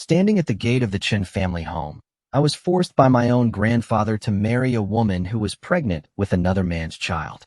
Standing at the gate of the Qin family home, I was forced by my own grandfather to marry a woman who was pregnant with another man's child.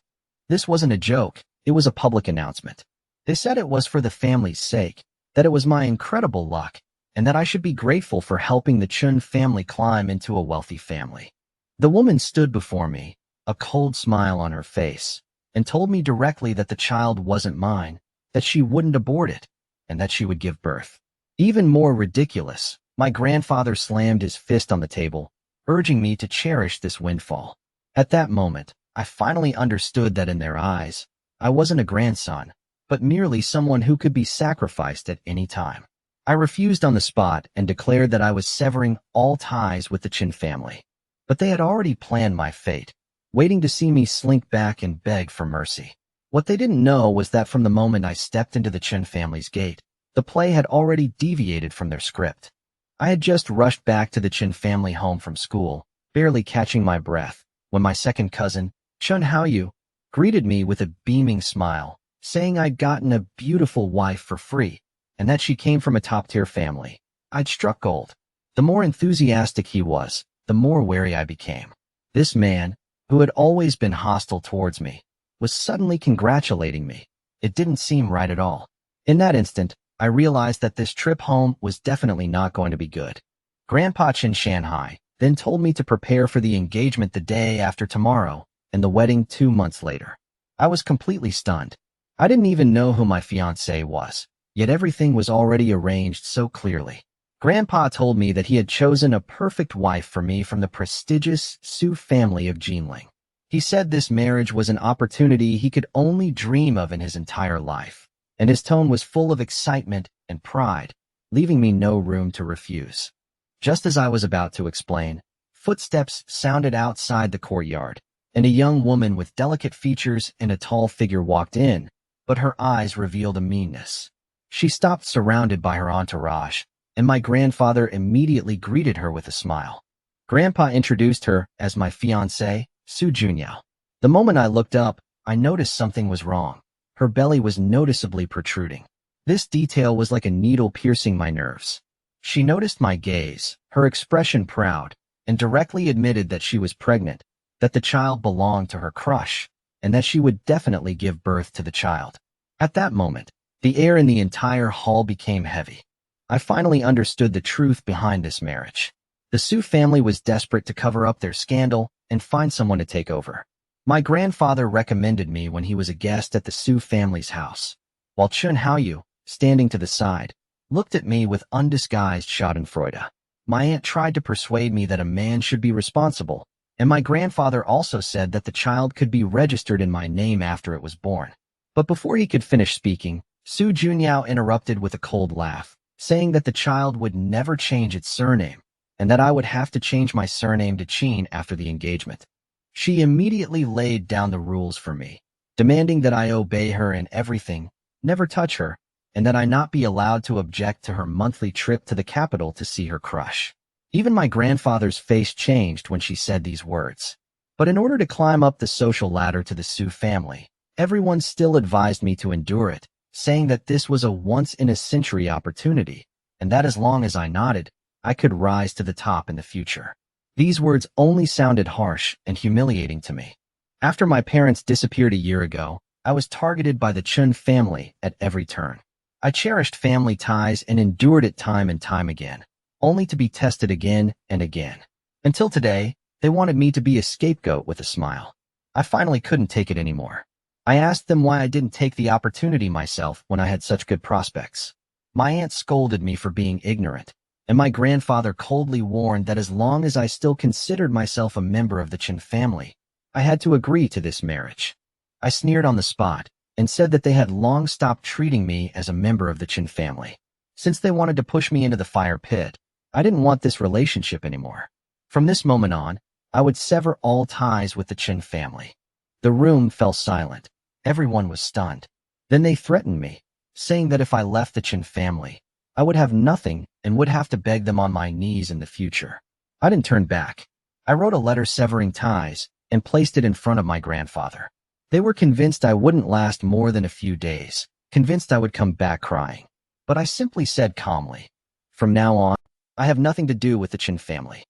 This wasn't a joke, it was a public announcement. They said it was for the family's sake, that it was my incredible luck, and that I should be grateful for helping the Chun family climb into a wealthy family. The woman stood before me, a cold smile on her face, and told me directly that the child wasn't mine, that she wouldn't abort it, and that she would give birth. Even more ridiculous, my grandfather slammed his fist on the table, urging me to cherish this windfall. At that moment, I finally understood that in their eyes, I wasn't a grandson, but merely someone who could be sacrificed at any time. I refused on the spot and declared that I was severing all ties with the Qin family. But they had already planned my fate, waiting to see me slink back and beg for mercy. What they didn't know was that from the moment I stepped into the Qin family's gate, the play had already deviated from their script. I had just rushed back to the Qin family home from school, barely catching my breath, when my second cousin, Chun Haoyu, greeted me with a beaming smile, saying I'd gotten a beautiful wife for free, and that she came from a top-tier family. I'd struck gold. The more enthusiastic he was, the more wary I became. This man, who had always been hostile towards me, was suddenly congratulating me. It didn't seem right at all. In that instant, I realized that this trip home was definitely not going to be good. Grandpa Qin Shanghai then told me to prepare for the engagement the day after tomorrow and the wedding 2 months later. I was completely stunned. I didn't even know who my fiancée was, yet everything was already arranged so clearly. Grandpa told me that he had chosen a perfect wife for me from the prestigious Su family of Jinling. He said this marriage was an opportunity he could only dream of in his entire life, and his tone was full of excitement and pride, leaving me no room to refuse. Just as I was about to explain, footsteps sounded outside the courtyard, and a young woman with delicate features and a tall figure walked in, but her eyes revealed a meanness. She stopped surrounded by her entourage, and my grandfather immediately greeted her with a smile. Grandpa introduced her as my fiancée, Su Junyao. The moment I looked up, I noticed something was wrong. Her belly was noticeably protruding. This detail was like a needle piercing my nerves. She noticed my gaze, her expression proud, and directly admitted that she was pregnant, that the child belonged to her crush, and that she would definitely give birth to the child. At that moment, the air in the entire hall became heavy. I finally understood the truth behind this marriage. The Su family was desperate to cover up their scandal and find someone to take over. My grandfather recommended me when he was a guest at the Su family's house, while Chun Haoyu, standing to the side, looked at me with undisguised schadenfreude. My aunt tried to persuade me that a man should be responsible, and my grandfather also said that the child could be registered in my name after it was born. But before he could finish speaking, Su Junyao interrupted with a cold laugh, saying that the child would never change its surname, and that I would have to change my surname to Qin after the engagement. She immediately laid down the rules for me, demanding that I obey her in everything, never touch her, and that I not be allowed to object to her monthly trip to the capital to see her crush. Even my grandfather's face changed when she said these words. But in order to climb up the social ladder to the Su family, everyone still advised me to endure it, saying that this was a once-in-a-century opportunity, and that as long as I nodded, I could rise to the top in the future. These words only sounded harsh and humiliating to me. After my parents disappeared a year ago, I was targeted by the Chun family at every turn. I cherished family ties and endured it time and time again, only to be tested again and again. Until today, they wanted me to be a scapegoat with a smile. I finally couldn't take it anymore. I asked them why I didn't take the opportunity myself when I had such good prospects. My aunt scolded me for being ignorant, and my grandfather coldly warned that as long as I still considered myself a member of the Qin family, I had to agree to this marriage. I sneered on the spot and said that they had long stopped treating me as a member of the Qin family. Since they wanted to push me into the fire pit, I didn't want this relationship anymore. From this moment on, I would sever all ties with the Qin family. The room fell silent. Everyone was stunned. Then they threatened me, saying that if I left the Qin family, I would have nothing and would have to beg them on my knees in the future. I didn't turn back. I wrote a letter severing ties and placed it in front of my grandfather. They were convinced I wouldn't last more than a few days, convinced I would come back crying. But I simply said calmly, From now on, I have nothing to do with the Qin family.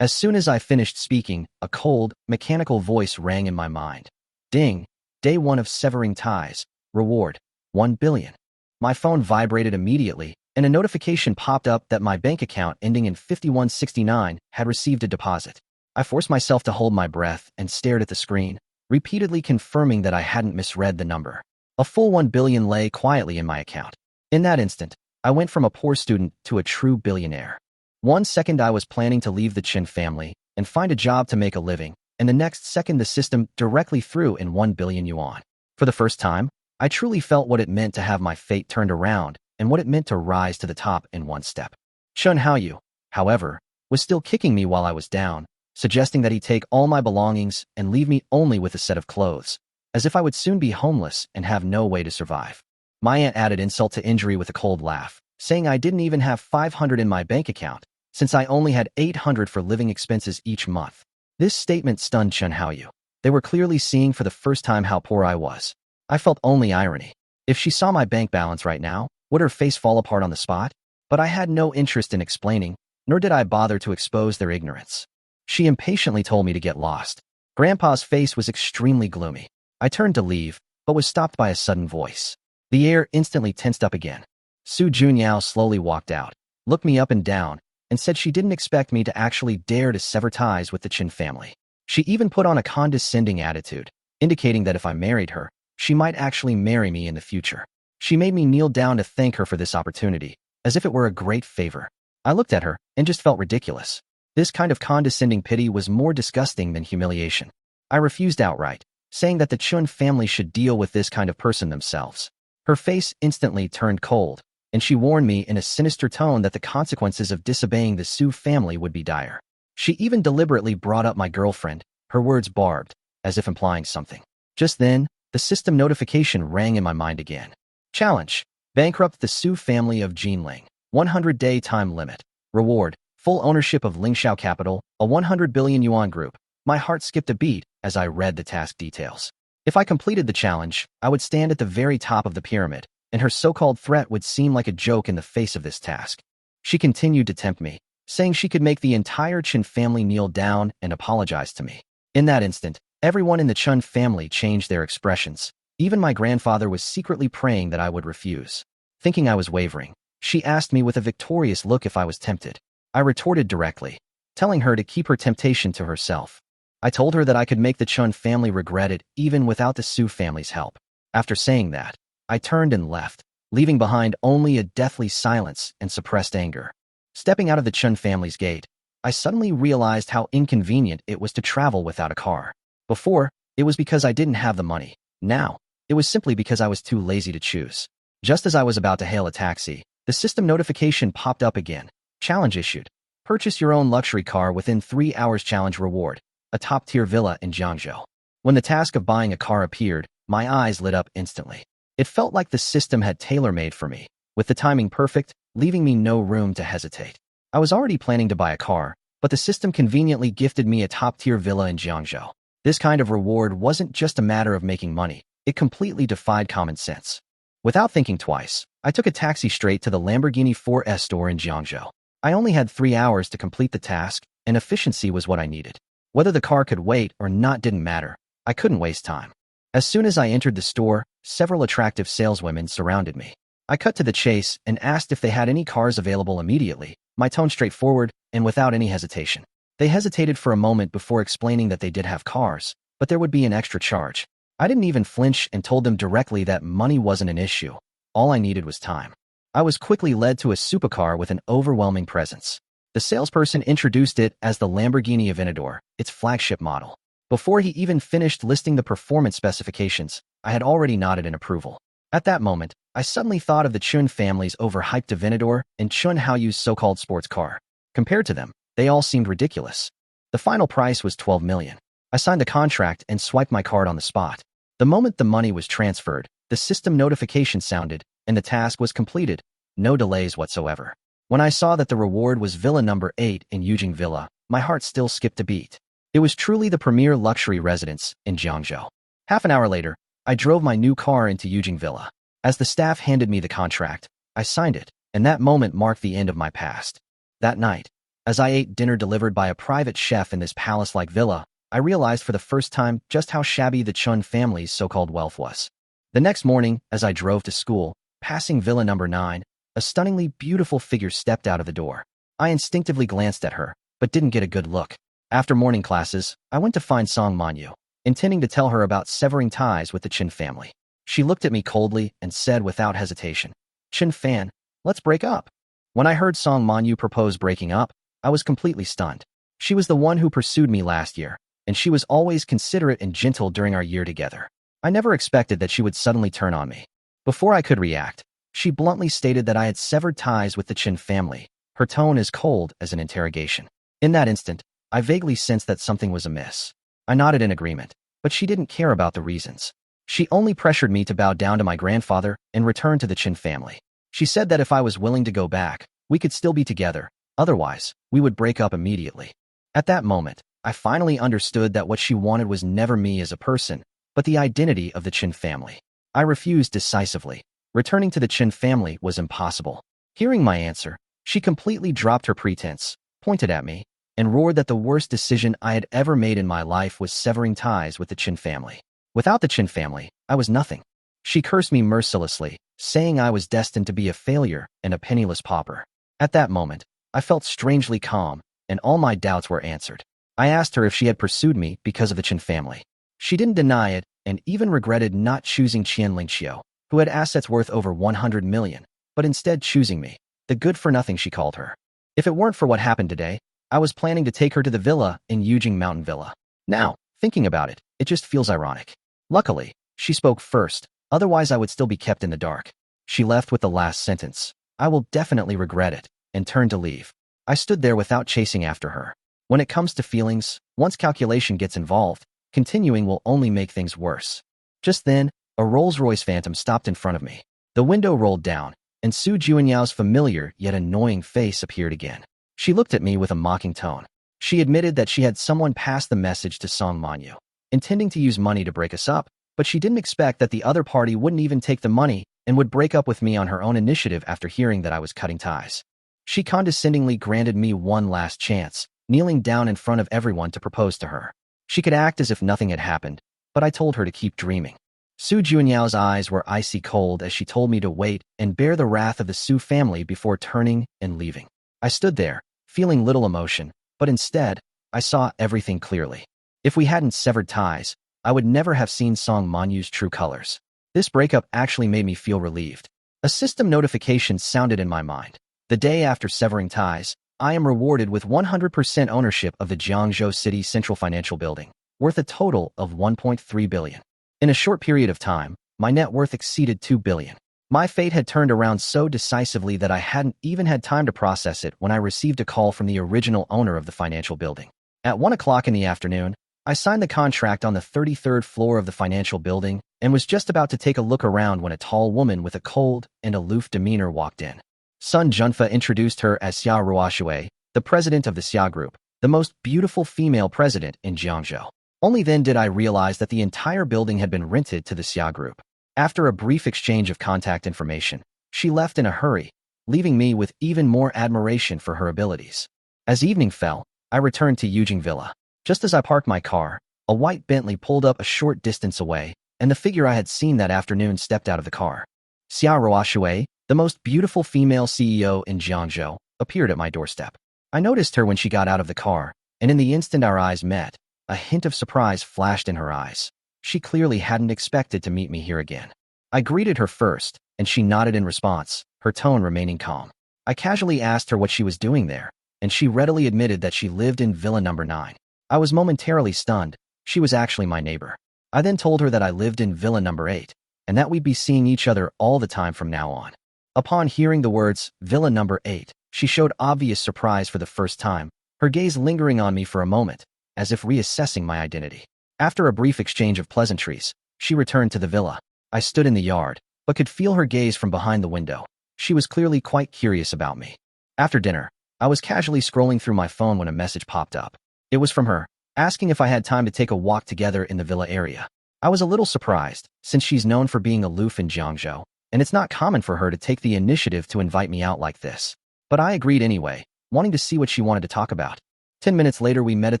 As soon as I finished speaking, a cold, mechanical voice rang in my mind. Ding! Day 1 of severing ties. Reward, 1 billion. My phone vibrated immediately, and a notification popped up that my bank account ending in 5169 had received a deposit. I forced myself to hold my breath and stared at the screen, repeatedly confirming that I hadn't misread the number. A full 1 billion lay quietly in my account. In that instant, I went from a poor student to a true billionaire. 1 second I was planning to leave the Qin family and find a job to make a living, and the next second the system directly threw in 1 billion yuan. For the first time, I truly felt what it meant to have my fate turned around and what it meant to rise to the top in one step. Chen Haoyu, however, was still kicking me while I was down, suggesting that he take all my belongings and leave me only with a set of clothes, as if I would soon be homeless and have no way to survive. My aunt added insult to injury with a cold laugh, saying I didn't even have 500 in my bank account, since I only had 800 for living expenses each month. This statement stunned Chen Haoyu. They were clearly seeing for the first time how poor I was. I felt only irony. If she saw my bank balance right now, would her face fall apart on the spot? But I had no interest in explaining, nor did I bother to expose their ignorance. She impatiently told me to get lost. Grandpa's face was extremely gloomy. I turned to leave, but was stopped by a sudden voice. The air instantly tensed up again. Su Junyao slowly walked out, looked me up and down, and said she didn't expect me to actually dare to sever ties with the Qin family. She even put on a condescending attitude, indicating that if I married her, she might actually marry me in the future. She made me kneel down to thank her for this opportunity, as if it were a great favor. I looked at her and just felt ridiculous. This kind of condescending pity was more disgusting than humiliation. I refused outright, saying that the Qin family should deal with this kind of person themselves. Her face instantly turned cold, and she warned me in a sinister tone that the consequences of disobeying the Su family would be dire. She even deliberately brought up my girlfriend, her words barbed, as if implying something. Just then, the system notification rang in my mind again. Challenge: bankrupt the Su family of Jinling. 100-day time limit. Reward: full ownership of Lingxiao Capital, a 100 billion yuan group. My heart skipped a beat as I read the task details. If I completed the challenge, I would stand at the very top of the pyramid, and her so-called threat would seem like a joke in the face of this task. She continued to tempt me, saying she could make the entire Qin family kneel down and apologize to me. In that instant, everyone in the Chen family changed their expressions. Even my grandfather was secretly praying that I would refuse. Thinking I was wavering, she asked me with a victorious look if I was tempted. I retorted directly, telling her to keep her temptation to herself. I told her that I could make the Chen family regret it even without the Su family's help. After saying that, I turned and left, leaving behind only a deathly silence and suppressed anger. Stepping out of the Chen family's gate, I suddenly realized how inconvenient it was to travel without a car. Before, it was because I didn't have the money. Now, it was simply because I was too lazy to choose. Just as I was about to hail a taxi, the system notification popped up again. Challenge issued. Purchase your own luxury car within 3 hours. Challenge reward: a top-tier villa in Jiangzhou. When the task of buying a car appeared, my eyes lit up instantly. It felt like the system had tailor-made for me, with the timing perfect, leaving me no room to hesitate. I was already planning to buy a car, but the system conveniently gifted me a top-tier villa in Jiangzhou. This kind of reward wasn't just a matter of making money, it completely defied common sense. Without thinking twice, I took a taxi straight to the Lamborghini 4S store in Jiangzhou. I only had 3 hours to complete the task, and efficiency was what I needed. Whether the car could wait or not didn't matter. I couldn't waste time. As soon as I entered the store, several attractive saleswomen surrounded me. I cut to the chase and asked if they had any cars available immediately, my tone straightforward and without any hesitation. They hesitated for a moment before explaining that they did have cars, but there would be an extra charge. I didn't even flinch and told them directly that money wasn't an issue. All I needed was time. I was quickly led to a supercar with an overwhelming presence. The salesperson introduced it as the Lamborghini Aventador, its flagship model. Before he even finished listing the performance specifications, I had already nodded in approval. At that moment, I suddenly thought of the Chun family's overhyped Aventador and Chun Haoyu's so-called sports car. Compared to them, they all seemed ridiculous. The final price was 12 million. I signed the contract and swiped my card on the spot. The moment the money was transferred, the system notification sounded, and the task was completed. No delays whatsoever. When I saw that the reward was Villa number 8 in Yujing Villa, my heart still skipped a beat. It was truly the premier luxury residence in Jiangzhou. Half an hour later, I drove my new car into Yujing Villa. As the staff handed me the contract, I signed it, and that moment marked the end of my past. That night, as I ate dinner delivered by a private chef in this palace-like villa, I realized for the first time just how shabby the Chun family's so-called wealth was. The next morning, as I drove to school, passing Villa number 9, a stunningly beautiful figure stepped out of the door. I instinctively glanced at her, but didn't get a good look. After morning classes, I went to find Song Manyu, intending to tell her about severing ties with the Qin family. She looked at me coldly and said without hesitation, "Qin fan, let's break up." When I heard Song Manyu propose breaking up, I was completely stunned. She was the one who pursued me last year, and she was always considerate and gentle during our year together. I never expected that she would suddenly turn on me. Before I could react, she bluntly stated that I had severed ties with the Qin family, her tone as cold as an interrogation. In that instant, I vaguely sensed that something was amiss. I nodded in agreement, but she didn't care about the reasons. She only pressured me to bow down to my grandfather and return to the Qin family. She said that if I was willing to go back, we could still be together. Otherwise, we would break up immediately. At that moment, I finally understood that what she wanted was never me as a person, but the identity of the Qin family. I refused decisively. Returning to the Qin family was impossible. Hearing my answer, she completely dropped her pretense, pointed at me, and roared that the worst decision I had ever made in my life was severing ties with the Qin family. Without the Qin family, I was nothing. She cursed me mercilessly, saying I was destined to be a failure and a penniless pauper. At that moment, I felt strangely calm, and all my doubts were answered. I asked her if she had pursued me because of the Qin family. She didn't deny it, and even regretted not choosing Qian Lingqiu, who had assets worth over 100 million, but instead choosing me, the good-for-nothing she called her. If it weren't for what happened today, I was planning to take her to the villa in Yujing Mountain Villa. Now, thinking about it, it just feels ironic. Luckily, she spoke first, otherwise I would still be kept in the dark. She left with the last sentence, "I will definitely regret it," and turned to leave. I stood there without chasing after her. When it comes to feelings, once calculation gets involved, continuing will only make things worse. Just then, a Rolls-Royce Phantom stopped in front of me. The window rolled down, and Su Juanyao's familiar yet annoying face appeared again. She looked at me with a mocking tone. She admitted that she had someone pass the message to Song Manyu, intending to use money to break us up, but she didn't expect that the other party wouldn't even take the money and would break up with me on her own initiative after hearing that I was cutting ties. She condescendingly granted me one last chance, kneeling down in front of everyone to propose to her. She could act as if nothing had happened, but I told her to keep dreaming. Su Juanyao's eyes were icy cold as she told me to wait and bear the wrath of the Su family before turning and leaving. I stood there, feeling little emotion, but instead, I saw everything clearly. If we hadn't severed ties, I would never have seen Song Manyu's true colors. This breakup actually made me feel relieved. A system notification sounded in my mind. The day after severing ties, I am rewarded with 100% ownership of the Jiangzhou City Central Financial Building, worth a total of 1.3 billion. In a short period of time, my net worth exceeded 2 billion. My fate had turned around so decisively that I hadn't even had time to process it when I received a call from the original owner of the financial building. At 1 o'clock in the afternoon, I signed the contract on the 33rd floor of the financial building and was just about to take a look around when a tall woman with a cold and aloof demeanor walked in. Sun Junfa introduced her as Xia Ruoshui, the president of the Xia Group, the most beautiful female president in Jiangzhou. Only then did I realize that the entire building had been rented to the Xia Group. After a brief exchange of contact information, she left in a hurry, leaving me with even more admiration for her abilities. As evening fell, I returned to Yujing Villa. Just as I parked my car, a white Bentley pulled up a short distance away, and the figure I had seen that afternoon stepped out of the car. Xia Ruoshui, the most beautiful female CEO in Jiangzhou, appeared at my doorstep. I noticed her when she got out of the car, and in the instant our eyes met, a hint of surprise flashed in her eyes. She clearly hadn't expected to meet me here again. I greeted her first, and she nodded in response, her tone remaining calm. I casually asked her what she was doing there, and she readily admitted that she lived in Villa number 9. I was momentarily stunned. She was actually my neighbor. I then told her that I lived in Villa number 8, and that we'd be seeing each other all the time from now on. Upon hearing the words, Villa number 8, she showed obvious surprise for the first time, her gaze lingering on me for a moment, as if reassessing my identity. After a brief exchange of pleasantries, she returned to the villa. I stood in the yard, but could feel her gaze from behind the window. She was clearly quite curious about me. After dinner, I was casually scrolling through my phone when a message popped up. It was from her, asking if I had time to take a walk together in the villa area. I was a little surprised, since she's known for being aloof in Jiangzhou, and it's not common for her to take the initiative to invite me out like this. But I agreed anyway, wanting to see what she wanted to talk about. 10 minutes later, we met at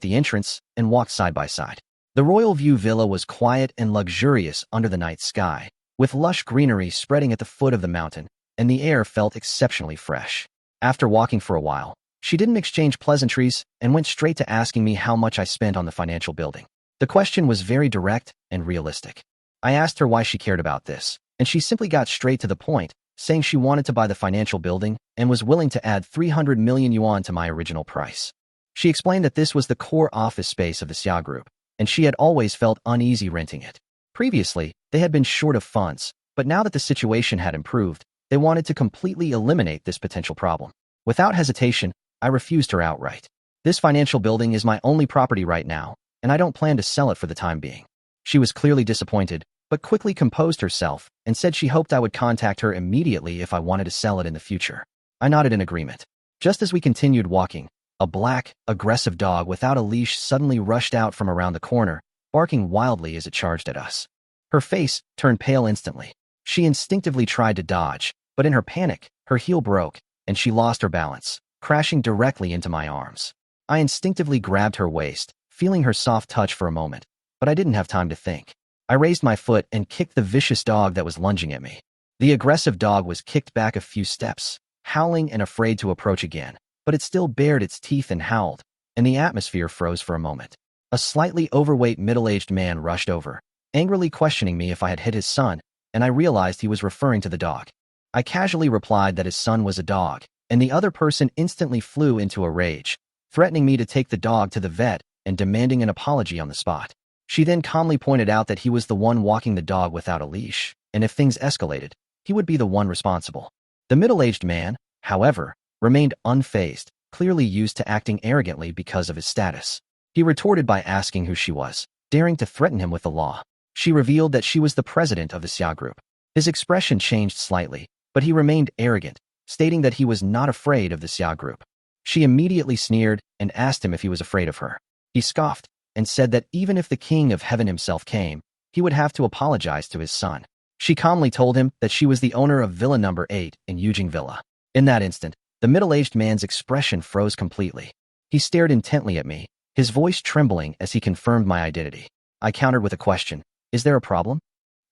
the entrance and walked side by side. The Royal View Villa was quiet and luxurious under the night sky, with lush greenery spreading at the foot of the mountain, and the air felt exceptionally fresh. After walking for a while, she didn't exchange pleasantries and went straight to asking me how much I spent on the financial building. The question was very direct and realistic. I asked her why she cared about this, and she simply got straight to the point, saying she wanted to buy the financial building and was willing to add 300 million yuan to my original price. She explained that this was the core office space of the Xia Group, and she had always felt uneasy renting it. Previously, they had been short of funds, but now that the situation had improved, they wanted to completely eliminate this potential problem. Without hesitation, I refused her outright. This financial building is my only property right now, and I don't plan to sell it for the time being. She was clearly disappointed, but quickly composed herself and said she hoped I would contact her immediately if I wanted to sell it in the future. I nodded in agreement. Just as we continued walking, a black, aggressive dog without a leash suddenly rushed out from around the corner, barking wildly as it charged at us. Her face turned pale instantly. She instinctively tried to dodge, but in her panic, her heel broke, and she lost her balance, crashing directly into my arms. I instinctively grabbed her waist, feeling her soft touch for a moment, but I didn't have time to think. I raised my foot and kicked the vicious dog that was lunging at me. The aggressive dog was kicked back a few steps, howling and afraid to approach again, but it still bared its teeth and howled, and the atmosphere froze for a moment. A slightly overweight middle-aged man rushed over, angrily questioning me if I had hit his son, and I realized he was referring to the dog. I casually replied that his son was a dog, and the other person instantly flew into a rage, threatening me to take the dog to the vet and demanding an apology on the spot. She then calmly pointed out that he was the one walking the dog without a leash, and if things escalated, he would be the one responsible. The middle-aged man, however, remained unfazed, clearly used to acting arrogantly because of his status. He retorted by asking who she was, daring to threaten him with the law. She revealed that she was the president of the Xia Group. His expression changed slightly, but he remained arrogant, stating that he was not afraid of the Xia Group. She immediately sneered and asked him if he was afraid of her. He scoffed and said that even if the king of heaven himself came, he would have to apologize to his son. She calmly told him that she was the owner of Villa number 8 in Yujing Villa. In that instant, the middle-aged man's expression froze completely. He stared intently at me, his voice trembling as he confirmed my identity. I countered with a question, "Is there a problem?"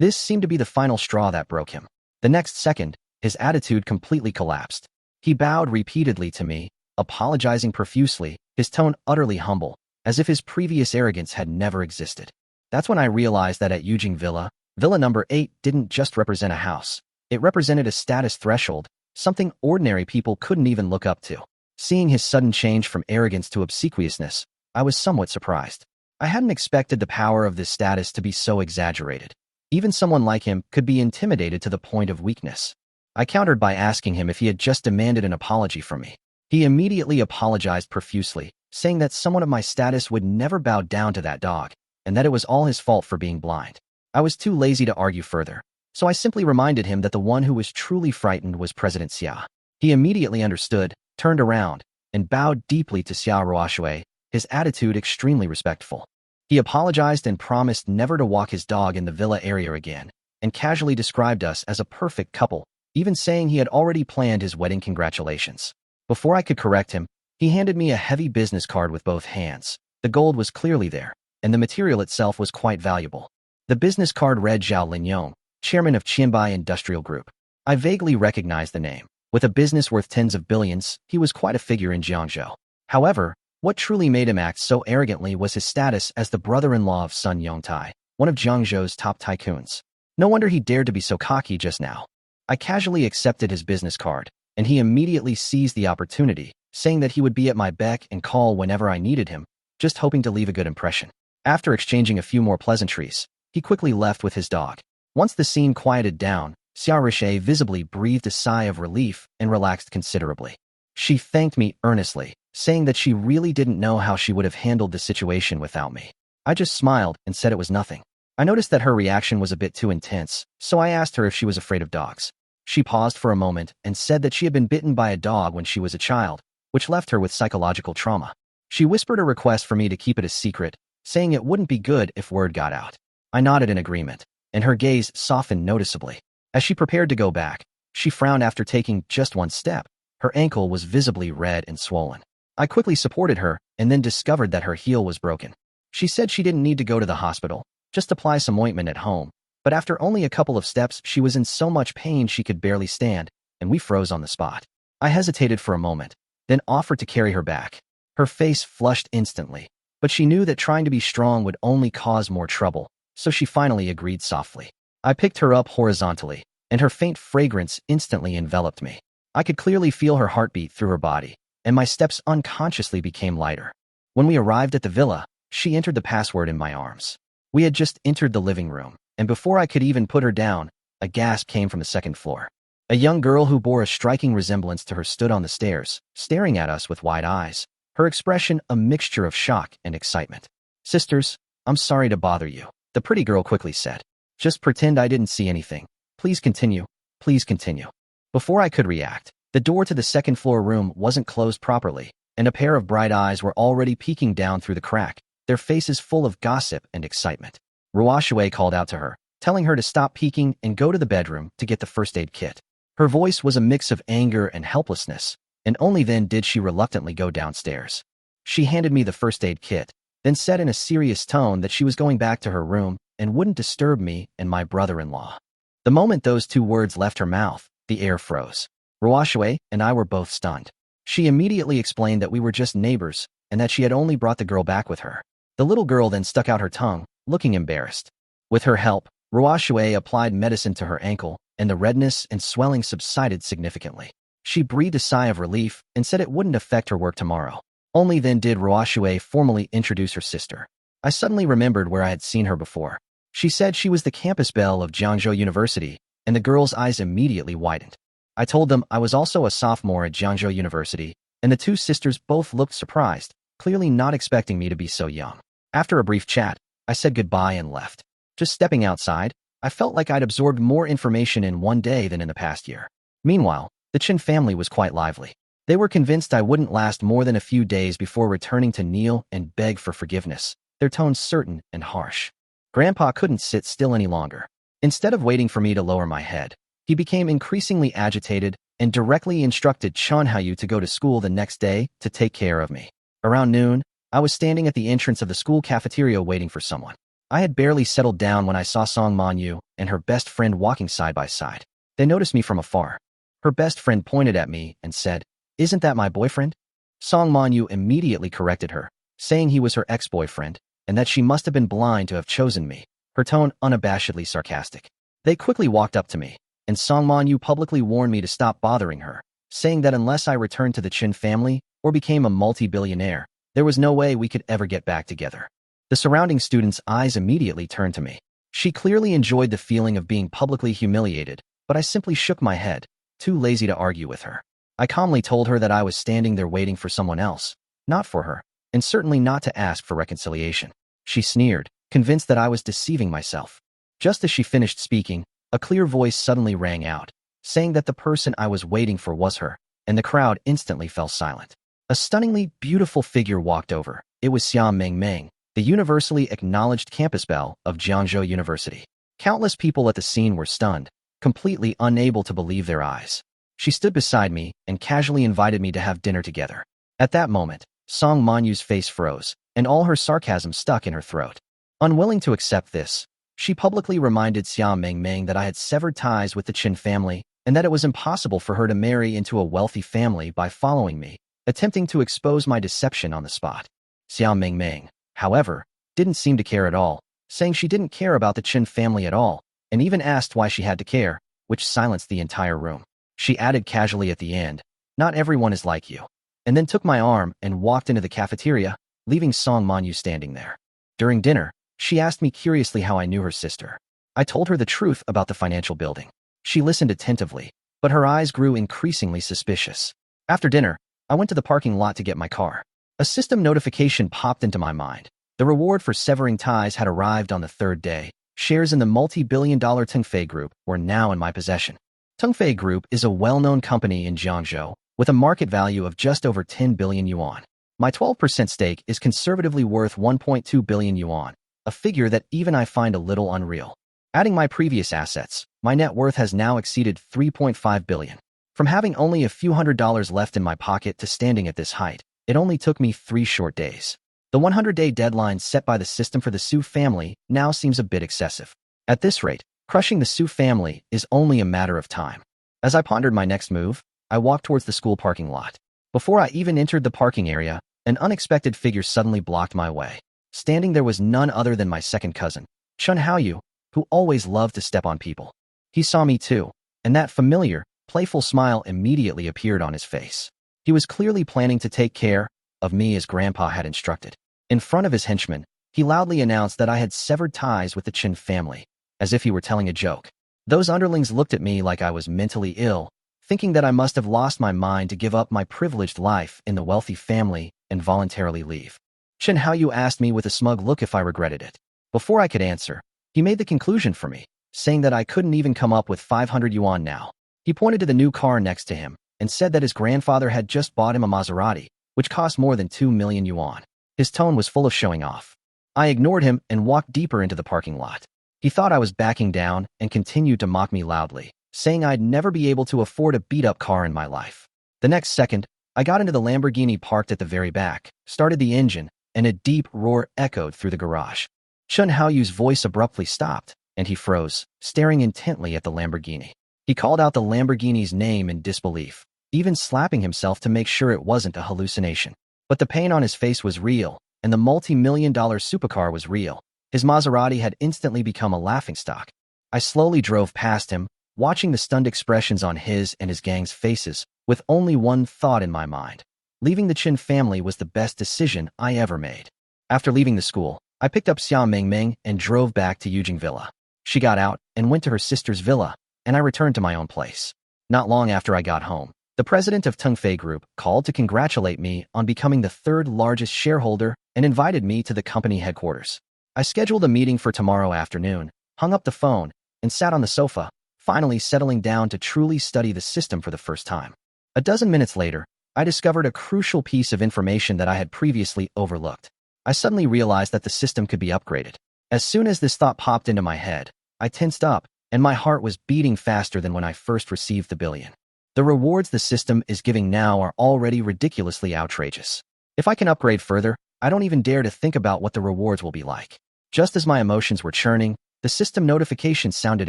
This seemed to be the final straw that broke him. The next second, his attitude completely collapsed. He bowed repeatedly to me, apologizing profusely, his tone utterly humble, as if his previous arrogance had never existed. That's when I realized that at Yujing Villa, Villa number 8 didn't just represent a house. It represented a status threshold, something ordinary people couldn't even look up to. Seeing his sudden change from arrogance to obsequiousness, I was somewhat surprised. I hadn't expected the power of this status to be so exaggerated. Even someone like him could be intimidated to the point of weakness. I countered by asking him if he had just demanded an apology from me. He immediately apologized profusely, saying that someone of my status would never bow down to that dog, and that it was all his fault for being blind. I was too lazy to argue further, so I simply reminded him that the one who was truly frightened was President Xia. He immediately understood, turned around, and bowed deeply to Xia Ruoshui, his attitude extremely respectful. He apologized and promised never to walk his dog in the villa area again, and casually described us as a perfect couple, even saying he had already planned his wedding congratulations. Before I could correct him, he handed me a heavy business card with both hands. The gold was clearly there, and the material itself was quite valuable. The business card read Zhao Linyong, chairman of Qianbai Industrial Group. I vaguely recognized the name. With a business worth tens of billions, he was quite a figure in Jiangzhou. However, what truly made him act so arrogantly was his status as the brother-in-law of Sun Yongtai, one of Jiangzhou's top tycoons. No wonder he dared to be so cocky just now. I casually accepted his business card, and he immediately seized the opportunity, saying that he would be at my beck and call whenever I needed him, just hoping to leave a good impression. After exchanging a few more pleasantries, he quickly left with his dog. Once the scene quieted down, Xia Ruoshui visibly breathed a sigh of relief and relaxed considerably. She thanked me earnestly, saying that she really didn't know how she would have handled the situation without me. I just smiled and said it was nothing. I noticed that her reaction was a bit too intense, so I asked her if she was afraid of dogs. She paused for a moment and said that she had been bitten by a dog when she was a child, which left her with psychological trauma. She whispered a request for me to keep it a secret, saying it wouldn't be good if word got out. I nodded in agreement, and her gaze softened noticeably. As she prepared to go back, she frowned after taking just one step. Her ankle was visibly red and swollen. I quickly supported her and then discovered that her heel was broken. She said she didn't need to go to the hospital, just apply some ointment at home. But after only a couple of steps, she was in so much pain she could barely stand, and we froze on the spot. I hesitated for a moment, then offered to carry her back. Her face flushed instantly, but she knew that trying to be strong would only cause more trouble, so she finally agreed softly. I picked her up horizontally, and her faint fragrance instantly enveloped me. I could clearly feel her heartbeat through her body, and my steps unconsciously became lighter. When we arrived at the villa, she entered the password in my arms. We had just entered the living room, and before I could even put her down, a gasp came from the second floor. A young girl who bore a striking resemblance to her stood on the stairs, staring at us with wide eyes, her expression a mixture of shock and excitement. "Sisters, I'm sorry to bother you," the pretty girl quickly said. "Just pretend I didn't see anything. Please continue. Please continue." Before I could react, the door to the second floor room wasn't closed properly, and a pair of bright eyes were already peeking down through the crack, their faces full of gossip and excitement. Ruoshue called out to her, telling her to stop peeking and go to the bedroom to get the first aid kit. Her voice was a mix of anger and helplessness, and only then did she reluctantly go downstairs. She handed me the first aid kit, then said in a serious tone that she was going back to her room and wouldn't disturb me and my brother-in-law. The moment those two words left her mouth, the air froze. Ruoshue and I were both stunned. She immediately explained that we were just neighbors and that she had only brought the girl back with her. The little girl then stuck out her tongue, looking embarrassed. With her help, Ruoshue applied medicine to her ankle, and the redness and swelling subsided significantly. She breathed a sigh of relief and said it wouldn't affect her work tomorrow. Only then did Ruoshue formally introduce her sister. I suddenly remembered where I had seen her before. She said she was the campus belle of Jiangzhou University, and the girls' eyes immediately widened. I told them I was also a sophomore at Jiangzhou University, and the two sisters both looked surprised, clearly not expecting me to be so young. After a brief chat, I said goodbye and left. Just stepping outside, I felt like I'd absorbed more information in one day than in the past year. Meanwhile, the Qin family was quite lively. They were convinced I wouldn't last more than a few days before returning to kneel and beg for forgiveness, their tones certain and harsh. Grandpa couldn't sit still any longer. Instead of waiting for me to lower my head, he became increasingly agitated and directly instructed Chanhayu to go to school the next day to take care of me. Around noon, I was standing at the entrance of the school cafeteria waiting for someone. I had barely settled down when I saw Song Manyu and her best friend walking side by side. They noticed me from afar. Her best friend pointed at me and said, "Isn't that my boyfriend?" Song Manyu immediately corrected her, saying he was her ex-boyfriend and that she must have been blind to have chosen me, her tone unabashedly sarcastic. They quickly walked up to me, and Song Manyu publicly warned me to stop bothering her, saying that unless I returned to the Qin family or became a multi-billionaire, there was no way we could ever get back together. The surrounding students' eyes immediately turned to me. She clearly enjoyed the feeling of being publicly humiliated, but I simply shook my head, too lazy to argue with her. I calmly told her that I was standing there waiting for someone else, not for her, and certainly not to ask for reconciliation. She sneered, convinced that I was deceiving myself. Just as she finished speaking, a clear voice suddenly rang out, saying that the person I was waiting for was her, and the crowd instantly fell silent. A stunningly beautiful figure walked over. It was Xia Mengmeng, the universally acknowledged campus belle of Jiangzhou University. Countless people at the scene were stunned, completely unable to believe their eyes. She stood beside me and casually invited me to have dinner together. At that moment, Song Manyu's face froze, and all her sarcasm stuck in her throat. Unwilling to accept this, she publicly reminded Xia Mengmeng that I had severed ties with the Qin family and that it was impossible for her to marry into a wealthy family by following me, attempting to expose my deception on the spot. Xia Mengmeng, however, didn't seem to care at all, saying she didn't care about the Qin family at all, and even asked why she had to care, which silenced the entire room. She added casually at the end, "Not everyone is like you," and then took my arm and walked into the cafeteria, leaving Song Manyu standing there. During dinner, she asked me curiously how I knew her sister. I told her the truth about the financial building. She listened attentively, but her eyes grew increasingly suspicious. After dinner, I went to the parking lot to get my car. A system notification popped into my mind. The reward for severing ties had arrived on the third day. Shares in the multi-billion-dollar Tengfei Group were now in my possession. Tengfei Group is a well-known company in Jiangzhou, with a market value of just over 10 billion yuan. My 12% stake is conservatively worth 1.2 billion yuan, a figure that even I find a little unreal. Adding my previous assets, my net worth has now exceeded 3.5 billion. From having only a few $100s left in my pocket to standing at this height, it only took me 3 short days. The 100-day deadline set by the system for the Su family now seems a bit excessive. At this rate, crushing the Su family is only a matter of time. As I pondered my next move, I walked towards the school parking lot. Before I even entered the parking area, an unexpected figure suddenly blocked my way. Standing there was none other than my second cousin, Qin Chen, who always loved to step on people. He saw me too, and that familiar, playful smile immediately appeared on his face. He was clearly planning to take care of me as Grandpa had instructed. In front of his henchmen, he loudly announced that I had severed ties with the Qin family, as if he were telling a joke. Those underlings looked at me like I was mentally ill, thinking that I must have lost my mind to give up my privileged life in the wealthy family and voluntarily leave. Qin Chen asked me with a smug look if I regretted it. Before I could answer, he made the conclusion for me, saying that I couldn't even come up with 500 yuan now. He pointed to the new car next to him and said that his grandfather had just bought him a Maserati, which cost more than 2 million yuan. His tone was full of showing off. I ignored him and walked deeper into the parking lot. He thought I was backing down and continued to mock me loudly, saying I'd never be able to afford a beat-up car in my life. The next second, I got into the Lamborghini parked at the very back, started the engine, and a deep roar echoed through the garage. Qin Haoyu's voice abruptly stopped, and he froze, staring intently at the Lamborghini. He called out the Lamborghini's name in disbelief, even slapping himself to make sure it wasn't a hallucination. But the pain on his face was real, and the multi-million-dollar supercar was real. His Maserati had instantly become a laughingstock. I slowly drove past him, watching the stunned expressions on his and his gang's faces, with only one thought in my mind. Leaving the Qin family was the best decision I ever made. After leaving the school, I picked up Xia Mingming and drove back to Yujing Villa. She got out and went to her sister's villa, and I returned to my own place. Not long after I got home, the president of Tengfei Group called to congratulate me on becoming the third largest shareholder and invited me to the company headquarters. I scheduled a meeting for tomorrow afternoon, hung up the phone, and sat on the sofa, finally settling down to truly study the system for the first time. A dozen minutes later, I discovered a crucial piece of information that I had previously overlooked. I suddenly realized that the system could be upgraded. As soon as this thought popped into my head, I tensed up, and my heart was beating faster than when I first received the billion. The rewards the system is giving now are already ridiculously outrageous. If I can upgrade further, I don't even dare to think about what the rewards will be like. Just as my emotions were churning, the system notification sounded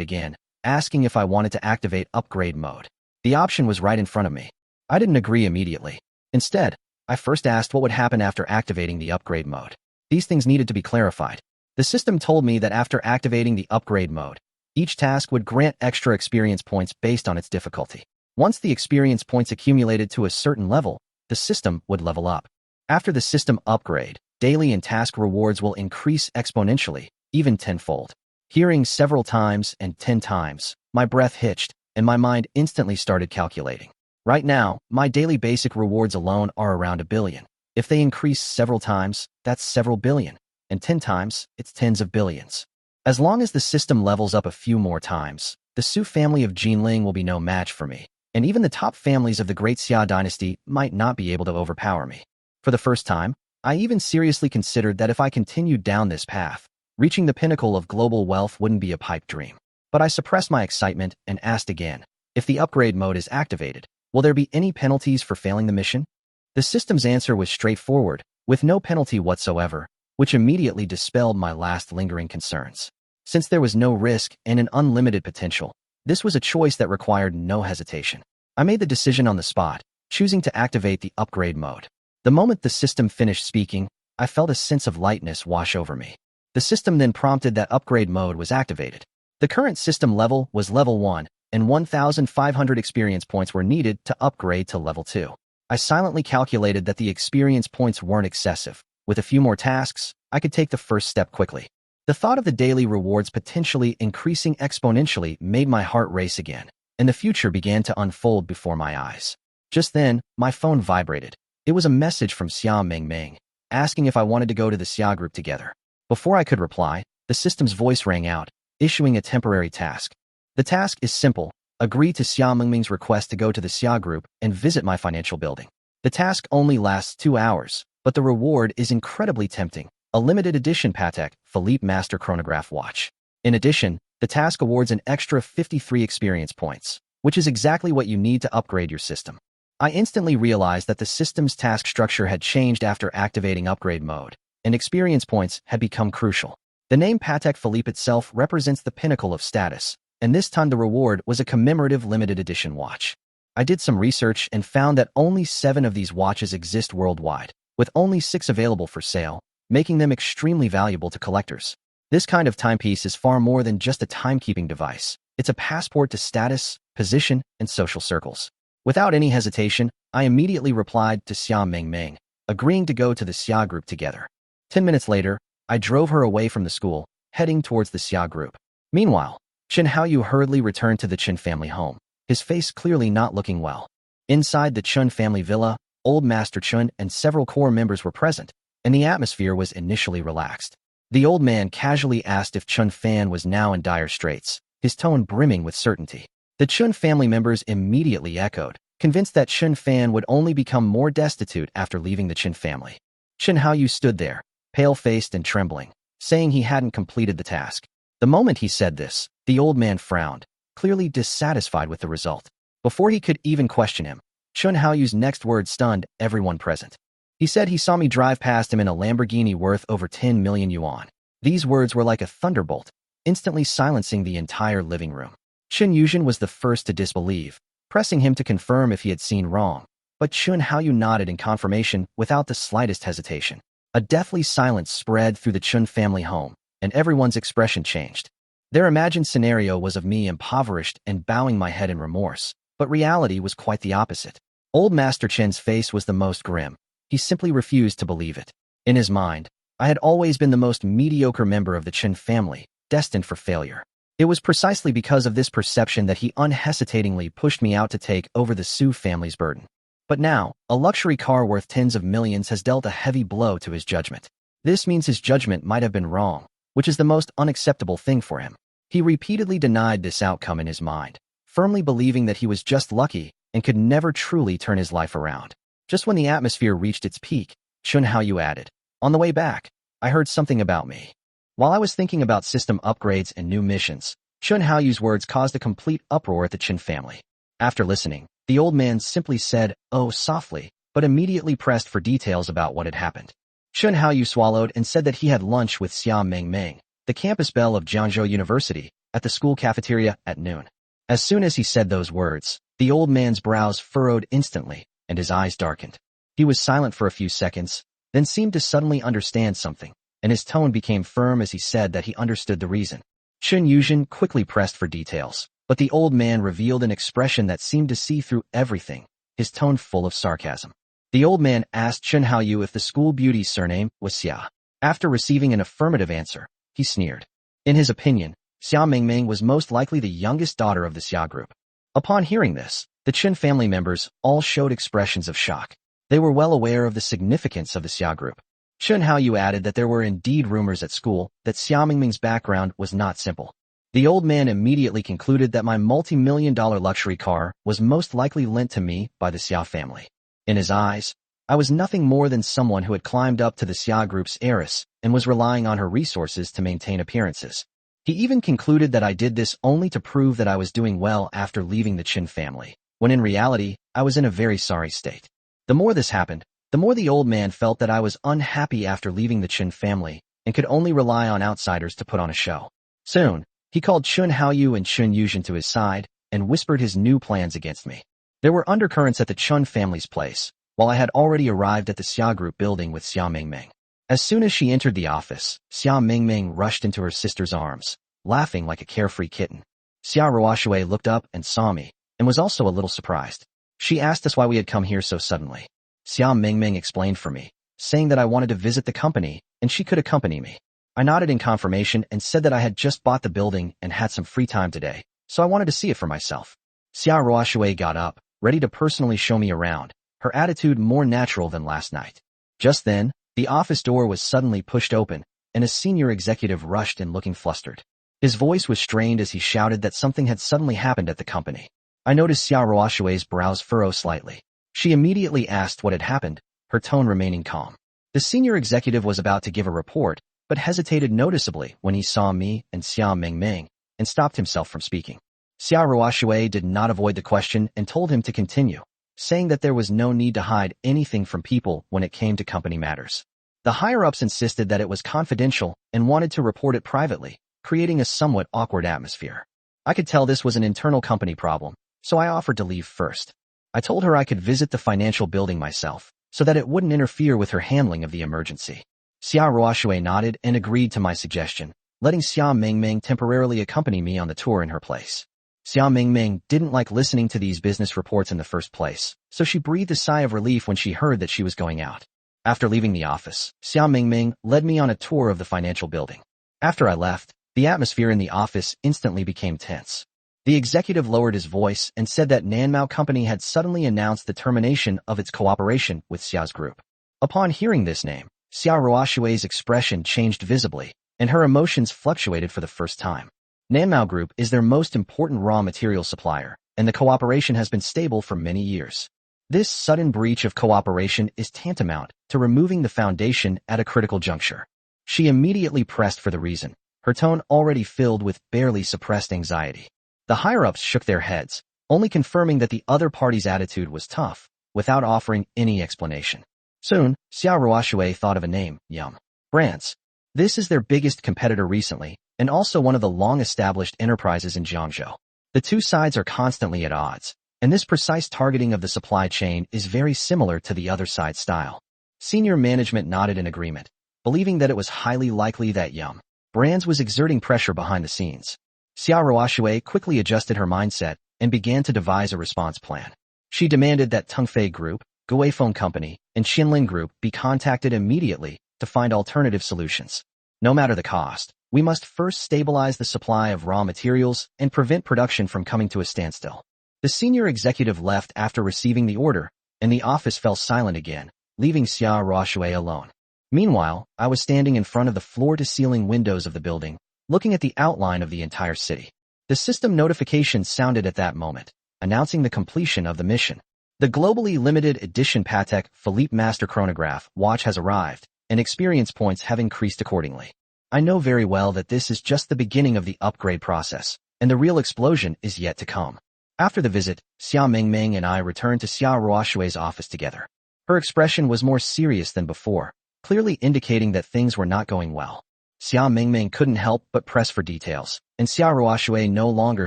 again, asking if I wanted to activate upgrade mode. The option was right in front of me. I didn't agree immediately. Instead, I first asked what would happen after activating the upgrade mode. These things needed to be clarified. The system told me that after activating the upgrade mode, each task would grant extra experience points based on its difficulty. Once the experience points accumulated to a certain level, the system would level up. After the system upgrade, daily and task rewards will increase exponentially, even tenfold. Hearing several times and 10 times, my breath hitched, and my mind instantly started calculating. Right now, my daily basic rewards alone are around 1 billion. If they increase several times, that's several billion, and 10 times, it's tens of billions. As long as the system levels up a few more times, the Su family of Jinling will be no match for me, and even the top families of the Great Xia dynasty might not be able to overpower me. For the first time, I even seriously considered that if I continued down this path, reaching the pinnacle of global wealth wouldn't be a pipe dream. But I suppressed my excitement and asked again, if the upgrade mode is activated, will there be any penalties for failing the mission? The system's answer was straightforward, with no penalty whatsoever, which immediately dispelled my last lingering concerns. Since there was no risk and an unlimited potential, this was a choice that required no hesitation. I made the decision on the spot, choosing to activate the upgrade mode. The moment the system finished speaking, I felt a sense of lightness wash over me. The system then prompted that upgrade mode was activated. The current system level was level 1, and 1,500 experience points were needed to upgrade to level 2. I silently calculated that the experience points weren't excessive. With a few more tasks, I could take the first step quickly. The thought of the daily rewards potentially increasing exponentially made my heart race again, and the future began to unfold before my eyes. Just then, my phone vibrated. It was a message from Xia Mingming, asking if I wanted to go to the Xia group together. Before I could reply, the system's voice rang out, issuing a temporary task. The task is simple: agree to Xia Mingming's request to go to the Xia group and visit my financial building. The task only lasts 2 hours, but the reward is incredibly tempting: a limited edition Patek Philippe Master chronograph watch. In addition, the task awards an extra 53 experience points, which is exactly what you need to upgrade your system. I instantly realized that the system's task structure had changed after activating upgrade mode, and experience points had become crucial. The name Patek Philippe itself represents the pinnacle of status, and this time the reward was a commemorative limited edition watch. I did some research and found that only 7 of these watches exist worldwide, with only 6 available for sale, making them extremely valuable to collectors. This kind of timepiece is far more than just a timekeeping device. It's a passport to status, position, and social circles. Without any hesitation, I immediately replied to Xia Mingming, agreeing to go to the Xia group together. 10 minutes later, I drove her away from the school, heading towards the Xia group. Meanwhile, Qin Haoyu hurriedly returned to the Qin family home, his face clearly not looking well. Inside the Qin family villa, old Master Qin and several core members were present, and the atmosphere was initially relaxed. The old man casually asked if Qin Fan was now in dire straits, his tone brimming with certainty. The Qin family members immediately echoed, convinced that Qin Fan would only become more destitute after leaving the Qin family. Qin Haoyu stood there, pale-faced and trembling, saying he hadn't completed the task. The moment he said this, the old man frowned, clearly dissatisfied with the result. Before he could even question him, Qin Haoyu's next words stunned everyone present. He said he saw me drive past him in a Lamborghini worth over 10 million yuan. These words were like a thunderbolt, instantly silencing the entire living room. Qin Yuzhen was the first to disbelieve, pressing him to confirm if he had seen wrong, but Qin Haoyu nodded in confirmation without the slightest hesitation. A deathly silence spread through the Qin family home, and everyone's expression changed. Their imagined scenario was of me impoverished and bowing my head in remorse, but reality was quite the opposite. Old Master Qin's face was the most grim. He simply refused to believe it. In his mind, I had always been the most mediocre member of the Qin family, destined for failure. It was precisely because of this perception that he unhesitatingly pushed me out to take over the Su family's burden. But now, a luxury car worth tens of millions has dealt a heavy blow to his judgment. This means his judgment might have been wrong, which is the most unacceptable thing for him. He repeatedly denied this outcome in his mind, firmly believing that he was just lucky and could never truly turn his life around. Just when the atmosphere reached its peak, Qin Haoyu added, "On the way back, I heard something about me." While I was thinking about system upgrades and new missions, Qin Haoyu's words caused a complete uproar at the Qin family. After listening, the old man simply said, "Oh," softly, but immediately pressed for details about what had happened. Qin Haoyu swallowed and said that he had lunch with Xia Mingming, the campus belle of Jiangzhou University, at the school cafeteria at noon. As soon as he said those words, the old man's brows furrowed instantly, and his eyes darkened. He was silent for a few seconds, then seemed to suddenly understand something, and his tone became firm as he said that he understood the reason. Qin Yuzhen quickly pressed for details, but the old man revealed an expression that seemed to see through everything, his tone full of sarcasm. The old man asked Qin Haoyu if the school beauty's surname was Xia. After receiving an affirmative answer, he sneered. In his opinion, Xia Mingming was most likely the youngest daughter of the Xia group. Upon hearing this, the Qin family members all showed expressions of shock. They were well aware of the significance of the Xia group. Qin Haoyu added that there were indeed rumors at school that Xia Mingming's background was not simple. The old man immediately concluded that my multi-million-dollar luxury car was most likely lent to me by the Xia family. In his eyes, I was nothing more than someone who had climbed up to the Xia group's heiress and was relying on her resources to maintain appearances. He even concluded that I did this only to prove that I was doing well after leaving the Qin family, when in reality, I was in a very sorry state. The more this happened, the more the old man felt that I was unhappy after leaving the Qin family and could only rely on outsiders to put on a show. Soon, he called Qin Haoyu and Qin Yuzhen to his side and whispered his new plans against me. There were undercurrents at the Qin family's place, while I had already arrived at the Xia group building with Xia Mingming. As soon as she entered the office, Xia Mingming rushed into her sister's arms, laughing like a carefree kitten. Xia Ruoxue looked up and saw me, and was also a little surprised. She asked us why we had come here so suddenly. Xia Mingming explained for me, saying that I wanted to visit the company, and she could accompany me. I nodded in confirmation and said that I had just bought the building and had some free time today, so I wanted to see it for myself. Xia Ruoxue got up, ready to personally show me around, her attitude more natural than last night. Just then, the office door was suddenly pushed open, and a senior executive rushed in looking flustered. His voice was strained as he shouted that something had suddenly happened at the company. I noticed Xia Ruoxue's brows furrow slightly. She immediately asked what had happened, her tone remaining calm. The senior executive was about to give a report, but hesitated noticeably when he saw me and Xia Mingming and stopped himself from speaking. Xia Ruoxue did not avoid the question and told him to continue, saying that there was no need to hide anything from people when it came to company matters. The higher-ups insisted that it was confidential and wanted to report it privately, creating a somewhat awkward atmosphere. I could tell this was an internal company problem, so I offered to leave first. I told her I could visit the financial building myself, so that it wouldn't interfere with her handling of the emergency. Xia Ruoxue nodded and agreed to my suggestion, letting Xia Mingming temporarily accompany me on the tour in her place. Xia Mingming didn't like listening to these business reports in the first place, so she breathed a sigh of relief when she heard that she was going out. After leaving the office, Xia Mingming led me on a tour of the financial building. After I left, the atmosphere in the office instantly became tense. The executive lowered his voice and said that Nanmao Company had suddenly announced the termination of its cooperation with Xia's group. Upon hearing this name, Xia Ruoxue's expression changed visibly, and her emotions fluctuated for the first time. Nanmao Group is their most important raw material supplier, and the cooperation has been stable for many years. This sudden breach of cooperation is tantamount to removing the foundation at a critical juncture. She immediately pressed for the reason, her tone already filled with barely suppressed anxiety. The higher-ups shook their heads, only confirming that the other party's attitude was tough, without offering any explanation. Soon, Xia Ruoxue thought of a name, Yum Brands. This is their biggest competitor recently, and also one of the long-established enterprises in Jiangzhou. The two sides are constantly at odds, and this precise targeting of the supply chain is very similar to the other side's style. Senior management nodded in agreement, believing that it was highly likely that Yum Brands was exerting pressure behind the scenes. Xia Ruoxue quickly adjusted her mindset and began to devise a response plan. She demanded that Tongfei Group, Guifeng Company, and Xinlin Group be contacted immediately to find alternative solutions. No matter the cost, we must first stabilize the supply of raw materials and prevent production from coming to a standstill. The senior executive left after receiving the order, and the office fell silent again, leaving Xia Ruoxue alone. Meanwhile, I was standing in front of the floor-to-ceiling windows of the building, looking at the outline of the entire city. The system notification sounded at that moment, announcing the completion of the mission. The globally limited edition Patek Philippe Master Chronograph watch has arrived, and experience points have increased accordingly. I know very well that this is just the beginning of the upgrade process, and the real explosion is yet to come. After the visit, Xia Mingming and I returned to Xia Ruoxue's office together. Her expression was more serious than before, clearly indicating that things were not going well. Xia Mingming couldn't help but press for details, and Xia Ruoxue no longer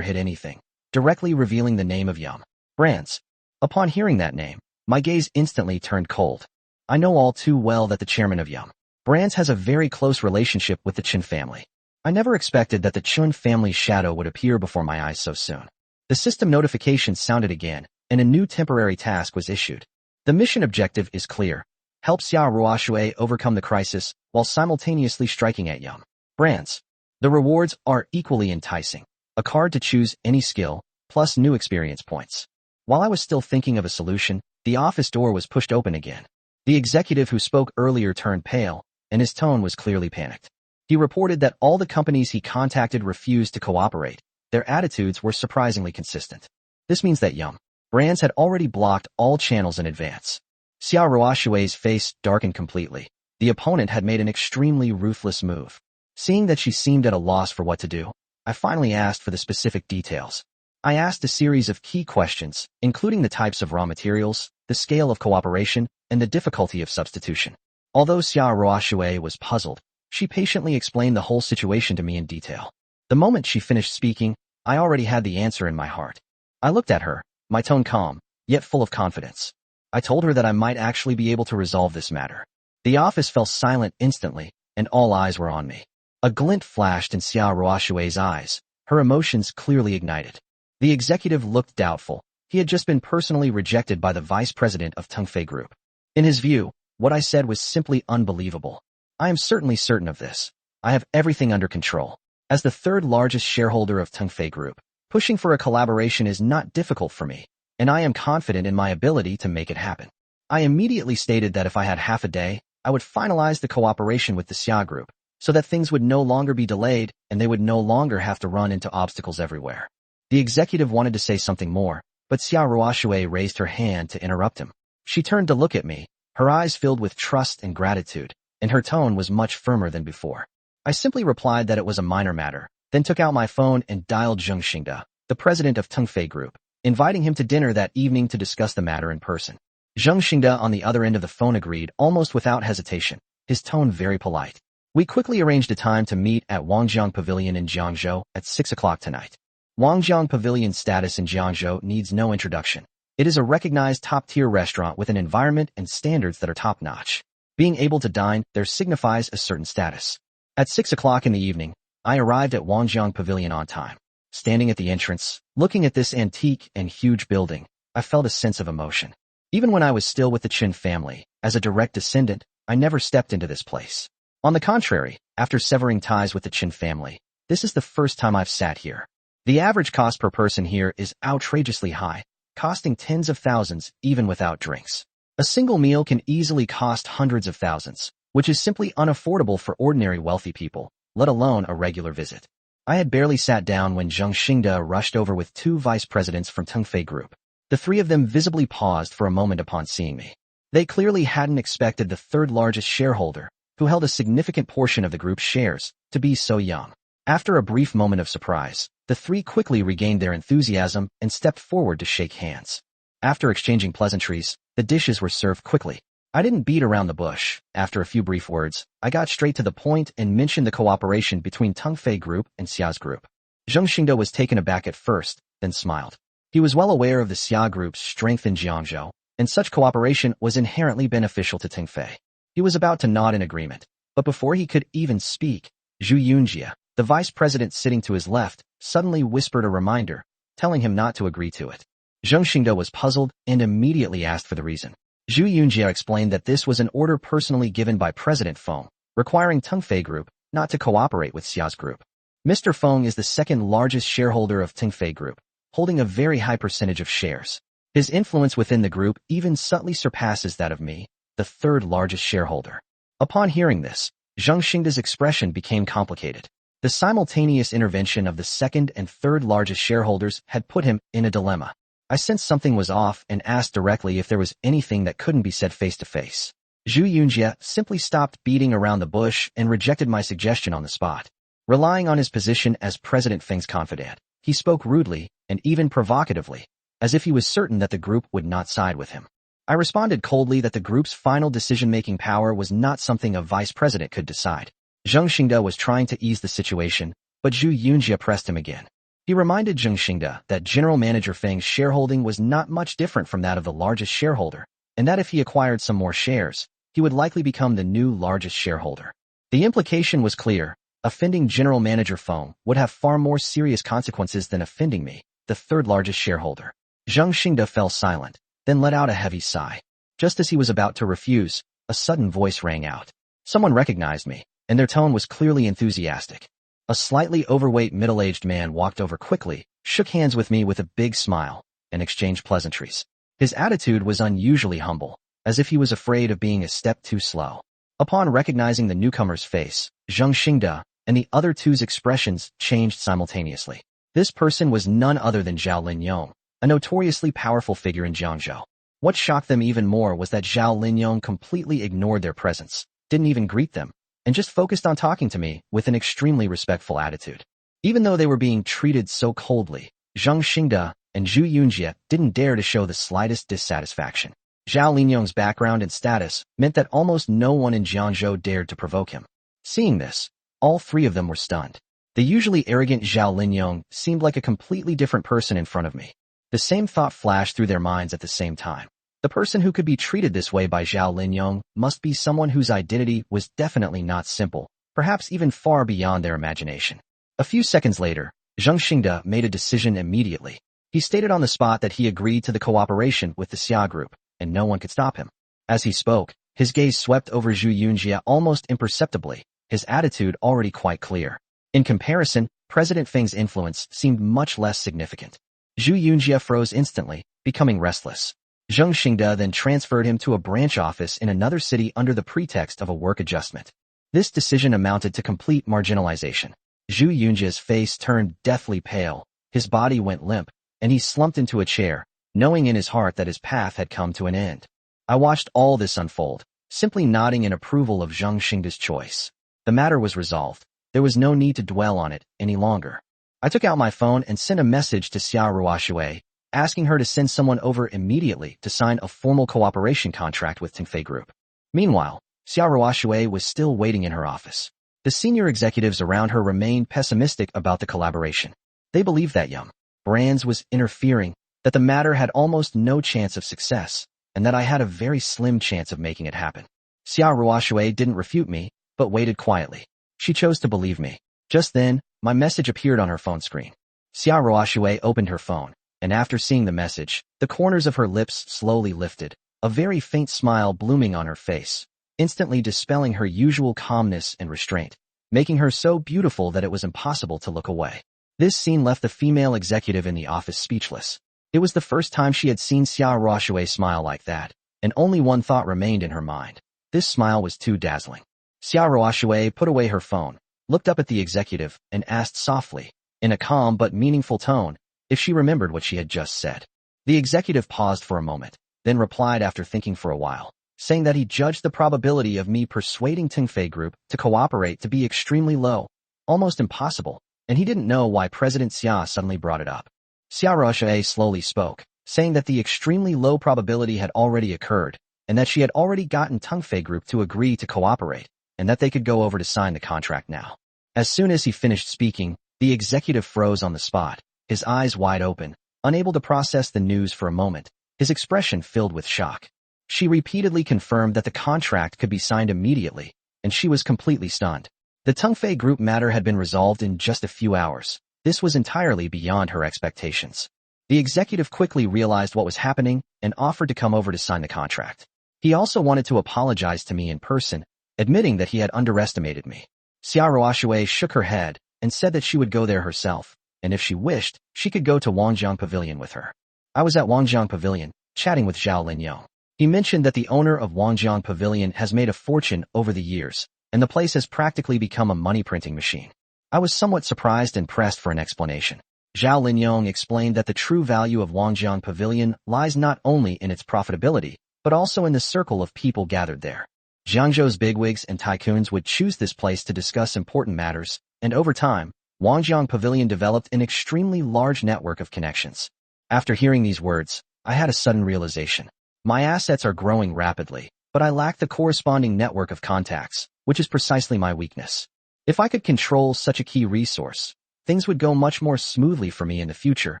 hid anything, directly revealing the name of Yum Brands. Upon hearing that name, my gaze instantly turned cold. I know all too well that the chairman of Yum Brands has a very close relationship with the Qin family. I never expected that the Qin family's shadow would appear before my eyes so soon. The system notification sounded again, and a new temporary task was issued. The mission objective is clear. Help Xia Ruoxue overcome the crisis while simultaneously striking at Yum Brands. The rewards are equally enticing. A card to choose any skill, plus new experience points. While I was still thinking of a solution, the office door was pushed open again. The executive who spoke earlier turned pale, and his tone was clearly panicked. He reported that all the companies he contacted refused to cooperate. Their attitudes were surprisingly consistent. This means that Yum Brands had already blocked all channels in advance. Xia Ruoxue's face darkened completely. The opponent had made an extremely ruthless move. Seeing that she seemed at a loss for what to do, I finally asked for the specific details. I asked a series of key questions, including the types of raw materials, the scale of cooperation, and the difficulty of substitution. Although Xia Ruoxue was puzzled, she patiently explained the whole situation to me in detail. The moment she finished speaking, I already had the answer in my heart. I looked at her, my tone calm, yet full of confidence. I told her that I might actually be able to resolve this matter. The office fell silent instantly, and all eyes were on me. A glint flashed in Xia Ruoxue's eyes, her emotions clearly ignited. The executive looked doubtful. He had just been personally rejected by the vice president of Tongfei Group. In his view, what I said was simply unbelievable. I am certainly certain of this. I have everything under control. As the third largest shareholder of Tongfei Group, pushing for a collaboration is not difficult for me, and I am confident in my ability to make it happen. I immediately stated that if I had half a day, I would finalize the cooperation with the Xia Group, so that things would no longer be delayed and they would no longer have to run into obstacles everywhere. The executive wanted to say something more, but Xia Ruoxue raised her hand to interrupt him. She turned to look at me, her eyes filled with trust and gratitude, and her tone was much firmer than before. I simply replied that it was a minor matter, then took out my phone and dialed Zheng Xingde, the president of Tengfei Group, inviting him to dinner that evening to discuss the matter in person. Zheng Xingde on the other end of the phone agreed almost without hesitation, his tone very polite. We quickly arranged a time to meet at Wangjiang Pavilion in Jiangzhou at 6 o'clock tonight. Wangjiang Pavilion's status in Jiangzhou needs no introduction. It is a recognized top-tier restaurant with an environment and standards that are top-notch. Being able to dine there signifies a certain status. At 6 o'clock in the evening, I arrived at Wangjiang Pavilion on time. Standing at the entrance, looking at this antique and huge building, I felt a sense of emotion. Even when I was still with the Qin family, as a direct descendant, I never stepped into this place. On the contrary, after severing ties with the Qin family, this is the first time I've sat here. The average cost per person here is outrageously high, costing tens of thousands even without drinks. A single meal can easily cost hundreds of thousands, which is simply unaffordable for ordinary wealthy people, let alone a regular visit. I had barely sat down when Zheng Xingde rushed over with two vice presidents from Tengfei Group. The three of them visibly paused for a moment upon seeing me. They clearly hadn't expected the third largest shareholder, who held a significant portion of the group's shares, to be so young. After a brief moment of surprise, the three quickly regained their enthusiasm and stepped forward to shake hands. After exchanging pleasantries, the dishes were served quickly. I didn't beat around the bush. After a few brief words, I got straight to the point and mentioned the cooperation between Tengfei Group and Xia's Group. Zheng Xingde was taken aback at first, then smiled. He was well aware of the Xia Group's strength in Jiangzhou, and such cooperation was inherently beneficial to Tengfei. He was about to nod in agreement, but before he could even speak, Zhu Yunjie, the vice president sitting to his left, suddenly whispered a reminder, telling him not to agree to it. Zheng Xingde was puzzled and immediately asked for the reason. Zhu Yunjie explained that this was an order personally given by President Feng, requiring Tengfei Group not to cooperate with Xia's Group. Mr. Feng is the second largest shareholder of Tengfei Group, holding a very high percentage of shares. His influence within the group even subtly surpasses that of me, the third largest shareholder. Upon hearing this, Zheng Xingde's expression became complicated. The simultaneous intervention of the second and third largest shareholders had put him in a dilemma. I sensed something was off and asked directly if there was anything that couldn't be said face to face. Zhu Yunjie simply stopped beating around the bush and rejected my suggestion on the spot. Relying on his position as President Feng's confidant, he spoke rudely and even provocatively, as if he was certain that the group would not side with him. I responded coldly that the group's final decision-making power was not something a vice president could decide. Zheng Xingde was trying to ease the situation, but Zhu Yunjie pressed him again. He reminded Zheng Xingde that General Manager Feng's shareholding was not much different from that of the largest shareholder, and that if he acquired some more shares, he would likely become the new largest shareholder. The implication was clear. Offending General Manager Feng would have far more serious consequences than offending me, the third largest shareholder. Zheng Xingde fell silent, then let out a heavy sigh. Just as he was about to refuse, a sudden voice rang out. Someone recognized me, and their tone was clearly enthusiastic. A slightly overweight middle-aged man walked over quickly, shook hands with me with a big smile, and exchanged pleasantries. His attitude was unusually humble, as if he was afraid of being a step too slow. Upon recognizing the newcomer's face, Zheng Xingde and the other two's expressions changed simultaneously. This person was none other than Zhao Linyong, a notoriously powerful figure in Jiangzhou. What shocked them even more was that Zhao Linyong completely ignored their presence, didn't even greet them, and just focused on talking to me with an extremely respectful attitude. Even though they were being treated so coldly, Zheng Xingde and Zhu Yunjie didn't dare to show the slightest dissatisfaction. Zhao Linyong's background and status meant that almost no one in Jiangzhou dared to provoke him. Seeing this, all three of them were stunned. The usually arrogant Zhao Linyong seemed like a completely different person in front of me. The same thought flashed through their minds at the same time. The person who could be treated this way by Zhao Linyong must be someone whose identity was definitely not simple, perhaps even far beyond their imagination. A few seconds later, Zheng Xingde made a decision immediately. He stated on the spot that he agreed to the cooperation with the Xia Group, and no one could stop him. As he spoke, his gaze swept over Zhu Yunjie almost imperceptibly, his attitude already quite clear. In comparison, President Feng's influence seemed much less significant. Zhu Yunjie froze instantly, becoming restless. Zheng Xingde then transferred him to a branch office in another city under the pretext of a work adjustment. This decision amounted to complete marginalization. Zhu Yunjie's face turned deathly pale, his body went limp, and he slumped into a chair, knowing in his heart that his path had come to an end. I watched all this unfold, simply nodding in approval of Zheng Xingde's choice. The matter was resolved. There was no need to dwell on it any longer. I took out my phone and sent a message to Xia Ruoxue, asking her to send someone over immediately to sign a formal cooperation contract with Tengfei Group. Meanwhile, Xia Ruoxue was still waiting in her office. The senior executives around her remained pessimistic about the collaboration. They believed that Yum Brands was interfering, that the matter had almost no chance of success, and that I had a very slim chance of making it happen. Xia Ruoxue didn't refute me, but waited quietly. She chose to believe me. Just then, my message appeared on her phone screen. Xia Ruoxue opened her phone, and after seeing the message, the corners of her lips slowly lifted, a very faint smile blooming on her face, instantly dispelling her usual calmness and restraint, making her so beautiful that it was impossible to look away. This scene left the female executive in the office speechless. It was the first time she had seen Xia Ruoxue smile like that, and only one thought remained in her mind. This smile was too dazzling. Xia Ruoxue put away her phone, looked up at the executive, and asked softly, in a calm but meaningful tone, if she remembered what she had just said. The executive paused for a moment, then replied after thinking for a while, saying that he judged the probability of me persuading Tengfei Group to cooperate to be extremely low, almost impossible, and he didn't know why President Xia suddenly brought it up. Xia Ruoxue slowly spoke, saying that the extremely low probability had already occurred, and that she had already gotten Tengfei Group to agree to cooperate, and that they could go over to sign the contract now. As soon as he finished speaking, the executive froze on the spot, his eyes wide open, unable to process the news for a moment, his expression filled with shock. She repeatedly confirmed that the contract could be signed immediately, and she was completely stunned. The Tengfei Group matter had been resolved in just a few hours. This was entirely beyond her expectations. The executive quickly realized what was happening and offered to come over to sign the contract. He also wanted to apologize to me in person, admitting that he had underestimated me. Xia Ruoxue shook her head and said that she would go there herself, and if she wished, she could go to Wangjiang Pavilion with her. I was at Wangjiang Pavilion, chatting with Zhao Linyong. He mentioned that the owner of Wangjiang Pavilion has made a fortune over the years, and the place has practically become a money-printing machine. I was somewhat surprised and pressed for an explanation. Zhao Linyong explained that the true value of Wangjiang Pavilion lies not only in its profitability, but also in the circle of people gathered there. Jiangzhou's bigwigs and tycoons would choose this place to discuss important matters, and over time, Wangjiang Pavilion developed an extremely large network of connections. After hearing these words, I had a sudden realization. My assets are growing rapidly, but I lack the corresponding network of contacts, which is precisely my weakness. If I could control such a key resource, things would go much more smoothly for me in the future,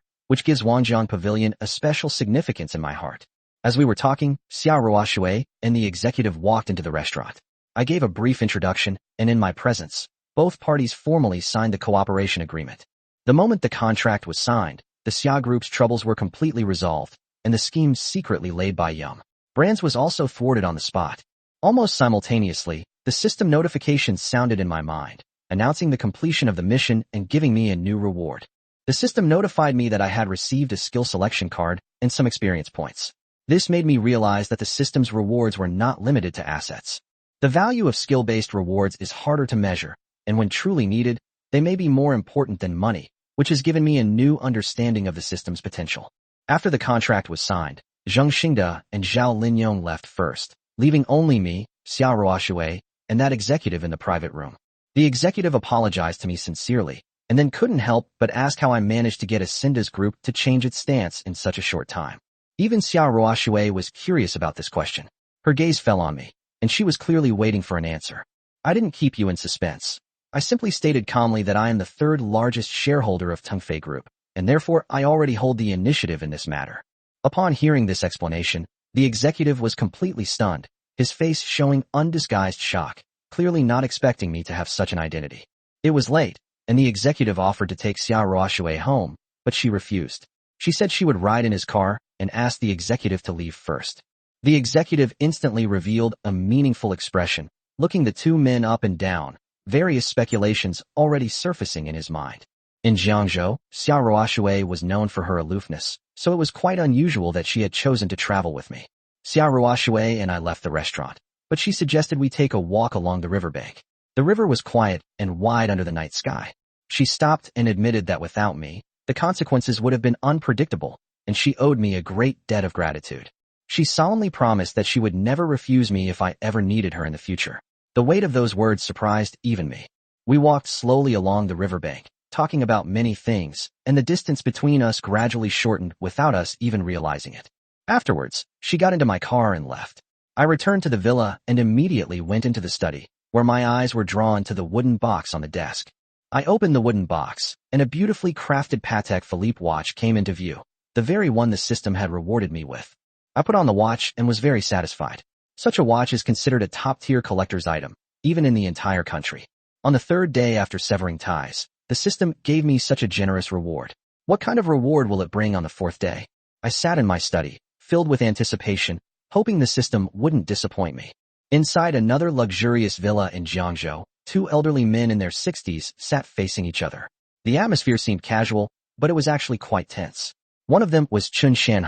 which gives Wangjiang Pavilion a special significance in my heart. As we were talking, Xia Ruoxue and the executive walked into the restaurant. I gave a brief introduction, and in my presence, both parties formally signed the cooperation agreement. The moment the contract was signed, the Xia Group's troubles were completely resolved, and the scheme secretly laid by Yum Brands was also thwarted on the spot. Almost simultaneously, the system notifications sounded in my mind, announcing the completion of the mission and giving me a new reward. The system notified me that I had received a skill selection card and some experience points. This made me realize that the system's rewards were not limited to assets. The value of skill-based rewards is harder to measure, and when truly needed, they may be more important than money, which has given me a new understanding of the system's potential. After the contract was signed, Zheng Xingde and Zhao Linyong left first, leaving only me, Xia Ruoxue, and that executive in the private room. The executive apologized to me sincerely, and then couldn't help but ask how I managed to get Xinde's group to change its stance in such a short time. Even Xia Ruoxue was curious about this question. Her gaze fell on me, and she was clearly waiting for an answer. I didn't keep you in suspense. I simply stated calmly that I am the third largest shareholder of Tengfei Group, and therefore I already hold the initiative in this matter. Upon hearing this explanation, the executive was completely stunned, his face showing undisguised shock, clearly not expecting me to have such an identity. It was late, and the executive offered to take Xia Ruoxue home, but she refused. She said she would ride in his car and asked the executive to leave first. The executive instantly revealed a meaningful expression, looking the two men up and down, various speculations already surfacing in his mind. In Jiangzhou, Xia Ruoxue was known for her aloofness, so it was quite unusual that she had chosen to travel with me. Xia Ruoxue and I left the restaurant, but she suggested we take a walk along the riverbank. The river was quiet and wide under the night sky. She stopped and admitted that without me, the consequences would have been unpredictable, and she owed me a great debt of gratitude. She solemnly promised that she would never refuse me if I ever needed her in the future. The weight of those words surprised even me. We walked slowly along the riverbank, talking about many things, and the distance between us gradually shortened without us even realizing it. Afterwards, she got into my car and left. I returned to the villa and immediately went into the study, where my eyes were drawn to the wooden box on the desk. I opened the wooden box, and a beautifully crafted Patek Philippe watch came into view, the very one the system had rewarded me with. I put on the watch and was very satisfied. Such a watch is considered a top-tier collector's item, even in the entire country. On the third day after severing ties, the system gave me such a generous reward. What kind of reward will it bring on the fourth day? I sat in my study, filled with anticipation, hoping the system wouldn't disappoint me. Inside another luxurious villa in Jiangzhou, two elderly men in their 60s sat facing each other. The atmosphere seemed casual, but it was actually quite tense. One of them was Qin Chen,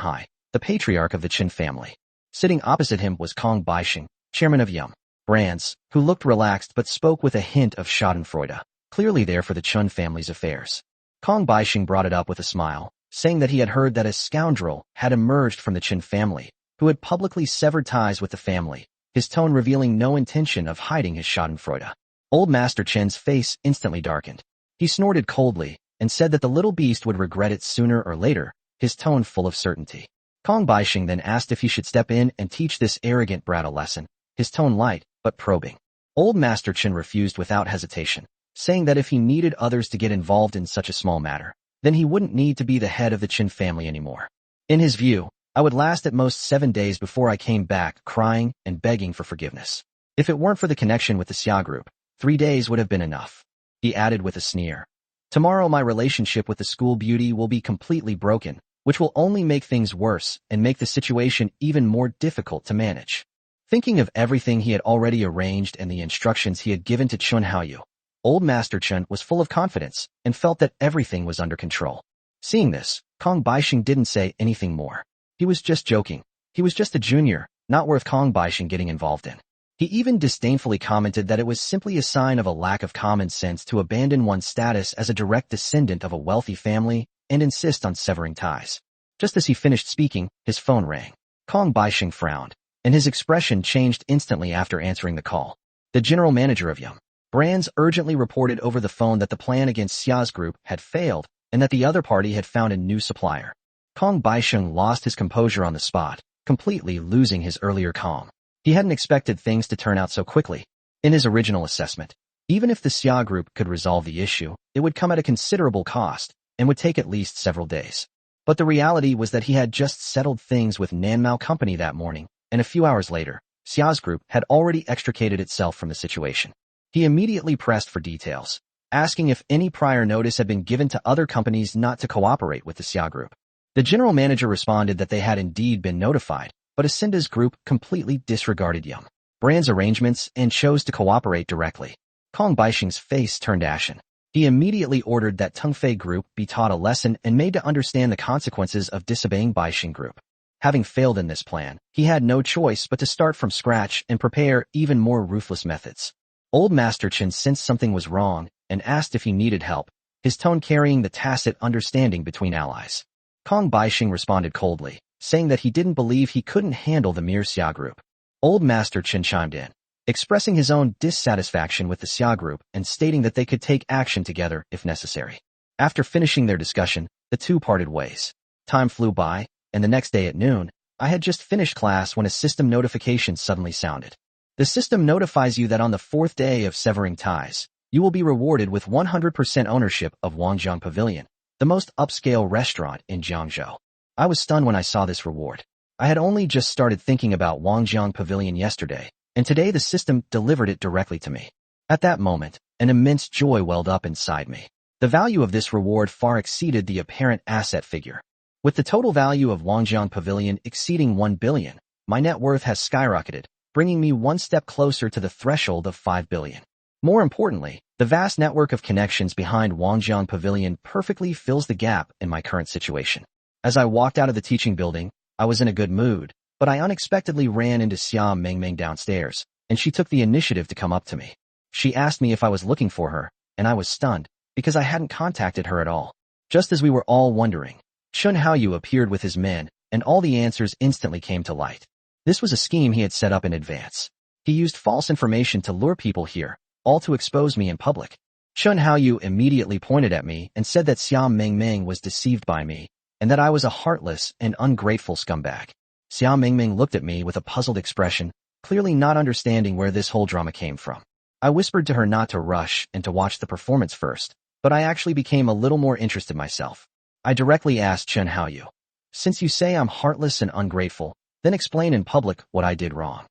the patriarch of the Qin family. Sitting opposite him was Kong Baixing, chairman of Yum Brands, who looked relaxed but spoke with a hint of schadenfreude, clearly there for the Chun family's affairs. Kong Baixing brought it up with a smile, saying that he had heard that a scoundrel had emerged from the Qin family, who had publicly severed ties with the family, his tone revealing no intention of hiding his schadenfreude. Old Master Chen's face instantly darkened. He snorted coldly and said that the little beast would regret it sooner or later, his tone full of certainty. Kong Baixing then asked if he should step in and teach this arrogant brat a lesson, his tone light but probing. Old Master Chen refused without hesitation, saying that if he needed others to get involved in such a small matter, then he wouldn't need to be the head of the Qin family anymore. In his view, I would last at most 7 days before I came back crying and begging for forgiveness. If it weren't for the connection with the Xia group, 3 days would have been enough. He added with a sneer. Tomorrow my relationship with the school beauty will be completely broken, which will only make things worse and make the situation even more difficult to manage. Thinking of everything he had already arranged and the instructions he had given to Chun Haoyu, Old Master Chen was full of confidence and felt that everything was under control. Seeing this, Kong Baixing didn't say anything more. He was just joking. He was just a junior, not worth Kong Baixing getting involved in. He even disdainfully commented that it was simply a sign of a lack of common sense to abandon one's status as a direct descendant of a wealthy family and insist on severing ties. Just as he finished speaking, his phone rang. Kong Baixing frowned, and his expression changed instantly after answering the call. The general manager of Yum Brands urgently reported over the phone that the plan against Xia's group had failed and that the other party had found a new supplier. Kong Baixing lost his composure on the spot, completely losing his earlier calm. He hadn't expected things to turn out so quickly. In his original assessment, even if the Xia group could resolve the issue, it would come at a considerable cost and would take at least several days. But the reality was that he had just settled things with Nanmao Company that morning, and a few hours later, Xia's group had already extricated itself from the situation. He immediately pressed for details, asking if any prior notice had been given to other companies not to cooperate with the Xia group. The general manager responded that they had indeed been notified, but Asinda's group completely disregarded Yum Brand's arrangements and chose to cooperate directly. Kong Baixing's face turned ashen. He immediately ordered that Tengfei group be taught a lesson and made to understand the consequences of disobeying Baixing group. Having failed in this plan, he had no choice but to start from scratch and prepare even more ruthless methods. Old Master Chen sensed something was wrong and asked if he needed help, his tone carrying the tacit understanding between allies. Kong Baixing responded coldly, saying that he didn't believe he couldn't handle the mere Xia group. Old Master Chen chimed in, expressing his own dissatisfaction with the Xia group and stating that they could take action together if necessary. After finishing their discussion, the two parted ways. Time flew by, and the next day at noon, I had just finished class when a system notification suddenly sounded. The system notifies you that on the 4th day of severing ties, you will be rewarded with 100% ownership of Wangjiang Pavilion, the most upscale restaurant in Jiangzhou. I was stunned when I saw this reward. I had only just started thinking about Wangjiang Pavilion yesterday, and today the system delivered it directly to me. At that moment, an immense joy welled up inside me. The value of this reward far exceeded the apparent asset figure. With the total value of Wangjiang Pavilion exceeding 1 billion, my net worth has skyrocketed, bringing me one step closer to the threshold of 5 billion. More importantly, the vast network of connections behind Wangjiang Pavilion perfectly fills the gap in my current situation. As I walked out of the teaching building, I was in a good mood, but I unexpectedly ran into Xia Mengmeng downstairs, and she took the initiative to come up to me. She asked me if I was looking for her, and I was stunned, because I hadn't contacted her at all. Just as we were all wondering, Chun Haoyu appeared with his men, and all the answers instantly came to light. This was a scheme he had set up in advance. He used false information to lure people here, all to expose me in public. Chun Haoyu immediately pointed at me and said that Xia Mingming was deceived by me, and that I was a heartless and ungrateful scumbag. Xia Mingming looked at me with a puzzled expression, clearly not understanding where this whole drama came from. I whispered to her not to rush and to watch the performance first, but I actually became a little more interested myself. I directly asked Chun Haoyu, "Since you say I'm heartless and ungrateful, then explain in public what I did wrong."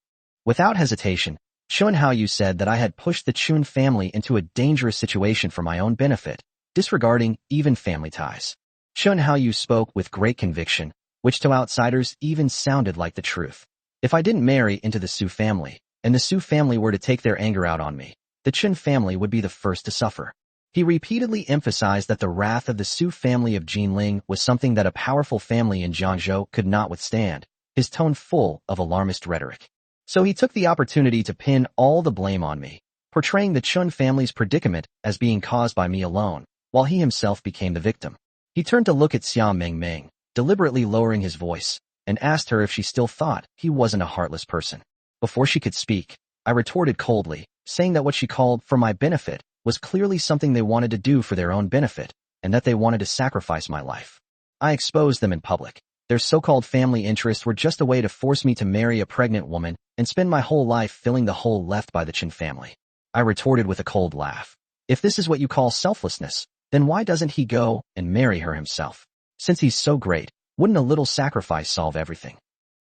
Without hesitation, Chun Haoyu said that I had pushed the Chun family into a dangerous situation for my own benefit, disregarding even family ties. Chun Haoyu spoke with great conviction, which to outsiders even sounded like the truth. If I didn't marry into the Su family, and the Su family were to take their anger out on me, the Chun family would be the first to suffer. He repeatedly emphasized that the wrath of the Su family of Jinling was something that a powerful family in Jiangzhou could not withstand, his tone full of alarmist rhetoric. So he took the opportunity to pin all the blame on me, portraying the Chun family's predicament as being caused by me alone, while he himself became the victim. He turned to look at Xia Mingming, deliberately lowering his voice, and asked her if she still thought he wasn't a heartless person. Before she could speak, I retorted coldly, saying that what she called for my benefit was clearly something they wanted to do for their own benefit, and that they wanted to sacrifice my life. I exposed them in public. Their so-called family interests were just a way to force me to marry a pregnant woman and spend my whole life filling the hole left by the Qin family. I retorted with a cold laugh. If this is what you call selflessness, then why doesn't he go and marry her himself? Since he's so great, wouldn't a little sacrifice solve everything?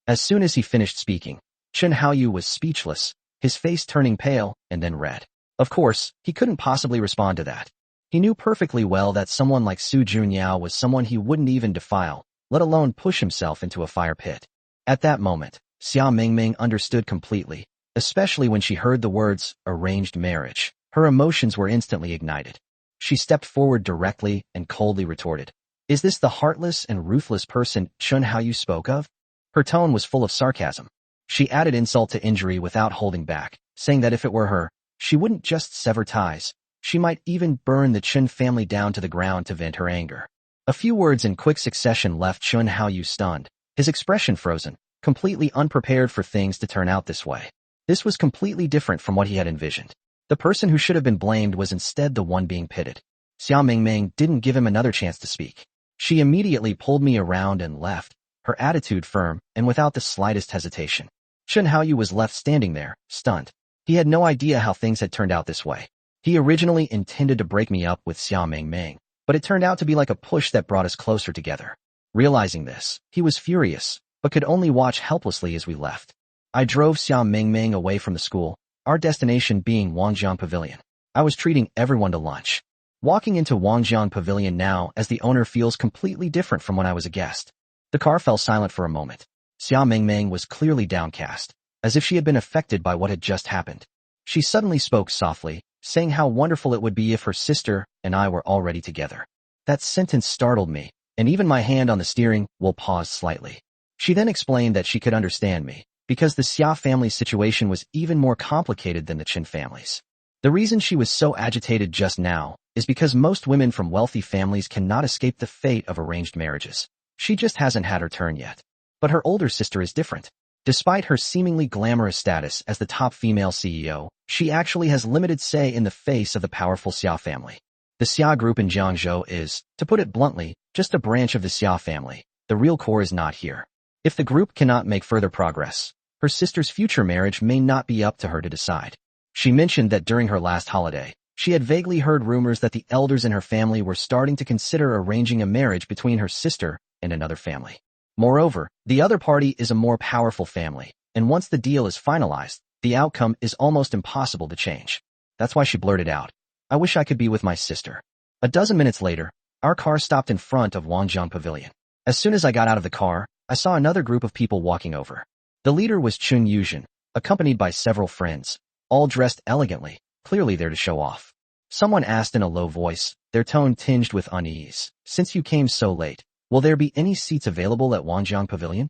As soon as he finished speaking, Chun Haoyu was speechless, his face turning pale and then red. Of course, he couldn't possibly respond to that. He knew perfectly well that someone like Su Junyao was someone he wouldn't even defile, let alone push himself into a fire pit. At that moment, Xia Mingming understood completely, especially when she heard the words, arranged marriage. Her emotions were instantly ignited. She stepped forward directly and coldly retorted, "Is this the heartless and ruthless person Chun Haoyu spoke of?" Her tone was full of sarcasm. She added insult to injury without holding back, saying that if it were her, she wouldn't just sever ties, she might even burn the Chun family down to the ground to vent her anger. A few words in quick succession left Chun Haoyu stunned, his expression frozen, completely unprepared for things to turn out this way. This was completely different from what he had envisioned. The person who should have been blamed was instead the one being pitted. Xia Mingming didn't give him another chance to speak. She immediately pulled me around and left, her attitude firm and without the slightest hesitation. Chun Haoyu was left standing there, stunned. He had no idea how things had turned out this way. He originally intended to break me up with Xia Mingming, but it turned out to be like a push that brought us closer together. Realizing this, he was furious, but could only watch helplessly as we left. I drove Xia Mingming away from the school, our destination being Wangjiang Pavilion. I was treating everyone to lunch. Walking into Wangjiang Pavilion now as the owner feels completely different from when I was a guest. The car fell silent for a moment. Xia Mingming was clearly downcast, as if she had been affected by what had just happened. She suddenly spoke softly, saying how wonderful it would be if her sister and I were already together. That sentence startled me, and even my hand on the steering wheel paused slightly. She then explained that she could understand me, because the Xia family's situation was even more complicated than the Qin family's. The reason she was so agitated just now is because most women from wealthy families cannot escape the fate of arranged marriages. She just hasn't had her turn yet. But her older sister is different. Despite her seemingly glamorous status as the top female CEO, she actually has limited say in the face of the powerful Xia family. The Xia group in Jiangzhou is, to put it bluntly, just a branch of the Xia family. The real core is not here. If the group cannot make further progress, her sister's future marriage may not be up to her to decide. She mentioned that during her last holiday, she had vaguely heard rumors that the elders in her family were starting to consider arranging a marriage between her sister and another family. Moreover, the other party is a more powerful family, and once the deal is finalized, the outcome is almost impossible to change. That's why she blurted out, "I wish I could be with my sister." A dozen minutes later, our car stopped in front of Wangjiang Pavilion. As soon as I got out of the car, I saw another group of people walking over. The leader was Chun Yuzhen, accompanied by several friends, all dressed elegantly, clearly there to show off. Someone asked in a low voice, their tone tinged with unease, "Since you came so late, will there be any seats available at Wangjiang Pavilion?"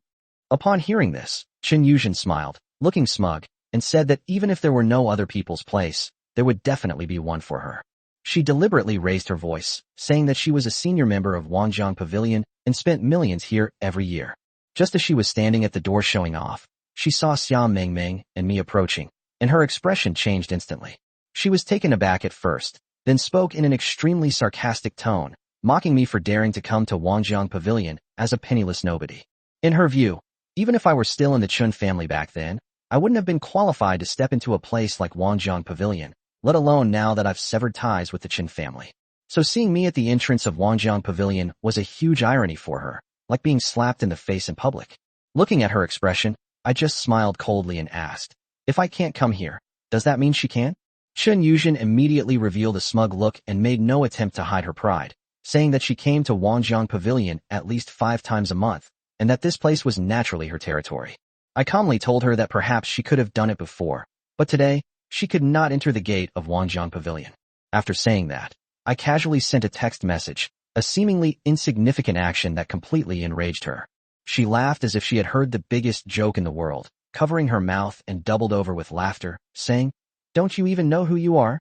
Upon hearing this, Chun Yuzhen smiled, looking smug, and said that even if there were no other people's place, there would definitely be one for her. She deliberately raised her voice, saying that she was a senior member of Wangjiang Pavilion and spent millions here every year. Just as she was standing at the door showing off, she saw Xia Mingming and me approaching, and her expression changed instantly. She was taken aback at first, then spoke in an extremely sarcastic tone, mocking me for daring to come to Wangjiang Pavilion as a penniless nobody. In her view, even if I were still in the Chun family back then, I wouldn't have been qualified to step into a place like Wangjiang Pavilion, let alone now that I've severed ties with the Qin family. So seeing me at the entrance of Wangjiang Pavilion was a huge irony for her, like being slapped in the face in public. Looking at her expression, I just smiled coldly and asked, if I can't come here, does that mean she can? Chen Yuzhen immediately revealed a smug look and made no attempt to hide her pride, saying that she came to Wangjiang Pavilion at least 5 times a month, and that this place was naturally her territory. I calmly told her that perhaps she could have done it before, but today, she could not enter the gate of Wangjiang Pavilion. After saying that, I casually sent a text message, a seemingly insignificant action that completely enraged her. She laughed as if she had heard the biggest joke in the world, covering her mouth and doubled over with laughter, saying, "Don't you even know who you are?"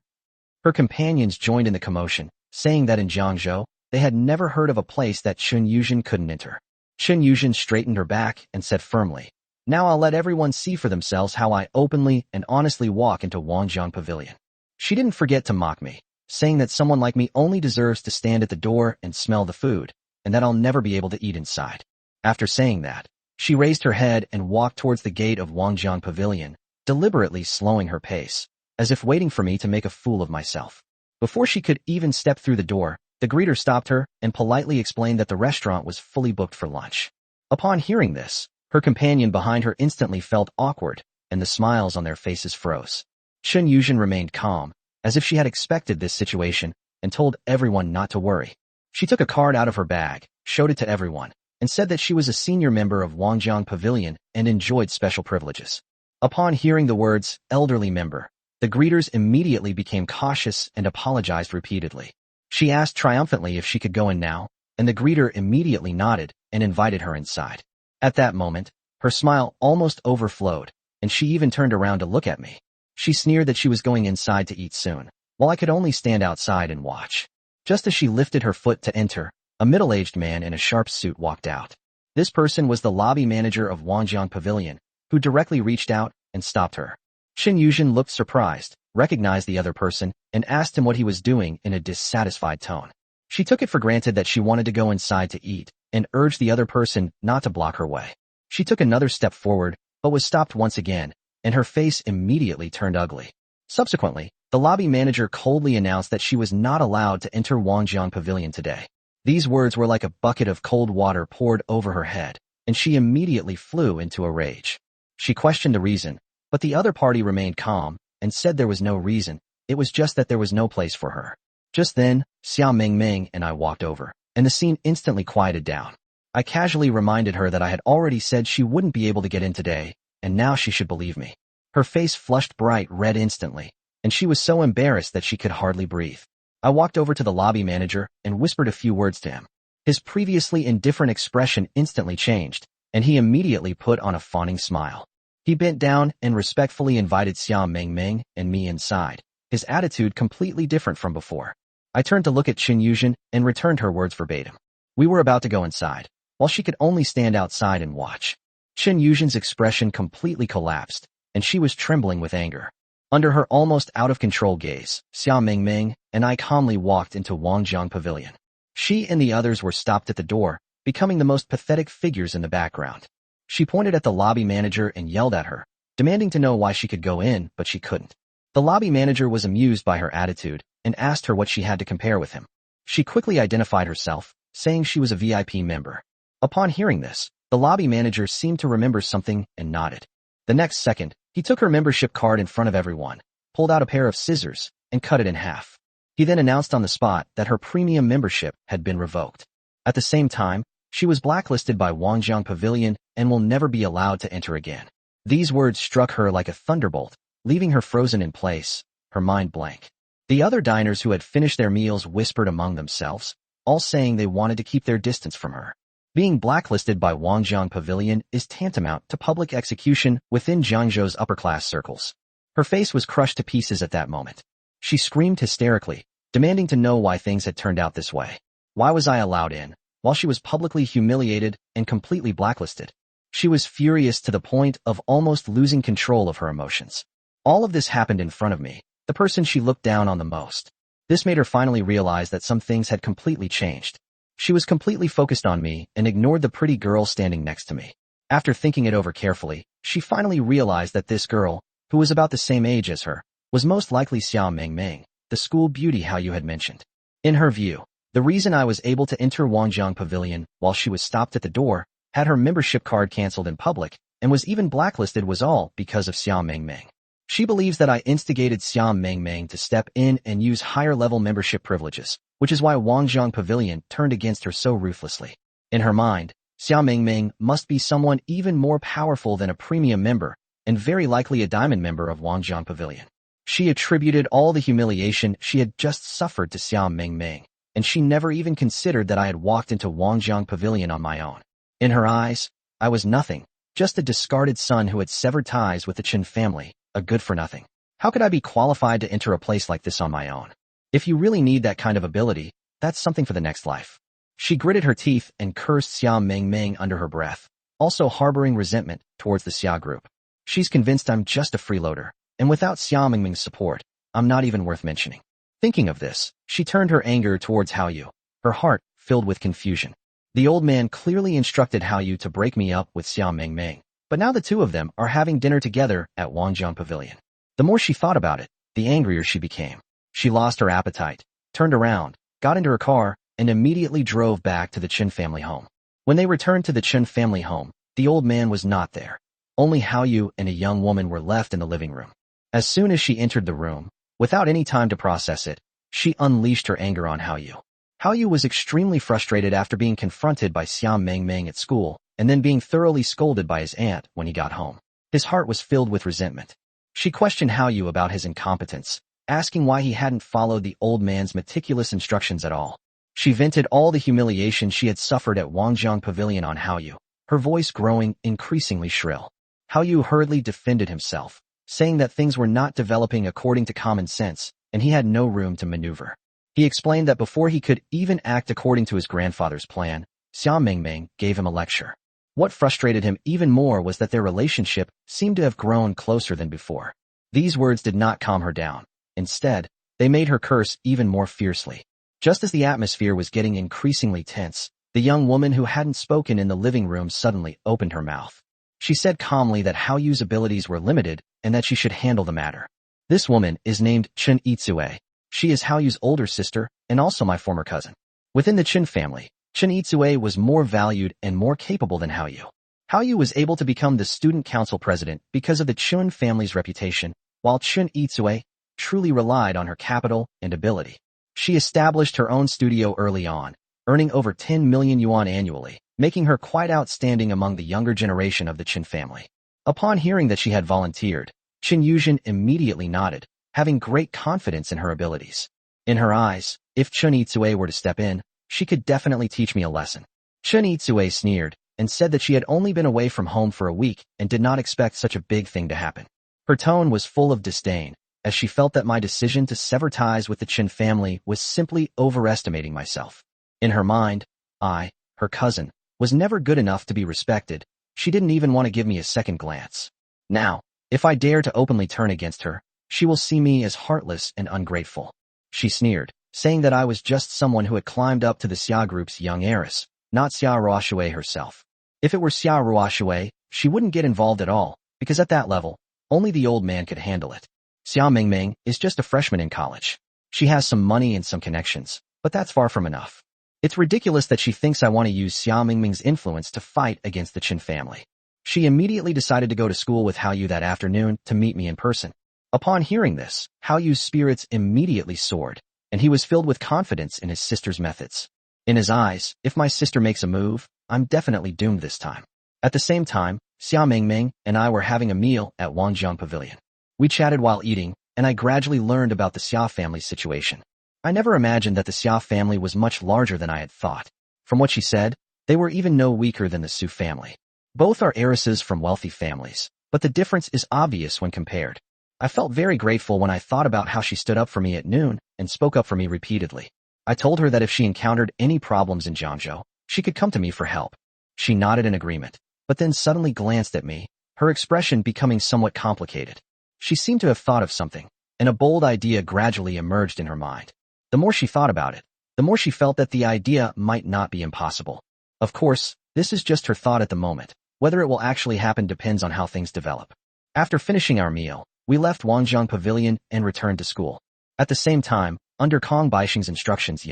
Her companions joined in the commotion, saying that in Jiangzhou, they had never heard of a place that Chen Yuzhen couldn't enter. Chen Yuzhen straightened her back and said firmly, "Now I'll let everyone see for themselves how I openly and honestly walk into Wangjiang Pavilion." She didn't forget to mock me, saying that someone like me only deserves to stand at the door and smell the food, and that I'll never be able to eat inside. After saying that, she raised her head and walked towards the gate of Wangjiang Pavilion, deliberately slowing her pace, as if waiting for me to make a fool of myself. Before she could even step through the door, the greeter stopped her and politely explained that the restaurant was fully booked for lunch. Upon hearing this, her companion behind her instantly felt awkward, and the smiles on their faces froze. Chen Yuzhen remained calm, as if she had expected this situation, and told everyone not to worry. She took a card out of her bag, showed it to everyone, and said that she was a senior member of Wangjiang Pavilion and enjoyed special privileges. Upon hearing the words, elderly member, the greeters immediately became cautious and apologized repeatedly. She asked triumphantly if she could go in now, and the greeter immediately nodded and invited her inside. At that moment, her smile almost overflowed, and she even turned around to look at me. She sneered that she was going inside to eat soon, while I could only stand outside and watch. Just as she lifted her foot to enter, a middle-aged man in a sharp suit walked out. This person was the lobby manager of Wangjiang Pavilion, who directly reached out and stopped her. Chen Yuzhen looked surprised, recognized the other person, and asked him what he was doing in a dissatisfied tone. She took it for granted that she wanted to go inside to eat, and urged the other person not to block her way. She took another step forward, but was stopped once again, and her face immediately turned ugly. Subsequently, the lobby manager coldly announced that she was not allowed to enter Wangjiang Pavilion today. These words were like a bucket of cold water poured over her head, and she immediately flew into a rage. She questioned the reason, but the other party remained calm and said there was no reason, it was just that there was no place for her. Just then, Xiao Mingming and I walked over, and the scene instantly quieted down. I casually reminded her that I had already said she wouldn't be able to get in today, and now she should believe me. Her face flushed bright red instantly, and she was so embarrassed that she could hardly breathe. I walked over to the lobby manager and whispered a few words to him. His previously indifferent expression instantly changed, and he immediately put on a fawning smile. He bent down and respectfully invited Xiao Mingming and me inside, his attitude completely different from before. I turned to look at Chen Yuzhen and returned her words verbatim. We were about to go inside, while she could only stand outside and watch. Chen Yuzhen's expression completely collapsed, and she was trembling with anger. Under her almost out-of-control gaze, Xiao Mingming and I calmly walked into Wangjiang Pavilion. She and the others were stopped at the door, becoming the most pathetic figures in the background. She pointed at the lobby manager and yelled at her, demanding to know why she could go in, but she couldn't. The lobby manager was amused by her attitude and asked her what she had to compare with him. She quickly identified herself, saying she was a VIP member. Upon hearing this, the lobby manager seemed to remember something and nodded. The next second, he took her membership card in front of everyone, pulled out a pair of scissors, and cut it in half. He then announced on the spot that her premium membership had been revoked. At the same time, she was blacklisted by Wangjiang Pavilion and will never be allowed to enter again. These words struck her like a thunderbolt, leaving her frozen in place, her mind blank. The other diners who had finished their meals whispered among themselves, all saying they wanted to keep their distance from her. Being blacklisted by Wangjiang Pavilion is tantamount to public execution within Jiangzhou's upper-class circles. Her face was crushed to pieces at that moment. She screamed hysterically, demanding to know why things had turned out this way. Why was I allowed in, while she was publicly humiliated and completely blacklisted? She was furious to the point of almost losing control of her emotions. All of this happened in front of me, the person she looked down on the most. This made her finally realize that some things had completely changed. She was completely focused on me and ignored the pretty girl standing next to me. After thinking it over carefully, she finally realized that this girl, who was about the same age as her, was most likely Xia Mingming, the school beauty Hao Yu had mentioned. In her view, the reason I was able to enter Wangjiang Pavilion while she was stopped at the door, had her membership card cancelled in public, and was even blacklisted was all because of Xia Mingming. She believes that I instigated Xia Mingming to step in and use higher-level membership privileges, which is why Wangjiang Pavilion turned against her so ruthlessly. In her mind, Xia Mingming must be someone even more powerful than a premium member, and very likely a diamond member of Wangjiang Pavilion. She attributed all the humiliation she had just suffered to Xia Mingming, and she never even considered that I had walked into Wangjiang Pavilion on my own. In her eyes, I was nothing, just a discarded son who had severed ties with the Qin family, a good-for-nothing. How could I be qualified to enter a place like this on my own? If you really need that kind of ability, that's something for the next life. She gritted her teeth and cursed Xia Mingming under her breath, also harboring resentment towards the Xia group. She's convinced I'm just a freeloader, and without Xia Mingming's support, I'm not even worth mentioning. Thinking of this, she turned her anger towards Hao Yu, her heart filled with confusion. The old man clearly instructed Hao Yu to break me up with Xia Mingming, but now the two of them are having dinner together at Wangjiang Pavilion. The more she thought about it, the angrier she became. She lost her appetite, turned around, got into her car, and immediately drove back to the Qin family home. When they returned to the Qin family home, the old man was not there. Only Hao Yu and a young woman were left in the living room. As soon as she entered the room, without any time to process it, she unleashed her anger on Hao Yu. Hao Yu was extremely frustrated after being confronted by Xia Mingming at school, and then being thoroughly scolded by his aunt when he got home. His heart was filled with resentment. She questioned Hao Yu about his incompetence, asking why he hadn't followed the old man's meticulous instructions at all. She vented all the humiliation she had suffered at Wangjiang Pavilion on Hao Yu, her voice growing increasingly shrill. Hao Yu hurriedly defended himself, saying that things were not developing according to common sense, and he had no room to maneuver. He explained that before he could even act according to his grandfather's plan, Xia Mingming gave him a lecture. What frustrated him even more was that their relationship seemed to have grown closer than before. These words did not calm her down. Instead, they made her curse even more fiercely. Just as the atmosphere was getting increasingly tense, the young woman who hadn't spoken in the living room suddenly opened her mouth. She said calmly that Hao Yu's abilities were limited and that she should handle the matter. This woman is named Qin Itsue. She is Hao Yu's older sister and also my former cousin. Within the Qin family, Qin Itsue was more valued and more capable than Hao Yu. Hao Yu was able to become the student council president because of the Qin family's reputation, while Qin Itsue truly relied on her capital and ability. She established her own studio early on, earning over 10 million yuan annually, making her quite outstanding among the younger generation of the Qin family. Upon hearing that she had volunteered, Qin Yuzhen immediately nodded, having great confidence in her abilities. In her eyes, if Qin Itsue were to step in, she could definitely teach me a lesson. Qin Itsue sneered and said that she had only been away from home for a week and did not expect such a big thing to happen. Her tone was full of disdain, as she felt that my decision to sever ties with the Qin family was simply overestimating myself. In her mind, I, her cousin, was never good enough to be respected. She didn't even want to give me a second glance. Now, if I dare to openly turn against her, she will see me as heartless and ungrateful. She sneered, saying that I was just someone who had climbed up to the Xia group's young heiress, not Xia Ruoxue herself. If it were Xia Ruoxue, she wouldn't get involved at all, because at that level, only the old man could handle it. Xia Mingming is just a freshman in college. She has some money and some connections, but that's far from enough. It's ridiculous that she thinks I want to use Xia Mingming's influence to fight against the Qin family. She immediately decided to go to school with Hao Yu that afternoon to meet me in person. Upon hearing this, Hao Yu's spirits immediately soared, and he was filled with confidence in his sister's methods. In his eyes, if my sister makes a move, I'm definitely doomed this time. At the same time, Xia Mingming and I were having a meal at Wangjiang Pavilion. We chatted while eating, and I gradually learned about the Xia family's situation. I never imagined that the Xia family was much larger than I had thought. From what she said, they were even no weaker than the Su family. Both are heiresses from wealthy families, but the difference is obvious when compared. I felt very grateful when I thought about how she stood up for me at noon and spoke up for me repeatedly. I told her that if she encountered any problems in Jiangzhou, she could come to me for help. She nodded in agreement, but then suddenly glanced at me, her expression becoming somewhat complicated. She seemed to have thought of something, and a bold idea gradually emerged in her mind. The more she thought about it, the more she felt that the idea might not be impossible. Of course, this is just her thought at the moment. Whether it will actually happen depends on how things develop. After finishing our meal, we left Wangjiang Pavilion and returned to school. At the same time, under Kong Baixing's instructions,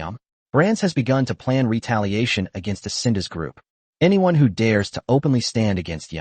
Brands has begun to plan retaliation against Asinda's group. Anyone who dares to openly stand against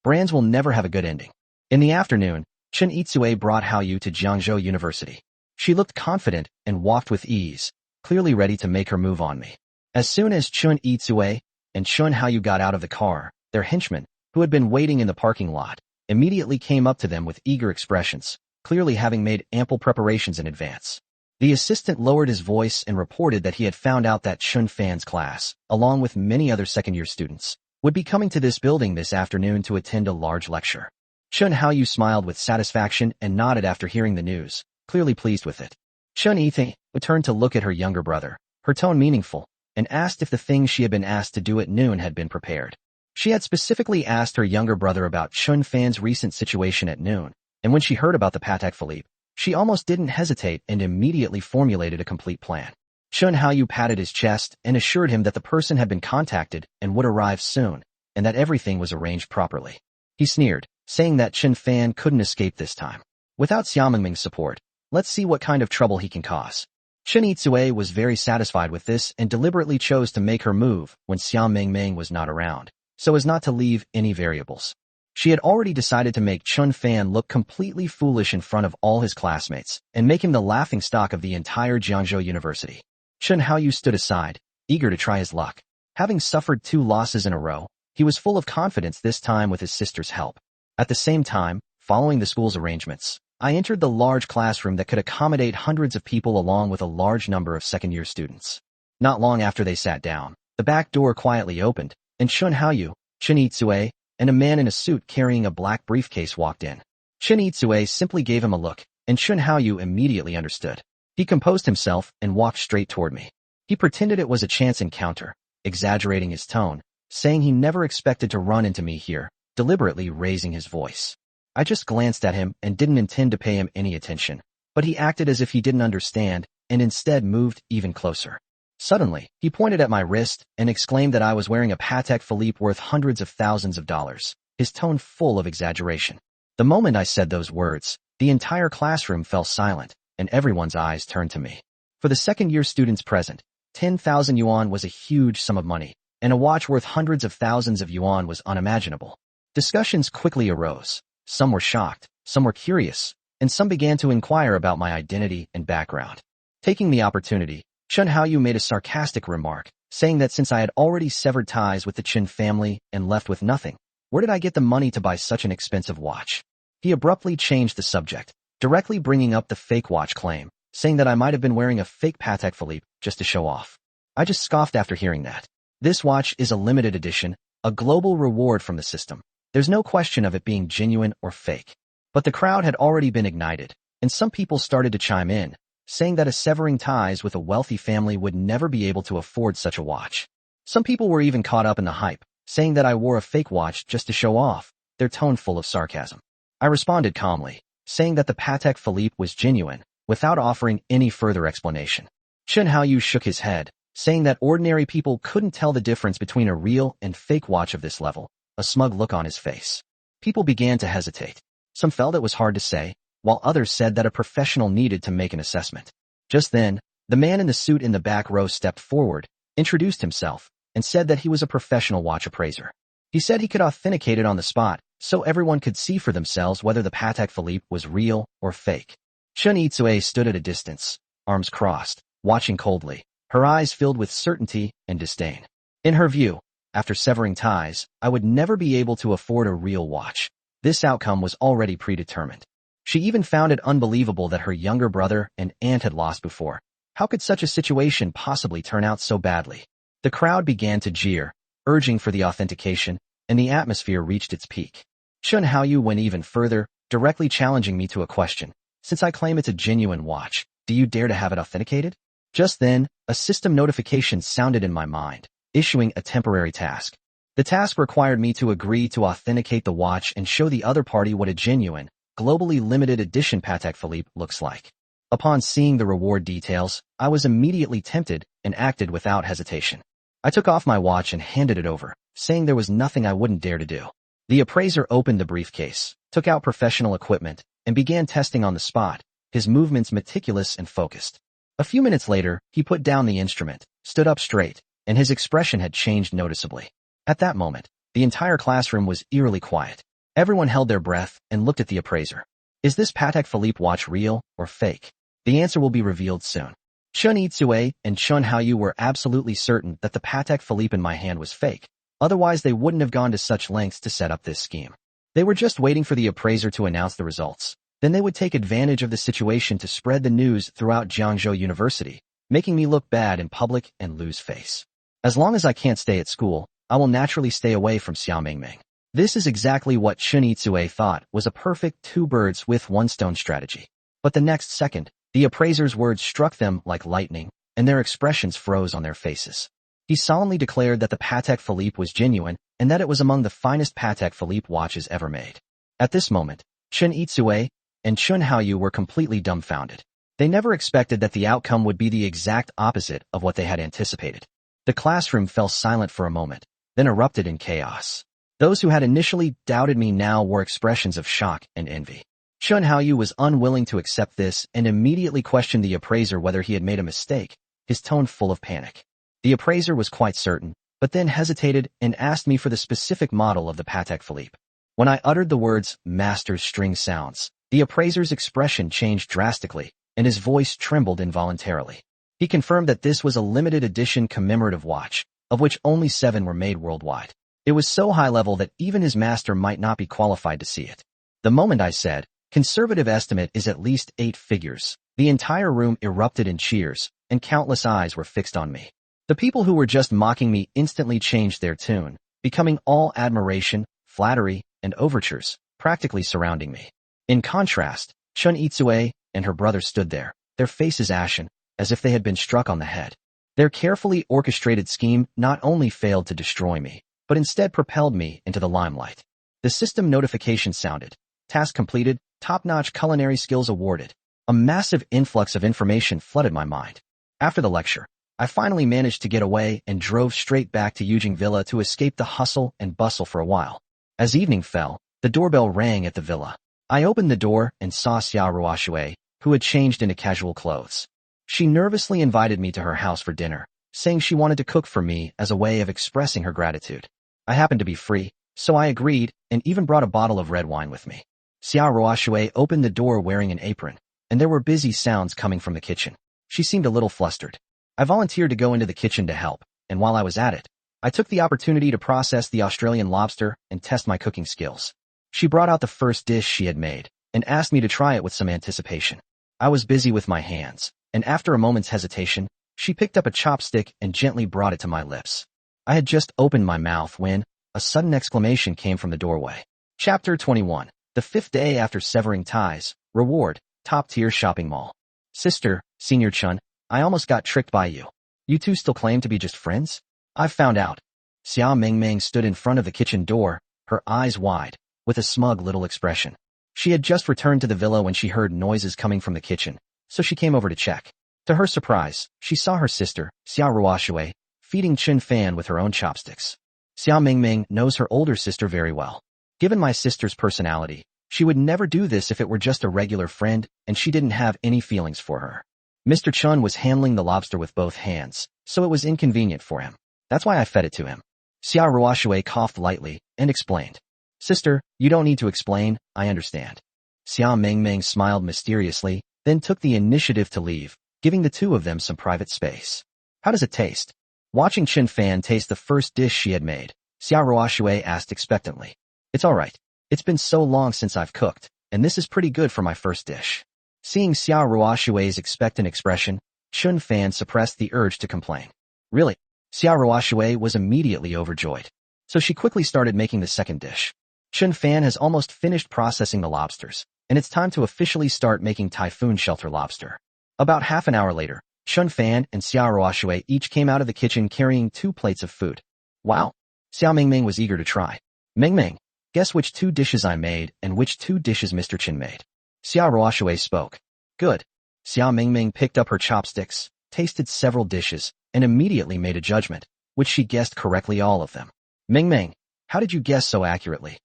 Brands will never have a good ending. In the afternoon, Chen Itsue brought Haoyu to Jiangzhou University. She looked confident and walked with ease, clearly ready to make her move on me. As soon as Chen Itsue and Chen Haoyu got out of the car, their henchmen, who had been waiting in the parking lot, immediately came up to them with eager expressions, clearly having made ample preparations in advance. The assistant lowered his voice and reported that he had found out that Chen Fan's class, along with many other second-year students, would be coming to this building this afternoon to attend a large lecture. Chen Haoyu smiled with satisfaction and nodded after hearing the news, clearly pleased with it. Chen Yithe turned to look at her younger brother, her tone meaningful, and asked if the things she had been asked to do at noon had been prepared. She had specifically asked her younger brother about Chen Fan's recent situation at noon, and when she heard about the Patek Philippe, she almost didn't hesitate and immediately formulated a complete plan. Chen Haoyu patted his chest and assured him that the person had been contacted and would arrive soon, and that everything was arranged properly. He sneered, saying that Chen Fan couldn't escape this time. Without Xiaomingming's support, let's see what kind of trouble he can cause. Chen Itsue was very satisfied with this and deliberately chose to make her move when Xiaomingming was not around, so as not to leave any variables. She had already decided to make Chen Fan look completely foolish in front of all his classmates and make him the laughingstock of the entire Jiangzhou University. Chen Haoyu stood aside, eager to try his luck. Having suffered 2 losses in a row, he was full of confidence this time with his sister's help. At the same time, following the school's arrangements, I entered the large classroom that could accommodate hundreds of people along with a large number of second-year students. Not long after they sat down, the back door quietly opened, and Chen Haoyu, Chen Itsue, and a man in a suit carrying a black briefcase walked in. Chen Itsue simply gave him a look, and Chen Haoyu immediately understood. He composed himself and walked straight toward me. He pretended it was a chance encounter, exaggerating his tone, saying he never expected to run into me here, deliberately raising his voice. I just glanced at him and didn't intend to pay him any attention, but he acted as if he didn't understand and instead moved even closer. Suddenly, he pointed at my wrist and exclaimed that I was wearing a Patek Philippe worth hundreds of thousands of dollars, his tone full of exaggeration. The moment I said those words, the entire classroom fell silent, and everyone's eyes turned to me. For the second-year students present, 10,000 yuan was a huge sum of money, and a watch worth hundreds of thousands of yuan was unimaginable. Discussions quickly arose. Some were shocked, some were curious, and some began to inquire about my identity and background. Taking the opportunity, Chen Haoyu made a sarcastic remark, saying that since I had already severed ties with the Qin family and left with nothing, where did I get the money to buy such an expensive watch? He abruptly changed the subject, directly bringing up the fake watch claim, saying that I might have been wearing a fake Patek Philippe just to show off. I just scoffed after hearing that. This watch is a limited edition, a global reward from the system. There's no question of it being genuine or fake. But the crowd had already been ignited, and some people started to chime in, saying that severing ties with a wealthy family would never be able to afford such a watch. Some people were even caught up in the hype, saying that I wore a fake watch just to show off, their tone full of sarcasm. I responded calmly, saying that the Patek Philippe was genuine, without offering any further explanation. Chen Haoyu shook his head, saying that ordinary people couldn't tell the difference between a real and fake watch of this level, a smug look on his face. People began to hesitate. Some felt it was hard to say, while others said that a professional needed to make an assessment. Just then, the man in the suit in the back row stepped forward, introduced himself, and said that he was a professional watch appraiser. He said he could authenticate it on the spot, so everyone could see for themselves whether the Patek Philippe was real or fake. Chen Itsue stood at a distance, arms crossed, watching coldly, her eyes filled with certainty and disdain. In her view, after severing ties, I would never be able to afford a real watch. This outcome was already predetermined. She even found it unbelievable that her younger brother and aunt had lost before. How could such a situation possibly turn out so badly? The crowd began to jeer, urging for the authentication, and the atmosphere reached its peak. Chen Haoyu went even further, directly challenging me to a question. Since I claim it's a genuine watch, do you dare to have it authenticated? Just then, a system notification sounded in my mind, issuing a temporary task. The task required me to agree to authenticate the watch and show the other party what a genuine, globally limited edition Patek Philippe looks like. Upon seeing the reward details, I was immediately tempted and acted without hesitation. I took off my watch and handed it over, saying there was nothing I wouldn't dare to do. The appraiser opened the briefcase, took out professional equipment, and began testing on the spot, his movements meticulous and focused. A few minutes later, he put down the instrument, stood up straight, and his expression had changed noticeably. At that moment, the entire classroom was eerily quiet. Everyone held their breath and looked at the appraiser. Is this Patek Philippe watch real or fake? The answer will be revealed soon. Chun Itsue and Chun Haoyu were absolutely certain that the Patek Philippe in my hand was fake. Otherwise, they wouldn't have gone to such lengths to set up this scheme. They were just waiting for the appraiser to announce the results. Then they would take advantage of the situation to spread the news throughout Jiangzhou University, making me look bad in public and lose face. As long as I can't stay at school, I will naturally stay away from Xiao Mingming. This is exactly what Chun Itsue thought was a perfect two birds with one stone strategy. But the next second, the appraiser's words struck them like lightning, and their expressions froze on their faces. He solemnly declared that the Patek Philippe was genuine and that it was among the finest Patek Philippe watches ever made. At this moment, Chun Itsue and Chun Haoyu were completely dumbfounded. They never expected that the outcome would be the exact opposite of what they had anticipated. The classroom fell silent for a moment, then erupted in chaos. Those who had initially doubted me now wore expressions of shock and envy. Chun Haoyu was unwilling to accept this and immediately questioned the appraiser whether he had made a mistake, his tone full of panic. The appraiser was quite certain, but then hesitated and asked me for the specific model of the Patek Philippe. When I uttered the words, master's string sounds, the appraiser's expression changed drastically, and his voice trembled involuntarily. He confirmed that this was a limited edition commemorative watch, of which only 7 were made worldwide. It was so high level that even his master might not be qualified to see it. The moment I said, conservative estimate is at least 8 figures, the entire room erupted in cheers, and countless eyes were fixed on me. The people who were just mocking me instantly changed their tune, becoming all admiration, flattery, and overtures, practically surrounding me. In contrast, Chun Itsue and her brother stood there, their faces ashen, as if they had been struck on the head. Their carefully orchestrated scheme not only failed to destroy me, but instead propelled me into the limelight. The system notification sounded. Task completed, top-notch culinary skills awarded. A massive influx of information flooded my mind. After the lecture, I finally managed to get away and drove straight back to Yujing Villa to escape the hustle and bustle for a while. As evening fell, the doorbell rang at the villa. I opened the door and saw Xiao Ruoxue, who had changed into casual clothes. She nervously invited me to her house for dinner, saying she wanted to cook for me as a way of expressing her gratitude. I happened to be free, so I agreed and even brought a bottle of red wine with me. Xiao Ruoxue opened the door wearing an apron, and there were busy sounds coming from the kitchen. She seemed a little flustered. I volunteered to go into the kitchen to help, and while I was at it, I took the opportunity to process the Australian lobster and test my cooking skills. She brought out the first dish she had made, and asked me to try it with some anticipation. I was busy with my hands, and after a moment's hesitation, she picked up a chopstick and gently brought it to my lips. I had just opened my mouth when a sudden exclamation came from the doorway. Chapter 21. The 5th day after severing ties. Reward. Top-tier shopping mall. Sister, Senior Chun, I almost got tricked by you. You two still claim to be just friends? I've found out. Xiao Mingming stood in front of the kitchen door, her eyes wide, with a smug little expression. She had just returned to the villa when she heard noises coming from the kitchen, so she came over to check. To her surprise, she saw her sister, Xiao Ruoxue, feeding Qin Fan with her own chopsticks. Xiao Mingming knows her older sister very well. Given my sister's personality, she would never do this if it were just a regular friend and she didn't have any feelings for her. Mr. Chun was handling the lobster with both hands, so it was inconvenient for him. That's why I fed it to him. Xiao Ruoxue coughed lightly and explained. Sister, you don't need to explain, I understand. Xiao Mingming smiled mysteriously, then took the initiative to leave, giving the two of them some private space. How does it taste? Watching Qin Fan taste the first dish she had made, Xiao Ruoxue asked expectantly. It's all right. It's been so long since I've cooked, and this is pretty good for my first dish. Seeing Xiao Ruoxue's expectant expression, Qin Fan suppressed the urge to complain. Really? Xiao Ruoxue was immediately overjoyed. So she quickly started making the second dish. Qin Fan has almost finished processing the lobsters, and it's time to officially start making typhoon shelter lobster. About half an hour later, Qin Fan and Xiao Ruoxue each came out of the kitchen carrying 2 plates of food. Wow! Xiao Mingming was eager to try. Mingming, guess which 2 dishes I made and which 2 dishes Mr. Qin made. Xiao Ruoxue spoke. Good. Xia Mingming picked up her chopsticks, tasted several dishes, and immediately made a judgment, which she guessed correctly all of them. Mingming, how did you guess so accurately?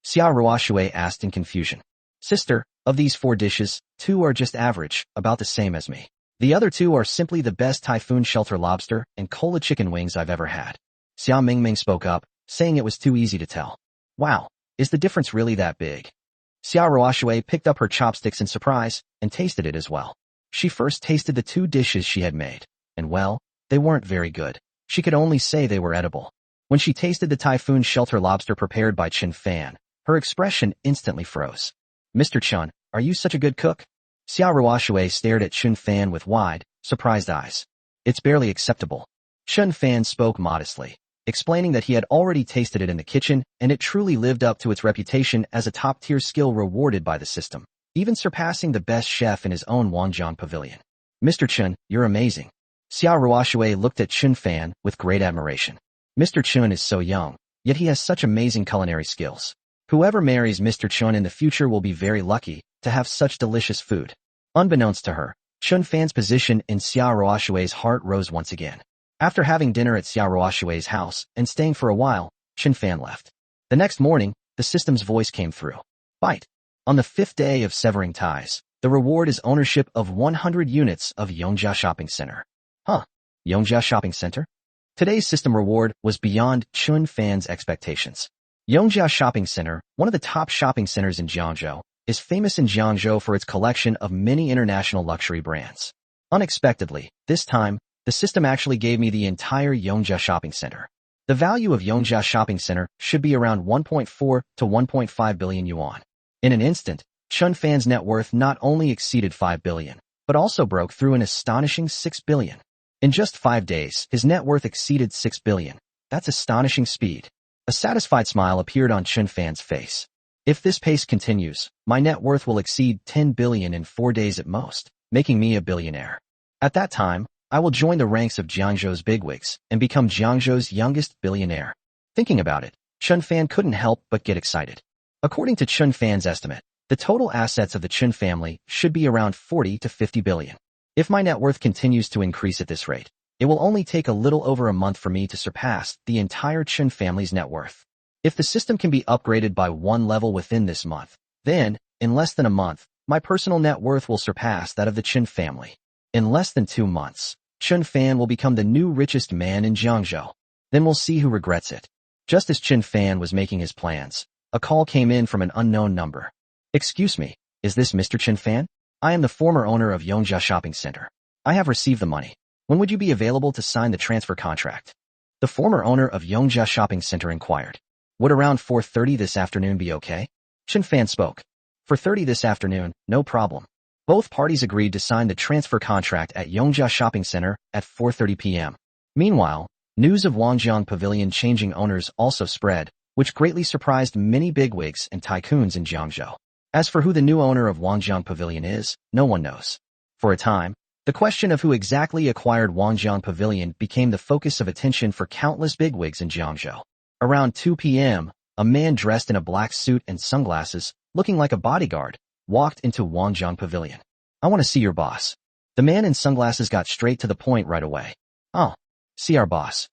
Xia Ruoshui asked in confusion. Sister, of these 4 dishes, 2 are just average, about the same as me. The other 2 are simply the best typhoon shelter lobster and cola chicken wings I've ever had. Xia Mingming spoke up, saying it was too easy to tell. Wow, is the difference really that big? Xia Ruoshui picked up her chopsticks in surprise and tasted it as well. She first tasted the 2 dishes she had made, and well, they weren't very good. She could only say they were edible. When she tasted the typhoon shelter lobster prepared by Qin Fan, her expression instantly froze. Mr. Chen, are you such a good cook? Xia Ruoshui stared at Qin Fan with wide, surprised eyes. It's barely acceptable. Qin Fan spoke modestly, explaining that he had already tasted it in the kitchen and it truly lived up to its reputation as a top-tier skill rewarded by the system, even surpassing the best chef in his own Wangjiang pavilion. Mr. Chen, you're amazing. Xia Ruoshui looked at Qin Fan with great admiration. Mr. Chen is so young, yet he has such amazing culinary skills. Whoever marries Mr. Chen in the future will be very lucky to have such delicious food. Unbeknownst to her, Qin Fan's position in Xia Ruoshui's heart rose once again. After having dinner at Xia Ruoshui's house and staying for a while, Qin Fan left. The next morning, the system's voice came through. Bite. On the 5th day of severing ties, the reward is ownership of 100 units of Yongjia Shopping Center. Huh? Yongjia Shopping Center? Today's system reward was beyond Qin Fan's expectations. Yongjia Shopping Center, one of the top shopping centers in Jiangzhou, is famous in Jiangzhou for its collection of many international luxury brands. Unexpectedly, this time, the system actually gave me the entire Yongjia Shopping Center. The value of Yongjia Shopping Center should be around 1.4 to 1.5 billion yuan. In an instant, Qin Fan's net worth not only exceeded 5 billion, but also broke through an astonishing 6 billion. In just 5 days, his net worth exceeded 6 billion. That's astonishing speed. A satisfied smile appeared on Qin Fan's face. If this pace continues, my net worth will exceed 10 billion in 4 days at most, making me a billionaire. At that time, I will join the ranks of Jiangzhou's bigwigs and become Jiangzhou's youngest billionaire. Thinking about it, Qin Fan couldn't help but get excited. According to Qin Fan's estimate, the total assets of the Qin family should be around 40 to 50 billion. If my net worth continues to increase at this rate, it will only take a little over a month for me to surpass the entire Qin family's net worth. If the system can be upgraded by 1 level within this month, then, in less than a month, my personal net worth will surpass that of the Qin family. In less than 2 months, Qin Fan will become the new richest man in Jiangzhou. Then we'll see who regrets it. Just as Qin Fan was making his plans, a call came in from an unknown number. Excuse me, is this Mr. Qin Fan? I am the former owner of Yongjia Shopping Center. I have received the money. When would you be available to sign the transfer contract? The former owner of Yongjia Shopping Center inquired. Would around 4:30 this afternoon be okay? Qin Fan spoke. 4:30 this afternoon, no problem. Both parties agreed to sign the transfer contract at Yongjia Shopping Center at 4:30 p.m. Meanwhile, news of Wangjiang Pavilion changing owners also spread, which greatly surprised many bigwigs and tycoons in Jiangzhou. As for who the new owner of Wangjiang Pavilion is, no one knows. For a time, the question of who exactly acquired Wangjiang Pavilion became the focus of attention for countless bigwigs in Jiangzhou. Around 2 p.m., a man dressed in a black suit and sunglasses, looking like a bodyguard, walked into Wangjiang Pavilion. I want to see your boss. The man in sunglasses got straight to the point right away. Oh, see our boss.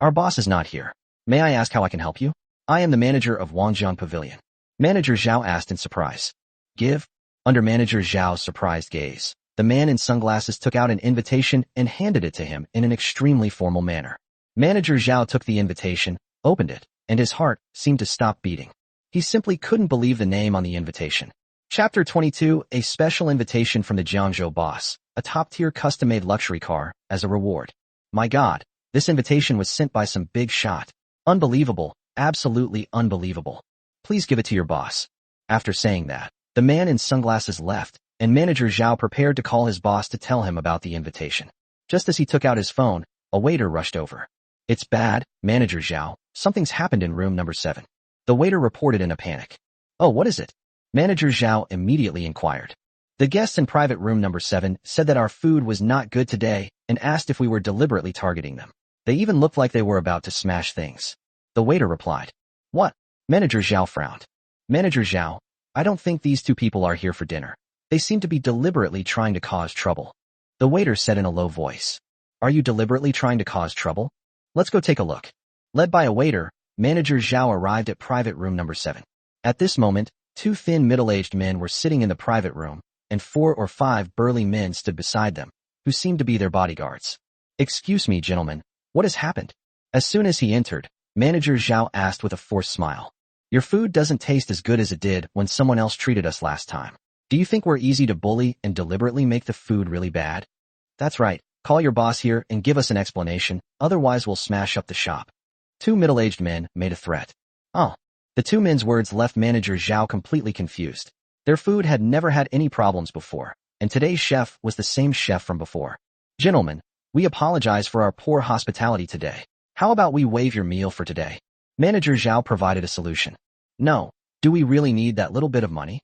Our boss is not here. May I ask how I can help you? I am the manager of Wangjiang Pavilion. Manager Zhao asked in surprise. Give? Under Manager Zhao's surprised gaze, the man in sunglasses took out an invitation and handed it to him in an extremely formal manner. Manager Zhao took the invitation, opened it, and his heart seemed to stop beating. He simply couldn't believe the name on the invitation. Chapter 22, a special invitation from the Jiangzhou boss, a top-tier custom-made luxury car, as a reward. My God, this invitation was sent by some big shot. Unbelievable, absolutely unbelievable. Please give it to your boss. After saying that, the man in sunglasses left, and Manager Zhao prepared to call his boss to tell him about the invitation. Just as he took out his phone, a waiter rushed over. It's bad, Manager Zhao, something's happened in room number 7. The waiter reported in a panic. Oh, what is it? Manager Zhao immediately inquired. The guests in private room number 7 said that our food was not good today and asked if we were deliberately targeting them. They even looked like they were about to smash things. The waiter replied. What? Manager Zhao frowned. Manager Zhao, I don't think these 2 people are here for dinner. They seem to be deliberately trying to cause trouble. The waiter said in a low voice. Are you deliberately trying to cause trouble? Let's go take a look. Led by a waiter, Manager Zhao arrived at private room number 7. At this moment, 2 thin middle-aged men were sitting in the private room, and 4 or 5 burly men stood beside them, who seemed to be their bodyguards. Excuse me, gentlemen, what has happened? As soon as he entered, Manager Zhao asked with a forced smile. Your food doesn't taste as good as it did when someone else treated us last time. Do you think we're easy to bully and deliberately make the food really bad? That's right, call your boss here and give us an explanation, otherwise we'll smash up the shop. 2 middle-aged men made a threat. Oh. The 2 men's words left Manager Zhao completely confused. Their food had never had any problems before, and today's chef was the same chef from before. Gentlemen, we apologize for our poor hospitality today. How about we waive your meal for today? Manager Zhao provided a solution. No, do we really need that little bit of money?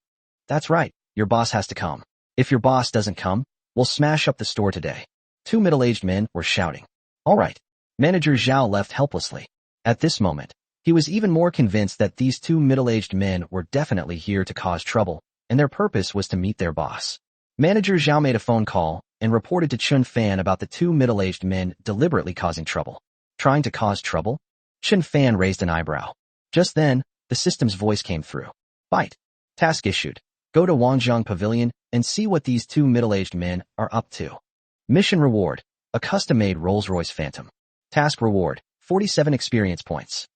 That's right, your boss has to come. If your boss doesn't come, we'll smash up the store today. 2 middle-aged men were shouting. All right. Manager Zhao left helplessly. At this moment, he was even more convinced that these 2 middle-aged men were definitely here to cause trouble, and their purpose was to meet their boss. Manager Zhao made a phone call and reported to Qin Fan about the 2 middle-aged men deliberately causing trouble. Trying to cause trouble? Qin Fan raised an eyebrow. Just then, the system's voice came through. Bite. Task issued. Go to Wanjiang Pavilion and see what these 2 middle-aged men are up to. Mission reward. A custom-made Rolls-Royce Phantom. Task reward. 47 experience points.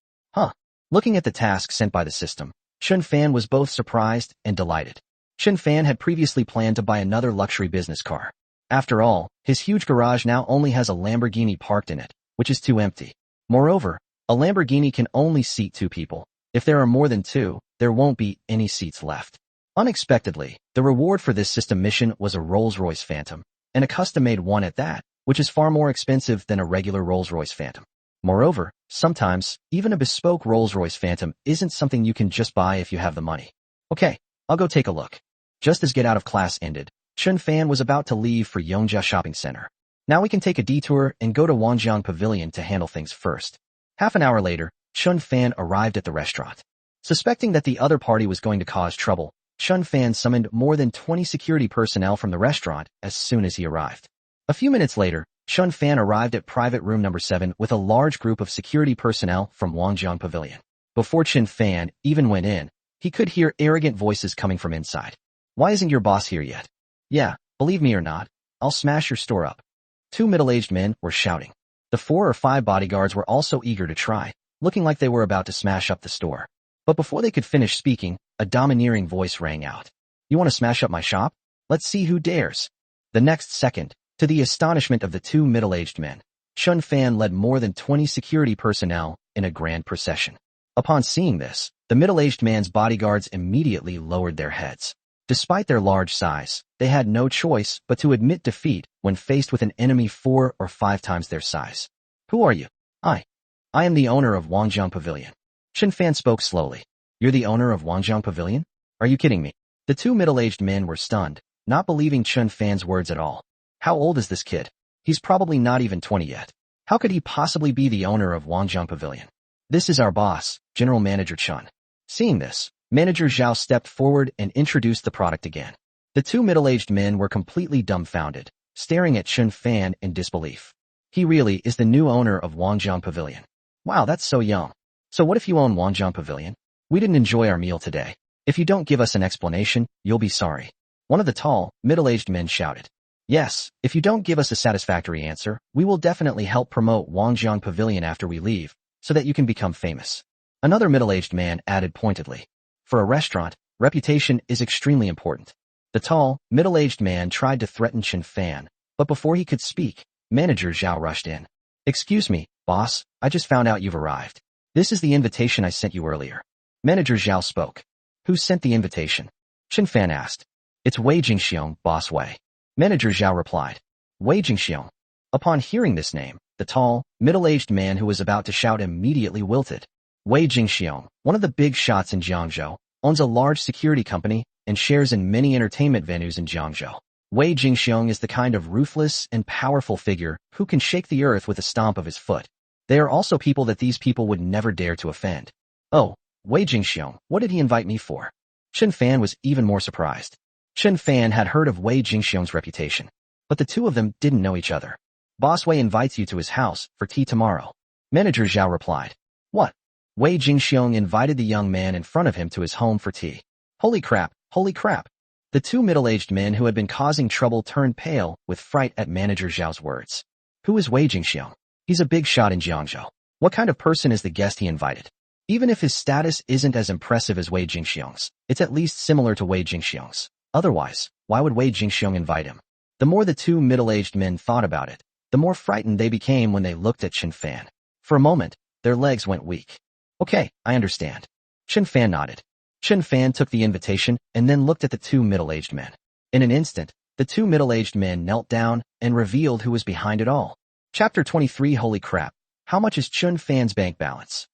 Looking at the task sent by the system, Qin Fan was both surprised and delighted. Qin Fan had previously planned to buy another luxury business car. After all, his huge garage now only has a Lamborghini parked in it, which is too empty. Moreover, a Lamborghini can only seat 2 people. If there are more than 2, there won't be any seats left. Unexpectedly, the reward for this system mission was a Rolls-Royce Phantom, and a custom-made one at that, which is far more expensive than a regular Rolls-Royce Phantom. Moreover, sometimes, even a bespoke Rolls-Royce Phantom isn't something you can just buy if you have the money. Okay, I'll go take a look. Just as get out of class ended, Qin Fan was about to leave for Yongjia Shopping Center. Now we can take a detour and go to Wanjiang Pavilion to handle things first. Half an hour later, Qin Fan arrived at the restaurant. Suspecting that the other party was going to cause trouble, Qin Fan summoned more than 20 security personnel from the restaurant as soon as he arrived. A few minutes later, Qin Fan arrived at private room number 7 with a large group of security personnel from Wanjiang Pavilion. Before Qin Fan even went in, he could hear arrogant voices coming from inside. Why isn't your boss here yet? Yeah, believe me or not, I'll smash your store up. 2 middle-aged men were shouting. The 4 or 5 bodyguards were also eager to try, looking like they were about to smash up the store. But before they could finish speaking, a domineering voice rang out. You want to smash up my shop? Let's see who dares. The next second, to the astonishment of the 2 middle-aged men, Qin Fan led more than 20 security personnel in a grand procession. Upon seeing this, the middle-aged man's bodyguards immediately lowered their heads. Despite their large size, they had no choice but to admit defeat when faced with an enemy 4 or 5 times their size. Who are you? I am the owner of Wanjiang Pavilion. Qin Fan spoke slowly. You're the owner of Wanjiang Pavilion? Are you kidding me? The 2 middle-aged men were stunned, not believing Qin Fan's words at all. How old is this kid? He's probably not even 20 yet. How could he possibly be the owner of Wanjiang Pavilion? This is our boss, General Manager Chen. Seeing this, Manager Zhao stepped forward and introduced the product again. The 2 middle-aged men were completely dumbfounded, staring at Qin Fan in disbelief. He really is the new owner of Wanjiang Pavilion. Wow, that's so young. So what if you own Wanjiang Pavilion? We didn't enjoy our meal today. If you don't give us an explanation, you'll be sorry. One of the tall, middle-aged men shouted. Yes, if you don't give us a satisfactory answer, we will definitely help promote Wanjiang Pavilion after we leave, so that you can become famous. Another middle-aged man added pointedly. For a restaurant, reputation is extremely important. The tall, middle-aged man tried to threaten Qin Fan, but before he could speak, Manager Zhao rushed in. Excuse me, boss, I just found out you've arrived. This is the invitation I sent you earlier. Manager Zhao spoke. Who sent the invitation? Qin Fan asked. It's Wei Jingxiong, boss Wei. Manager Zhao replied. Wei Jingxiong. Upon hearing this name, the tall, middle-aged man who was about to shout immediately wilted. Wei Jingxiong, one of the big shots in Jiangzhou, owns a large security company and shares in many entertainment venues in Jiangzhou. Wei Jingxiong is the kind of ruthless and powerful figure who can shake the earth with a stomp of his foot. They are also people that these people would never dare to offend. Oh, Wei Jingxiong, what did he invite me for? Qin Fan was even more surprised. Chen Fan had heard of Wei Jingxiong's reputation, but the two of them didn't know each other. Boss Wei invites you to his house for tea tomorrow. Manager Zhao replied. What? Wei Jingxiong invited the young man in front of him to his home for tea. Holy crap, holy crap. The two middle-aged men who had been causing trouble turned pale with fright at Manager Zhao's words. Who is Wei Jingxiong? He's a big shot in Jiangzhou. What kind of person is the guest he invited? Even if his status isn't as impressive as Wei Jingxiong's, it's at least similar to Wei Jingxiong's. Otherwise, why would Wei Jingxiong invite him? The more the two middle-aged men thought about it, the more frightened they became when they looked at Chen Fan. For a moment, their legs went weak. Okay, I understand. Chen Fan nodded. Chen Fan took the invitation and then looked at the two middle-aged men. In an instant, the two middle-aged men knelt down and revealed who was behind it all. Chapter 23 Holy crap. How much is Chen Fan's bank balance?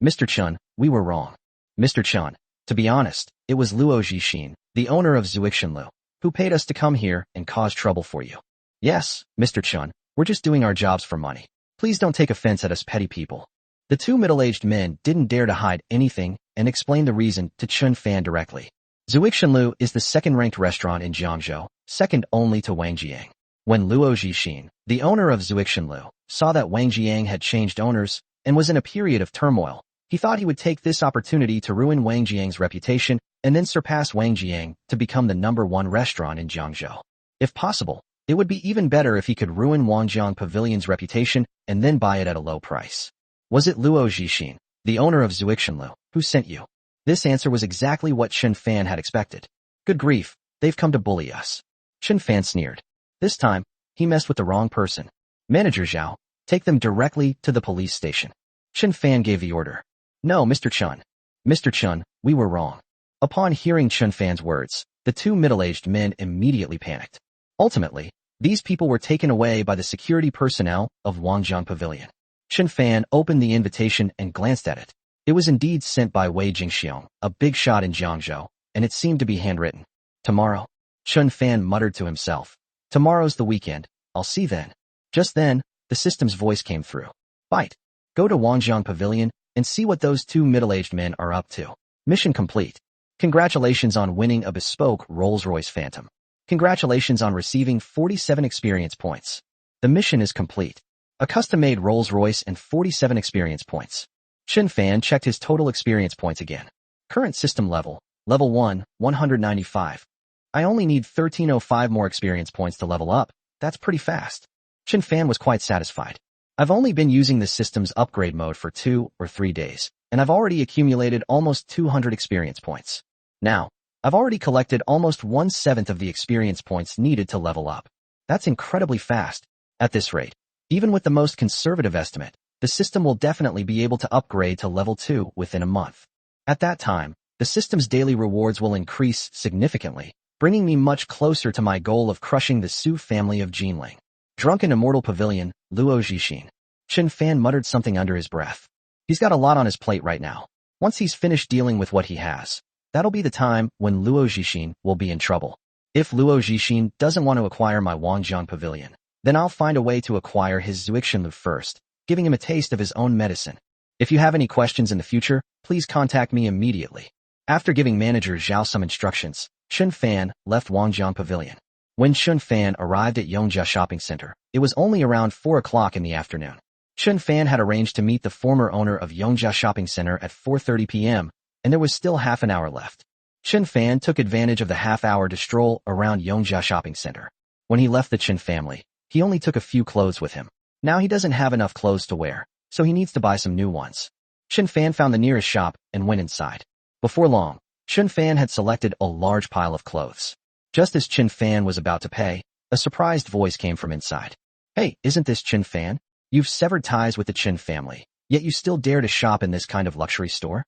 Mr. Chen, we were wrong. Mr. Chen, to be honest, it was Luo Zhixin, the owner of Zuixinlu, who paid us to come here and cause trouble for you. Yes, Mr. Chen, we're just doing our jobs for money. Please don't take offense at us petty people. The two middle-aged men didn't dare to hide anything and explained the reason to Chen Fan directly. Zuixinlu is the second-ranked restaurant in Jiangzhou, second only to Wang Jiang. When Luo Zhixin, the owner of Zuixinlu, saw that Wang Jiang had changed owners and was in a period of turmoil, he thought he would take this opportunity to ruin Wang Jiang's reputation and then surpass Wang Jiang to become the #1 restaurant in Jiangzhou. If possible, it would be even better if he could ruin Wangjiang Pavilion's reputation and then buy it at a low price. Was it Luo Zhixin, the owner of Zuixinlu, who sent you? This answer was exactly what Chen Fan had expected. Good grief, they've come to bully us. Chen Fan sneered. This time, he messed with the wrong person. Manager Zhao, take them directly to the police station. Chen Fan gave the order. No, Mr. Chen. Mr. Chen, we were wrong. Upon hearing Chen Fan's words, the two middle-aged men immediately panicked. Ultimately, these people were taken away by the security personnel of Wangjiang Pavilion. Chen Fan opened the invitation and glanced at it. It was indeed sent by Wei Jingxiong, a big shot in Jiangzhou, and it seemed to be handwritten. Tomorrow. Chen Fan muttered to himself. Tomorrow's the weekend, I'll see then. Just then, the system's voice came through. Bite. Go to Wangjiang Pavilion and see what those two middle-aged men are up to. Mission complete. Congratulations on winning a bespoke Rolls-Royce Phantom. Congratulations on receiving 47 experience points. The mission is complete. A custom-made Rolls-Royce and 47 experience points. Chen Fan checked his total experience points again. Current system level, level 1, 195. I only need 1305 more experience points to level up. That's pretty fast. Chen Fan was quite satisfied. I've only been using the system's upgrade mode for 2 or 3 days, and I've already accumulated almost 200 experience points. Now, I've already collected almost 1/7 of the experience points needed to level up. That's incredibly fast. At this rate, even with the most conservative estimate, the system will definitely be able to upgrade to level 2 within a month. At that time, the system's daily rewards will increase significantly, bringing me much closer to my goal of crushing the Su family of Jinling. Drunken Immortal Pavilion, Luo Zhixin. Chen Fan muttered something under his breath. He's got a lot on his plate right now. Once he's finished dealing with what he has, that'll be the time when Luo Zhixin will be in trouble. If Luo Zhixin doesn't want to acquire my Wangjiang Pavilion, then I'll find a way to acquire his Zuixinlu first, giving him a taste of his own medicine. If you have any questions in the future, please contact me immediately. After giving Manager Zhao some instructions, Chen Fan left Wangjiang Pavilion. When Chen Fan arrived at Yongjia Shopping Center, it was only around 4 o'clock in the afternoon. Chen Fan had arranged to meet the former owner of Yongjia Shopping Center at 4:30 p.m., and there was still half an hour left. Chen Fan took advantage of the half-hour to stroll around Yongjia Shopping Center. When he left the Chen family, he only took a few clothes with him. Now he doesn't have enough clothes to wear, so he needs to buy some new ones. Chen Fan found the nearest shop and went inside. Before long, Chen Fan had selected a large pile of clothes. Just as Chen Fan was about to pay, a surprised voice came from inside. Hey, isn't this Chen Fan? You've severed ties with the Chen family, yet you still dare to shop in this kind of luxury store?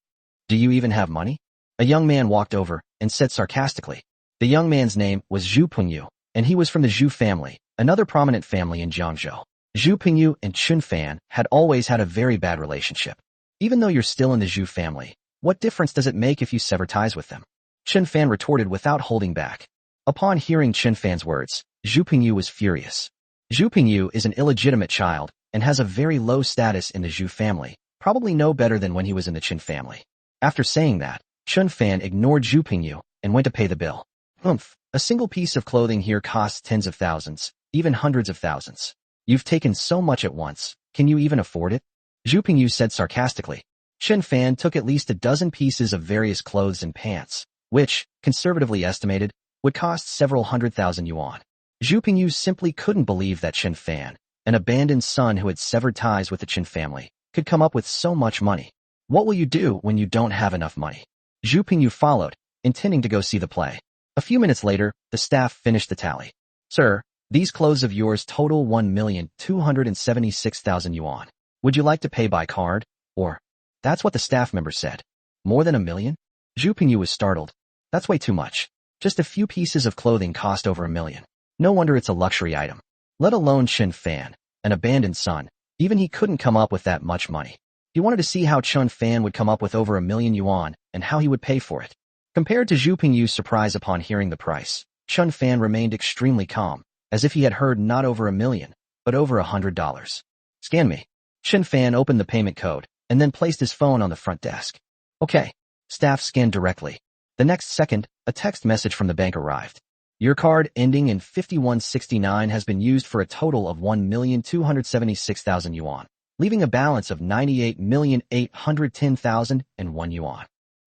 Do you even have money? A young man walked over and said sarcastically. The young man's name was Zhu Pingyu, and he was from the Zhu family, another prominent family in Jiangzhou. Zhu Pingyu and Chen Fan had always had a very bad relationship. Even though you're still in the Zhu family, what difference does it make if you sever ties with them? Chen Fan retorted without holding back. Upon hearing Chen Fan's words, Zhu Pingyu was furious. Zhu Pingyu is an illegitimate child and has a very low status in the Zhu family, probably no better than when he was in the Chen family. After saying that, Chen Fan ignored Zhu Pingyu and went to pay the bill. A single piece of clothing here costs tens of thousands, even hundreds of thousands. You've taken so much at once, can you even afford it? Zhu Pingyu said sarcastically. Qin Fan took at least a dozen pieces of various clothes and pants, which, conservatively estimated, would cost several 100,000 yuan. Zhu Pingyu simply couldn't believe that Qin Fan, an abandoned son who had severed ties with the Qin family, could come up with so much money. What will you do when you don't have enough money? Zhu Pingyu followed, intending to go see the play. A few minutes later, the staff finished the tally. Sir, these clothes of yours total 1,276,000 yuan. Would you like to pay by card, or? That's what the staff member said. More than 1,000,000? Zhu Pingyu was startled. That's way too much. Just a few pieces of clothing cost over 1,000,000. No wonder it's a luxury item. Let alone Qin Fan, an abandoned son. Even he couldn't come up with that much money. He wanted to see how Qin Fan would come up with over 1,000,000 yuan and how he would pay for it. Compared to Zhu Pingyu's surprise upon hearing the price, Qin Fan remained extremely calm, as if he had heard not over 1,000,000, but over $100. Scan me. Qin Fan opened the payment code, and then placed his phone on the front desk. Okay. Staff scanned directly. The next second, a text message from the bank arrived. Your card ending in 5169 has been used for a total of 1,276,000 yuan, leaving a balance of 98,810,001 yuan.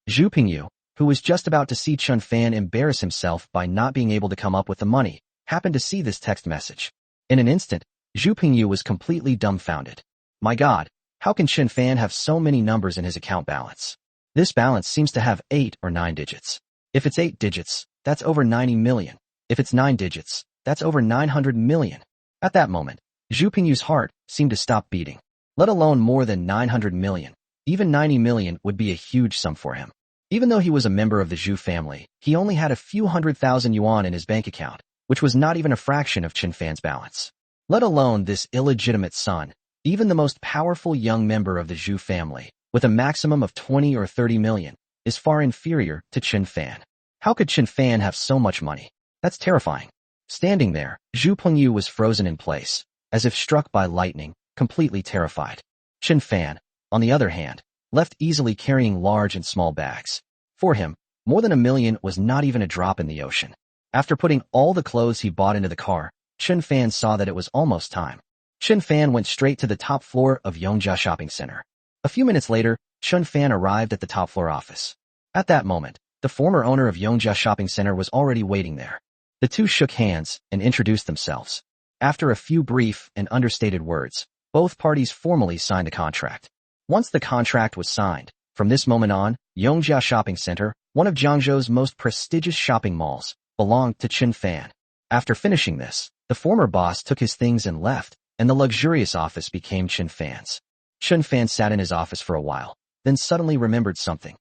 Zhu Pingyu, who was just about to see Qin Fan embarrass himself by not being able to come up with the money, happened to see this text message. In an instant, Zhu Pingyu was completely dumbfounded. My God, how can Qin Fan have so many numbers in his account balance? This balance seems to have 8 or 9 digits. If it's 8 digits, that's over 90 million. If it's 9 digits, that's over 900 million. At that moment, Zhu Pingyu's heart seemed to stop beating. Let alone more than 900 million. Even 90 million would be a huge sum for him. Even though he was a member of the Zhu family, he only had a few 100,000 yuan in his bank account, which was not even a fraction of Qin Fan's balance. Let alone this illegitimate son, even the most powerful young member of the Zhu family, with a maximum of 20 or 30 million, is far inferior to Qin Fan. How could Qin Fan have so much money? That's terrifying. Standing there, Zhu Pingyu was frozen in place, as if struck by lightning, completely terrified. Qin Fan, on the other hand, left easily carrying large and small bags. For him, more than 1,000,000 was not even a drop in the ocean. After putting all the clothes he bought into the car, Qin Fan saw that it was almost time. Qin Fan went straight to the top floor of Yongjia Shopping Center. A few minutes later, Qin Fan arrived at the top floor office. At that moment, the former owner of Yongjia Shopping Center was already waiting there. The two shook hands and introduced themselves. After a few brief and understated words, both parties formally signed a contract. Once the contract was signed, from this moment on, Yongjia Shopping Center, one of Jiangzhou's most prestigious shopping malls, belonged to Qin Fan. After finishing this, the former boss took his things and left, and the luxurious office became Qin Fan's. Qin Fan sat in his office for a while, then suddenly remembered something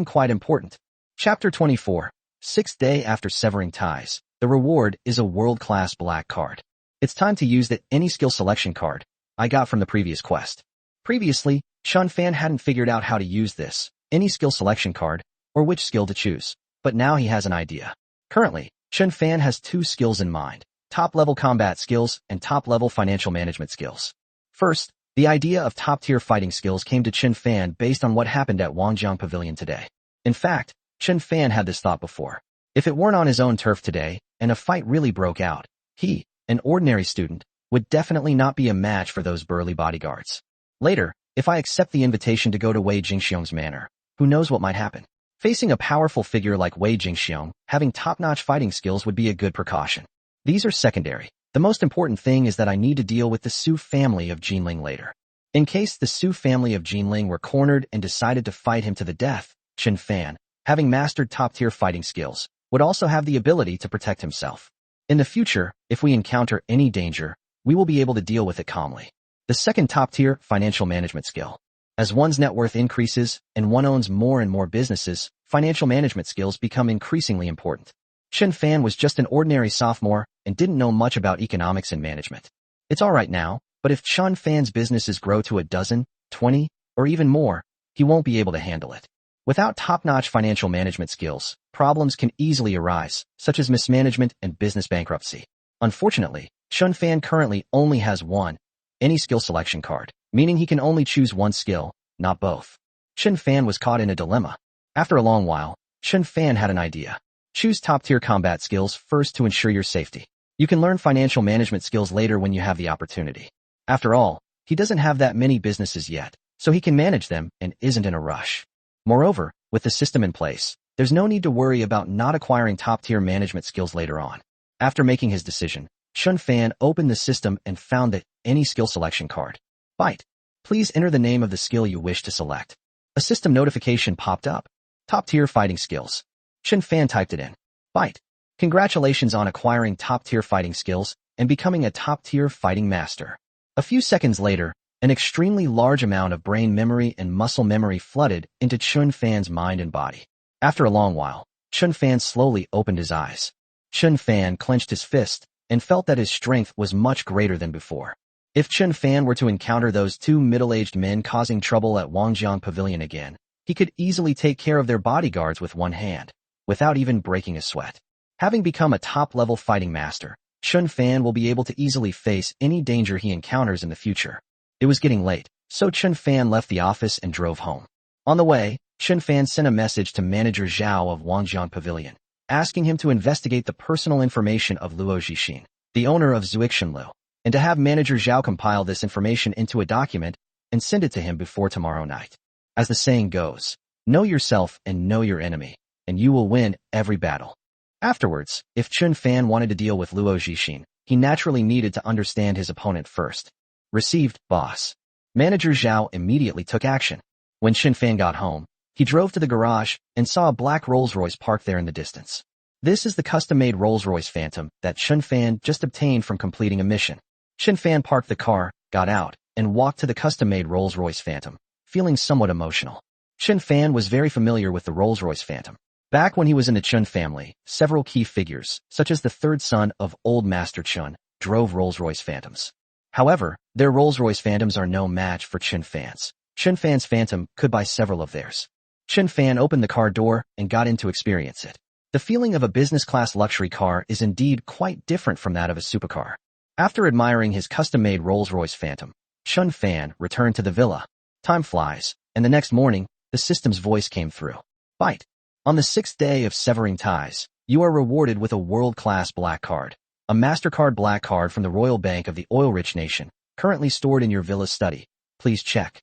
quite important. Chapter 24. 6th day after severing ties. The reward is a world-class black card. It's time to use that any skill selection card I got from the previous quest. Previously, Qin Fan hadn't figured out how to use this, any skill selection card, or which skill to choose, but now he has an idea. Currently, Qin Fan has 2 skills in mind, top-level combat skills and top-level financial management skills. First, the idea of top-tier fighting skills came to Qin Fan based on what happened at Wangjiang Pavilion today. In fact, Qin Fan had this thought before. If it weren't on his own turf today, and a fight really broke out, he, an ordinary student, would definitely not be a match for those burly bodyguards. Later, if I accept the invitation to go to Wei Jingxiong's manor, who knows what might happen? Facing a powerful figure like Wei Jingxiong, having top-notch fighting skills would be a good precaution. These are secondary. The most important thing is that I need to deal with the Su family of Jinling later. In case the Su family of Jinling were cornered and decided to fight him to the death, Qin Fan, having mastered top-tier fighting skills, would also have the ability to protect himself. In the future, if we encounter any danger, we will be able to deal with it calmly. The second top-tier financial management skill. As one's net worth increases and one owns more and more businesses, financial management skills become increasingly important. Qin Fan was just an ordinary sophomore and didn't know much about economics and management. It's all right now, but if Qin Fan's businesses grow to 12, 20, or even more, he won't be able to handle it. Without top-notch financial management skills, problems can easily arise, such as mismanagement and business bankruptcy. Unfortunately, Qin Fan currently only has one, any skill selection card, meaning he can only choose one skill, not both. Qin Fan was caught in a dilemma. After a long while, Qin Fan had an idea. Choose top-tier combat skills first to ensure your safety. You can learn financial management skills later when you have the opportunity. After all, he doesn't have that many businesses yet, so he can manage them and isn't in a rush. Moreover, with the system in place, there's no need to worry about not acquiring top-tier management skills later on. After making his decision, Chun Fan opened the system and found that any skill selection card. Fight. Please enter the name of the skill you wish to select. A system notification popped up. Top-tier fighting skills. Chun Fan typed it in. Fight. Congratulations on acquiring top-tier fighting skills and becoming a top-tier fighting master. A few seconds later, an extremely large amount of brain memory and muscle memory flooded into Chun Fan's mind and body. After a long while, Chun Fan slowly opened his eyes. Chun Fan clenched his fist and felt that his strength was much greater than before. If Chun Fan were to encounter those two middle-aged men causing trouble at Wangjiang Pavilion again, he could easily take care of their bodyguards with one hand, without even breaking a sweat. Having become a top-level fighting master, Chun Fan will be able to easily face any danger he encounters in the future. It was getting late, so Chun Fan left the office and drove home. On the way, Chun Fan sent a message to Manager Zhao of Wangjiang Pavilion, asking him to investigate the personal information of Luo Zhixin, the owner of Zuixinlu, and to have Manager Zhao compile this information into a document and send it to him before tomorrow night. As the saying goes, know yourself and know your enemy, and you will win every battle. Afterwards, if Chun Fan wanted to deal with Luo Zhixin, he naturally needed to understand his opponent first. Received, boss. Manager Zhao immediately took action. When Chun Fan got home, he drove to the garage and saw a black Rolls-Royce parked there in the distance. This is the custom-made Rolls-Royce Phantom that Chun Fan just obtained from completing a mission. Chun Fan parked the car, got out, and walked to the custom-made Rolls-Royce Phantom, feeling somewhat emotional. Chun Fan was very familiar with the Rolls-Royce Phantom. Back when he was in the Chun family, several key figures, such as the third son of Old Master Chun, drove Rolls-Royce Phantoms. However, their Rolls-Royce Phantoms are no match for Chun Fan's. Chun Fan's Phantom could buy several of theirs. Chun Fan opened the car door and got in to experience it. The feeling of a business-class luxury car is indeed quite different from that of a supercar. After admiring his custom-made Rolls-Royce Phantom, Chun Fan returned to the villa. Time flies, and the next morning, the system's voice came through. Fight. On the 6th day of severing ties, you are rewarded with a world-class black card. A MasterCard black card from the Royal Bank of the Oil-Rich Nation, currently stored in your villa's study. Please check.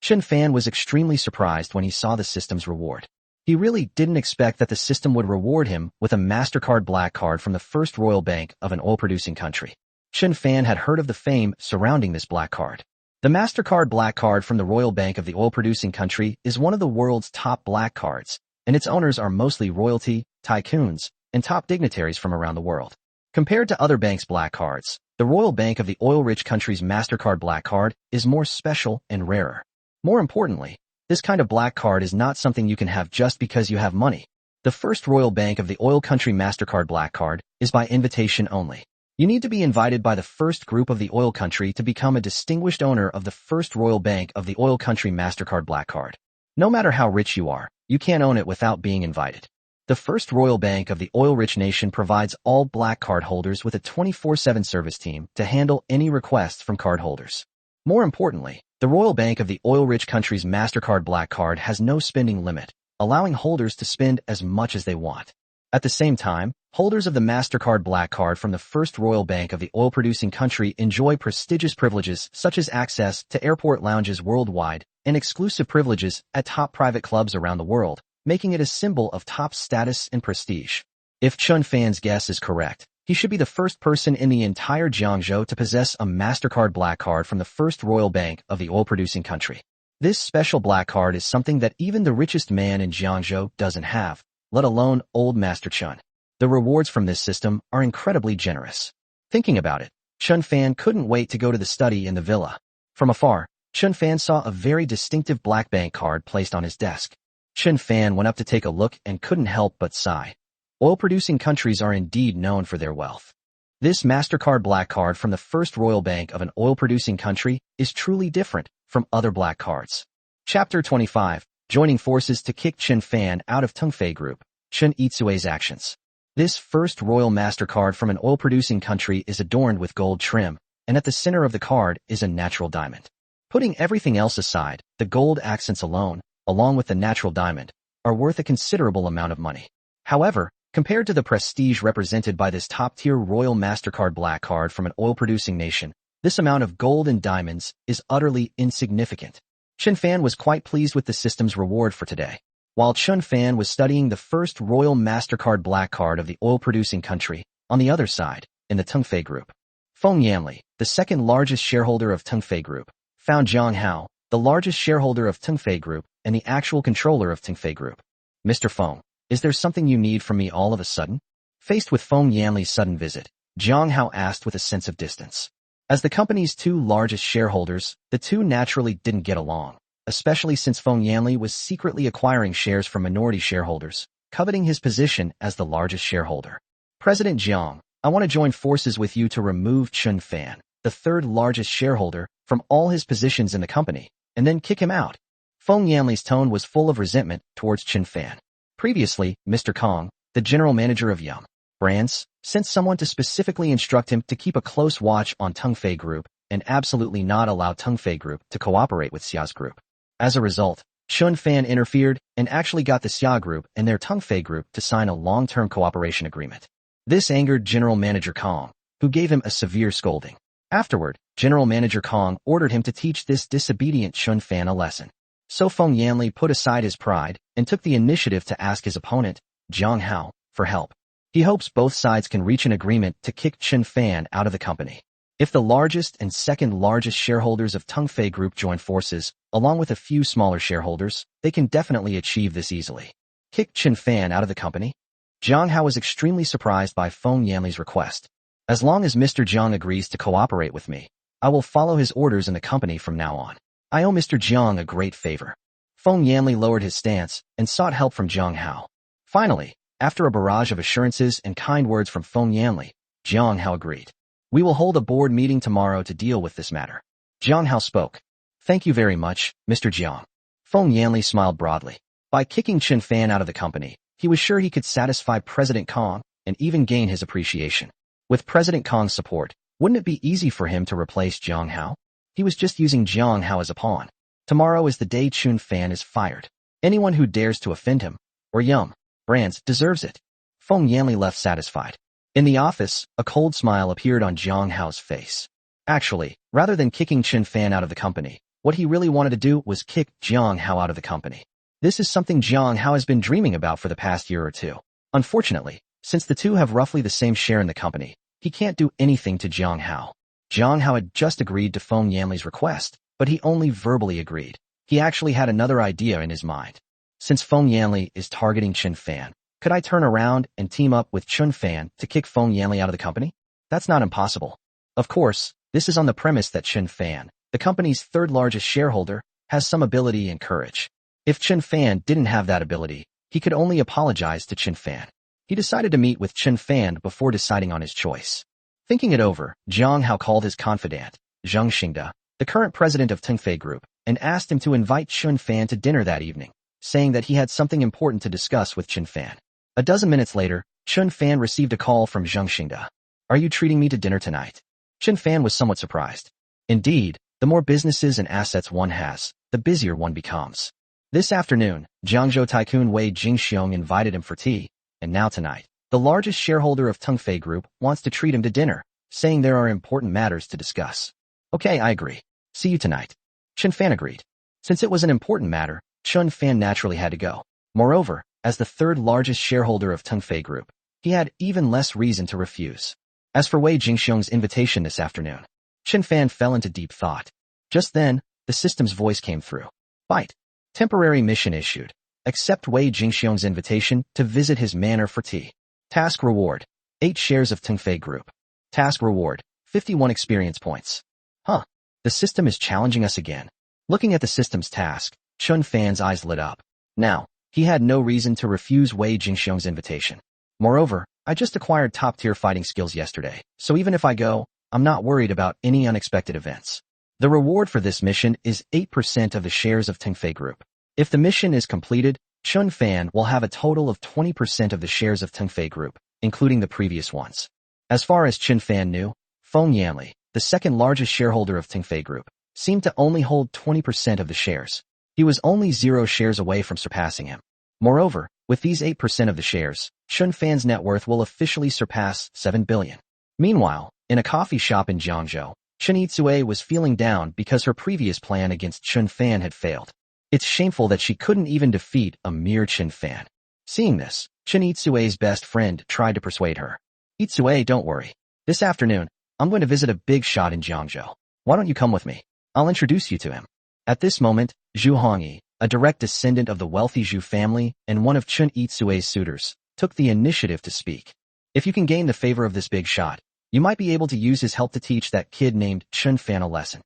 Chun Fan was extremely surprised when he saw the system's reward. He really didn't expect that the system would reward him with a MasterCard black card from the first Royal Bank of an oil-producing country. Chun Fan had heard of the fame surrounding this black card. The MasterCard black card from the Royal Bank of the oil-producing country is one of the world's top black cards, and its owners are mostly royalty, tycoons, and top dignitaries from around the world. Compared to other banks' black cards, the Royal Bank of the oil-rich country's MasterCard black card is more special and rarer. More importantly, this kind of black card is not something you can have just because you have money. The first Royal Bank of the oil country MasterCard black card is by invitation only. You need to be invited by the first group of the oil country to become a distinguished owner of the first Royal Bank of the oil country MasterCard black card. No matter how rich you are, you can't own it without being invited. The first Royal Bank of the oil-rich nation provides all black card holders with a 24/7 service team to handle any requests from card holders. More importantly, the Royal Bank of the oil-rich country's MasterCard black card has no spending limit, allowing holders to spend as much as they want. At the same time, holders of the MasterCard black card from the first Royal Bank of the oil-producing country enjoy prestigious privileges such as access to airport lounges worldwide and exclusive privileges at top private clubs around the world, making it a symbol of top status and prestige. If Chun Fan's guess is correct, he should be the first person in the entire Jiangzhou to possess a MasterCard black card from the first Royal Bank of the oil-producing country. This special black card is something that even the richest man in Jiangzhou doesn't have, let alone Old Master Chun. The rewards from this system are incredibly generous. Thinking about it, Chun Fan couldn't wait to go to the study in the villa. From afar, Chun Fan saw a very distinctive black bank card placed on his desk. Chun Fan went up to take a look and couldn't help but sigh. Oil-producing countries are indeed known for their wealth. This MasterCard black card from the first Royal Bank of an oil-producing country is truly different from other black cards. Chapter 25, Joining Forces to Kick Chun Fan Out of Tungfei Group, Chun Itsue's Actions. This first Royal MasterCard from an oil-producing country is adorned with gold trim, and at the center of the card is a natural diamond. Putting everything else aside, the gold accents alone, along with the natural diamond, are worth a considerable amount of money. However, compared to the prestige represented by this top-tier Royal MasterCard Black Card from an oil-producing nation, this amount of gold and diamonds is utterly insignificant. Qin Fan was quite pleased with the system's reward for today. While Qin Fan was studying the first Royal MasterCard Black Card of the oil-producing country, on the other side, in the Tengfei Group, Feng Yanli, the second largest shareholder of Tengfei Group, found Zhang Hao, the largest shareholder of Tengfei Group and the actual controller of Tengfei Group. Mr. Feng, is there something you need from me all of a sudden? Faced with Feng Yanli's sudden visit, Zhang Hao asked with a sense of distance. As the company's two largest shareholders, the two naturally didn't get along, especially since Feng Yanli was secretly acquiring shares from minority shareholders, coveting his position as the largest shareholder. President Jiang, I want to join forces with you to remove Qin Fan, the third largest shareholder, from all his positions in the company, and then kick him out. Feng Yanli's tone was full of resentment towards Qin Fan. Previously, Mr. Kong, the general manager of Yum Brands, sent someone to specifically instruct him to keep a close watch on Tengfei Group and absolutely not allow Tengfei Group to cooperate with Xia's group. As a result, Qin Fan interfered and actually got the Xia Group and their Tengfei Group to sign a long-term cooperation agreement. This angered General Manager Kong, who gave him a severe scolding. Afterward, General Manager Kong ordered him to teach this disobedient Qin Fan a lesson. So Feng Yanli put aside his pride and took the initiative to ask his opponent, Zhang Hao, for help. He hopes both sides can reach an agreement to kick Qin Fan out of the company. If the largest and second largest shareholders of Tengfei Group join forces, along with a few smaller shareholders, they can definitely achieve this easily. Kick Qin Fan out of the company? Zhang Hao was extremely surprised by Feng Yanli's request. As long as Mr. Jiang agrees to cooperate with me, I will follow his orders in the company from now on. I owe Mr. Jiang a great favor. Feng Yanli lowered his stance and sought help from Zhang Hao. Finally, after a barrage of assurances and kind words from Feng Yanli, Zhang Hao agreed. We will hold a board meeting tomorrow to deal with this matter. Zhang Hao spoke. Thank you very much, Mr. Jiang. Feng Yanli smiled broadly. By kicking Qin Fan out of the company, he was sure he could satisfy President Kong and even gain his appreciation. With President Kong's support, wouldn't it be easy for him to replace Zhang Hao? He was just using Zhang Hao as a pawn. Tomorrow is the day Qin Fan is fired. Anyone who dares to offend him, or Yum Brands, deserves it. Feng Yanli left satisfied. In the office, a cold smile appeared on Zhang Hao's face. Actually, rather than kicking Qin Fan out of the company, what he really wanted to do was kick Zhang Hao out of the company. This is something Zhang Hao has been dreaming about for the past year or two. Unfortunately, since the two have roughly the same share in the company, he can't do anything to Zhang Hao. Zhang Hao had just agreed to Feng Yanli's request, but he only verbally agreed. He actually had another idea in his mind. Since Feng Yanli is targeting Qin Fan, could I turn around and team up with Qin Fan to kick Feng Yanli out of the company? That's not impossible. Of course, this is on the premise that Qin Fan, the company's third largest shareholder, has some ability and courage. If Qin Fan didn't have that ability, he could only apologize to Qin Fan. He decided to meet with Qin Fan before deciding on his choice. Thinking it over, Zhang Hao called his confidant, Zheng Xingde, the current president of Tengfei Group, and asked him to invite Qin Fan to dinner that evening, saying that he had something important to discuss with Qin Fan. A dozen minutes later, Qin Fan received a call from Zheng Xingde. Are you treating me to dinner tonight? Qin Fan was somewhat surprised. Indeed, the more businesses and assets one has, the busier one becomes. This afternoon, Jiangzhou tycoon Wei Jingxiong invited him for tea, and now tonight, the largest shareholder of Tengfei Group wants to treat him to dinner, saying there are important matters to discuss. Okay, I agree. See you tonight. Qin Fan agreed. Since it was an important matter, Qin Fan naturally had to go. Moreover, as the third largest shareholder of Tengfei Group, he had even less reason to refuse. As for Wei Jingxiong's invitation this afternoon, Qin Fan fell into deep thought. Just then, the system's voice came through. Byte. Temporary mission issued. Accept Wei Jingxiong's invitation to visit his manor for tea. Task reward. 8 shares of Tengfei Group. Task reward. 51 experience points. Huh. The system is challenging us again. Looking at the system's task, Qin Fan's eyes lit up. Now, he had no reason to refuse Wei Jingxiong's invitation. Moreover, I just acquired top-tier fighting skills yesterday, so even if I go, I'm not worried about any unexpected events. The reward for this mission is 8% of the shares of Tengfei Group. If the mission is completed, Qin Fan will have a total of 20% of the shares of Tengfei Group, including the previous ones. As far as Qin Fan knew, Feng Yanli, the second largest shareholder of Tengfei Group, seemed to only hold 20% of the shares. He was only 0 shares away from surpassing him. Moreover, With these 8% of the shares, Qin Fan's net worth will officially surpass 7 billion. Meanwhile, in a coffee shop in Jiangzhou, Chen Yitsue was feeling down because her previous plan against Qin Fan had failed. It's shameful that she couldn't even defeat a mere Qin Fan. Seeing this, Chen Yitsue's best friend tried to persuade her. Yitsue, don't worry. This afternoon, I'm going to visit a big shot in Jiangzhou. Why don't you come with me? I'll introduce you to him. At this moment, Zhu Hongyi, a direct descendant of the wealthy Zhu family and one of Chen Yitsue's suitors, took the initiative to speak. If you can gain the favor of this big shot, you might be able to use his help to teach that kid named Qin Fan a lesson.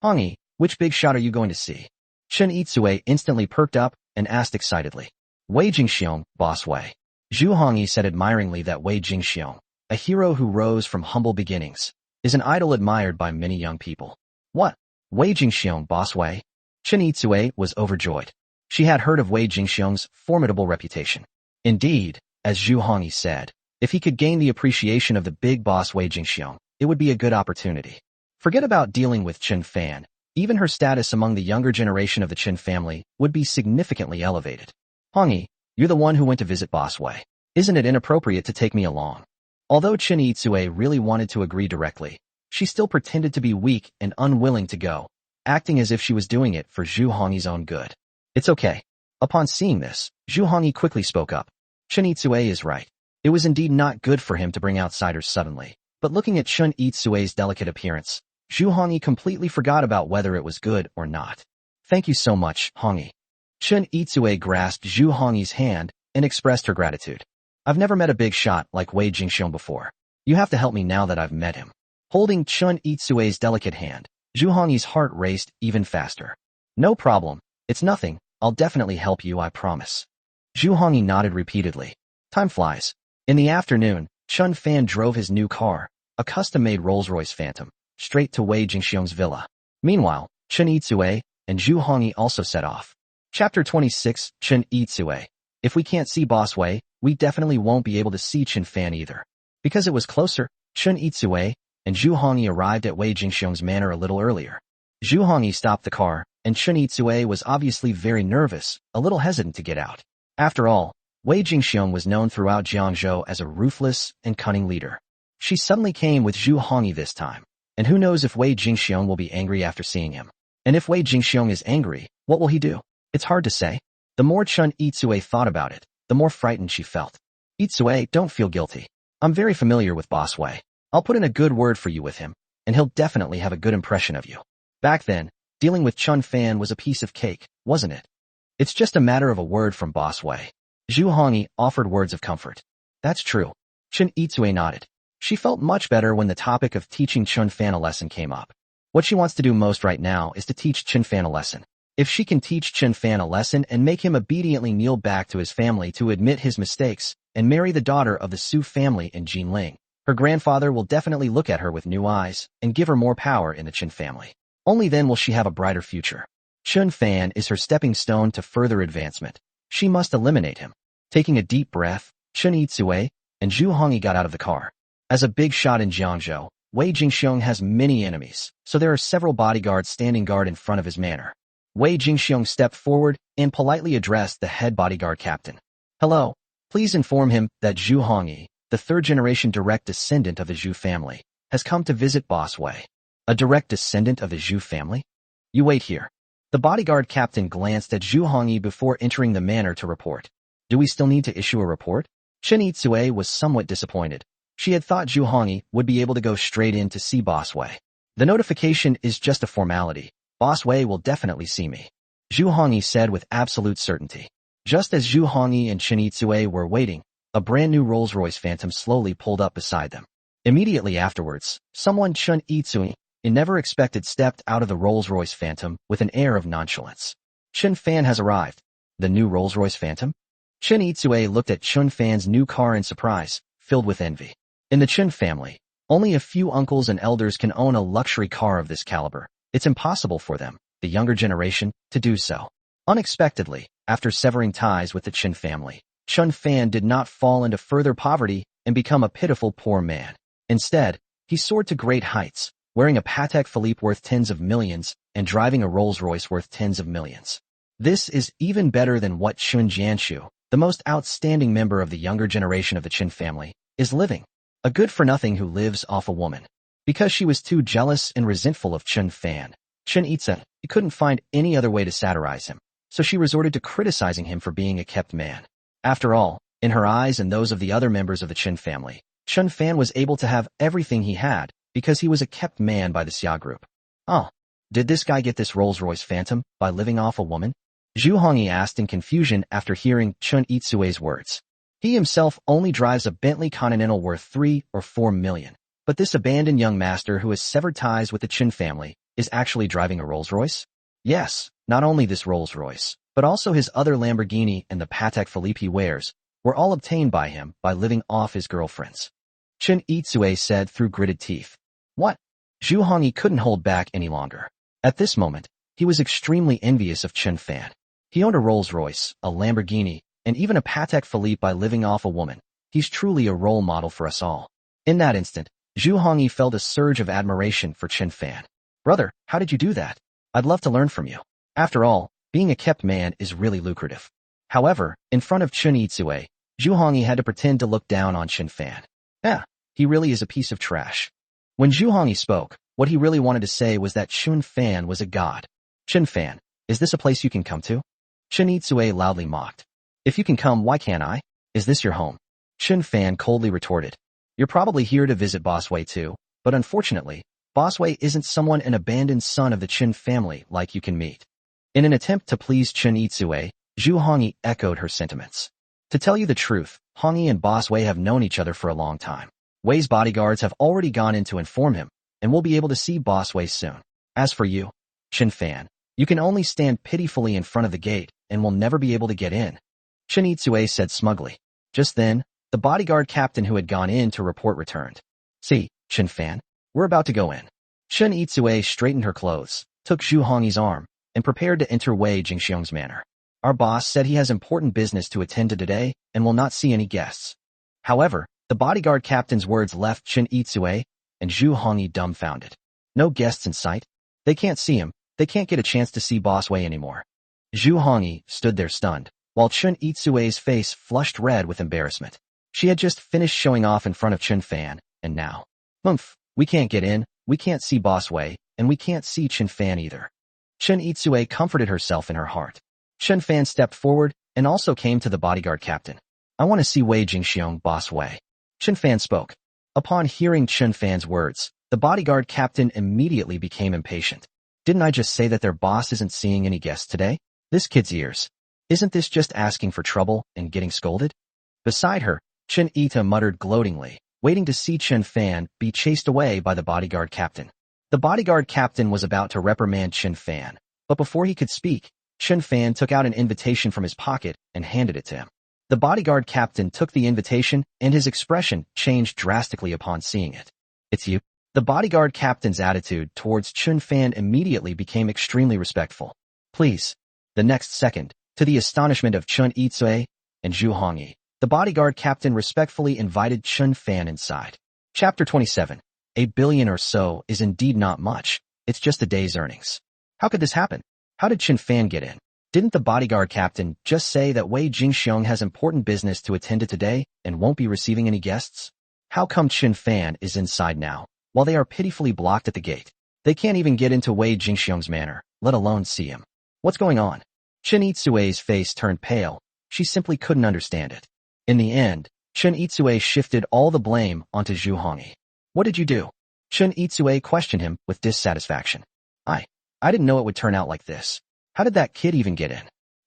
Hongyi, which big shot are you going to see? Chen Yitsue instantly perked up and asked excitedly. Wei Jingxiong, boss Wei. Zhu Hongyi said admiringly that Wei Jingxiong, a hero who rose from humble beginnings, is an idol admired by many young people. What? Wei Jingxiong, boss Wei? Chen Yitsue was overjoyed. She had heard of Wei Jingxiong's formidable reputation. Indeed, as Zhu Hongyi said, if he could gain the appreciation of the big boss Wei Jingxiong, it would be a good opportunity. Forget about dealing with Qin Fan. Even her status among the younger generation of the Qin family would be significantly elevated. Hongyi, you're the one who went to visit boss Wei. Isn't it inappropriate to take me along? Although Chen Yitsue really wanted to agree directly, she still pretended to be weak and unwilling to go, acting as if she was doing it for Zhu Hongyi's own good. It's okay. Upon seeing this, Zhu Hongyi quickly spoke up. Chen Yitsue is right. It was indeed not good for him to bring outsiders suddenly, but looking at Chen Yitsue's delicate appearance, Zhu Hongyi completely forgot about whether it was good or not. Thank you so much, Hongyi. Chen Yitsue grasped Zhu Hongyi's hand and expressed her gratitude. I've never met a big shot like Wei Jingxiong before. You have to help me now that I've met him. Holding Chen Yitsue's delicate hand, Zhu Hongyi's heart raced even faster. No problem. It's nothing. I'll definitely help you, I promise. Zhu Hongyi nodded repeatedly. Time flies. In the afternoon, Qin Fan drove his new car, a custom-made Rolls-Royce Phantom, straight to Wei Jingxiong's villa. Meanwhile, Chen Yitsue and Zhu Hongyi also set off. Chapter 26, Chen Yitsue. If we can't see Boss Wei, we definitely won't be able to see Qin Fan either. Because it was closer, Chen Yitsue and Zhu Hongyi arrived at Wei Jingxiong's manor a little earlier. Zhu Hongyi stopped the car, and Chen Yitsue was obviously very nervous, a little hesitant to get out. After all, Wei Jingxiong was known throughout Jiangzhou as a ruthless and cunning leader. She suddenly came with Zhu Hongyi this time, and who knows if Wei Jingxiong will be angry after seeing him. And if Wei Jingxiong is angry, what will he do? It's hard to say. The more Chen Yitsue thought about it, the more frightened she felt. Yitsue, don't feel guilty. I'm very familiar with Boss Wei. I'll put in a good word for you with him, and he'll definitely have a good impression of you. Back then, dealing with Qin Fan was a piece of cake, wasn't it? It's just a matter of a word from Boss Wei. Zhu Hongyi offered words of comfort. That's true. Chen Yitsue nodded. She felt much better when the topic of teaching Qin Fan a lesson came up. What she wants to do most right now is to teach Qin Fan a lesson. If she can teach Qin Fan a lesson and make him obediently kneel back to his family to admit his mistakes and marry the daughter of the Su family in Jinling, her grandfather will definitely look at her with new eyes and give her more power in the Qin family. Only then will she have a brighter future. Qin Fan is her stepping stone to further advancement. She must eliminate him. Taking a deep breath, Chen Yitsue and Zhu Hongyi got out of the car. As a big shot in Jiangzhou, Wei Jingxiong has many enemies, so there are several bodyguards standing guard in front of his manor. Wei Jingxiong stepped forward and politely addressed the head bodyguard captain. Hello, please inform him that Zhu Hongyi, the third-generation direct descendant of the Zhu family, has come to visit Boss Wei. A direct descendant of the Zhu family? You wait here. The bodyguard captain glanced at Zhu Hongyi before entering the manor to report. Do we still need to issue a report? Chen Yitsue was somewhat disappointed. She had thought Zhu Hongyi would be able to go straight in to see Boss Wei. The notification is just a formality. Boss Wei will definitely see me. Zhu Hongyi said with absolute certainty. Just as Zhu Hongyi and Chen Yitsue were waiting, a brand new Rolls-Royce Phantom slowly pulled up beside them. Immediately afterwards, someone Chen Yitsue never expected stepped out of the Rolls-Royce Phantom with an air of nonchalance. Qin Fan has arrived. The new Rolls-Royce Phantom? Chen Yitsue looked at Qin Fan's new car in surprise, filled with envy. In the Qin family, only a few uncles and elders can own a luxury car of this caliber. It's impossible for them, the younger generation, to do so. Unexpectedly, after severing ties with the Qin family, Qin Fan did not fall into further poverty and become a pitiful poor man. Instead, he soared to great heights, wearing a Patek Philippe worth tens of millions and driving a Rolls-Royce worth tens of millions. This is even better than what Qin Jianshu, the most outstanding member of the younger generation of the Qin family, is living. A good-for-nothing who lives off a woman. Because she was too jealous and resentful of Qin Fan, Qin Itza couldn't find any other way to satirize him, so she resorted to criticizing him for being a kept man. After all, in her eyes and those of the other members of the Qin family, Qin Fan was able to have everything he had because he was a kept man by the Xia group. Oh, did this guy get this Rolls-Royce Phantom by living off a woman? Zhu Hongyi asked in confusion after hearing Chun Itsue's words. He himself only drives a Bentley Continental worth 3 or 4 million, but this abandoned young master who has severed ties with the Qin family is actually driving a Rolls-Royce? Yes, not only this Rolls-Royce, but also his other Lamborghini and the Patek Philippe he wears, were all obtained by him by living off his girlfriends. Qin Itsue said through gritted teeth. What? Zhu Hongyi couldn't hold back any longer. At this moment, he was extremely envious of Qin Fan. He owned a Rolls-Royce, a Lamborghini, and even a Patek Philippe by living off a woman. He's truly a role model for us all. In that instant, Zhu Hongyi felt a surge of admiration for Qin Fan. Brother, how did you do that? I'd love to learn from you. After all, being a kept man is really lucrative. However, in front of Qin Itsue, Zhu Hongyi had to pretend to look down on Qin Fan. Yeah, he really is a piece of trash. When Zhu Hongyi spoke, what he really wanted to say was that Qin Fan was a god. Qin Fan, is this a place you can come to? Qin Itsue loudly mocked. If you can come, why can't I? Is this your home? Qin Fan coldly retorted. You're probably here to visit Boss Wei too, but unfortunately, Boss Wei isn't someone an abandoned son of the Qin family like you can meet. In an attempt to please Qin Itsue, Zhu Hongyi echoed her sentiments. To tell you the truth, Hongyi and Boss Wei have known each other for a long time. Wei's bodyguards have already gone in to inform him, and we'll be able to see Boss Wei soon. As for you, Qin Fan, you can only stand pitifully in front of the gate, and will never be able to get in. Qin Itsue said smugly. Just then, the bodyguard captain who had gone in to report returned. See, Qin Fan, we're about to go in. Qin Itsue straightened her clothes, took Zhu Hongyi's arm, and prepared to enter Wei Jingxiong's manor. Our boss said he has important business to attend to today and will not see any guests. However, the bodyguard captain's words left Qin Itsue and Zhu Hongyi dumbfounded. No guests in sight. They can't see him. They can't get a chance to see Boss Wei anymore. Zhu Hongyi stood there stunned, while Qin Itsue's face flushed red with embarrassment. She had just finished showing off in front of Qin Fan, and now, we can't get in, we can't see Boss Wei, and we can't see Qin Fan either. Qin Itsue comforted herself in her heart. Qin Fan stepped forward and also came to the bodyguard captain. I want to see Wei Jingxiong, Boss Wei. Qin Fan spoke. Upon hearing Qin Fan's words, the bodyguard captain immediately became impatient. Didn't I just say that their boss isn't seeing any guests today? This kid's ears. Isn't this just asking for trouble and getting scolded? Beside her, Qin Ita muttered gloatingly, waiting to see Qin Fan be chased away by the bodyguard captain. The bodyguard captain was about to reprimand Qin Fan, but before he could speak, Qin Fan took out an invitation from his pocket and handed it to him. The bodyguard captain took the invitation and his expression changed drastically upon seeing it. It's you? The bodyguard captain's attitude towards Qin Fan immediately became extremely respectful. Please. The next second, to the astonishment of Qin Itsue and Zhu Hongyi, the bodyguard captain respectfully invited Qin Fan inside. Chapter 27. 8 billion or so is indeed not much. It's just a day's earnings. How could this happen? How did Qin Fan get in? Didn't the bodyguard captain just say that Wei Jingxiong has important business to attend to today and won't be receiving any guests? How come Qin Fan is inside now, while they are pitifully blocked at the gate? They can't even get into Wei Jingxiong's manor, let alone see him. What's going on? Qin Itsue's face turned pale. She simply couldn't understand it. In the end, Qin Itsue shifted all the blame onto Zhu Hongyi. What did you do? Qin Itsue questioned him with dissatisfaction. I didn't know it would turn out like this. How did that kid even get in?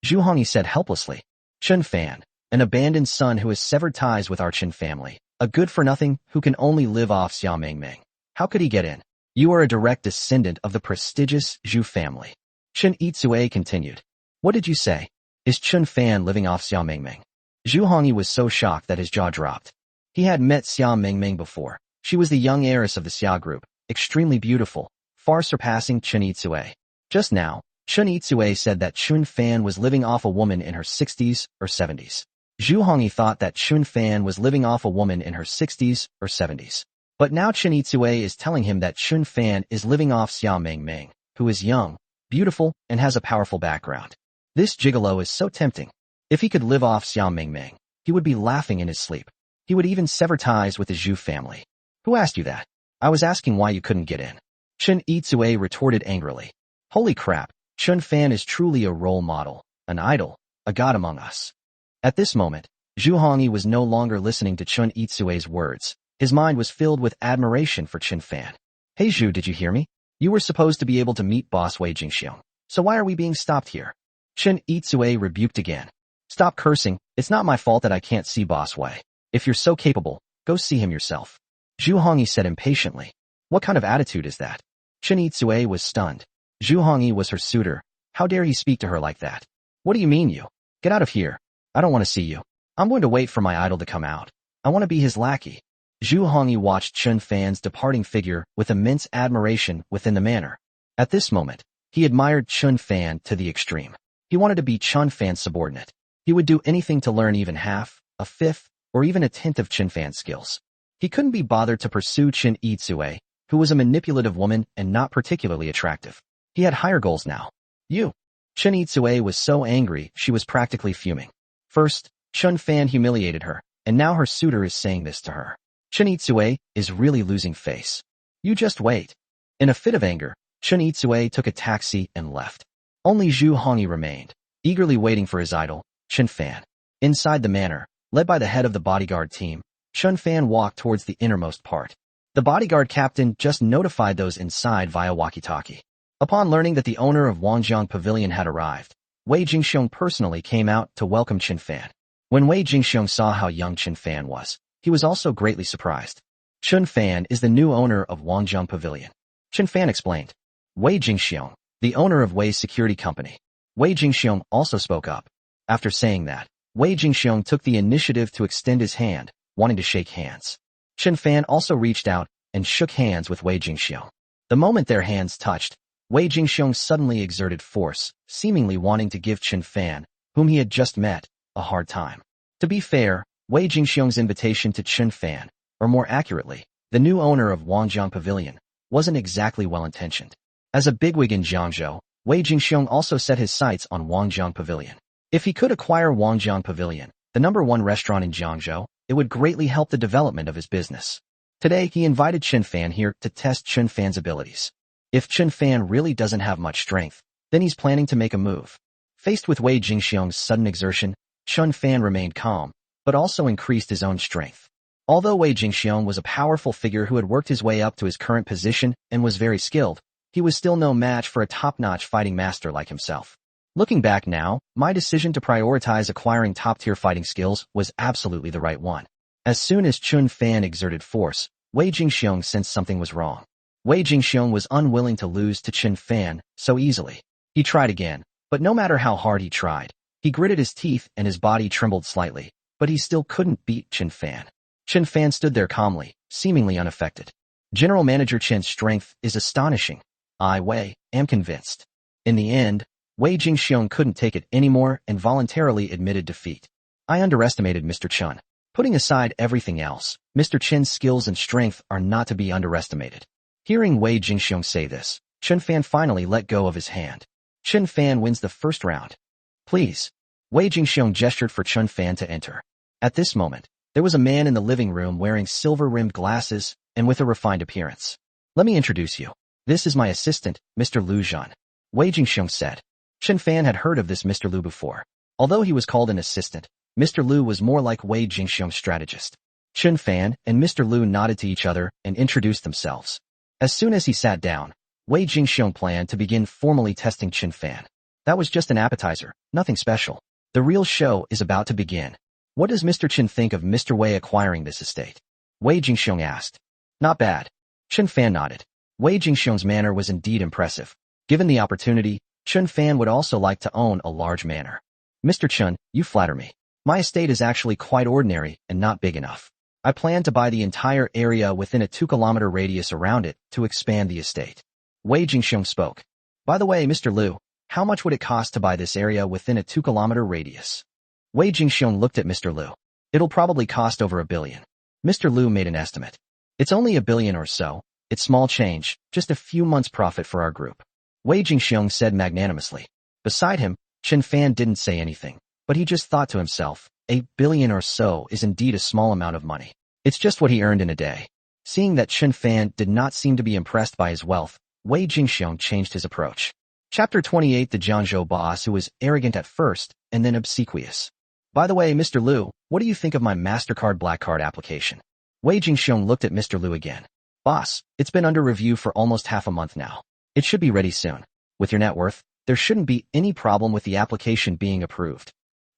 Zhu Hongyi said helplessly. Qin Fan, an abandoned son who has severed ties with our Qin family, a good-for-nothing who can only live off Xia Mengmeng. How could he get in? You are a direct descendant of the prestigious Zhu family. Qin Itsue continued. What did you say? Is Qin Fan living off Xia Mengmeng? Zhu Hongyi was so shocked that his jaw dropped. He had met Xia Mengmeng before. She was the young heiress of the Xia group, extremely beautiful, far surpassing Qin Itsue. Just now, Qin Itsue said that Qin Fan was living off a woman in her 60s or 70s. Zhu Hongyi thought that Qin Fan was living off a woman in her 60s or 70s. But now Qin Itsue is telling him that Qin Fan is living off Xia Mengmeng, who is young, beautiful, and has a powerful background. This gigolo is so tempting. If he could live off Xiao Mingming, he would be laughing in his sleep. He would even sever ties with the Zhu family. Who asked you that? I was asking why you couldn't get in. Chen Yitsue retorted angrily. Holy crap, Chun Fan is truly a role model, an idol, a god among us. At this moment, Zhu Hongyi was no longer listening to Chun Yitsue's words. His mind was filled with admiration for Chen Fan. Hey Zhu, did you hear me? You were supposed to be able to meet Boss Wei Jingxiong. So why are we being stopped here? Chen Yitsue rebuked again. Stop cursing, it's not my fault that I can't see Boss Wei. If you're so capable, go see him yourself. Zhu Hongyi said impatiently. What kind of attitude is that? Chen Yitsue was stunned. Zhu Hongyi was her suitor. How dare he speak to her like that? What do you mean you? Get out of here. I don't want to see you. I'm going to wait for my idol to come out. I want to be his lackey. Zhu Hongyi watched Chun Fan's departing figure with immense admiration within the manor. At this moment, he admired Chun Fan to the extreme. He wanted to be Chun Fan's subordinate. He would do anything to learn even half, a fifth, or even a tenth of Chun Fan's skills. He couldn't be bothered to pursue Chen Yitsue, who was a manipulative woman and not particularly attractive. He had higher goals now. Chen Yitsue was so angry she was practically fuming. First, Chun Fan humiliated her, and now her suitor is saying this to her. Chen Yitsue is really losing face. You just wait. In a fit of anger, Chen Yitsue took a taxi and left. Only Zhu Hongyi remained, eagerly waiting for his idol, Chen Fan. Inside the manor, led by the head of the bodyguard team, Chun Fan walked towards the innermost part. The bodyguard captain just notified those inside via walkie-talkie. Upon learning that the owner of Wangjiang Pavilion had arrived, Wei Jingxiong personally came out to welcome Chen Fan. When Wei Jingxiong saw how young Chen Fan was, he was also greatly surprised. Chun Fan is the new owner of Wangjiang Pavilion. Chen Fan explained. Wei Jingxiong, the owner of Wei's security company. Wei Jingxiong also spoke up. After saying that, Wei Jingxiong took the initiative to extend his hand, wanting to shake hands. Chen Fan also reached out and shook hands with Wei Jingxiong. The moment their hands touched, Wei Jingxiong suddenly exerted force, seemingly wanting to give Chen Fan, whom he had just met, a hard time. To be fair, Wei Jingxiong's invitation to Chen Fan, or more accurately, the new owner of Wangjiang Pavilion, wasn't exactly well-intentioned. As a bigwig in Jiangzhou, Wei Jingxiong also set his sights on Wangjiang Pavilion. If he could acquire Wangjiang Pavilion, the #1 restaurant in Jiangzhou, it would greatly help the development of his business. Today, he invited Chen Fan here to test Chen Fan's abilities. If Chen Fan really doesn't have much strength, then he's planning to make a move. Faced with Wei Jingxiong's sudden exertion, Chen Fan remained calm, but also increased his own strength. Although Wei Jingxiong was a powerful figure who had worked his way up to his current position and was very skilled, he was still no match for a top-notch fighting master like himself. Looking back now, my decision to prioritize acquiring top-tier fighting skills was absolutely the right one. As soon as Chun Fan exerted force, Wei Jingxiong sensed something was wrong. Wei Jingxiong was unwilling to lose to Chen Fan so easily. He tried again, but no matter how hard he tried, he gritted his teeth and his body trembled slightly, but he still couldn't beat Chen Fan. Chen Fan stood there calmly, seemingly unaffected. General Manager Chen's strength is astonishing. I, Wei, am convinced. In the end, Wei Jingxiong couldn't take it anymore and voluntarily admitted defeat. I underestimated Mr. Chen. Putting aside everything else, Mr. Chen's skills and strength are not to be underestimated. Hearing Wei Jingxiong say this, Chen Fan finally let go of his hand. Chen Fan wins the first round. Please. Wei Jingxiong gestured for Chen Fan to enter. At this moment, there was a man in the living room wearing silver-rimmed glasses and with a refined appearance. Let me introduce you. This is my assistant, Mr. Lu Zhan. Wei Jingxiong said. Chen Fan had heard of this Mr. Lu before. Although he was called an assistant, Mr. Lu was more like Wei Jingxiong's strategist. Chen Fan and Mr. Lu nodded to each other and introduced themselves. As soon as he sat down, Wei Jingxiong planned to begin formally testing Chen Fan. That was just an appetizer, nothing special. The real show is about to begin. What does Mr. Chen think of Mr. Wei acquiring this estate? Wei Jingxiong asked. Not bad. Chen Fan nodded. Wei Jingxiong's manner was indeed impressive. Given the opportunity, Chen Fan would also like to own a large manor. Mr. Chen, you flatter me. My estate is actually quite ordinary and not big enough. I plan to buy the entire area within a 2-kilometer radius around it to expand the estate. Wei Jingxiong spoke. By the way, Mr. Lu, how much would it cost to buy this area within a 2-kilometer radius? Wei Jingxiong looked at Mr. Lu. It'll probably cost over $1 billion. Mr. Lu made an estimate. It's only $1 billion or so. It's small change, just a few months' profit for our group. Wei Jingxiong said magnanimously. Beside him, Chen Fan didn't say anything. But he just thought to himself, 8 billion or so is indeed a small amount of money. It's just what he earned in a day. Seeing that Qin Fan did not seem to be impressed by his wealth, Wei Jingxiong changed his approach. Chapter 28. The Jiangzhou boss who was arrogant at first and then obsequious. By the way, Mr. Liu, what do you think of my MasterCard Black Card application? Wei Jingxiong looked at Mr. Liu again. Boss, it's been under review for almost half a month now. It should be ready soon. With your net worth, there shouldn't be any problem with the application being approved.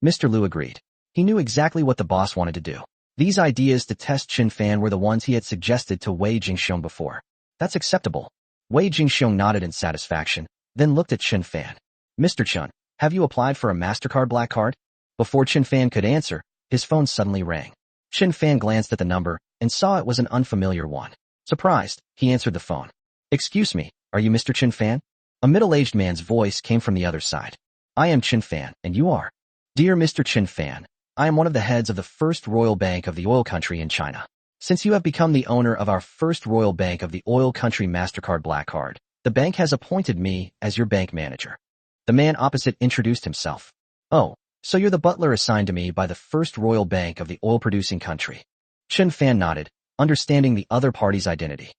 Mr. Liu agreed. He knew exactly what the boss wanted to do. These ideas to test Qin Fan were the ones he had suggested to Wei Jingxiong before. That's acceptable. Wei Jingxiong nodded in satisfaction, then looked at Qin Fan. Mr. Chen, have you applied for a MasterCard Black Card? Before Qin Fan could answer, his phone suddenly rang. Qin Fan glanced at the number and saw it was an unfamiliar one. Surprised, he answered the phone. Excuse me, are you Mr. Qin Fan? A middle-aged man's voice came from the other side. I am Qin Fan, and you are? Dear Mr. Qin Fan, I am one of the heads of the First Royal Bank of the Oil Country in China. Since you have become the owner of our First Royal Bank of the Oil Country MasterCard Black Card, the bank has appointed me as your bank manager. The man opposite introduced himself. Oh, so you're the butler assigned to me by the First Royal Bank of the oil-producing country. Qin Fan nodded, understanding the other party's identity.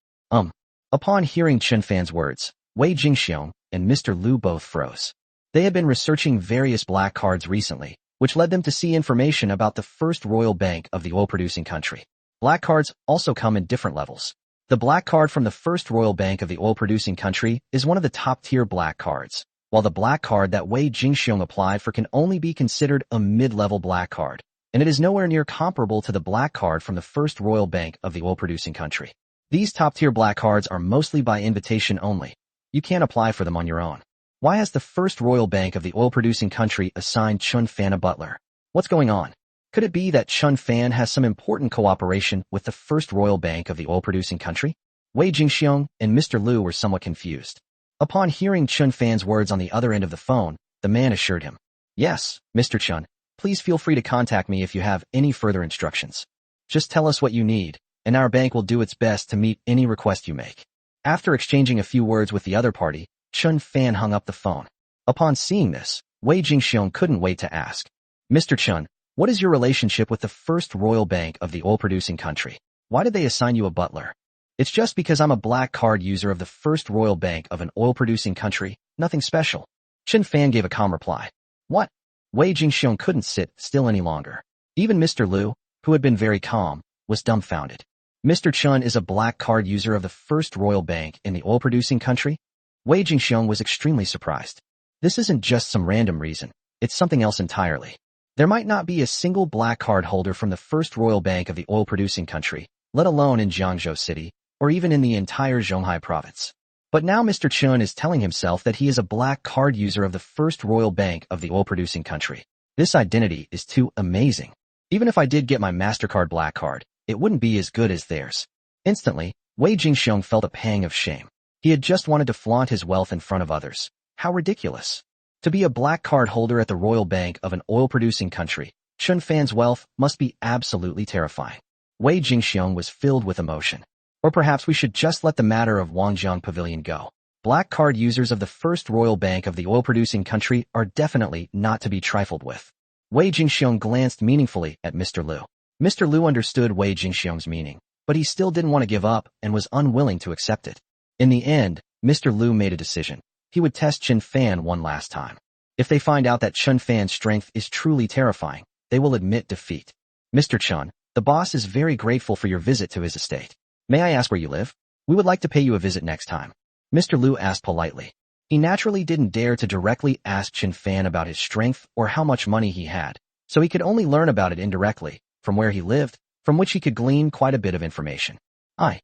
Upon hearing Qin Fan's words, Wei Jingxiong and Mr. Liu both froze. They had been researching various black cards recently, which led them to see information about the First Royal Bank of the oil-producing country. Black cards also come in different levels. The black card from the First Royal Bank of the oil-producing country is one of the top-tier black cards, while the black card that Wei Jingxiong applied for can only be considered a mid-level black card, and it is nowhere near comparable to the black card from the First Royal Bank of the oil-producing country. These top-tier black cards are mostly by invitation only. You can't apply for them on your own. Why has the First Royal Bank of the oil-producing country assigned Qin Fan a butler? What's going on? Could it be that Qin Fan has some important cooperation with the First Royal Bank of the oil-producing country? Wei Jingxiong and Mr. Liu were somewhat confused. Upon hearing Qin Fan's words on the other end of the phone, the man assured him. Yes, Mr. Chen, please feel free to contact me if you have any further instructions. Just tell us what you need, and our bank will do its best to meet any request you make. After exchanging a few words with the other party, Qin Fan hung up the phone. Upon seeing this, Wei Jingxiong couldn't wait to ask. Mr. Chen, what is your relationship with the First Royal Bank of the oil-producing country? Why did they assign you a butler? It's just because I'm a black card user of the First Royal Bank of an oil-producing country, nothing special. Qin Fan gave a calm reply. What? Wei Jingxiong couldn't sit still any longer. Even Mr. Liu, who had been very calm, was dumbfounded. Mr. Chen is a black card user of the First Royal Bank in the oil-producing country? Wei Jingxiong was extremely surprised. This isn't just some random reason, it's something else entirely. There might not be a single black card holder from the First Royal Bank of the oil-producing country, let alone in Jiangzhou City, or even in the entire Zhonghai province. But now Mr. Chen is telling himself that he is a black card user of the First Royal Bank of the oil-producing country. This identity is too amazing. Even if I did get my MasterCard Black Card, it wouldn't be as good as theirs. Instantly, Wei Jingxiong felt a pang of shame. He had just wanted to flaunt his wealth in front of others. How ridiculous. To be a black card holder at the Royal Bank of an oil-producing country, Qin Fan's wealth must be absolutely terrifying. Wei Jingxiong was filled with emotion. Or perhaps we should just let the matter of Wangjiang Pavilion go. Black card users of the First Royal Bank of the oil-producing country are definitely not to be trifled with. Wei Jingxiong glanced meaningfully at Mr. Liu. Mr. Liu understood Wei Jingxiong's meaning, but he still didn't want to give up and was unwilling to accept it. In the end, Mr. Liu made a decision. He would test Qin Fan one last time. If they find out that Qin Fan's strength is truly terrifying, they will admit defeat. Mr. Chen, the boss is very grateful for your visit to his estate. May I ask where you live? We would like to pay you a visit next time. Mr. Liu asked politely. He naturally didn't dare to directly ask Qin Fan about his strength or how much money he had, so he could only learn about it indirectly, from where he lived, from which he could glean quite a bit of information. I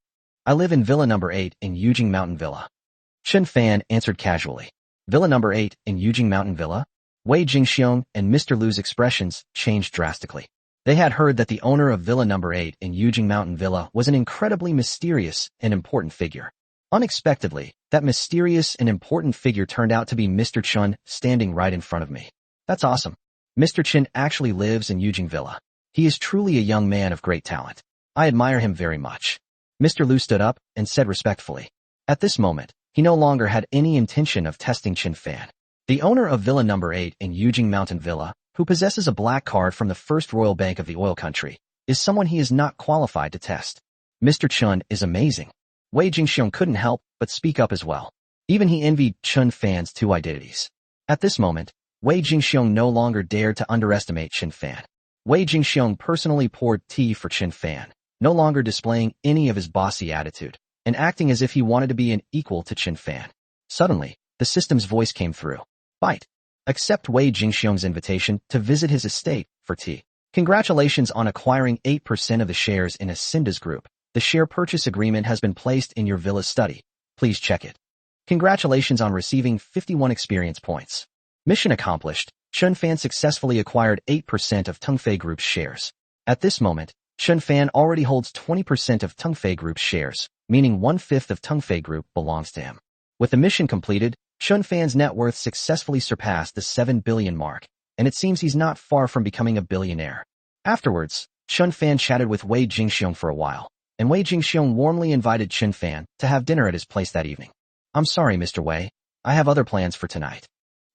live in Villa number 8 in Yujing Mountain Villa. Qin Fan answered casually. Villa number 8 in Yujing Mountain Villa? Wei Jingxiong and Mr. Liu's expressions changed drastically. They had heard that the owner of Villa number 8 in Yujing Mountain Villa was an incredibly mysterious and important figure. Unexpectedly, that mysterious and important figure turned out to be Mr. Chen standing right in front of me. That's awesome. Mr. Chen actually lives in Yujing Villa. He is truly a young man of great talent. I admire him very much. Mr. Liu stood up and said respectfully. At this moment, he no longer had any intention of testing Qin Fan. The owner of Villa number 8 in Yujing Mountain Villa who possesses a black card from the first royal bank of the oil country, is someone he is not qualified to test. Mr. Chen is amazing. Wei Jingxiong couldn't help but speak up as well. Even he envied Chen Fan's two identities. At this moment, Wei Jingxiong no longer dared to underestimate Chen Fan. Wei Jingxiong personally poured tea for Chen Fan, no longer displaying any of his bossy attitude, and acting as if he wanted to be an equal to Chen Fan. Suddenly, the system's voice came through. Bite. Accept Wei Jingxiong's invitation to visit his estate for tea. Congratulations on acquiring 8% of the shares in Asinda's group. The share purchase agreement has been placed in your villa's study. Please check it. Congratulations on receiving 51 experience points. Mission accomplished. Chen Fan successfully acquired 8% of Tongfei Group's shares. At this moment, Chen Fan already holds 20% of Tongfei Group's shares, meaning 1/5 of Tongfei Group belongs to him. With the mission completed, Chen Fan's net worth successfully surpassed the 7 billion mark, and it seems he's not far from becoming a billionaire. Afterwards, Chen Fan chatted with Wei Jingxiong for a while, and Wei Jingxiong warmly invited Chen Fan to have dinner at his place that evening. I'm sorry, Mr. Wei. I have other plans for tonight.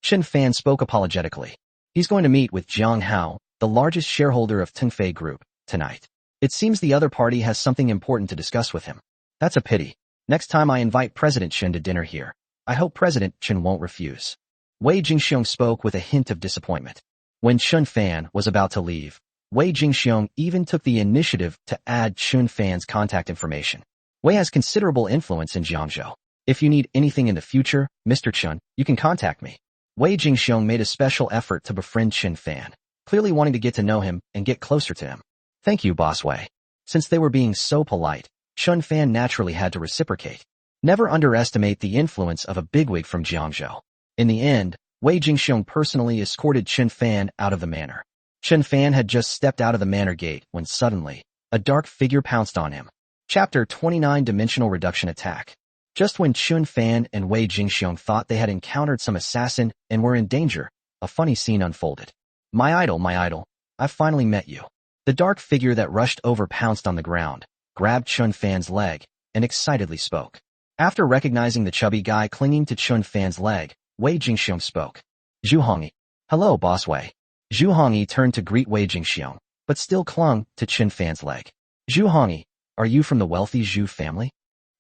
Chen Fan spoke apologetically. He's going to meet with Jiang Hao, the largest shareholder of Tongfei Group, tonight. It seems the other party has something important to discuss with him. That's a pity. Next time I invite President Chen to dinner here, I hope President Chen won't refuse. Wei Jingxiong spoke with a hint of disappointment. When Chen Fan was about to leave, Wei Jingxiong even took the initiative to add Chen Fan's contact information. Wei has considerable influence in Jiangzhou. If you need anything in the future, Mr. Chen, you can contact me. Wei Jingxiong made a special effort to befriend Chen Fan, clearly wanting to get to know him and get closer to him. Thank you, Boss Wei. Since they were being so polite, Chen Fan naturally had to reciprocate. Never underestimate the influence of a bigwig from Jiangzhou. In the end, Wei Jingxiong personally escorted Chen Fan out of the manor. Chen Fan had just stepped out of the manor gate when suddenly, a dark figure pounced on him. Chapter 29 Dimensional Reduction Attack. Just when Chen Fan and Wei Jingxiong thought they had encountered some assassin and were in danger, a funny scene unfolded. My idol, I finally met you. The dark figure that rushed over pounced on the ground, grabbed Chen Fan's leg, and excitedly spoke. After recognizing the chubby guy clinging to Chen Fan's leg, Wei Jingxiong spoke. Zhu Hongyi. Hello, Boss Wei. Zhu Hongyi turned to greet Wei Jingxiong, but still clung to Chen Fan's leg. Zhu Hongyi, are you from the wealthy Zhu family?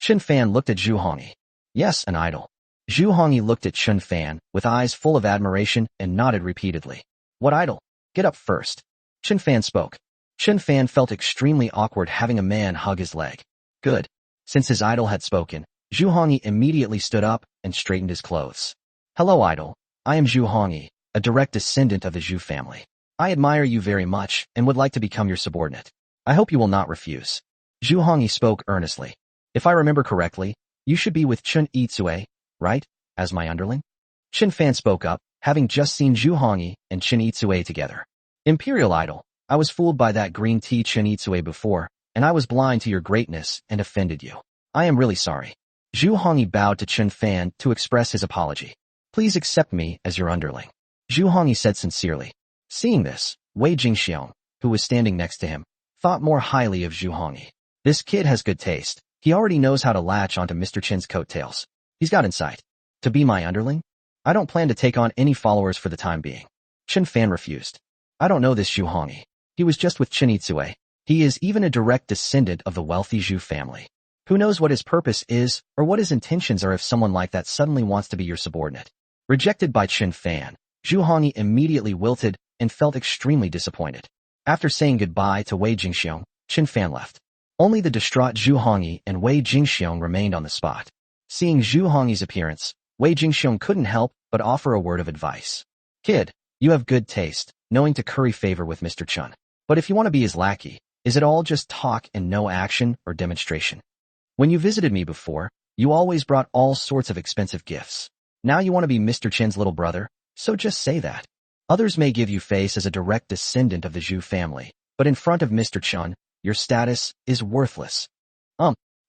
Chen Fan looked at Zhu Hongyi. Yes, an idol. Zhu Hongyi looked at Chen Fan with eyes full of admiration and nodded repeatedly. What idol? Get up first. Chen Fan spoke. Chen Fan felt extremely awkward having a man hug his leg. Good. Since his idol had spoken, Zhu Hongyi immediately stood up and straightened his clothes. Hello, idol. I am Zhu Hongyi, a direct descendant of the Zhu family. I admire you very much and would like to become your subordinate. I hope you will not refuse. Zhu Hongyi spoke earnestly. If I remember correctly, you should be with Chen Yitsue, right, as my underling? Chen Fan spoke up, having just seen Zhu Hongyi and Chen Yitsue together. Imperial idol, I was fooled by that green tea Chen Yitsue before, and I was blind to your greatness and offended you. I am really sorry. Zhu Hongyi bowed to Chen Fan to express his apology. Please accept me as your underling. Zhu Hongyi said sincerely. Seeing this, Wei Jingxiong, who was standing next to him, thought more highly of Zhu Hongyi. This kid has good taste. He already knows how to latch onto Mr. Chen's coattails. He's got insight. To be my underling? I don't plan to take on any followers for the time being. Chen Fan refused. I don't know this Zhu Hongyi. He was just with Chen Yitsue. He is even a direct descendant of the wealthy Zhu family. Who knows what his purpose is or what his intentions are if someone like that suddenly wants to be your subordinate. Rejected by Chen Fan, Zhu Hongyi immediately wilted and felt extremely disappointed. After saying goodbye to Wei Jingxiong, Chen Fan left. Only the distraught Zhu Hongyi and Wei Jingxiong remained on the spot. Seeing Zhu Hongyi's appearance, Wei Jingxiong couldn't help but offer a word of advice. Kid, you have good taste, knowing to curry favor with Mr. Chen. But if you want to be his lackey, is it all just talk and no action or demonstration? When you visited me before, you always brought all sorts of expensive gifts. Now you want to be Mr. Chen's little brother, so just say that. Others may give you face as a direct descendant of the Zhu family, but in front of Mr. Chen, your status is worthless.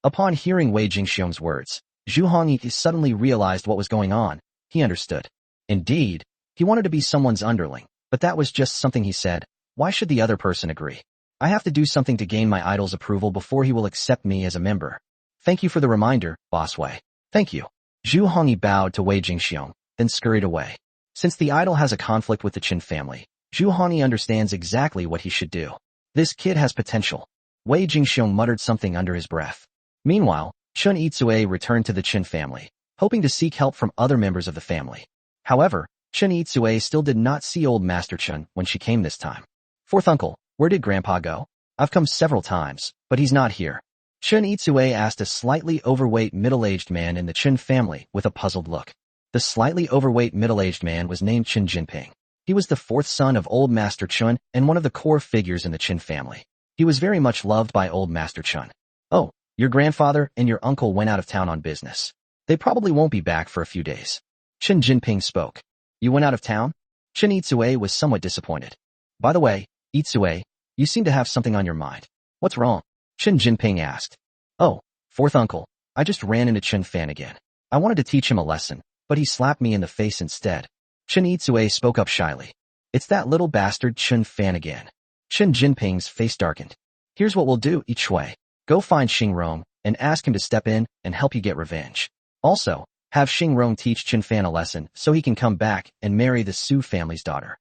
Upon hearing Wei Jingxiong's words, Zhu Hongyi suddenly realized what was going on. He understood. Indeed, he wanted to be someone's underling, but that was just something he said. Why should the other person agree? I have to do something to gain my idol's approval before he will accept me as a member. Thank you for the reminder, Boss Wei. Thank you. Zhu Hongyi bowed to Wei Jingxiong, then scurried away. Since the idol has a conflict with the Qin family, Zhu Hani understands exactly what he should do. This kid has potential. Wei Jingxiong muttered something under his breath. Meanwhile, Chun Itsue returned to the Qin family, hoping to seek help from other members of the family. However, Chun Itsue still did not see old Master Chun when she came this time. Fourth uncle, where did Grandpa go? I've come several times, but he's not here. Chun Itsue asked a slightly overweight middle-aged man in the Chun family with a puzzled look. The slightly overweight middle-aged man was named Qin Jinping. He was the fourth son of old Master Chun and one of the core figures in the Qin family. He was very much loved by old Master Chun. Oh, your grandfather and your uncle went out of town on business. They probably won't be back for a few days. Qin Jinping spoke. You went out of town? Qin Itsue was somewhat disappointed. By the way, Itsue, you seem to have something on your mind. What's wrong? Qin Jinping asked. Oh, fourth uncle, I just ran into Qin Fan again. I wanted to teach him a lesson, but he slapped me in the face instead. Qin Itsue spoke up shyly. It's that little bastard Qin Fan again. Qin Jinping's face darkened. Here's what we'll do, Itsue. Go find Xing Rong and ask him to step in and help you get revenge. Also, have Xing Rong teach Qin Fan a lesson so he can come back and marry the Su family's daughter.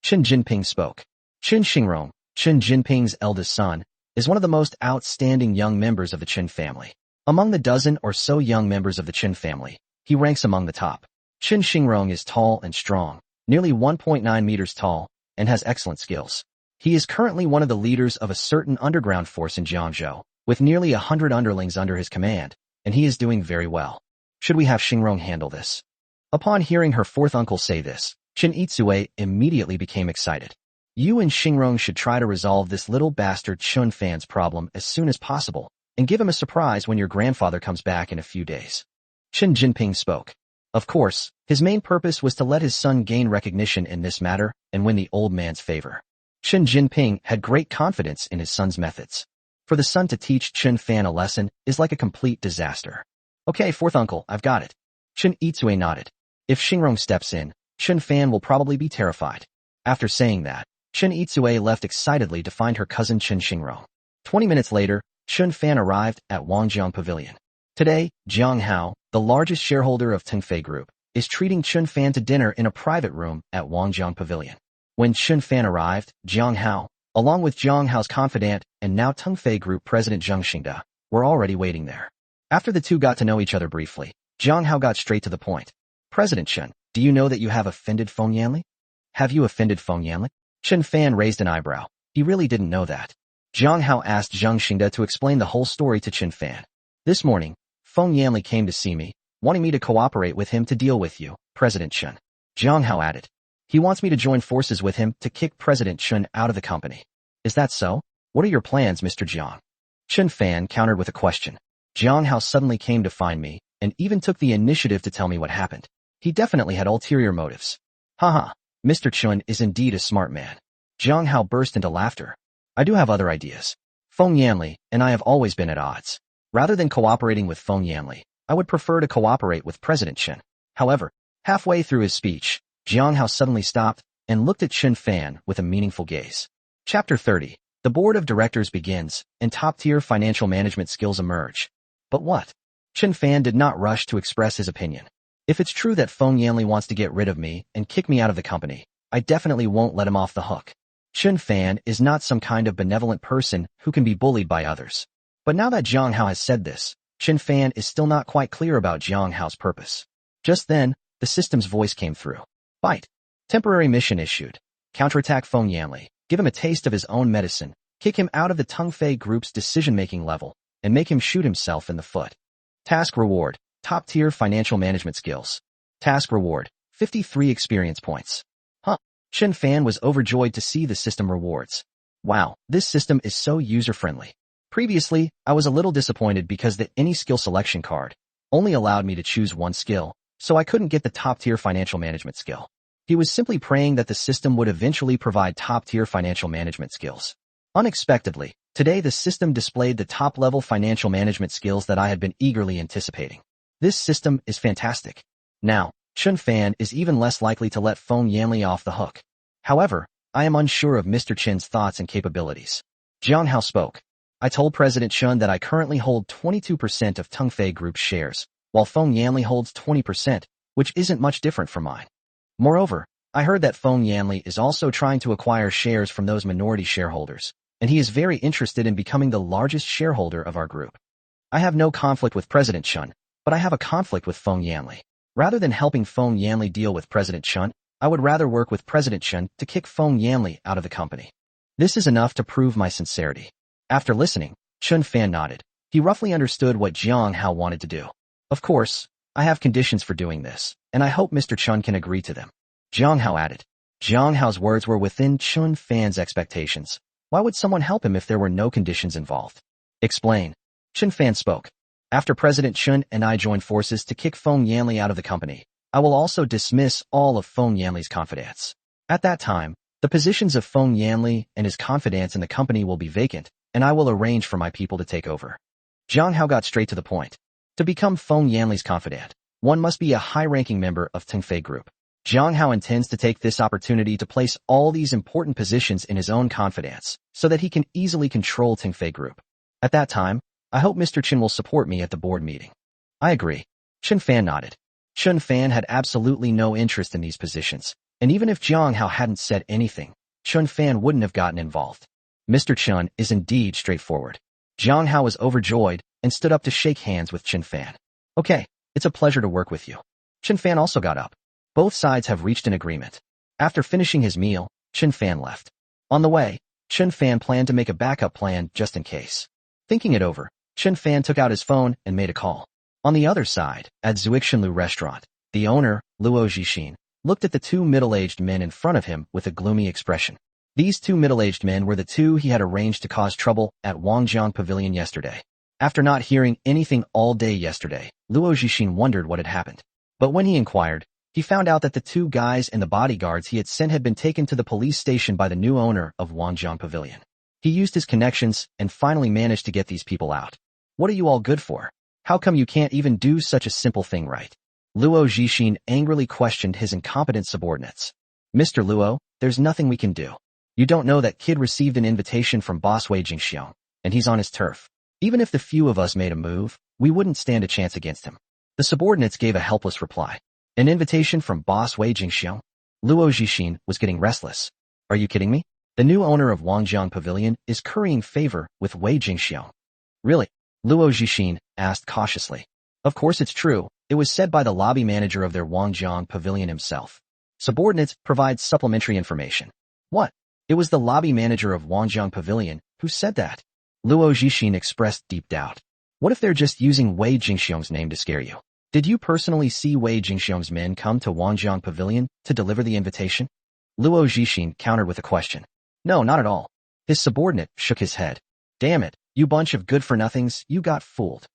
Qin Jinping spoke. Qin Xingrong, Qin Jinping's eldest son, is one of the most outstanding young members of the Qin family. Among the dozen or so young members of the Qin family, he ranks among the top. Qin Xingrong is tall and strong, nearly 1.9 meters tall, and has excellent skills. He is currently one of the leaders of a certain underground force in Jiangzhou, with nearly 100 underlings under his command, and he is doing very well. Should we have Xingrong handle this? Upon hearing her fourth uncle say this, Qin Itsue immediately became excited. You and Xingrong should try to resolve this little bastard Chun Fan's problem as soon as possible, and give him a surprise when your grandfather comes back in a few days. Qin Jinping spoke. Of course, his main purpose was to let his son gain recognition in this matter and win the old man's favor. Qin Jinping had great confidence in his son's methods. For the son to teach Qin Fan a lesson is like a complete disaster. Okay, fourth uncle, I've got it. Qin Itsue nodded. If Xingrong steps in, Qin Fan will probably be terrified. After saying that, Qin Itsue left excitedly to find her cousin Qin Xingrong. 20 minutes later, Qin Fan arrived at Wangjiang Pavilion. Today, Jiang Hao, the largest shareholder of Tengfei Group, is treating Qin Fan to dinner in a private room at Wangjiang Pavilion. When Qin Fan arrived, Jiang Hao, along with Jiang Hao's confidant and now Tengfei Group president Zheng Xingda, were already waiting there. After the two got to know each other briefly, Jiang Hao got straight to the point. President Chen, do you know that you have offended Feng Yanli? Have you offended Feng Yanli? Qin Fan raised an eyebrow. He really didn't know that. Jiang Hao asked Zheng Xingda to explain the whole story to Qin Fan. This morning, Feng Yanli came to see me, wanting me to cooperate with him to deal with you, President Chen. Jiang Hao added. He wants me to join forces with him to kick President Chen out of the company. Is that so? What are your plans, Mr. Jiang? Qin Fan countered with a question. Jiang Hao suddenly came to find me, and even took the initiative to tell me what happened. He definitely had ulterior motives. Haha, Mr. Chun is indeed a smart man. Jiang Hao burst into laughter. I do have other ideas. Feng Yanli and I have always been at odds. Rather than cooperating with Feng Yanli, I would prefer to cooperate with President Chen. However, halfway through his speech, Jiang Hao suddenly stopped and looked at Qin Fan with a meaningful gaze. Chapter 30. The board of directors begins, and top-tier financial management skills emerge. But what? Qin Fan did not rush to express his opinion. If it's true that Feng Yanli wants to get rid of me and kick me out of the company, I definitely won't let him off the hook. Qin Fan is not some kind of benevolent person who can be bullied by others. But now that Jiang Hao has said this, Qin Fan is still not quite clear about Jiang Hao's purpose. Just then, the system's voice came through. Bite. Temporary mission issued. Counterattack Feng Yanli. Give him a taste of his own medicine. Kick him out of the Tengfei Group's decision-making level, and make him shoot himself in the foot. Task reward. Top-tier financial management skills. Task reward. 53 experience points. Huh. Qin Fan was overjoyed to see the system rewards. Wow, this system is so user-friendly. Previously, I was a little disappointed because the any skill selection card only allowed me to choose one skill, so I couldn't get the top-tier financial management skill. He was simply praying that the system would eventually provide top-tier financial management skills. Unexpectedly, today the system displayed the top-level financial management skills that I had been eagerly anticipating. This system is fantastic. Now, Qin Fan is even less likely to let Feng Yanli off the hook. However, I am unsure of Mr. Chen's thoughts and capabilities. Jiang Hao spoke. I told President Chen that I currently hold 22% of Tengfei Group's shares, while Feng Yanli holds 20%, which isn't much different from mine. Moreover, I heard that Feng Yanli is also trying to acquire shares from those minority shareholders, and he is very interested in becoming the largest shareholder of our group. I have no conflict with President Chen, but I have a conflict with Feng Yanli. Rather than helping Feng Yanli deal with President Chen, I would rather work with President Chen to kick Feng Yanli out of the company. This is enough to prove my sincerity. After listening, Chun Fan nodded. He roughly understood what Jiang Hao wanted to do. Of course, I have conditions for doing this, and I hope Mr. Chun can agree to them. Jiang Hao added. Jiang Hao's words were within Chun Fan's expectations. Why would someone help him if there were no conditions involved? Explain. Chun Fan spoke. After President Chun and I join forces to kick Feng Yanli out of the company, I will also dismiss all of Feng Yanli's confidants. At that time, the positions of Feng Yanli and his confidants in the company will be vacant, and I will arrange for my people to take over. Jiang Hao got straight to the point. To become Feng Yanli's confidant, one must be a high-ranking member of Tengfei Group. Jiang Hao intends to take this opportunity to place all these important positions in his own confidence, so that he can easily control Tengfei Group. At that time, I hope Mr. Chen will support me at the board meeting. I agree. Chun Fan nodded. Chun Fan had absolutely no interest in these positions, and even if Jiang Hao hadn't said anything, Chun Fan wouldn't have gotten involved. Mr. Chun is indeed straightforward. Jiang Hao was overjoyed and stood up to shake hands with Chun Fan. Okay, it's a pleasure to work with you. Chun Fan also got up. Both sides have reached an agreement. After finishing his meal, Chun Fan left. On the way, Chun Fan planned to make a backup plan just in case. Thinking it over, Chun Fan took out his phone and made a call. On the other side, at Zuixinlu restaurant, the owner, Luo Zhixin, looked at the two middle-aged men in front of him with a gloomy expression. These two middle-aged men were the two he had arranged to cause trouble at Wangjiang Pavilion yesterday. After not hearing anything all day yesterday, Luo Zhixin wondered what had happened. But when he inquired, he found out that the two guys and the bodyguards he had sent had been taken to the police station by the new owner of Wangjiang Pavilion. He used his connections and finally managed to get these people out. What are you all good for? How come you can't even do such a simple thing right? Luo Zhixin angrily questioned his incompetent subordinates. Mr. Luo, there's nothing we can do. You don't know that kid received an invitation from boss Wei Jingxiong, and he's on his turf. Even if the few of us made a move, we wouldn't stand a chance against him. The subordinates gave a helpless reply. An invitation from boss Wei Jingxiong? Luo Zhixin was getting restless. Are you kidding me? The new owner of Wangjiang Pavilion is currying favor with Wei Jingxiong. Really? Luo Zhixin asked cautiously. Of course it's true. It was said by the lobby manager of their Wangjiang Pavilion himself. Subordinates provide supplementary information. What? It was the lobby manager of Wangjiang Pavilion who said that. Luo Zhixin expressed deep doubt. What if they're just using Wei Jingxiong's name to scare you? Did you personally see Wei Jingxiong's men come to Wangjiang Pavilion to deliver the invitation? Luo Zhixin countered with a question. No, not at all. His subordinate shook his head. Damn it, you bunch of good-for-nothings, you got fooled.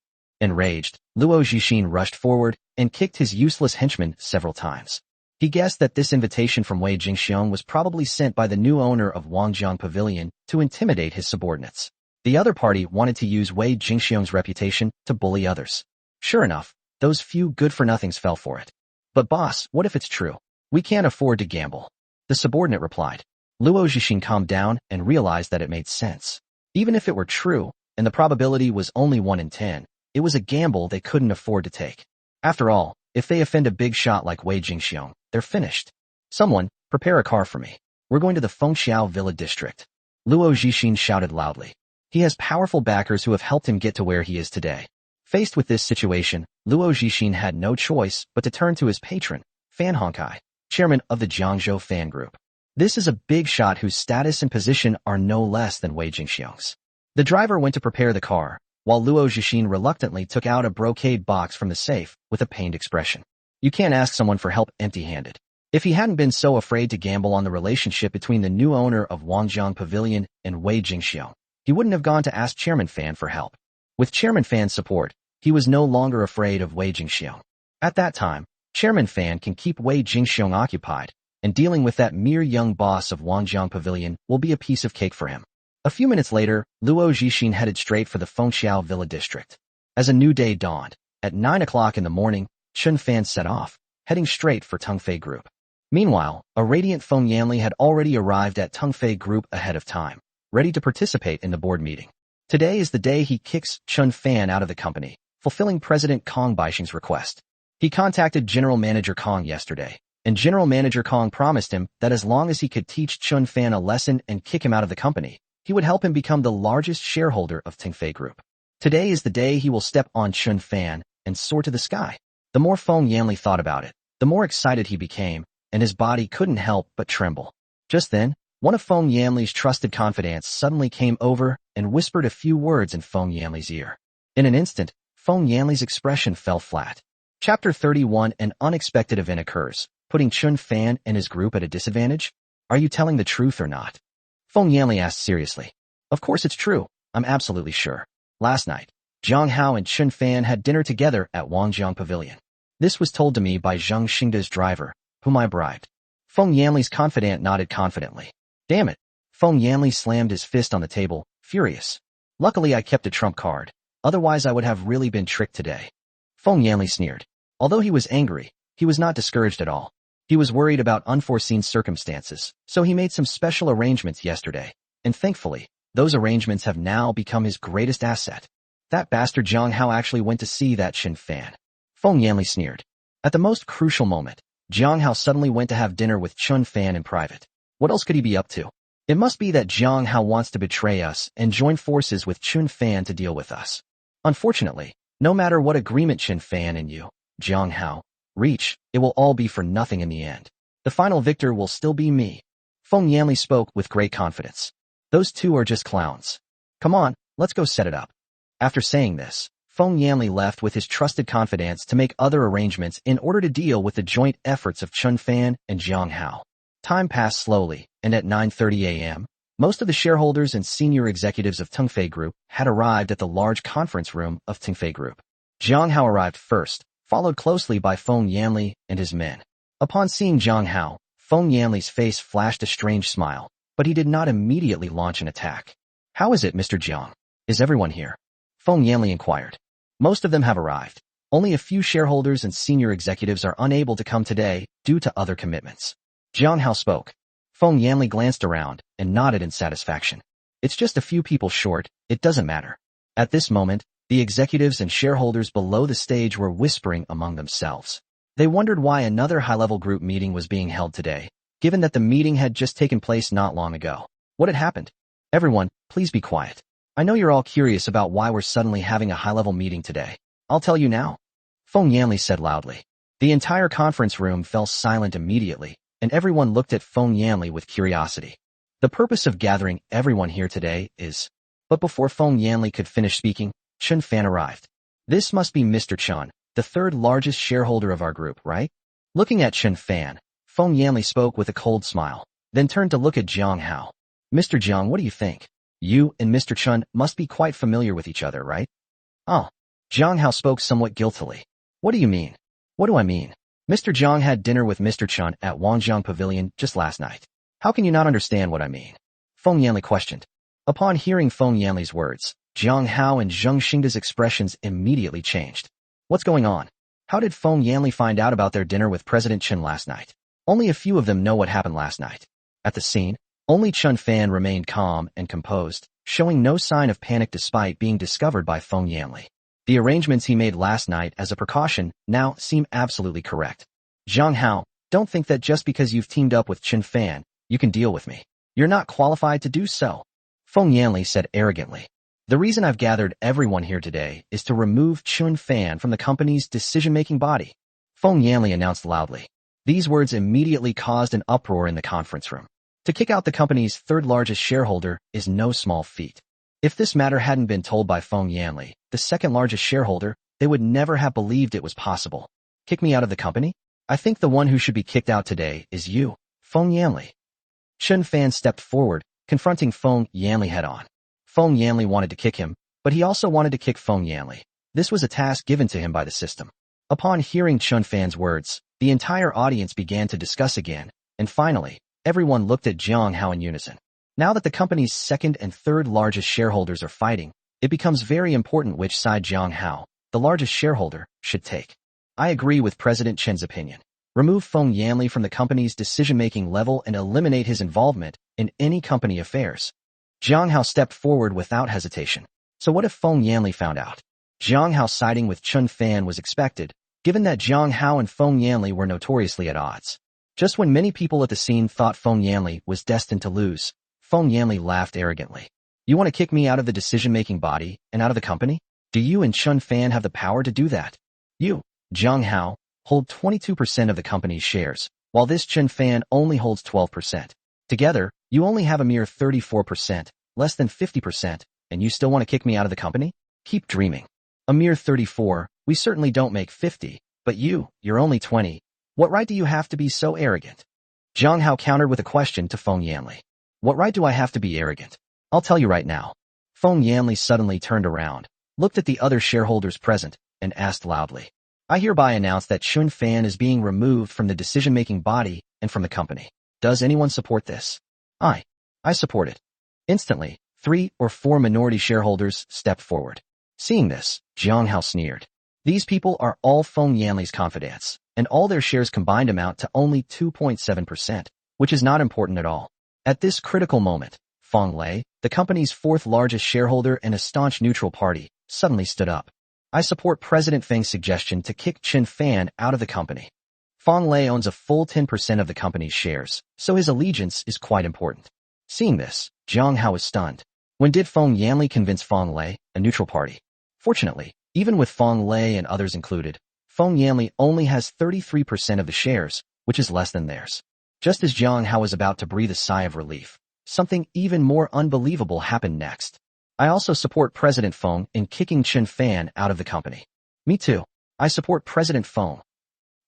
Enraged, Luo Zhixin rushed forward and kicked his useless henchman several times. He guessed that this invitation from Wei Jingxiong was probably sent by the new owner of Wangjiang Pavilion to intimidate his subordinates. The other party wanted to use Wei Jingxiong's reputation to bully others. Sure enough, those few good-for-nothings fell for it. But boss, what if it's true? We can't afford to gamble. The subordinate replied. Luo Zhixin calmed down and realized that it made sense. Even if it were true, and the probability was only 1 in 10, it was a gamble they couldn't afford to take. After all, if they offend a big shot like Wei Jingxiong, they're finished. Someone, prepare a car for me. We're going to the Fengxiao Villa district. Luo Zhixin shouted loudly. He has powerful backers who have helped him get to where he is today. Faced with this situation, Luo Zhixin had no choice but to turn to his patron, Fan Hongkai, chairman of the Jiangzhou fan group. This is a big shot whose status and position are no less than Wei Jingxiong's. The driver went to prepare the car, while Luo Zhixin reluctantly took out a brocade box from the safe with a pained expression. You can't ask someone for help empty-handed. If he hadn't been so afraid to gamble on the relationship between the new owner of Wangjiang Pavilion and Wei Jingxiong, he wouldn't have gone to ask Chairman Fan for help. With Chairman Fan's support, he was no longer afraid of Wei Jingxiong. At that time, Chairman Fan can keep Wei Jingxiong occupied, and dealing with that mere young boss of Wangjiang Pavilion will be a piece of cake for him. A few minutes later, Luo Zhixin headed straight for the Fengxiao Villa district. As a new day dawned, at 9 o'clock in the morning, Chun Fan set off, heading straight for Tengfei Group. Meanwhile, a radiant Feng Yanli had already arrived at Tengfei Group ahead of time, ready to participate in the board meeting. Today is the day he kicks Chun Fan out of the company, fulfilling President Kong Baixing's request. He contacted General Manager Kong yesterday, and General Manager Kong promised him that as long as he could teach Chun Fan a lesson and kick him out of the company, he would help him become the largest shareholder of Tingfei Group. Today is the day he will step on Chun Fan and soar to the sky. The more Feng Yanli thought about it, the more excited he became, and his body couldn't help but tremble. Just then, one of Feng Yanli's trusted confidants suddenly came over and whispered a few words in Feng Yanli's ear. In an instant, Feng Yanli's expression fell flat. Chapter 31. An unexpected event occurs, putting Chun Fan and his group at a disadvantage? Are you telling the truth or not? Feng Yanli asked seriously. Of course it's true. I'm absolutely sure. Last night, Zhang Hao and Chun Fan had dinner together at Wangjiang Pavilion. This was told to me by Zheng Xingda's driver, whom I bribed. Feng Yanli's confidant nodded confidently. Damn it. Feng Yanli slammed his fist on the table, furious. Luckily I kept a trump card. Otherwise I would have really been tricked today. Feng Yanli sneered. Although he was angry, he was not discouraged at all. He was worried about unforeseen circumstances, so he made some special arrangements yesterday, and thankfully, those arrangements have now become his greatest asset. That bastard Zhang Hao actually went to see that Chun Fan. Feng Yanli sneered. At the most crucial moment, Zhang Hao suddenly went to have dinner with Chun Fan in private. What else could he be up to? It must be that Zhang Hao wants to betray us and join forces with Chun Fan to deal with us. Unfortunately, no matter what agreement Chun Fan and you, Zhang Hao, reach, it will all be for nothing in the end. The final victor will still be me. Feng Yanli spoke with great confidence. Those two are just clowns. Come on, let's go set it up. After saying this, Feng Yanli left with his trusted confidants to make other arrangements in order to deal with the joint efforts of Chun Fan and Zhang Hao. Time passed slowly, and at 9:30 a.m., most of the shareholders and senior executives of Tingfei Group had arrived at the large conference room of Tingfei Group. Zhang Hao arrived first, followed closely by Feng Yanli and his men. Upon seeing Zhang Hao, Feng Yanli's face flashed a strange smile, but he did not immediately launch an attack. How is it, Mr. Jiang? Is everyone here? Feng Yanli inquired. Most of them have arrived. Only a few shareholders and senior executives are unable to come today due to other commitments. Zhang Hao spoke. Feng Yanli glanced around and nodded in satisfaction. It's just a few people short, it doesn't matter. At this moment, the executives and shareholders below the stage were whispering among themselves. They wondered why another high-level group meeting was being held today, given that the meeting had just taken place not long ago. What had happened? Everyone, please be quiet. I know you're all curious about why we're suddenly having a high-level meeting today. I'll tell you now. Feng Yanli said loudly. The entire conference room fell silent immediately, and everyone looked at Feng Yanli with curiosity. The purpose of gathering everyone here today is... But before Feng Yanli could finish speaking, Chun Fan arrived. This must be Mr. Chun, the third largest shareholder of our group, right? Looking at Chun Fan, Feng Yanli spoke with a cold smile, then turned to look at Zhang Hao. Mr. Zhang, what do you think? You and Mr. Chun must be quite familiar with each other, right? Oh. Zhang Hao spoke somewhat guiltily. What do you mean? What do I mean? Mr. Zhang had dinner with Mr. Chun at Wangjiang Pavilion just last night. How can you not understand what I mean? Feng Yanli questioned. Upon hearing Feng Yanli's words, Zhang Hao and Zheng Xingda's expressions immediately changed. What's going on? How did Feng Yanli find out about their dinner with President Chen last night? Only a few of them know what happened last night. At the scene, only Chun Fan remained calm and composed, showing no sign of panic despite being discovered by Feng Yanli. The arrangements he made last night as a precaution now seem absolutely correct. Zhang Hao, don't think that just because you've teamed up with Chun Fan, you can deal with me. You're not qualified to do so. Feng Yanli said arrogantly. The reason I've gathered everyone here today is to remove Chun Fan from the company's decision-making body. Feng Yanli announced loudly. These words immediately caused an uproar in the conference room. To kick out the company's third-largest shareholder is no small feat. If this matter hadn't been told by Feng Yanli, the second-largest shareholder, they would never have believed it was possible. Kick me out of the company? I think the one who should be kicked out today is you, Feng Yanli. Chun Fan stepped forward, confronting Feng Yanli head-on. Feng Yanli wanted to kick him, but he also wanted to kick Feng Yanli. This was a task given to him by the system. Upon hearing Chun Fan's words, the entire audience began to discuss again, and finally, everyone looked at Zhang Hao in unison. Now that the company's second and third largest shareholders are fighting, it becomes very important which side Zhang Hao, the largest shareholder, should take. I agree with President Chen's opinion. Remove Feng Yanli from the company's decision-making level and eliminate his involvement in any company affairs. Zhang Hao stepped forward without hesitation. So what if Feng Yanli found out? Zhang Hao siding with Chun Fan was expected, given that Zhang Hao and Feng Yanli were notoriously at odds. Just when many people at the scene thought Feng Yanli was destined to lose, Feng Yanli laughed arrogantly. You want to kick me out of the decision-making body and out of the company? Do you and Chun Fan have the power to do that? You, Zhang Hao, hold 22% of the company's shares, while this Chun Fan only holds 12%. Together, you only have a mere 34%, less than 50%, and you still want to kick me out of the company? Keep dreaming. A mere 34, we certainly don't make 50, but you're only 20. What right do you have to be so arrogant? Zhang Hao countered with a question to Feng Yanli. What right do I have to be arrogant? I'll tell you right now. Feng Yanli suddenly turned around, looked at the other shareholders present, and asked loudly. I hereby announce that Chun Fan is being removed from the decision-making body and from the company. Does anyone support this? I support it. Instantly, 3 or 4 minority shareholders stepped forward. Seeing this, Zhang Hao sneered. These people are all Feng Yanli's confidants, and all their shares combined amount to only 2.7%, which is not important at all. At this critical moment, Feng Lei, the company's 4th largest shareholder and a staunch neutral party, suddenly stood up. I support President Feng's suggestion to kick Qin Fan out of the company. Feng Lei owns a full 10% of the company's shares, so his allegiance is quite important. Seeing this, Zhang Hao was stunned. When did Feng Yanli convince Feng Lei, a neutral party? Fortunately, even with Feng Lei and others included, Feng Yanli only has 33% of the shares, which is less than theirs. Just as Zhang Hao was about to breathe a sigh of relief, something even more unbelievable happened next. I also support President Feng in kicking Qin Fan out of the company. Me too. I support President Feng.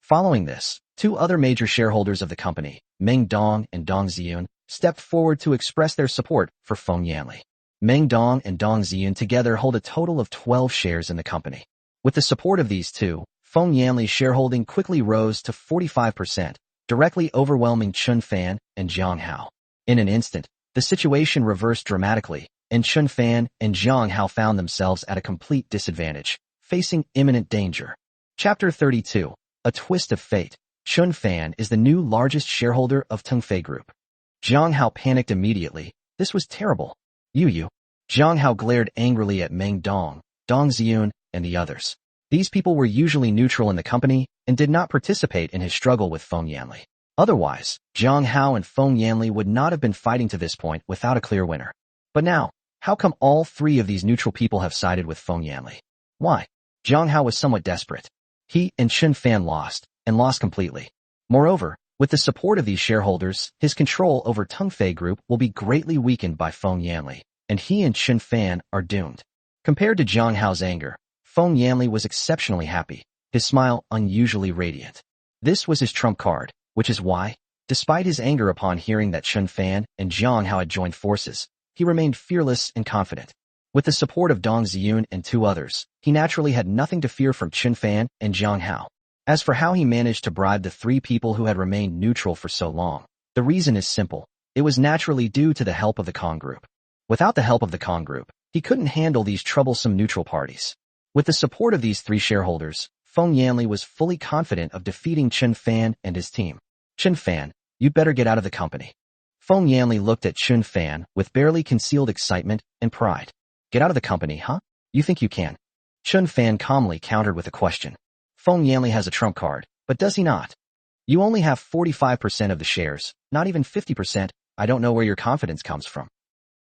Following this, 2 other major shareholders of the company, Meng Dong and Dong Ziyun, stepped forward to express their support for Feng Yanli. Meng Dong and Dong Ziyun together hold a total of 12 shares in the company. With the support of these 2, Feng Yanli's shareholding quickly rose to 45%, directly overwhelming Chun Fan and Zhang Hao. In an instant, the situation reversed dramatically, and Chun Fan and Zhang Hao found themselves at a complete disadvantage, facing imminent danger. Chapter 32. A Twist of Fate. Chun Fan is the new largest shareholder of Tengfei Group. Zhang Hao panicked immediately. This was terrible. You. Zhang Hao glared angrily at Meng Dong, Dong Ziyun, and the others. These people were usually neutral in the company and did not participate in his struggle with Feng Yanli. Otherwise, Zhang Hao and Feng Yanli would not have been fighting to this point without a clear winner. But now, how come all 3 of these neutral people have sided with Feng Yanli? Why? Zhang Hao was somewhat desperate. He and Qin Fan lost, and lost completely. Moreover, with the support of these shareholders, his control over Tengfei Group will be greatly weakened by Feng Yanli, and he and Qin Fan are doomed. Compared to Zhang Hao's anger, Feng Yanli was exceptionally happy, his smile unusually radiant. This was his trump card, which is why, despite his anger upon hearing that Qin Fan and Zhang Hao had joined forces, he remained fearless and confident. With the support of Dong Ziyun and 2 others, he naturally had nothing to fear from Qin Fan and Zhang Hao. As for how he managed to bribe the 3 people who had remained neutral for so long, the reason is simple. It was naturally due to the help of the Kong Group. Without the help of the Kong Group, he couldn't handle these troublesome neutral parties. With the support of these 3 shareholders, Feng Yanli was fully confident of defeating Qin Fan and his team. Qin Fan, you'd better get out of the company. Feng Yanli looked at Qin Fan with barely concealed excitement and pride. Get out of the company, huh? You think you can? Qin Fan calmly countered with a question. Feng Yanli has a trump card, but does he not? You only have 45% of the shares, not even 50%. I don't know where your confidence comes from.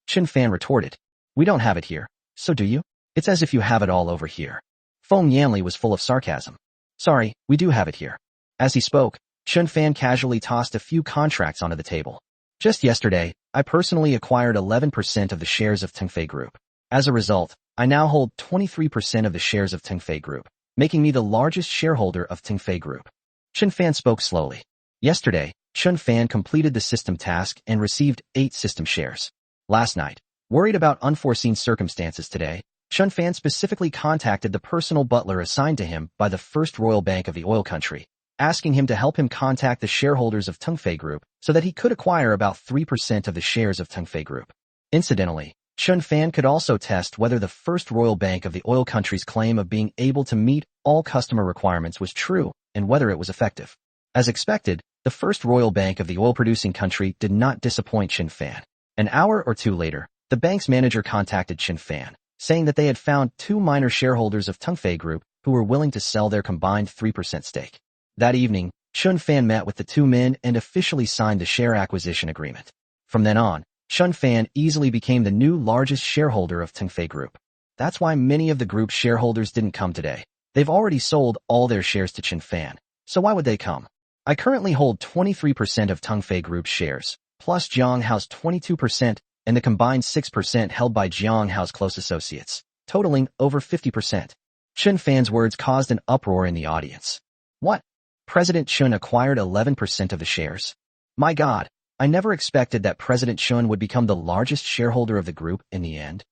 Qin Fan retorted. We don't have it here, so do you? It's as if you have it all over here. Feng Yanli was full of sarcasm. Sorry, we do have it here. As he spoke, Qin Fan casually tossed a few contracts onto the table. Just yesterday, I personally acquired 11% of the shares of Tengfei Group. As a result, I now hold 23% of the shares of Tengfei Group, making me the largest shareholder of Tengfei Group. Qin Fan spoke slowly. Yesterday, Qin Fan completed the system task and received 8 system shares. Last night, worried about unforeseen circumstances today, Qin Fan specifically contacted the personal butler assigned to him by the First Royal Bank of the oil country, asking him to help him contact the shareholders of Tengfei Group so that he could acquire about 3% of the shares of Tengfei Group. Incidentally, Qin Fan could also test whether the First Royal Bank of the oil country's claim of being able to meet all customer requirements was true and whether it was effective. As expected, the First Royal Bank of the oil-producing country did not disappoint Qin Fan. An hour or 2 later, the bank's manager contacted Qin Fan, saying that they had found 2 minor shareholders of Tengfei Group who were willing to sell their combined 3% stake. That evening, Qin Fan met with the two men and officially signed the share acquisition agreement. From then on, Qin Fan easily became the new largest shareholder of Tengfei Group. That's why many of the group's shareholders didn't come today. They've already sold all their shares to Qin Fan, so why would they come? I currently hold 23% of Tengfei Group's shares, plus Jiang Hao's 22% and the combined 6% held by Jiang Hao's close associates, totaling over 50%. Qin Fan's words caused an uproar in the audience. What? President Qin acquired 11% of the shares? My God, I never expected that President Qin would become the largest shareholder of the group in the end.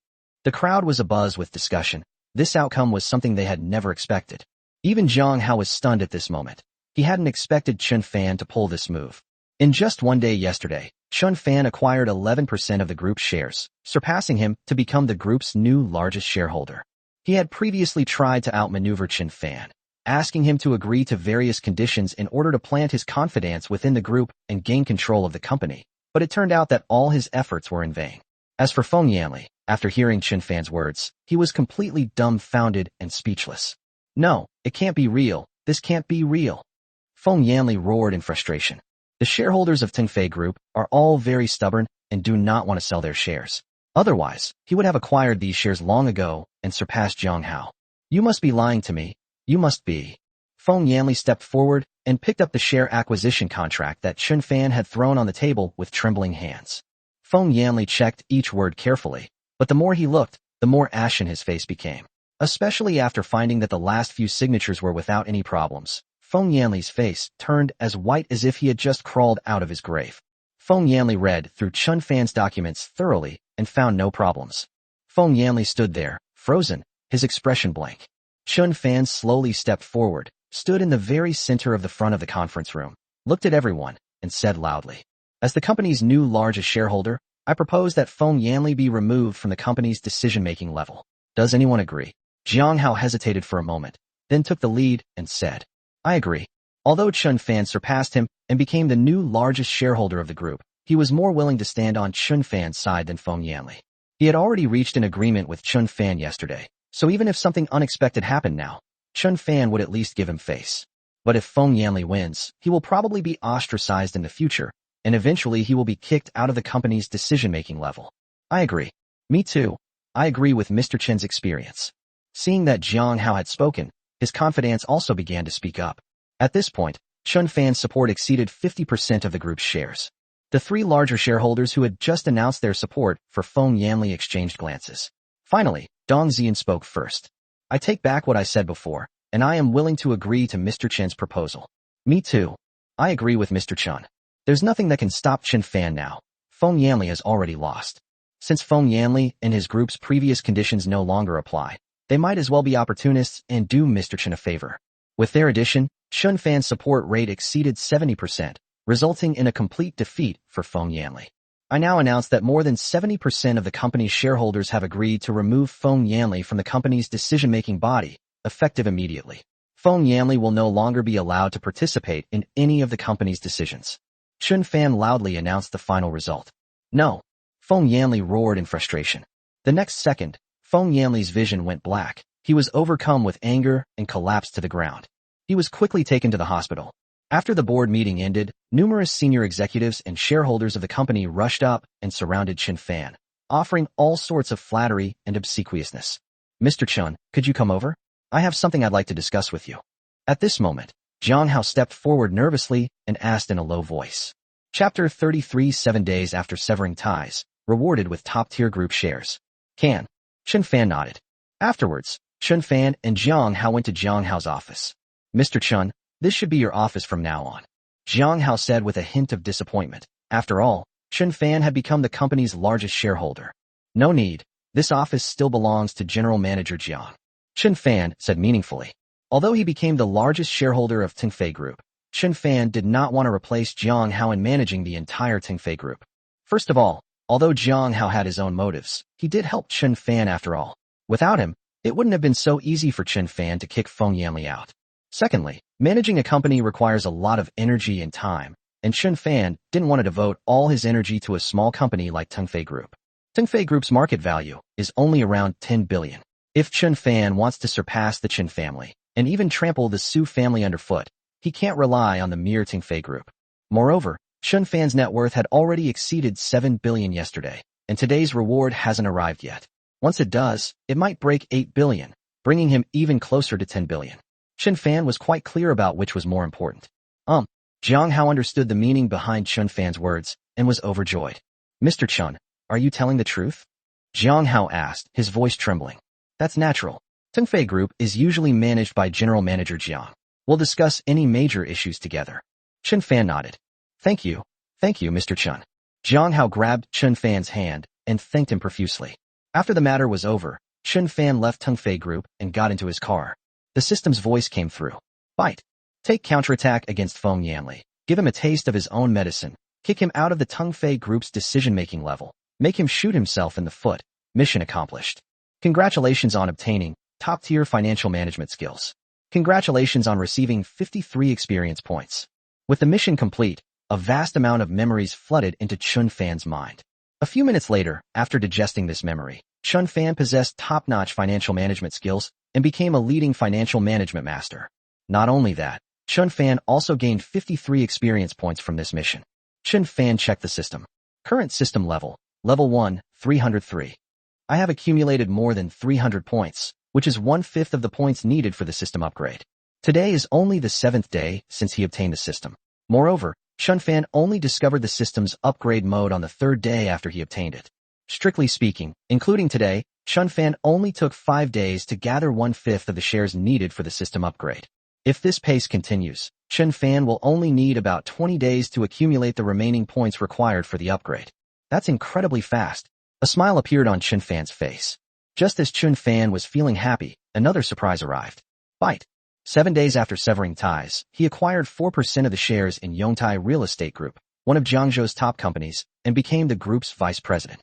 The crowd was abuzz with discussion. This outcome was something they had never expected. Even Jiang Hao was stunned at this moment. He hadn't expected Qin Fan to pull this move. In just one day yesterday, Qin Fan acquired 11% of the group's shares, surpassing him to become the group's new largest shareholder. He had previously tried to outmaneuver Qin Fan, asking him to agree to various conditions in order to plant his confidence within the group and gain control of the company, but it turned out that all his efforts were in vain. As for Feng Yanli, after hearing Qin Fan's words, he was completely dumbfounded and speechless. No, it can't be real. This can't be real. Feng Yanli roared in frustration. The shareholders of Tengfei Group are all very stubborn and do not want to sell their shares. Otherwise, he would have acquired these shares long ago and surpassed Jiang Hao. You must be lying to me. You must be. Feng Yanli stepped forward and picked up the share acquisition contract that Qin Fan had thrown on the table with trembling hands. Feng Yanli checked each word carefully, but the more he looked, the more ashen his face became. Especially after finding that the last few signatures were without any problems, Feng Yanli's face turned as white as if he had just crawled out of his grave. Feng Yanli read through Qin Fan's documents thoroughly and found no problems. Feng Yanli stood there, frozen, his expression blank. Qin Fan slowly stepped forward, stood in the very center of the front of the conference room, looked at everyone, and said loudly, "As the company's new largest shareholder, I propose that Feng Yanli be removed from the company's decision-making level. Does anyone agree?" Jiang Hao hesitated for a moment, then took the lead and said, "I agree." Although Qin Fan surpassed him and became the new largest shareholder of the group, he was more willing to stand on Qin Fan's side than Feng Yanli. He had already reached an agreement with Qin Fan yesterday, so even if something unexpected happened now, Qin Fan would at least give him face. But if Feng Yanli wins, he will probably be ostracized in the future, and eventually he will be kicked out of the company's decision-making level. I agree. Me too. I agree with Mr. Chen's experience. Seeing that Jiang Hao had spoken, his confidence also began to speak up. At this point, Qin Fan's support exceeded 50% of the group's shares. The three larger shareholders who had just announced their support for Feng Yanli exchanged glances. Finally, Dong Xian spoke first. I take back what I said before, and I am willing to agree to Mr. Chen's proposal. Me too. I agree with Mr. Chen. There's nothing that can stop Qin Fan now. Feng Yanli has already lost. Since Feng Yanli and his group's previous conditions no longer apply, they might as well be opportunists and do Mr. Chen a favor. With their addition, Qin Fan's support rate exceeded 70%, resulting in a complete defeat for Feng Yanli. I now announce that more than 70% of the company's shareholders have agreed to remove Feng Yanli from the company's decision-making body, effective immediately. Feng Yanli will no longer be allowed to participate in any of the company's decisions. Qin Fan loudly announced the final result. No. Feng Yanli roared in frustration. The next second, Feng Yanli's vision went black. He was overcome with anger and collapsed to the ground. He was quickly taken to the hospital. After the board meeting ended, numerous senior executives and shareholders of the company rushed up and surrounded Qin Fan, offering all sorts of flattery and obsequiousness. "Mr. Chen, could you come over? I have something I'd like to discuss with you." At this moment, Jiang Hao stepped forward nervously and asked in a low voice. Chapter 33 7 days after severing ties, rewarded with top-tier group shares. Can. Qin Fan nodded. Afterwards, Qin Fan and Jiang Hao went to Jiang Hao's office. "Mr. Chen, this should be your office from now on," Jiang Hao said with a hint of disappointment. After all, Qin Fan had become the company's largest shareholder. "No need. This office still belongs to General Manager Jiang," Qin Fan said meaningfully. Although he became the largest shareholder of Tengfei Group, Qin Fan did not want to replace Jiang Hao in managing the entire Tengfei Group. First of all, although Jiang Hao had his own motives, he did help Qin Fan after all. Without him, it wouldn't have been so easy for Qin Fan to kick Feng Yanli out. Secondly, managing a company requires a lot of energy and time, and Qin Fan didn't want to devote all his energy to a small company like Tengfei Group. Tengfei Group's market value is only around 10 billion. If Qin Fan wants to surpass the Qin family, and even trample the Su family underfoot, He can't rely on the mere Tingfei group. Moreover, Chun Fan's net worth had already exceeded 7 billion yesterday, and today's reward hasn't arrived yet. Once it does, it might break 8 billion, bringing him even closer to 10 billion. Chun Fan was quite clear about which was more important. Jiang Hao understood the meaning behind Chun Fan's words and was overjoyed. Mr. Chun, are you telling the truth? Jiang Hao asked, his voice trembling. That's natural. Tingfei Group is usually managed by General Manager Jiang. We'll discuss any major issues together. Chun Fan nodded. Thank you, Mr. Chun. Jiang Hao grabbed Chun Fan's hand and thanked him profusely. After the matter was over, Chun Fan left Tingfei Group and got into his car. The system's voice came through. Bite. Take counterattack against Feng Yanli. Give him a taste of his own medicine. Kick him out of the Tingfei Group's decision-making level. Make him shoot himself in the foot. Mission accomplished. Congratulations on obtaining top-tier financial management skills. Congratulations on receiving 53 experience points. With the mission complete, a vast amount of memories flooded into Chun Fan's mind. A few minutes later, after digesting this memory, Chun Fan possessed top-notch financial management skills and became a leading financial management master. Not only that, Chun Fan also gained 53 experience points from this mission. Chun Fan checked the system. Current system level, level 1, 303. I have accumulated more than 300 points, which is 1/5 of the points needed for the system upgrade. Today is only the 7th day since he obtained the system. Moreover, Chun Fan only discovered the system's upgrade mode on the 3rd day after he obtained it. Strictly speaking, including today, Chun Fan only took 5 days to gather 1/5 of the shares needed for the system upgrade. If this pace continues, Chun Fan will only need about 20 days to accumulate the remaining points required for the upgrade. That's incredibly fast. A smile appeared on Chun Fan's face. Just as Chun Fan was feeling happy, another surprise arrived. Bite. 7 days after severing ties, he acquired 4% of the shares in Yongtai Real Estate Group, one of Jiangzhou's top companies, and became the group's vice president.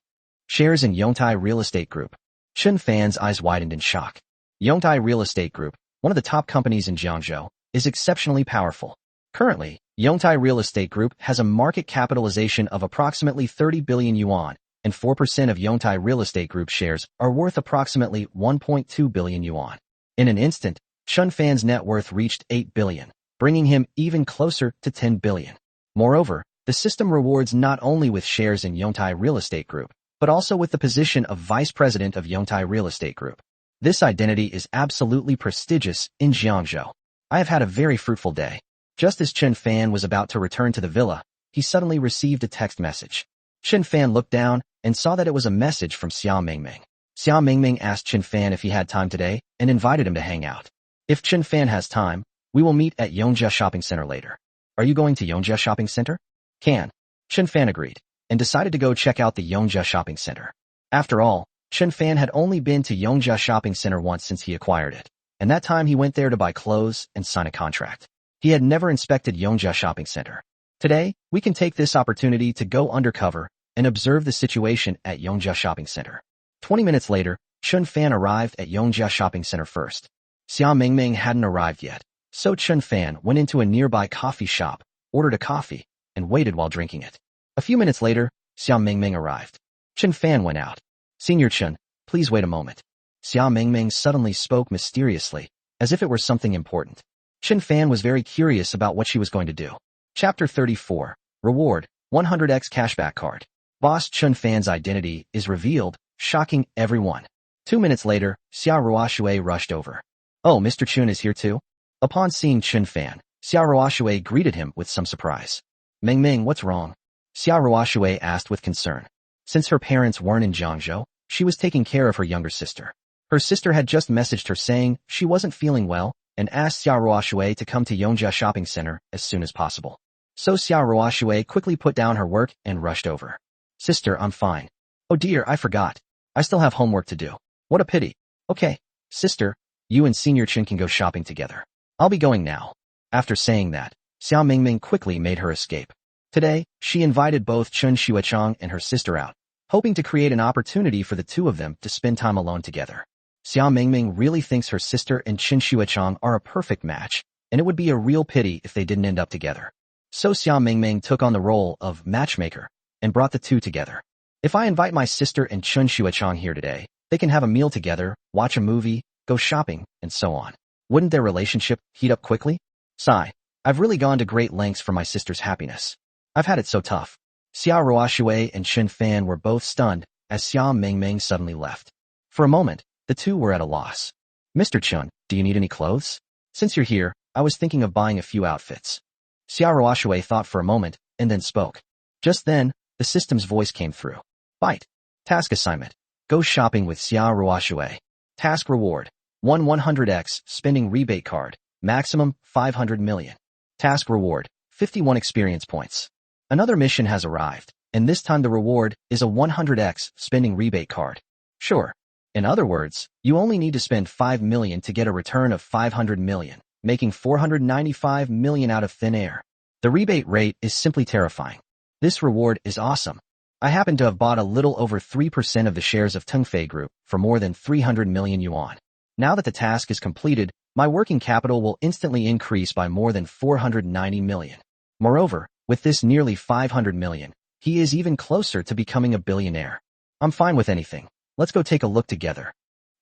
Shares in Yongtai Real Estate Group. Chun Fan's eyes widened in shock. Yongtai Real Estate Group, one of the top companies in Jiangzhou, is exceptionally powerful. Currently, Yongtai Real Estate Group has a market capitalization of approximately 30 billion yuan, and 4% of Yongtai Real Estate Group shares are worth approximately 1.2 billion yuan. In an instant, Chun Fan's net worth reached 8 billion, bringing him even closer to 10 billion. Moreover, the system rewards not only with shares in Yongtai Real Estate Group, but also with the position of vice president of Yongtai Real Estate Group. This identity is absolutely prestigious in Jiangzhou. I have had a very fruitful day. Just as Chun Fan was about to return to the villa, he suddenly received a text message. Chun Fan looked down and saw that it was a message from Xiao Mingming. Xiao Mingming asked Chun Fan if he had time today and invited him to hang out. If Chun Fan has time, we will meet at Yongjia Shopping Center later. Are you going to Yongjia Shopping Center? Can. Chun Fan agreed and decided to go check out the Yongjia Shopping Center. After all, Chun Fan had only been to Yongjia Shopping Center once since he acquired it, and that time he went there to buy clothes and sign a contract. He had never inspected Yongjia Shopping Center. Today, we can take this opportunity to go undercover and observe the situation at Yongjia Shopping Center. 20 minutes later, Chun Fan arrived at Yongjia Shopping Center first. Xiao Mingming hadn't arrived yet, so Chun Fan went into a nearby coffee shop, ordered a coffee, and waited while drinking it. A few minutes later, Xiao Mingming arrived. Chun Fan went out. Senior Chun, please wait a moment. Xiao Mingming suddenly spoke mysteriously, as if it were something important. Chun Fan was very curious about what she was going to do. Chapter 34. Reward, 100x cashback card. Boss Chun Fan's identity is revealed, shocking everyone. 2 minutes later, Xiao Ruoshui rushed over. Oh, Mr. Chun is here too? Upon seeing Chun Fan, Xiao Ruoshui greeted him with some surprise. Mingming, what's wrong? Xiao Ruoshui asked with concern. Since her parents weren't in Jiangzhou, she was taking care of her younger sister. Her sister had just messaged her saying she wasn't feeling well and asked Xiao Ruoshui to come to Yongjia Shopping Center as soon as possible. So Xiao Ruoshui quickly put down her work and rushed over. Sister, I'm fine. Oh dear, I forgot. I still have homework to do. What a pity. Okay, sister, you and Senior Chun can go shopping together. I'll be going now. After saying that, Xiao Mingming quickly made her escape. Today, she invited both Chun Xuechang and her sister out, hoping to create an opportunity for the two of them to spend time alone together. Xiao Mingming really thinks her sister and Chun Xuechang are a perfect match, and it would be a real pity if they didn't end up together. So Xiao Mingming took on the role of matchmaker and brought the two together. If I invite my sister and Chun Xuechang here today, they can have a meal together, watch a movie, go shopping, and so on. Wouldn't their relationship heat up quickly? Sigh. I've really gone to great lengths for my sister's happiness. I've had it so tough. Xia Ruoxue and Qin Fan were both stunned as Xia Mingming suddenly left. For a moment, the two were at a loss. Mr. Chun, do you need any clothes? Since you're here, I was thinking of buying a few outfits. Xia Ruoxue thought for a moment and then spoke. Just then, the system's voice came through. Bite. Task assignment. Go shopping with Xia Ruoxue. Task reward. 100x spending rebate card. Maximum 500 million. Task reward. 51 experience points. Another mission has arrived, and this time the reward is a 100x spending rebate card. Sure. In other words, you only need to spend 5 million to get a return of 500 million, making 495 million out of thin air. The rebate rate is simply terrifying. This reward is awesome. I happen to have bought a little over 3% of the shares of Tengfei Group for more than 300 million yuan. Now that the task is completed, my working capital will instantly increase by more than 490 million. Moreover, with this nearly 500 million, he is even closer to becoming a billionaire. I'm fine with anything. Let's go take a look together.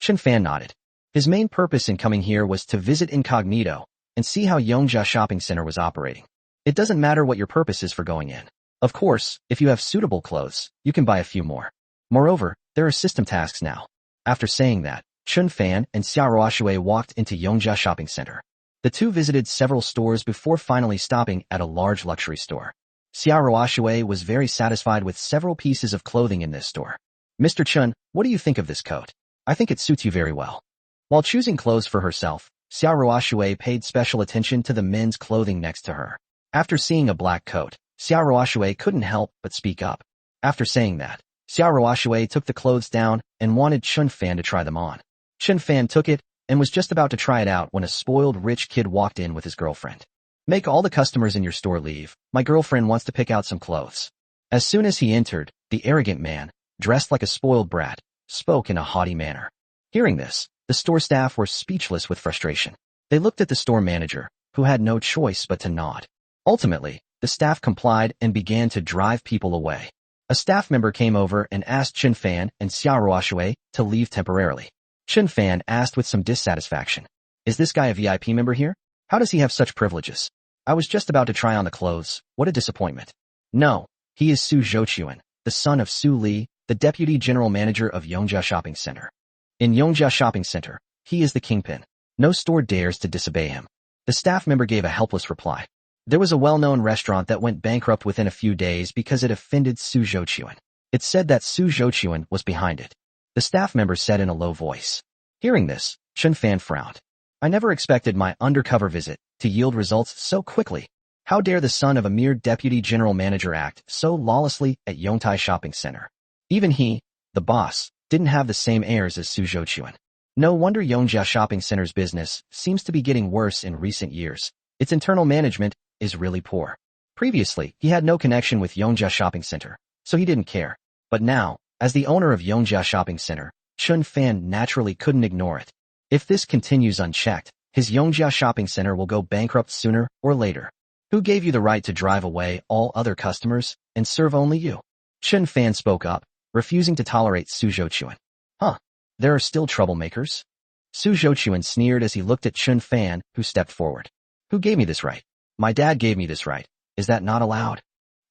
Qin Fan nodded. His main purpose in coming here was to visit incognito and see how Yongjia Shopping Center was operating. It doesn't matter what your purpose is for going in. Of course, if you have suitable clothes, you can buy a few more. Moreover, there are system tasks now. After saying that, Qin Fan and Xia Ruoxue walked into Yongjia Shopping Center. The two visited several stores before finally stopping at a large luxury store. Xia Ruoxue was very satisfied with several pieces of clothing in this store. Mr. Chun, what do you think of this coat? I think it suits you very well. While choosing clothes for herself, Xia Ruoxue paid special attention to the men's clothing next to her. After seeing a black coat, Xia Ruoxue couldn't help but speak up. After saying that, Xia Ruoxue took the clothes down and wanted Qin Fan to try them on. Qin Fan took it and was just about to try it out when a spoiled rich kid walked in with his girlfriend. Make all the customers in your store leave. My girlfriend wants to pick out some clothes. As soon as he entered, the arrogant man, dressed like a spoiled brat, spoke in a haughty manner. Hearing this, the store staff were speechless with frustration. They looked at the store manager, who had no choice but to nod. Ultimately, the staff complied and began to drive people away. A staff member came over and asked Qin Fan and Xia Ruoxue to leave temporarily. Qin Fan asked with some dissatisfaction, "Is this guy a VIP member here? How does he have such privileges? I was just about to try on the clothes. What a disappointment." No, he is Su Zhouquan, the son of Su Li, the deputy general manager of Yongjia Shopping Center. In Yongjia Shopping Center, he is the kingpin. No store dares to disobey him. The staff member gave a helpless reply. There was a well-known restaurant that went bankrupt within a few days because it offended Su Zhouquan. It said that Su Zhouquan was behind it. The staff member said in a low voice. Hearing this, Qin Fan frowned. I never expected my undercover visit to yield results so quickly. How dare the son of a mere deputy general manager act so lawlessly at Yongtai Shopping Center? Even he, the boss, didn't have the same airs as Su Zhouquan. No wonder Yongjia Shopping Center's business seems to be getting worse in recent years. Its internal management is really poor. Previously, he had no connection with Yongjia Shopping Center, so he didn't care. But now, as the owner of Yongjia Shopping Center, Qin Fan naturally couldn't ignore it. If this continues unchecked, his Yongjia Shopping Center will go bankrupt sooner or later. Who gave you the right to drive away all other customers and serve only you? Qin Fan spoke up, refusing to tolerate Su Zhouquan. Huh, there are still troublemakers? Su Zhouquan sneered as he looked at Qin Fan, who stepped forward. Who gave me this right? My dad gave me this right. Is that not allowed?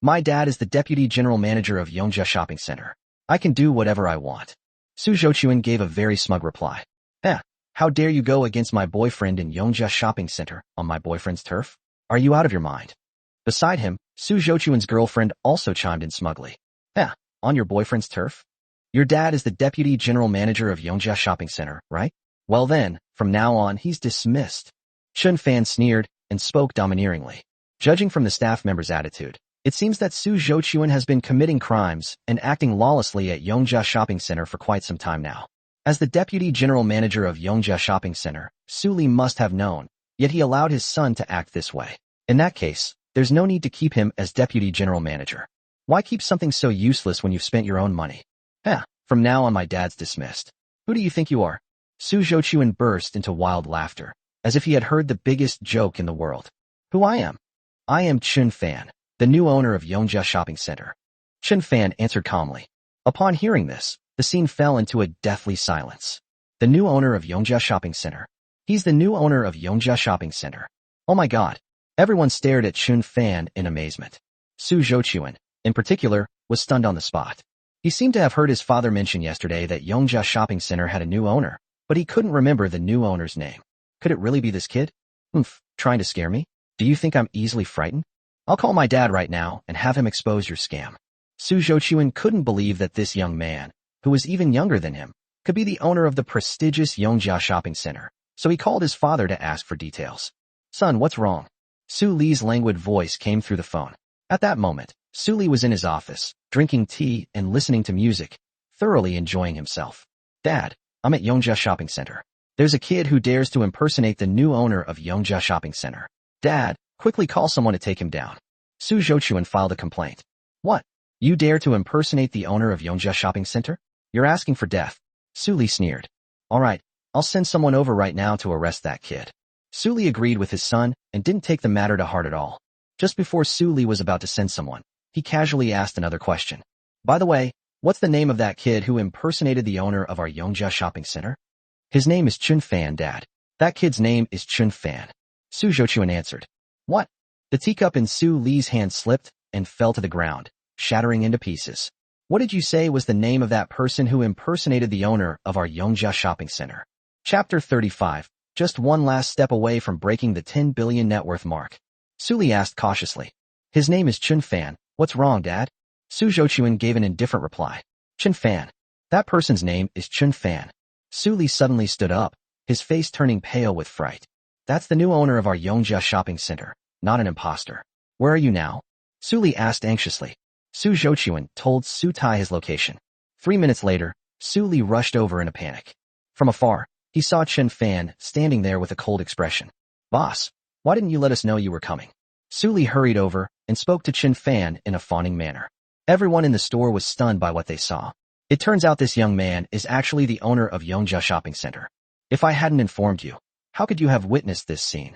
My dad is the deputy general manager of Yongjia Shopping Center. I can do whatever I want. Su Zhouquan gave a very smug reply. How dare you go against my boyfriend in Yongjia Shopping Center on my boyfriend's turf? Are you out of your mind? Beside him, Su Zhouquan's girlfriend also chimed in smugly. On your boyfriend's turf? Your dad is the deputy general manager of Yongjia Shopping Center, right? Well then, from now on he's dismissed. Qin Fan sneered and spoke domineeringly. Judging from the staff member's attitude, it seems that Su Zhouquan has been committing crimes and acting lawlessly at Yongjia Shopping Center for quite some time now. As the deputy general manager of Yongjia Shopping Center, Su Li must have known, yet he allowed his son to act this way. In that case, there's no need to keep him as deputy general manager. Why keep something so useless when you've spent your own money? From now on my dad's dismissed. Who do you think you are? Su Zhouquan burst into wild laughter, as if he had heard the biggest joke in the world. Who I am? I am Qin Fan, the new owner of Yongjia Shopping Center. Qin Fan answered calmly. Upon hearing this, the scene fell into a deathly silence. The new owner of Yongjia Shopping Center. He's the new owner of Yongjia Shopping Center. Oh my god. Everyone stared at Qin Fan in amazement. Su Zhouquan, in particular, was stunned on the spot. He seemed to have heard his father mention yesterday that Yongjia Shopping Center had a new owner, but he couldn't remember the new owner's name. Could it really be this kid? Trying to scare me? Do you think I'm easily frightened? I'll call my dad right now and have him expose your scam. Su Zhouquan couldn't believe that this young man, who was even younger than him, could be the owner of the prestigious Yongjia Shopping Center, so he called his father to ask for details. Son, what's wrong? Su Li's languid voice came through the phone. At that moment, Su Li was in his office, drinking tea and listening to music, thoroughly enjoying himself. Dad, I'm at Yongjia Shopping Center. There's a kid who dares to impersonate the new owner of Yongjia Shopping Center. Dad, quickly call someone to take him down. Su Zhouquan filed a complaint. What? You dare to impersonate the owner of Yongjia Shopping Center? You're asking for death. Su Li sneered. All right, I'll send someone over right now to arrest that kid. Su Li agreed with his son and didn't take the matter to heart at all. Just before Su Li was about to send someone, he casually asked another question. By the way, what's the name of that kid who impersonated the owner of our Yongjia Shopping Center? His name is Qin Fan, Dad. That kid's name is Qin Fan. Su Zhouquan answered. What? The teacup in Su Li's hand slipped and fell to the ground, shattering into pieces. What did you say was the name of that person who impersonated the owner of our Yongjia Shopping Center? Chapter 35. Just one last step away from breaking the 10 billion net worth mark. Su Li asked cautiously. His name is Qin Fan. What's wrong, Dad? Su Zhouquan gave an indifferent reply. Qin Fan. That person's name is Qin Fan. Su Li suddenly stood up, his face turning pale with fright. That's the new owner of our Yongjia Shopping Center, not an imposter. Where are you now? Su Li asked anxiously. Su Zhouquan told Su Tai his location. 3 minutes later, Su Li rushed over in a panic. From afar, he saw Qin Fan standing there with a cold expression. Boss, why didn't you let us know you were coming? Su Li hurried over and spoke to Qin Fan in a fawning manner. Everyone in the store was stunned by what they saw. It turns out this young man is actually the owner of Yongjia Shopping Center. If I hadn't informed you, how could you have witnessed this scene?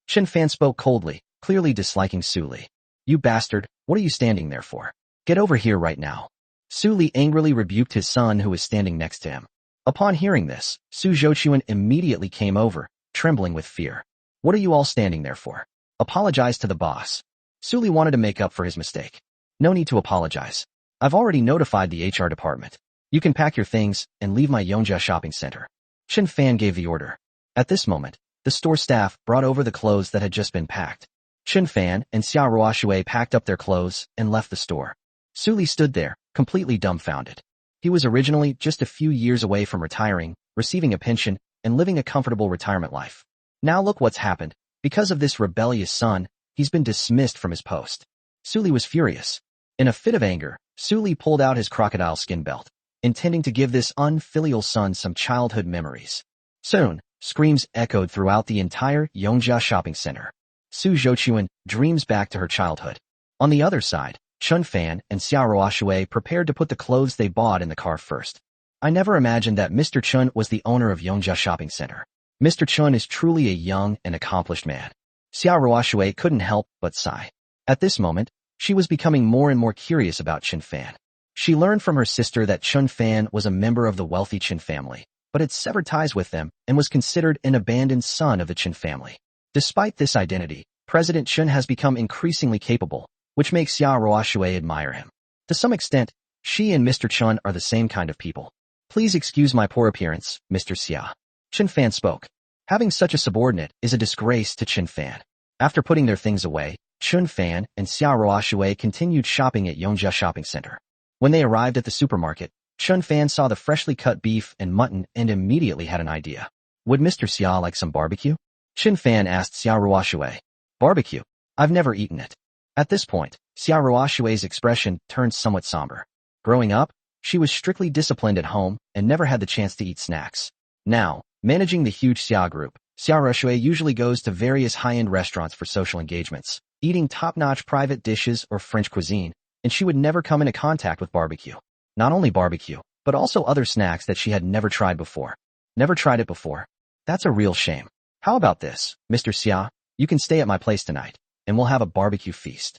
Qin Fan spoke coldly, clearly disliking Su Li. You bastard, what are you standing there for? Get over here right now. Su Li angrily rebuked his son who was standing next to him. Upon hearing this, Su Zhouquan immediately came over, trembling with fear. What are you all standing there for? Apologize to the boss. Su Li wanted to make up for his mistake. No need to apologize. I've already notified the HR department. You can pack your things and leave my Yongjia Shopping Center. Qin Fan gave the order. At this moment, the store staff brought over the clothes that had just been packed. Qin Fan and Xia Ruoshui packed up their clothes and left the store. Su Li stood there, completely dumbfounded. He was originally just a few years away from retiring, receiving a pension, and living a comfortable retirement life. Now look what's happened. Because of this rebellious son, he's been dismissed from his post. Su Li was furious. In a fit of anger, Su Li pulled out his crocodile skin belt, intending to give this unfilial son some childhood memories. Soon, screams echoed throughout the entire Yongjia Shopping Center. Su Zhouquan dreams back to her childhood. On the other side, Qin Fan and Xia Ruoshui prepared to put the clothes they bought in the car first. I never imagined that Mr. Chen was the owner of Yongjia Shopping Center. Mr. Chen is truly a young and accomplished man. Xia Ruoshui couldn't help but sigh. At this moment, she was becoming more and more curious about Qin Fan. She learned from her sister that Qin Fan was a member of the wealthy Qin family, but had severed ties with them and was considered an abandoned son of the Qin family. Despite this identity, President Qin has become increasingly capable, which makes Xia Ruoshui admire him. To some extent, she and Mr. Chen are the same kind of people. Please excuse my poor appearance, Mr. Xia. Qin Fan spoke. Having such a subordinate is a disgrace to Qin Fan. After putting their things away, Qin Fan and Xia Ruoshui continued shopping at Yongjia Shopping Center. When they arrived at the supermarket, Qin Fan saw the freshly cut beef and mutton and immediately had an idea. Would Mr. Xia like some barbecue? Qin Fan asked Xia Ruoshui. Barbecue? I've never eaten it. At this point, Xia Ruoshui's expression turned somewhat somber. Growing up, she was strictly disciplined at home and never had the chance to eat snacks. Now, managing the huge Xia group, Xia Ruoshui usually goes to various high-end restaurants for social engagements, eating top-notch private dishes or French cuisine, and she would never come into contact with barbecue. Not only barbecue, but also other snacks that she had never tried before. Never tried it before. That's a real shame. How about this, Mr. Xia? You can stay at my place tonight, and we'll have a barbecue feast.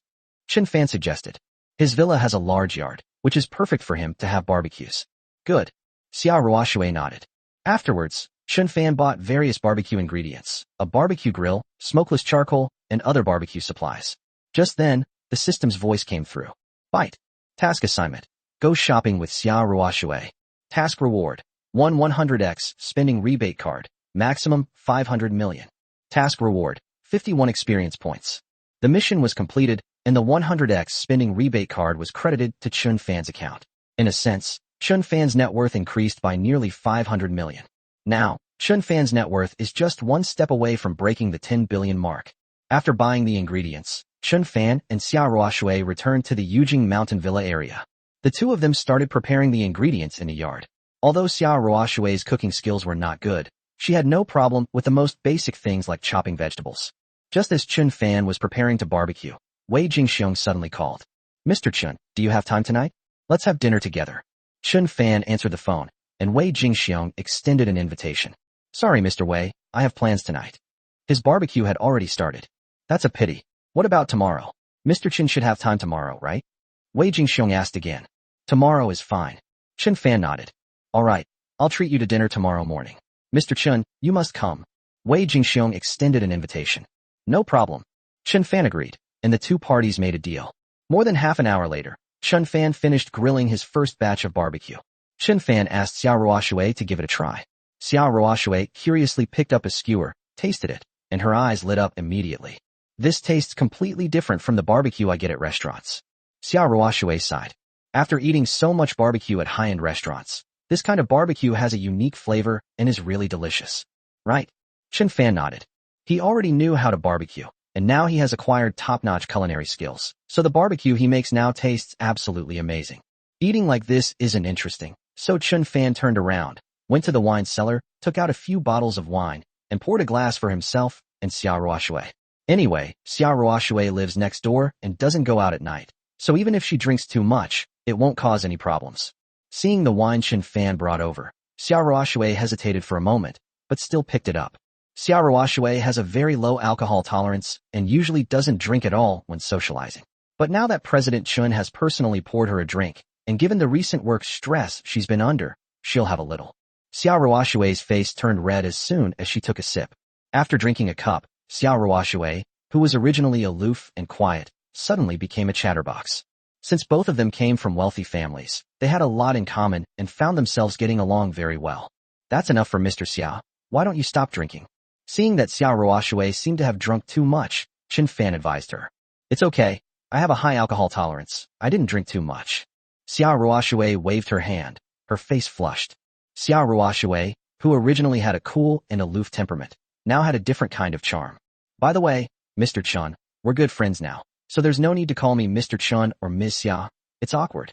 Qin Fan suggested. His villa has a large yard, which is perfect for him to have barbecues. Good. Xia Ruoshui nodded. Afterwards, Qin Fan bought various barbecue ingredients, a barbecue grill, smokeless charcoal, and other barbecue supplies. Just then, the system's voice came through. Bite. Task assignment. Go shopping with Xia Ruoshui. Task reward. 100x spending rebate card. Maximum 500 million. Task reward. 51 experience points. The mission was completed, and the 100x spending rebate card was credited to Qin Fan's account. In a sense, Qin Fan's net worth increased by nearly 500 million. Now, Qin Fan's net worth is just one step away from breaking the 10 billion mark. After buying the ingredients, Qin Fan and Xia Ruoshui returned to the Yujing mountain villa area. The two of them started preparing the ingredients in the yard. Although Xia Ruoshui's cooking skills were not good, she had no problem with the most basic things like chopping vegetables. Just as Qin Fan was preparing to barbecue, Wei Jingxiong suddenly called. Mr. Qin, do you have time tonight? Let's have dinner together. Qin Fan answered the phone, and Wei Jingxiong extended an invitation. Sorry, Mr. Wei, I have plans tonight. His barbecue had already started. That's a pity. What about tomorrow? Mr. Qin should have time tomorrow, right? Wei Jingxiong asked again. Tomorrow is fine. Qin Fan nodded. All right, I'll treat you to dinner tomorrow morning. Mr. Qin, you must come. Wei Jingxiong extended an invitation. No problem. Qin Fan agreed, and the two parties made a deal. More than half an hour later, Qin Fan finished grilling his first batch of barbecue. Qin Fan asked Xia Ruoshui to give it a try. Xia Ruoshui curiously picked up a skewer, tasted it, and her eyes lit up immediately. This tastes completely different from the barbecue I get at restaurants. Xia Ruoshui sighed. After eating so much barbecue at high-end restaurants, this kind of barbecue has a unique flavor and is really delicious. Right? Qin Fan nodded. He already knew how to barbecue, and now he has acquired top-notch culinary skills, so the barbecue he makes now tastes absolutely amazing. Eating like this isn't interesting, so Qin Fan turned around, went to the wine cellar, took out a few bottles of wine, and poured a glass for himself and Xia Ruoshui. Anyway, Xia Ruoshui lives next door and doesn't go out at night, so even if she drinks too much, it won't cause any problems. Seeing the wine Qin Fan brought over, Xia Ruoshui hesitated for a moment, but still picked it up. Xia Ruoshui has a very low alcohol tolerance and usually doesn't drink at all when socializing. But now that President Qin has personally poured her a drink, and given the recent work stress she's been under, she'll have a little. Xia Ruoshui's face turned red as soon as she took a sip. After drinking a cup, Xia Ruoshui, who was originally aloof and quiet, suddenly became a chatterbox. Since both of them came from wealthy families, they had a lot in common and found themselves getting along very well. That's enough for Mr. Xia. Why don't you stop drinking? Seeing that Xia Ruoshui seemed to have drunk too much, Qin Fan advised her. It's okay. I have a high alcohol tolerance. I didn't drink too much. Xia Ruoshui waved her hand. Her face flushed. Xia Ruoshui, who originally had a cool and aloof temperament, now had a different kind of charm. By the way, Mr. Chun, we're good friends now, so there's no need to call me Mr. Chun or Ms. Xia. It's awkward.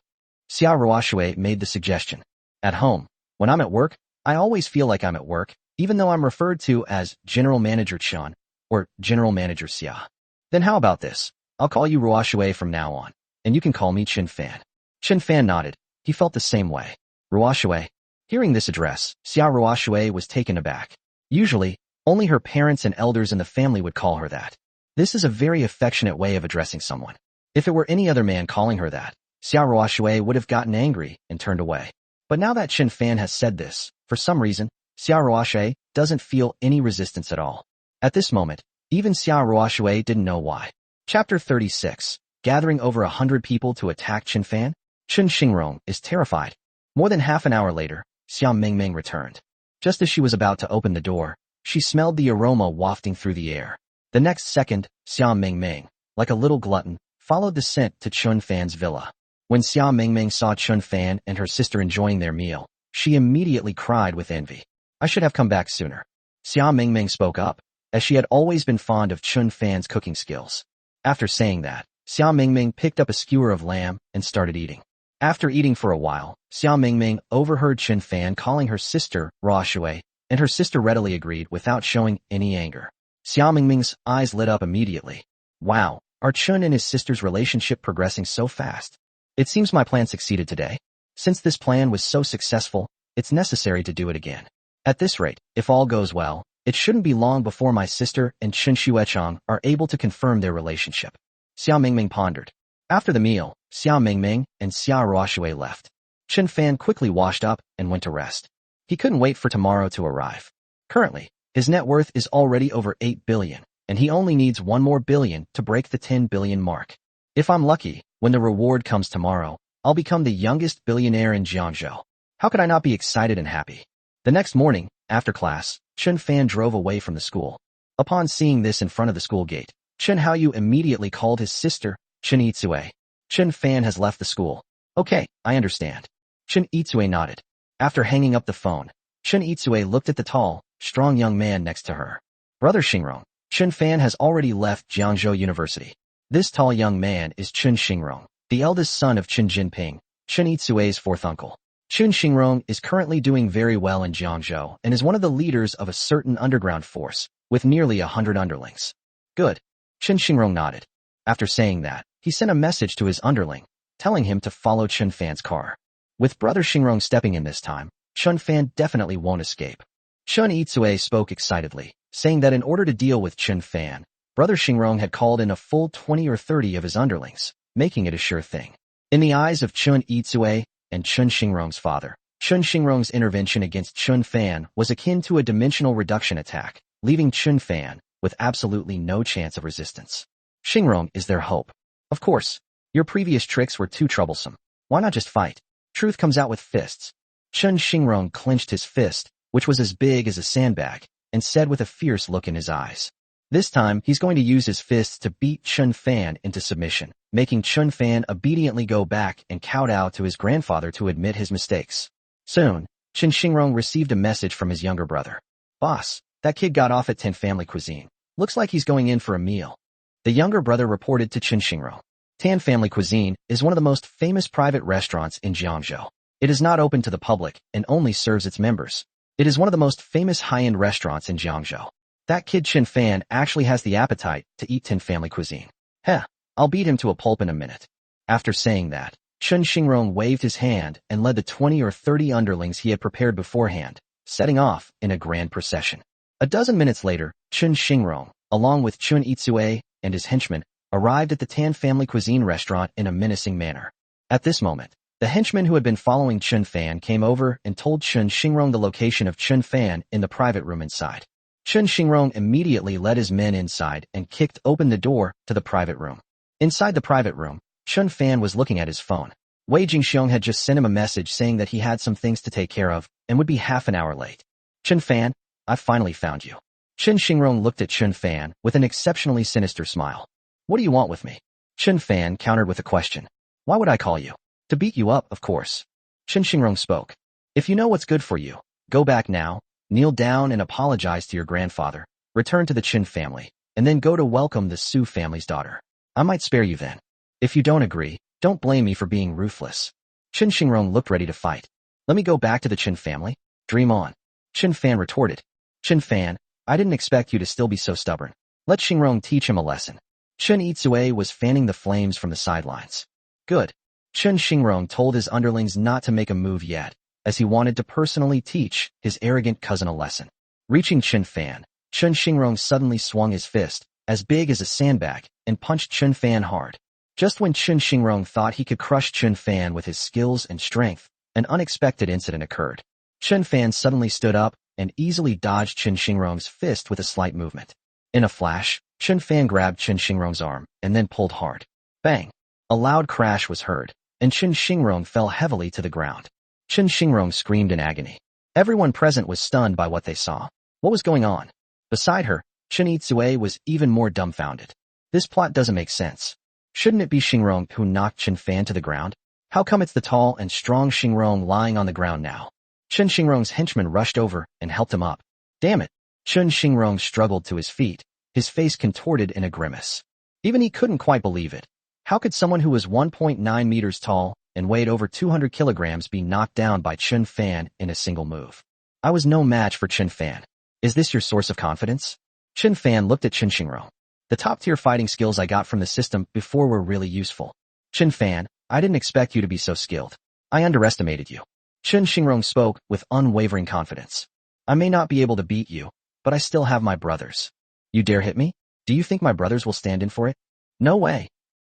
Xia Ruoshui made the suggestion. At home, when I'm at work, I always feel like I'm at work, even though I'm referred to as General Manager Chun or General Manager Xia. Then how about this? I'll call you Ruoshui from now on, and you can call me Qin Fan. Qin Fan nodded. He felt the same way. Ruoshui. Hearing this address, Xia Ruoshui was taken aback. Usually, only her parents and elders in the family would call her that. This is a very affectionate way of addressing someone. If it were any other man calling her that, Xia Ruoshui would have gotten angry and turned away. But now that Qin Fan has said this, for some reason, Xia Ruoshui doesn't feel any resistance at all. At this moment, even Xia Ruoshui didn't know why. Chapter 36. Gathering over 100 people to attack Qin Fan? Qin Xingrong is terrified. More than half an hour later, Xia Mingming returned. Just as she was about to open the door, she smelled the aroma wafting through the air. The next second, Xia Mingming, like a little glutton, followed the scent to Qin Fan's villa. When Xia Mingming saw Qin Fan and her sister enjoying their meal, she immediately cried with envy. I should have come back sooner. Xia Mingming spoke up, as she had always been fond of Qin Fan's cooking skills. After saying that, Xia Mingming picked up a skewer of lamb and started eating. After eating for a while, Xia Mingming overheard Qin Fan calling her sister Ruoshui, and her sister readily agreed without showing any anger. Xia Mingming's eyes lit up immediately. Wow, are Qin and his sister's relationship progressing so fast? It seems my plan succeeded today. Since this plan was so successful, it's necessary to do it again. At this rate, if all goes well, it shouldn't be long before my sister and Qin Xuechang are able to confirm their relationship. Xia Mingming pondered. After the meal, Xia Mingming and Xia Ruoshui left. Qin Fan quickly washed up and went to rest. He couldn't wait for tomorrow to arrive. Currently, his net worth is already over 8 billion, and he only needs 1 more billion to break the 10 billion mark. If I'm lucky, when the reward comes tomorrow, I'll become the youngest billionaire in Jiangzhou. How could I not be excited and happy? The next morning, after class, Chen Fan drove away from the school. Upon seeing this in front of the school gate, Chen Haoyu immediately called his sister, Chen Itsue. Chen Fan has left the school. Okay, I understand. Chen Itsue nodded. After hanging up the phone, Chen Itsue looked at the tall, strong young man next to her. Brother Xingrong, Chen Fan has already left Jiangzhou University. This tall young man is Chen Xingrong, the eldest son of Chen Jinping, Chen Itsue's fourth uncle. Chen Xingrong is currently doing very well in Jiangzhou and is one of the leaders of a certain underground force, with nearly 100 underlings. Good. Chen Xingrong nodded. After saying that, he sent a message to his underling, telling him to follow Chen Fan's car. With brother Xingrong stepping in this time, Chen Fan definitely won't escape. Chen Itsue spoke excitedly, saying that in order to deal with Chen Fan, brother Xingrong had called in a full 20 or 30 of his underlings, making it a sure thing. In the eyes of Chen Itsue and Chen Xingrong's father, Chen Xingrong's intervention against Chen Fan was akin to a dimensional reduction attack, leaving Chen Fan with absolutely no chance of resistance. Xingrong is their hope. Of course, your previous tricks were too troublesome. Why not just fight? Truth comes out with fists. Chen Xingrong clenched his fist, which was as big as a sandbag, and said with a fierce look in his eyes. This time, he's going to use his fists to beat Chen Fan into submission, making Chen Fan obediently go back and kowtow to his grandfather to admit his mistakes. Soon, Chen Xingrong received a message from his younger brother. Boss, that kid got off at 10 Family Cuisine. Looks like he's going in for a meal. The younger brother reported to Chen Xingrong. Tan Family Cuisine is one of the most famous private restaurants in Jiangzhou. It is not open to the public and only serves its members. It is one of the most famous high-end restaurants in Jiangzhou. That kid Chen Fan actually has the appetite to eat Tan Family Cuisine. Heh, I'll beat him to a pulp in a minute. After saying that, Chen Xingrong waved his hand and led the 20 or 30 underlings he had prepared beforehand, setting off in a grand procession. A dozen minutes later, Chen Xingrong, along with Chen Itsue and his henchmen, arrived at the Tan Family Cuisine restaurant in a menacing manner. At this moment, the henchman who had been following Chen Fan came over and told Chen Xingrong the location of Chen Fan in the private room inside. Chen Xingrong immediately led his men inside and kicked open the door to the private room. Inside the private room, Chen Fan was looking at his phone. Wei Jingxiong had just sent him a message saying that he had some things to take care of and would be half an hour late. Chen Fan, I've finally found you. Chen Xingrong looked at Chen Fan with an exceptionally sinister smile. What do you want with me? Chen Fan countered with a question. Why would I call you? To beat you up, of course. Chen Xingrong spoke. If you know what's good for you, go back now, kneel down and apologize to your grandfather, return to the Qin family, and then go to welcome the Su family's daughter. I might spare you then. If you don't agree, don't blame me for being ruthless. Chen Xingrong looked ready to fight. Let me go back to the Qin family? Dream on. Chen Fan retorted. Chen Fan, I didn't expect you to still be so stubborn. Let Xingrong teach him a lesson. Chen Itsue was fanning the flames from the sidelines. Good. Chen Xingrong told his underlings not to make a move yet, as he wanted to personally teach his arrogant cousin a lesson. Reaching Chen Fan, Chen Xingrong suddenly swung his fist, as big as a sandbag, and punched Chen Fan hard. Just when Chen Xingrong thought he could crush Chen Fan with his skills and strength, an unexpected incident occurred. Chen Fan suddenly stood up and easily dodged Chen Xingrong's fist with a slight movement. In a flash, Chen Fan grabbed Chen Xingrong's arm and then pulled hard. Bang! A loud crash was heard, and Chen Xingrong fell heavily to the ground. Chen Xingrong screamed in agony. Everyone present was stunned by what they saw. What was going on? Beside her, Chen Itsue was even more dumbfounded. This plot doesn't make sense. Shouldn't it be Xingrong who knocked Chen Fan to the ground? How come it's the tall and strong Xingrong lying on the ground now? Chen Xingrong's henchman rushed over and helped him up. Damn it! Chen Xingrong struggled to his feet, his face contorted in a grimace. Even he couldn't quite believe it. How could someone who was 1.9 meters tall and weighed over 200 kilograms be knocked down by Chen Fan in a single move? I was no match for Chen Fan. Is this your source of confidence? Chen Fan looked at Chen Xingrong. The top-tier fighting skills I got from the system before were really useful. Chen Fan, I didn't expect you to be so skilled. I underestimated you. Chen Xingrong spoke with unwavering confidence. I may not be able to beat you, but I still have my brothers. You dare hit me? Do you think my brothers will stand in for it? No way.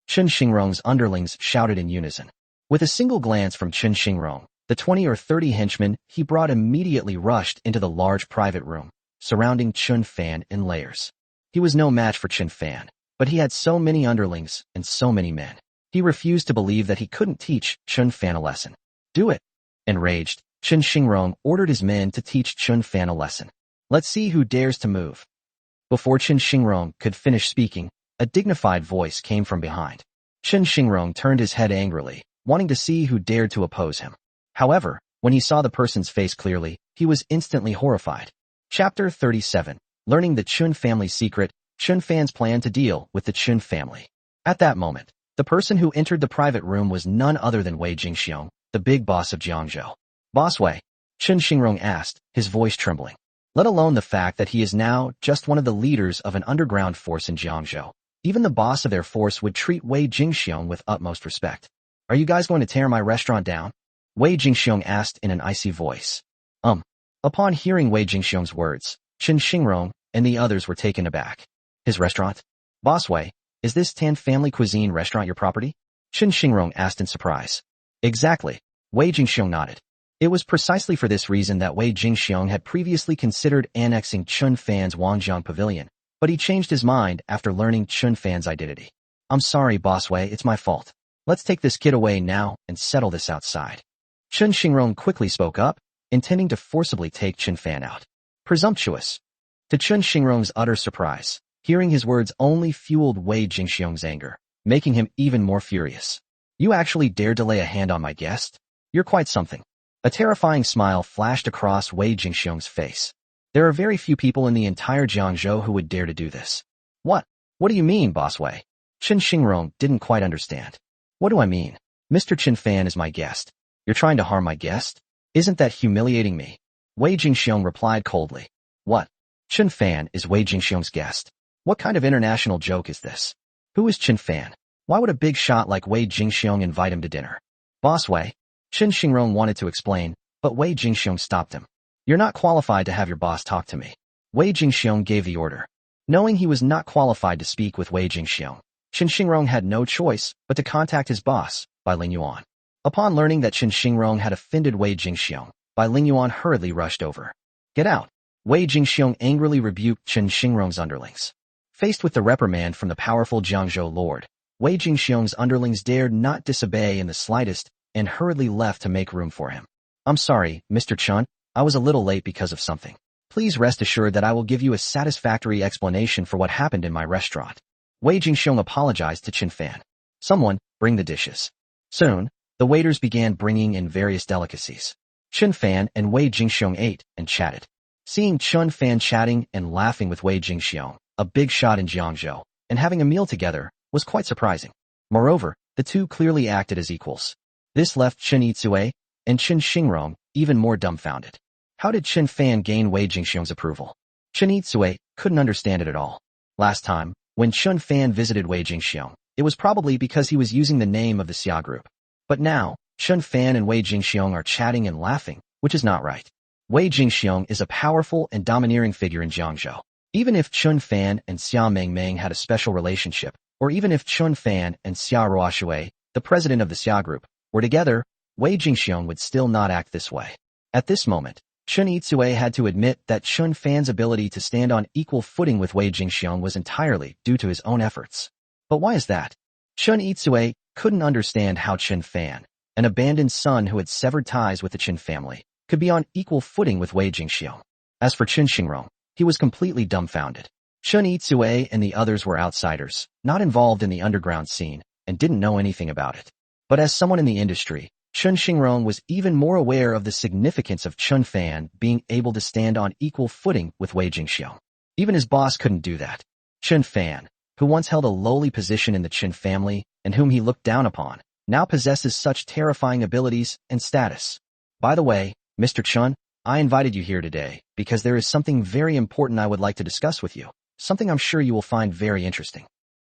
Chen Xingrong's underlings shouted in unison. With a single glance from Chen Xingrong, the 20 or 30 henchmen he brought immediately rushed into the large private room, surrounding Chen Fan in layers. He was no match for Qin Fan, but he had so many underlings and so many men. He refused to believe that he couldn't teach Qin Fan a lesson. Do it. Enraged, Qin Shingrong ordered his men to teach Qin Fan a lesson. Let's see who dares to move. Before Qin Shingrong could finish speaking, a dignified voice came from behind. Qin Shingrong turned his head angrily, wanting to see who dared to oppose him. However, when he saw the person's face clearly, he was instantly horrified. Chapter 37. Learning the Qin family's secret, Qin Fan's plan to deal with the Qin family. At that moment, the person who entered the private room was none other than Wei Jingxiong, the big boss of Jiangzhou. Boss Wei, Qin Shingrong asked, his voice trembling. Let alone the fact that he is now just one of the leaders of an underground force in Jiangzhou. Even the boss of their force would treat Wei Jingxiong with utmost respect. Are you guys going to tear my restaurant down? Wei Jingxiong asked in an icy voice. Upon hearing Wei Jingxiong's words, Qin Shingrong and the others were taken aback. His restaurant? Boss Wei, is this Tan family cuisine restaurant your property? Qin Shingrong asked in surprise. Exactly. Wei Jingxiong nodded. It was precisely for this reason that Wei Jingxiong had previously considered annexing Qin Fan's Wangjiang Pavilion, but he changed his mind after learning Qin Fan's identity. I'm sorry, Boss Wei, it's my fault. Let's take this kid away now and settle this outside. Qin Shingrong quickly spoke up, intending to forcibly take Qin Fan out. Presumptuous. To Qin Shingrong's utter surprise, hearing his words only fueled Wei Jingxiong's anger, making him even more furious. You actually dared to lay a hand on my guest? You're quite something. A terrifying smile flashed across Wei Jingxiong's face. There are very few people in the entire Jiangzhou who would dare to do this. What? What do you mean, Boss Wei? Qin Shingrong didn't quite understand. What do I mean? Mr. Qin Fan is my guest. You're trying to harm my guest? Isn't that humiliating me? Wei Jingxiong replied coldly. What? Qin Fan is Wei Jingxiong's guest. What kind of international joke is this? Who is Qin Fan? Why would a big shot like Wei Jingxiong invite him to dinner? Boss Wei, Qin Shingrong wanted to explain, but Wei Jingxiong stopped him. You're not qualified to have your boss talk to me. Wei Jingxiong gave the order. Knowing he was not qualified to speak with Wei Jingxiong, Qin Shingrong had no choice but to contact his boss, Bai Lingyuan. Upon learning that Qin Shingrong had offended Wei Jingxiong, Bai Lingyuan hurriedly rushed over. Get out! Wei Jingxiong angrily rebuked Qin Shingrong's underlings. Faced with the reprimand from the powerful Jiangzhou lord, Wei Jingxiong's underlings dared not disobey in the slightest and hurriedly left to make room for him. I'm sorry, Mr. Chun, I was a little late because of something. Please rest assured that I will give you a satisfactory explanation for what happened in my restaurant. Wei Jingxiong apologized to Qin Fan. Someone, bring the dishes. Soon, the waiters began bringing in various delicacies. Qin Fan and Wei Jingxiong ate and chatted. Seeing Qin Fan chatting and laughing with Wei Jingxiong, a big shot in Jiangzhou, and having a meal together, was quite surprising. Moreover, the two clearly acted as equals. This left Qin Yitsue and Qin Shingrong even more dumbfounded. How did Qin Fan gain Wei Jingxiong's approval? Qin Yitsue couldn't understand it at all. Last time, when Qin Fan visited Wei Jingxiong, it was probably because he was using the name of the Xia group. But now, Qin Fan and Wei Jingxiong are chatting and laughing, which is not right. Wei Jingxiong is a powerful and domineering figure in Jiangzhou. Even if Qin Fan and Xia Mengmeng had a special relationship, or even if Qin Fan and Xia Ruoshui, the president of the Xia group, were together, Wei Jingxiong would still not act this way. At this moment, Qin Yitsue had to admit that Qin Fan's ability to stand on equal footing with Wei Jingxiong was entirely due to his own efforts. But why is that? Qin Yitsue couldn't understand how Qin Fan, an abandoned son who had severed ties with the Qin family, could be on equal footing with Wei Jingxiong. As for Qin Shingrong, he was completely dumbfounded. Qin Yitsue and the others were outsiders, not involved in the underground scene, and didn't know anything about it. But as someone in the industry, Qin Shingrong was even more aware of the significance of Qin Fan being able to stand on equal footing with Wei Jingxiong. Even his boss couldn't do that. Qin Fan, who once held a lowly position in the Qin family and whom he looked down upon, now possesses such terrifying abilities and status. By the way, Mr. Chun, I invited you here today because there is something very important I would like to discuss with you, something I'm sure you will find very interesting.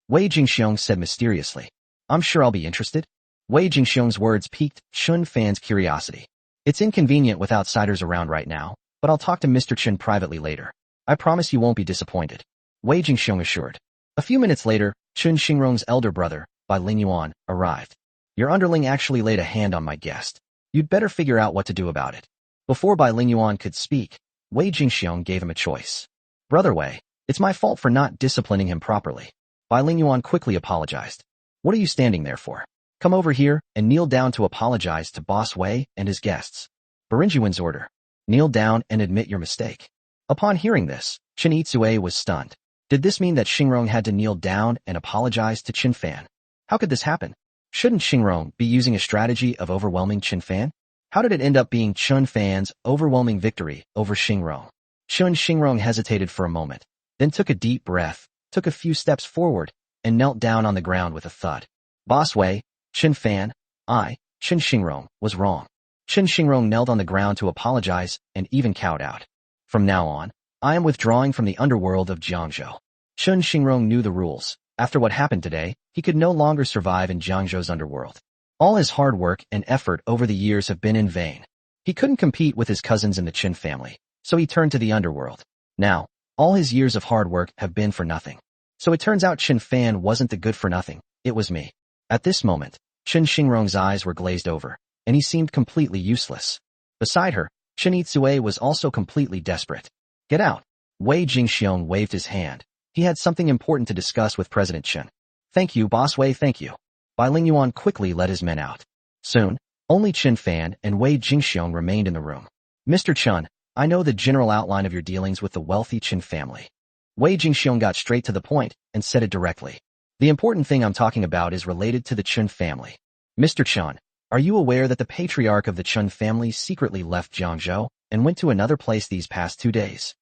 Wei Jingxiong said mysteriously. I'm sure I'll be interested. Wei Jingxiong's words piqued Qin Fan's curiosity. It's inconvenient with outsiders around right now, but I'll talk to Mr. Qin privately later. I promise you won't be disappointed. Wei Jingxiong assured. A few minutes later, Qin Shingrong's elder brother, Bai Lingyuan, arrived. Your underling actually laid a hand on my guest. You'd better figure out what to do about it. Before Bai Lingyuan could speak, Wei Jingxiong gave him a choice. Brother Wei, It's my fault for not disciplining him properly. Bai Lingyuan quickly apologized. What are you standing there for? Come over here and kneel down to apologize to Boss Wei and his guests. Barinjuan's order. Kneel down and admit your mistake. Upon hearing this, Chen Itsue was stunned. Did this mean that Xingrong had to kneel down and apologize to Qin Fan? How could this happen? Shouldn't Xingrong be using a strategy of overwhelming Qin Fan? How did it end up being Qin Fan's overwhelming victory over Xingrong? Xingrong hesitated for a moment, then took a deep breath, took a few steps forward, and knelt down on the ground with a thud. Boss Wei, Qin Fan, Qin Xingrong, was wrong. Qin Xingrong knelt on the ground to apologize and even cowed out. From now on, I am withdrawing from the underworld of Jiangzhou. Qin Xingrong knew the rules. After what happened today, he could no longer survive in Jiangzhou's underworld. All his hard work and effort over the years have been in vain. He couldn't compete with his cousins in the Qin family, so he turned to the underworld. Now, all his years of hard work have been for nothing. So it turns out Qin Fan wasn't the good for nothing, it was me. At this moment, Qin Xingrong's eyes were glazed over, and he seemed completely useless. Beside her, Chen Itsue was also completely desperate. Get out. Wei Jingxiong waved his hand. He had something important to discuss with President Chen. Thank you, Boss Wei, thank you. Bai Lingyuan quickly led his men out. Soon, only Qin Fan and Wei Jingxiong remained in the room. Mr. Chen, I know the general outline of your dealings with the wealthy Qin family. Wei Jingxiong got straight to the point and said it directly. The important thing I'm talking about is related to the Qin family. Mr. Chen, are you aware that the patriarch of the Qin family secretly left Jiangzhou and went to another place these past 2 days?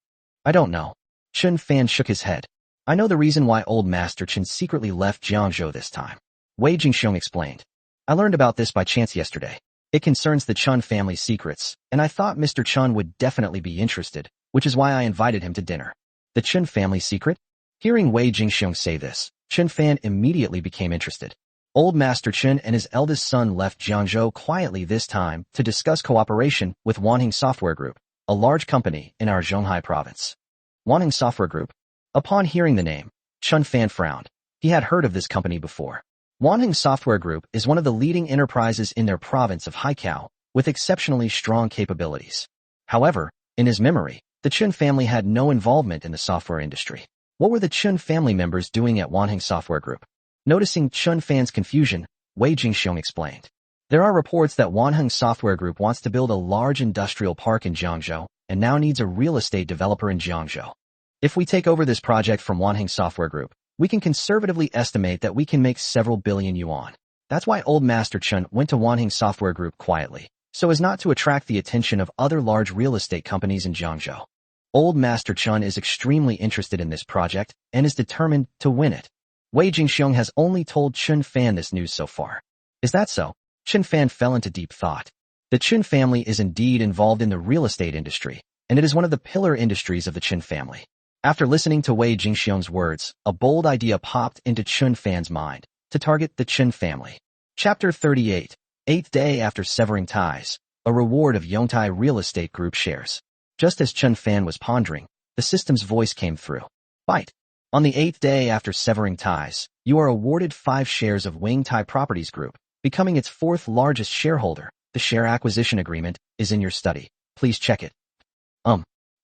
I don't know. Qin Fan shook his head. I know the reason why old Master Qin secretly left Jiangzhou this time. Wei Jingxiong explained. I learned about this by chance yesterday. It concerns the Chen family secrets, and I thought Mr. Chen would definitely be interested, which is why I invited him to dinner. The Chen family secret? Hearing Wei Jingxiong say this, Qin Fan immediately became interested. Old Master Qin and his eldest son left Jiangzhou quietly this time to discuss cooperation with Wanheng Software Group, a large company in our Zhonghai province. Wanheng Software Group. Upon hearing the name, Qin Fan frowned. He had heard of this company before. Wanheng Software Group is one of the leading enterprises in their province of Haikao, with exceptionally strong capabilities. However, in his memory, the Qin family had no involvement in the software industry. What were the Qin family members doing at Wanheng Software Group? Noticing Qin Fan's confusion, Wei Jingxiong explained. There are reports that Wanheng Software Group wants to build a large industrial park in Jiangzhou and now needs a real estate developer in Jiangzhou. If we take over this project from Wanheng Software Group, we can conservatively estimate that we can make several billion yuan. That's why old Master Chen went to Wanheng Software Group quietly, so as not to attract the attention of other large real estate companies in Jiangzhou. Old Master Chen is extremely interested in this project and is determined to win it. Wei Jingxiong has only told Qin Fan this news so far. Is that so? Qin Fan fell into deep thought. The Qin family is indeed involved in the real estate industry, and it is one of the pillar industries of the Qin family. After listening to Wei Jingxiong's words, a bold idea popped into Qin Fan's mind, to target the Qin family. Chapter 38, 8th day after severing ties, a reward of Yongtai Real Estate Group shares. Just as Qin Fan was pondering, the system's voice came through. Bite. On the 8th day after severing ties, you are awarded 5 shares of Wingtai Properties Group, becoming its 4th largest shareholder. The share acquisition agreement is in your study. Please check it.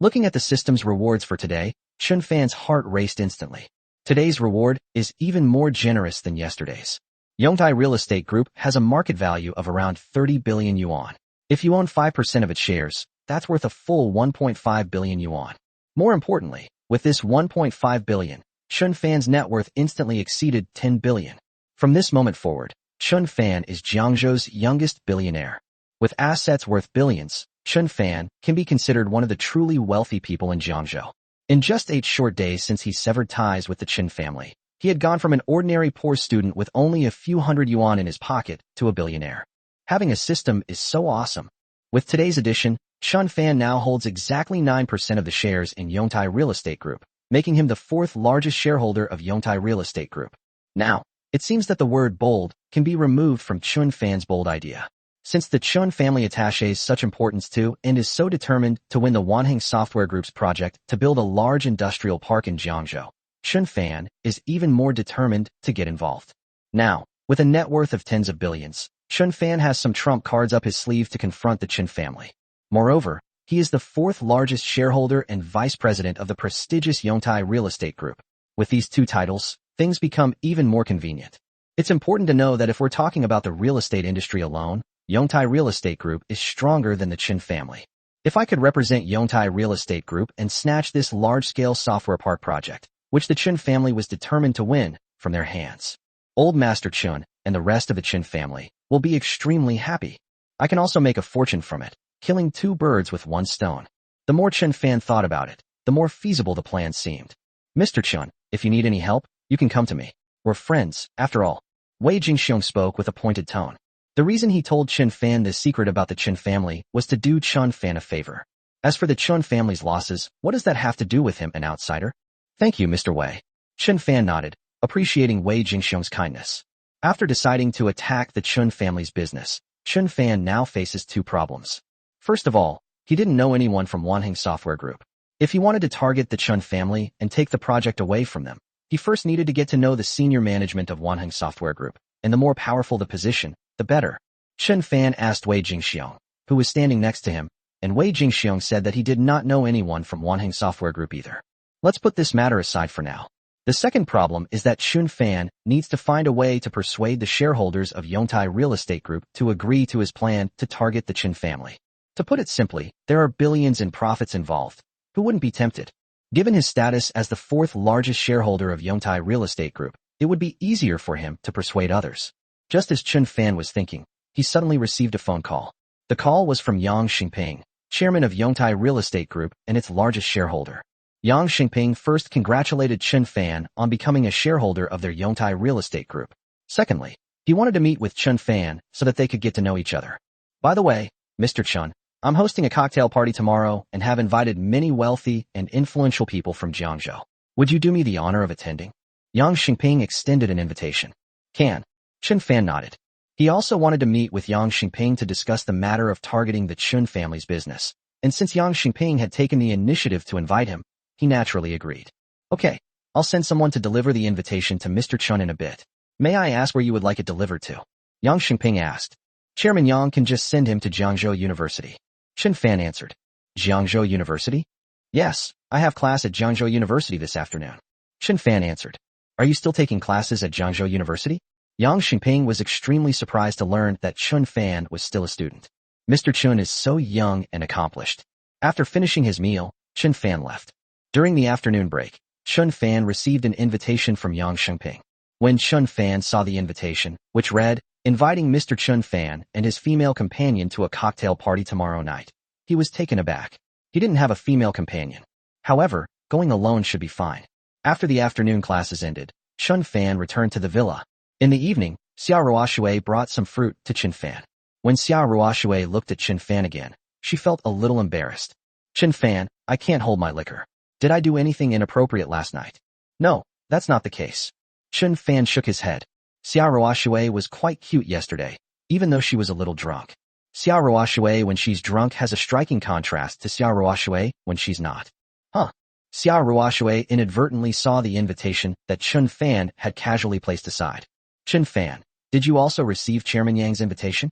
Looking at the system's rewards for today, Qin Fan's heart raced instantly. Today's reward is even more generous than yesterday's. Yongtai Real Estate Group has a market value of around 30 billion yuan. If you own 5% of its shares, that's worth a full 1.5 billion yuan. More importantly, with this 1.5 billion, Qin Fan's net worth instantly exceeded 10 billion. From this moment forward, Qin Fan is Jiangzhou's youngest billionaire. With assets worth billions, Qin Fan can be considered one of the truly wealthy people in Jiangzhou. In just 8 short days since he severed ties with the Qin family, he had gone from an ordinary poor student with only a few hundred yuan in his pocket to a billionaire. Having a system is so awesome. With today's edition, Qin Fan now holds exactly 9% of the shares in Yongtai Real Estate Group, making him the 4th largest shareholder of Yongtai Real Estate Group. Now, it seems that the word bold can be removed from Qin Fan's bold idea. Since the Qin family attaches such importance to and is so determined to win the Wanheng Software Group's project to build a large industrial park in Jiangzhou, Qin Fan is even more determined to get involved. Now, with a net worth of tens of billions, Qin Fan has some trump cards up his sleeve to confront the Qin family. Moreover, He is the fourth largest shareholder and vice president of the prestigious Yongtai Real Estate Group. With these two titles, things become even more convenient. It's important to know that if we're talking about the real estate industry alone, Yongtai Real Estate Group is stronger than the Qin family. If I could represent Yongtai Real Estate Group and snatch this large-scale software park project, which the Qin family was determined to win, from their hands, Old Master Qin and the rest of the Qin family will be extremely happy. I can also make a fortune from it, killing two birds with one stone. The more Qin Fan thought about it, the more feasible the plan seemed. Mr. Qin, if you need any help, you can come to me. We're friends, after all. Wei Jingxiong spoke with a pointed tone. The reason he told Qin Fan this secret about the Qin family was to do Qin Fan a favor. As for the Qin family's losses, what does that have to do with him, an outsider? Thank you, Mr. Wei. Qin Fan nodded, appreciating Wei Jingxiong's kindness. After deciding to attack the Qin family's business, Qin Fan now faces two problems. First of all, he didn't know anyone from Wanheng Software Group. If he wanted to target the Qin family and take the project away from them, he first needed to get to know the senior management of Wanheng Software Group, and the more powerful the position, the better. Qin Fan asked Wei Jingxiong, who was standing next to him, and Wei Jingxiong said that he did not know anyone from Wanheng Software Group either. Let's put this matter aside for now. The second problem is that Qin Fan needs to find a way to persuade the shareholders of Yongtai Real Estate Group to agree to his plan to target the Qin family. To put it simply, there are billions in profits involved. Who wouldn't be tempted? Given his status as the fourth largest shareholder of Yongtai Real Estate Group, it would be easier for him to persuade others. Just as Qin Fan was thinking, he suddenly received a phone call. The call was from Yang Xingping, chairman of Yongtai Real Estate Group and its largest shareholder. Yang Xingping first congratulated Qin Fan on becoming a shareholder of their Yongtai Real Estate Group. Secondly, he wanted to meet with Qin Fan so that they could get to know each other. By the way, Mr. Qin, I'm hosting a cocktail party tomorrow and have invited many wealthy and influential people from Jiangzhou. Would you do me the honor of attending? Yang Xingping extended an invitation. Can. Qin Fan nodded. He also wanted to meet with Yang Xingping to discuss the matter of targeting the Qin family's business, and since Yang Xingping had taken the initiative to invite him, he naturally agreed. Okay, I'll send someone to deliver the invitation to Mr. Qin in a bit. May I ask where you would like it delivered to? Yang Xingping asked. Chairman Yang can just send him to Jiangzhou University. Qin Fan answered. Jiangzhou University? Yes, I have class at Jiangzhou University this afternoon. Qin Fan answered. Are you still taking classes at Jiangzhou University? Yang Xingping was extremely surprised to learn that Qin Fan was still a student. Mr. Qin is so young and accomplished. After finishing his meal, Qin Fan left. During the afternoon break, Qin Fan received an invitation from Yang Xingping. When Qin Fan saw the invitation, which read, inviting Mr. Qin Fan and his female companion to a cocktail party tomorrow night, he was taken aback. He didn't have a female companion. However, going alone should be fine. After the afternoon classes ended, Qin Fan returned to the villa. In the evening, Xia Ruoshui brought some fruit to Qin Fan. When Xia Ruoshui looked at Qin Fan again, she felt a little embarrassed. Qin Fan, I can't hold my liquor. Did I do anything inappropriate last night? No, that's not the case. Qin Fan shook his head. Xia Ruoshui was quite cute yesterday, even though she was a little drunk. Xia Ruoshui when she's drunk has a striking contrast to Xia Ruoshui when she's not. Huh. Xia Ruoshui inadvertently saw the invitation that Qin Fan had casually placed aside. Qin Fan, did you also receive Chairman Yang's invitation?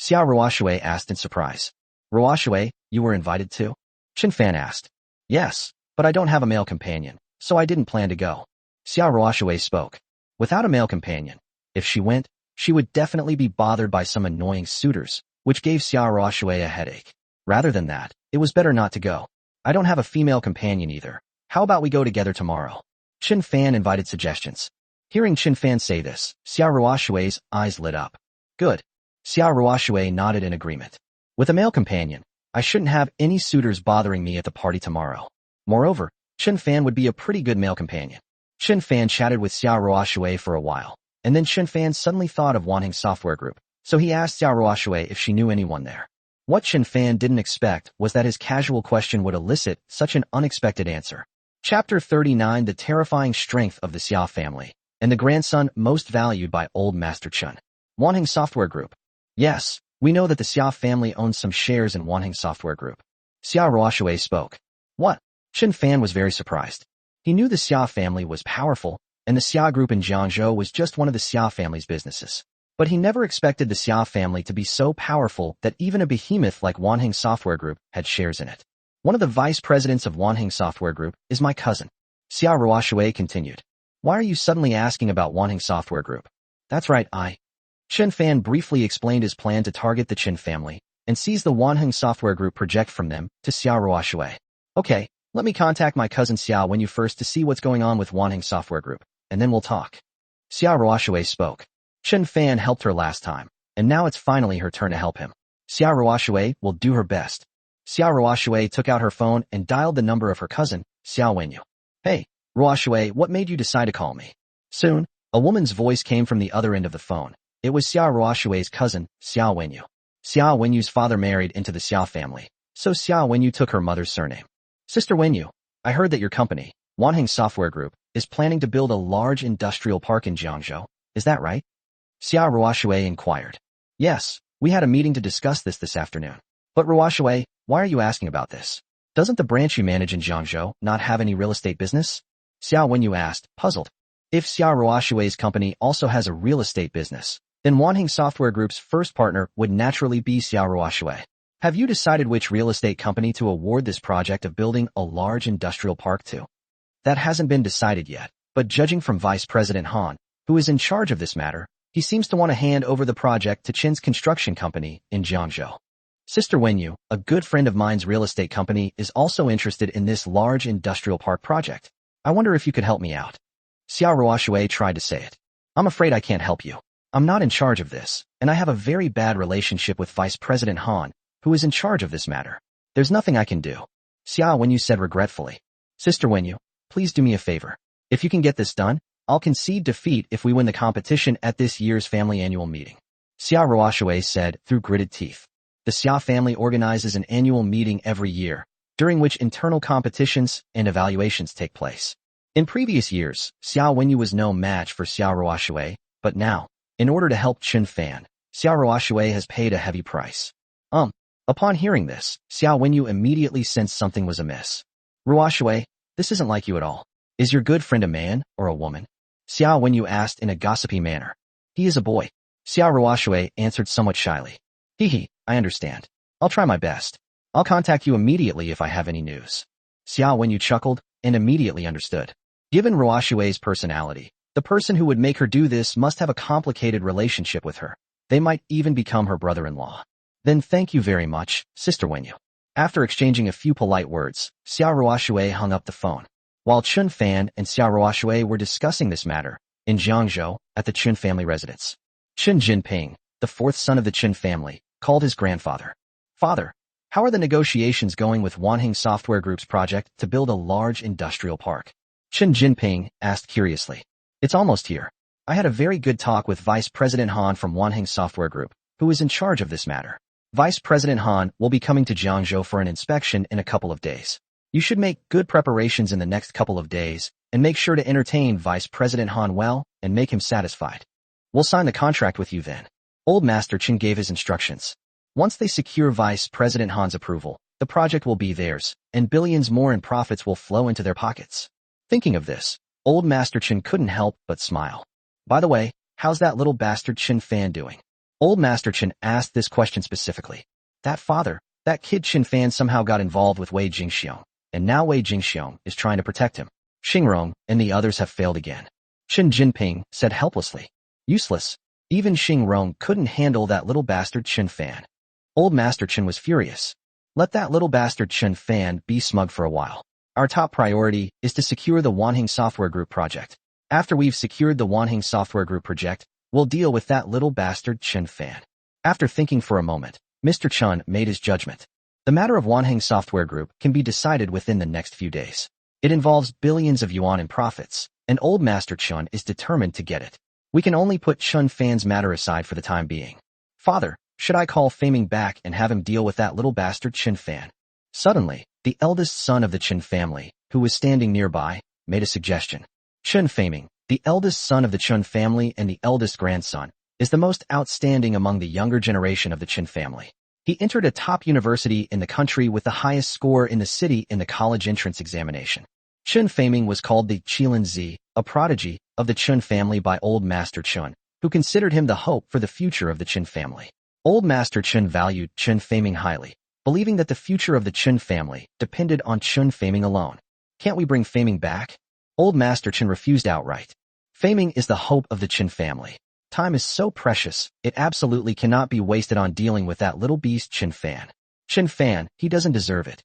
Xia Ruoshui asked in surprise. Ruoshui, you were invited too? Qin Fan asked. Yes, but I don't have a male companion, so I didn't plan to go. Xia Ruoshui spoke. Without a male companion, if she went, she would definitely be bothered by some annoying suitors, which gave Xia Ruoshui a headache. Rather than that, it was better not to go. I don't have a female companion either. How about we go together tomorrow? Qin Fan invited suggestions. Hearing Qin Fan say this, Xia Ruoshui's eyes lit up. Good. Xia Ruoshui nodded in agreement. With a male companion, I shouldn't have any suitors bothering me at the party tomorrow. Moreover, Qin Fan would be a pretty good male companion. Qin Fan chatted with Xia Ruoshui for a while, and then Qin Fan suddenly thought of Wanheng Software Group, so he asked Xia Ruoshui if she knew anyone there. What Qin Fan didn't expect was that his casual question would elicit such an unexpected answer. Chapter 39 The Terrifying Strength of the Xia Family, and the grandson most valued by Old Master Qin. Wanheng Software Group. Yes, we know that the Xia family owns some shares in Wanheng Software Group. Xia Ruoshui spoke. What? Qin Fan was very surprised. He knew the Xia family was powerful, and the Xia Group in Jiangzhou was just one of the Xia family's businesses. But he never expected the Xia family to be so powerful that even a behemoth like Wanheng Software Group had shares in it. One of the vice presidents of Wanheng Software Group is my cousin. Xia Ruoshui continued. Why are you suddenly asking about Wanheng Software Group? That's right, Qin Fan briefly explained his plan to target the Qin family and seize the Wanheng Software Group project from them to Xia Ruoshui. Okay, let me contact my cousin Xia Wenyu first to see what's going on with Wanheng Software Group, and then we'll talk. Xia Ruoshui spoke. Qin Fan helped her last time, and now it's finally her turn to help him. Xia Ruoshui will do her best. Xia Ruoshui took out her phone and dialed the number of her cousin, Xia Wenyu. Hey, Ruoshui, what made you decide to call me? Soon, a woman's voice came from the other end of the phone. It was Xia Ruoshui's cousin, Xia Wenyu. Xia Wenyu's father married into the Xia family, so Xia Wenyu took her mother's surname. Sister Wenyu, I heard that your company, Wanheng Software Group, is planning to build a large industrial park in Jiangzhou. Is that right? Xia Ruoshui inquired. Yes, we had a meeting to discuss this afternoon. But Ruoshui, why are you asking about this? Doesn't the branch you manage in Jiangzhou not have any real estate business? Xia Wenyu asked, puzzled. If Xia Ruoshui's company also has a real estate business, then Wanheng Software Group's first partner would naturally be Xia Ruoshui. Have you decided which real estate company to award this project of building a large industrial park to? That hasn't been decided yet, but judging from Vice President Han, who is in charge of this matter, he seems to want to hand over the project to Qin's construction company in Jiangzhou. Sister Wenyu, a good friend of mine's real estate company, is also interested in this large industrial park project. I wonder if you could help me out. Xia Ruoshui tried to say it. I'm afraid I can't help you. I'm not in charge of this, and I have a very bad relationship with Vice President Han, who is in charge of this matter. There's nothing I can do. Xia Wenyu said regretfully. Sister Wenyu, please do me a favor. If you can get this done, I'll concede defeat if we win the competition at this year's family annual meeting. Xia Ruoshui said through gritted teeth. The Xia family organizes an annual meeting every year, during which internal competitions and evaluations take place. In previous years, Xia Wenyu was no match for Xia Ruoshui, but now, in order to help Qin Fan, Xia Ruoshui has paid a heavy price. Upon hearing this, Xia Wenyu immediately sensed something was amiss. Ruoshui, this isn't like you at all. Is your good friend a man or a woman? Xia Wenyu asked in a gossipy manner. He is a boy. Xia Ruoshui answered somewhat shyly. I understand. I'll try my best. I'll contact you immediately if I have any news. Xia Wenyu chuckled and immediately understood. Given Ruoshui's personality, the person who would make her do this must have a complicated relationship with her. They might even become her brother-in-law. Then thank you very much, Sister Wenyu. After exchanging a few polite words, Xia Ruoshui hung up the phone. While Qin Fan and Xia Ruoshui were discussing this matter, in Jiangzhou, at the Qin family residence, Qin Jinping, the fourth son of the Qin family, called his grandfather. Father, how are the negotiations going with Wanheng Software Group's project to build a large industrial park? Qin Jinping asked curiously. It's almost here. I had a very good talk with Vice President Han from Wanheng Software Group, who is in charge of this matter. Vice President Han will be coming to Jiangzhou for an inspection in a couple of days. You should make good preparations in the next couple of days, and make sure to entertain Vice President Han well and make him satisfied. We'll sign the contract with you then. Old Master Qin gave his instructions. Once they secure Vice President Han's approval, the project will be theirs, and billions more in profits will flow into their pockets. Thinking of this, Old Master Qin couldn't help but smile. By the way, how's that little bastard Qin Fan doing? Old Master Qin asked this question specifically. That kid Qin Fan somehow got involved with Wei Jingxiong, and now Wei Jingxiong is trying to protect him. Xingrong and the others have failed again. Qin Jinping said helplessly. Useless. Even Xingrong couldn't handle that little bastard Qin Fan. Old Master Qin was furious. Let that little bastard Qin Fan be smug for a while. Our top priority is to secure the Wanheng Software Group project. After we've secured the Wanheng Software Group project, we'll deal with that little bastard Qin Fan. After thinking for a moment, Mr. Chen made his judgment. The matter of Wanheng Software Group can be decided within the next few days. It involves billions of yuan in profits, and Old Master Chen is determined to get it. We can only put Qin Fan's matter aside for the time being. Father, should I call Faming back and have him deal with that little bastard Qin Fan? Suddenly, the eldest son of the Qin family, who was standing nearby, made a suggestion. Qin Faming, the eldest son of the Qin family and the eldest grandson, is the most outstanding among the younger generation of the Qin family. He entered a top university in the country with the highest score in the city in the college entrance examination. Qin Faming was called the Qilin Zi, a prodigy of the Qin family by Old Master Qin, who considered him the hope for the future of the Qin family. Old Master Qin valued Qin Faming highly, believing that the future of the Qin family depended on Qin Faming alone. Can't we bring Faming back? Old Master Qin refused outright. Faming is the hope of the Qin family. Time is so precious, it absolutely cannot be wasted on dealing with that little beast Qin Fan. Qin Fan, he doesn't deserve it.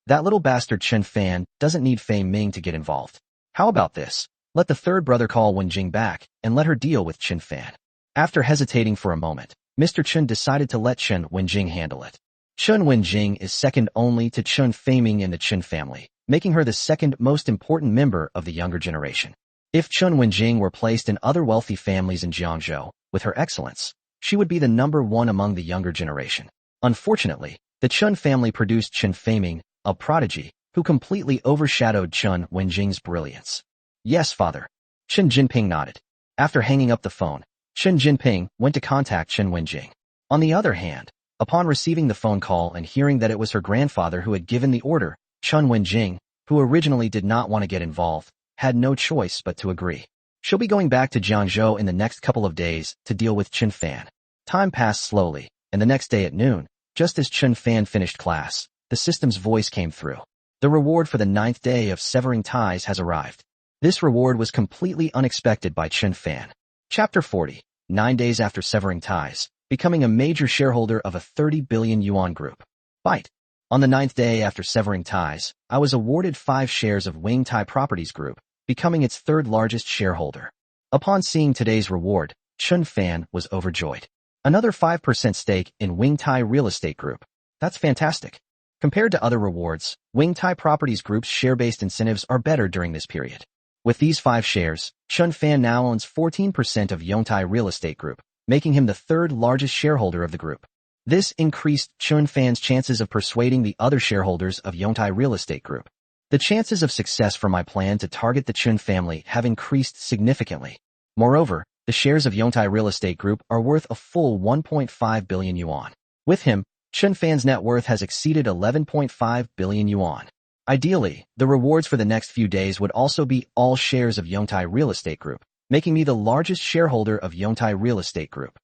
That little bastard Qin Fan doesn't need Fei Ming to get involved. How about this? Let the third brother call Wenjing back and let her deal with Qin Fan. After hesitating for a moment, Mr. Qin decided to let Chen Wenjing handle it. Chen Wenjing is second only to Chen Faming in the Qin family, making her the second most important member of the younger generation. If Chen Wenjing were placed in other wealthy families in Jiangzhou, with her excellence, she would be the number one among the younger generation. Unfortunately, the Chen family produced Chen Faming, a prodigy, who completely overshadowed Chen Wenjing's brilliance. Yes, father. Chen Jinping nodded. After hanging up the phone, Chen Jinping went to contact Chen Wenjing. On the other hand, upon receiving the phone call and hearing that it was her grandfather who had given the order, Chen Wenjing, who originally did not want to get involved, had no choice but to agree. She'll be going back to Jiangzhou in the next couple of days to deal with Qin Fan. Time passed slowly, and the next day at noon, just as Qin Fan finished class, the system's voice came through. The reward for the 9th day of severing ties has arrived. This reward was completely unexpected by Qin Fan. Chapter 40, 9 days after severing ties, becoming a major shareholder of a 30 billion yuan group. Bite. On the 9th day after severing ties, I was awarded 5 shares of Wing Tai Properties Group, becoming its 3rd largest shareholder. Upon seeing today's reward, Qin Fan was overjoyed. Another 5% stake in Wing Tai Real Estate Group. That's fantastic. Compared to other rewards, Wing Tai Properties Group's share-based incentives are better during this period. With these 5 shares, Qin Fan now owns 14% of Yongtai Real Estate Group, making him the 3rd largest shareholder of the group. This increased Qin Fan's chances of persuading the other shareholders of Yongtai Real Estate Group. The chances of success for my plan to target the Qin family have increased significantly. Moreover, the shares of Yongtai Real Estate Group are worth a full 1.5 billion yuan. With him, Qin Fan's net worth has exceeded 11.5 billion yuan. Ideally, the rewards for the next few days would also be all shares of Yongtai Real Estate Group, making me the largest shareholder of Yongtai Real Estate Group.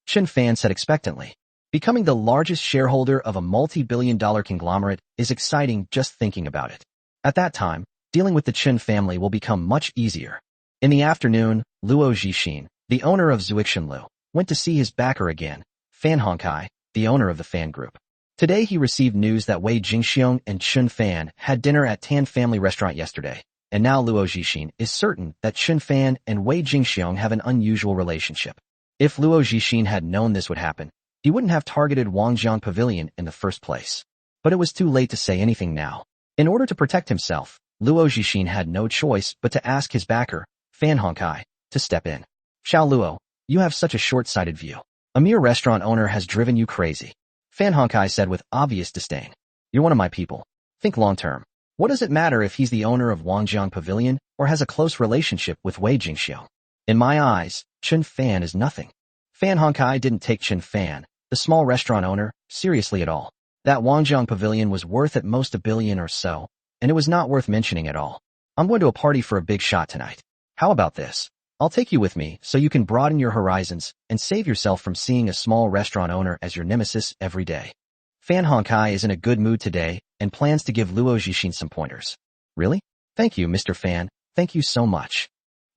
Qin Fan said expectantly. Becoming the largest shareholder of a multi-billion-dollar conglomerate is exciting just thinking about it. At that time, dealing with the Qin family will become much easier. In the afternoon, Luo Zhixin, the owner of Zuixinlu, went to see his backer again, Fan Hongkai, the owner of the Fan Group. Today he received news that Wei Jingxiong and Qin Fan had dinner at Tan Family Restaurant yesterday, and now Luo Zhixin is certain that Qin Fan and Wei Jingxiong have an unusual relationship. If Luo Zhixin had known this would happen, he wouldn't have targeted Wangjiang Pavilion in the first place. But it was too late to say anything now. In order to protect himself, Luo Zhixin had no choice but to ask his backer, Fan Hongkai, to step in. Xiao Luo, you have such a short-sighted view. A mere restaurant owner has driven you crazy. Fan Hongkai said with obvious disdain. You're one of my people. Think long-term. What does it matter if he's the owner of Wangjiang Pavilion or has a close relationship with Wei Jingxiong? In my eyes, Qin Fan is nothing. Fan Hongkai didn't take Qin Fan, the small restaurant owner, seriously at all. That Wangjiang Pavilion was worth at most $1 billion or so, and it was not worth mentioning at all. I'm going to a party for a big shot tonight. How about this? I'll take you with me so you can broaden your horizons and save yourself from seeing a small restaurant owner as your nemesis every day. Fan Hongkai is in a good mood today and plans to give Luo Zhixin some pointers. Really? Thank you, Mr. Fan. Thank you so much.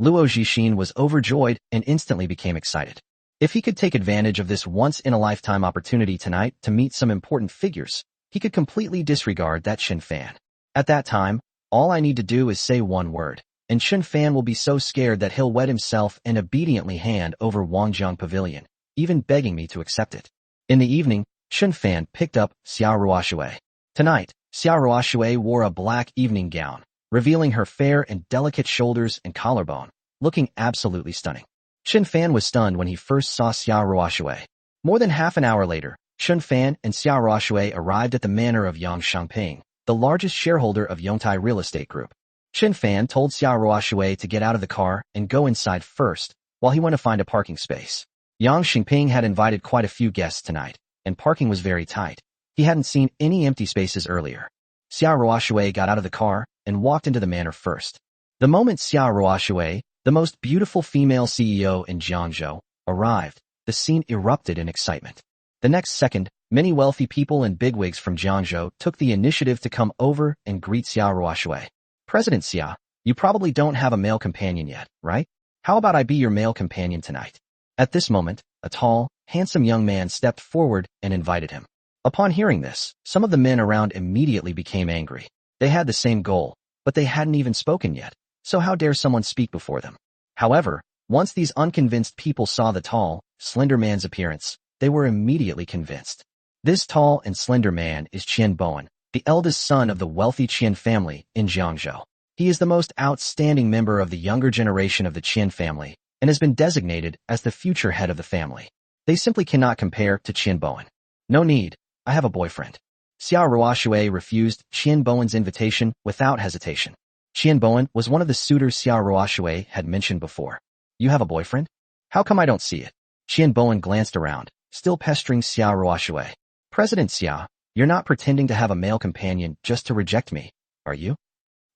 Luo Zhixin was overjoyed and instantly became excited. If he could take advantage of this once-in-a-lifetime opportunity tonight to meet some important figures, he could completely disregard that Qin Fan. At that time, all I need to do is say one word, and Qin Fan will be so scared that he'll wet himself and obediently hand over Wangjiang Pavilion, even begging me to accept it. In the evening, Qin Fan picked up Xiao Ruoshui. Tonight, Xiao Ruoshui wore a black evening gown, revealing her fair and delicate shoulders and collarbone, looking absolutely stunning. Qin Fan was stunned when he first saw Xiao Ruoshui. More than half an hour later, Qin Fan and Xiao Ruoshui arrived at the manor of Yang Shangping, the largest shareholder of Yongtai Real Estate Group. Qin Fan told Xiao Ruoshui to get out of the car and go inside first, while he went to find a parking space. Yang Shangping had invited quite a few guests tonight, and parking was very tight. He hadn't seen any empty spaces earlier. Xiao Ruoshui got out of the car and walked into the manor first. The moment Xiao Ruoshui, the most beautiful female CEO in Jiangzhou, arrived, the scene erupted in excitement. The next second, many wealthy people and bigwigs from Jiangzhou took the initiative to come over and greet Xia Ruoshui. President Xia, you probably don't have a male companion yet, right? How about I be your male companion tonight? At this moment, a tall, handsome young man stepped forward and invited him. Upon hearing this, some of the men around immediately became angry. They had the same goal, but they hadn't even spoken yet, so how dare someone speak before them? However, once these unconvinced people saw the tall, slender man's appearance, they were immediately convinced. This tall and slender man is Qian Bowen, the eldest son of the wealthy Qin family in Jiangzhou. He is the most outstanding member of the younger generation of the Qin family and has been designated as the future head of the family. They simply cannot compare to Qian Bowen. No need, I have a boyfriend. Xia Ruoshui refused Qian Bowen's invitation without hesitation. Qian Bowen was one of the suitors Xia Ruoshui had mentioned before. You have a boyfriend? How come I don't see it? Qian Bowen glanced around, still pestering Xia Ruoshui. President Xia, you're not pretending to have a male companion just to reject me, are you?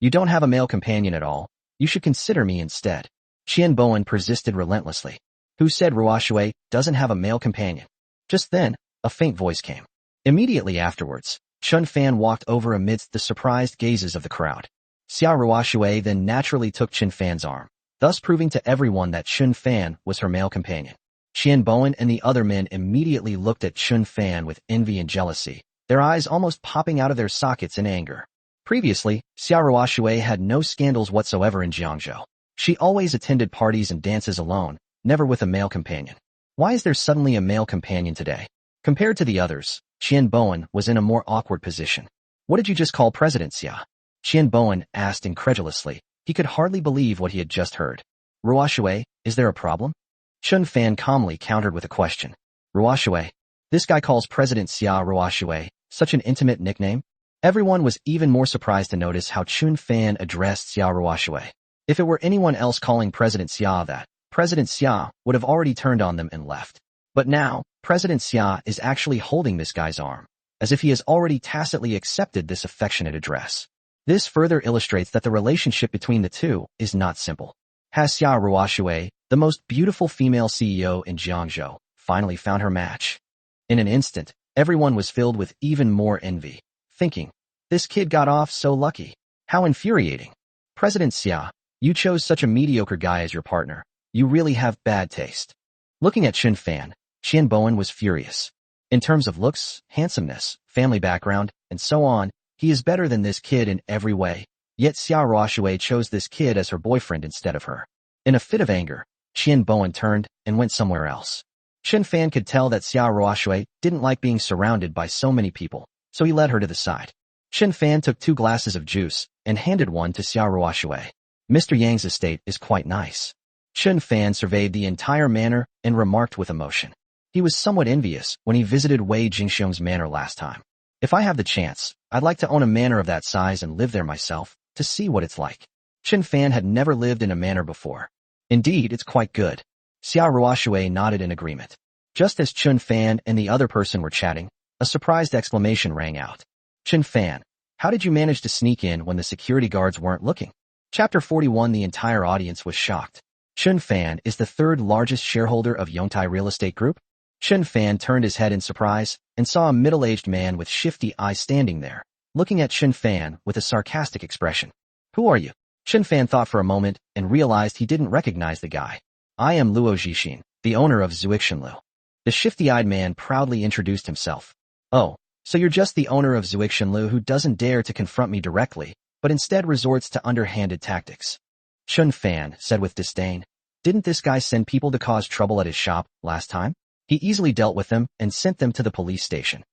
You don't have a male companion at all. You should consider me instead. Qian Bowen persisted relentlessly. Who said Ruoshui doesn't have a male companion? Just then, a faint voice came. Immediately afterwards, Chun Fan walked over amidst the surprised gazes of the crowd. Xia Ruoshui then naturally took Chun Fan's arm, thus proving to everyone that Chun Fan was her male companion. Qian Bowen and the other men immediately looked at Chun Fan with envy and jealousy, their eyes almost popping out of their sockets in anger. Previously, Xia Ruoshui had no scandals whatsoever in Jiangzhou. She always attended parties and dances alone, never with a male companion. Why is there suddenly a male companion today? Compared to the others, Qian Bowen was in a more awkward position. What did you just call President Xia? Qian Bowen asked incredulously. He could hardly believe what he had just heard. Ruoshui, is there a problem? Chun Fan calmly countered with a question. Ruoshui, this guy calls President Xia Ruoshui such an intimate nickname? Everyone was even more surprised to notice how Chun Fan addressed Xia Ruoshui. If it were anyone else calling President Xia that, President Xia would have already turned on them and left. But now, President Xia is actually holding this guy's arm, as if he has already tacitly accepted this affectionate address. This further illustrates that the relationship between the two is not simple. Has Xia Ruoshui, the most beautiful female CEO in Jiangzhou, finally found her match? In an instant, everyone was filled with even more envy, thinking, this kid got off so lucky. How infuriating. President Xia, you chose such a mediocre guy as your partner. You really have bad taste. Looking at Chun Fan, Qian Bowen was furious. In terms of looks, handsomeness, family background, and so on, he is better than this kid in every way. Yet Xia Ruoshui chose this kid as her boyfriend instead of her. In a fit of anger, Qian Bowen turned and went somewhere else. Chun Fan could tell that Xia Ruoshui didn't like being surrounded by so many people, so he led her to the side. Chun Fan took 2 glasses of juice and handed one to Xia Ruoshui. Mr. Yang's estate is quite nice. Chun Fan surveyed the entire manor and remarked with emotion. He was somewhat envious when he visited Wei Jingxiong's manor last time. If I have the chance, I'd like to own a manor of that size and live there myself, to see what it's like. Chun Fan had never lived in a manor before. Indeed, it's quite good. Xia Ruoshui nodded in agreement. Just as Chun Fan and the other person were chatting, a surprised exclamation rang out. Chun Fan, how did you manage to sneak in when the security guards weren't looking? Chapter 41. The entire audience was shocked. Chun Fan is the 3rd largest shareholder of Yongtai Real Estate Group. Chun Fan turned his head in surprise and saw a middle-aged man with shifty eyes standing there, looking at Chun Fan with a sarcastic expression. Who are you? Chun Fan thought for a moment and realized he didn't recognize the guy. I am Luo Zhixin, the owner of Zuixinlu. The shifty-eyed man proudly introduced himself. Oh, so you're just the owner of Zuixinlu who doesn't dare to confront me directly, but instead resorts to underhanded tactics. Chun Fan said with disdain. Didn't this guy send people to cause trouble at his shop last time? He easily dealt with them and sent them to the police station.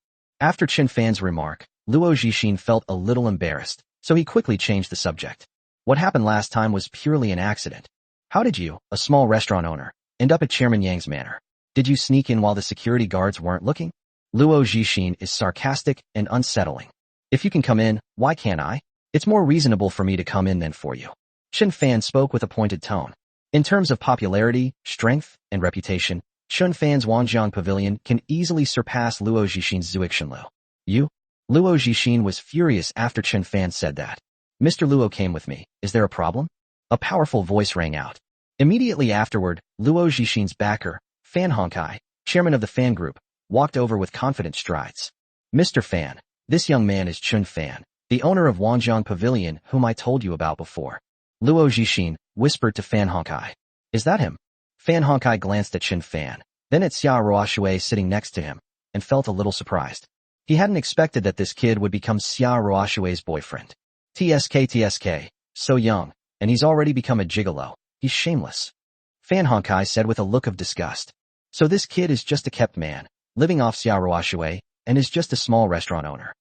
After Chun Fan's remark, Luo Zhixin felt a little embarrassed, so he quickly changed the subject. What happened last time was purely an accident. How did you, a small restaurant owner, end up at Chairman Yang's manor? Did you sneak in while the security guards weren't looking? Luo Zhixin is sarcastic and unsettling. If you can come in, why can't I? It's more reasonable for me to come in than for you. Chun Fan spoke with a pointed tone. In terms of popularity, strength, and reputation, Chun Fan's Wangjiang Pavilion can easily surpass Luo Zhixin's Zuixinlu. You? Luo Zhixin was furious after Chun Fan said that. Mr. Luo came with me. Is there a problem? A powerful voice rang out. Immediately afterward, Luo Zhixin's backer, Fan Honkai, chairman of the fan group, walked over with confident strides. Mr. Fan, this young man is Qin Fan, the owner of Wanjiang Pavilion whom I told you about before. Luo Jixin whispered to Fan Honkai. Is that him? Fan Honkai glanced at Qin Fan, then at Xia Ruoshui sitting next to him, and felt a little surprised. He hadn't expected that this kid would become Xia Ruoshui's boyfriend. TSK, so young, and he's already become a gigolo. He's shameless. Fan Honkai said with a look of disgust. So this kid is just a kept man, living off Xia Ruoshui, and is just a small restaurant owner.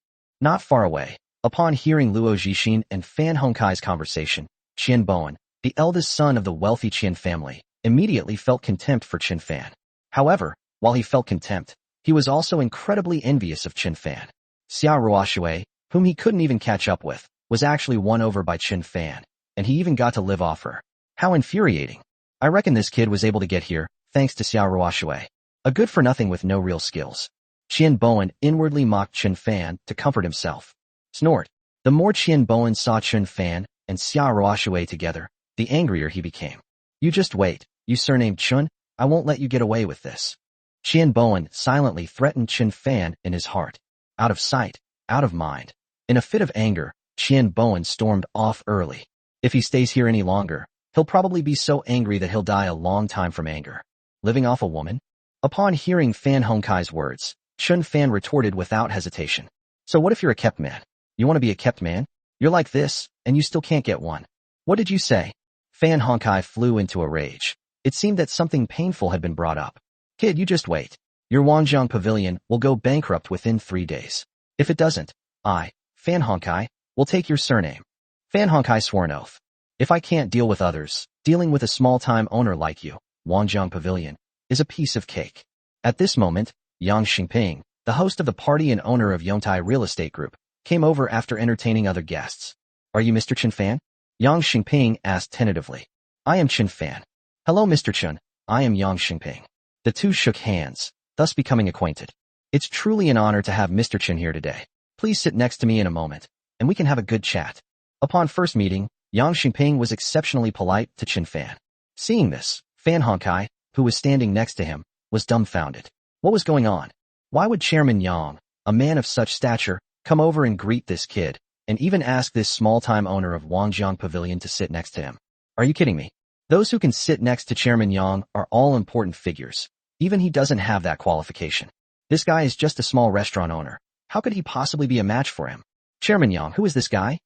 Not far away, upon hearing Luo Jixin and Fan Honkai's conversation, Qian Bowen, the eldest son of the wealthy Qian family, immediately felt contempt for Qin Fan. However, while he felt contempt, he was also incredibly envious of Qin Fan. Xia Ruoshui, whom he couldn't even catch up with, was actually won over by Qin Fan, and he even got to live off her. How infuriating. I reckon this kid was able to get here, thanks to Xia Ruoshui. A good-for-nothing with no real skills. Qian Bowen inwardly mocked Qin Fan to comfort himself. Snort. The more Qian Bowen saw Qin Fan and Xia Ruoshui together, the angrier he became. You just wait, you surnamed Chun, I won't let you get away with this. Qian Bowen silently threatened Qin Fan in his heart. Out of sight, out of mind. In a fit of anger, Qian Bowen stormed off early. If he stays here any longer, he'll probably be so angry that he'll die a long time from anger. Living off a woman? Upon hearing Fan Honkai's words, Qin Fan retorted without hesitation. So what if you're a kept man? You want to be a kept man? You're like this, and you still can't get one. What did you say? Fan Honkai flew into a rage. It seemed that something painful had been brought up. Kid, you just wait. Your Wanjiang Pavilion will go bankrupt within 3 days. If it doesn't, I, Fan Honkai, will take your surname. Fan Honkai swore an oath. If I can't deal with others, dealing with a small-time owner like you, Wanjiang Pavilion, is a piece of cake. At this moment, Yang Xingping, the host of the party and owner of Yongtai Real Estate Group, came over after entertaining other guests. Are you Mr. Qin Fan? Yang Xingping asked tentatively. I am Qin Fan. Hello Mr. Qin, I am Yang Xingping. The two shook hands, thus becoming acquainted. It's truly an honor to have Mr. Qin here today. Please sit next to me in a moment, and we can have a good chat. Upon first meeting, Yang Xingping was exceptionally polite to Qin Fan. Seeing this, Fan Honkai, who was standing next to him, was dumbfounded. What was going on? Why would Chairman Yang, a man of such stature, come over and greet this kid, and even ask this small-time owner of Wanjiang Pavilion to sit next to him? Are you kidding me? Those who can sit next to Chairman Yang are all important figures. Even he doesn't have that qualification. This guy is just a small restaurant owner. How could he possibly be a match for him? Chairman Yang, who is this guy?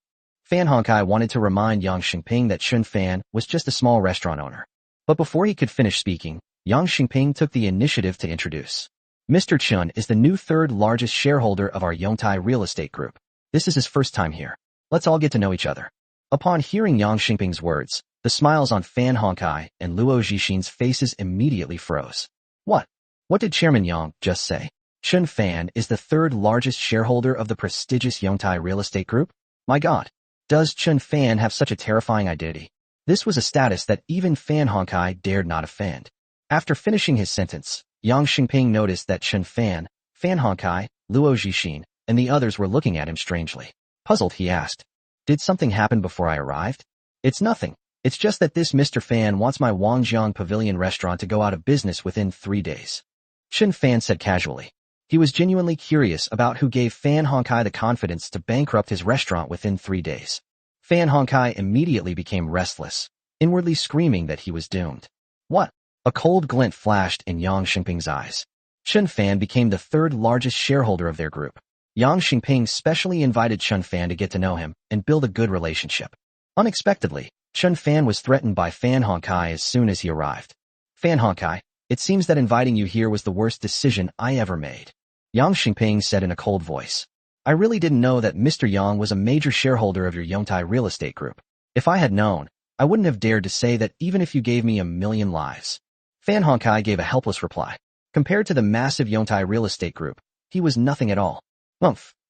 Fan Honkai wanted to remind Yang Xingping that Qin Fan was just a small restaurant owner. But before he could finish speaking, Yang Xingping took the initiative to introduce. Mr. Chun is the new third largest shareholder of our Yongtai Real Estate Group. This is his first time here. Let's all get to know each other. Upon hearing Yang Xingping's words, the smiles on Fan Honkai and Luo Jixin's faces immediately froze. What? What did Chairman Yang just say? Qin Fan is the third largest shareholder of the prestigious Yongtai Real Estate Group? My God. Does Qin Fan have such a terrifying identity? This was a status that even Fan Honkai dared not offend. After finishing his sentence, Yang Xingping noticed that Qin Fan, Fan Honkai, Luo Jixin, and the others were looking at him strangely. Puzzled, he asked, did something happen before I arrived? It's nothing. It's just that this Mr. Fan wants my Wanjiang Pavilion restaurant to go out of business within 3 days. Qin Fan said casually. He was genuinely curious about who gave Fan Honkai the confidence to bankrupt his restaurant within 3 days. Fan Honkai immediately became restless, inwardly screaming that he was doomed. What? A cold glint flashed in Yang Xingping's eyes. Qin Fan became the third largest shareholder of their group. Yang Xingping specially invited Qin Fan to get to know him and build a good relationship. Unexpectedly, Qin Fan was threatened by Fan Honkai as soon as he arrived. Fan Honkai, it seems that inviting you here was the worst decision I ever made. Yang Xingping said in a cold voice. I really didn't know that Mr. Yang was a major shareholder of your Yongtai Real Estate Group. If I had known, I wouldn't have dared to say that even if you gave me 1,000,000 lives. Fan Honkai gave a helpless reply. Compared to the massive Yongtai Real Estate Group, he was nothing at all.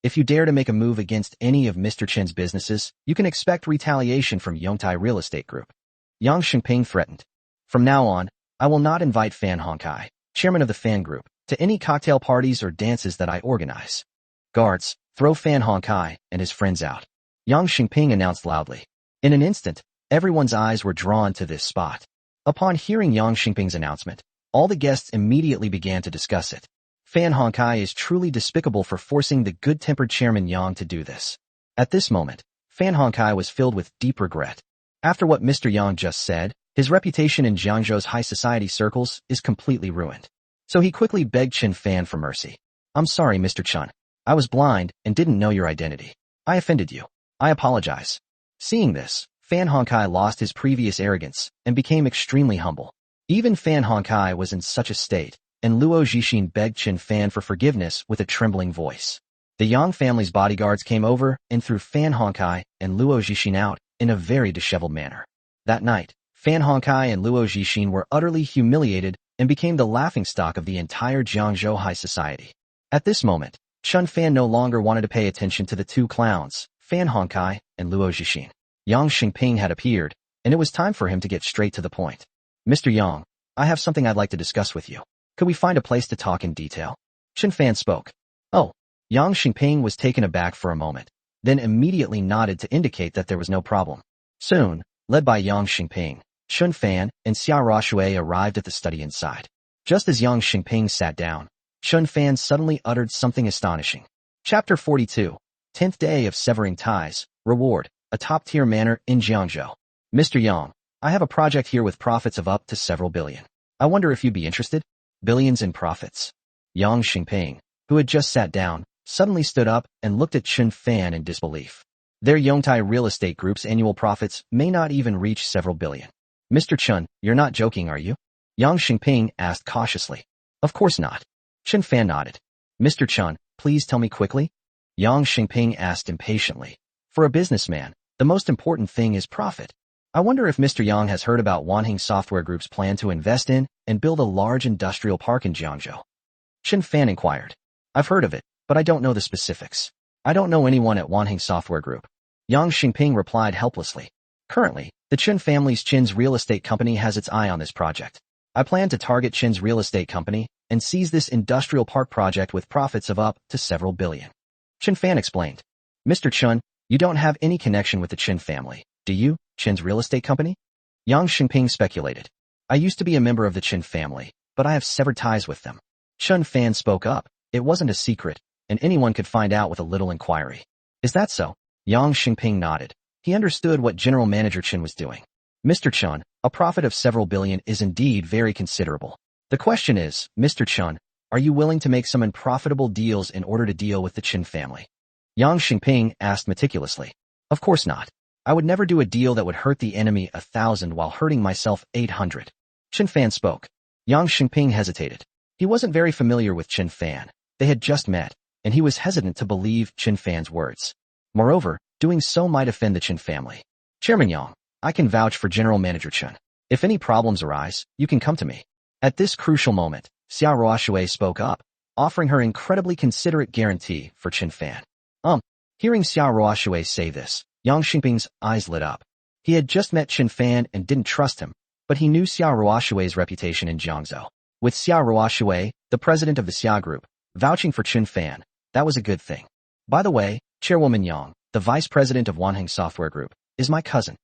If you dare to make a move against any of Mr. Chen's businesses, you can expect retaliation from Yongtai Real Estate Group. Yang Xingping threatened. From now on, I will not invite Fan Honkai, chairman of the fan group, to any cocktail parties or dances that I organize. Guards, throw Fan Honkai and his friends out. Yang Xingping announced loudly. In an instant, everyone's eyes were drawn to this spot. Upon hearing Yang Xingping's announcement, All the guests immediately began to discuss it. Fan Hongkai is truly despicable for forcing the good-tempered Chairman Yang to do this. At this moment, Fan Hongkai was filled with deep regret. After what Mr. Yang just said, his reputation in Jiangzhou's high society circles is completely ruined. So he quickly begged Qin Fan for mercy. I'm sorry, Mr. Chen. I was blind and didn't know your identity. I offended you. I apologize. Seeing this, Fan Hongkai lost his previous arrogance and became extremely humble. Even Fan Hongkai was in such a state, and Luo Zhixin begged Qin Fan for forgiveness with a trembling voice. The Yang family's bodyguards came over and threw Fan Hongkai and Luo Zhixin out in a very disheveled manner. That night, Fan Hongkai and Luo Zhixin were utterly humiliated and became the laughingstock of the entire Jiangzhou high society. At this moment, Qin Fan no longer wanted to pay attention to the two clowns, Fan Hongkai and Luo Zhixin. Yang Xingping had appeared, and it was time for him to get straight to the point. Mr. Yang, I have something I'd like to discuss with you. Could we find a place to talk in detail? Qin Fan spoke. Oh. Yang Xingping was taken aback for a moment, then immediately nodded to indicate that there was no problem. Soon, led by Yang Xingping, Qin Fan and Xia Ruoshui arrived at the study inside. Just as Yang Xingping sat down, Qin Fan suddenly uttered something astonishing. Chapter 42, 10th Day of Severing Ties, Reward, a top-tier manor in Jiangzhou. Mr. Yang, I have a project here with profits of up to several billion. I wonder if you'd be interested? Billions in profits. Yang Xingping, who had just sat down, suddenly stood up and looked at Qin Fan in disbelief. Their Yongtai Real Estate Group's annual profits may not even reach several billion. Mr. Chen, you're not joking, are you? Yang Xingping asked cautiously. Of course not. Qin Fan nodded. Mr. Chen, please tell me quickly? Yang Xingping asked impatiently. For a businessman, the most important thing is profit. I wonder if Mr. Yang has heard about Wanheng Software Group's plan to invest in and build a large industrial park in Jiangzhou. Qin Fan inquired. I've heard of it, but I don't know the specifics. I don't know anyone at Wanheng Software Group. Yang Xingping replied helplessly. Currently, the Qin family's Qin's real estate company has its eye on this project. I plan to target Qin's real estate company and seize this industrial park project with profits of up to several billion. Qin Fan explained. Mr. Chen, you don't have any connection with the Qin family, do you, Qin's real estate company? Yang Xingping speculated. I used to be a member of the Qin family, but I have severed ties with them. Qin Fan spoke up. It wasn't a secret, and anyone could find out with a little inquiry. Is that so? Yang Xingping nodded. He understood what General Manager Qin was doing. Mr. Chen, a profit of several billion is indeed very considerable. The question is, Mr. Chen, are you willing to make some unprofitable deals in order to deal with the Qin family? Yang Xingping asked meticulously. Of course not. I would never do a deal that would hurt the enemy 1,000 while hurting myself 800. Qin Fan spoke. Yang Xingping hesitated. He wasn't very familiar with Qin Fan. They had just met, and he was hesitant to believe Qin Fan's words. Moreover, doing so might offend the Qin family. Chairman Yang, I can vouch for General Manager Chen. If any problems arise, you can come to me. At this crucial moment, Xia Ruoshui spoke up, offering her incredibly considerate guarantee for Qin Fan. Hearing Xia Ruoshui say this, Yang Xingping's eyes lit up. He had just met Qin Fan and didn't trust him, but he knew Xia Ruoshui's reputation in Jiangzhou. With Xia Ruoshui, the president of the Xia Group, vouching for Qin Fan, that was a good thing. By the way, Chairwoman Yang, the vice president of Wanheng Software Group, is my cousin.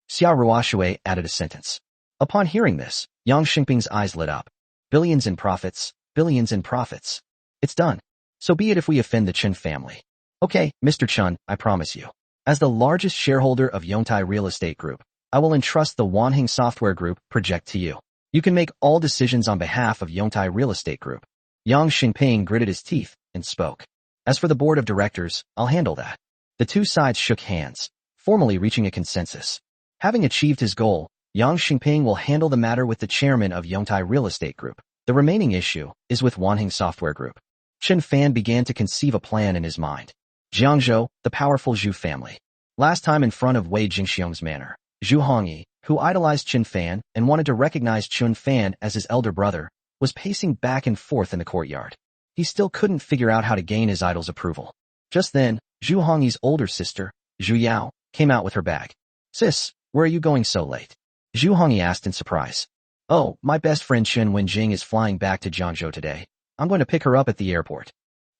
Xia Ruoshui added a sentence. Upon hearing this, Yang Xingping's eyes lit up. Billions in profits, billions in profits. It's done. So be it if we offend the Qin family. Okay, Mr. Chen, I promise you. As the largest shareholder of Yongtai Real Estate Group, I will entrust the Wanheng Software Group project to you. You can make all decisions on behalf of Yongtai Real Estate Group. Yang Xingping gritted his teeth and spoke. As for the board of directors, I'll handle that. The two sides shook hands, formally reaching a consensus. Having achieved his goal, Yang Xingping will handle the matter with the chairman of Yongtai Real Estate Group. The remaining issue is with Wanheng Software Group. Qin Fan began to conceive a plan in his mind. Jiangzhou, the powerful Zhu family. Last time in front of Wei Jingxiong's manor, Zhu Hongyi, who idolized Qin Fan and wanted to recognize Qin Fan as his elder brother, was pacing back and forth in the courtyard. He still couldn't figure out how to gain his idol's approval. Just then, Zhu Hongyi's older sister, Zhu Yao, came out with her bag. Sis, where are you going so late? Zhu Hongyi asked in surprise. Oh, my best friend Chen Wenjing is flying back to Jiangzhou today. I'm going to pick her up at the airport.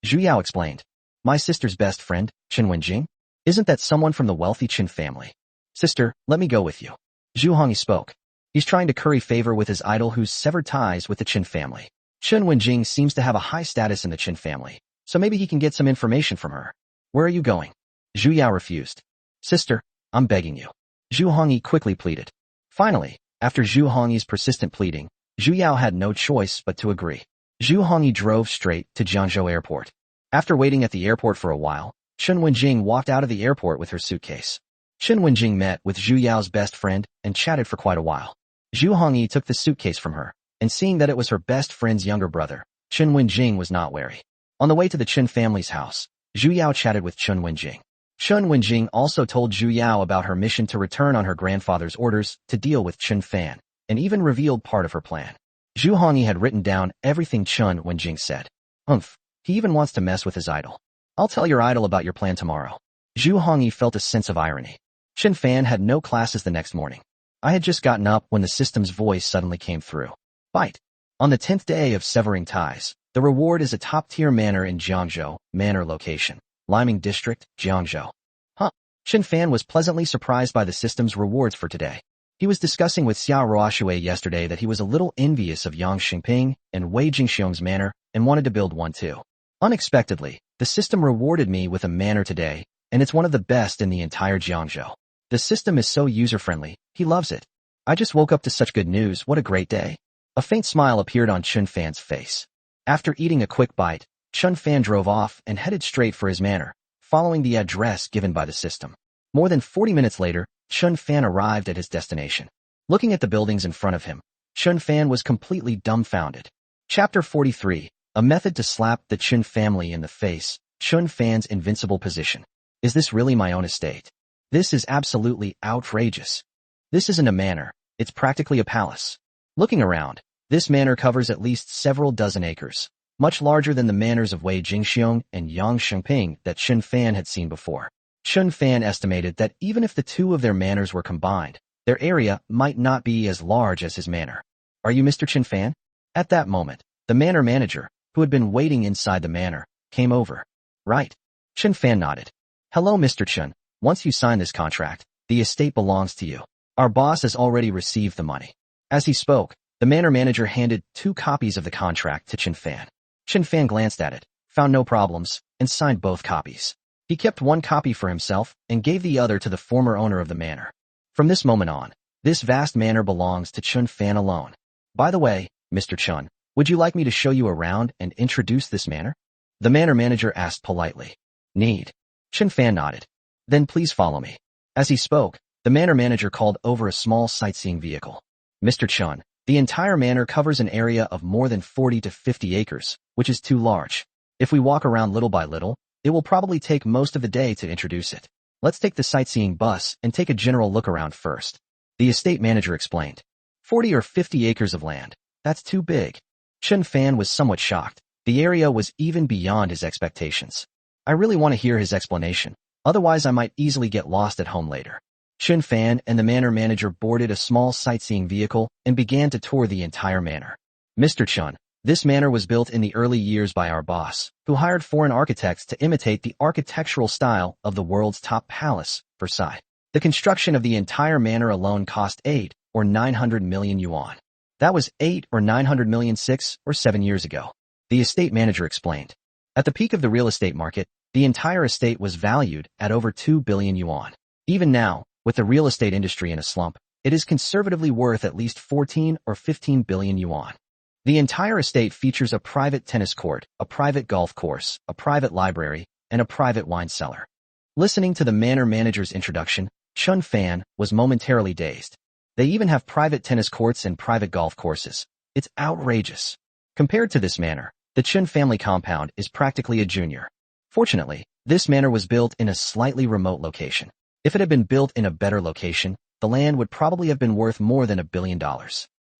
Zhu Yao explained. My sister's best friend, Chen Wenjing? Isn't that someone from the wealthy Qin family? Sister, let me go with you. Zhu Hongyi spoke. He's trying to curry favor with his idol who's severed ties with the Qin family. Chen Wenjing seems to have a high status in the Qin family, so maybe he can get some information from her. Where are you going? Zhu Yao refused. Sister, I'm begging you. Zhu Hongyi quickly pleaded. Finally, after Zhu Hongyi's persistent pleading, Zhu Yao had no choice but to agree. Zhu Hongyi drove straight to Jiangzhou Airport. After waiting at the airport for a while, Chen Wenjing walked out of the airport with her suitcase. Chen Wenjing met with Zhu Yao's best friend and chatted for quite a while. Zhu Hongyi took the suitcase from her, and seeing that it was her best friend's younger brother, Chen Wenjing was not wary. On the way to the Qin family's house, Zhu Yao chatted with Chen Wenjing. Chen Wenjing also told Zhu Yao about her mission to return on her grandfather's orders to deal with Qin Fan, and even revealed part of her plan. Zhu Hongyi had written down everything Chen Wenjing said. He even wants to mess with his idol. I'll tell your idol about your plan tomorrow. Zhu Hongyi felt a sense of irony. Qin Fan had no classes the next morning. I had just gotten up when the system's voice suddenly came through. Bite. On the 10th day of severing ties, the reward is a top-tier manor in Jiangzhou, manor location, Liming District, Jiangzhou. Qin Fan was pleasantly surprised by the system's rewards for today. He was discussing with Xiao Ruoxue yesterday that he was a little envious of Yang Xingping and Wei Jingxiong's manor and wanted to build one too. Unexpectedly, the system rewarded me with a manor today, and it's one of the best in the entire Jiangzhou. The system is so user-friendly, he loves it. I just woke up to such good news, what a great day. A faint smile appeared on Qin Fan's face. After eating a quick bite, Qin Fan drove off and headed straight for his manor, following the address given by the system. More than 40 minutes later, Qin Fan arrived at his destination. Looking at the buildings in front of him, Qin Fan was completely dumbfounded. Chapter 43, a method to slap the Qin family in the face, Qin Fan's invincible position. Is this really my own estate? This is absolutely outrageous. This isn't a manor, it's practically a palace. Looking around, this manor covers at least several dozen acres, much larger than the manors of Wei Jingxiong and Yang Xingping that Qin Fan had seen before. Qin Fan estimated that even if the two of their manors were combined, their area might not be as large as his manor. Are you Mr. Qin Fan? At that moment, the manor manager, who had been waiting inside the manor, came over. Right. Qin Fan nodded. Hello, Mr. Chen. Once you sign this contract, the estate belongs to you. Our boss has already received the money. As he spoke, the manor manager handed 2 copies of the contract to Qin Fan. Qin Fan glanced at it, found no problems, and signed both copies. He kept 1 copy for himself and gave the other to the former owner of the manor. From this moment on, this vast manor belongs to Qin Fan alone. By the way, Mr. Chen, would you like me to show you around and introduce this manor? The manor manager asked politely. Need. Qin Fan nodded. Then please follow me. As he spoke, the manor manager called over a small sightseeing vehicle. Mr. Chen, the entire manor covers an area of more than 40 to 50 acres, which is too large. If we walk around little by little, it will probably take most of the day to introduce it. Let's take the sightseeing bus and take a general look around first. The estate manager explained. 40 or 50 acres of land. That's too big. Qin Fan was somewhat shocked. The area was even beyond his expectations. I really want to hear his explanation. Otherwise, I might easily get lost at home later. Qin Fan and the manor manager boarded a small sightseeing vehicle and began to tour the entire manor. Mr. Chen, this manor was built in the early years by our boss, who hired foreign architects to imitate the architectural style of the world's top palace, Versailles. The construction of the entire manor alone cost 8 or 900 million yuan. That was 8 or 900 million 6 or 7 years ago. The estate manager explained. At the peak of the real estate market, the entire estate was valued at over 2 billion yuan. Even now, with the real estate industry in a slump, it is conservatively worth at least 14 or 15 billion yuan. The entire estate features a private tennis court, a private golf course, a private library, and a private wine cellar. Listening to the manor manager's introduction, Qin Fan was momentarily dazed. They even have private tennis courts and private golf courses. It's outrageous. Compared to this manor, the Qin family compound is practically a junior. Fortunately, this manor was built in a slightly remote location. If it had been built in a better location, the land would probably have been worth more than $1 billion.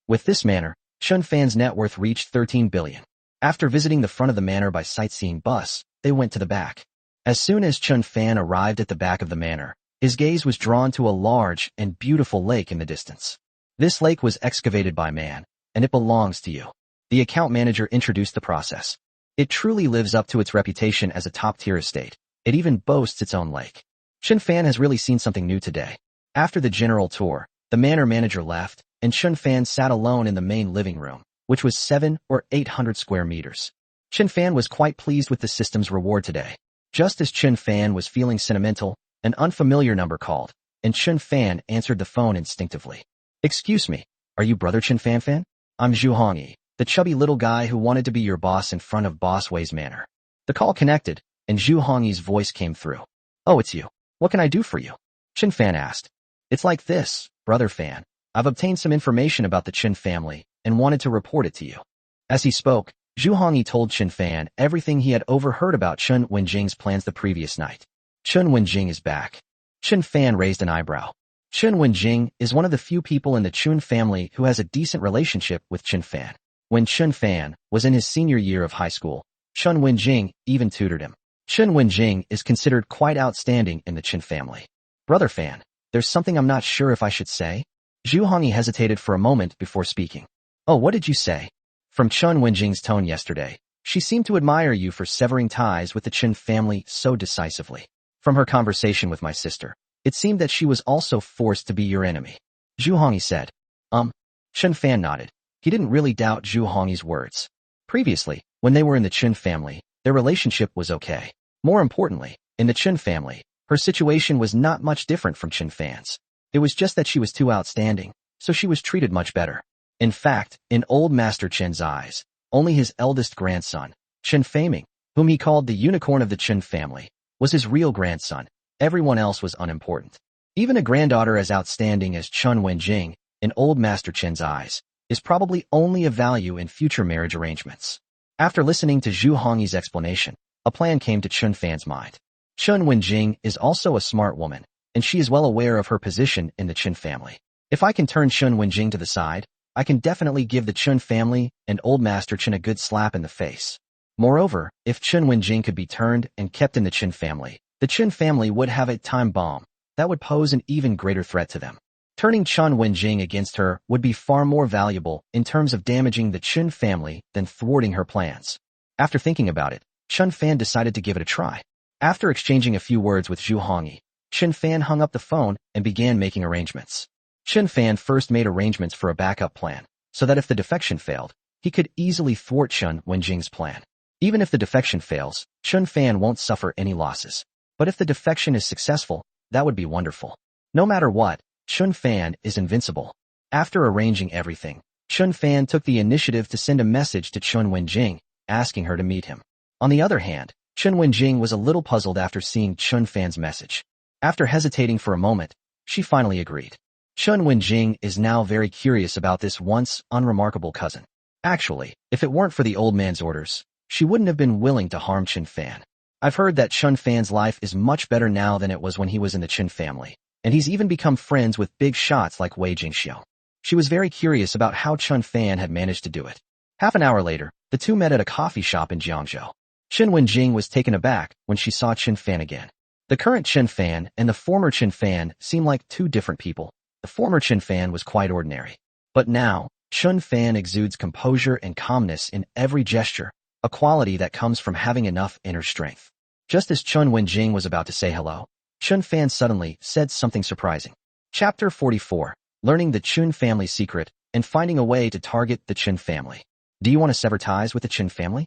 With this manor, Qin Fan's net worth reached 13 billion. After visiting the front of the manor by sightseeing bus, they went to the back. As soon as Qin Fan arrived at the back of the manor, his gaze was drawn to a large and beautiful lake in the distance. This lake was excavated by man, and it belongs to you. The account manager introduced the process. It truly lives up to its reputation as a top-tier estate. It even boasts its own lake. Qin Fan has really seen something new today. After the general tour, the manor manager left, and Qin Fan sat alone in the main living room, which was 700 or 800 square meters. Qin Fan was quite pleased with the system's reward today. Just as Qin Fan was feeling sentimental, an unfamiliar number called, and Qin Fan answered the phone instinctively. "Excuse me, are you brother Qin Fan? I'm Zhu Hongyi, the chubby little guy who wanted to be your boss in front of Boss Wei's manor." The call connected, and Zhu Hongyi's voice came through. "Oh, it's you. What can I do for you?" Qin Fan asked. "It's like this, brother Fan. I've obtained some information about the Qin family and wanted to report it to you." As he spoke, Zhu Hongyi told Qin Fan everything he had overheard about Chen Wenjing's plans the previous night. Chen Wenjing is back. Qin Fan raised an eyebrow. Chen Wenjing is one of the few people in the Qin family who has a decent relationship with Qin Fan. When Qin Fan was in his senior year of high school, Chen Wenjing even tutored him. Chen Wenjing is considered quite outstanding in the Qin family. "Brother Fan, there's something I'm not sure if I should say." Zhu Hongyi hesitated for a moment before speaking. "Oh, what did you say?" From Chen Wenjing's tone yesterday, she seemed to admire you for severing ties with the Qin family so decisively. From her conversation with my sister, it seemed that she was also forced to be your enemy. Zhu Hongyi said. Qin Fan nodded. He didn't really doubt Zhu Hongyi's words. Previously, when they were in the Qin family, their relationship was okay. More importantly, in the Qin family, her situation was not much different from Qin Fan's. It was just that she was too outstanding, so she was treated much better. In fact, in old Master Qin's eyes, only his eldest grandson, Qin Faming, whom he called the unicorn of the Qin family, was his real grandson. Everyone else was unimportant. Even a granddaughter as outstanding as Chen Wenjing, in old Master Qin's eyes, is probably only of value in future marriage arrangements. After listening to Zhu Hongyi's explanation, a plan came to Qin Fan's mind. Chen Wenjing is also a smart woman, and she is well aware of her position in the Qin family. If I can turn Chen Wenjing to the side, I can definitely give the Qin family and old Master Qin a good slap in the face. Moreover, if Chen Wenjing could be turned and kept in the Qin family, the Qin family would have a time bomb that would pose an even greater threat to them. Turning Chen Wenjing against her would be far more valuable in terms of damaging the Qin family than thwarting her plans. After thinking about it, Qin Fan decided to give it a try. After exchanging a few words with Zhu Hongyi, Qin Fan hung up the phone and began making arrangements. Qin Fan first made arrangements for a backup plan, so that if the defection failed, he could easily thwart Chen Wenjing's plan. Even if the defection fails, Qin Fan won't suffer any losses. But if the defection is successful, that would be wonderful. No matter what, Qin Fan is invincible. After arranging everything, Qin Fan took the initiative to send a message to Chen Wenjing, asking her to meet him. On the other hand, Chen Wenjing was a little puzzled after seeing Qin Fan's message. After hesitating for a moment, she finally agreed. Chen Wenjing is now very curious about this once unremarkable cousin. Actually, if it weren't for the old man's orders, she wouldn't have been willing to harm Qin Fan. I've heard that Qin Fan's life is much better now than it was when he was in the Qin family, and he's even become friends with big shots like Wei Jingxiu. She was very curious about how Qin Fan had managed to do it. Half an hour later, the two met at a coffee shop in Jiangzhou. Qin Wenjing was taken aback when she saw Qin Fan again. The current Qin Fan and the former Qin Fan seemed like two different people. The former Qin Fan was quite ordinary. But now, Qin Fan exudes composure and calmness in every gesture, a quality that comes from having enough inner strength. Just as Chen Wenjing was about to say hello, Qin Fan suddenly said something surprising. Chapter 44, Learning the Qin Family Secret and Finding a Way to Target the Qin Family. Do you want to sever ties with the Qin family?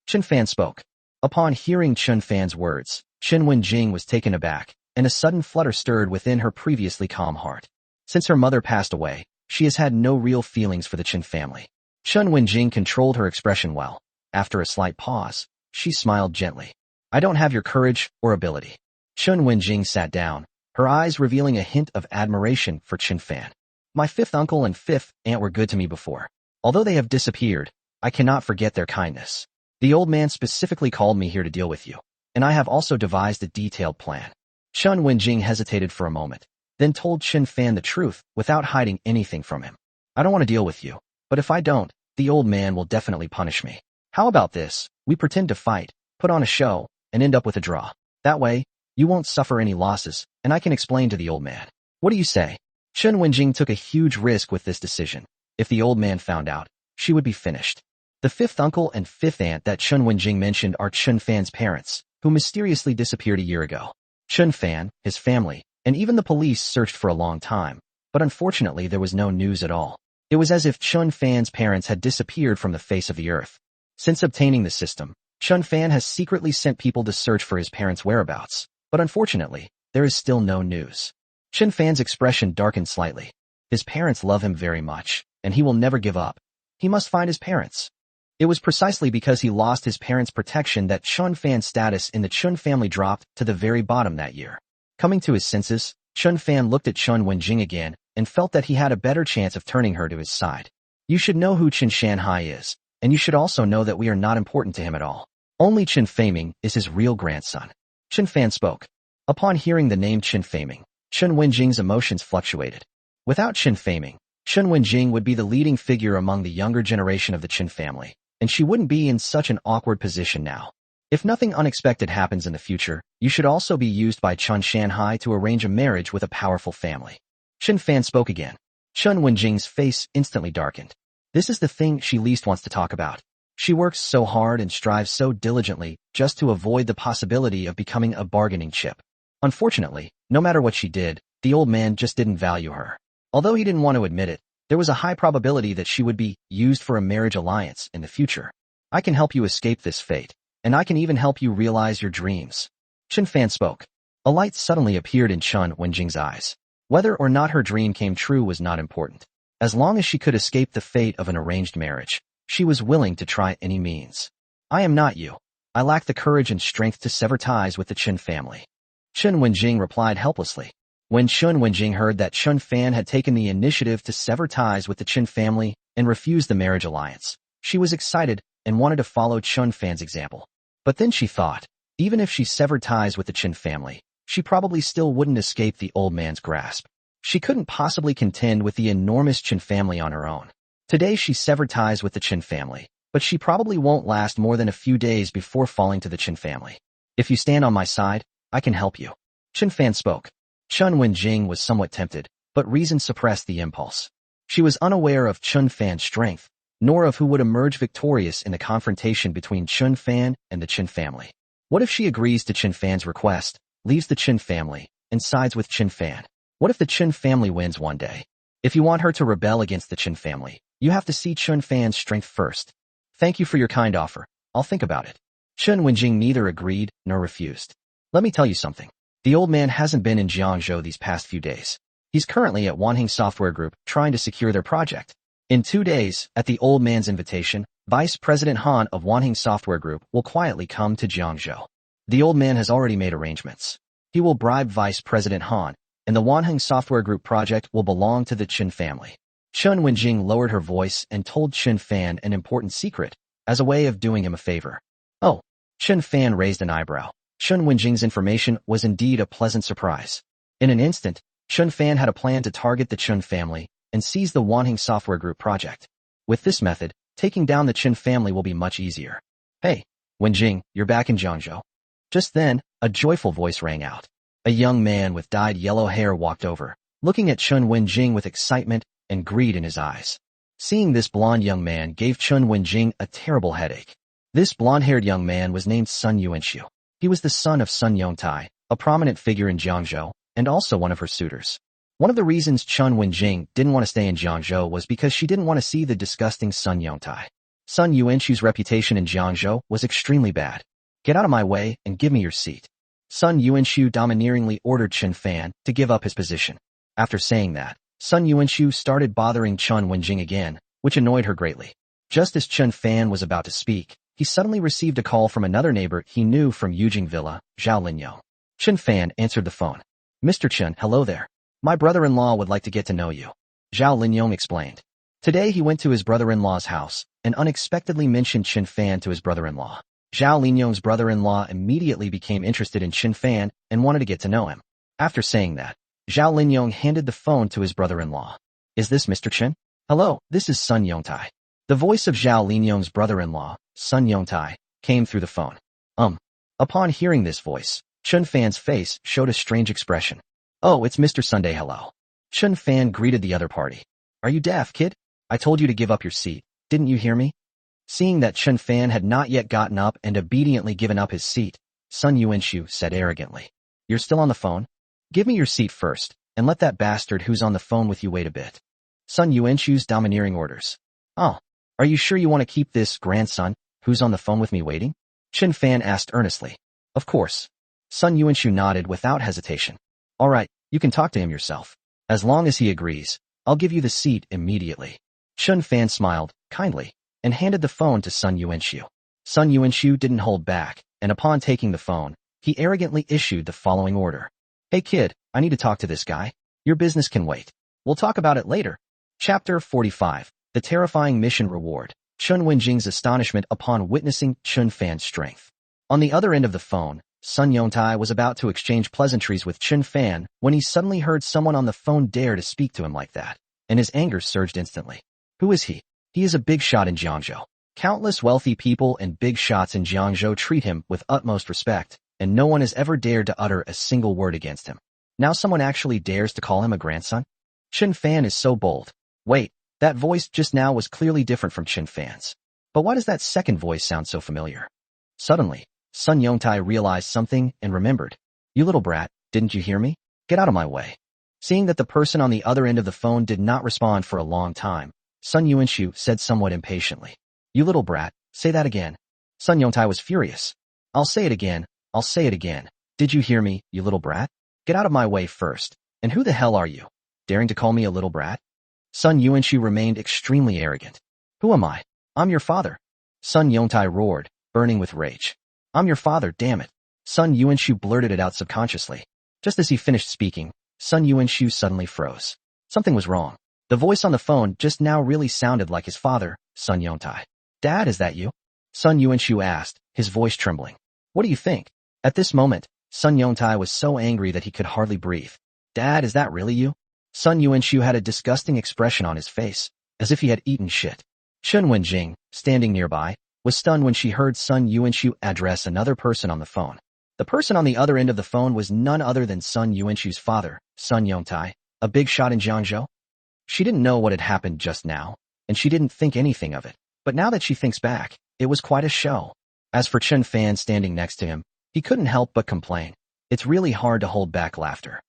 Qin Fan spoke. Upon hearing Qin Fan's words, Chen Wenjing was taken aback, and a sudden flutter stirred within her previously calm heart. Since her mother passed away, she has had no real feelings for the Qin family. Chen Wenjing controlled her expression well. After a slight pause, she smiled gently. I don't have your courage or ability. Chen Wenjing sat down, her eyes revealing a hint of admiration for Qin Fan. My fifth uncle and fifth aunt were good to me before. Although they have disappeared, I cannot forget their kindness. The old man specifically called me here to deal with you, and I have also devised a detailed plan. Chen Wenjing hesitated for a moment, then told Qin Fan the truth without hiding anything from him. I don't want to deal with you, but if I don't, the old man will definitely punish me. How about this? We pretend to fight, put on a show, and end up with a draw. That way, you won't suffer any losses, and I can explain to the old man. What do you say? Chen Wenjing took a huge risk with this decision. If the old man found out, she would be finished. The fifth uncle and fifth aunt that Chen Wenjing mentioned are Qin Fan's parents, who mysteriously disappeared a year ago. Qin Fan, his family, and even the police searched for a long time, but unfortunately there was no news at all. It was as if Chun Fan's parents had disappeared from the face of the earth. Since obtaining the system, Chun Fan has secretly sent people to search for his parents' whereabouts, but unfortunately, there is still no news. Chun Fan's expression darkened slightly. His parents love him very much, and he will never give up. He must find his parents. It was precisely because he lost his parents' protection that Chun Fan's status in the Chun family dropped to the very bottom that year. Coming to his senses, Chun Fan looked at Chun Wenjing again and felt that he had a better chance of turning her to his side. You should know who Qin Shanhai is, and you should also know that we are not important to him at all. Only Qin Faming is his real grandson. Chun Fan spoke. Upon hearing the name Qin Faming, Chun Wenjing's emotions fluctuated. Without Qin Faming, Chun Wenjing would be the leading figure among the younger generation of the Qin family, and she wouldn't be in such an awkward position now. If nothing unexpected happens in the future, you should also be used by Chun Shanhai to arrange a marriage with a powerful family. Qin Fan spoke again. Chun Wenjing's face instantly darkened. This is the thing she least wants to talk about. She works so hard and strives so diligently just to avoid the possibility of becoming a bargaining chip. Unfortunately, no matter what she did, the old man just didn't value her. Although he didn't want to admit it, there was a high probability that she would be used for a marriage alliance in the future. I can help you escape this fate, and I can even help you realize your dreams. Qin Fan spoke. A light suddenly appeared in Chun Wenjing's eyes. Whether or not her dream came true was not important. As long as she could escape the fate of an arranged marriage, she was willing to try any means. I am not you. I lack the courage and strength to sever ties with the Qin family. Chun Wenjing replied helplessly. When Chun Wenjing heard that Chun Fan had taken the initiative to sever ties with the Qin family and refuse the marriage alliance, she was excited and wanted to follow Chun Fan's example. But then she thought, even if she severed ties with the Qin family, she probably still wouldn't escape the old man's grasp. She couldn't possibly contend with the enormous Qin family on her own. Today she severed ties with the Qin family, but she probably won't last more than a few days before falling to the Qin family. If you stand on my side, I can help you. Qin Fan spoke. Chun Wenjing was somewhat tempted, but reason suppressed the impulse. She was unaware of Chun Fan's strength, nor of who would emerge victorious in the confrontation between Chun Fan and the Qin family. What if she agrees to Qin Fan's request, leaves the Qin family, and sides with Qin Fan? What if the Qin family wins one day? If you want her to rebel against the Qin family, you have to see Chun Fan's strength first. Thank you for your kind offer. I'll think about it. Chun Wenjing neither agreed nor refused. Let me tell you something. The old man hasn't been in Jiangzhou these past few days. He's currently at Wanheng Software Group trying to secure their project. In 2 days, at the old man's invitation, Vice President Han of Wanheng Software Group will quietly come to Jiangzhou. The old man has already made arrangements. He will bribe Vice President Han, and the Wanheng Software Group project will belong to the Qin family. Chun Wenjing lowered her voice and told Qin Fan an important secret, as a way of doing him a favor. Oh, Qin Fan raised an eyebrow. Chun Wenjing's information was indeed a pleasant surprise. In an instant, Chun Fan had a plan to target the Qin family and seize the Wanheng Software Group project. With this method, taking down the Qin family will be much easier. Hey, Wenjing, you're back in Jiangzhou. Just then, a joyful voice rang out. A young man with dyed yellow hair walked over, looking at Chun Wenjing with excitement and greed in his eyes. Seeing this blond young man gave Chun Wenjing a terrible headache. This blond-haired young man was named Sun Yuanxiu. He was the son of Sun Yongtai, a prominent figure in Jiangzhou, and also one of her suitors. One of the reasons Chun Wenjing didn't want to stay in Jiangzhou was because she didn't want to see the disgusting Sun Yongtai. Sun Yuanxiu's reputation in Jiangzhou was extremely bad. Get out of my way and give me your seat. Sun Yuanxiu domineeringly ordered Qin Fan to give up his position. After saying that, Sun Yuanxiu started bothering Chun Wenjing again, which annoyed her greatly. Just as Qin Fan was about to speak, he suddenly received a call from another neighbor he knew from Yujing Villa, Zhao Linyong. Qin Fan answered the phone. Mr. Chen, hello there. My brother-in-law would like to get to know you. Zhao Linyong explained. Today he went to his brother-in-law's house and unexpectedly mentioned Qin Fan to his brother-in-law. Zhao Linyong's brother-in-law immediately became interested in Qin Fan and wanted to get to know him. After saying that, Zhao Linyong handed the phone to his brother-in-law. Is this Mr. Chen? Hello, this is Sun Yongtai. The voice of Zhao Linyong's brother-in-law, Sun Yongtai, came through the phone. Upon hearing this voice, Qin Fan's face showed a strange expression. Oh, it's Mr. Sunday, hello. Qin Fan greeted the other party. Are you deaf, kid? I told you to give up your seat. Didn't you hear me? Seeing that Qin Fan had not yet gotten up and obediently given up his seat, Sun Yuanxiu said arrogantly. You're still on the phone? Give me your seat first, and let that bastard who's on the phone with you wait a bit. Sun Yuanshu's domineering orders. Oh, are you sure you want to keep this grandson, who's on the phone with me, waiting? Qin Fan asked earnestly. Of course. Sun Yuanshu nodded without hesitation. All right, you can talk to him yourself. As long as he agrees, I'll give you the seat immediately. Qin Fan smiled, kindly, and handed the phone to Sun Yuanshu. Sun Yuanshu didn't hold back, and upon taking the phone, he arrogantly issued the following order. Hey kid, I need to talk to this guy. Your business can wait. We'll talk about it later. Chapter 45. The Terrifying Mission Reward. Chen Wenjing's astonishment upon witnessing Qin Fan's strength. On the other end of the phone, Sun Yongtai was about to exchange pleasantries with Qin Fan when he suddenly heard someone on the phone dare to speak to him like that, and his anger surged instantly. Who is he? He is a big shot in Jiangzhou. Countless wealthy people and big shots in Jiangzhou treat him with utmost respect, and no one has ever dared to utter a single word against him. Now someone actually dares to call him a grandson? Qin Fan is so bold. Wait, that voice just now was clearly different from Qin Fan's. But why does that second voice sound so familiar? Suddenly, Sun Yongtai realized something and remembered. You little brat, didn't you hear me? Get out of my way. Seeing that the person on the other end of the phone did not respond for a long time, Sun Yuanshu said somewhat impatiently. You little brat, say that again. Sun Yongtai was furious. I'll say it again, I'll say it again. Did you hear me, you little brat? Get out of my way first. And who the hell are you? Daring to call me a little brat? Sun Yuanshu remained extremely arrogant. Who am I? I'm your father. Sun Yongtai roared, burning with rage. I'm your father, damn it. Sun Yuanshu blurted it out subconsciously. Just as he finished speaking, Sun Yuanshu suddenly froze. Something was wrong. The voice on the phone just now really sounded like his father, Sun Yongtai. Dad, is that you? Sun Yuanshu asked, his voice trembling. What do you think? At this moment, Sun Yongtai was so angry that he could hardly breathe. Dad, is that really you? Sun Yuanshu had a disgusting expression on his face, as if he had eaten shit. Chen Wenjing, standing nearby, was stunned when she heard Sun Yuanshu address another person on the phone. The person on the other end of the phone was none other than Sun Yuanshu's father, Sun Yongtai, a big shot in Jiangzhou. She didn't know what had happened just now, and she didn't think anything of it. But now that she thinks back, it was quite a show. As for Qin Fan standing next to him, he couldn't help but complain. It's really hard to hold back laughter.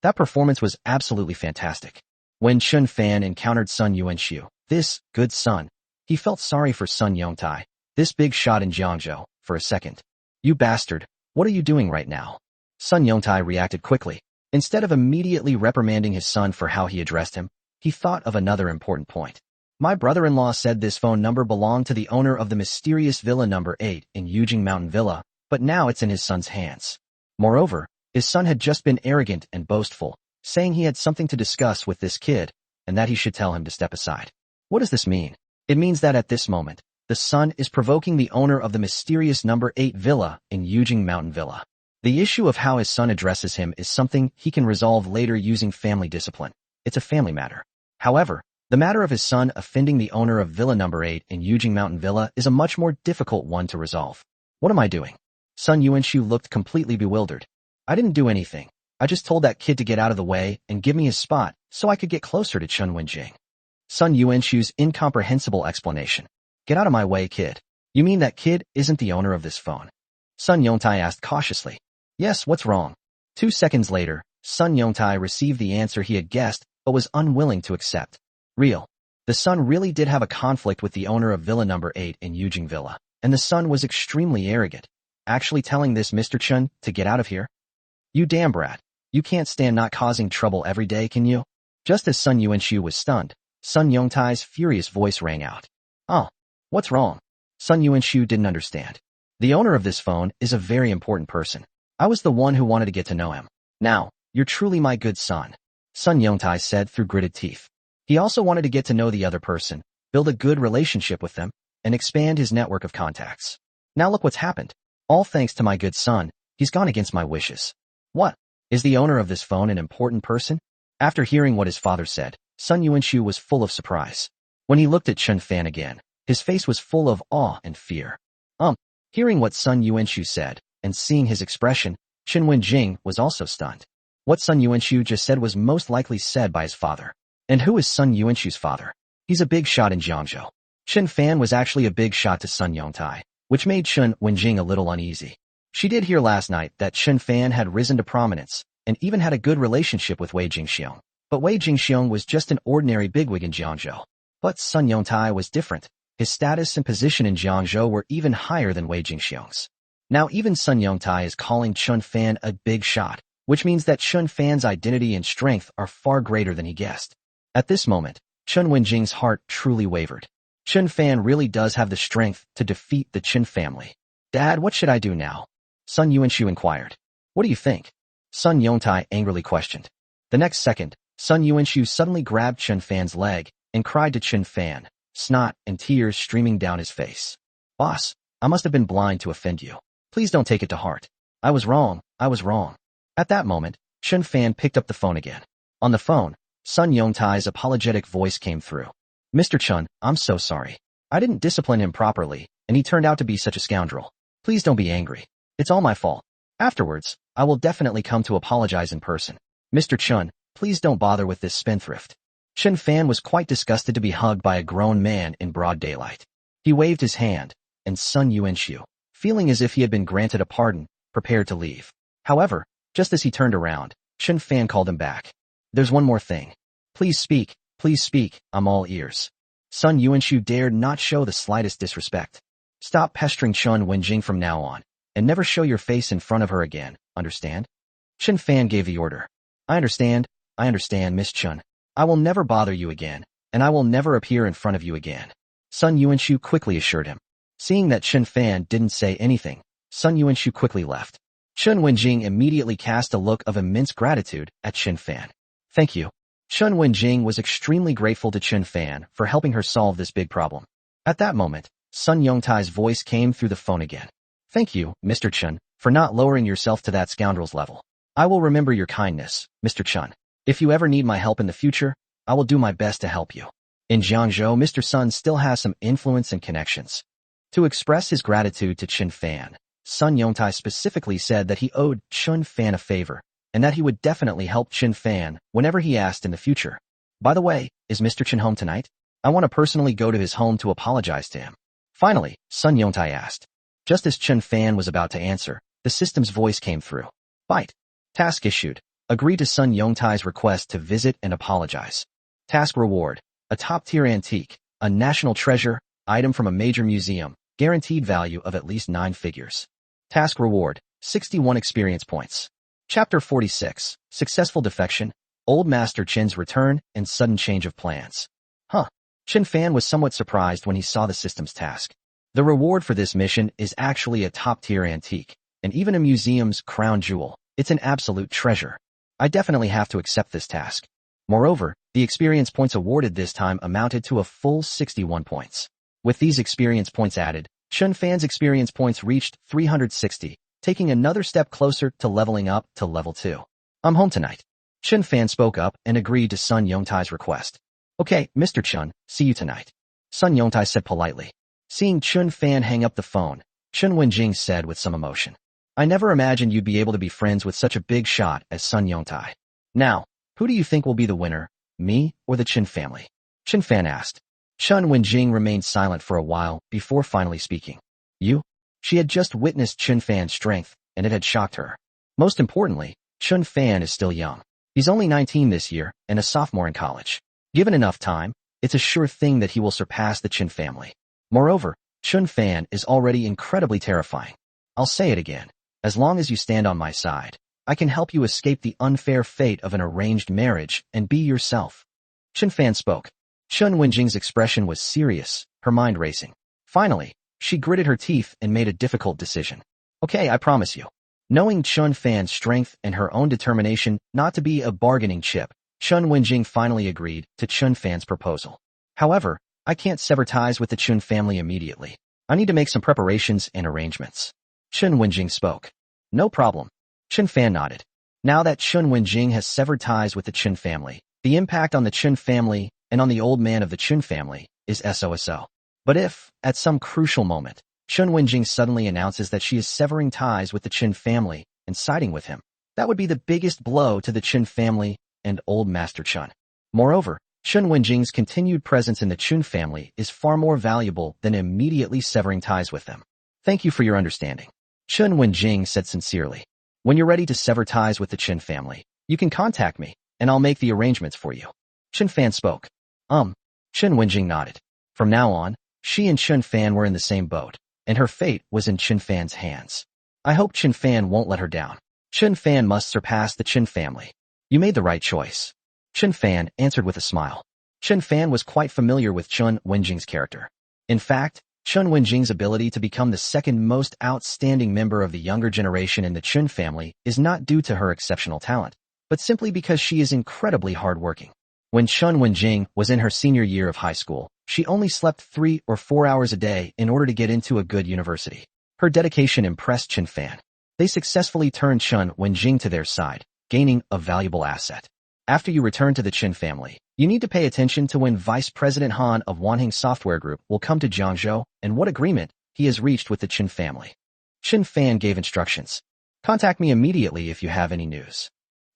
That performance was absolutely fantastic. When Qin Fan encountered Sun Yuanshu, this good son, he felt sorry for Sun Yongtai, this big shot in Jiangzhou, for a second. You bastard, what are you doing right now? Sun Yongtai reacted quickly. Instead of immediately reprimanding his son for how he addressed him, he thought of another important point. My brother-in-law said this phone number belonged to the owner of the mysterious Villa number 8 in Yujing Mountain Villa, but now it's in his son's hands. Moreover, his son had just been arrogant and boastful, saying he had something to discuss with this kid, and that he should tell him to step aside. What does this mean? It means that at this moment, the son is provoking the owner of the mysterious number 8 villa in Yujing Mountain Villa. The issue of how his son addresses him is something he can resolve later using family discipline. It's a family matter. However, the matter of his son offending the owner of Villa number 8 in Yujing Mountain Villa is a much more difficult one to resolve. What am I doing? Sun Yuanshu looked completely bewildered. I didn't do anything. I just told that kid to get out of the way and give me his spot so I could get closer to Chen Wenjing. Sun Yuanshu's incomprehensible explanation. Get out of my way, kid. You mean that kid isn't the owner of this phone? Sun Yongtai asked cautiously. Yes, what's wrong? 2 seconds later, Sun Yongtai received the answer he had guessed but was unwilling to accept. Real. The son really did have a conflict with the owner of Villa number 8 in Yujing Villa, and the son was extremely arrogant, actually telling this Mr. Chen to get out of here. You damn brat. You can't stand not causing trouble every day, can you? Just as Sun Yuanshu was stunned, Sun Yongtai's furious voice rang out. Oh, what's wrong? Sun Yuanshu didn't understand. The owner of this phone is a very important person. I was the one who wanted to get to know him. Now, you're truly my good son, Sun Yongtai said through gritted teeth. He also wanted to get to know the other person, build a good relationship with them, and expand his network of contacts. Now look what's happened. All thanks to my good son, he's gone against my wishes. What? Is the owner of this phone an important person? After hearing what his father said, Sun Yuanshu was full of surprise. When he looked at Qin Fan again, his face was full of awe and fear. Hearing what Sun Yuanshu said, and seeing his expression, Chen Wenjing was also stunned. What Sun Yuanshu just said was most likely said by his father. And who is Sun Yuanshu's father? He's a big shot in Jiangzhou. Qin Fan was actually a big shot to Sun Yongtai, which made Chen Wenjing a little uneasy. She did hear last night that Qin Fan had risen to prominence, and even had a good relationship with Wei Jingxiong. But Wei Jingxiong was just an ordinary bigwig in Jiangzhou. But Sun Yongtai was different. His status and position in Jiangzhou were even higher than Wei Jingxiong's. Now even Sun Yongtai is calling Chun Fan a big shot, which means that Chun Fan's identity and strength are far greater than he guessed. At this moment, Chun Wenjing's heart truly wavered. Chun Fan really does have the strength to defeat the Qin family. Dad, what should I do now? Sun Yuanshu inquired. What do you think? Sun Yongtai angrily questioned. The next second, Sun Yuanshu suddenly grabbed Chun Fan's leg and cried to Chun Fan, snot and tears streaming down his face. Boss, I must have been blind to offend you. Please don't take it to heart. I was wrong. At that moment, Chun Fan picked up the phone again. On the phone, Sun Yongtai's apologetic voice came through. Mr. Chun, I'm so sorry. I didn't discipline him properly, and he turned out to be such a scoundrel. Please don't be angry. It's all my fault. Afterwards, I will definitely come to apologize in person. Mr. Chun, please don't bother with this spendthrift. Chun Fan was quite disgusted to be hugged by a grown man in broad daylight. He waved his hand, and Sun Yuanshu, feeling as if he had been granted a pardon, prepared to leave. However, just as he turned around, Chun Fan called him back. There's one more thing. Please speak, I'm all ears. Sun Yuanshu dared not show the slightest disrespect. Stop pestering Chun Wenjing from now on, and never show your face in front of her again, understand? Chun Fan gave the order. I understand, Miss Chun. I will never bother you again, and I will never appear in front of you again. Sun Yuanshu quickly assured him. Seeing that Chun Fan didn't say anything, Sun Yuanshu quickly left. Chun Wenjing immediately cast a look of immense gratitude at Chun Fan. Thank you. Chun Wenjing was extremely grateful to Chun Fan for helping her solve this big problem. At that moment, Sun Yongtai's voice came through the phone again. Thank you, Mr. Chun, for not lowering yourself to that scoundrel's level. I will remember your kindness, Mr. Chun. If you ever need my help in the future, I will do my best to help you. In Jiangzhou, Mr. Sun still has some influence and connections. To express his gratitude to Chun Fan, Sun Yongtai specifically said that he owed Chun Fan a favor, and that he would definitely help Chun Fan whenever he asked in the future. By the way, is Mr. Chun home tonight? I want to personally go to his home to apologize to him. Finally, Sun Yongtai asked. Just as Chun Fan was about to answer, the system's voice came through. Bite. Task issued. Agree to Sun Yongtai's request to visit and apologize. Task reward. A top-tier antique, a national treasure, item from a major museum, guaranteed value of at least 9 figures. Task reward. 61 experience points. Chapter 46. Successful defection, Old Master Qin's return, and sudden change of plans. Chun Fan was somewhat surprised when he saw the system's task. The reward for this mission is actually a top-tier antique, and even a museum's crown jewel. It's an absolute treasure. I definitely have to accept this task. Moreover, the experience points awarded this time amounted to a full 61 points. With these experience points added, Chun Fan's experience points reached 360, taking another step closer to leveling up to level 2. I'm home tonight. Chun Fan spoke up and agreed to Sun Yongtai's request. Okay, Mr. Chun, see you tonight. Sun Yongtai said politely. Seeing Chun Fan hang up the phone, Chun Wenjing said with some emotion. I never imagined you'd be able to be friends with such a big shot as Sun Yongtai. Now, who do you think will be the winner, me or the Qin family? Chun Fan asked. Chun Wenjing remained silent for a while before finally speaking. You? She had just witnessed Chun Fan's strength, and it had shocked her. Most importantly, Chun Fan is still young. He's only 19 this year and a sophomore in college. Given enough time, it's a sure thing that he will surpass the Qin family. Moreover, Chun Fan is already incredibly terrifying. I'll say it again. As long as you stand on my side, I can help you escape the unfair fate of an arranged marriage and be yourself. Chun Fan spoke. Chun Wenjing's expression was serious, her mind racing. Finally, she gritted her teeth and made a difficult decision. Okay, I promise you. Knowing Chun Fan's strength and her own determination not to be a bargaining chip, Chun Wenjing finally agreed to Chun Fan's proposal. However, I can't sever ties with the Chun family immediately. I need to make some preparations and arrangements. Chun Wenjing spoke. No problem. Chun Fan nodded. Now that Chun Wenjing has severed ties with the Chun family, the impact on the Chun family and on the old man of the Chun family is SOSO. But if, at some crucial moment, Chun Wenjing suddenly announces that she is severing ties with the Chun family and siding with him, that would be the biggest blow to the Chun family and old Master Chun. Moreover, Chun Wenjing's continued presence in the Chun family is far more valuable than immediately severing ties with them. Thank you for your understanding. Chun Wenjing said sincerely. When you're ready to sever ties with the Chun family, you can contact me, and I'll make the arrangements for you. Qin Fan spoke. Chen Wenjing nodded. From now on, she and Qin Fan were in the same boat, and her fate was in Qin Fan's hands. I hope Qin Fan won't let her down. Qin Fan must surpass the Qin family. You made the right choice. Qin Fan answered with a smile. Qin Fan was quite familiar with Chen Wenjing's character. In fact, Chen Wenjing's ability to become the second most outstanding member of the younger generation in the Qin family is not due to her exceptional talent, but simply because she is incredibly hardworking. When Chen Wenjing was in her senior year of high school, she only slept 3 or 4 hours a day in order to get into a good university. Her dedication impressed Qin Fan. They successfully turned Chen Wenjing to their side, gaining a valuable asset. After you return to the Qin family, you need to pay attention to when Vice President Han of Wanheng Software Group will come to Jiangzhou and what agreement he has reached with the Qin family. Qin Fan gave instructions. Contact me immediately if you have any news.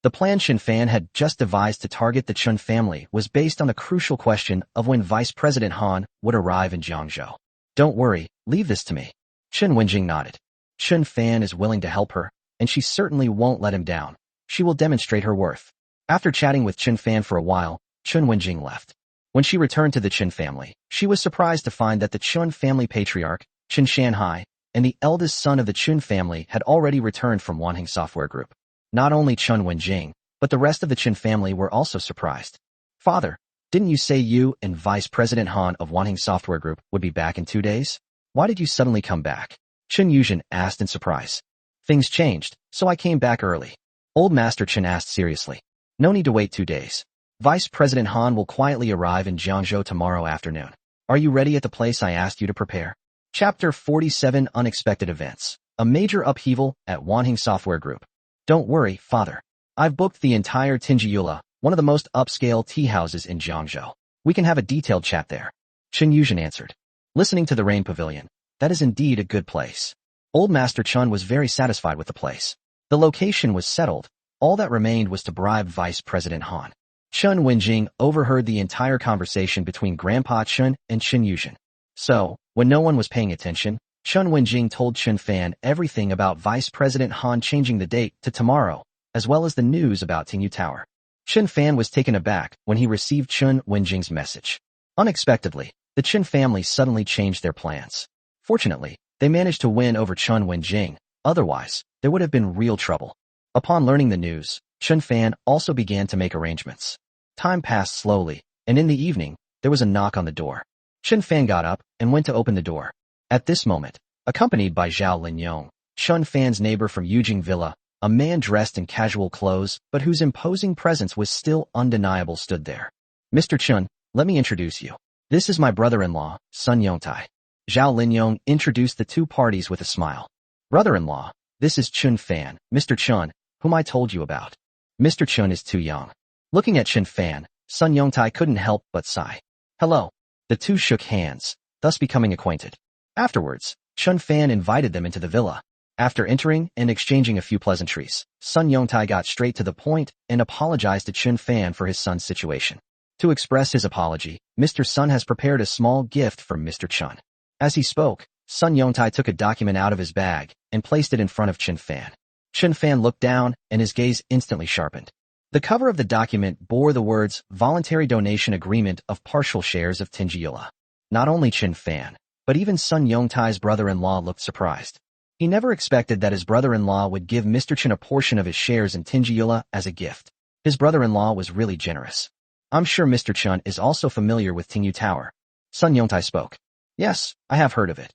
The plan Qin Fan had just devised to target the Chen family was based on the crucial question of when Vice President Han would arrive in Jiangzhou. Don't worry, leave this to me. Chen Wenjing nodded. Qin Fan is willing to help her, and she certainly won't let him down. She will demonstrate her worth. After chatting with Qin Fan for a while, Chen Wenjing left. When she returned to the Qin family, she was surprised to find that the Qin family patriarch, Qin Shanhai, and the eldest son of the Qin family had already returned from Wanheng Software Group. Not only Chen Wenjing, but the rest of the Qin family were also surprised. Father, didn't you say you and Vice President Han of Wanheng Software Group would be back in 2 days? Why did you suddenly come back? Chen Yuzhen asked in surprise. Things changed, so I came back early. Old Master Chen asked seriously. No need to wait 2 days. Vice President Han will quietly arrive in Jiangzhou tomorrow afternoon. Are you ready at the place I asked you to prepare? Chapter 47 Unexpected Events. A major upheaval at Wanheng Software Group. Don't worry, Father. I've booked the entire Tinjiula, one of the most upscale tea houses in Jiangzhou. We can have a detailed chat there. Chen Yuzhen answered. Listening to the Rain Pavilion, that is indeed a good place. Old Master Chen was very satisfied with the place. The location was settled. All that remained was to bribe Vice President Han. Chen Wenjing overheard the entire conversation between Grandpa Chen and Chen Yuzhen. So, when no one was paying attention, Chen Wenjing told Qin Fan everything about Vice President Han changing the date to tomorrow, as well as the news about Tingyu Tower. Qin Fan was taken aback when he received Chen Wenjing's message. Unexpectedly, the Qin family suddenly changed their plans. Fortunately, they managed to win over Chen Wenjing, otherwise, there would have been real trouble. Upon learning the news, Qin Fan also began to make arrangements. Time passed slowly, and in the evening, there was a knock on the door. Qin Fan got up and went to open the door. At this moment, accompanied by Zhao Linyong, Qin Fan's neighbor from Yujing Villa, a man dressed in casual clothes but whose imposing presence was still undeniable stood there. Mr. Chen, let me introduce you. This is my brother-in-law, Sun Yongtai. Zhao Linyong introduced the two parties with a smile. Brother-in-law, this is Qin Fan, Mr. Chen, whom I told you about. Mr. Chen is too young. Looking at Qin Fan, Sun Yongtai couldn't help but sigh. Hello. The two shook hands, thus becoming acquainted. Afterwards, Qin Fan invited them into the villa. After entering and exchanging a few pleasantries, Sun Yongtai got straight to the point and apologized to Qin Fan for his son's situation. To express his apology, Mr. Sun has prepared a small gift for Mr. Chen. As he spoke, Sun Yongtai took a document out of his bag and placed it in front of Qin Fan. Qin Fan looked down and his gaze instantly sharpened. The cover of the document bore the words Voluntary Donation Agreement of Partial Shares of Tinjiula. Not only Qin Fan, but even Sun Yongtai's brother-in-law looked surprised. He never expected that his brother-in-law would give Mr. Chen a portion of his shares in Tinjiula as a gift. His brother-in-law was really generous. I'm sure Mr. Chen is also familiar with Tingyu Tower. Sun Yongtai spoke. Yes, I have heard of it.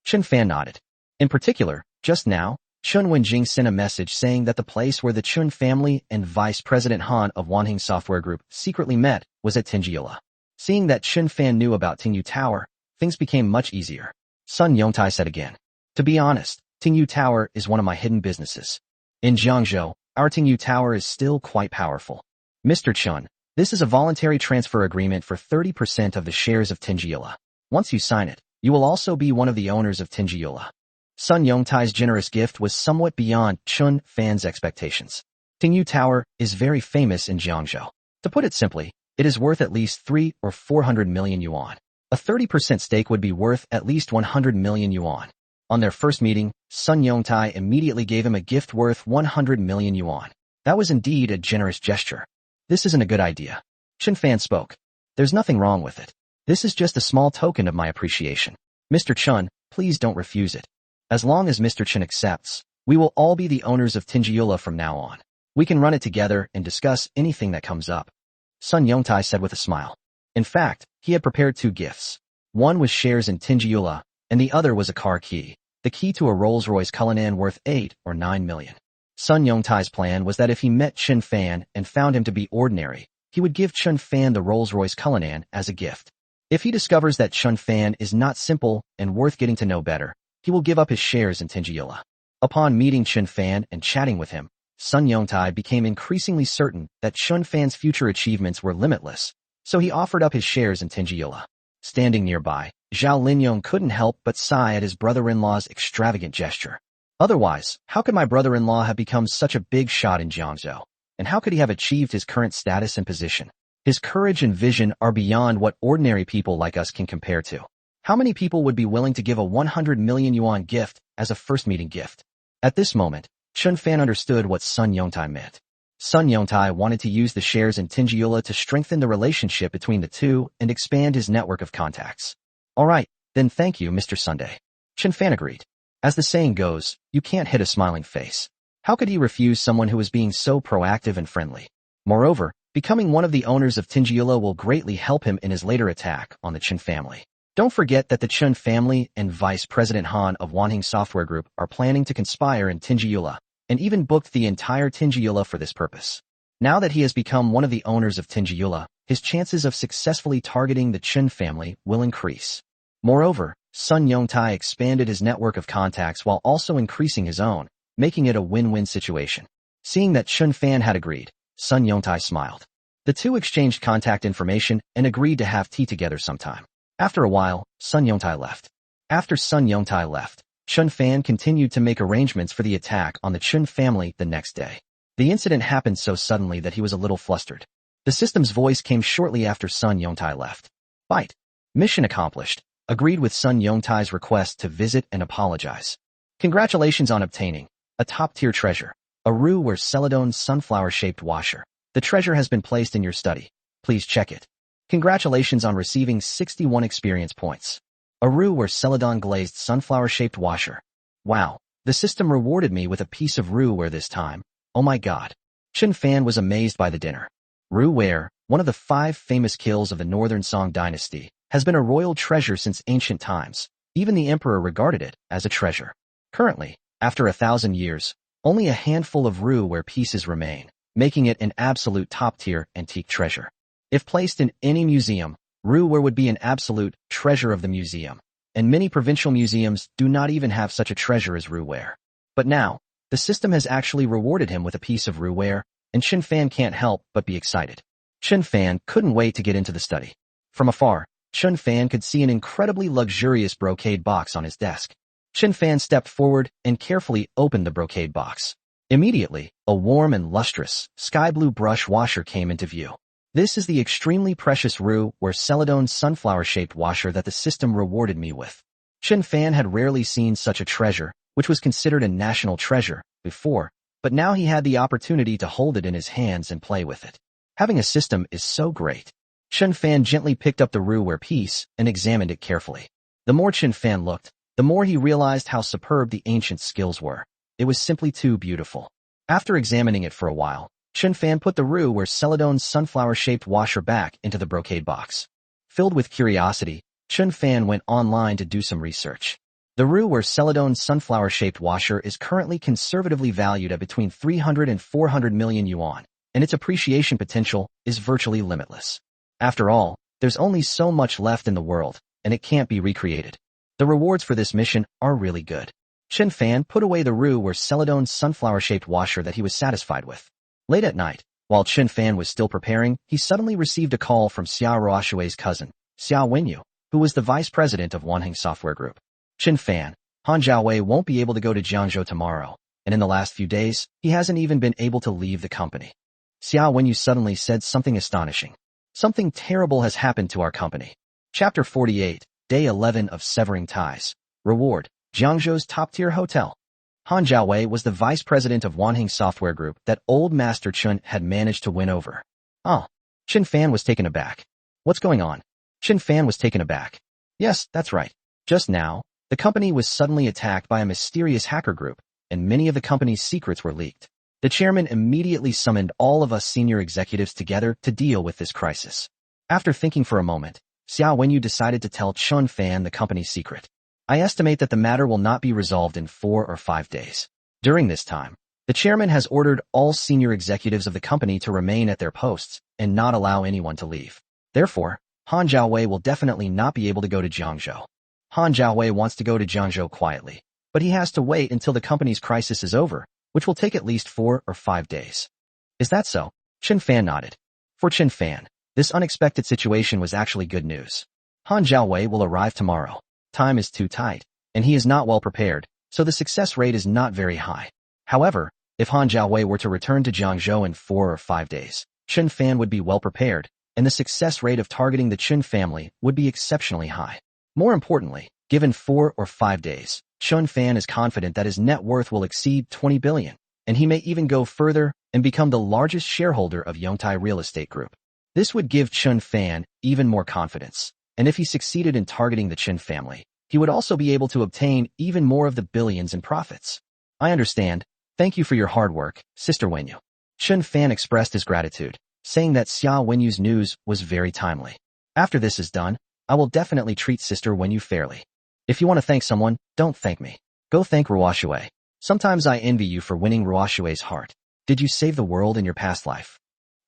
Qin Fan nodded. In particular, just now, Chen Wenjing sent a message saying that the place where the Chen family and Vice President Han of Wanheng Software Group secretly met was at Tinjiula. Seeing that Qin Fan knew about Tingyu Tower, things became much easier. Sun Yongtai said again. To be honest, Tingyu Tower is one of my hidden businesses. In Jiangzhou, our Tingyu Tower is still quite powerful. Mr. Chen, this is a voluntary transfer agreement for 30% of the shares of Tinjiula. Once you sign it, you will also be one of the owners of Tinjiula. Sun Yongtai's generous gift was somewhat beyond Qin Fan's expectations. Tingyu Tower is very famous in Jiangzhou. To put it simply, it is worth at least 300 or 400 million yuan. A 30% stake would be worth at least 100 million yuan. On their first meeting, Sun Yongtai immediately gave him a gift worth 100 million yuan. That was indeed a generous gesture. This isn't a good idea. Qin Fan spoke. There's nothing wrong with it. This is just a small token of my appreciation. Mr. Chun, please don't refuse it. As long as Mr. Chen accepts, we will all be the owners of Tinjiula from now on. We can run it together and discuss anything that comes up. Sun Yongtai said with a smile. In fact, he had prepared 2 gifts. One was shares in Tinjiula, and the other was a car key, the key to a Rolls-Royce Cullinan worth 8 or 9 million. Sun Yongtai's plan was that if he met Qin Fan and found him to be ordinary, he would give Qin Fan the Rolls-Royce Cullinan as a gift. If he discovers that Qin Fan is not simple and worth getting to know better, he will give up his shares in Tinjiula. Upon meeting Qin Fan and chatting with him, Sun Yongtai became increasingly certain that Qin Fan's future achievements were limitless, so he offered up his shares in Tinjiula. Standing nearby, Zhao Linyong couldn't help but sigh at his brother-in-law's extravagant gesture. Otherwise, how could my brother-in-law have become such a big shot in Jiangzhou? And how could he have achieved his current status and position? His courage and vision are beyond what ordinary people like us can compare to. How many people would be willing to give a 100 million yuan gift as a first meeting gift? At this moment, Qin Fan understood what Sun Yongtai meant. Sun Yongtai wanted to use the shares in Tinjiula to strengthen the relationship between the two and expand his network of contacts. All right, then thank you, Mr. Sunday. Qin Fan agreed. As the saying goes, you can't hit a smiling face. How could he refuse someone who was being so proactive and friendly? Moreover, becoming one of the owners of Tinjiula will greatly help him in his later attack on the Qin family. Don't forget that the Qin family and Vice President Han of Wanheng Software Group are planning to conspire in Tinjiula, and even booked the entire Tinjiula for this purpose. Now that he has become one of the owners of Tinjiula, his chances of successfully targeting the Qin family will increase. Moreover, Sun Yongtai expanded his network of contacts while also increasing his own, making it a win-win situation. Seeing that Qin Fan had agreed, Sun Yongtai smiled. The two exchanged contact information and agreed to have tea together sometime. After a while, Sun Yongtai left. After Sun Yongtai left, Qin Fan continued to make arrangements for the attack on the Qin family the next day. The incident happened so suddenly that he was a little flustered. The system's voice came shortly after Sun Yongtai left. Bite. Mission accomplished. Agreed with Sun Yongtai's request to visit and apologize. Congratulations on obtaining a top-tier treasure, a Ruware Celadon sunflower-shaped washer. The treasure has been placed in your study. Please check it. Congratulations on receiving 61 experience points. A Ruware Celadon glazed sunflower-shaped washer. Wow, the system rewarded me with a piece of Ruware this time. Oh my god. Qin Fan was amazed by the dinner. Ruware, one of the 5 famous kills of the Northern Song dynasty, has been a royal treasure since ancient times. Even the emperor regarded it as a treasure. Currently, after 1,000 years, only a handful of Ruware pieces remain, making it an absolute top-tier antique treasure. If placed in any museum, Ruware would be an absolute treasure of the museum, and many provincial museums do not even have such a treasure as Ruware. But now, the system has actually rewarded him with a piece of Ruware, and Qin Fan can't help but be excited. Qin Fan couldn't wait to get into the study. From afar, Qin Fan could see an incredibly luxurious brocade box on his desk. Qin Fan stepped forward and carefully opened the brocade box. Immediately, a warm and lustrous, sky-blue brush washer came into view. This is the extremely precious Ruware Celadon sunflower-shaped washer that the system rewarded me with. Qin Fan had rarely seen such a treasure, which was considered a national treasure, before, but now he had the opportunity to hold it in his hands and play with it. Having a system is so great. Qin Fan gently picked up the Ruware piece and examined it carefully. The more Qin Fan looked, the more he realized how superb the ancient skills were. It was simply too beautiful. After examining it for a while, Qin Fan put the Ruware Celadon sunflower-shaped washer back into the brocade box. Filled with curiosity, Qin Fan went online to do some research. The Ruware Celadon sunflower-shaped washer is currently conservatively valued at between 300 and 400 million yuan, and its appreciation potential is virtually limitless. After all, there's only so much left in the world, and it can't be recreated. The rewards for this mission are really good. Qin Fan put away the Ruware Celadon sunflower-shaped washer that he was satisfied with. Late at night, while Qin Fan was still preparing, he suddenly received a call from Xia Ruoshui's cousin, Xia Wenyu, who was the vice president of Wanheng Software Group. Qin Fan, Han Jiawei won't be able to go to Jiangzhou tomorrow, and in the last few days, he hasn't even been able to leave the company. Xia Wenyu suddenly said something astonishing. Something terrible has happened to our company. Chapter 48, Day 11 of Severing Ties. Reward, Jiangzhou's top-tier hotel. Han Jiawei was the vice president of Wanheng Software Group that old Master Chun had managed to win over. Oh. Qin Fan was taken aback. What's going on? Qin Fan was taken aback. Yes, that's right. Just now, the company was suddenly attacked by a mysterious hacker group, and many of the company's secrets were leaked. The chairman immediately summoned all of us senior executives together to deal with this crisis. After thinking for a moment, Xiao Wenyu decided to tell Qin Fan the company's secret. I estimate that the matter will not be resolved in 4 or 5 days. During this time, the chairman has ordered all senior executives of the company to remain at their posts and not allow anyone to leave. Therefore, Han Jiaowei will definitely not be able to go to Jiangzhou. Han Jiaowei wants to go to Jiangzhou quietly, but he has to wait until the company's crisis is over, which will take at least 4 or 5 days. Is that so? Qin Fan nodded. For Qin Fan, this unexpected situation was actually good news. Han Jiaowei will arrive tomorrow. Time is too tight, and he is not well prepared, so the success rate is not very high. However, if Han Jiaowei were to return to Jiangzhou in 4 or 5 days, Qin Fan would be well prepared, and the success rate of targeting the Qin family would be exceptionally high. More importantly, given 4 or 5 days, Qin Fan is confident that his net worth will exceed 20 billion, and he may even go further and become the largest shareholder of Yongtai Real Estate Group. This would give Qin Fan even more confidence, and if he succeeded in targeting the Qin family, he would also be able to obtain even more of the billions in profits. I understand. Thank you for your hard work, Sister Wenyu. Qin Fan expressed his gratitude, saying that Xia Wenyu's news was very timely. After this is done, I will definitely treat Sister Wenyu fairly. If you want to thank someone, don't thank me. Go thank Ruoshui. Sometimes I envy you for winning Ruoshui's heart. Did you save the world in your past life?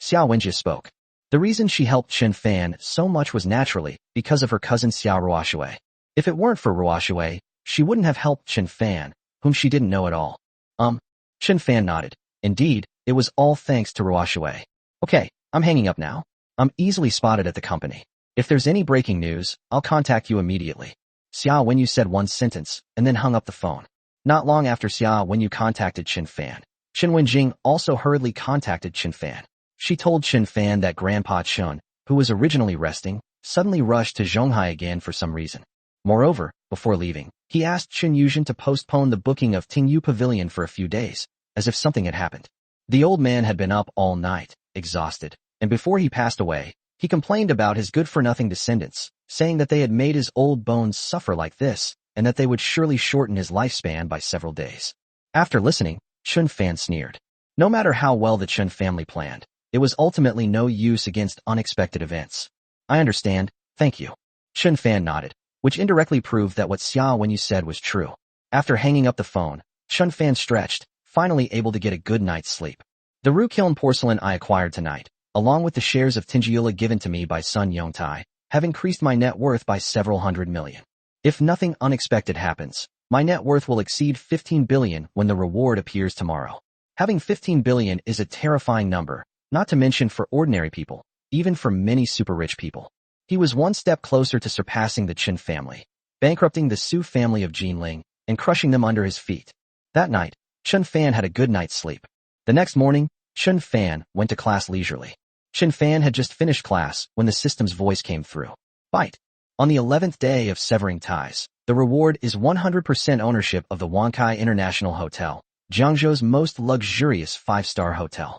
Xiao Wenjie spoke. The reason she helped Qin Fan so much was naturally because of her cousin Xiao Ruoshui. If it weren't for Ruoshui, she wouldn't have helped Qin Fan, whom she didn't know at all. Qin Fan nodded. Indeed, it was all thanks to Ruoshui. Okay, I'm hanging up now. I'm easily spotted at the company. If there's any breaking news, I'll contact you immediately. Xiao Wenyu said one sentence, and then hung up the phone. Not long after Xiao Wenyu contacted Qin Fan, Qin Wenjing also hurriedly contacted Qin Fan. She told Qin Fan that Grandpa Qin, who was originally resting, suddenly rushed to Zhonghai again for some reason. Moreover, before leaving, he asked Qin Yuzhen to postpone the booking of Tingyu Pavilion for a few days, as if something had happened. The old man had been up all night, exhausted, and before he passed away, he complained about his good-for-nothing descendants, saying that they had made his old bones suffer like this, and that they would surely shorten his lifespan by several days. After listening, Qin Fan sneered. No matter how well the Qin family planned, it was ultimately no use against unexpected events. I understand, thank you. Qin Fan nodded, which indirectly proved that what Xiao Wenyu said was true. After hanging up the phone, Qin Fan stretched, finally able to get a good night's sleep. The Rukiln porcelain I acquired tonight, along with the shares of Tinjiula given to me by Sun Yongtai, have increased my net worth by several hundred million. If nothing unexpected happens, my net worth will exceed 15 billion when the reward appears tomorrow. Having 15 billion is a terrifying number, not to mention for ordinary people, even for many super-rich people. He was one step closer to surpassing the Qin family, bankrupting the Su family of Jinling, and crushing them under his feet. That night, Qin Fan had a good night's sleep. The next morning, Qin Fan went to class leisurely. Qin Fan had just finished class when the system's voice came through. Bite. On the 11th day of severing ties, the reward is 100% ownership of the Wankai International Hotel, Jiangzhou's most luxurious 5-star hotel.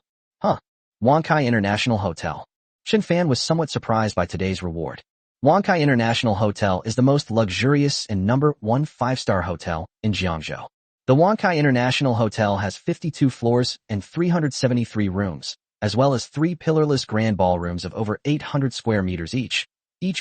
Wankai International Hotel. Qin Fan was somewhat surprised by today's reward. Wankai International Hotel is the most luxurious and number 1 5-star hotel in Jiangzhou. The Wankai International Hotel has 52 floors and 373 rooms, as well as 3 pillarless grand ballrooms of over 800 square meters each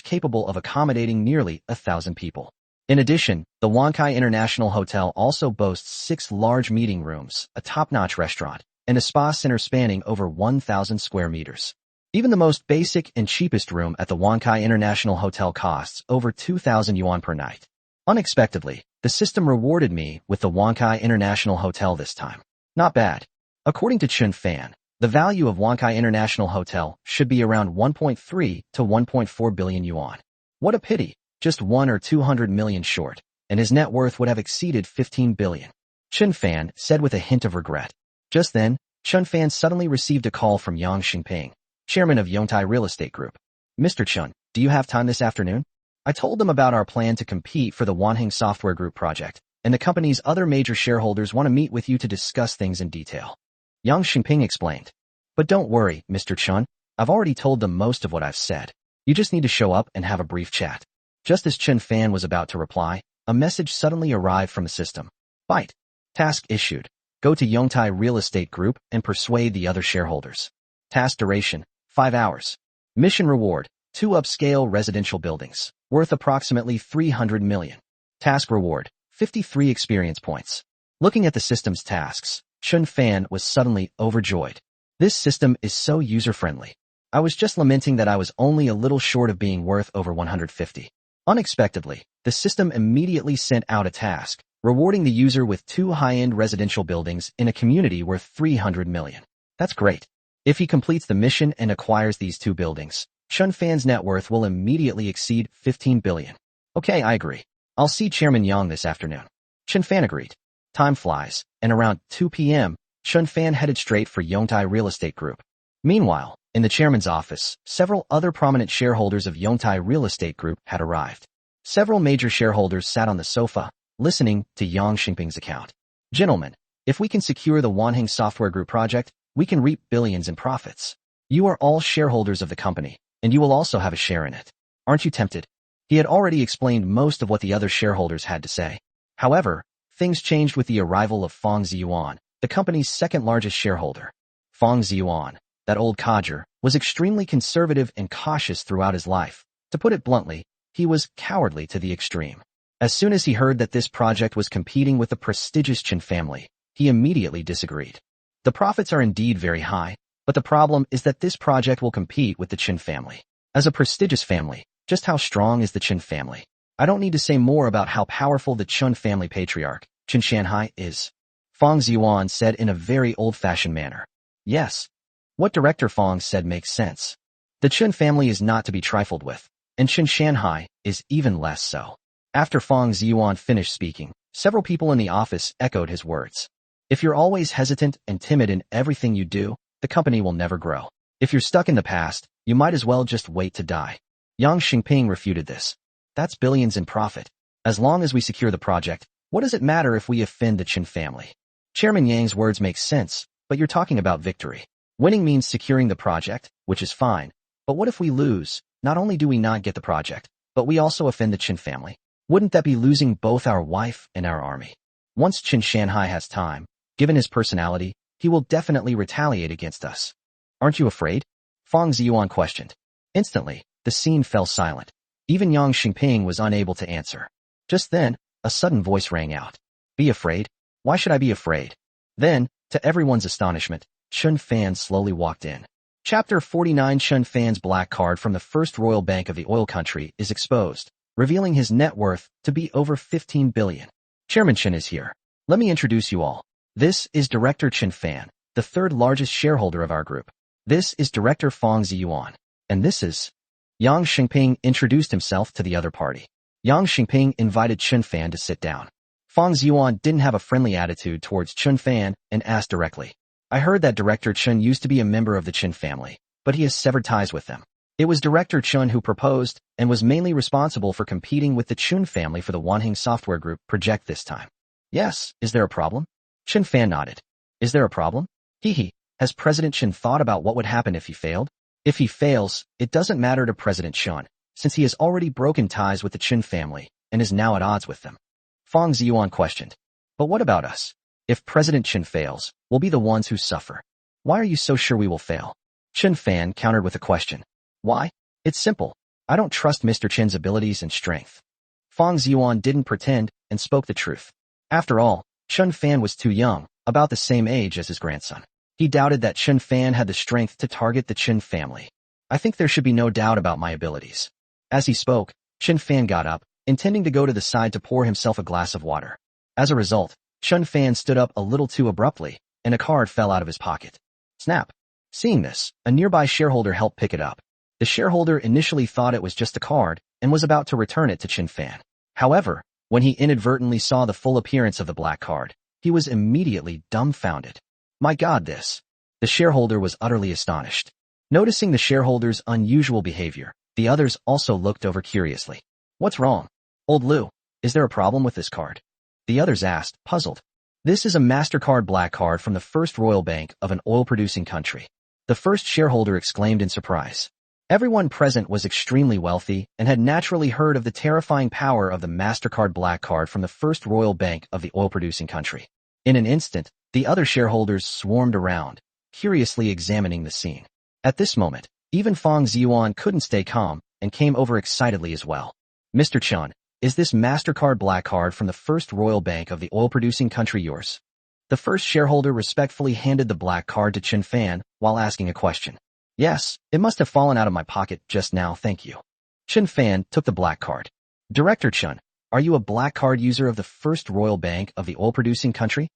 capable of accommodating nearly 1,000 people. In addition, the Wankai International Hotel also boasts 6 large meeting rooms, a top-notch restaurant, and a spa center spanning over 1,000 square meters. Even the most basic and cheapest room at the Wankai International Hotel costs over 2,000 yuan per night. Unexpectedly, the system rewarded me with the Wankai International Hotel this time. Not bad. According to Qin Fan, the value of Wankai International Hotel should be around 1.3 to 1.4 billion yuan. What a pity, just 1 or 200 million short, and his net worth would have exceeded 15 billion. Qin Fan said with a hint of regret. Just then, Qin Fan suddenly received a call from Yang Xingping, chairman of Yongtai Real Estate Group. Mr. Qin, do you have time this afternoon? I told them about our plan to compete for the Wanheng Software Group project, and the company's other major shareholders want to meet with you to discuss things in detail. Yang Xingping explained. But don't worry, Mr. Qin, I've already told them most of what I've said. You just need to show up and have a brief chat. Just as Qin Fan was about to reply, a message suddenly arrived from the system. Byte. Task issued. Go to Yongtai Real Estate Group and persuade the other shareholders. Task duration, 5 hours. Mission reward, 2 upscale residential buildings, worth approximately 300 million. Task reward, 53 experience points. Looking at the system's tasks, Qin Fan was suddenly overjoyed. This system is so user-friendly. I was just lamenting that I was only a little short of being worth over 150. Unexpectedly, the system immediately sent out a task, rewarding the user with 2 high-end residential buildings in a community worth 300 million. That's great. If he completes the mission and acquires these 2 buildings, Qin Fan's net worth will immediately exceed 15 billion. Okay, I agree. I'll see Chairman Yang this afternoon. Qin Fan agreed. Time flies, and around 2 p.m., Qin Fan headed straight for Yongtai Real Estate Group. Meanwhile, in the chairman's office, several other prominent shareholders of Yongtai Real Estate Group had arrived. Several major shareholders sat on the sofa, listening to Yang Xingping's account. Gentlemen, if we can secure the Wanheng Software Group project, we can reap billions in profits. You are all shareholders of the company, and you will also have a share in it. Aren't you tempted? He had already explained most of what the other shareholders had to say. However, things changed with the arrival of Fang Ziyuan, the company's second-largest shareholder. Fang Ziyuan, that old codger, was extremely conservative and cautious throughout his life. To put it bluntly, he was cowardly to the extreme. As soon as he heard that this project was competing with the prestigious Qin family, he immediately disagreed. The profits are indeed very high, but the problem is that this project will compete with the Qin family. As a prestigious family, just how strong is the Qin family? I don't need to say more about how powerful the Qin family patriarch, Qin Shanhai, is. Fang Ziyuan said in a very old-fashioned manner. Yes. What Director Fang said makes sense. The Qin family is not to be trifled with, and Qin Shanhai is even less so. After Fang Ziyuan finished speaking, several people in the office echoed his words. If you're always hesitant and timid in everything you do, the company will never grow. If you're stuck in the past, you might as well just wait to die. Yang Xingping refuted this. That's billions in profit. As long as we secure the project, what does it matter if we offend the Qin family? Chairman Yang's words make sense, but you're talking about victory. Winning means securing the project, which is fine. But what if we lose? Not only do we not get the project, but we also offend the Qin family. Wouldn't that be losing both our wife and our army? Once Qin Shanhai has time, given his personality, he will definitely retaliate against us. Aren't you afraid? Fang Ziyuan questioned. Instantly, the scene fell silent. Even Yang Xingping was unable to answer. Just then, a sudden voice rang out. Be afraid? Why should I be afraid? Then, to everyone's astonishment, Qin Fan slowly walked in. Chapter 49 Qin Fan's black card from the First Royal Bank of the oil country is exposed, revealing his net worth to be over 15 billion. Chairman Qin is here. Let me introduce you all. This is Director Qin Fan, the third largest shareholder of our group. This is Director Fang Ziyuan. And this is... Yang Xingping introduced himself to the other party. Yang Xingping invited Qin Fan to sit down. Fang Ziyuan didn't have a friendly attitude towards Qin Fan and asked directly. I heard that Director Qin used to be a member of the Qin family, but he has severed ties with them. It was Director Qin who proposed and was mainly responsible for competing with the Qin family for the Wanheng Software Group project this time. Yes, is there a problem? Qin Fan nodded. Is there a problem? Hee. Has President Qin thought about what would happen if he failed? If he fails, it doesn't matter to President Qin, since he has already broken ties with the Qin family and is now at odds with them. Fang Ziyuan questioned. But what about us? If President Qin fails, we'll be the ones who suffer. Why are you so sure we will fail? Qin Fan countered with a question. Why? It's simple. I don't trust Mr. Qin's abilities and strength. Fang Ziyuan didn't pretend and spoke the truth. After all, Qin Fan was too young, about the same age as his grandson. He doubted that Qin Fan had the strength to target the Qin family. I think there should be no doubt about my abilities. As he spoke, Qin Fan got up, intending to go to the side to pour himself a glass of water. As a result, Qin Fan stood up a little too abruptly, and a card fell out of his pocket. Snap! Seeing this, a nearby shareholder helped pick it up. The shareholder initially thought it was just a card and was about to return it to Qin Fan. However, when he inadvertently saw the full appearance of the black card, he was immediately dumbfounded. My God, this! The shareholder was utterly astonished. Noticing the shareholder's unusual behavior, the others also looked over curiously. What's wrong? Old Liu, is there a problem with this card? The others asked, puzzled. This is a MasterCard black card from the First Royal Bank of an oil-producing country. The first shareholder exclaimed in surprise. Everyone present was extremely wealthy and had naturally heard of the terrifying power of the MasterCard Black Card from the first royal bank of the oil-producing country. In an instant, the other shareholders swarmed around, curiously examining the scene. At this moment, even Fang Ziyuan couldn't stay calm and came over excitedly as well. Mr. Chen, is this MasterCard Black Card from the first royal bank of the oil-producing country yours? The first shareholder respectfully handed the black card to Qin Fan while asking a question. Yes, it must have fallen out of my pocket just now, thank you. Qin Fan took the black card. Director Chen, are you a black card user of the first royal bank of the oil-producing country?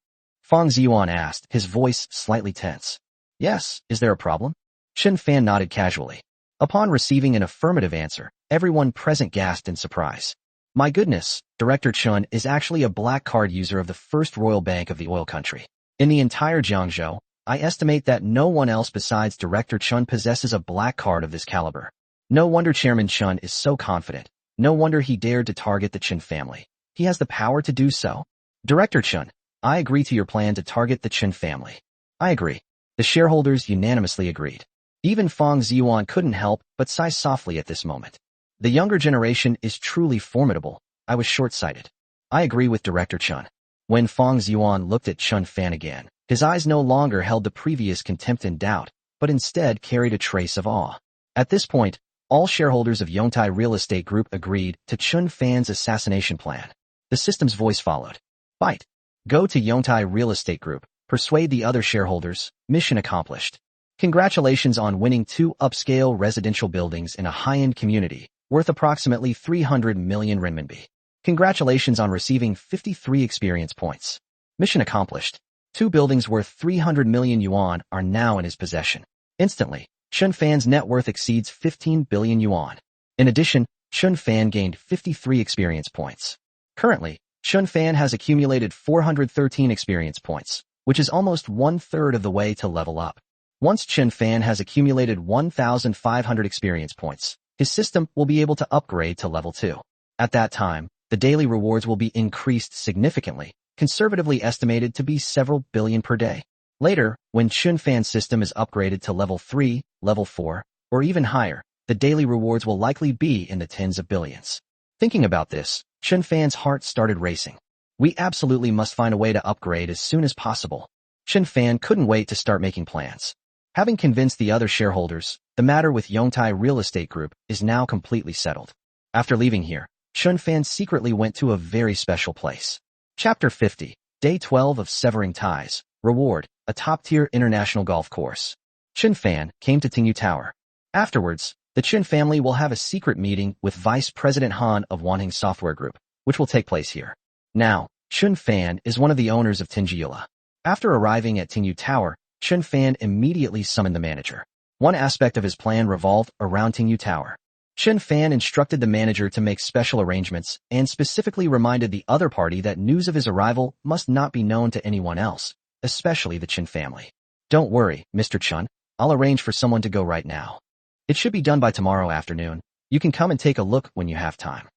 Fang Ziyuan asked, his voice slightly tense. Yes, is there a problem? Qin Fan nodded casually. Upon receiving an affirmative answer, everyone present gasped in surprise. My goodness, Director Chen is actually a black card user of the first royal bank of the oil country. In the entire Jiangzhou, I estimate that no one else besides Director Chen possesses a black card of this caliber. No wonder Chairman Chen is so confident. No wonder he dared to target the Chen family. He has the power to do so. Director Chen, I agree to your plan to target the Chen family. I agree. The shareholders unanimously agreed. Even Fang Ziyuan couldn't help but sigh softly at this moment. The younger generation is truly formidable. I was short-sighted. I agree with Director Chen. When Fang Ziyuan looked at Chen Fan again, his eyes no longer held the previous contempt and doubt, but instead carried a trace of awe. At this point, all shareholders of Yongtai Real Estate Group agreed to Chen Fan's assassination plan. The system's voice followed. Fight. Go to Yongtai Real Estate Group, persuade the other shareholders, mission accomplished. Congratulations on winning 2 upscale residential buildings in a high-end community, worth approximately 300 million renminbi. Congratulations on receiving 53 experience points. Mission accomplished. 2 buildings worth 300 million yuan are now in his possession. Instantly, Chen Fan's net worth exceeds 15 billion yuan. In addition, Chen Fan gained 53 experience points. Currently, Chen Fan has accumulated 413 experience points, which is almost 1/3 of the way to level up. Once Chen Fan has accumulated 1,500 experience points, his system will be able to upgrade to level 2. At that time, the daily rewards will be increased significantly, conservatively estimated to be several billion per day. Later, when Chen Fan's system is upgraded to level 3, level 4, or even higher, the daily rewards will likely be in the tens of billions. Thinking about this, Chen Fan's heart started racing. We absolutely must find a way to upgrade as soon as possible. Chen Fan couldn't wait to start making plans. Having convinced the other shareholders, the matter with Yongtai Real Estate Group is now completely settled. After leaving here, Chen Fan secretly went to a very special place. Chapter 50, Day 12 of Severing Ties, Reward, a top-tier international golf course. Chen Fan came to Tingyu Tower. Afterwards, the Chen family will have a secret meeting with Vice President Han of Wanheng Software Group, which will take place here. Now, Chen Fan is one of the owners of Tingyula. After arriving at Tingyu Tower, Chen Fan immediately summoned the manager. One aspect of his plan revolved around Tingyu Tower. Chen Fan instructed the manager to make special arrangements and specifically reminded the other party that news of his arrival must not be known to anyone else, especially the Chen family. Don't worry, Mr. Chen, I'll arrange for someone to go right now. It should be done by tomorrow afternoon. You can come and take a look when you have time.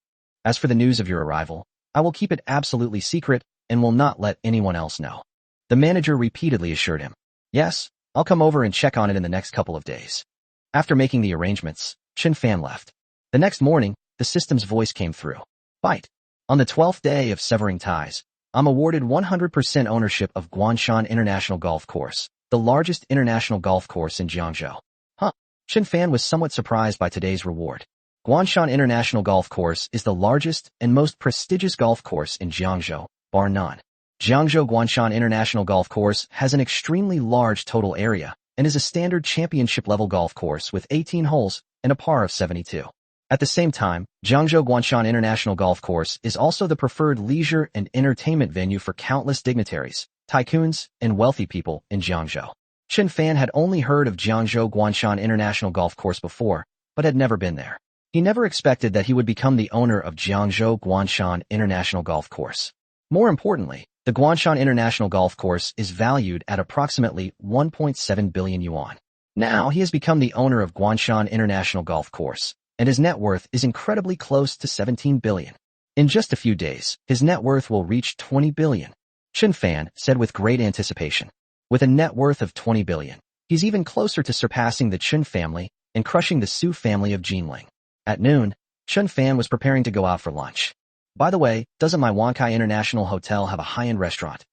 As for the news of your arrival, I will keep it absolutely secret and will not let anyone else know. The manager repeatedly assured him. Yes, I'll come over and check on it in the next couple of days. After making the arrangements, Chen Fan left. The next morning, the system's voice came through. Fight. On the 12th day of Severing Ties, I'm awarded 100% ownership of Guanshan International Golf Course, the largest international golf course in Jiangzhou. Chen Fan was somewhat surprised by today's reward. Guanshan International Golf Course is the largest and most prestigious golf course in Jiangzhou, bar none. Jiangzhou Guanshan International Golf Course has an extremely large total area and is a standard championship-level golf course with 18 holes and a par of 72. At the same time, Jiangzhou Guanshan International Golf Course is also the preferred leisure and entertainment venue for countless dignitaries, tycoons, and wealthy people in Jiangzhou. Chen Fan had only heard of Jiangzhou Guanshan International Golf Course before, but had never been there. He never expected that he would become the owner of Jiangzhou Guanshan International Golf Course. More importantly, the Guanshan International Golf Course is valued at approximately 1.7 billion yuan. Now he has become the owner of Guanshan International Golf Course, and his net worth is incredibly close to 17 billion. In just a few days, his net worth will reach 20 billion. Chen Fan said with great anticipation. With a net worth of 20 billion, He's even closer to surpassing the Chen family and crushing the Su family of Jinling. At noon, Chen Fan was preparing to go out for lunch. By the way, doesn't my Wankai International Hotel have a high-end restaurant?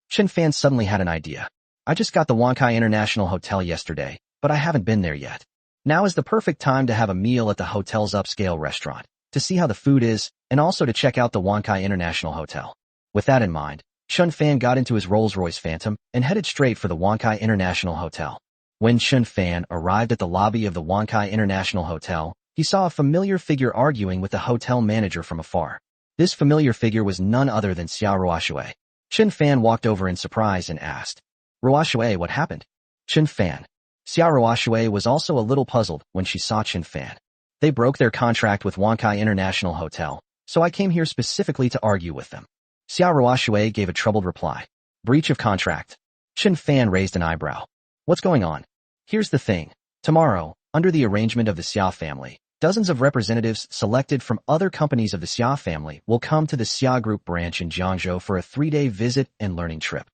Chen Fan suddenly had an idea. I just got the Wankai International Hotel yesterday, but I haven't been there yet. Now is the perfect time to have a meal at the hotel's upscale restaurant, to see how the food is, and also to check out the Wankai International Hotel. With that in mind, Chen Fan got into his Rolls-Royce Phantom and headed straight for the Wankai International Hotel. When Chen Fan arrived at the lobby of the Wankai International Hotel, he saw a familiar figure arguing with the hotel manager from afar. This familiar figure was none other than Xiao Ruoxue. Chen Fan walked over in surprise and asked, "Ruoxue, what happened?" Chen Fan. Xiao Ruoxue was also a little puzzled when she saw Chen Fan. They broke their contract with Wankai International Hotel, so I came here specifically to argue with them. Xiao Ruoxue gave a troubled reply. Breach of contract. Chen Fan raised an eyebrow. What's going on? Here's the thing. Tomorrow, under the arrangement of the Xia family, dozens of representatives selected from other companies of the Xia family will come to the Xia Group branch in Jiangzhou for a 3-day visit and learning trip.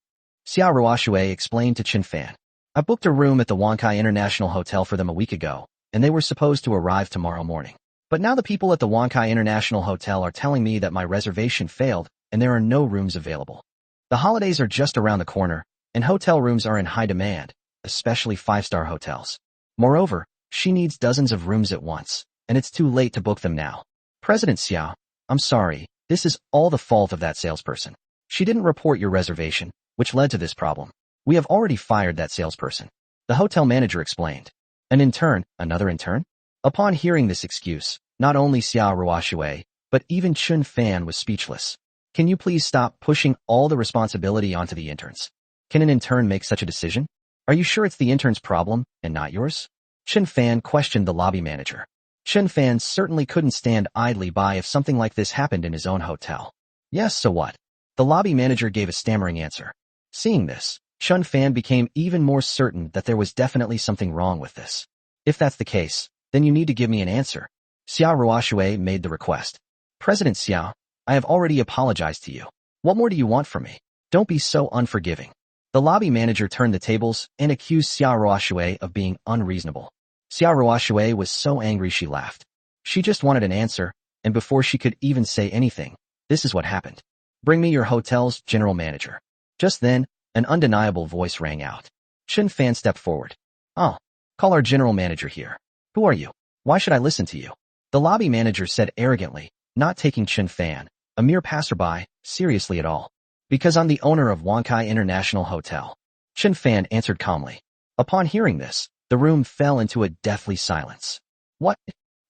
Xiao Ruoxue explained to Chen Fan. I booked a room at the Wankai International Hotel for them a week ago, and they were supposed to arrive tomorrow morning. But now the people at the Wankai International Hotel are telling me that my reservation failed and there are no rooms available. The holidays are just around the corner, and hotel rooms are in high demand, especially 5-star hotels. Moreover, she needs dozens of rooms at once, and it's too late to book them now. President Xiao, I'm sorry, this is all the fault of that salesperson. She didn't report your reservation, which led to this problem. We have already fired that salesperson. The hotel manager explained. An intern, another intern? Upon hearing this excuse, not only Xiao Ruoxue, but even Chen Fan was speechless. Can you please stop pushing all the responsibility onto the interns? Can an intern make such a decision? Are you sure it's the intern's problem and not yours? Chen Fan questioned the lobby manager. Chen Fan certainly couldn't stand idly by if something like this happened in his own hotel. Yes, so what? The lobby manager gave a stammering answer. Seeing this, Chen Fan became even more certain that there was definitely something wrong with this. If that's the case, then you need to give me an answer. Xiao Ruoxue made the request. President Xiao, I have already apologized to you. What more do you want from me? Don't be so unforgiving. The lobby manager turned the tables and accused Xiao Ruoxue of being unreasonable. Xiao Ruoxue was so angry she laughed. She just wanted an answer, and before she could even say anything, this is what happened. Bring me your hotel's general manager. Just then, an undeniable voice rang out. Chen Fan stepped forward. Oh, call our general manager here. Who are you? Why should I listen to you? The lobby manager said arrogantly, not taking Chen Fan, a mere passerby, seriously at all. Because I'm the owner of Wankai International Hotel. Chen Fan answered calmly. Upon hearing this, the room fell into a deathly silence. What?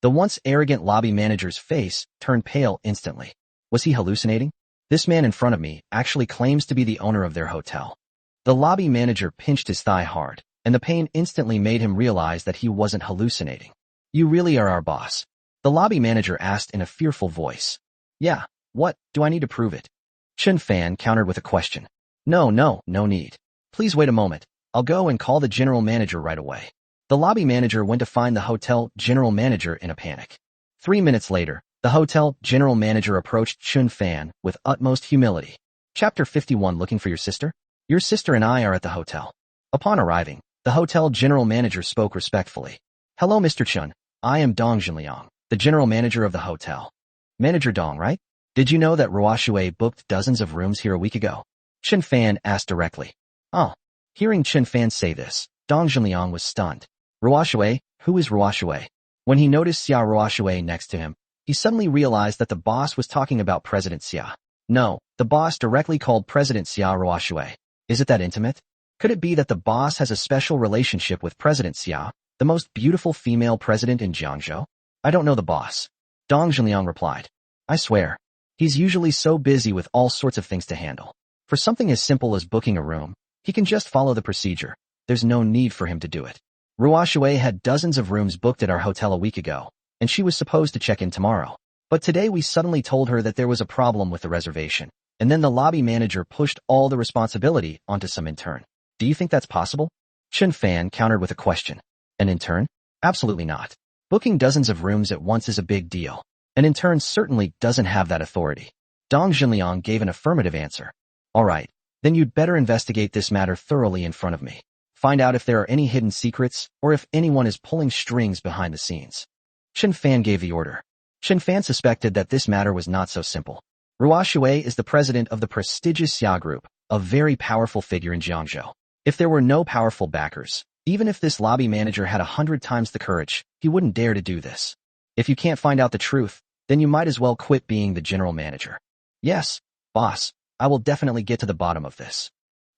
The once arrogant lobby manager's face turned pale instantly. Was he hallucinating? This man in front of me actually claims to be the owner of their hotel. The lobby manager pinched his thigh hard, and the pain instantly made him realize that he wasn't hallucinating. You really are our boss? The lobby manager asked in a fearful voice. Yeah, what, do I need to prove it? Chen Fan countered with a question. No need. Please wait a moment. I'll go and call the general manager right away. The lobby manager went to find the hotel general manager in a panic. 3 minutes later, the hotel general manager approached Chen Fan with utmost humility. Chapter 51. Looking for your sister? Your sister and I are at the hotel. Upon arriving, the hotel general manager spoke respectfully. Hello, Mr. Chen. I am Dong Jinliang, the general manager of the hotel. Manager Dong, right? Did you know that Ruoxue booked dozens of rooms here a week ago? Chen Fan asked directly. Oh. Hearing Chen Fan say this, Dong Jinliang was stunned. Ruoxue? Who is Ruoxue? When he noticed Xiao Ruoxue next to him, he suddenly realized that the boss was talking about President Xia. No, the boss directly called President Xiao Ruoxue. Is it that intimate? Could it be that the boss has a special relationship with President Xia, the most beautiful female president in Jiangzhou? I don't know the boss. Dong Jinliang replied. I swear. He's usually so busy with all sorts of things to handle. For something as simple as booking a room, he can just follow the procedure. There's no need for him to do it. Ruoxue had dozens of rooms booked at our hotel a week ago, and she was supposed to check in tomorrow. But today we suddenly told her that there was a problem with the reservation, and then the lobby manager pushed all the responsibility onto some intern. Do you think that's possible? Chen Fan countered with a question. An intern? Absolutely not. Booking dozens of rooms at once is a big deal. An intern certainly doesn't have that authority. Dong Jinliang gave an affirmative answer. All right, then you'd better investigate this matter thoroughly in front of me. Find out if there are any hidden secrets or if anyone is pulling strings behind the scenes. Qin Fan gave the order. Qin Fan suspected that this matter was not so simple. Ruo Shui is the president of the prestigious Xia Group, a very powerful figure in Jiangzhou. If there were no powerful backers, even if this lobby manager had 100 times the courage, he wouldn't dare to do this. If you can't find out the truth, then you might as well quit being the general manager. Yes, boss, I will definitely get to the bottom of this.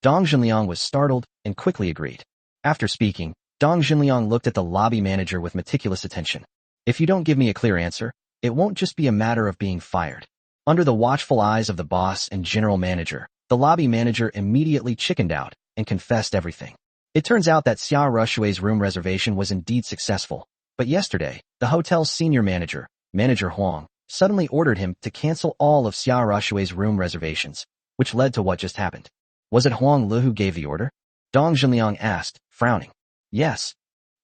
Dong Junliang was startled and quickly agreed. After speaking, Dong Junliang looked at the lobby manager with meticulous attention. If you don't give me a clear answer, it won't just be a matter of being fired. Under the watchful eyes of the boss and general manager, the lobby manager immediately chickened out and confessed everything. It turns out that Xia Rushui's room reservation was indeed successful, but yesterday, the hotel's senior manager, Manager Huang, suddenly ordered him to cancel all of Xia Rushui's room reservations, which led to what just happened. Was it Huang Lu who gave the order? Dong Junliang asked, frowning. Yes.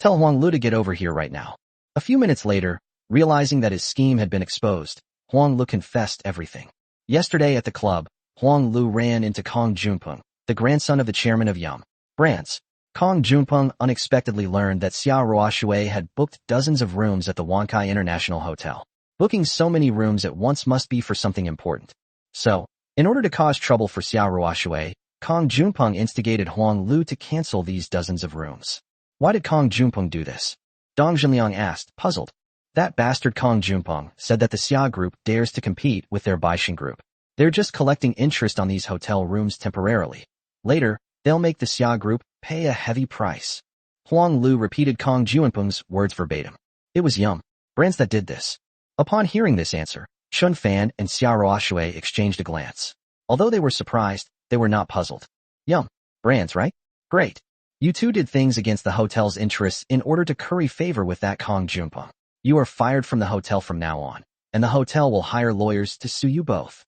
Tell Huang Lu to get over here right now. A few minutes later, realizing that his scheme had been exposed, Huang Lu confessed everything. Yesterday at the club, Huang Lu ran into Kong Junpeng, the grandson of the chairman of Yum Brands. Kong Junpeng unexpectedly learned that Xia Ruoshui had booked dozens of rooms at the Wankai International Hotel. Booking so many rooms at once must be for something important. So, in order to cause trouble for Xia Ruoshui, Kong Junpeng instigated Huang Lu to cancel these dozens of rooms. Why did Kong Junpeng do this? Dong Junliang asked, puzzled. That bastard Kong Junpeng said that the Xia Group dares to compete with their Baixin Group. They're just collecting interest on these hotel rooms temporarily. Later, they'll make the Xia Group pay a heavy price. Huang Lu repeated Kong Junpeng's words verbatim. It was Yum Brands that did this. Upon hearing this answer, Chun Fan and Xia Ruoshui exchanged a glance. Although they were surprised, they were not puzzled. Yum Brands, right? Great. You two did things against the hotel's interests in order to curry favor with that Kong Junpeng. You are fired from the hotel from now on, and the hotel will hire lawyers to sue you both.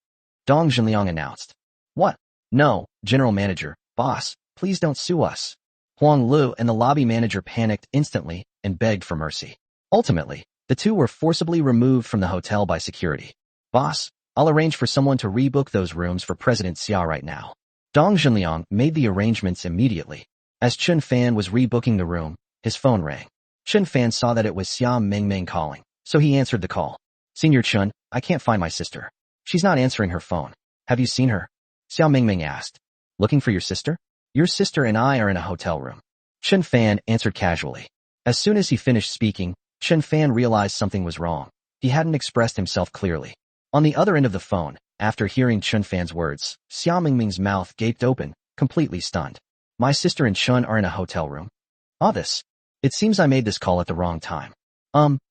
Dong Junliang announced. What? No, General Manager, boss, please don't sue us. Huang Lu and the lobby manager panicked instantly and begged for mercy. Ultimately, the two were forcibly removed from the hotel by security. Boss, I'll arrange for someone to rebook those rooms for President Xia right now. Dong Junliang made the arrangements immediately. As Chun Fan was rebooking the room, his phone rang. Chun Fan saw that it was Xia Mingming calling, so he answered the call. Senior Chun, I can't find my sister. She's not answering her phone. Have you seen her? Xia Mingming asked. Looking for your sister? Your sister and I are in a hotel room. Chun Fan answered casually. As soon as he finished speaking, Chun Fan realized something was wrong. He hadn't expressed himself clearly. On the other end of the phone, after hearing Chun Fan's words, Xia Mingming's mouth gaped open, completely stunned. My sister and Chun are in a hotel room. This. It seems I made this call at the wrong time.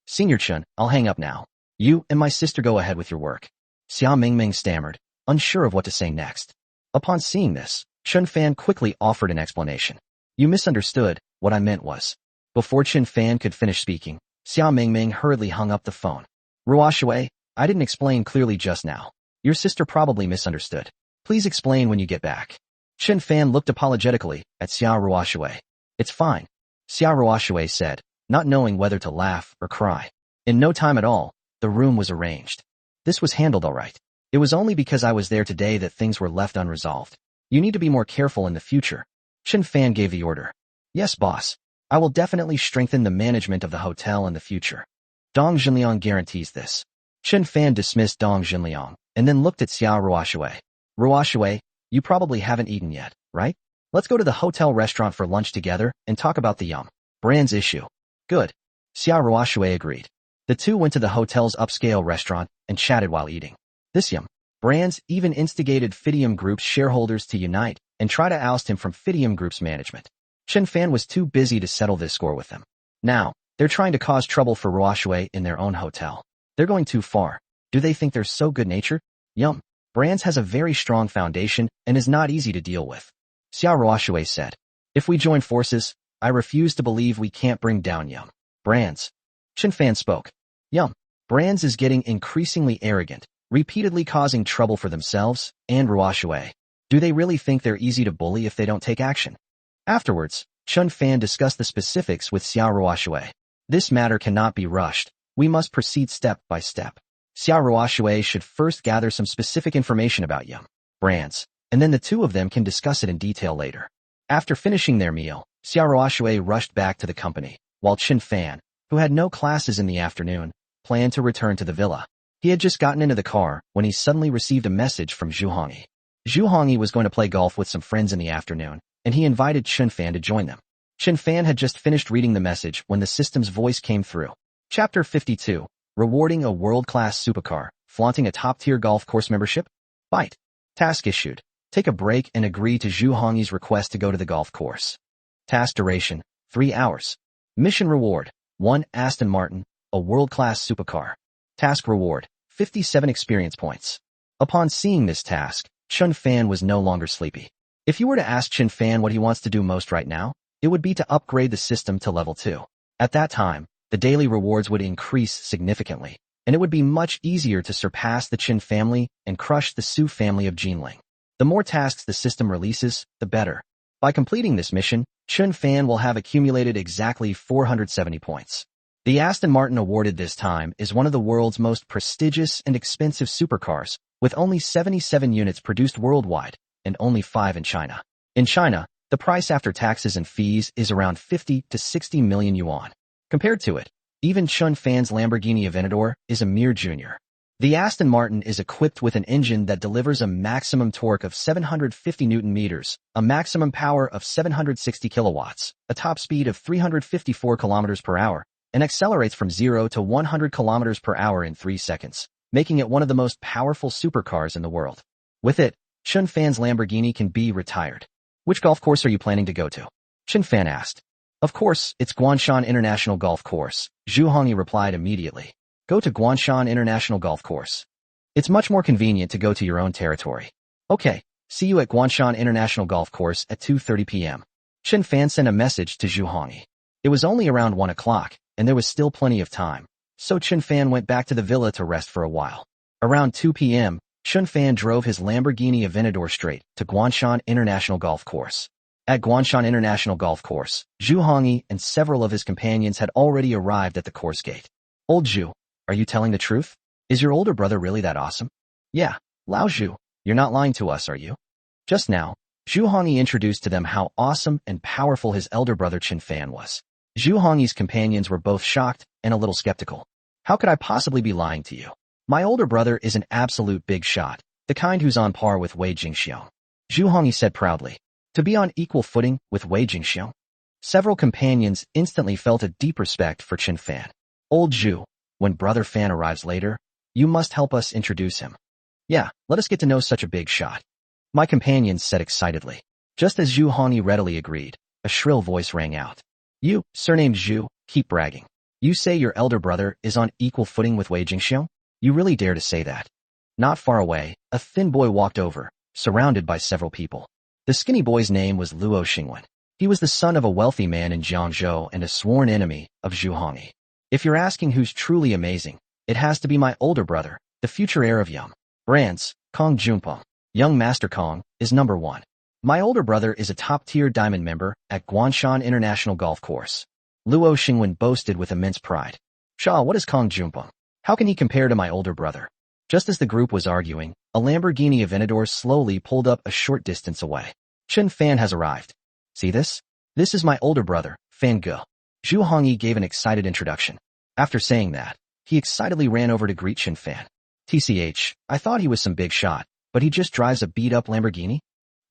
Senior Chun, I'll hang up now. You and my sister go ahead with your work. Xia Mingming stammered, unsure of what to say next. Upon seeing this, Chun Fan quickly offered an explanation. You misunderstood, what I meant was. Before Chun Fan could finish speaking, Xia Mingming hurriedly hung up the phone. Ruoshui, I didn't explain clearly just now. Your sister probably misunderstood. Please explain when you get back. Chun Fan looked apologetically at Xia Ruoshui. It's fine, Xia Ruoshui said, not knowing whether to laugh or cry. In no time at all, the room was arranged. This was handled all right. It was only because I was there today that things were left unresolved. You need to be more careful in the future. Chun Fan gave the order. Yes, boss. I will definitely strengthen the management of the hotel in the future. Dong Junliang guarantees this. Chun Fan dismissed Dong Junliang and then looked at Xia Ruoshui. Ruoshui, you probably haven't eaten yet, right? Let's go to the hotel restaurant for lunch together and talk about the Yum Brands issue. Good. Xia Ruoshui agreed. The two went to the hotel's upscale restaurant and chatted while eating. This Yum Brands even instigated Fidium Group's shareholders to unite and try to oust him from Fidium Group's management. Chun Fan was too busy to settle this score with them. Now, they're trying to cause trouble for Ruoshui in their own hotel. They're going too far. Do they think they're so good-natured? Yum Brands has a very strong foundation and is not easy to deal with. Xia Ruoshui said. If we join forces, I refuse to believe we can't bring down Yum Brands. Chun Fan spoke. Yum Brands is getting increasingly arrogant, repeatedly causing trouble for themselves and Ruoshui. Do they really think they're easy to bully if they don't take action? Afterwards, Chun Fan discussed the specifics with Xia Ruoshui. This matter cannot be rushed. We must proceed step by step. Xia Ruoshui should first gather some specific information about Yum Brands, and then the two of them can discuss it in detail later. After finishing their meal, Xiaoruoshui rushed back to the company, while Qin Fan, who had no classes in the afternoon, planned to return to the villa. He had just gotten into the car when he suddenly received a message from Zhu Hongyi. Zhu Hongyi was going to play golf with some friends in the afternoon, and he invited Qin Fan to join them. Qin Fan had just finished reading the message when the system's voice came through. Chapter 52, Rewarding a World-Class Supercar, Flaunting a Top-Tier Golf Course Membership? Bite. Task issued. Take a break and agree to Zhu Hongyi's request to go to the golf course. Task duration, 3 hours. Mission reward, 1 Aston Martin, a world-class supercar. Task reward, 57 experience points. Upon seeing this task, Qin Fan was no longer sleepy. If you were to ask Qin Fan what he wants to do most right now, it would be to upgrade the system to level 2. At that time, the daily rewards would increase significantly, and it would be much easier to surpass the Qin family and crush the Su family of Jinling. The more tasks the system releases, the better. By completing this mission, Qin Fan will have accumulated exactly 470 points. The Aston Martin awarded this time is one of the world's most prestigious and expensive supercars, with only 77 units produced worldwide, and only 5 in China. In China, the price after taxes and fees is around 50 to 60 million yuan. Compared to it, even Qin Fan's Lamborghini Aventador is a mere junior. The Aston Martin is equipped with an engine that delivers a maximum torque of 750 Nm, a maximum power of 760 kilowatts, a top speed of 354 km per hour, and accelerates from 0 to 100 km per hour in 3 seconds, making it one of the most powerful supercars in the world. With it, Qin Fan's Lamborghini can be retired. Which golf course are you planning to go to? Qin Fan asked. Of course, it's Guanshan International Golf Course, Zhu Hongyi replied immediately. Go to Guanshan International Golf Course. It's much more convenient to go to your own territory. Okay, see you at Guanshan International Golf Course at 2:30 p.m. Qin Fan sent a message to Zhu Hongyi. It was only around 1 o'clock, and there was still plenty of time, so Qin Fan went back to the villa to rest for a while. Around 2 p.m., Qin Fan drove his Lamborghini Aventador straight to Guanshan International Golf Course. At Guanshan International Golf Course, Zhu Hongyi and several of his companions had already arrived at the course gate. Old Zhu, are you telling the truth? Is your older brother really that awesome? Yeah, Lao Zhu, you're not lying to us, are you? Just now, Zhu Hongyi introduced to them how awesome and powerful his elder brother Qin Fan was. Zhu Hongyi's companions were both shocked and a little skeptical. How could I possibly be lying to you? My older brother is an absolute big shot, the kind who's on par with Wei Jingxiong. Zhu Hongyi said proudly. To be on equal footing with Wei Jingxiong? Several companions instantly felt a deep respect for Qin Fan. Old Zhu, when Brother Fan arrives later, you must help us introduce him. Yeah, let us get to know such a big shot. My companions said excitedly. Just as Zhu Hongyi readily agreed, a shrill voice rang out. You, surnamed Zhu, keep bragging. You say your elder brother is on equal footing with Wei Jingxiong? You really dare to say that? Not far away, a thin boy walked over, surrounded by several people. The skinny boy's name was Luo Xingwen. He was the son of a wealthy man in Jiangzhou and a sworn enemy of Zhu Hongyi. If you're asking who's truly amazing, it has to be my older brother, the future heir of Yum Brands, Kong Junpeng. Young Master Kong is number 1. My older brother is a top-tier diamond member at Guanshan International Golf Course. Luo Xingwen boasted with immense pride. Shaw, what is Kong Junpeng? How can he compare to my older brother? Just as the group was arguing, a Lamborghini Aventador slowly pulled up a short distance away. Qin Fan has arrived. See this? This is my older brother, Fan Ge. Zhu Hongyi gave an excited introduction. After saying that, he excitedly ran over to greet Qin Fan. TCH, I thought he was some big shot, but he just drives a beat-up Lamborghini?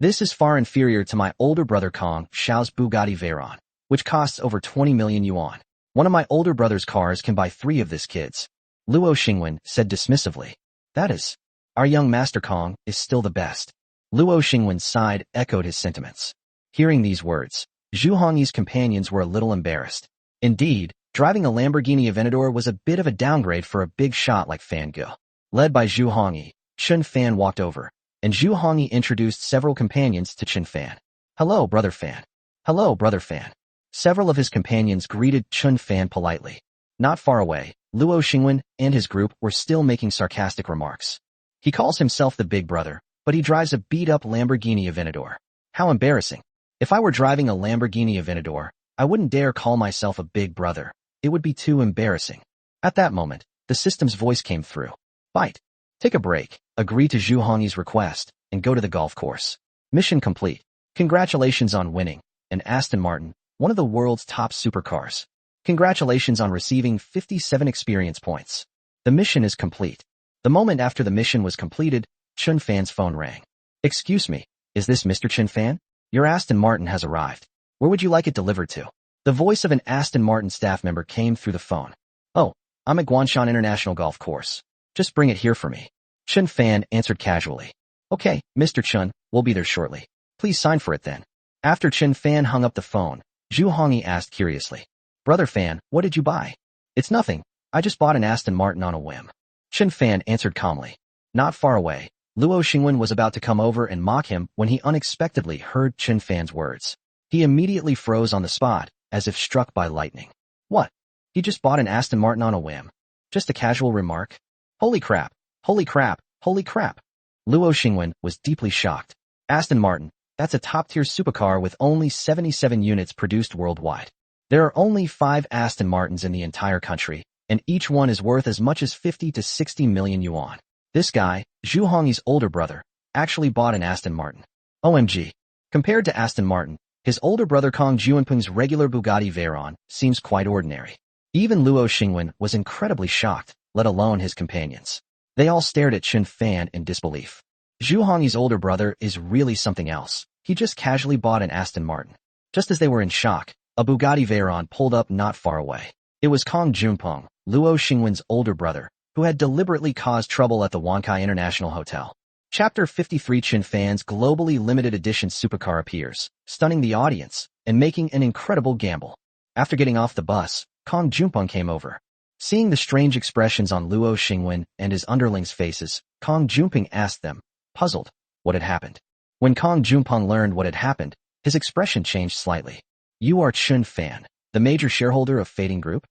This is far inferior to my older brother Kong Xiao's Bugatti Veyron, which costs over 20 million yuan. One of my older brother's cars can buy 3 of this kid's. Luo Xingwen said dismissively. That is, our young Master Kong is still the best. Luo Xingwen's side echoed his sentiments. Hearing these words, Zhu Hongyi's companions were a little embarrassed. Indeed, driving a Lamborghini Aventador was a bit of a downgrade for a big shot like Fan Ge. Led by Zhu Hongyi, Qin Fan walked over, and Zhu Hongyi introduced several companions to Qin Fan. Hello, Brother Fan. Hello, Brother Fan. Several of his companions greeted Qin Fan politely. Not far away, Luo Xingwen and his group were still making sarcastic remarks. He calls himself the big brother, but he drives a beat-up Lamborghini Aventador. How embarrassing. If I were driving a Lamborghini Aventador, I wouldn't dare call myself a big brother. It would be too embarrassing. At that moment, the system's voice came through. Bite. Take a break, agree to Zhu Hongyi's request, and go to the golf course. Mission complete. Congratulations on winning an Aston Martin, one of the world's top supercars. Congratulations on receiving 57 experience points. The mission is complete. The moment after the mission was completed, Qin Fan's phone rang. Excuse me, is this Mr. Qin Fan? Your Aston Martin has arrived. Where would you like it delivered to? The voice of an Aston Martin staff member came through the phone. Oh, I'm at Guanshan International Golf Course. Just bring it here for me. Qin Fan answered casually. Okay, Mr. Chun, we'll be there shortly. Please sign for it then. After Qin Fan hung up the phone, Zhu Hongyi asked curiously. Brother Fan, what did you buy? It's nothing. I just bought an Aston Martin on a whim. Qin Fan answered calmly. Not far away, Luo Xingwen was about to come over and mock him when he unexpectedly heard Qin Fan's words. He immediately froze on the spot, as if struck by lightning. What? He just bought an Aston Martin on a whim. Just a casual remark? Holy crap, holy crap, holy crap. Luo Xingwen was deeply shocked. Aston Martin, that's a top-tier supercar with only 77 units produced worldwide. There are only 5 Aston Martins in the entire country, and each one is worth as much as 50 to 60 million yuan. This guy, Zhu Hongyi's older brother, actually bought an Aston Martin. OMG. Compared to Aston Martin, his older brother Kong Juanping's regular Bugatti Veyron seems quite ordinary. Even Luo Xingwen was incredibly shocked, let alone his companions. They all stared at Qin Fan in disbelief. Zhu Hongyi's older brother is really something else. He just casually bought an Aston Martin. Just as they were in shock, a Bugatti Veyron pulled up not far away. It was Kong Junpeng, Luo Xingwen's older brother, who had deliberately caused trouble at the Wankai International Hotel. Chapter 53 Qin Fan's globally limited edition supercar appears, stunning the audience, and making an incredible gamble. After getting off the bus, Kong Junpeng came over. Seeing the strange expressions on Luo Xingwen and his underlings' faces, Kong Junpeng asked them, puzzled, what had happened. When Kong Junpeng learned what had happened, his expression changed slightly. You are Qin Fan, the major shareholder of Fading Group?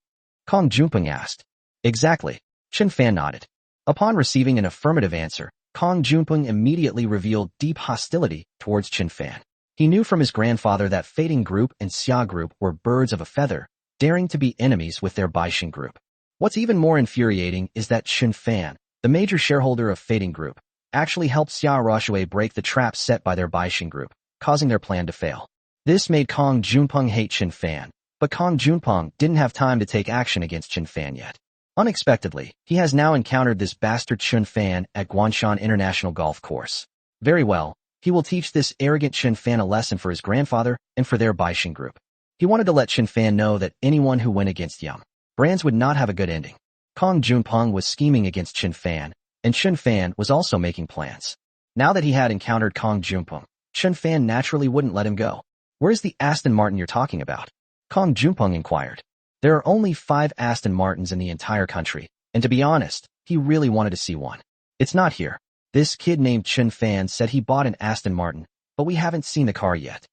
Kong Junpeng asked. Exactly. Qin Fan nodded. Upon receiving an affirmative answer, Kong Junpeng immediately revealed deep hostility towards Qin Fan. He knew from his grandfather that Fading Group and Xia Group were birds of a feather, daring to be enemies with their Baixin Group. What's even more infuriating is that Qin Fan, the major shareholder of Fading Group, actually helped Xia Roshue break the trap set by their Baixin Group, causing their plan to fail. This made Kong Junpeng hate Qin Fan, but Kong Junpeng didn't have time to take action against Qin Fan yet. Unexpectedly, he has now encountered this bastard Qin Fan at Guanshan International Golf Course. Very well, he will teach this arrogant Qin Fan a lesson for his grandfather and for their Baixin Group. He wanted to let Qin Fan know that anyone who went against Yum Brands would not have a good ending. Kong Junpeng was scheming against Qin Fan, and Qin Fan was also making plans. Now that he had encountered Kong Junpeng, Qin Fan naturally wouldn't let him go. Where's the Aston Martin you're talking about? Kong Junpeng inquired. There are only 5 Aston Martins in the entire country, and to be honest, he really wanted to see one. It's not here. This kid named Qin Fan said he bought an Aston Martin, but we haven't seen the car yet.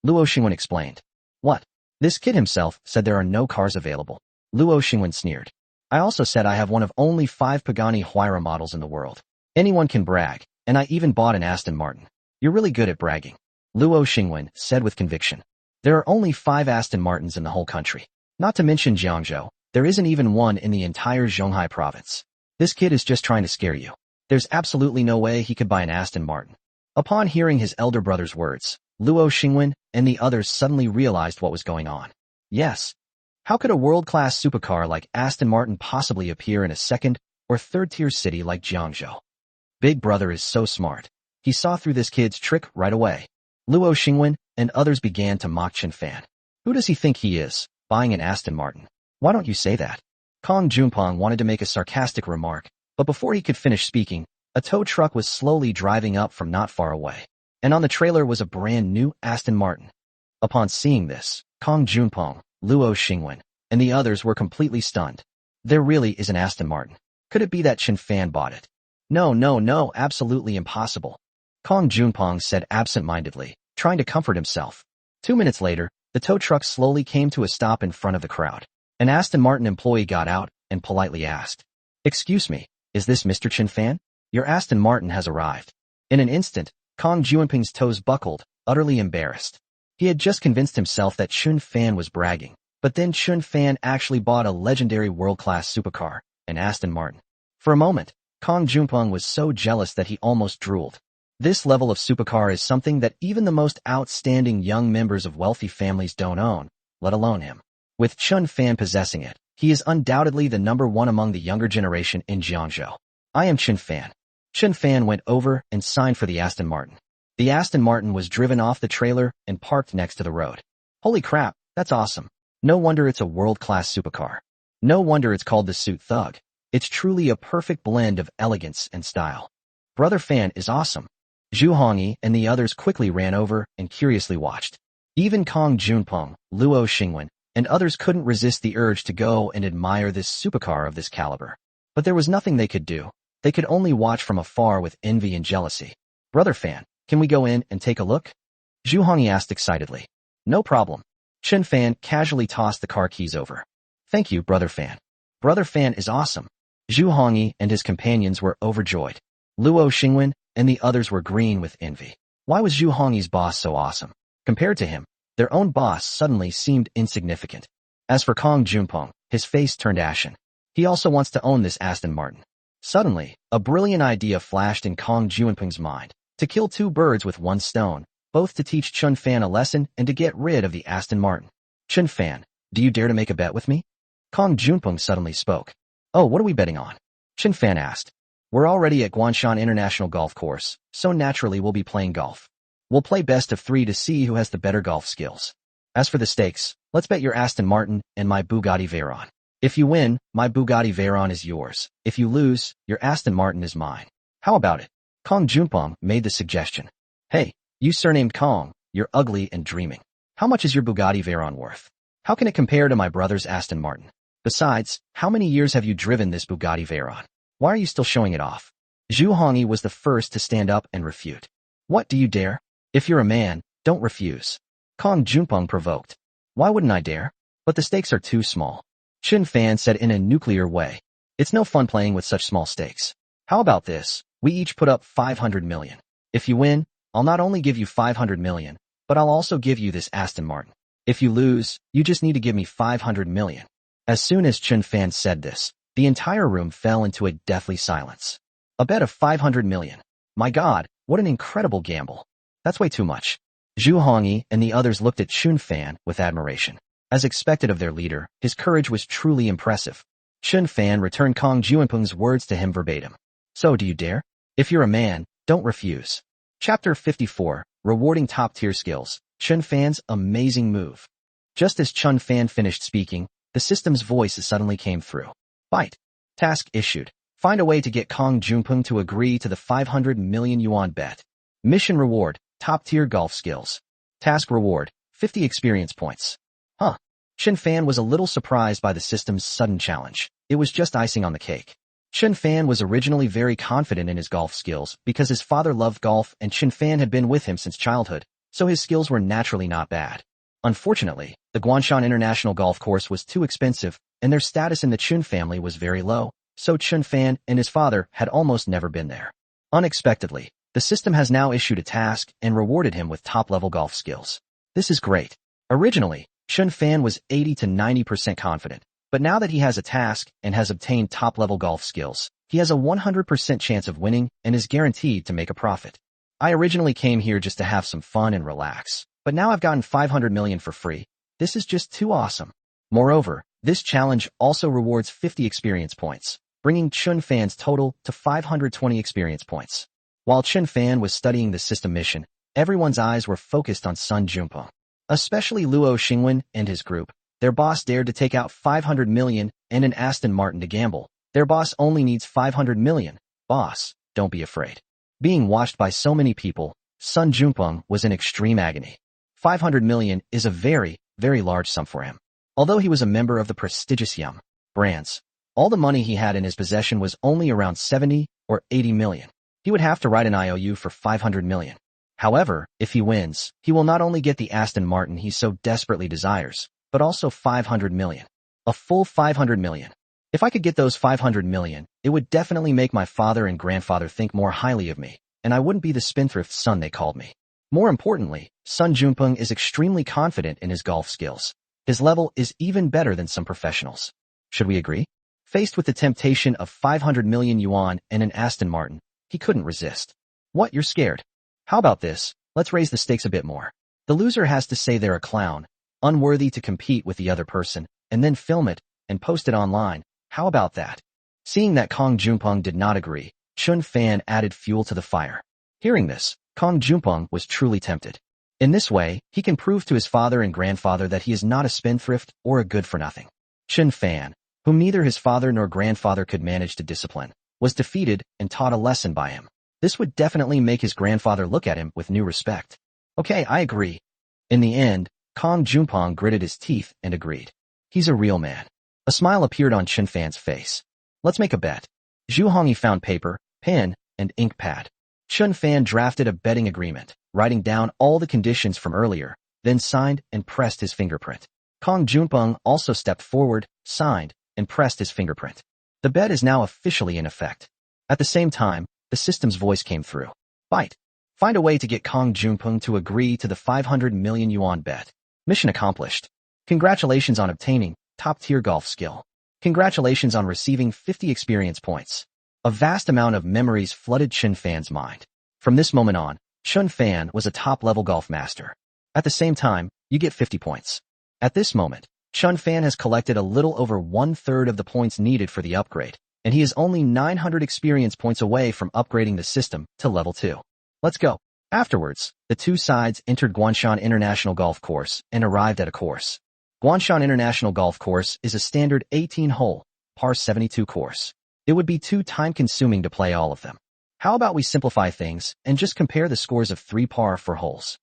Luo Xingwen explained. What? This kid himself said there are no cars available. Luo Xingwen sneered. I also said I have one of only 5 Pagani Huayra models in the world. Anyone can brag, and I even bought an Aston Martin. You're really good at bragging. Luo Xingwen said with conviction. There are only 5 Aston Martins in the whole country. Not to mention Jiangzhou, there isn't even one in the entire Zhonghai province. This kid is just trying to scare you. There's absolutely no way he could buy an Aston Martin. Upon hearing his elder brother's words, Luo Xingwen and the others suddenly realized what was going on. Yes. How could a world-class supercar like Aston Martin possibly appear in a second or third-tier city like Jiangzhou? Big brother is so smart. He saw through this kid's trick right away. Luo Xingwen and others began to mock Qin Fan. Who does he think he is, buying an Aston Martin? Why don't you say that? Kong Junpeng wanted to make a sarcastic remark, but before he could finish speaking, a tow truck was slowly driving up from not far away, and on the trailer was a brand new Aston Martin. Upon seeing this, Kong Junpeng, Luo Xingwen, and the others were completely stunned. There really is an Aston Martin. Could it be that Qin Fan bought it? No, absolutely impossible. Kong Junpeng said absent-mindedly, trying to comfort himself. 2 minutes later, the tow truck slowly came to a stop in front of the crowd. An Aston Martin employee got out and politely asked, Excuse me, is this Mr. Qin Fan? Your Aston Martin has arrived. In an instant, Kong Junpeng's toes buckled, utterly embarrassed. He had just convinced himself that Qin Fan was bragging, but then Qin Fan actually bought a legendary world-class supercar, an Aston Martin. For a moment, Kong Junpeng was so jealous that he almost drooled. This level of supercar is something that even the most outstanding young members of wealthy families don't own, let alone him. With Qin Fan possessing it, he is undoubtedly the number one among the younger generation in Jiangzhou. I am Qin Fan. Qin Fan went over and signed for the Aston Martin. The Aston Martin was driven off the trailer and parked next to the road. Holy crap, that's awesome. No wonder it's a world-class supercar. No wonder it's called the Suit Thug. It's truly a perfect blend of elegance and style. Brother Fan is awesome. Zhu Hongyi and the others quickly ran over and curiously watched. Even Kong Junpeng, Luo Xingwen, and others couldn't resist the urge to go and admire this supercar of this caliber. But there was nothing they could do. They could only watch from afar with envy and jealousy. Brother Fan, can we go in and take a look? Zhu Hongyi asked excitedly. No problem. Qin Fan casually tossed the car keys over. Thank you, Brother Fan. Brother Fan is awesome. Zhu Hongyi and his companions were overjoyed. Luo Xingwen and the others were green with envy. Why was Zhu Hongyi's boss so awesome? Compared to him, their own boss suddenly seemed insignificant. As for Kong Junpeng, his face turned ashen. He also wants to own this Aston Martin. Suddenly, a brilliant idea flashed in Kong Junpeng's mind. To kill two birds with one stone, both to teach Qin Fan a lesson and to get rid of the Aston Martin. Qin Fan, do you dare to make a bet with me? Kong Junpeng suddenly spoke. Oh, what are we betting on? Qin Fan asked. We're already at Guanshan International Golf Course, so naturally we'll be playing golf. We'll play best of 3 to see who has the better golf skills. As for the stakes, let's bet your Aston Martin and my Bugatti Veyron. If you win, my Bugatti Veyron is yours. If you lose, your Aston Martin is mine. How about it? Kong Junpeng made the suggestion. Hey, you surnamed Kong, you're ugly and dreaming. How much is your Bugatti Veyron worth? How can it compare to my brother's Aston Martin? Besides, how many years have you driven this Bugatti Veyron? Why are you still showing it off? Zhu Hongyi was the first to stand up and refute. What, do you dare? If you're a man, don't refuse. Kong Junpeng provoked. Why wouldn't I dare? But the stakes are too small. Qin Fan said in a nuclear way. It's no fun playing with such small stakes. How about this? We each put up 500 million. If you win, I'll not only give you 500 million, but I'll also give you this Aston Martin. If you lose, you just need to give me 500 million. As soon as Qin Fan said this, the entire room fell into a deathly silence. A bet of 500 million. My God, what an incredible gamble. That's way too much. Zhu Hongyi and the others looked at Qin Fan with admiration. As expected of their leader, his courage was truly impressive. Qin Fan returned Kong Junpeng's words to him verbatim. So do you dare? If you're a man, don't refuse. Chapter 54, Rewarding Top-Tier Skills, Qin Fan's Amazing Move. Just as Qin Fan finished speaking, the system's voice suddenly came through. Fight. Task issued. Find a way to get Kong Junpeng to agree to the 500 million yuan bet. Mission reward, top-tier golf skills. Task reward, 50 experience points. Huh. Qin Fan was a little surprised by the system's sudden challenge. It was just icing on the cake. Qin Fan was originally very confident in his golf skills because his father loved golf and Qin Fan had been with him since childhood, so his skills were naturally not bad. Unfortunately, the Guanshan International Golf Course was too expensive, and their status in the Qin family was very low, so Qin Fan and his father had almost never been there. Unexpectedly, the system has now issued a task and rewarded him with top-level golf skills. This is great. Originally, Qin Fan was 80 to 90% confident, but now that he has a task and has obtained top-level golf skills, he has a 100% chance of winning and is guaranteed to make a profit. I originally came here just to have some fun and relax, but now I've gotten 500 million for free. This is just too awesome. Moreover, this challenge also rewards 50 experience points, bringing Qin Fan's total to 520 experience points. While Qin Fan was studying the system mission, everyone's eyes were focused on Sun Junpeng. Especially Luo Xingwen and his group. Their boss dared to take out 500 million and an Aston Martin to gamble. Their boss only needs 500 million. Boss, don't be afraid. Being watched by so many people, Sun Junpeng was in extreme agony. 500 million is a very, very large sum for him. Although he was a member of the prestigious Yum brands, all the money he had in his possession was only around 70 or 80 million. He would have to write an IOU for 500 million. However, if he wins, he will not only get the Aston Martin he so desperately desires, but also 500 million. A full 500 million. If I could get those 500 million, it would definitely make my father and grandfather think more highly of me, and I wouldn't be the spendthrift son they called me. More importantly, Sun Junpeng is extremely confident in his golf skills. His level is even better than some professionals. Should we agree? Faced with the temptation of 500 million yuan and an Aston Martin, he couldn't resist. What, you're scared? How about this? Let's raise the stakes a bit more. The loser has to say they're a clown. unworthy to compete with the other person, and then film it and post it online. How about that? Seeing that Kong Junpeng did not agree, Chun Fan added fuel to the fire. Hearing this, Kong Junpeng was truly tempted. In this way, he can prove to his father and grandfather that he is not a spendthrift or a good-for-nothing. Chun Fan, whom neither his father nor grandfather could manage to discipline, was defeated and taught a lesson by him. This would definitely make his grandfather look at him with new respect. Okay, I agree. In the end, Kong Junpeng gritted his teeth and agreed. He's a real man. A smile appeared on Chun Fan's face. Let's make a bet. Zhu Hongyi found paper, pen, and ink pad. Chun Fan drafted a betting agreement, writing down all the conditions from earlier, then signed and pressed his fingerprint. Kong Junpeng also stepped forward, signed, and pressed his fingerprint. The bet is now officially in effect. At the same time, the system's voice came through. Fight. Find a way to get Kong Junpeng to agree to the 500 million yuan bet. Mission accomplished. Congratulations on obtaining top-tier golf skill. Congratulations on receiving 50 experience points. A vast amount of memories flooded Chun Fan's mind. From this moment on, Chun Fan was a top-level golf master. At the same time, you get 50 points. At this moment, Chun Fan has collected a little over one-third of the points needed for the upgrade, and he is only 900 experience points away from upgrading the system to level 2. Let's go. Afterwards, the two sides entered Guanshan International Golf Course and arrived at a course. Guanshan International Golf Course is a standard 18-hole, par 72 course. It would be too time-consuming to play all of them. How about we simplify things and just compare the scores of 3 par 4 holes?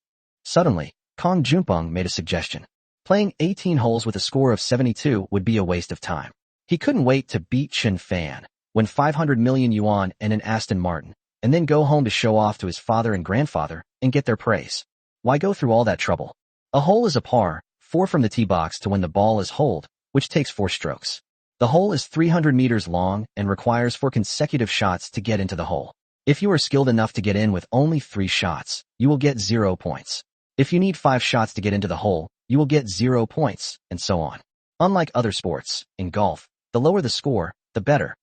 Suddenly, Kong Junpeng made a suggestion. Playing 18 holes with a score of 72 would be a waste of time. He couldn't wait to beat Chun Fan, win 500 million yuan and an Aston Martin, and then go home to show off to his father and grandfather and get their praise. Why go through all that trouble? A hole is a par 4 from the tee box to when the ball is holed, which takes 4 strokes. The hole is 300 meters long and requires 4 consecutive shots to get into the hole. If you are skilled enough to get in with only 3 shots, you will get 0 points. If you need 5 shots to get into the hole, you will get 0 points, and so on. Unlike other sports, in golf, the lower the score, the better.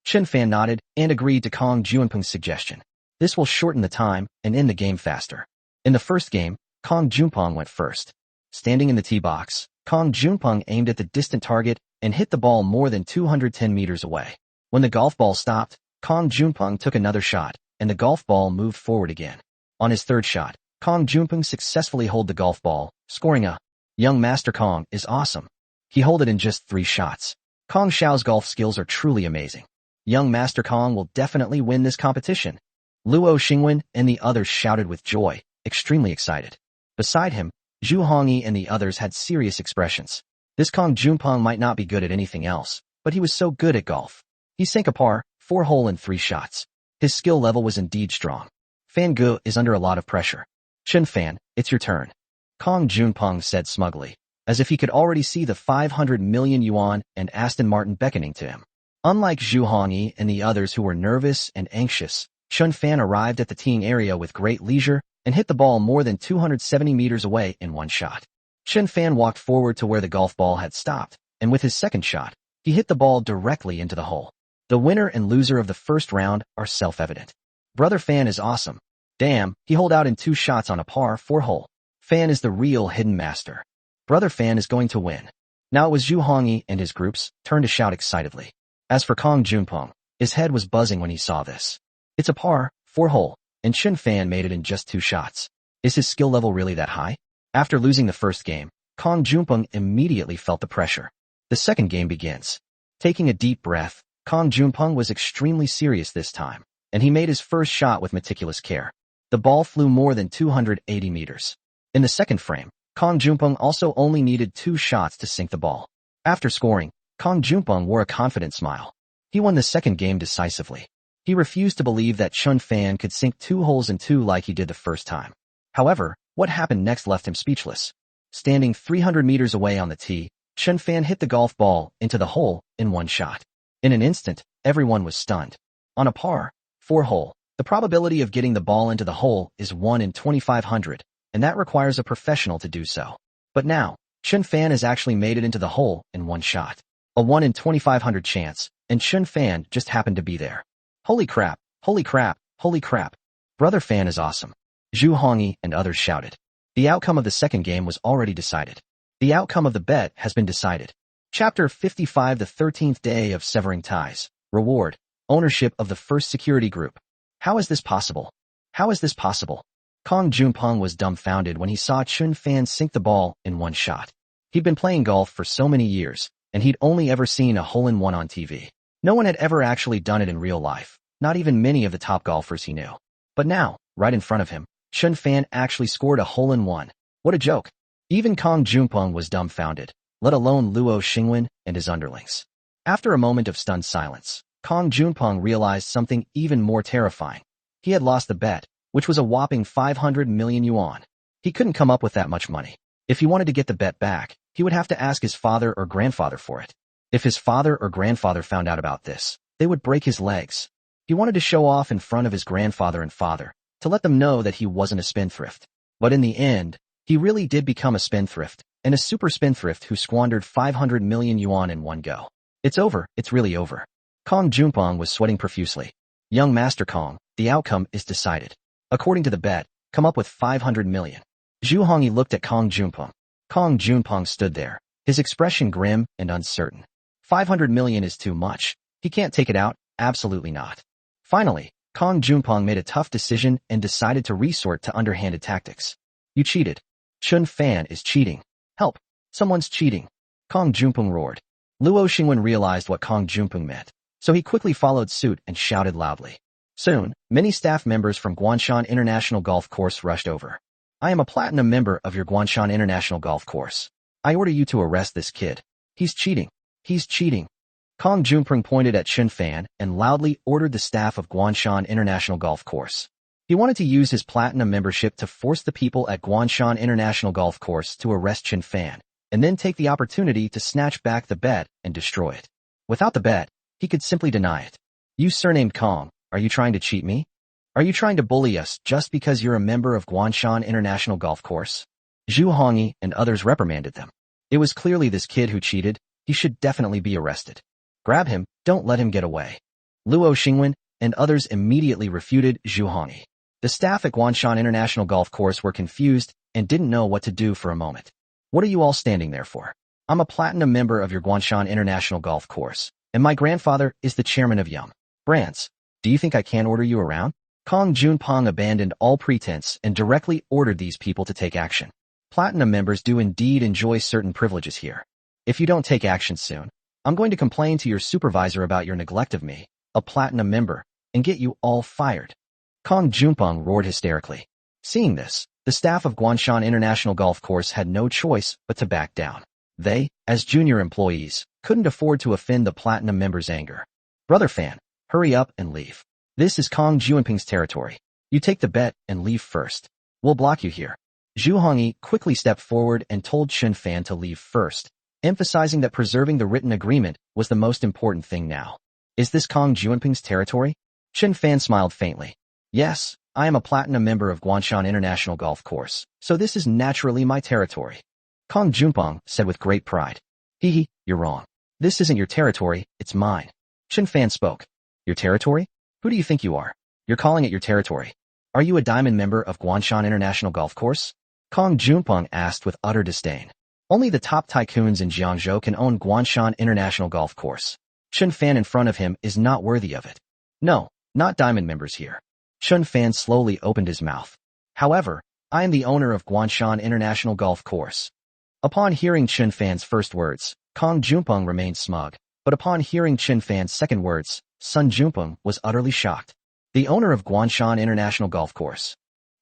Chun Fan nodded and agreed to Kong Junpeng's suggestion. This will shorten the time and end the game faster. In the first game, Kong Junpeng went first. Standing in the tee box, Kong Junpeng aimed at the distant target and hit the ball more than 210 meters away. When the golf ball stopped, Kong Junpeng took another shot, and the golf ball moved forward again. On his third shot, Kong Junpeng successfully holed the golf ball, scoring a young Master Kong is awesome. He holed it in just 3 shots. Kong Xiao's golf skills are truly amazing. Young Master Kong will definitely win this competition. Luo Xingwen and the others shouted with joy, extremely excited. Beside him, Zhu Hongyi and the others had serious expressions. This Kong Junpeng might not be good at anything else, but he was so good at golf. He sank a par 4 hole in 3 shots. His skill level was indeed strong. Fan Gu is under a lot of pressure. Chun Fan, it's your turn. Kong Junpeng said smugly, as if he could already see the 500 million yuan and Aston Martin beckoning to him. Unlike Zhu Hongyi and the others who were nervous and anxious, Chun Fan arrived at the teeing area with great leisure and hit the ball more than 270 meters away in 1 shot. Chun Fan walked forward to where the golf ball had stopped, and with his second shot, he hit the ball directly into the hole. The winner and loser of the first round are self-evident. Brother Fan is awesome. Damn, he holed out in 2 shots on a par 4 hole. Fan is the real hidden master. Brother Fan is going to win. Now it was Zhu Hongyi and his group's turn to shout excitedly. As for Kong Junpeng, his head was buzzing when he saw this. It's a par 4 hole, and Chun Fan made it in just 2 shots. Is his skill level really that high? After losing the first game, Kong Junpeng immediately felt the pressure. The second game begins. Taking a deep breath, Kong Junpeng was extremely serious this time, and he made his first shot with meticulous care. The ball flew more than 280 meters. In the second frame, Kong Junpeng also only needed 2 shots to sink the ball. After scoring, Kong Junpeng wore a confident smile. He won the second game decisively. He refused to believe that Chun Fan could sink 2 holes in 2 like he did the first time. However, what happened next left him speechless. Standing 300 meters away on the tee, Chun Fan hit the golf ball into the hole in 1 shot. In an instant, everyone was stunned. On a par 4 hole, the probability of getting the ball into the hole is 1 in 2,500, and that requires a professional to do so. But now, Chun Fan has actually made it into the hole in 1 shot. A 1 in 2,500 chance, and Chun Fan just happened to be there. Holy crap, holy crap, holy crap. Brother Fan is awesome. Zhu Hongyi and others shouted. The outcome of the second game was already decided. The outcome of the bet has been decided. Chapter 55, the 13th day of severing ties. Reward. Ownership of the first security group. How is this possible? How is this possible? Kong Junpeng was dumbfounded when he saw Qin Fan sink the ball in one shot. He'd been playing golf for so many years, and he'd only ever seen a hole-in-one on TV. No one had ever actually done it in real life, not even many of the top golfers he knew. But now, right in front of him, Qin Fan actually scored a hole-in-one. What a joke. Even Kong Junpeng was dumbfounded, let alone Luo Xingwen and his underlings. After a moment of stunned silence, Kong Junpeng realized something even more terrifying. He had lost the bet, which was a whopping 500 million yuan. He couldn't come up with that much money. If he wanted to get the bet back, he would have to ask his father or grandfather for it. If his father or grandfather found out about this, they would break his legs. He wanted to show off in front of his grandfather and father, to let them know that he wasn't a spendthrift. But in the end, he really did become a spendthrift, and a super spendthrift who squandered 500 million yuan in one go. It's over, it's really over. Kong Junpeng was sweating profusely. Young Master Kong, the outcome is decided. According to the bet, come up with 500 million. Zhu Hongyi looked at Kong Junpeng. Kong Junpeng stood there, his expression grim and uncertain. 500 million is too much. He can't take it out, absolutely not. Finally, Kong Junpeng made a tough decision and decided to resort to underhanded tactics. You cheated. Qin Fan is cheating. Help. Someone's cheating. Kong Junpeng roared. Luo Xingwen realized what Kong Junpeng meant, so he quickly followed suit and shouted loudly. Soon, many staff members from Guanshan International Golf Course rushed over. I am a platinum member of your Guanshan International Golf Course. I order you to arrest this kid. He's cheating. He's cheating. Kong Junpeng pointed at Qin Fan and loudly ordered the staff of Guanshan International Golf Course. He wanted to use his platinum membership to force the people at Guanshan International Golf Course to arrest Qin Fan, and then take the opportunity to snatch back the bet and destroy it. Without the bet, he could simply deny it. You surnamed Kong, are you trying to cheat me? Are you trying to bully us just because you're a member of Guanshan International Golf Course? Zhu Hongyi and others reprimanded them. It was clearly this kid who cheated. He should definitely be arrested. Grab him, don't let him get away. Luo Xingwen and others immediately refuted Zhu Hongyi. The staff at Guanshan International Golf Course were confused and didn't know what to do for a moment. What are you all standing there for? I'm a platinum member of your Guanshan International Golf Course, and my grandfather is the chairman of Yum Brands. Do you think I can't order you around? Kong Junpeng abandoned all pretense and directly ordered these people to take action. Platinum members do indeed enjoy certain privileges here. If you don't take action soon, I'm going to complain to your supervisor about your neglect of me, a platinum member, and get you all fired. Kong Junpeng roared hysterically. Seeing this, the staff of Guanshan International Golf Course had no choice but to back down. They, as junior employees, couldn't afford to offend the platinum members' anger. Brother Fan, hurry up and leave. This is Kong Junpeng's territory. You take the bet and leave first. We'll block you here. Zhu Hongyi quickly stepped forward and told Qin Fan to leave first, emphasizing that preserving the written agreement was the most important thing now. Is this Kong Junpeng's territory? Qin Fan smiled faintly. Yes, I am a platinum member of Guanshan International Golf Course, so this is naturally my territory. Kong Junpeng said with great pride. Hee, you're wrong. This isn't your territory, it's mine. Qin Fan spoke. Your territory? Who do you think you are? You're calling it your territory. Are you a diamond member of Guanshan International Golf Course? Kong Junpeng asked with utter disdain. Only the top tycoons in Jiangzhou can own Guanshan International Golf Course. Qin Fan in front of him is not worthy of it. No, not diamond members here. Qin Fan slowly opened his mouth. However, I am the owner of Guanshan International Golf Course. Upon hearing Qin Fan's first words, Kong Junpeng remained smug, but upon hearing Qin Fan's second words, Sun Junpeng was utterly shocked. The owner of Guanshan International Golf Course.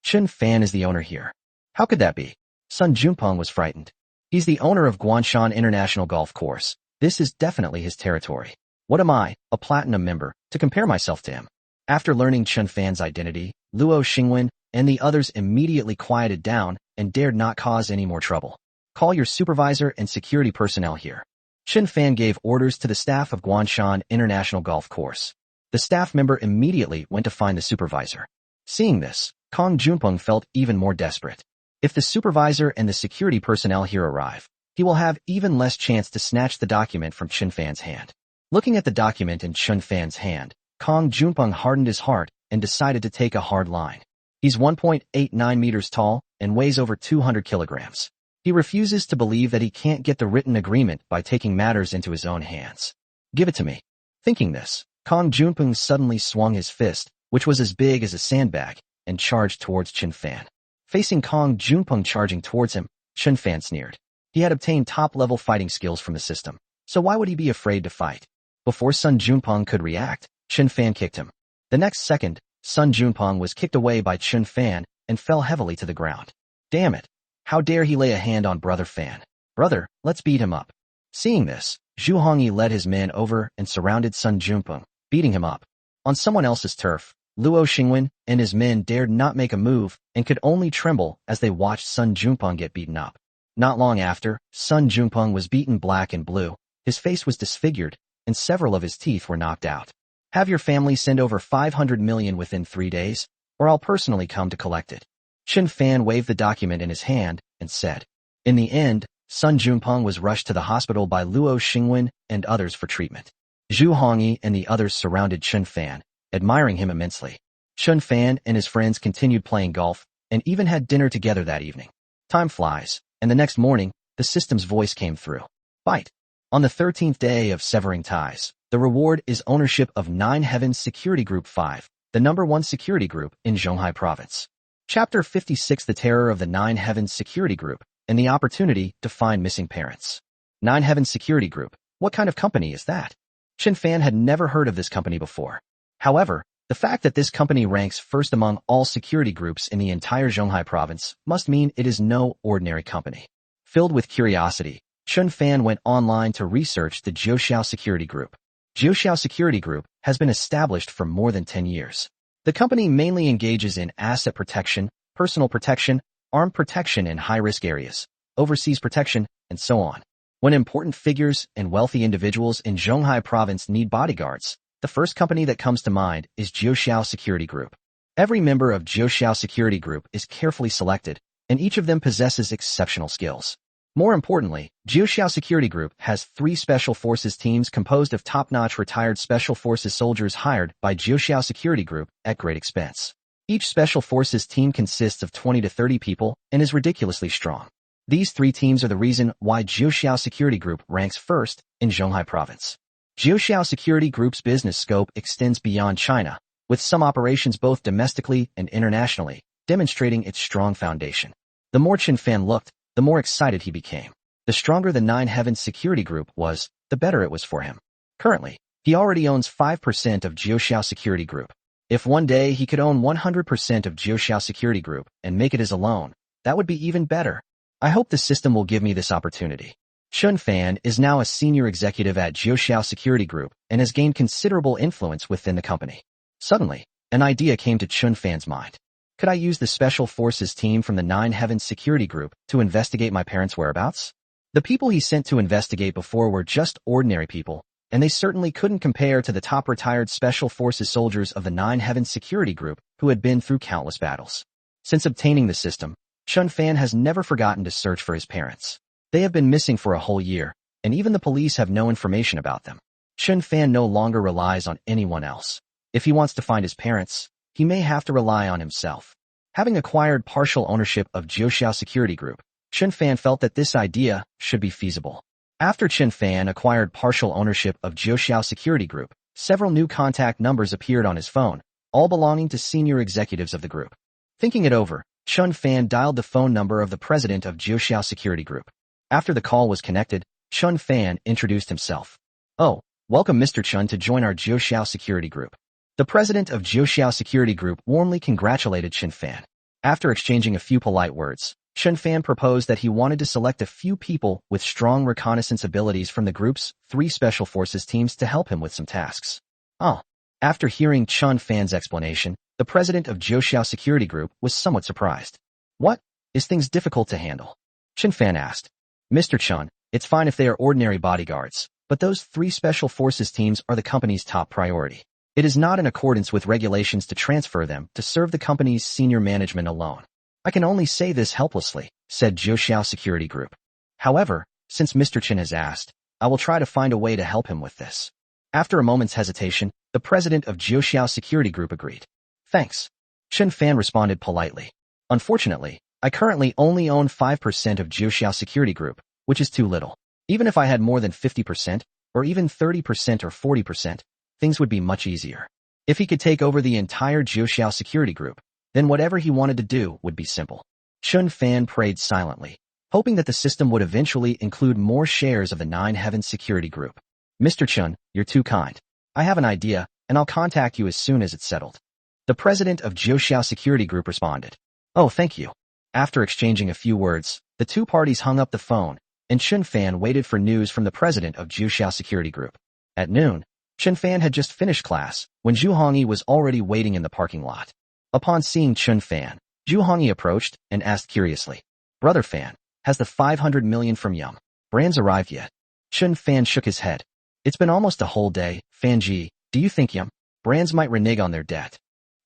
Qin Fan is the owner here. How could that be? Sun Junpeng was frightened. He's the owner of Guanshan International Golf Course. This is definitely his territory. What am I, a platinum member, to compare myself to him? After learning Qin Fan's identity, Luo Xingwen and the others immediately quieted down and dared not cause any more trouble. Call your supervisor and security personnel here. Qin Fan gave orders to the staff of Guanshan International Golf Course. The staff member immediately went to find the supervisor. Seeing this, Kong Junpeng felt even more desperate. If the supervisor and the security personnel here arrive, he will have even less chance to snatch the document from Qin Fan's hand. Looking at the document in Qin Fan's hand, Kong Junpeng hardened his heart and decided to take a hard line. He's 1.89 meters tall, and weighs over 200 kilograms. He refuses to believe that he can't get the written agreement by taking matters into his own hands. Give it to me. Thinking this, Kong Junpeng suddenly swung his fist, which was as big as a sandbag, and charged towards Qin Fan. Facing Kong Junpeng charging towards him, Qin Fan sneered. He had obtained top-level fighting skills from the system, so why would he be afraid to fight? Before Sun Junpeng could react, Qin Fan kicked him. The next second, Sun Junpeng was kicked away by Qin Fan and fell heavily to the ground. Damn it! How dare he lay a hand on Brother Fan? Brother, let's beat him up. Seeing this, Zhu Hongyi led his men over and surrounded Sun Junpeng, beating him up. On someone else's turf, Luo Xingwen and his men dared not make a move and could only tremble as they watched Sun Junpeng get beaten up. Not long after, Sun Junpeng was beaten black and blue, his face was disfigured, and several of his teeth were knocked out. Have your family send over 500 million within 3 days, or I'll personally come to collect it. Qin Fan waved the document in his hand and said. In the end, Sun Junpeng was rushed to the hospital by Luo Xingwen and others for treatment. Zhu Hongyi and the others surrounded Qin Fan, admiring him immensely. Qin Fan and his friends continued playing golf, and even had dinner together that evening. Time flies, and the next morning, the system's voice came through. Bite. On the 13th day of severing ties, the reward is ownership of 9 Heavens Security Group 5, the #1 security group in Zhonghai Province. Chapter 56 The Terror of the 9 Heavens Security Group, and the opportunity to find missing parents. 9 Heavens Security Group, what kind of company is that? Qin Fan had never heard of this company before. However, the fact that this company ranks first among all security groups in the entire Zhonghai province must mean it is no ordinary company. Filled with curiosity, Qin Fan went online to research the Jiuxiao Security Group. Jiuxiao Security Group has been established for more than 10 years. The company mainly engages in asset protection, personal protection, armed protection in high-risk areas, overseas protection, and so on. When important figures and wealthy individuals in Zhonghai province need bodyguards, the first company that comes to mind is Jiuxiao Security Group. Every member of Jiuxiao Security Group is carefully selected, and each of them possesses exceptional skills. More importantly, Jiuxiao Security Group has 3 special forces teams composed of top-notch retired special forces soldiers hired by Jiuxiao Security Group at great expense. Each special forces team consists of 20 to 30 people and is ridiculously strong. These 3 teams are the reason why Jiuxiao Security Group ranks first in Zhonghai Province. Jiuxiao Security Group's business scope extends beyond China, with some operations both domestically and internationally, demonstrating its strong foundation. The more Qin Fan looked, the more excited he became. The stronger the 9 Heavens Security Group was, the better it was for him. Currently, he already owns 5% of Jiuxiao Security Group. If one day he could own 100% of Jiuxiao Security Group and make it his own, that would be even better. I hope the system will give me this opportunity. Qin Fan is now a senior executive at Jiuxiao Security Group and has gained considerable influence within the company. Suddenly, an idea came to Qin Fan's mind. Could I use the Special Forces team from the 9 Heavens Security Group to investigate my parents' whereabouts? The people he sent to investigate before were just ordinary people, and they certainly couldn't compare to the top retired Special Forces soldiers of the 9 Heavens Security Group who had been through countless battles. Since obtaining the system, Qin Fan has never forgotten to search for his parents. They have been missing for a whole year, and even the police have no information about them. Qin Fan no longer relies on anyone else. If he wants to find his parents, he may have to rely on himself. Having acquired partial ownership of Jiuxiao Security Group, Qin Fan felt that this idea should be feasible. After Qin Fan acquired partial ownership of Jiuxiao Security Group, several new contact numbers appeared on his phone, all belonging to senior executives of the group. Thinking it over, Qin Fan dialed the phone number of the president of Jiuxiao Security Group. After the call was connected, Qin Fan introduced himself. Oh, welcome Mr. Chen to join our Jiuxiao Security Group. The president of Jiuxiao Security Group warmly congratulated Qin Fan. After exchanging a few polite words, Qin Fan proposed that he wanted to select a few people with strong reconnaissance abilities from the group's 3 special forces teams to help him with some tasks. Oh. After hearing Qin Fan's explanation, the president of Jiuxiao Security Group was somewhat surprised. What? Is things difficult to handle? Qin Fan asked. Mr. Chen, it's fine if they are ordinary bodyguards, but those 3 special forces teams are the company's top priority. It is not in accordance with regulations to transfer them to serve the company's senior management alone. I can only say this helplessly, said Jiuxiao Security Group. However, since Mr. Chen has asked, I will try to find a way to help him with this. After a moment's hesitation, the president of Jiuxiao Security Group agreed. Thanks. Qin Fan responded politely. Unfortunately, I currently only own 5% of Jiuxiao Security Group, which is too little. Even if I had more than 50%, or even 30% or 40%, things would be much easier. If he could take over the entire Jiuxiao Security Group, then whatever he wanted to do would be simple. Qin Fan prayed silently, hoping that the system would eventually include more shares of the Nine Heavens Security Group. Mr. Chun, you're too kind. I have an idea, and I'll contact you as soon as it's settled. The president of Jiuxiao Security Group responded. Oh, thank you. After exchanging a few words, the two parties hung up the phone, and Qin Fan waited for news from the president of Jiuxiao Security Group. At noon, Qin Fan had just finished class, when Zhu Hongyi was already waiting in the parking lot. Upon seeing Qin Fan, Zhu Hongyi approached and asked curiously, Brother Fan, has the 500 million from Yum Brands arrived yet? Qin Fan shook his head. It's been almost a whole day, Fanji, do you think Yum Brands might renege on their debt?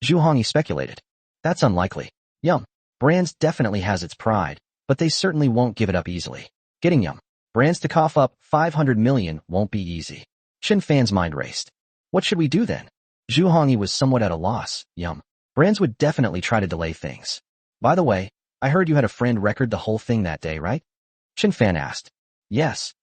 Zhu Hongyi speculated. That's unlikely. Yum Brands definitely has its pride, but they certainly won't give it up easily. Getting Yum Brands to cough up 500 million won't be easy. Qin Fan's mind raced. What should we do then? Zhu Hongyi was somewhat at a loss. Yum Brands would definitely try to delay things. By the way, I heard you had a friend record the whole thing that day, right? Qin Fan asked. Yes.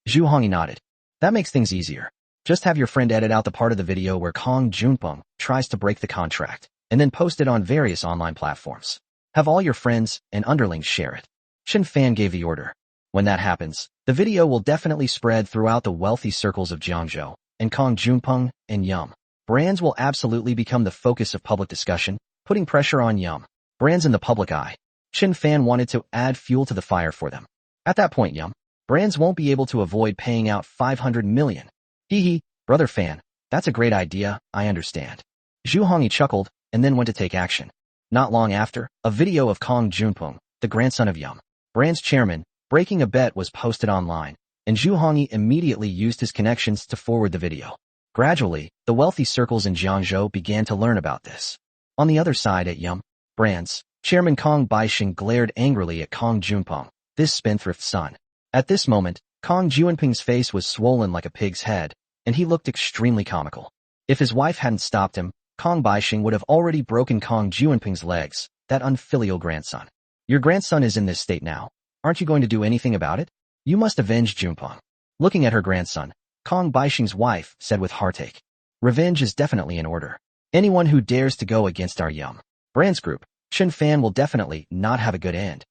Zhu Hongyi nodded. That makes things easier. Just have your friend edit out the part of the video where Kong Junpeng tries to break the contract, and then post it on various online platforms. Have all your friends and underlings share it. Qin Fan gave the order. When that happens, the video will definitely spread throughout the wealthy circles of Jiangzhou, and Kong Junpeng and Yum Brands will absolutely become the focus of public discussion, putting pressure on Yum Brands in the public eye. Qin Fan wanted to add fuel to the fire for them. At that point, Yum Brands won't be able to avoid paying out 500 million. Hee, Brother Fan, that's a great idea, I understand. Zhu Hongyi chuckled, and then went to take action. Not long after, a video of Kong Junpeng, the grandson of Yum Brands chairman, breaking a bet was posted online, and Zhu Hongyi immediately used his connections to forward the video. Gradually, the wealthy circles in Jiangzhou began to learn about this. On the other side at Yum Brands, Chairman Kong Baixing glared angrily at Kong Junpeng, this spendthrift son. At this moment, Kong Junpeng's face was swollen like a pig's head, and he looked extremely comical. If his wife hadn't stopped him, Kong Baixing would have already broken Kong Junpeng's legs, that unfilial grandson. Your grandson is in this state now. Aren't you going to do anything about it? You must avenge Junpeng. Looking at her grandson, Kong Baixing's wife said with heartache. Revenge is definitely in order. Anyone who dares to go against our Yum Brands group, Qin Fan will definitely not have a good end.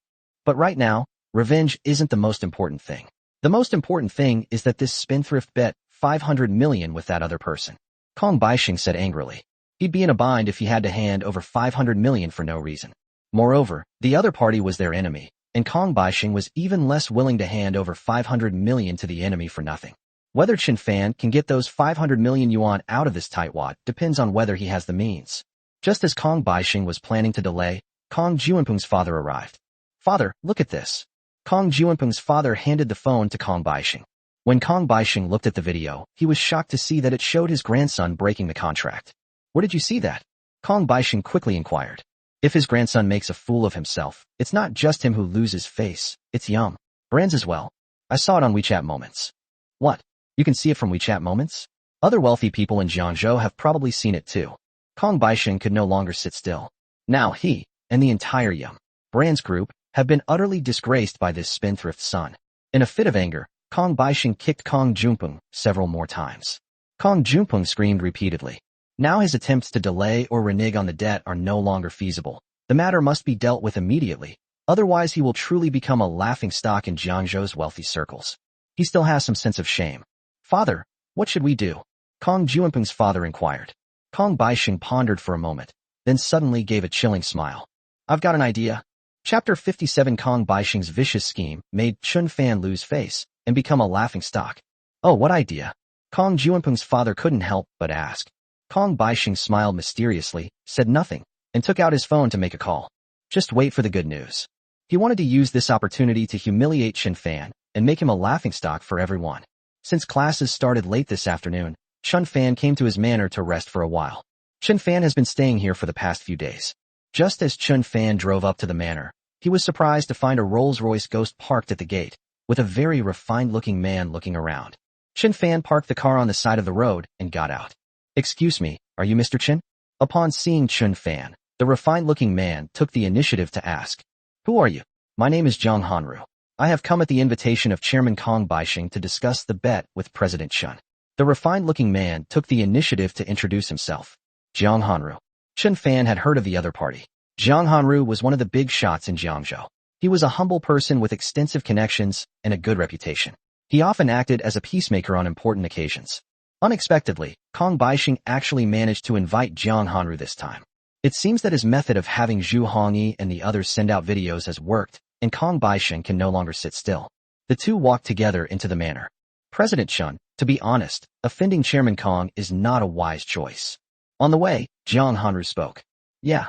But right now, revenge isn't the most important thing. The most important thing is that this spendthrift bet 500 million with that other person. Kong Baixing said angrily. He'd be in a bind if he had to hand over 500 million for no reason. Moreover, the other party was their enemy, and Kong Baixing was even less willing to hand over 500 million to the enemy for nothing. Whether Qin Fan can get those 500 million yuan out of this tightwad depends on whether he has the means. Just as Kong Baixing was planning to delay, Kong Junpeng's father arrived. Father, look at this. Kong Junpeng's father handed the phone to Kong Baixing. When Kong Baixing looked at the video, he was shocked to see that it showed his grandson breaking the contract. Where did you see that? Kong Baixing quickly inquired. If his grandson makes a fool of himself, it's not just him who loses face, it's Yum Brands as well. I saw it on WeChat Moments. What? You can see it from WeChat Moments? Other wealthy people in Jiangzhou have probably seen it too. Kong Baixing could no longer sit still. Now he, and the entire Yum Brands group, have been utterly disgraced by this spendthrift son. In a fit of anger, Kong Baixing kicked Kong Junpeng several more times. Kong Junpeng screamed repeatedly. Now his attempts to delay or renege on the debt are no longer feasible. The matter must be dealt with immediately, otherwise he will truly become a laughingstock in Jiangzhou's wealthy circles. He still has some sense of shame. Father, what should we do? Kong Junpeng's father inquired. Kong Baixing pondered for a moment, then suddenly gave a chilling smile. I've got an idea. Chapter 57 Kong Baixing's vicious scheme made Qin Fan lose face and become a laughingstock. Oh, what idea? Kong Junpeng's father couldn't help but ask. Kong Baixing smiled mysteriously, said nothing, and took out his phone to make a call. Just wait for the good news. He wanted to use this opportunity to humiliate Qin Fan and make him a laughingstock for everyone. Since classes started late this afternoon, Qin Fan came to his manor to rest for a while. Qin Fan has been staying here for the past few days. Just as Qin Fan drove up to the manor, he was surprised to find a Rolls-Royce Ghost parked at the gate, with a very refined-looking man looking around. Qin Fan parked the car on the side of the road and got out. Excuse me, are you Mr. Qin? Upon seeing Qin Fan, the refined-looking man took the initiative to ask. Who are you? My name is Jiang Hanru. I have come at the invitation of Chairman Kong Baixing to discuss the bet with President Chen. The refined-looking man took the initiative to introduce himself. Jiang Hanru. Chen Fan had heard of the other party. Jiang Hanru was one of the big shots in Jiangzhou. He was a humble person with extensive connections and a good reputation. He often acted as a peacemaker on important occasions. Unexpectedly, Kong Baixing actually managed to invite Jiang Hanru this time. It seems that his method of having Zhu Hongyi and the others send out videos has worked, and Kong Baixing can no longer sit still. The two walked together into the manor. President Chen, to be honest, offending Chairman Kong is not a wise choice. On the way, Jiang Hanru spoke. Yeah,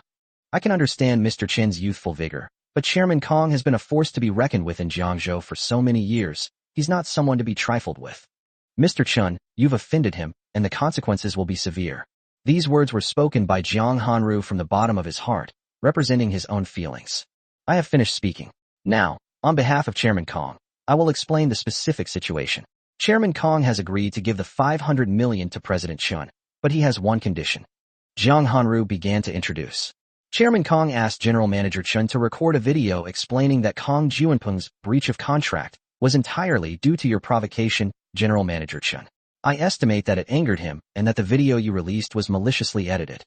I can understand Mr. Chen's youthful vigor, but Chairman Kong has been a force to be reckoned with in Jiangzhou for so many years. He's not someone to be trifled with. Mr. Chen, you've offended him, and the consequences will be severe. These words were spoken by Jiang Hanru from the bottom of his heart, representing his own feelings. I have finished speaking. Now, on behalf of Chairman Kong, I will explain the specific situation. Chairman Kong has agreed to give the 500 million to President Chen, but he has one condition. Jiang Hanru began to introduce. Chairman Kong asked General Manager Chen to record a video explaining that Kong Juanpeng's breach of contract was entirely due to your provocation, General Manager Chen. I estimate that it angered him and that the video you released was maliciously edited.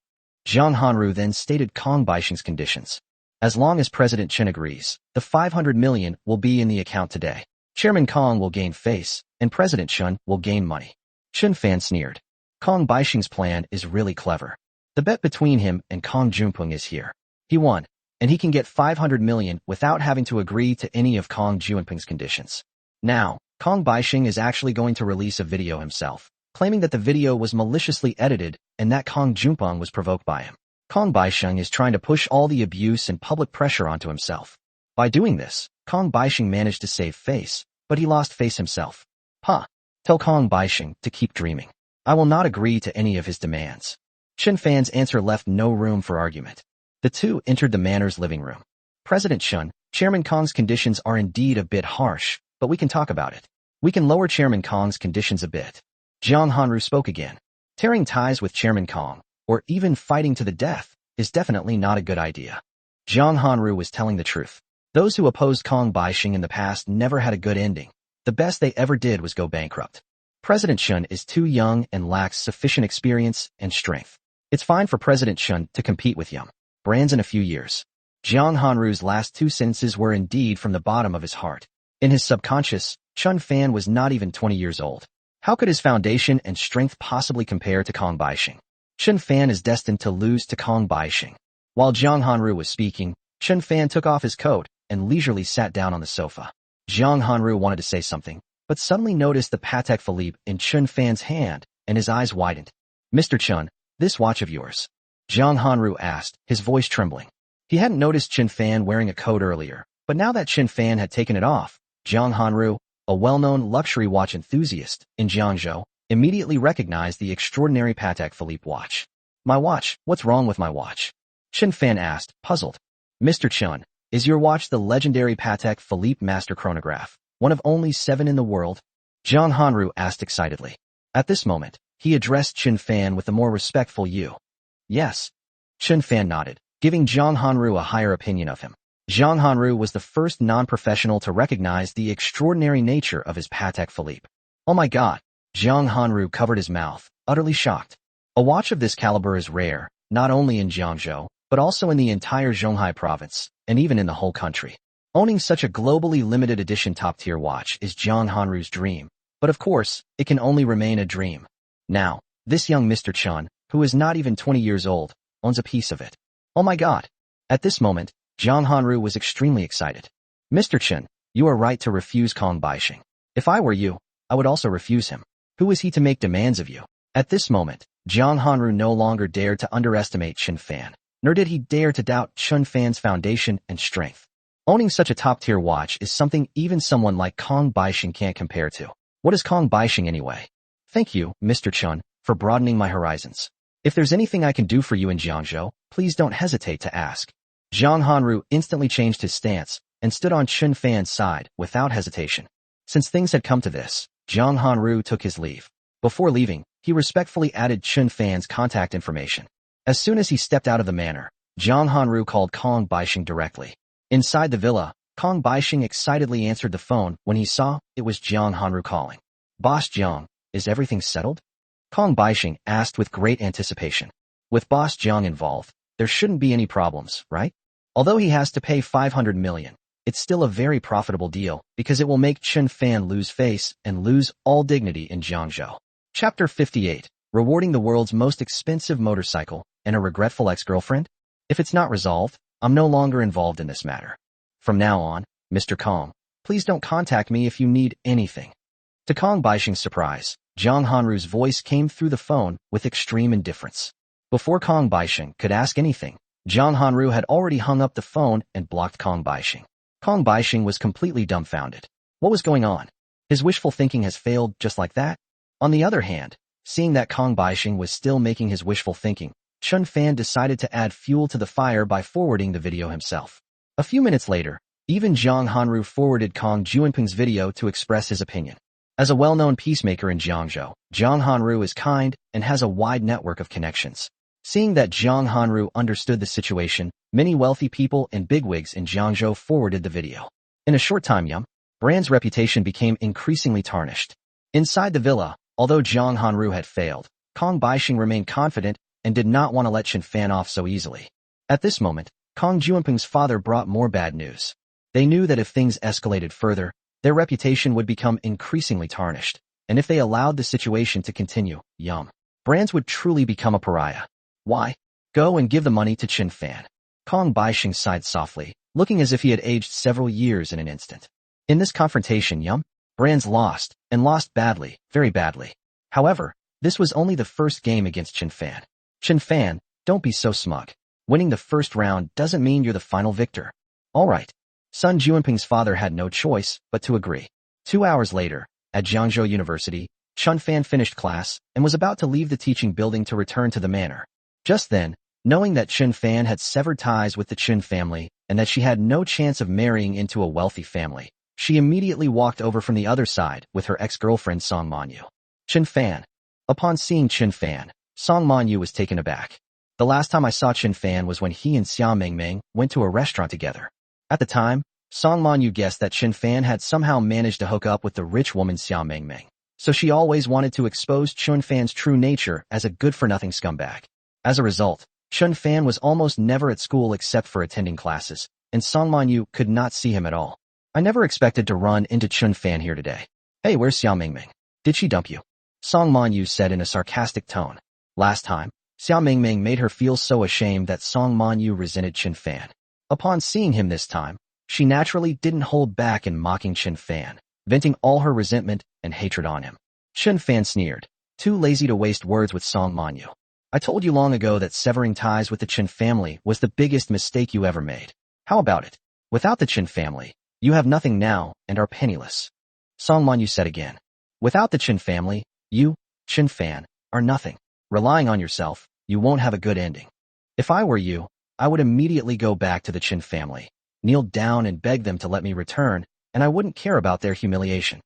Jiang Hanru then stated Kong Baixing's conditions. As long as President Chen agrees, the 500 million will be in the account today. Chairman Kong will gain face, and President Chen will gain money. Chen Fan sneered. Kong Baixing's plan is really clever. The bet between him and Kong Juanpeng is here. He won, and he can get 500 million without having to agree to any of Kong Juanpeng's conditions. Now, Kong Baixing is actually going to release a video himself, claiming that the video was maliciously edited and that Kong Juanpeng was provoked by him. Kong Baixing is trying to push all the abuse and public pressure onto himself. By doing this, Kong Baixing managed to save face, but he lost face himself. Tell Kong Baixing to keep dreaming. I will not agree to any of his demands. Chen Fan's answer left no room for argument. The two entered the manor's living room. President Chen, Chairman Kong's conditions are indeed a bit harsh, but we can talk about it. We can lower Chairman Kong's conditions a bit. Jiang Hanru spoke again. Tearing ties with Chairman Kong, or even fighting to the death, is definitely not a good idea. Jiang Hanru was telling the truth. Those who opposed Kong Baixing in the past never had a good ending. The best they ever did was go bankrupt. President Chen is too young and lacks sufficient experience and strength. It's fine for President Chen to compete with Yum Brands in a few years. Jiang Hanru's last two sentences were indeed from the bottom of his heart. In his subconscious, Chen Fan was not even 20 years old. How could his foundation and strength possibly compare to Kong Baixing? Chen Fan is destined to lose to Kong Baixing. While Jiang Hanru was speaking, Chen Fan took off his coat and leisurely sat down on the sofa. Jiang Hanru wanted to say something, but suddenly noticed the Patek Philippe in Chen Fan's hand, and his eyes widened. Mr. Chen, this watch of yours? Jiang Hanru asked, his voice trembling. He hadn't noticed Chen Fan wearing a coat earlier, but now that Chen Fan had taken it off, Jiang Hanru, a well-known luxury watch enthusiast in Jiangzhou, immediately recognized the extraordinary Patek Philippe watch. My watch, what's wrong with my watch? Chen Fan asked, puzzled. Mr. Chen, is your watch the legendary Patek Philippe Master Chronograph, one of only 7 in the world? Jiang Hanru asked excitedly. At this moment, he addressed Chen Fan with a more respectful you. Yes. Chen Fan nodded, giving Jiang Hanru a higher opinion of him. Jiang Hanru was the first non-professional to recognize the extraordinary nature of his Patek Philippe. Oh my god! Jiang Hanru covered his mouth, utterly shocked. A watch of this caliber is rare, not only in Jiangzhou, but also in the entire Zhonghai province, and even in the whole country. Owning such a globally limited edition top-tier watch is Jiang Hanru's dream, but of course, it can only remain a dream. Now, this young Mr. Chen, who is not even 20 years old, owns a piece of it. Oh my god! At this moment, Jiang Hanru was extremely excited. Mr. Chen, you are right to refuse Kong Baixing. If I were you, I would also refuse him. Who is he to make demands of you? At this moment, Jiang Hanru no longer dared to underestimate Chen Fan, nor did he dare to doubt Chen Fan's foundation and strength. Owning such a top-tier watch is something even someone like Kong Baixing can't compare to. What is Kong Baixing anyway? Thank you, Mr. Chen, for broadening my horizons. If there's anything I can do for you in Jiangzhou, please don't hesitate to ask. Jiang Hanru instantly changed his stance and stood on Chen Fan's side without hesitation. Since things had come to this, Jiang Hanru took his leave. Before leaving, he respectfully added Chen Fan's contact information. As soon as he stepped out of the manor, Jiang Hanru called Kong Baixing directly. Inside the villa, Kong Baixing excitedly answered the phone when he saw it was Jiang Hanru calling. Boss Jiang, is everything settled? Kong Baixing asked with great anticipation. With Boss Jiang involved, there shouldn't be any problems, right? Although he has to pay 500 million, it's still a very profitable deal because it will make Qin Fan lose face and lose all dignity in Jiangzhou. Chapter 58, Rewarding the World's Most Expensive Motorcycle and a Regretful Ex-Girlfriend? If it's not resolved, I'm no longer involved in this matter. From now on, Mr. Kong, please don't contact me if you need anything. To Kong Baixing's surprise, Jiang Hanru's voice came through the phone with extreme indifference. Before Kong Baixing could ask anything, Jiang Hanru had already hung up the phone and blocked Kong Baixing. Kong Baixing was completely dumbfounded. What was going on? His wishful thinking has failed just like that? On the other hand, seeing that Kong Baixing was still making his wishful thinking, Qin Fan decided to add fuel to the fire by forwarding the video himself. A few minutes later, even Jiang Hanru forwarded Kong Juanping's video to express his opinion. As a well-known peacemaker in Jiangzhou, Jiang Hanru is kind and has a wide network of connections. Seeing that Jiang Hanru understood the situation, many wealthy people and bigwigs in Jiangzhou forwarded the video. In a short time, Yum Brand's reputation became increasingly tarnished. Inside the villa, although Jiang Hanru had failed, Kong Baixing remained confident and did not want to let Qin Fan off so easily. At this moment, Kong Juanping's father brought more bad news. They knew that if things escalated further, their reputation would become increasingly tarnished, and if they allowed the situation to continue, Brands would truly become a pariah. Why? Go and give the money to Qin Fan. Kong Baixing sighed softly, looking as if he had aged several years in an instant. In this confrontation, Brands lost, and lost badly, very badly. However, this was only the first game against Qin Fan. Qin Fan, don't be so smug. Winning the first round doesn't mean you're the final victor. All right. Sun Juanping's father had no choice but to agree. 2 hours later, at Jiangzhou University, Qin Fan finished class and was about to leave the teaching building to return to the manor. Just then, knowing that Qin Fan had severed ties with the Qin family and that she had no chance of marrying into a wealthy family, she immediately walked over from the other side with her ex-girlfriend Song Manyu. Qin Fan. Upon seeing Qin Fan, Song Manyu was taken aback. The last time I saw Qin Fan was when he and Xiao Mingming went to a restaurant together. At the time, Song Manyu guessed that Qin Fan had somehow managed to hook up with the rich woman Xiao Mingming, so she always wanted to expose Qin Fan's true nature as a good-for-nothing scumbag. As a result, Qin Fan was almost never at school except for attending classes, and Song Manyu could not see him at all. I never expected to run into Qin Fan here today. Hey, where's Xiao Mingming? Did she dump you? Song Manyu said in a sarcastic tone. Last time, Xiao Mingming made her feel so ashamed that Song Manyu resented Qin Fan. Upon seeing him this time, she naturally didn't hold back in mocking Qin Fan, venting all her resentment and hatred on him. Qin Fan sneered, too lazy to waste words with Song Manyu. I told you long ago that severing ties with the Qin family was the biggest mistake you ever made. How about it? Without the Qin family, you have nothing now and are penniless. Song Manyu said again. Without the Qin family, you, Qin Fan, are nothing. Relying on yourself, you won't have a good ending. If I were you, I would immediately go back to the Qin family, kneel down and beg them to let me return, and I wouldn't care about their humiliation.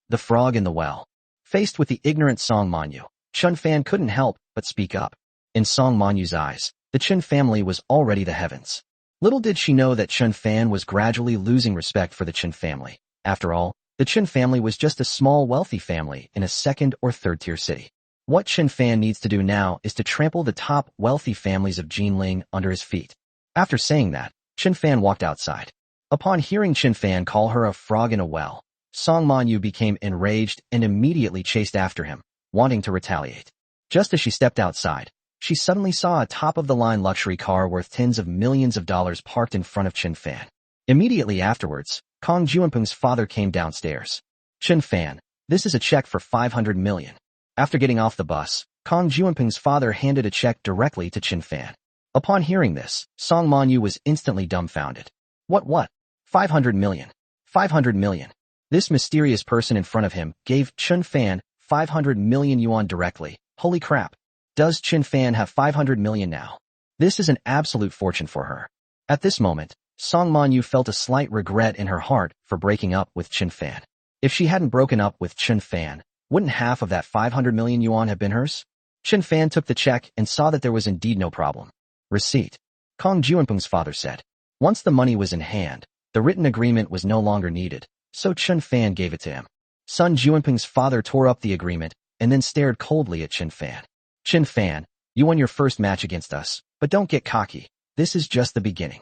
The frog in the well. Faced with the ignorant Song Manyu, Qin Fan couldn't help but speak up. In Song Manyu's eyes, the Qin family was already the heavens. Little did she know that Qin Fan was gradually losing respect for the Qin family. After all, the Qin family was just a small wealthy family in a second or third tier city. What Qin Fan needs to do now is to trample the top wealthy families of Jinling under his feet. After saying that, Qin Fan walked outside. Upon hearing Qin Fan call her a frog in a well, Song Manyu became enraged and immediately chased after him, wanting to retaliate. Just as she stepped outside, she suddenly saw a top-of-the-line luxury car worth tens of millions of dollars parked in front of Qin Fan. Immediately afterwards, Kong Juanping's father came downstairs. Qin Fan, this is a check for 500 million. After getting off the bus, Kong Juanping's father handed a check directly to Qin Fan. Upon hearing this, Song Manyu was instantly dumbfounded. What? 500 million. 500 million. This mysterious person in front of him gave Qin Fan 500 million yuan directly. Holy crap. Does Qin Fan have 500 million now? This is an absolute fortune for her. At this moment, Song Manyu felt a slight regret in her heart for breaking up with Qin Fan. If she hadn't broken up with Qin Fan, wouldn't half of that 500 million yuan have been hers? Qin Fan took the check and saw that there was indeed no problem. Receipt. Kong Juanping's father said. Once the money was in hand, the written agreement was no longer needed, so Qin Fan gave it to him. Sun Juanping's father tore up the agreement and then stared coldly at Qin Fan. Qin Fan, you won your first match against us, but don't get cocky. This is just the beginning.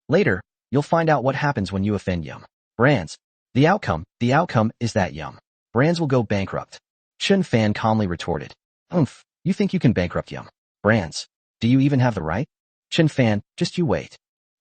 Later, you'll find out what happens when you offend Yum Brands. The outcome is that Yum Brands will go bankrupt. Qin Fan calmly retorted. You think you can bankrupt Yum Brands? Do you even have the right? Qin Fan, just you wait.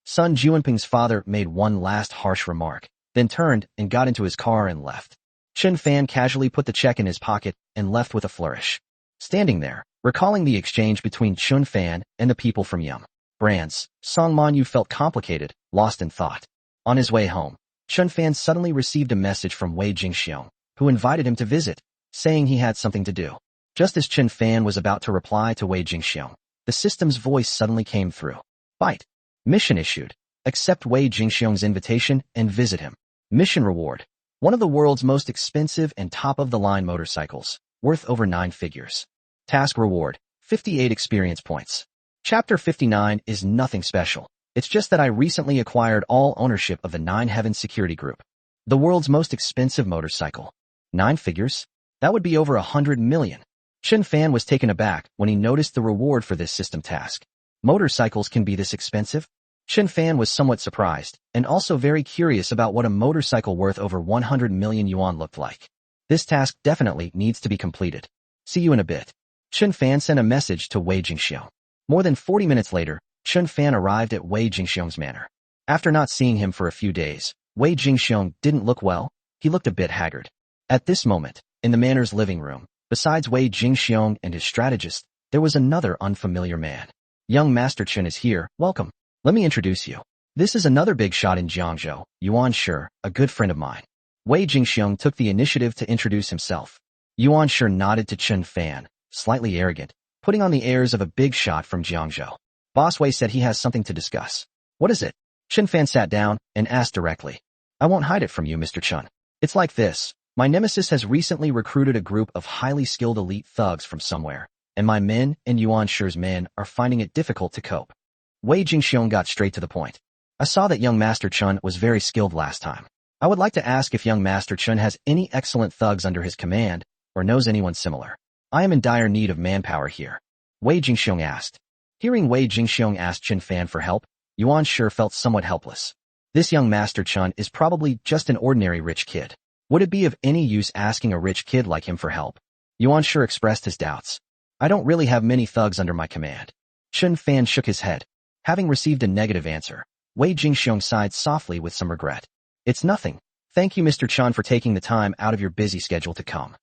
Sun Juanping's father made one last harsh remark, then turned and got into his car and left. Qin Fan casually put the check in his pocket and left with a flourish. Standing there, recalling the exchange between Qin Fan and the people from Yum Brands, Song Manyu felt complicated, lost in thought. On his way home, Qin Fan suddenly received a message from Wei Jingxiong, who invited him to visit, saying he had something to do. Just as Qin Fan was about to reply to Wei Jingxiong, the system's voice suddenly came through. Bite. Mission issued. Accept Wei Jingxiong's invitation and visit him. Mission reward. One of the world's most expensive and top-of-the-line motorcycles, worth over 9 figures. Task reward. 58 experience points. Chapter 59 is nothing special. It's just that I recently acquired all ownership of the 9 Heavens Security Group. The world's most expensive motorcycle. 9 figures? That would be over 100 million. Qin Fan was taken aback when he noticed the reward for this system task. Motorcycles can be this expensive? Qin Fan was somewhat surprised, and also very curious about what a motorcycle worth over 100 million yuan looked like. This task definitely needs to be completed. See you in a bit. Qin Fan sent a message to Wei Jingxiong. More than 40 minutes later, Qin Fan arrived at Wei Jingxiong's manor. After not seeing him for a few days, Wei Jingxiong didn't look well. He looked a bit haggard. At this moment, in the manor's living room, besides Wei Jingxiong and his strategist, there was another unfamiliar man. Young Master Chen is here, welcome. Let me introduce you. This is another big shot in Jiangzhou, Yuan Shi, a good friend of mine. Wei Jingxiong took the initiative to introduce himself. Yuan Shi nodded to Qin Fan, slightly arrogant, putting on the airs of a big shot from Jiangzhou. Boss Wei said he has something to discuss. What is it? Qin Fan sat down and asked directly. I won't hide it from you, Mr. Chen. It's like this. My nemesis has recently recruited a group of highly skilled elite thugs from somewhere, and my men and Yuan Shi's men are finding it difficult to cope. Wei Jingxiong got straight to the point. I saw that young Master Chen was very skilled last time. I would like to ask if young Master Chen has any excellent thugs under his command, or knows anyone similar. I am in dire need of manpower here. Wei Jingxiong asked. Hearing Wei Jingxiong ask Qin Fan for help, Yuan Shi felt somewhat helpless. This young Master Chen is probably just an ordinary rich kid. Would it be of any use asking a rich kid like him for help? Yuan Shi expressed his doubts. I don't really have many thugs under my command. Qin Fan shook his head. Having received a negative answer, Wei Jingxiong sighed softly with some regret. It's nothing. Thank you, Mr. Chen, for taking the time out of your busy schedule to come.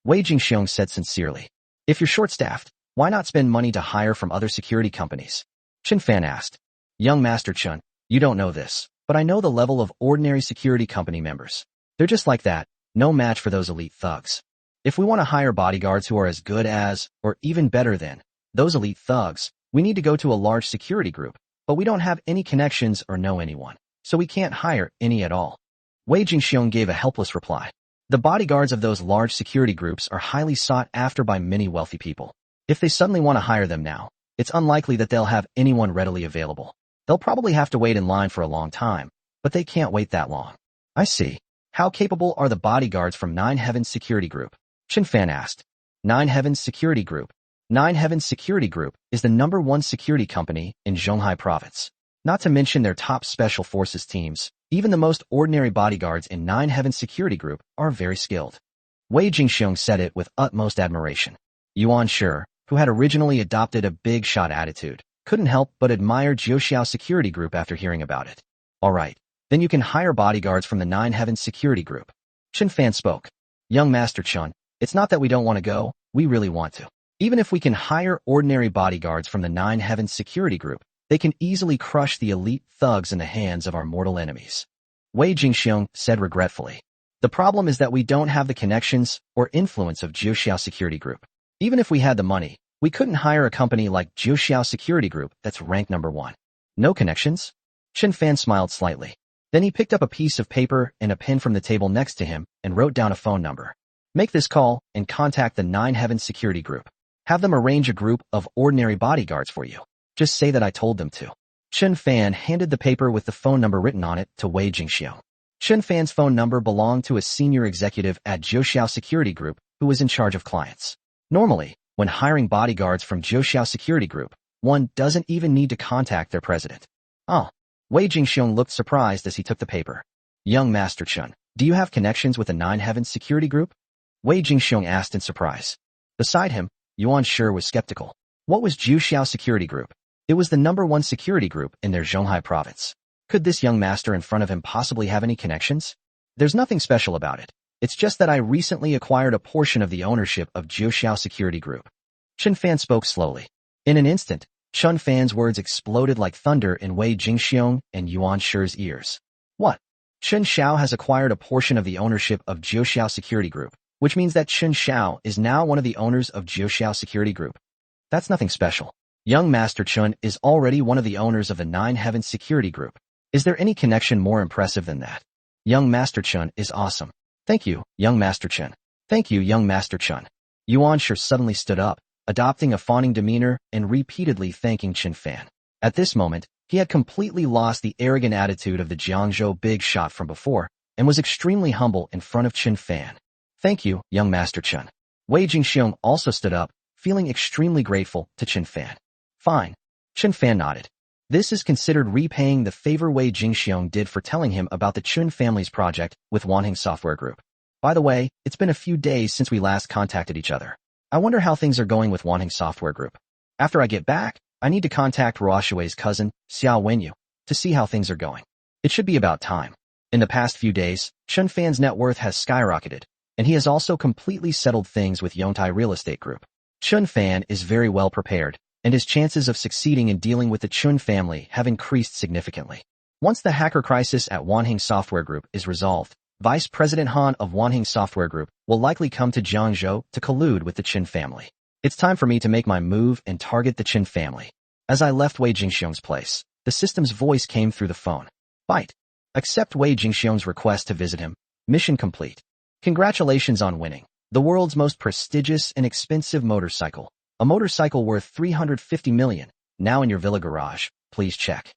Wei Jingxiong said sincerely. If you're short-staffed, why not spend money to hire from other security companies? Qin Fan asked. Young Master Chen, you don't know this, but I know the level of ordinary security company members. They're just like that, no match for those elite thugs. If we want to hire bodyguards who are as good as, or even better than, those elite thugs, we need to go to a large security group, but we don't have any connections or know anyone, so we can't hire any at all. Wei Jingxiong gave a helpless reply. The bodyguards of those large security groups are highly sought after by many wealthy people. If they suddenly want to hire them now, it's unlikely that they'll have anyone readily available. They'll probably have to wait in line for a long time, but they can't wait that long. I see. How capable are the bodyguards from 9 Heavens Security Group? Qin Fan asked. 9 Heavens Security Group. 9 Heavens Security Group is the #1 security company in Zhonghai Province. Not to mention their top special forces teams, even the most ordinary bodyguards in 9 Heavens Security Group are very skilled. Wei Jingxiong said it with utmost admiration. Yuan Shi, who had originally adopted a big shot attitude, couldn't help but admire Jiuxiao Security Group after hearing about it. All right, then you can hire bodyguards from the 9 Heavens Security Group. Qin Fan spoke. Young Master Chen, it's not that we don't want to go, we really want to. Even if we can hire ordinary bodyguards from the 9 Heavens Security Group, they can easily crush the elite thugs in the hands of our mortal enemies. Wei Jingxiong said regretfully. The problem is that we don't have the connections or influence of Jiuxiao Security Group. Even if we had the money, we couldn't hire a company like Jiuxiao Security Group that's ranked #1. No connections? Qin Fan smiled slightly. Then he picked up a piece of paper and a pen from the table next to him and wrote down a phone number. Make this call and contact the 9 Heavens Security Group. Have them arrange a group of ordinary bodyguards for you. Just say that I told them to. Chen Fan handed the paper with the phone number written on it to Wei Jingxiong. Chen Fan's phone number belonged to a senior executive at Zhouxiao Security Group who was in charge of clients. Normally, when hiring bodyguards from Zhouxiao Security Group, one doesn't even need to contact their president. Oh. Wei Jingxiong looked surprised as he took the paper. Young Master Chen, do you have connections with the Nine Heavens Security Group? Wei Jingxiong asked in surprise. Beside him, Yuan Shi was skeptical. What was Zhouxiao Security Group? It was the #1 security group in their Zhonghai province. Could this young master in front of him possibly have any connections? There's nothing special about it. It's just that I recently acquired a portion of the ownership of Zhouxiao Security Group. Chen Fan spoke slowly. In an instant, Chen Fan's words exploded like thunder in Wei Jingxiong and Yuan Shi's ears. What? Chen Xiao has acquired a portion of the ownership of Zhouxiao Security Group, which means that Chen Xiao is now one of the owners of Zhouxiao Security Group. That's nothing special. Young Master Chen is already one of the owners of the Nine Heavens Security Group. Is there any connection more impressive than that? Young Master Chen is awesome. Thank you, Young Master Chen. Thank you, Young Master Chen. Yuan Shi suddenly stood up, adopting a fawning demeanor and repeatedly thanking Chen Fan. At this moment, he had completely lost the arrogant attitude of the Jiangzhou big shot from before and was extremely humble in front of Chen Fan. Thank you, Young Master Chen. Wei Jingxiong also stood up, feeling extremely grateful to Chen Fan. Fine. Chen Fan nodded. This is considered repaying the favor Wei Jingxiong did for telling him about the Chun family's project with Wanheng Software Group. By the way, it's been a few days since we last contacted each other. I wonder how things are going with Wanheng Software Group. After I get back, I need to contact Ruoshui's cousin, Xiao Wenyu, to see how things are going. It should be about time. In the past few days, Chen Fan's net worth has skyrocketed, and he has also completely settled things with Yongtai Real Estate Group. Chen Fan is very well prepared, and his chances of succeeding in dealing with the Chun family have increased significantly. Once the hacker crisis at Wanheng Software Group is resolved, Vice President Han of Wanheng Software Group will likely come to Jiangzhou to collude with the Qin family. It's time for me to make my move and target the Qin family. As I left Wei Jingxiong's place, the system's voice came through the phone. Bite. Accept Wei Jingxiong's request to visit him. Mission complete. Congratulations on winning the world's most prestigious and expensive motorcycle. A motorcycle worth 350 million, now in your villa garage. Please check.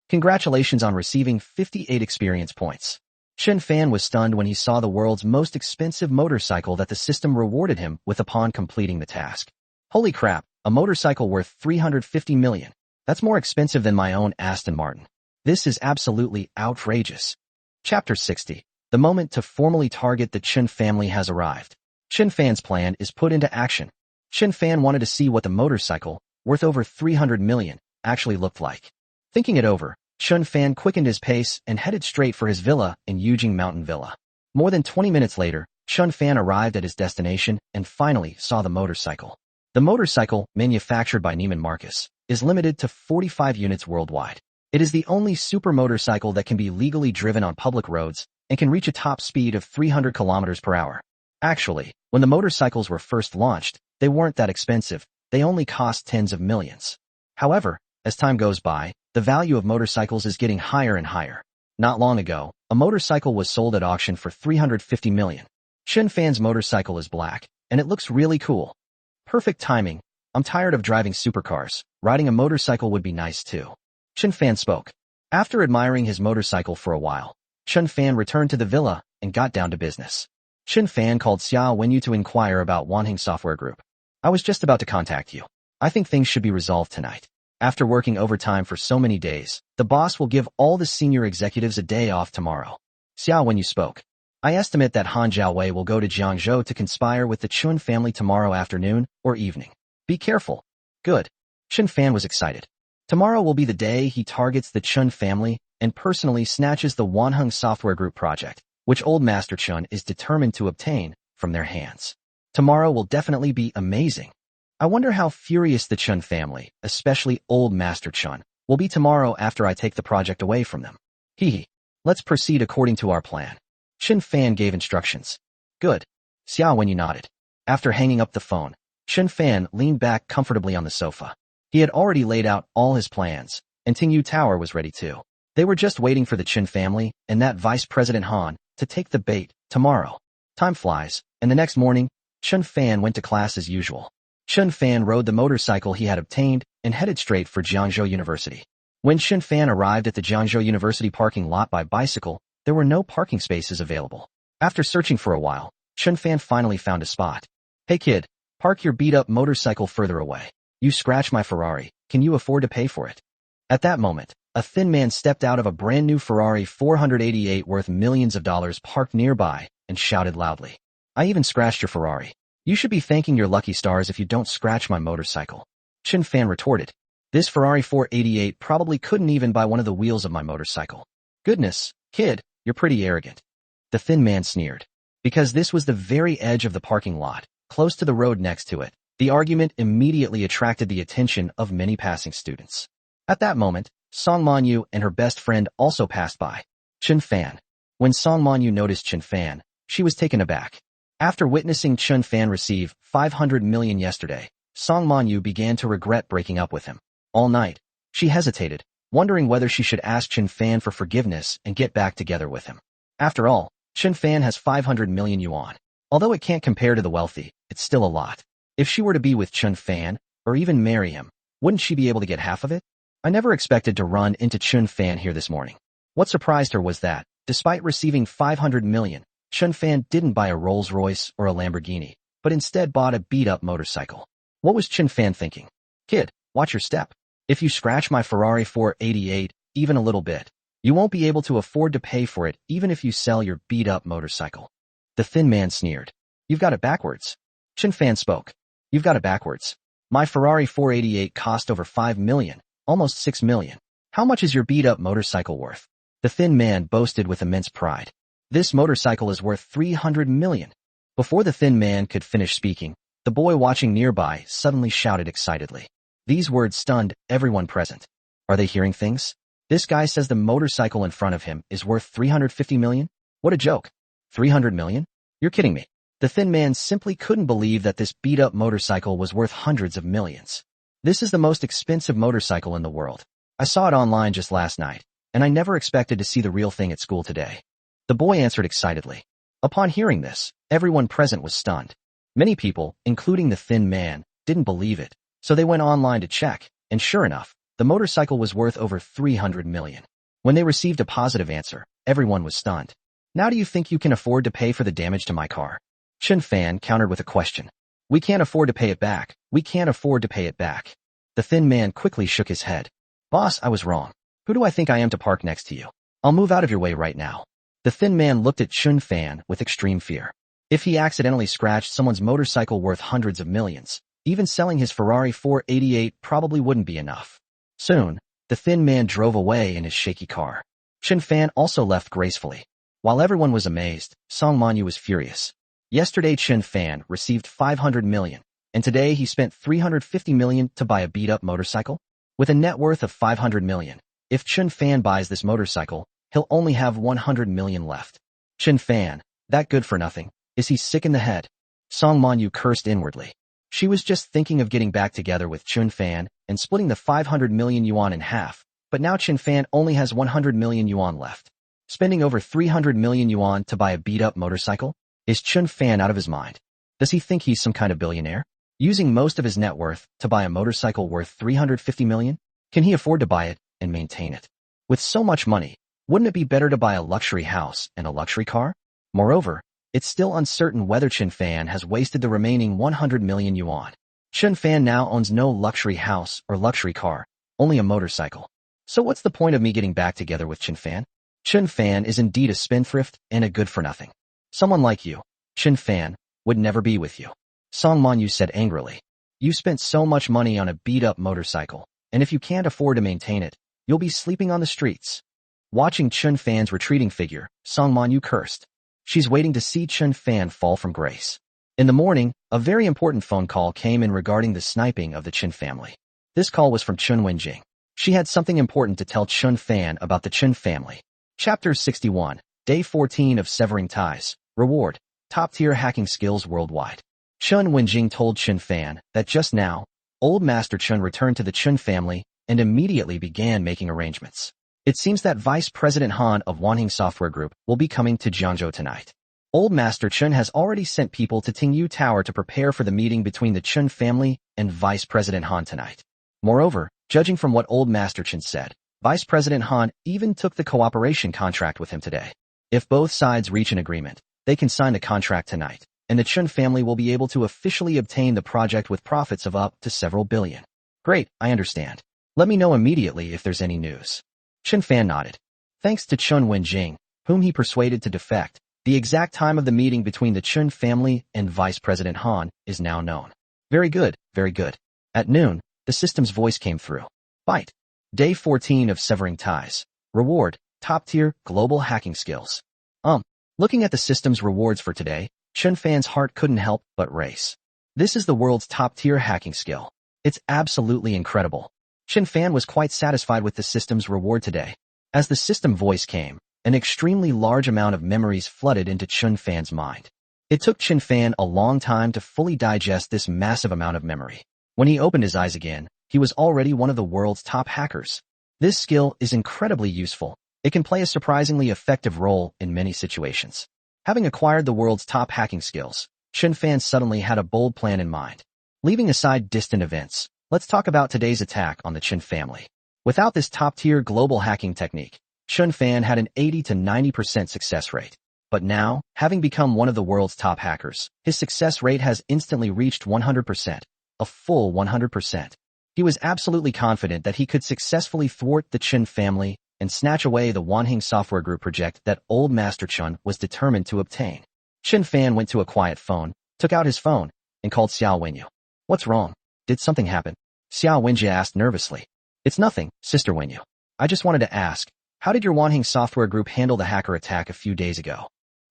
Congratulations on receiving 58 experience points. Chen Fan was stunned when he saw the world's most expensive motorcycle that the system rewarded him with upon completing the task. Holy crap, a motorcycle worth 350 million. That's more expensive than my own Aston Martin. This is absolutely outrageous. Chapter 60. The moment to formally target the Chen family has arrived. Chen Fan's plan is put into action. Chen Fan wanted to see what the motorcycle, worth over 300 million, actually looked like. Thinking it over, Chen Fan quickened his pace and headed straight for his villa in Yujing Mountain Villa. More than 20 minutes later, Chen Fan arrived at his destination and finally saw the motorcycle. The motorcycle, manufactured by Neiman Marcus, is limited to 45 units worldwide. It is the only super motorcycle that can be legally driven on public roads and can reach a top speed of 300 kilometers per hour. Actually, when the motorcycles were first launched, they weren't that expensive. They only cost tens of millions. However, as time goes by, the value of motorcycles is getting higher and higher. Not long ago, a motorcycle was sold at auction for 350 million. Chen Fan's motorcycle is black, and it looks really cool. Perfect timing. I'm tired of driving supercars. Riding a motorcycle would be nice too. Chen Fan spoke. After admiring his motorcycle for a while, Chen Fan returned to the villa and got down to business. Chen Fan called Xiao Wenyu to inquire about Wanheng Software Group. I was just about to contact you. I think things should be resolved tonight. After working overtime for so many days, the boss will give all the senior executives a day off tomorrow. Xiao Wenyu spoke. I estimate that Han Jiaowei will go to Jiangzhou to conspire with the Chun family tomorrow afternoon or evening. Be careful. Good. Chen Fan was excited. Tomorrow will be the day he targets the Chun family and personally snatches the Wanheng Software Group project, which Old Master Chun is determined to obtain from their hands. Tomorrow will definitely be amazing. I wonder how furious the Chun family, especially Old Master Chun, will be tomorrow after I take the project away from them. Hee. Let's proceed according to our plan. Chen Fan gave instructions. Good. Xiao Wenyu nodded. After hanging up the phone, Chen Fan leaned back comfortably on the sofa. He had already laid out all his plans, and Tingyu Tower was ready too. They were just waiting for the Chen family and that Vice President Han to take the bait tomorrow. Time flies, and the next morning, Chen Fan went to class as usual. Chen Fan rode the motorcycle he had obtained and headed straight for Jiangzhou University. When Qin Fan arrived at the Jiangzhou University parking lot by bicycle, there were no parking spaces available. After searching for a while, Qin Fan finally found a spot. Hey kid, park your beat-up motorcycle further away. You scratched my Ferrari, can you afford to pay for it? At that moment, a thin man stepped out of a brand new Ferrari 488 worth millions of dollars parked nearby and shouted loudly. I even scratched your Ferrari. You should be thanking your lucky stars if you don't scratch my motorcycle. Qin Fan retorted. This Ferrari 488 probably couldn't even buy one of the wheels of my motorcycle. Goodness, kid, you're pretty arrogant. The thin man sneered. Because this was the very edge of the parking lot, close to the road next to it, the argument immediately attracted the attention of many passing students. At that moment, Song Manyu and her best friend also passed by. Qin Fan. When Song Manyu noticed Qin Fan, she was taken aback. After witnessing Qin Fan receive 500 million yesterday, Song Manyu began to regret breaking up with him. All night, she hesitated, wondering whether she should ask Qin Fan for forgiveness and get back together with him. After all, Qin Fan has 500 million yuan. Although it can't compare to the wealthy, it's still a lot. If she were to be with Qin Fan, or even marry him, wouldn't she be able to get half of it? I never expected to run into Qin Fan here this morning. What surprised her was that, despite receiving 500 million, Qin Fan didn't buy a Rolls-Royce or a Lamborghini, but instead bought a beat-up motorcycle. What was Qin Fan thinking? Kid, watch your step. If you scratch my Ferrari 488 even a little bit, you won't be able to afford to pay for it even if you sell your beat-up motorcycle. The thin man sneered. You've got it backwards. Qin Fan spoke. You've got it backwards. My Ferrari 488 cost over 5 million, almost 6 million. How much is your beat-up motorcycle worth? The thin man boasted with immense pride. This motorcycle is worth 300 million. Before the thin man could finish speaking, the boy watching nearby suddenly shouted excitedly. These words stunned everyone present. Are they hearing things? This guy says the motorcycle in front of him is worth 350 million? What a joke. 300 million? You're kidding me. The thin man simply couldn't believe that this beat-up motorcycle was worth hundreds of millions. This is the most expensive motorcycle in the world. I saw it online just last night, and I never expected to see the real thing at school today. The boy answered excitedly. Upon hearing this, everyone present was stunned. Many people, including the thin man, didn't believe it, so they went online to check, and sure enough, the motorcycle was worth over 300 million. When they received a positive answer, everyone was stunned. Now do you think you can afford to pay for the damage to my car? Qin Fan countered with a question. We can't afford to pay it back. We can't afford to pay it back. The thin man quickly shook his head. Boss, I was wrong. Who do I think I am to park next to you? I'll move out of your way right now. The thin man looked at Qin Fan with extreme fear. If he accidentally scratched someone's motorcycle worth hundreds of millions, even selling his Ferrari 488 probably wouldn't be enough. Soon, the thin man drove away in his shaky car. Qin Fan also left gracefully. While everyone was amazed, Song Manyu was furious. Yesterday Qin Fan received 500 million, and today he spent 350 million to buy a beat-up motorcycle? With a net worth of 500 million, if Qin Fan buys this motorcycle, he'll only have 100 million left. Qin Fan, that good for nothing. Is he sick in the head? Song Manyu cursed inwardly. She was just thinking of getting back together with Qin Fan and splitting the 500 million yuan in half, but now Qin Fan only has 100 million yuan left. Spending over 300 million yuan to buy a beat-up motorcycle? Is Qin Fan out of his mind? Does he think he's some kind of billionaire? Using most of his net worth to buy a motorcycle worth 350 million? Can he afford to buy it and maintain it? With so much money, wouldn't it be better to buy a luxury house and a luxury car? Moreover, it's still uncertain whether Qin Fan has wasted the remaining 100 million yuan. Qin Fan now owns no luxury house or luxury car, only a motorcycle. So what's the point of me getting back together with Qin Fan? Qin Fan is indeed a spendthrift and a good-for-nothing. Someone like you, Qin Fan, would never be with you. Song Manyu said angrily. You spent so much money on a beat-up motorcycle, and if you can't afford to maintain it, you'll be sleeping on the streets. Watching Qin Fan's retreating figure, Song Manyu cursed. She's waiting to see Qin Fan fall from grace. In the morning, a very important phone call came in regarding the sniping of the Qin family. This call was from Qin Wenjing. She had something important to tell Qin Fan about the Qin family. Chapter 61, Day 14 of Severing Ties. Reward, top-tier hacking skills worldwide. Qin Wenjing told Qin Fan that just now, old Master Qin returned to the Qin family and immediately began making arrangements. It seems that Vice President Han of Wanhing Software Group will be coming to Jiangzhou tonight. Old Master Qin has already sent people to Tingyu Tower to prepare for the meeting between the Qin family and Vice President Han tonight. Moreover, judging from what Old Master Qin said, Vice President Han even took the cooperation contract with him today. If both sides reach an agreement, they can sign the contract tonight, and the Chen family will be able to officially obtain the project with profits of up to several billion. Great, I understand. Let me know immediately if there's any news. Chen Fan nodded. Thanks to Chen Wenjing, whom he persuaded to defect, the exact time of the meeting between the Chen family and Vice President Han is now known. Very good, very good. At noon, the system's voice came through. Byte. Day 14 of Severing Ties. Reward, top-tier, global hacking skills. Looking at the system's rewards for today, Chen Fan's heart couldn't help but race. This is the world's top-tier hacking skill. It's absolutely incredible. Chen Fan was quite satisfied with the system's reward today. As the system voice came, an extremely large amount of memories flooded into Chen Fan's mind. It took Chen Fan a long time to fully digest this massive amount of memory. When he opened his eyes again, he was already one of the world's top hackers. This skill is incredibly useful. It can play a surprisingly effective role in many situations. Having acquired the world's top hacking skills, Chen Fan suddenly had a bold plan in mind. Leaving aside distant events, let's talk about today's attack on the Chen family. Without this top-tier global hacking technique, Chen Fan had an 80 to 90% success rate. But now, having become one of the world's top hackers, his success rate has instantly reached 100%, a full 100%. He was absolutely confident that he could successfully thwart the Chen family and snatch away the Wanheng Software Group project that old Master Chen was determined to obtain. Chen Fan went to a quiet phone, took out his phone, and called Xiao Wenyu. What's wrong? Did something happen? Xiao Wenyu asked nervously. It's nothing, Sister Wenyu. I just wanted to ask, how did your Wanheng Software Group handle the hacker attack a few days ago?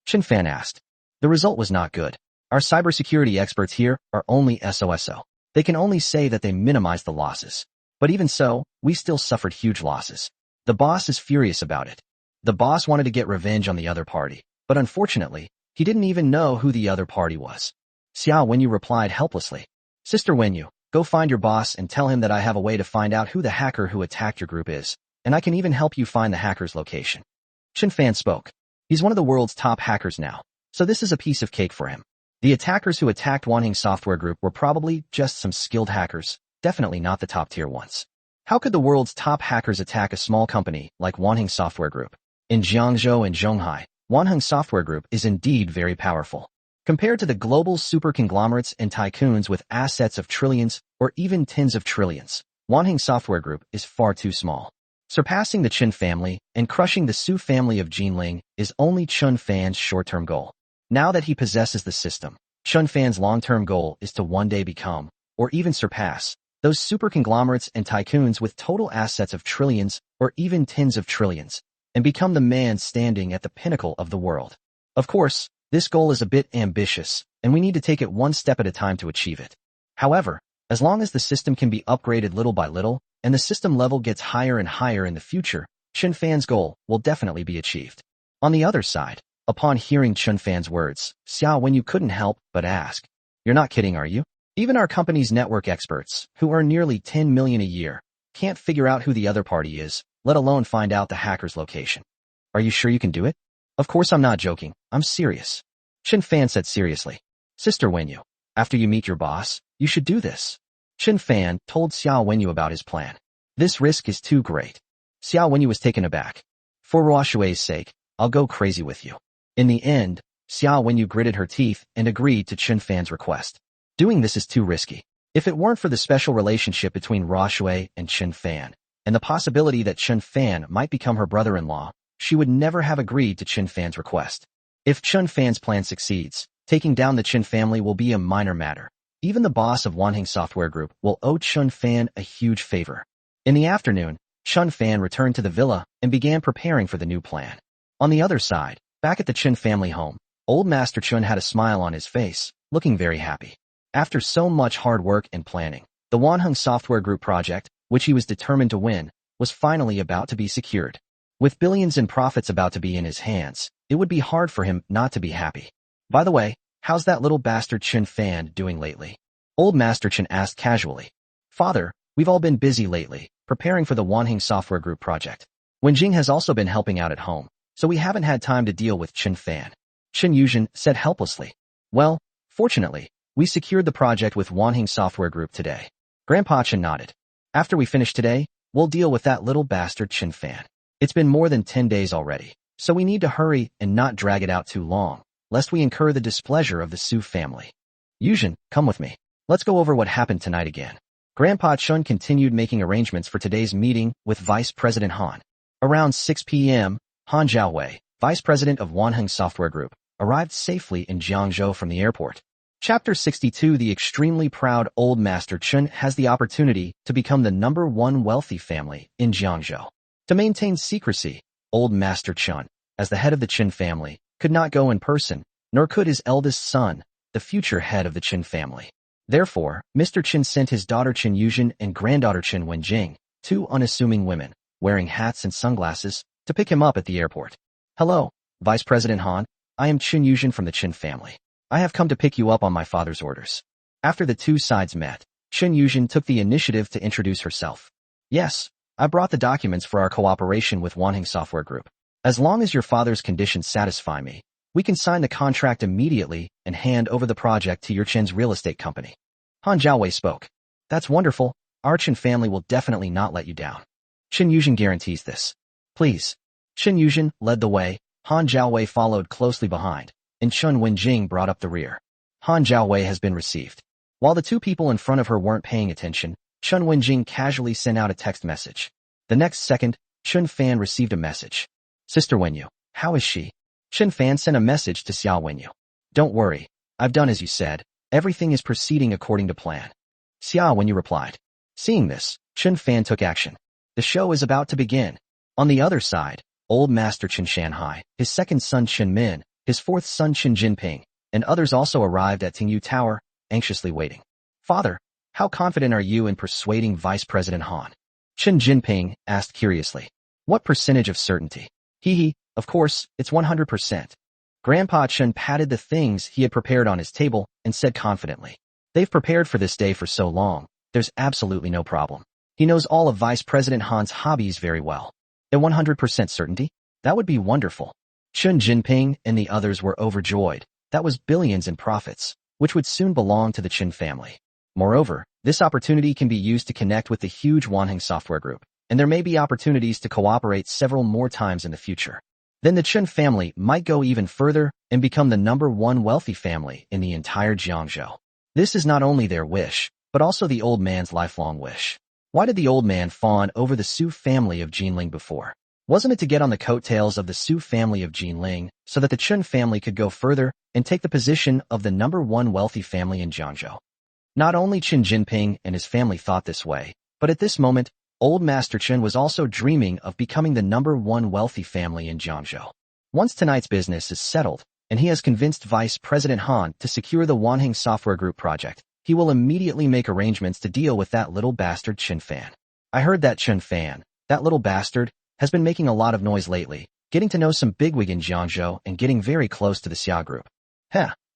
Chen Fan asked. The result was not good. Our cybersecurity experts here are only SOSO. They can only say that they minimized the losses. But even so, we still suffered huge losses. The boss is furious about it. The boss wanted to get revenge on the other party, but unfortunately, he didn't even know who the other party was. Xiao Wenyu replied helplessly. Sister Wenyu, go find your boss and tell him that I have a way to find out who the hacker who attacked your group is, and I can even help you find the hacker's location. Chen Fan spoke. He's one of the world's top hackers now, so this is a piece of cake for him. The attackers who attacked Wanheng Software Group were probably just some skilled hackers, definitely not the top-tier ones. How could the world's top hackers attack a small company like Wanheng Software Group? In Jiangzhou and Zhonghai, Wanheng Software Group is indeed very powerful. Compared to the global super conglomerates and tycoons with assets of trillions or even tens of trillions, Wanheng Software Group is far too small. Surpassing the Chen family and crushing the Su family of Jinling is only Chen Fan's short-term goal. Now that he possesses the system, Chen Fan's long-term goal is to one day become, or even surpass, those super conglomerates and tycoons with total assets of trillions or even tens of trillions, and become the man standing at the pinnacle of the world. Of course, this goal is a bit ambitious, and we need to take it one step at a time to achieve it. However, as long as the system can be upgraded little by little, and the system level gets higher and higher in the future, Chen Fan's goal will definitely be achieved. On the other side, upon hearing Chen Fan's words, Xiao Wenyu couldn't help but ask, "You're not kidding, are you? Even our company's network experts, who earn nearly 10 million a year, can't figure out who the other party is, let alone find out the hacker's location. Are you sure you can do it?" "Of course I'm not joking, I'm serious," Chen Fan said seriously. "Sister Wenyu, after you meet your boss, you should do this." Chen Fan told Xiao Wenyu about his plan. "This risk is too great." Xiao Wenyu was taken aback. "For Ruoshui's sake, I'll go crazy with you." In the end, Xiao Wenyu gritted her teeth and agreed to Chen Fan's request. Doing this is too risky. If it weren't for the special relationship between Ruoshui and Chen Fan, and the possibility that Chen Fan might become her brother-in-law, she would never have agreed to Chen Fan's request. If Chen Fan's plan succeeds, taking down the Chen family will be a minor matter. Even the boss of Wanheng Software Group will owe Chen Fan a huge favor. In the afternoon, Chen Fan returned to the villa and began preparing for the new plan. On the other side, back at the Chen family home, old Master Chen had a smile on his face, looking very happy. After so much hard work and planning, the Wanheng Software Group project, which he was determined to win, was finally about to be secured. With billions in profits about to be in his hands, it would be hard for him not to be happy. "By the way, how's that little bastard Chen Fan doing lately?" Old Master Chen asked casually. "Father, we've all been busy lately, preparing for the Wanheng Software Group project. Wenjing has also been helping out at home, so we haven't had time to deal with Chen Fan," Chen Yuzhen said helplessly. "Well, fortunately, we secured the project with Wanheng Software Group today." Grandpa Chen nodded. "After we finish today, We'll deal with that little bastard Qin Fan. It's been more than 10 days already, so we need to hurry and not drag it out too long, lest we incur the displeasure of the Su family. Yuzhen, come with me. Let's go over what happened tonight again. Grandpa Chun continued making arrangements for today's meeting with Vice President Han. Around 6 p.m., Han Zhaowei, Vice President of Wanheng Software Group, arrived safely in Jiangzhou from the airport. Chapter 62. The extremely proud old Master Chun has the opportunity to become the #1 wealthy family in Jiangzhou. To maintain secrecy, old Master Chun, as the head of the Qin family, could not go in person, nor could his eldest son, the future head of the Qin family. Therefore, Mr. Qin sent his daughter Qin Yuzhen and granddaughter Qin Wenjing, two unassuming women, wearing hats and sunglasses, to pick him up at the airport. Hello, Vice President Han. I am Qin Yuzhen from the Qin family. I have come to pick you up on my father's orders. After the two sides met, Qin Yuzhen took the initiative to introduce herself. Yes, I brought the documents for our cooperation with Wanheng Software Group. As long as your father's conditions satisfy me, we can sign the contract immediately and hand over the project to your Qin's real estate company. Han Zhaowei spoke. That's wonderful. Our Qin family will definitely not let you down. Qin Yuzhen guarantees this. Please. Qin Yuzhen led the way, Han Zhaowei followed closely behind, and Chun Wenjing brought up the rear. Han Zhaowei has been received. While the two people in front of her weren't paying attention, Chun Wenjing casually sent out a text message. The next second, Chun Fan received a message. Sister Wenyu, how is she? Qin Fan sent a message to Xia Wenyu. Don't worry, I've done as you said, everything is proceeding according to plan. Xia Wenyu replied. Seeing this, Qin Fan took action. The show is about to begin. On the other side, old Master Qin Shanhai, his second son Qin Min, his fourth son Qin Jinping, and others also arrived at Tingyu Tower, anxiously waiting. Father, how confident are you in persuading Vice President Han? Qin Jinping asked curiously. What percentage of certainty? Of course, it's 100%. Grandpa Chun patted the things he had prepared on his table and said confidently. They've prepared for this day for so long, there's absolutely no problem. He knows all of Vice President Han's hobbies very well. At 100% certainty? That would be wonderful. Qin Jinping and the others were overjoyed. That was billions in profits, which would soon belong to the Qin family. Moreover, this opportunity can be used to connect with the huge Wanheng Software Group, and there may be opportunities to cooperate several more times in the future. Then the Qin family might go even further and become the #1 wealthy family in the entire Jiangzhou. This is not only their wish, but also the old man's lifelong wish. Why did the old man fawn over the Su family of Jinling before? Wasn't it to get on the coattails of the Su family of Jinling so that the Qin family could go further and take the position of the #1 wealthy family in Jiangzhou? Not only Qin Jinping and his family thought this way, but at this moment, old Master Qin was also dreaming of becoming the #1 wealthy family in Jiangzhou. Once tonight's business is settled, and he has convinced Vice President Han to secure the Wanheng Software Group project, he will immediately make arrangements to deal with that little bastard Qin Fan. I heard that Qin Fan, that little bastard, has been making a lot of noise lately, getting to know some bigwig in Jiangzhou and getting very close to the Xia Group.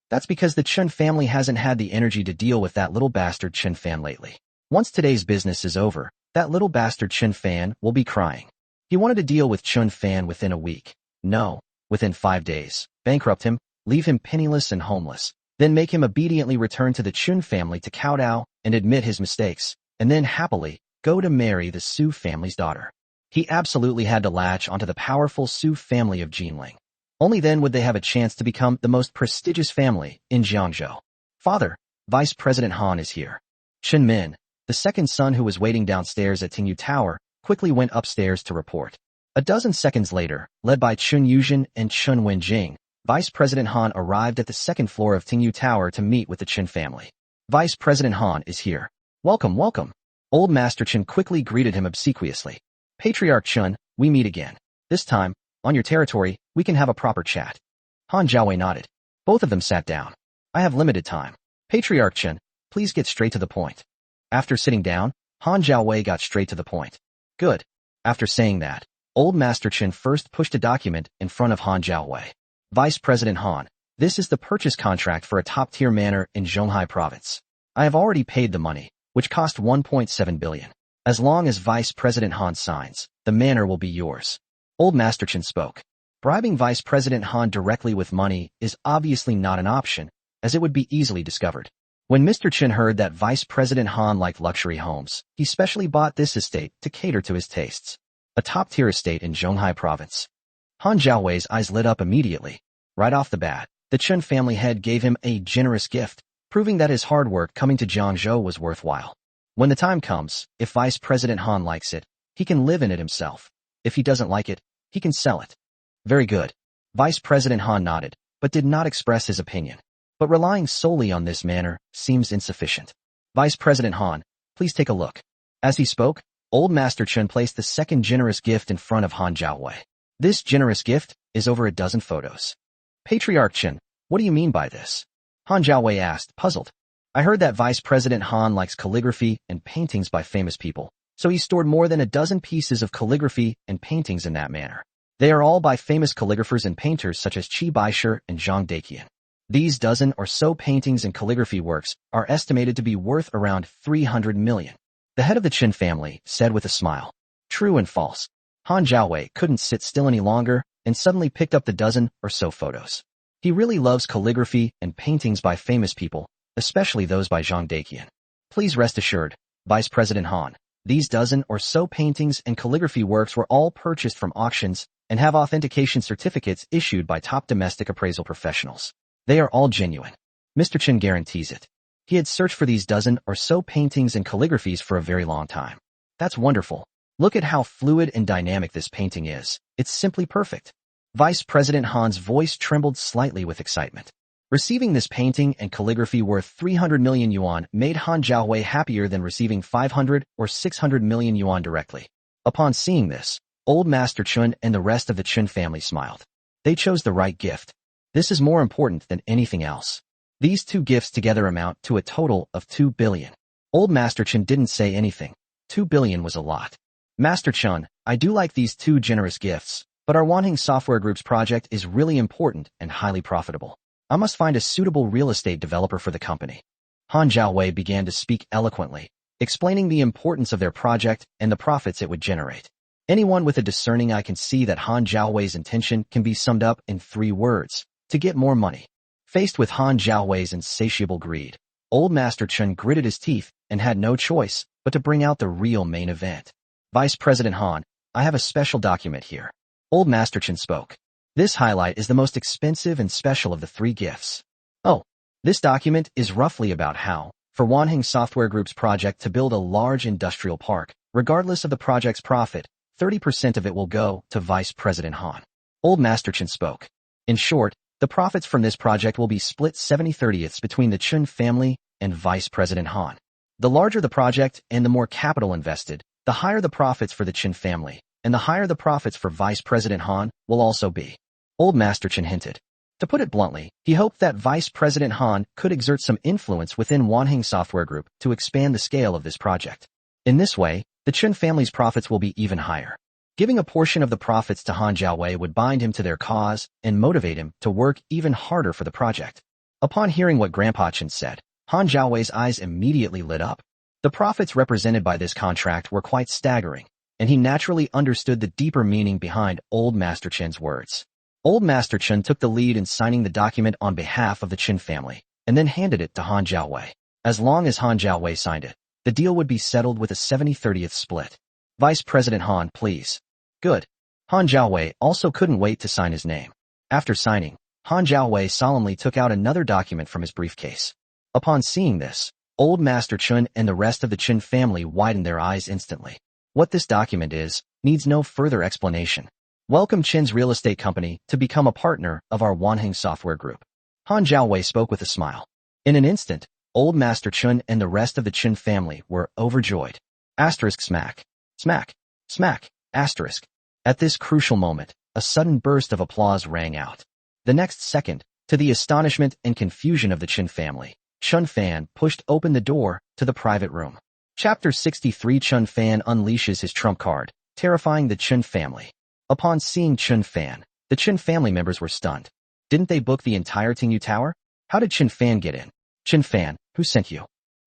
That's because the Qin family hasn't had the energy to deal with that little bastard Qin Fan lately. Once today's business is over, that little bastard Qin Fan will be crying. He wanted to deal with Qin Fan within a week. No, within 5 days. Bankrupt him, leave him penniless and homeless, then make him obediently return to the Qin family to kowtow and admit his mistakes, and then happily go to marry the Su family's daughter. He absolutely had to latch onto the powerful Su family of Jinling. Only then would they have a chance to become the most prestigious family in Jiangzhou. Father, Vice President Han is here. Qin Min, the second son who was waiting downstairs at Tingyu Tower, quickly went upstairs to report. A dozen seconds later, led by Qin Yuzhen and Chun Wenjing, Vice President Han arrived at the second floor of Tingyu Tower to meet with the Qin family. Vice President Han is here. Welcome, welcome. Old Master Qin quickly greeted him obsequiously. Patriarch Chun, we meet again. This time, on your territory, we can have a proper chat. Han Zhaowei nodded. Both of them sat down. I have limited time. Patriarch Chun, please get straight to the point. After sitting down, Han Zhaowei got straight to the point. Good. After saying that, old Master Qin first pushed a document in front of Han Zhaowei. Vice President Han, this is the purchase contract for a top-tier manor in Zhonghai province. I have already paid the money, which cost 1.7 billion. As long as Vice President Han signs, the manor will be yours. Old Master Qin spoke. Bribing Vice President Han directly with money is obviously not an option, as it would be easily discovered. When Mr. Qin heard that Vice President Han liked luxury homes, he specially bought this estate to cater to his tastes. A top-tier estate in Zhonghai province. Han Jiaowei's eyes lit up immediately. Right off the bat, the Chen family head gave him a generous gift, proving that his hard work coming to Jiangzhou was worthwhile. When the time comes, if Vice President Han likes it, he can live in it himself. If he doesn't like it, he can sell it. Very good. Vice President Han nodded, but did not express his opinion. But relying solely on this manner seems insufficient. Vice President Han, please take a look. As he spoke, Old Master Chen placed the second generous gift in front of Han Jiaowei. This generous gift is over a dozen photos. Patriarch Chen, what do you mean by this? Han Jiaowei asked, puzzled. I heard that Vice President Han likes calligraphy and paintings by famous people, so he stored more than a dozen pieces of calligraphy and paintings in that manner. They are all by famous calligraphers and painters such as Qi Baishi and Zhang Daqian. These dozen or so paintings and calligraphy works are estimated to be worth around 300 million. The head of the Qin family said with a smile. True and false. Han Jiaowei couldn't sit still any longer and suddenly picked up the dozen or so photos. He really loves calligraphy and paintings by famous people, especially those by Zhang Daqian. Please rest assured, Vice President Han, these dozen or so paintings and calligraphy works were all purchased from auctions and have authentication certificates issued by top domestic appraisal professionals. They are all genuine. Mr. Chen guarantees it. He had searched for these dozen or so paintings and calligraphies for a very long time. That's wonderful. Look at how fluid and dynamic this painting is. It's simply perfect. Vice President Han's voice trembled slightly with excitement. Receiving this painting and calligraphy worth 300 million yuan made Han Jiaowei happier than receiving 500 or 600 million yuan directly. Upon seeing this, Old Master Chen and the rest of the Chen family smiled. They chose the right gift. This is more important than anything else. These two gifts together amount to a total of 2 billion. Old Master Chen didn't say anything. 2 billion was a lot. Master Chen, I do like these two generous gifts, but our Wanheng Software Group's project is really important and highly profitable. I must find a suitable real estate developer for the company. Han Jiaowei began to speak eloquently, explaining the importance of their project and the profits it would generate. Anyone with a discerning eye can see that Han Jiaowei's intention can be summed up in 3 words. To get more money. Faced with Han Jiaowei's insatiable greed, Old Master Chen gritted his teeth and had no choice but to bring out the real main event. Vice President Han, I have a special document here. Old Master Chen spoke. This highlight is the most expensive and special of the 3 gifts. Oh, this document is roughly about how, for Wanheng Software Group's project to build a large industrial park, regardless of the project's profit, 30% of it will go to Vice President Han. Old Master Chen spoke. In short, the profits from this project will be split 70/30 between the Chen family and Vice President Han. The larger the project and the more capital invested, the higher the profits for the Chen family, and the higher the profits for Vice President Han will also be. Old Master Chen hinted. To put it bluntly, he hoped that Vice President Han could exert some influence within Wanheng Software Group to expand the scale of this project. In this way, the Chen family's profits will be even higher. Giving a portion of the profits to Han Jiaowei would bind him to their cause and motivate him to work even harder for the project. Upon hearing what Grandpa Chen said, Han Jiaowei's eyes immediately lit up. The profits represented by this contract were quite staggering, and he naturally understood the deeper meaning behind Old Master Chen's words. Old Master Chen took the lead in signing the document on behalf of the Chen family, and then handed it to Han Jiaowei. As long as Han Jiaowei signed it, the deal would be settled with a 70/30 split. Vice President Han, please. Good. Han Jiaowei also couldn't wait to sign his name. After signing, Han Jiaowei solemnly took out another document from his briefcase. Upon seeing this, Old Master Chen and the rest of the Chen family widened their eyes instantly. What this document is, needs no further explanation. Welcome Chen's real estate company to become a partner of our Wanheng Software Group. Han Jiaowei spoke with a smile. In an instant, Old Master Chen and the rest of the Chen family were overjoyed. Asterisk smack. Smack. Smack. Asterisk. At this crucial moment, a sudden burst of applause rang out. The next second, to the astonishment and confusion of the Chen family, Chun Fan pushed open the door to the private room. Chapter 63 Chun Fan unleashes his trump card, terrifying the Chen family. Upon seeing Chun Fan, the Chen family members were stunned. Didn't they book the entire Tingyu Tower? How did Chen Fan get in? Chen Fan, who sent you?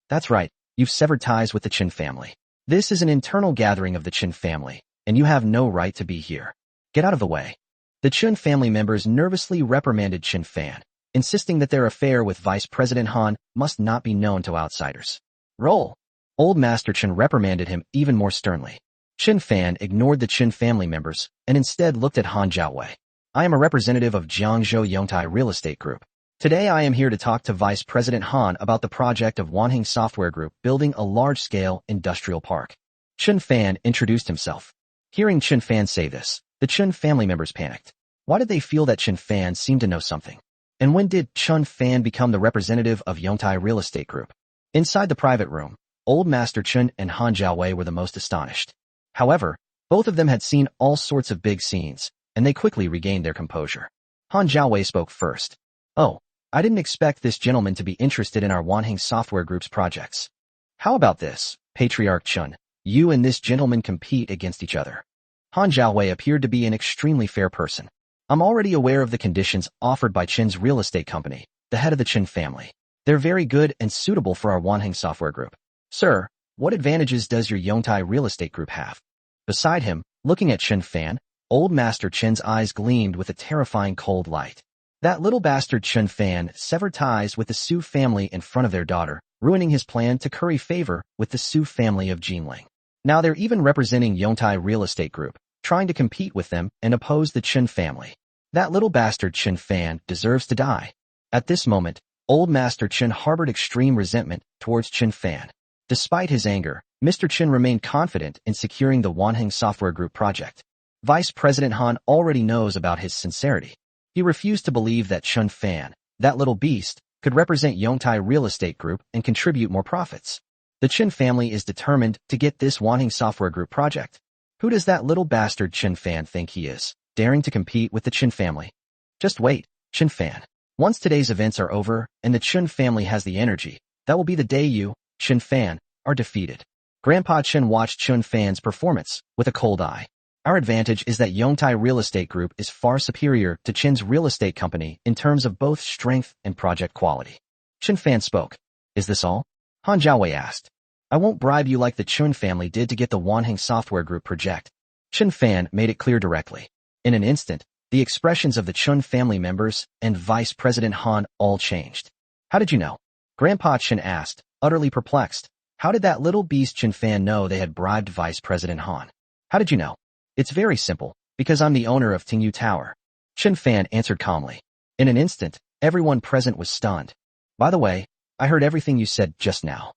That's right, you've severed ties with the Chen family. This is an internal gathering of the Chen family, and you have no right to be here. Get out of the way. The Chen family members nervously reprimanded Chen Fan. insisting that their affair with Vice President Han must not be known to outsiders. Roll. Old Master Chen reprimanded him even more sternly. Qin Fan ignored the Qin family members and instead looked at Han Jiaowei. I am a representative of Jiangzhou Yongtai Real Estate Group. Today I am here to talk to Vice President Han about the project of Wanheng Software Group building a large-scale industrial park. Qin Fan introduced himself. Hearing Qin Fan say this, the Qin family members panicked. Why did they feel that Qin Fan seemed to know something? And when did Qin Fan become the representative of Yongtai Real Estate Group? Inside the private room, Old Master Chen and Han Jiaowei were the most astonished. However, both of them had seen all sorts of big scenes, and they quickly regained their composure. Han Jiaowei spoke first. Oh, I didn't expect this gentleman to be interested in our Wanheng Software Group's projects. How about this, Patriarch Chen? You and this gentleman compete against each other. Han Jiaowei appeared to be an extremely fair person. I'm already aware of the conditions offered by Qin's real estate company, the head of the Qin family. They're very good and suitable for our Wanheng Software Group. Sir, what advantages does your Yongtai Real Estate Group have? Beside him, looking at Qin Fan, Old Master Chen's eyes gleamed with a terrifying cold light. That little bastard Qin Fan severed ties with the Su family in front of their daughter, ruining his plan to curry favor with the Su family of Jinling. Now they're even representing Yongtai Real Estate Group, trying to compete with them and oppose the Qin family. That little bastard Qin Fan deserves to die. At this moment, Old Master Chen harbored extreme resentment towards Qin Fan. Despite his anger, Mr. Chen remained confident in securing the Wanheng Software Group project. Vice President Han already knows about his sincerity. He refused to believe that Qin Fan, that little beast, could represent Yongtai Real Estate Group and contribute more profits. The Qin family is determined to get this Wanheng Software Group project. Who does that little bastard Qin Fan think he is, daring to compete with the Qin family? Just wait, Qin Fan. Once today's events are over and the Qin family has the energy, that will be the day you, Qin Fan, are defeated. Grandpa Chen watched Qin Fan's performance with a cold eye. Our advantage is that Yongtai Real Estate Group is far superior to Qin's real estate company in terms of both strength and project quality. Qin Fan spoke. Is this all? Han Jiaowei asked. I won't bribe you like the Qin family did to get the Wanheng Software Group project. Qin Fan made it clear directly. In an instant, the expressions of the Qin family members and Vice President Han all changed. How did you know? Grandpa Chen asked, utterly perplexed. How did that little beast Qin Fan know they had bribed Vice President Han? How did you know? It's very simple, because I'm the owner of Tingyu Tower. Qin Fan answered calmly. In an instant, everyone present was stunned. By the way, I heard everything you said just now.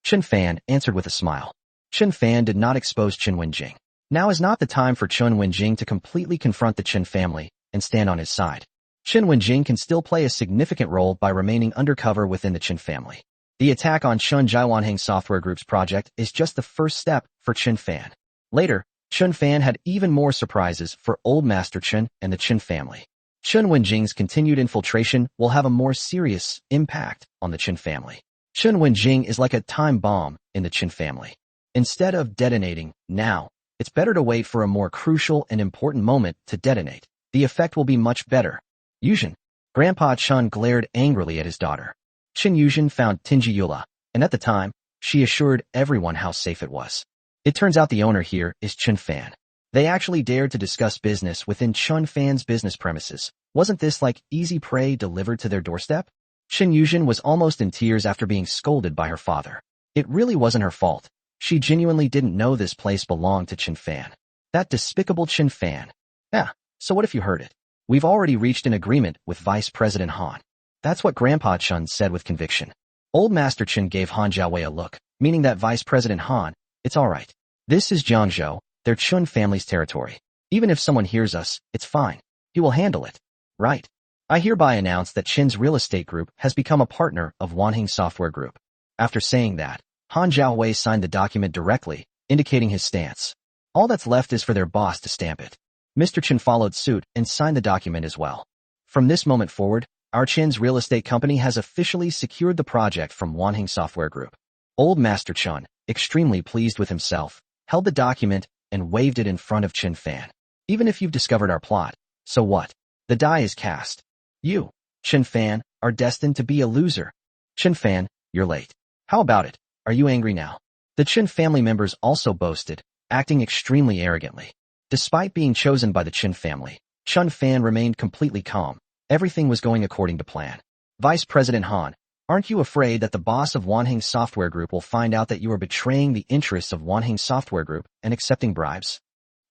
Qin Fan answered with a smile. Qin Fan did not expose Qin Wenjing. Now is not the time for Qin Wenjing to completely confront the Qin family and stand on his side. Qin Wenjing can still play a significant role by remaining undercover within the Qin family. The attack on Qin Wanheng Software Group's project is just the first step for Qin Fan. Later, Qin Fan had even more surprises for Old Master Chen and the Qin family. Qin Wenjing's continued infiltration will have a more serious impact on the Qin family. Qin Wenjing is like a time bomb in the Qin family. Instead of detonating now, it's better to wait for a more crucial and important moment to detonate. The effect will be much better. Yuzhen. Grandpa Chen glared angrily at his daughter. Qin Yuzhen found Tinji Yula, and at the time, she assured everyone how safe it was. It turns out the owner here is Qin Fan. They actually dared to discuss business within Qin Fan's business premises. Wasn't this like easy prey delivered to their doorstep? Qin Yuzhen was almost in tears after being scolded by her father. It really wasn't her fault. She genuinely didn't know this place belonged to Qin Fan. That despicable Qin Fan. Yeah, so what if you heard it? We've already reached an agreement with Vice President Han. That's what Grandpa Chen said with conviction. Old Master Chen gave Han Jiaowei a look, meaning that Vice President Han, it's all right. This is Jiangzhou, their Qin family's territory. Even if someone hears us, it's fine. He will handle it. Right. I hereby announce that Qin's real estate group has become a partner of Wanheng Software Group. After saying that, Han Jiaowei signed the document directly, indicating his stance. All that's left is for their boss to stamp it. Mr. Chen followed suit and signed the document as well. From this moment forward, our Qin's real estate company has officially secured the project from Wanheng Software Group. Old Master Chen, extremely pleased with himself, held the document and waved it in front of Qin Fan. Even if you've discovered our plot, so what? The die is cast. You, Qin Fan, are destined to be a loser. Qin Fan, you're late. How about it? Are you angry now? The Qin family members also boasted, acting extremely arrogantly. Despite being chosen by the Qin family, Qin Fan remained completely calm. Everything was going according to plan. Vice President Han, aren't you afraid that the boss of Wanheng Software Group will find out that you are betraying the interests of Wanheng Software Group and accepting bribes?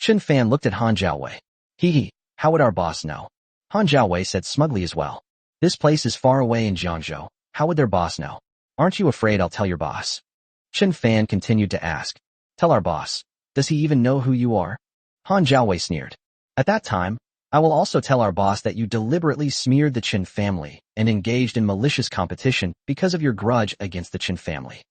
Qin Fan looked at Han Jiaowei. Hee, how would our boss know? Han Jiaowei said smugly as well. This place is far away in Jiangzhou. How would their boss know? Aren't you afraid I'll tell your boss? Qin Fan continued to ask. Tell our boss. Does he even know who you are? Han Jiaowei sneered. At that time, I will also tell our boss that you deliberately smeared the Qin family and engaged in malicious competition because of your grudge against the Qin family.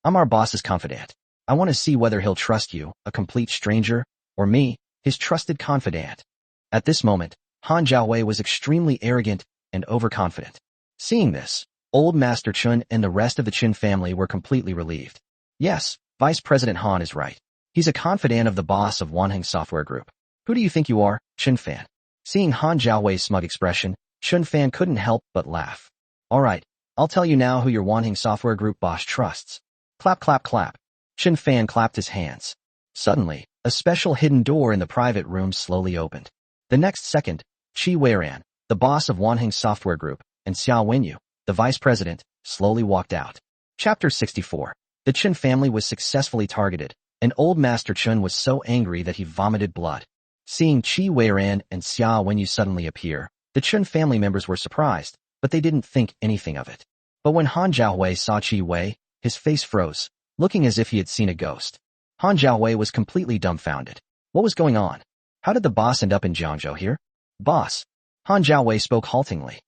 I'm our boss's confidant. I want to see whether he'll trust you, a complete stranger, or me, his trusted confidant. At this moment, Han Jiaowei was extremely arrogant and overconfident. Seeing this, Old Master Chen and the rest of the Qin family were completely relieved. Yes, Vice President Han is right. He's a confidant of the boss of Wanheng Software Group. Who do you think you are, Qin Fan? Seeing Han Jiaowei's smug expression, Qin Fan couldn't help but laugh. All right, I'll tell you now who your Wanheng Software Group boss trusts. Clap, clap, clap. Qin Fan clapped his hands. Suddenly, a special hidden door in the private room slowly opened. The next second, Qi Weiran, the boss of Wanheng Software Group, and Xiao Wenyu, the vice president, slowly walked out. Chapter 64. The Qin family was successfully targeted, and Old Master Chen was so angry that he vomited blood. Seeing Qi Weiran and Xiao Wenyu suddenly appear, the Chen family members were surprised, but they didn't think anything of it. But when Han Jiaowei saw Qi Wei, his face froze, looking as if he had seen a ghost. Han Jiaowei was completely dumbfounded. What was going on? How did the boss end up in Jiangzhou here? Boss. Han Jiaowei spoke haltingly.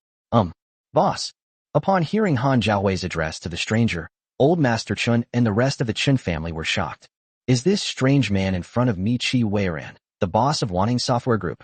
Boss. Upon hearing Han Jiaowei's address to the stranger, Old Master Chen and the rest of the Qin family were shocked. Is this strange man in front of me Qi Weiran, the boss of Wanheng Software Group?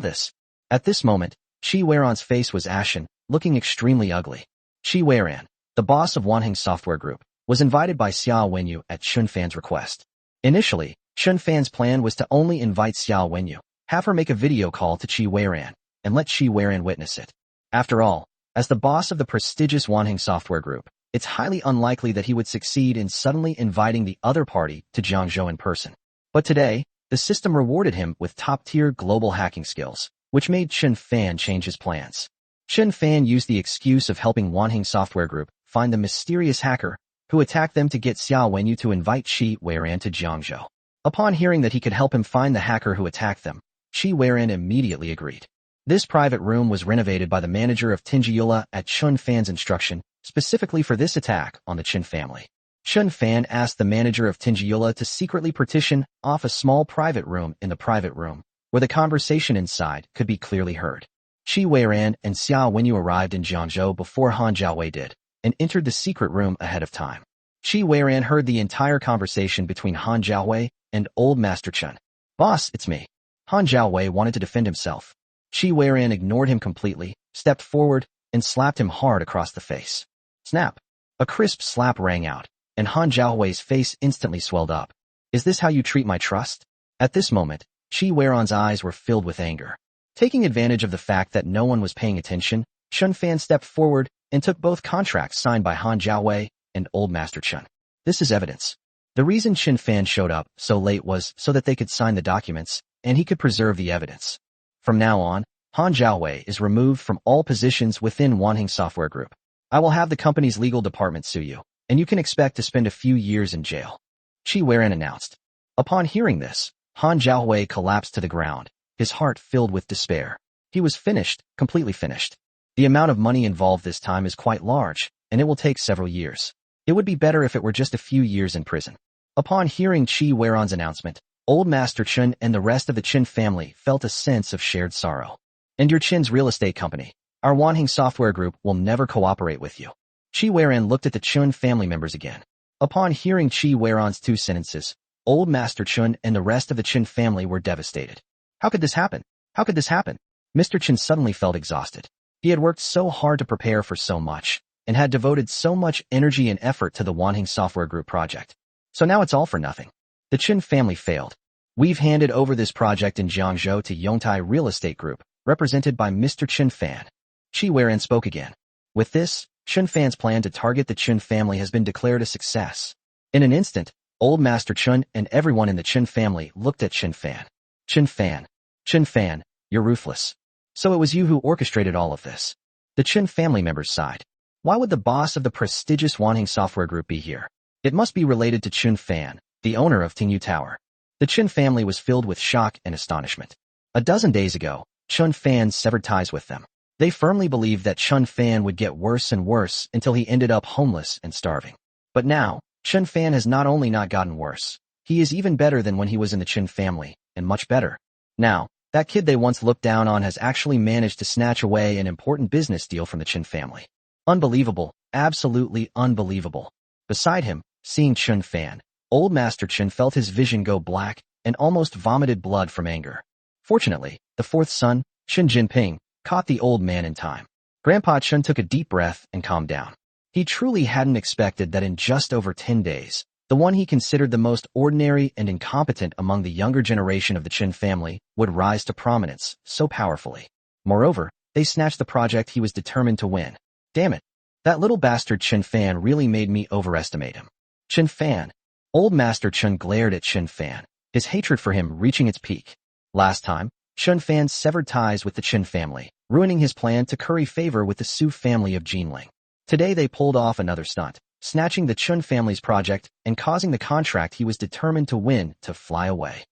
This. At this moment, Qi Weiran's face was ashen, looking extremely ugly. Qi Weiran, the boss of Wanheng Software Group, was invited by Xiao Wenyu at Qin Fan's request. Initially, Qin Fan's plan was to only invite Xiao Wenyu, have her make a video call to Qi Weiran, and let Qi Weiran witness it. After all, as the boss of the prestigious Wanheng Software Group, it's highly unlikely that he would succeed in suddenly inviting the other party to Jiangzhou in person. But today, the system rewarded him with top-tier global hacking skills, which made Qin Fan change his plans. Qin Fan used the excuse of helping Wanheng Software Group find the mysterious hacker who attacked them to get Xiao Wenyu to invite Qi Weiran to Jiangzhou. Upon hearing that he could help him find the hacker who attacked them, Qi Weiran immediately agreed. This private room was renovated by the manager of Tinjiula at Qin Fan's instruction, specifically for this attack on the Qin family. Qin Fan asked the manager of Tinjiula to secretly partition off a small private room in the private room, where the conversation inside could be clearly heard. Qi Weiran and Xiao Wenyu arrived in Jiangzhou before Han Jiaowei did, and entered the secret room ahead of time. Qi Weiran heard the entire conversation between Han Jiaowei and Old Master Chen. Boss, it's me. Han Jiaowei wanted to defend himself. Qi Weiran ignored him completely, stepped forward, and slapped him hard across the face. Snap! A crisp slap rang out, and Han Jiaowei's face instantly swelled up. Is this how you treat my trust? At this moment, Qi Weiran's eyes were filled with anger. Taking advantage of the fact that no one was paying attention, Qin Fan stepped forward and took both contracts signed by Han Jiaowei and Old Master Chen. This is evidence. The reason Qin Fan showed up so late was so that they could sign the documents, and he could preserve the evidence. From now on, Han Jiaowei is removed from all positions within Wanheng Software Group. I will have the company's legal department sue you, and you can expect to spend a few years in jail. Qi Weiran announced. Upon hearing this, Han Jiaowei collapsed to the ground, his heart filled with despair. He was finished, completely finished. The amount of money involved this time is quite large, and it will take several years. It would be better if it were just a few years in prison. Upon hearing Qi Weiran's announcement, Old Master Chen and the rest of the Qin family felt a sense of shared sorrow. And your Qin's real estate company, our Wanheng Software Group, will never cooperate with you. Qi Weiran looked at the Chen family members again. Upon hearing Qi Weiran's two sentences, Old Master Chen and the rest of the Qin family were devastated. How could this happen? How could this happen? Mr. Chen suddenly felt exhausted. He had worked so hard to prepare for so much, and had devoted so much energy and effort to the Wanheng Software Group project. So now it's all for nothing. The Qin family failed. We've handed over this project in Jiangzhou to Yongtai Real Estate Group, represented by Mr. Qin Fan. Qi Weiran spoke again. With this, Qin Fan's plan to target the Qin family has been declared a success. In an instant, Old Master Chen and everyone in the Qin family looked at Qin Fan. Qin Fan, you're ruthless. So it was you who orchestrated all of this. The Qin family members sighed. Why would the boss of the prestigious Wanheng Software Group be here? It must be related to Qin Fan, the owner of Tingyu Tower. The Qin family was filled with shock and astonishment. A dozen days ago, Qin Fan severed ties with them. They firmly believed that Qin Fan would get worse and worse until he ended up homeless and starving. But now, Qin Fan has not only not gotten worse, he is even better than when he was in the Qin family, and much better. Now, that kid they once looked down on has actually managed to snatch away an important business deal from the Qin family. Unbelievable, absolutely unbelievable. Beside him, seeing Qin Fan, old Master Qin felt his vision go black and almost vomited blood from anger. Fortunately, the fourth son, Qin Jinping, caught the old man in time. Grandpa Qin took a deep breath and calmed down. He truly hadn't expected that in just over 10 days, the one he considered the most ordinary and incompetent among the younger generation of the Qin family would rise to prominence so powerfully. Moreover, they snatched the project he was determined to win. Damn it. That little bastard Qin Fan really made me overestimate him. Qin Fan. Old Master Qin glared at Qin Fan, his hatred for him reaching its peak. Last time, Qin Fan severed ties with the Qin family, ruining his plan to curry favor with the Su family of Jinling. Today they pulled off another stunt, snatching the Qin family's project and causing the contract he was determined to win to fly away.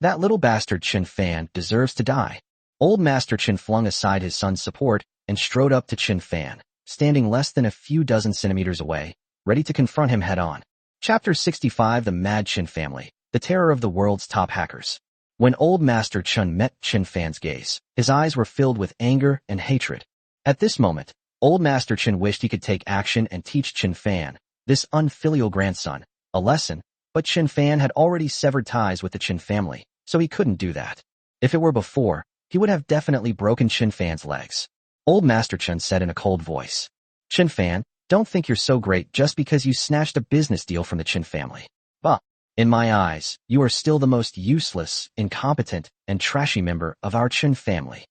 That little bastard Qin Fan deserves to die. Old Master Qin flung aside his son's support and strode up to Qin Fan, standing less than a few dozen centimeters away, ready to confront him head-on. Chapter 65 The Mad Qin Family, the terror of the world's top hackers. When old Master Qin met Qin Fan's gaze, his eyes were filled with anger and hatred. At this moment, old Master Qin wished he could take action and teach Qin Fan, this unfilial grandson, a lesson, but Qin Fan had already severed ties with the Qin family, so he couldn't do that. If it were before, he would have definitely broken Qin Fan's legs. Old Master Qin said in a cold voice. Qin Fan, don't think you're so great just because you snatched a business deal from the Qin family. Bah! In my eyes, you are still the most useless, incompetent, and trashy member of our Qin family.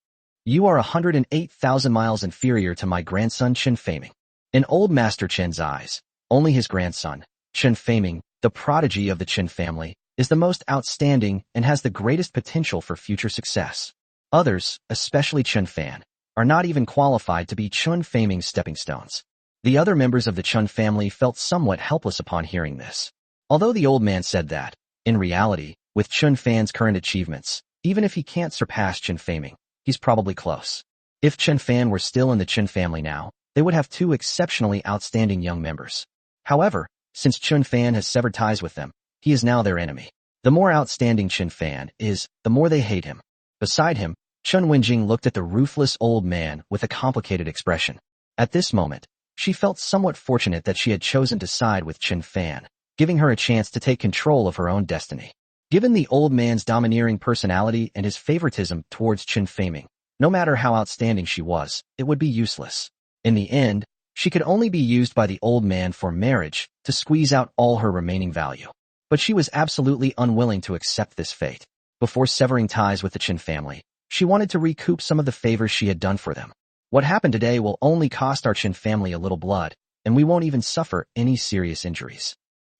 You are 108,000 miles inferior to my grandson Qin Faming. In old Master Qin's eyes, only his grandson, Qin Faming, the prodigy of the Qin family, is the most outstanding and has the greatest potential for future success. Others, especially Qin Fan, are not even qualified to be Qin Faming's stepping stones. The other members of the Qin family felt somewhat helpless upon hearing this. Although the old man said that, in reality, with Qin Fan's current achievements, even if he can't surpass Qin Faming, he's probably close. If Qin Fan were still in the Qin family now, they would have two exceptionally outstanding young members. However, since Qin Fan has severed ties with them, he is now their enemy. The more outstanding Qin Fan is, the more they hate him. Beside him, Chen Wenjing looked at the ruthless old man with a complicated expression. At this moment, she felt somewhat fortunate that she had chosen to side with Qin Fan, giving her a chance to take control of her own destiny. Given the old man's domineering personality and his favoritism towards Qin Faming, no matter how outstanding she was, it would be useless. In the end, she could only be used by the old man for marriage to squeeze out all her remaining value. But she was absolutely unwilling to accept this fate. Before severing ties with the Qin family, she wanted to recoup some of the favors she had done for them. What happened today will only cost our Qin family a little blood, and we won't even suffer any serious injuries.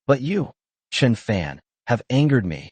But you, Qin Fan, have angered me.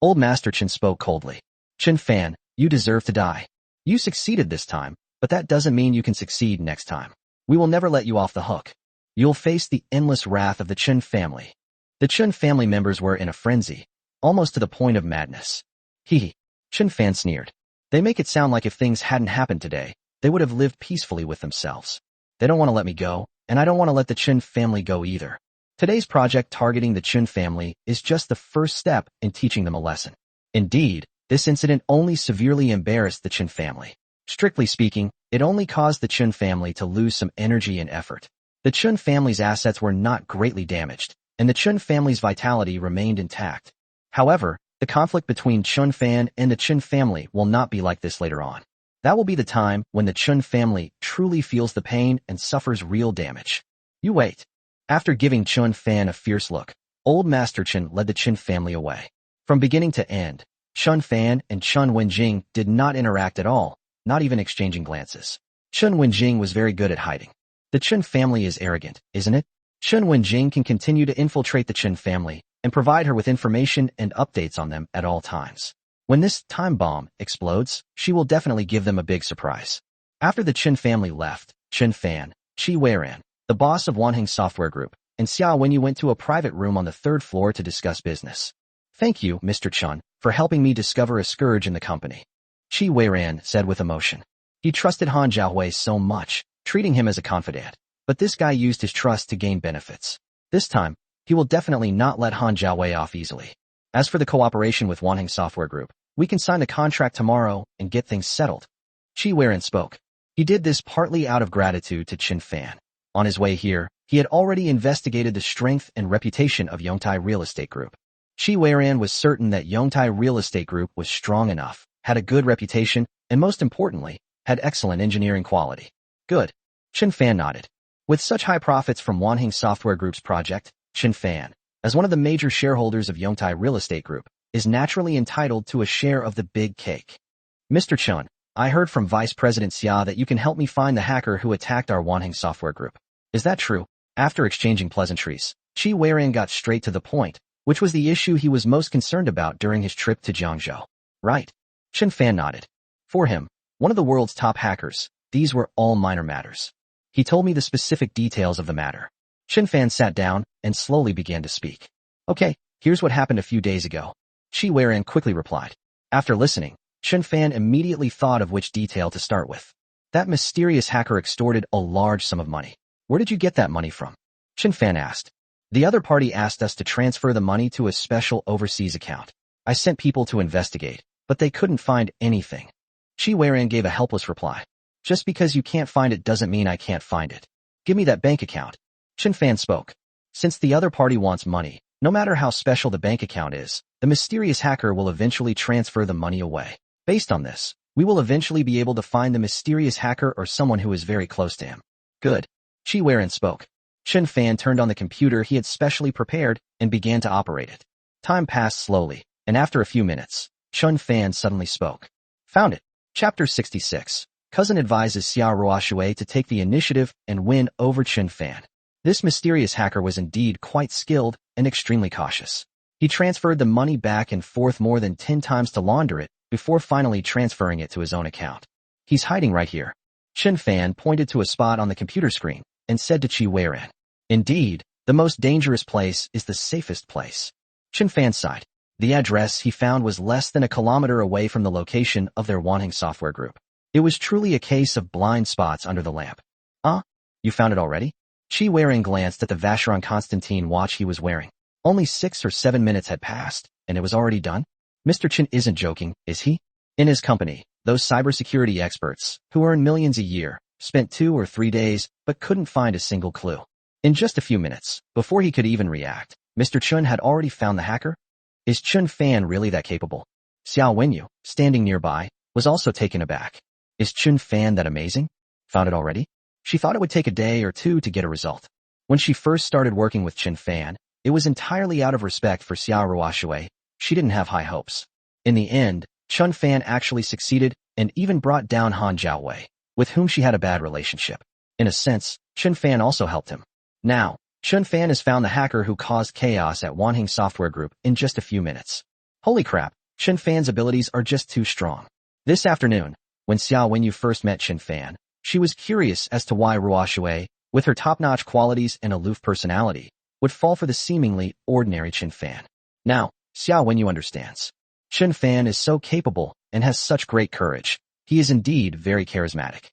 Old Master Qin spoke coldly. Qin Fan, you deserve to die. You succeeded this time, but that doesn't mean you can succeed next time. We will never let you off the hook. You'll face the endless wrath of the Qin family. The Qin family members were in a frenzy, almost to the point of madness. Hee. Qin Fan sneered. They make it sound like if things hadn't happened today, they would have lived peacefully with themselves. They don't want to let me go, and I don't want to let the Qin family go either. Today's project targeting the Qin family is just the first step in teaching them a lesson. Indeed, this incident only severely embarrassed the Qin family. Strictly speaking, it only caused the Qin family to lose some energy and effort. The Qin family's assets were not greatly damaged, and the Qin family's vitality remained intact. However, the conflict between Qin Fan and the Qin family will not be like this later on. That will be the time when the Qin family truly feels the pain and suffers real damage. You wait. After giving Qin Fan a fierce look, old Master Qin led the Qin family away. From beginning to end, Qin Fan and Qin Wenjing did not interact at all, not even exchanging glances. Qin Wenjing was very good at hiding. The Qin family is arrogant, isn't it? Qin Wenjing can continue to infiltrate the Qin family and provide her with information and updates on them at all times. When this time bomb explodes, she will definitely give them a big surprise. After the Qin family left, Chen Fan, Qi Weiran, the boss of Wanheng Software Group, and Xia Wenyu went to a private room on the third floor to discuss business. Thank you, Mr. Chen, for helping me discover a scourge in the company, Qi Weiran said with emotion. He trusted Han Zhaohui so much, treating him as a confidant. But this guy used his trust to gain benefits. This time, he will definitely not let Han Zhaohui off easily. As for the cooperation with Wanheng Software Group, we can sign the contract tomorrow and get things settled. Qi Weiran spoke. He did this partly out of gratitude to Qin Fan. On his way here, he had already investigated the strength and reputation of Yongtai Real Estate Group. Qi Weiran was certain that Yongtai Real Estate Group was strong enough, had a good reputation, and most importantly, had excellent engineering quality. Good. Qin Fan nodded. With such high profits from Wanheng Software Group's project, Qin Fan, as one of the major shareholders of Yongtai Real Estate Group, is naturally entitled to a share of the big cake. Mr. Chen, I heard from Vice President Xia that you can help me find the hacker who attacked our Wanheng Software Group. Is that true? After exchanging pleasantries, Qi Weiran got straight to the point, which was the issue he was most concerned about during his trip to Jiangzhou. Right. Qin Fan nodded. For him, one of the world's top hackers, these were all minor matters. He told me the specific details of the matter. Qin Fan sat down and slowly began to speak. Okay, here's what happened a few days ago. Qi Weiran quickly replied. After listening, Qin Fan immediately thought of which detail to start with. That mysterious hacker extorted a large sum of money. Where did you get that money from? Qin Fan asked. The other party asked us to transfer the money to a special overseas account. I sent people to investigate, but they couldn't find anything. Qi Weiran gave a helpless reply. Just because you can't find it doesn't mean I can't find it. Give me that bank account. Qin Fan spoke. Since the other party wants money, no matter how special the bank account is, the mysterious hacker will eventually transfer the money away. Based on this, we will eventually be able to find the mysterious hacker or someone who is very close to him. Good. Qi Weiran spoke. Qin Fan turned on the computer he had specially prepared and began to operate it. Time passed slowly, and after a few minutes, Qin Fan suddenly spoke. Found it. Chapter 66. Cousin advises Xia Ruoshui to take the initiative and win over Qin Fan. This mysterious hacker was indeed quite skilled and extremely cautious. He transferred the money back and forth more than 10 times to launder it before finally transferring it to his own account. He's hiding right here. Qin Fan pointed to a spot on the computer screen and said to Qi Weiran. Indeed, the most dangerous place is the safest place. Qin Fan sighed. The address he found was less than a kilometer away from the location of their Wanheng Software Group. It was truly a case of blind spots under the lamp. You found it already? Qi Weiran glanced at the Vacheron Constantine watch he was wearing. Only 6 or 7 minutes had passed, and it was already done? Mr. Chen isn't joking, is he? In his company, those cybersecurity experts, who earn millions a year, spent 2 or 3 days, but couldn't find a single clue. In just a few minutes, before he could even react, Mr. Chen had already found the hacker? Is Qin Fan really that capable? Xiao Wenyu, standing nearby, was also taken aback. Is Qin Fan that amazing? Found it already? She thought it would take a day or two to get a result. When she first started working with Qin Fan, it was entirely out of respect for Xia Ruoshui. She didn't have high hopes. In the end, Qin Fan actually succeeded and even brought down Han Zhaohui, with whom she had a bad relationship. In a sense, Qin Fan also helped him. Now, Qin Fan has found the hacker who caused chaos at Wanheng Software Group in just a few minutes. Holy crap, Qin Fan's abilities are just too strong. This afternoon, when Xiao Wenyu first met Qin Fan, she was curious as to why Ruoshui, with her top-notch qualities and aloof personality, would fall for the seemingly ordinary Qin Fan. Now, Xiao Wenyu understands. Qin Fan is so capable and has such great courage. He is indeed very charismatic.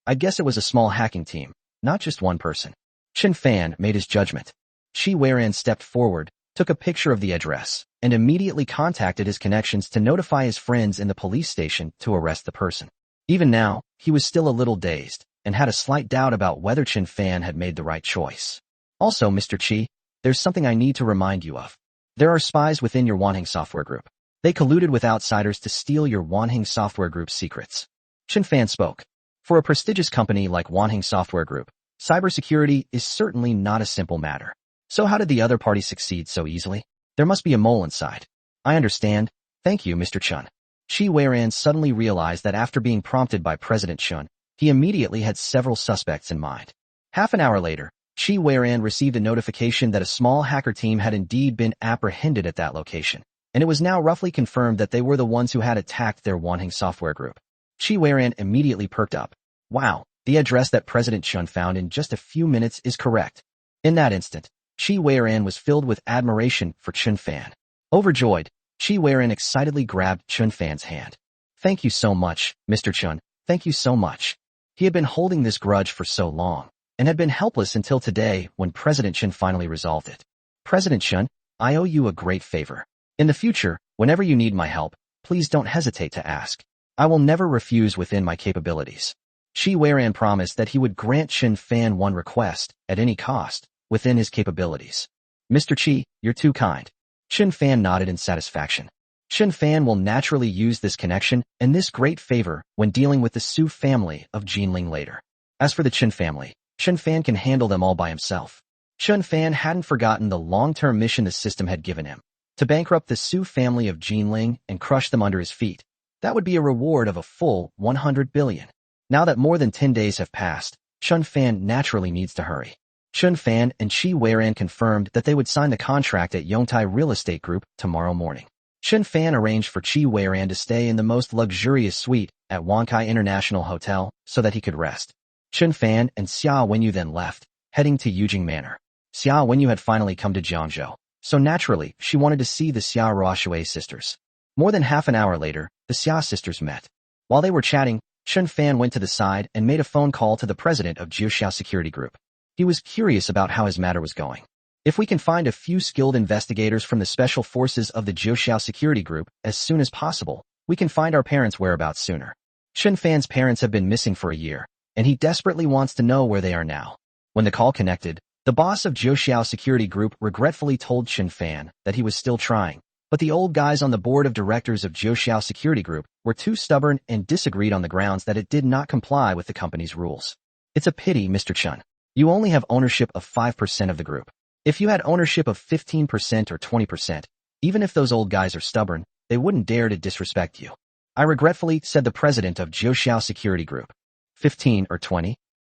I guess it was a small hacking team, not just one person. Qin Fan made his judgment. Qi Weiran stepped forward, took a picture of the address, and immediately contacted his connections to notify his friends in the police station to arrest the person. Even now, he was still a little dazed, and had a slight doubt about whether Qin Fan had made the right choice. Also, Mr. Qi, there's something I need to remind you of. There are spies within your Wanheng Software Group. They colluded with outsiders to steal your Wanheng Software Group's secrets. Qin Fan spoke. For a prestigious company like Wanheng Software Group, cybersecurity is certainly not a simple matter. So how did the other party succeed so easily? There must be a mole inside. I understand. Thank you, Mr. Chen. Qi Weiran suddenly realized that after being prompted by President Chen, he immediately had several suspects in mind. Half an hour later, Qi Weiran received a notification that a small hacker team had indeed been apprehended at that location, and it was now roughly confirmed that they were the ones who had attacked their Wanheng Software Group. Qi Weiran immediately perked up. Wow, The address that President Chun found in just a few minutes is correct. In that instant, Qi Weiran was filled with admiration for Chun Fan. Overjoyed, Qi Weiran excitedly grabbed Chun Fan's hand. Thank you so much, Mr. Chun. Thank you so much. He had been holding this grudge for so long, and had been helpless until today when President Chun finally resolved it. President Chun, I owe you a great favor. In the future, whenever you need my help, please don't hesitate to ask. I will never refuse within my capabilities. Qi Weiran promised that he would grant Chun Fan one request, at any cost, within his capabilities. Mr. Qi, you're too kind. Chun Fan nodded in satisfaction. Chun Fan will naturally use this connection and this great favor when dealing with the Su family of Jinling later. As for the Chun family, Chun Fan can handle them all by himself. Chun Fan hadn't forgotten the long-term mission the system had given him, to bankrupt the Su family of Jinling and crush them under his feet. That would be a reward of a full 100 billion. Now that more than 10 days have passed, Chun Fan naturally needs to hurry. Chun Fan and Qi Weiran confirmed that they would sign the contract at Yongtai Real Estate Group tomorrow morning. Chun Fan arranged for Qi Weiran to stay in the most luxurious suite at Wankai International Hotel so that he could rest. Chun Fan and Xia Wenyu then left, heading to Yujing Manor. Xia Wenyu had finally come to Jiangzhou, so naturally she wanted to see the Xia Ruoshui sisters. More than half an hour later, the Xia sisters met. While they were chatting, Chun Fan went to the side and made a phone call to the president of Jiuxiao Security Group. He was curious about how his matter was going. If we can find a few skilled investigators from the special forces of the Jiuxiao Security Group as soon as possible, we can find our parents' whereabouts sooner. Chun Fan's parents have been missing for a year, and he desperately wants to know where they are now. When the call connected, the boss of Jiuxiao Security Group regretfully told Chun Fan that he was still trying, but the old guys on the board of directors of Jiuxiao Security Group were too stubborn and disagreed on the grounds that it did not comply with the company's rules. It's a pity, Mr. Chun. You only have ownership of 5% of the group. If you had ownership of 15% or 20%, even if those old guys are stubborn, they wouldn't dare to disrespect you. I regretfully, said the president of Jiuxiao Security Group. 15 or 20?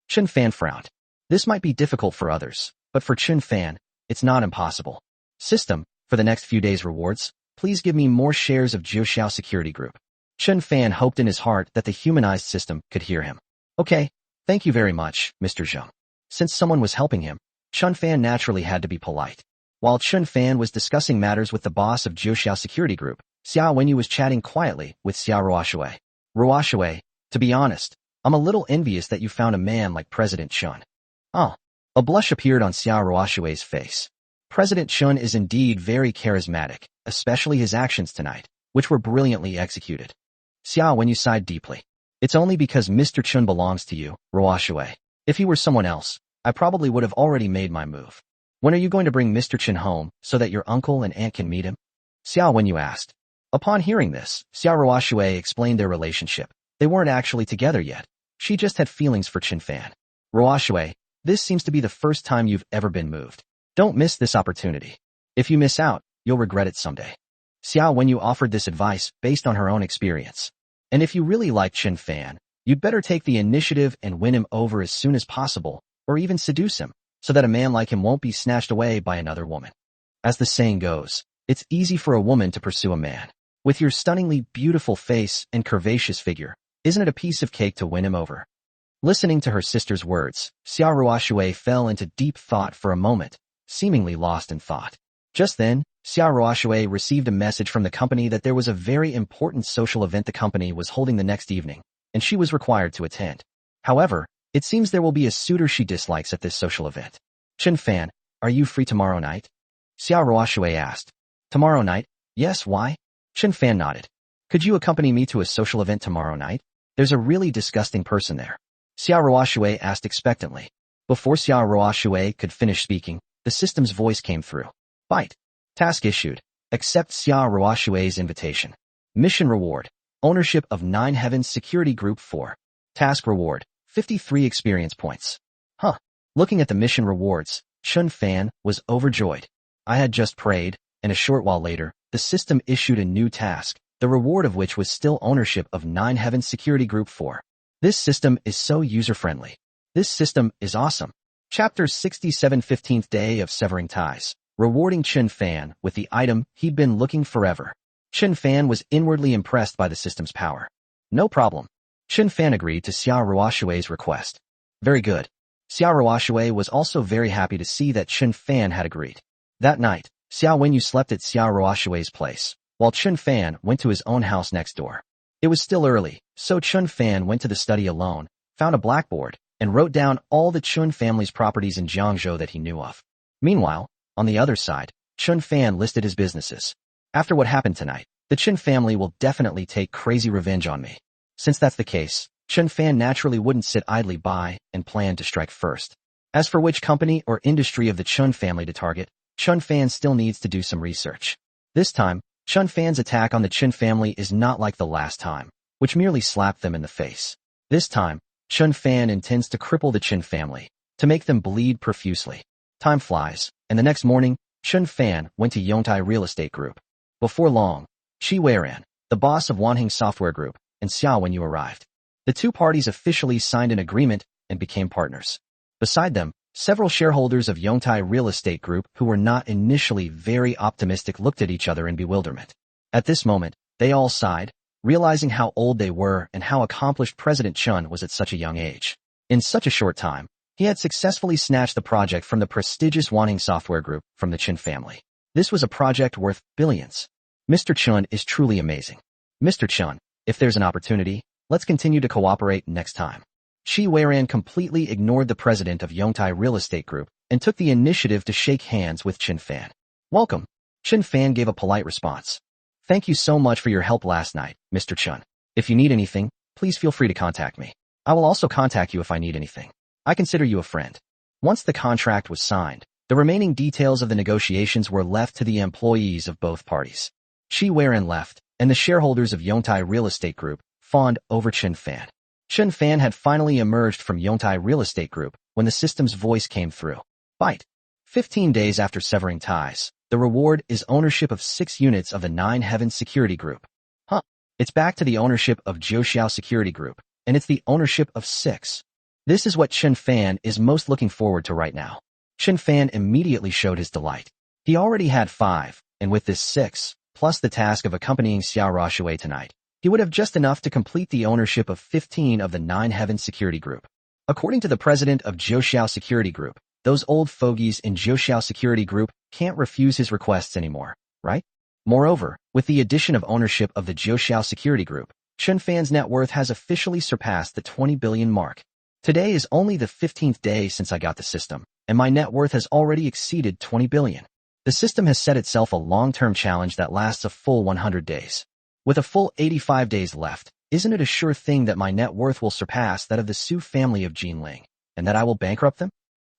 Chun Fan frowned. This might be difficult for others, but for Chun Fan, it's not impossible. System, for the next few days' rewards, please give me more shares of Jiuxiao Security Group. Chun Fan hoped in his heart that the humanized system could hear him. Okay, thank you very much, Mr. Zheng. Since someone was helping him, Chun Fan naturally had to be polite. While Chun Fan was discussing matters with the boss of Jiuxiao Security Group, Xia Wenyu was chatting quietly with Xia Ruoshui. Ruoshui, to be honest, I'm a little envious that you found a man like President Chun. Oh. A blush appeared on Xia Ruoshui's face. President Chun is indeed very charismatic, especially his actions tonight, which were brilliantly executed. Xia Wenyu sighed deeply. It's only because Mr. Chun belongs to you, Ruoshui. If he were someone else, I probably would have already made my move. When are you going to bring Mr. Chun home so that your uncle and aunt can meet him? Xia Wenyu asked. Upon hearing this, Xia Ruoshui explained their relationship. They weren't actually together yet. She just had feelings for Chun Fan. Ruoshui, this seems to be the first time you've ever been moved. Don't miss this opportunity. If you miss out, you'll regret it someday. Xia Wenyu offered this advice based on her own experience. And if you really like Chun Fan, you'd better take the initiative and win him over as soon as possible, or even seduce him, so that a man like him won't be snatched away by another woman. As the saying goes, it's easy for a woman to pursue a man. With your stunningly beautiful face and curvaceous figure, isn't it a piece of cake to win him over? Listening to her sister's words, Xia Ruoshui fell into deep thought for a moment, seemingly lost in thought. Just then, Xia Ruoshui received a message from the company that there was a very important social event the company was holding the next evening, and she was required to attend. However, it seems there will be a suitor she dislikes at this social event. Chun Fan, are you free tomorrow night? Xia Ruoshui asked. Tomorrow night? Yes, why? Chun Fan nodded. Could you accompany me to a social event tomorrow night? There's a really disgusting person there. Xia Ruoshui asked expectantly. Before Xia Ruoshui could finish speaking, the system's voice came through. Bite. Task issued. Accept Xia Ruoshui's invitation. Mission reward. Ownership of 9 Heavens Security Group 4. Task reward. 53 experience points. Huh. Looking at the mission rewards, Chun Fan was overjoyed. I had just prayed, and a short while later, the system issued a new task, the reward of which was still ownership of 9 Heavens Security Group 4. This system is so user-friendly. This system is awesome. Chapter 67 15th Day of Severing Ties. Rewarding Chun Fan with the item he'd been looking forever. Chun Fan was inwardly impressed by the system's power. No problem. Qin Fan agreed to Xiao Ruoshui's request. Very good. Xiao Ruoshui was also very happy to see that Qin Fan had agreed. That night, Xiao Wenyu slept at Xiao Ruoshui's place, while Qin Fan went to his own house next door. It was still early, so Qin Fan went to the study alone, found a blackboard, and wrote down all the Qin family's properties in Jiangzhou that he knew of. Meanwhile, on the other side, Qin Fan listed his businesses. After what happened tonight, the Qin family will definitely take crazy revenge on me. Since that's the case, Qin Fan naturally wouldn't sit idly by and plan to strike first. As for which company or industry of the Qin family to target, Qin Fan still needs to do some research. This time, Qin Fan's attack on the Qin family is not like the last time, which merely slapped them in the face. This time, Qin Fan intends to cripple the Qin family, to make them bleed profusely. Time flies, and the next morning, Qin Fan went to Yongtai Real Estate Group. Before long, Shi Weiran, the boss of Wanheng Software Group, and Xiao Wenyu arrived. The two parties officially signed an agreement and became partners. Beside them, several shareholders of Yongtai Real Estate Group who were not initially very optimistic looked at each other in bewilderment. At this moment, they all sighed, realizing how old they were and how accomplished President Chen was at such a young age. In such a short time, he had successfully snatched the project from the prestigious Wanheng Software Group from the Qin family. This was a project worth billions. Mr. Chen is truly amazing. Mr. Chen, if there's an opportunity, let's continue to cooperate next time. Shi Weiran completely ignored the president of Yongtai Real Estate Group and took the initiative to shake hands with Qin Fan. Welcome. Qin Fan gave a polite response. Thank you so much for your help last night, Mr. Chen. If you need anything, please feel free to contact me. I will also contact you if I need anything. I consider you a friend. Once the contract was signed, the remaining details of the negotiations were left to the employees of both parties. Shi Weiran left, and the shareholders of Yongtai Real Estate Group fawned over Qin Fan. Qin Fan had finally emerged from Yongtai Real Estate Group when the system's voice came through. Bite. 15 days after severing ties, the reward is ownership of 6 units of the Nine Heavens Security Group. Huh. It's back to the ownership of Jiuxiao Security Group, and it's the ownership of 6. This is what Qin Fan is most looking forward to right now. Qin Fan immediately showed his delight. He already had 5, and with this 6, plus the task of accompanying Xiao Ruoshui tonight, he would have just enough to complete the ownership of 15 of the Nine Heavens Security Group. According to the president of Jiuxiao Security Group, those old fogies in Jiuxiao Security Group can't refuse his requests anymore, right? Moreover, with the addition of ownership of the Jiuxiao Security Group, Qin Fan's net worth has officially surpassed the 20 billion mark. Today is only the 15th day since I got the system, and my net worth has already exceeded 20 billion. The system has set itself a long-term challenge that lasts a full 100 days. With a full 85 days left, isn't it a sure thing that my net worth will surpass that of the Su family of Jinling, and that I will bankrupt them?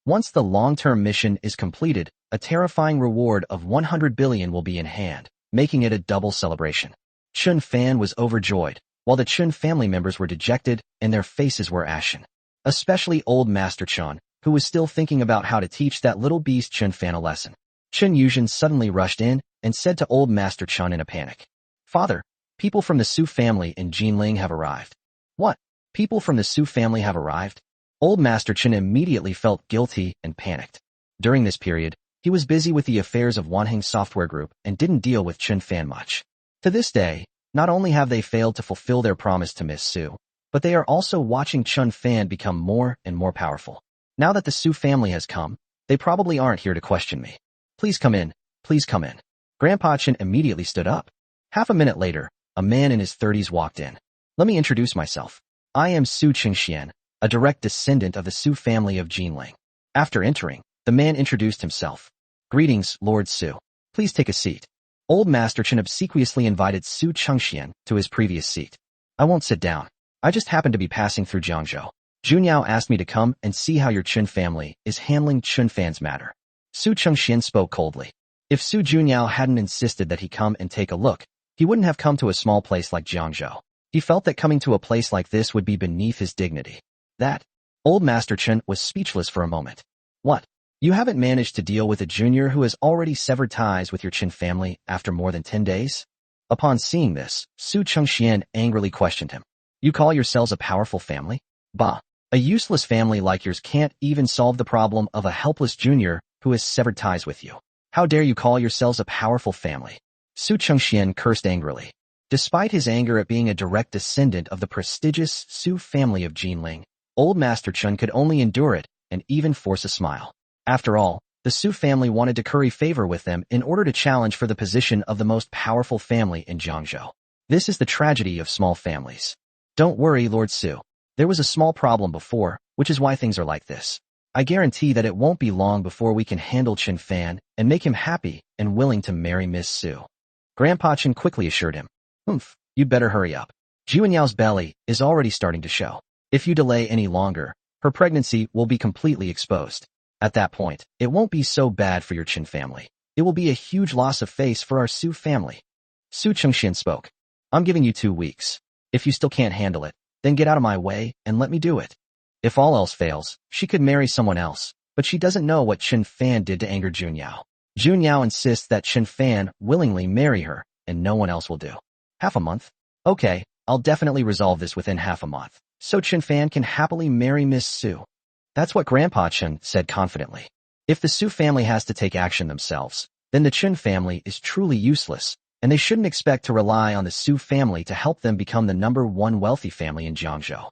Once the long-term mission is completed, a terrifying reward of 100 billion will be in hand, making it a double celebration. Qin Fan was overjoyed, while the Qin family members were dejected and their faces were ashen. Especially old Master Chen, who was still thinking about how to teach that little beast Qin Fan a lesson. Qin Yuzhen suddenly rushed in and said to old Master Chen in a panic, "Father, people from the Su family in Jinling have arrived." "What? People from the Su family have arrived?" Old Master Chen immediately felt guilty and panicked. During this period, he was busy with the affairs of Wanheng Software Group and didn't deal with Qin Fan much. To this day, not only have they failed to fulfill their promise to Miss Su, but they are also watching Qin Fan become more and more powerful. Now that the Su family has come, they probably aren't here to question me. "Please come in, please come in." Grandpa Chen immediately stood up. Half a minute later, a man in his 30s walked in. "Let me introduce myself. I am Su Qingxian, a direct descendant of the Su family of Jinling." After entering, the man introduced himself. "Greetings, Lord Su. Please take a seat." Old Master Chen obsequiously invited Su Qingxian to his previous seat. "I won't sit down. I just happened to be passing through Jiangzhou. Junyao asked me to come and see how your Qin family is handling Qin Fan's matter." Su Qingxian spoke coldly. If Su Junyao hadn't insisted that he come and take a look, he wouldn't have come to a small place like Jiangzhou. He felt that coming to a place like this would be beneath his dignity. That old Master Chen was speechless for a moment. "What? You haven't managed to deal with a junior who has already severed ties with your Qin family after more than 10 days? Upon seeing this, Su Qingxian angrily questioned him. "You call yourselves a powerful family? Bah! A useless family like yours can't even solve the problem of a helpless junior who has severed ties with you. How dare you call yourselves a powerful family?" Su Qingxian cursed angrily. Despite his anger at being a direct descendant of the prestigious Su family of Jinling, old Master Chen could only endure it and even force a smile. After all, the Su family wanted to curry favor with them in order to challenge for the position of the most powerful family in Jiangzhou. This is the tragedy of small families. Don't worry, Lord Su. There was a small problem before, which is why things are like this. I guarantee that it won't be long before we can handle Qin Fan and make him happy and willing to marry Miss Su. Grandpa Chen quickly assured him. You'd better hurry up. Jianyao's belly is already starting to show. If you delay any longer, her pregnancy will be completely exposed. At that point, it won't be so bad for your Qin family. It will be a huge loss of face for our Su family. Su Chengxian spoke. I'm giving you 2 weeks. If you still can't handle it, then get out of my way and let me do it. If all else fails, she could marry someone else, but she doesn't know what Qin Fan did to anger Junyao. Junyao insists that Qin Fan willingly marry her, and no one else will do. Half a month? Okay, I'll definitely resolve this within half a month, so Qin Fan can happily marry Miss Su. That's what Grandpa Chen said confidently. If the Su family has to take action themselves, then the Qin family is truly useless, and they shouldn't expect to rely on the Su family to help them become the #1 wealthy family in Jiangzhou.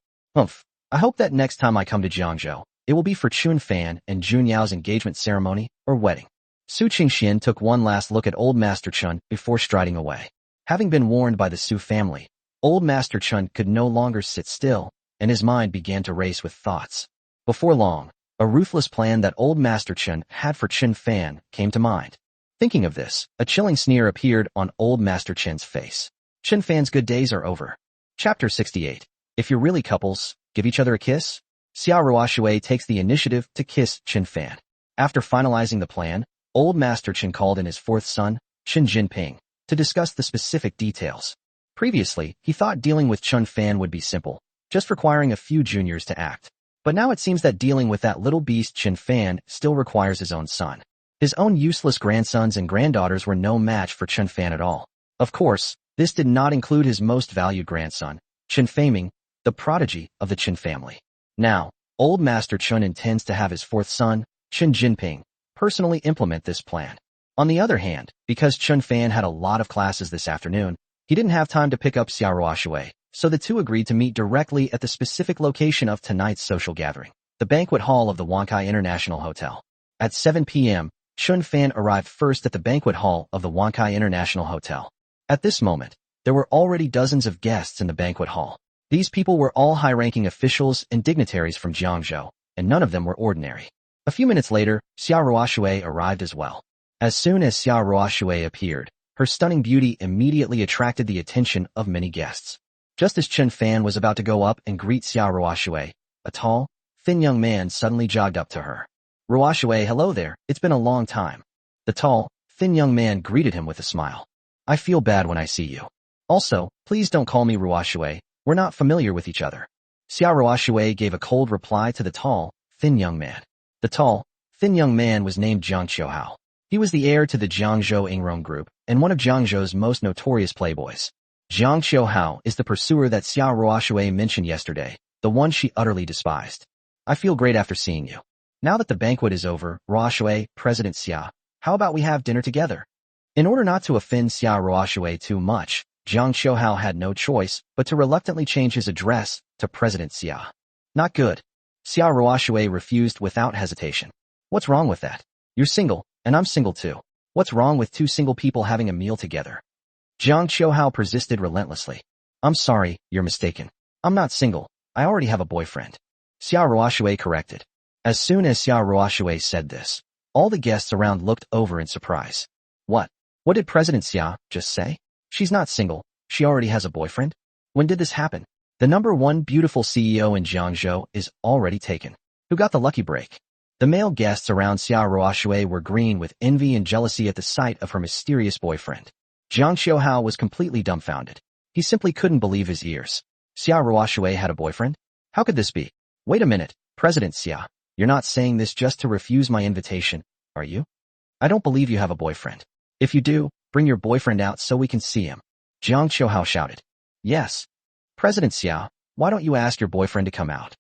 I hope that next time I come to Jiangzhou, it will be for Qin Fan and Junyao's engagement ceremony or wedding. Su Qingxian took one last look at old Master Chen before striding away. Having been warned by the Su family, old Master Chen could no longer sit still, and his mind began to race with thoughts. Before long, a ruthless plan that old Master Chen had for Qin Fan came to mind. Thinking of this, a chilling sneer appeared on old Master Chen's face. Qin Fan's good days are over. Chapter 68. If you're really couples, give each other a kiss? Xia Ruoshui takes the initiative to kiss Qin Fan. After finalizing the plan, old Master Chen called in his 4th son, Qin Jinping, to discuss the specific details. Previously, he thought dealing with Qin Fan would be simple, just requiring a few juniors to act. But now it seems that dealing with that little beast Qin Fan still requires his own son. His own useless grandsons and granddaughters were no match for Qin Fan at all. Of course, this did not include his most valued grandson, Qin Faming, the prodigy of the Qin family. Now, old Master Chen intends to have his 4th son, Qin Jinping, personally implement this plan. On the other hand, because Qin Fan had a lot of classes this afternoon, he didn't have time to pick up Xia Ruoshui, so the two agreed to meet directly at the specific location of tonight's social gathering, the banquet hall of the Wankai International Hotel. At 7 p.m., Qin Fan arrived first at the banquet hall of the Wankai International Hotel. At this moment, there were already dozens of guests in the banquet hall. These people were all high-ranking officials and dignitaries from Jiangzhou, and none of them were ordinary. A few minutes later, Xia Ruoshui arrived as well. As soon as Xia Ruoshui appeared, her stunning beauty immediately attracted the attention of many guests. Just as Qin Fan was about to go up and greet Xia Ruoshui, a tall, thin young man suddenly jogged up to her. Ruoshui, hello there, it's been a long time. The tall, thin young man greeted him with a smile. I feel bad when I see you. Also, please don't call me Ruoshui, we're not familiar with each other. Xia Ruoshui gave a cold reply to the tall, thin young man. The tall, thin young man was named Jiang Qiuhao. He was the heir to the Jiangzhou Ingrong Group and one of Jiangzhou's most notorious playboys. Jiang Qiuhao is the pursuer that Xia Ruoshui mentioned yesterday, the one she utterly despised. I feel great after seeing you. Now that the banquet is over, Ruoshui, President Xia, how about we have dinner together? In order not to offend Xia Ruoshui too much, Jiang Qiuhao had no choice but to reluctantly change his address to President Xia. Not good. Xia Ruoshui refused without hesitation. What's wrong with that? You're single, and I'm single too. What's wrong with 2 single people having a meal together? Jiang Qiuhao persisted relentlessly. I'm sorry, you're mistaken. I'm not single, I already have a boyfriend. Xia Ruoshui corrected. As soon as Xia Ruoshui said this, all the guests around looked over in surprise. What? What did President Xia just say? She's not single, she already has a boyfriend? When did this happen? The #1 beautiful CEO in Jiangzhou is already taken. Who got the lucky break? The male guests around Xia Ruoshui were green with envy and jealousy at the sight of her mysterious boyfriend. Jiang Qiuhao was completely dumbfounded. He simply couldn't believe his ears. Xia Ruoshui had a boyfriend? How could this be? Wait a minute, President Xia, you're not saying this just to refuse my invitation, are you? I don't believe you have a boyfriend. If you do, bring your boyfriend out so we can see him. Jiang Qiuhao shouted. Yes. President Xia, why don't you ask your boyfriend to come out?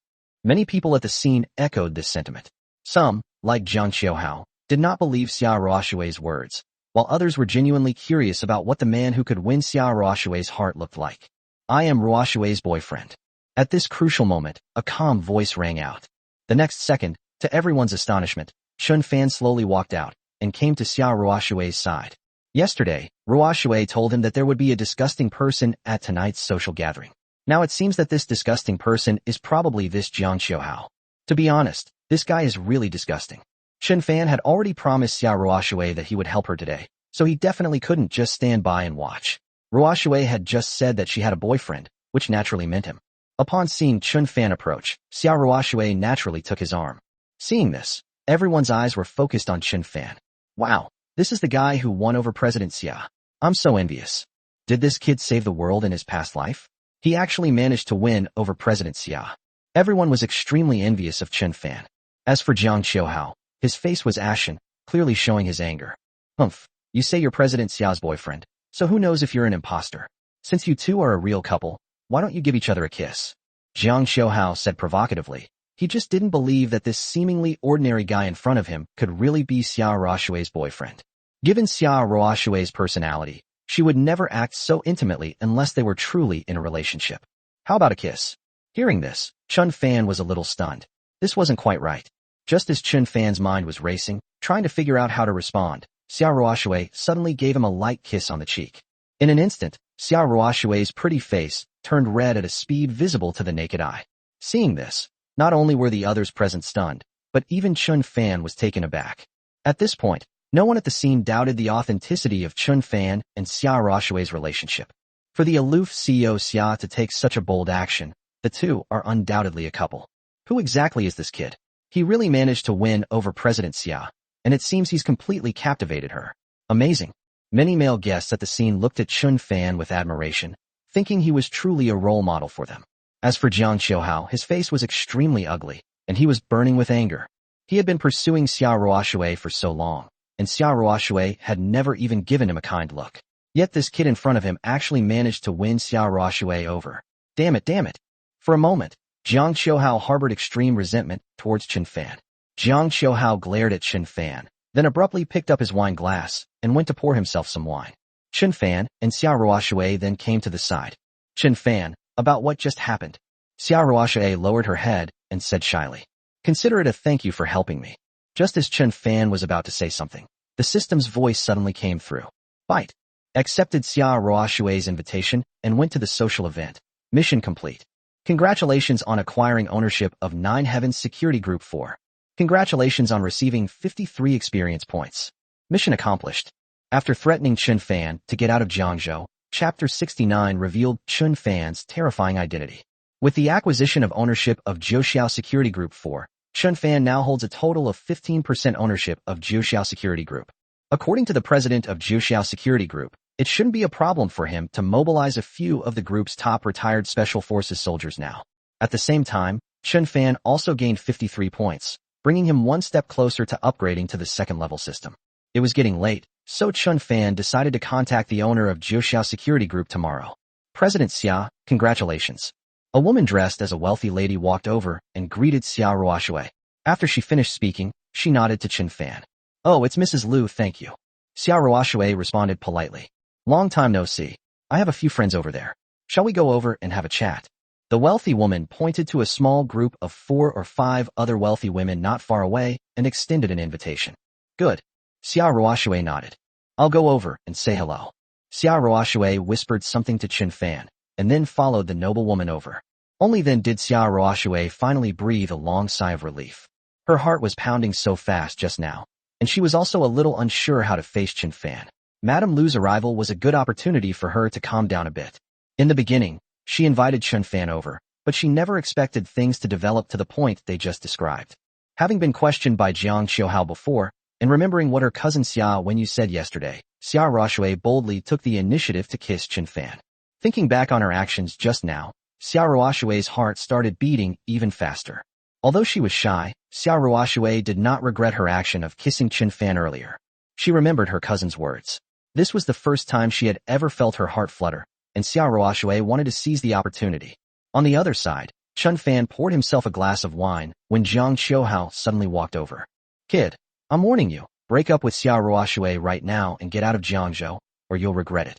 Many people at the scene echoed this sentiment. Some, like Jiang Qiuhao, did not believe Xia Ruoshui's words, while others were genuinely curious about what the man who could win Xia Ruoshui's heart looked like. I am Ruoshui's boyfriend. At this crucial moment, a calm voice rang out. The next second, to everyone's astonishment, Qin Fan slowly walked out and came to Xia Ruoshui's side. Yesterday, Ruoshui told him that there would be a disgusting person at tonight's social gathering. Now it seems that this disgusting person is probably this Jiang Xiaohao. To be honest, this guy is really disgusting. Qin Fan had already promised Xia Ruoshui that he would help her today, so he definitely couldn't just stand by and watch. Ruoshui had just said that she had a boyfriend, which naturally meant him. Upon seeing Qin Fan approach, Xia Ruoshui naturally took his arm. Seeing this, everyone's eyes were focused on Qin Fan. Wow, this is the guy who won over President Xia. I'm so envious. Did this kid save the world in his past life? He actually managed to win over President Xia. Everyone was extremely envious of Qin Fan. As for Jiang Xiaohao, his face was ashen, clearly showing his anger. Humph, you say you're President Xia's boyfriend, so who knows if you're an imposter? Since you two are a real couple, why don't you give each other a kiss? Jiang Xiaohao said provocatively. He just didn't believe that this seemingly ordinary guy in front of him could really be Xia Ruoshui's boyfriend. Given Xia Ruoshui's personality, she would never act so intimately unless they were truly in a relationship. How about a kiss? Hearing this, Qin Fan was a little stunned. This wasn't quite right. Just as Qin Fan's mind was racing, trying to figure out how to respond, Xia Ruoshui suddenly gave him a light kiss on the cheek. In an instant, Xia Ruoshui's pretty face turned red at a speed visible to the naked eye. Seeing this, not only were the others present stunned, but even Qin Fan was taken aback. At this point, no one at the scene doubted the authenticity of Qin Fan and Xia Ruoshui's relationship. For the aloof CEO Xia to take such a bold action, the two are undoubtedly a couple. Who exactly is this kid? He really managed to win over President Xia, and it seems he's completely captivated her. Amazing. Many male guests at the scene looked at Qin Fan with admiration, thinking he was truly a role model for them. As for Jiang Xiaohao, his face was extremely ugly, and he was burning with anger. He had been pursuing Xia Ruoshui for so long, and Xia Ruoshui had never even given him a kind look. Yet this kid in front of him actually managed to win Xia Ruoshui over. Damn it, damn it. For a moment, Jiang Xiaohao harbored extreme resentment towards Qin Fan. Jiang Xiaohao glared at Qin Fan, then abruptly picked up his wine glass and went to pour himself some wine. Qin Fan and Xia Ruoshui then came to the side. Qin Fan, about what just happened? Xia Ruoshui lowered her head and said shyly, "Consider it a thank you for helping me." Just as Qin Fan was about to say something, the system's voice suddenly came through. Bite. Accepted Xia Ruoshui's invitation and went to the social event. Mission complete. Congratulations on acquiring ownership of 9 Heavens Security Group 4. Congratulations on receiving 53 experience points. Mission accomplished. After threatening Qin Fan to get out of Jiangzhou, Chapter 69 revealed Qin Fan's terrifying identity. With the acquisition of ownership of Zhouxiao Security Group 4, Qin Fan now holds a total of 15% ownership of Zhouxiao Security Group. According to the president of Zhouxiao Security Group, it shouldn't be a problem for him to mobilize a few of the group's top retired Special Forces soldiers now. At the same time, Qin Fan also gained 53 points, bringing him one step closer to upgrading to the second-level system. It was getting late, so Qin Fan decided to contact the owner of Zhouxiao Security Group tomorrow. President Xia, congratulations. A woman dressed as a wealthy lady walked over and greeted Xia Ruoshui. After she finished speaking, she nodded to Qin Fan. Oh, it's Mrs. Liu, thank you. Xia Ruoshui responded politely. Long time no see. I have a few friends over there. Shall we go over and have a chat? The wealthy woman pointed to a small group of 4 or 5 other wealthy women not far away and extended an invitation. Good. Xia Ruoshui nodded. I'll go over and say hello. Xia Ruoshui whispered something to Qin Fan, and then followed the noble woman over. Only then did Xia Ruoshui finally breathe a long sigh of relief. Her heart was pounding so fast just now, and she was also a little unsure how to face Qin Fan. Madame Lu's arrival was a good opportunity for her to calm down a bit. In the beginning, she invited Qin Fan over, but she never expected things to develop to the point they just described. Having been questioned by Jiang Xiaohao before, and remembering what her cousin Xia Wenyu said yesterday, Xia Ruoshui boldly took the initiative to kiss Qin Fan. Thinking back on her actions just now, Xia Ruoshui's heart started beating even faster. Although she was shy, Xia Ruoshui did not regret her action of kissing Qin Fan earlier. She remembered her cousin's words. This was the first time she had ever felt her heart flutter, and Xia Ruoshui wanted to seize the opportunity. On the other side, Qin Fan poured himself a glass of wine when Jiang Xiaohao suddenly walked over. Kid, I'm warning you, Break up with Xia Ruoshui right now and get out of Jiangzhou, or you'll regret it.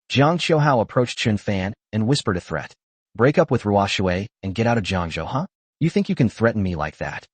Jiang Qiuhao approached Chen Fan and whispered a threat. Break up with Ruoshui and get out of Jiangzhou, huh? You think you can threaten me like that?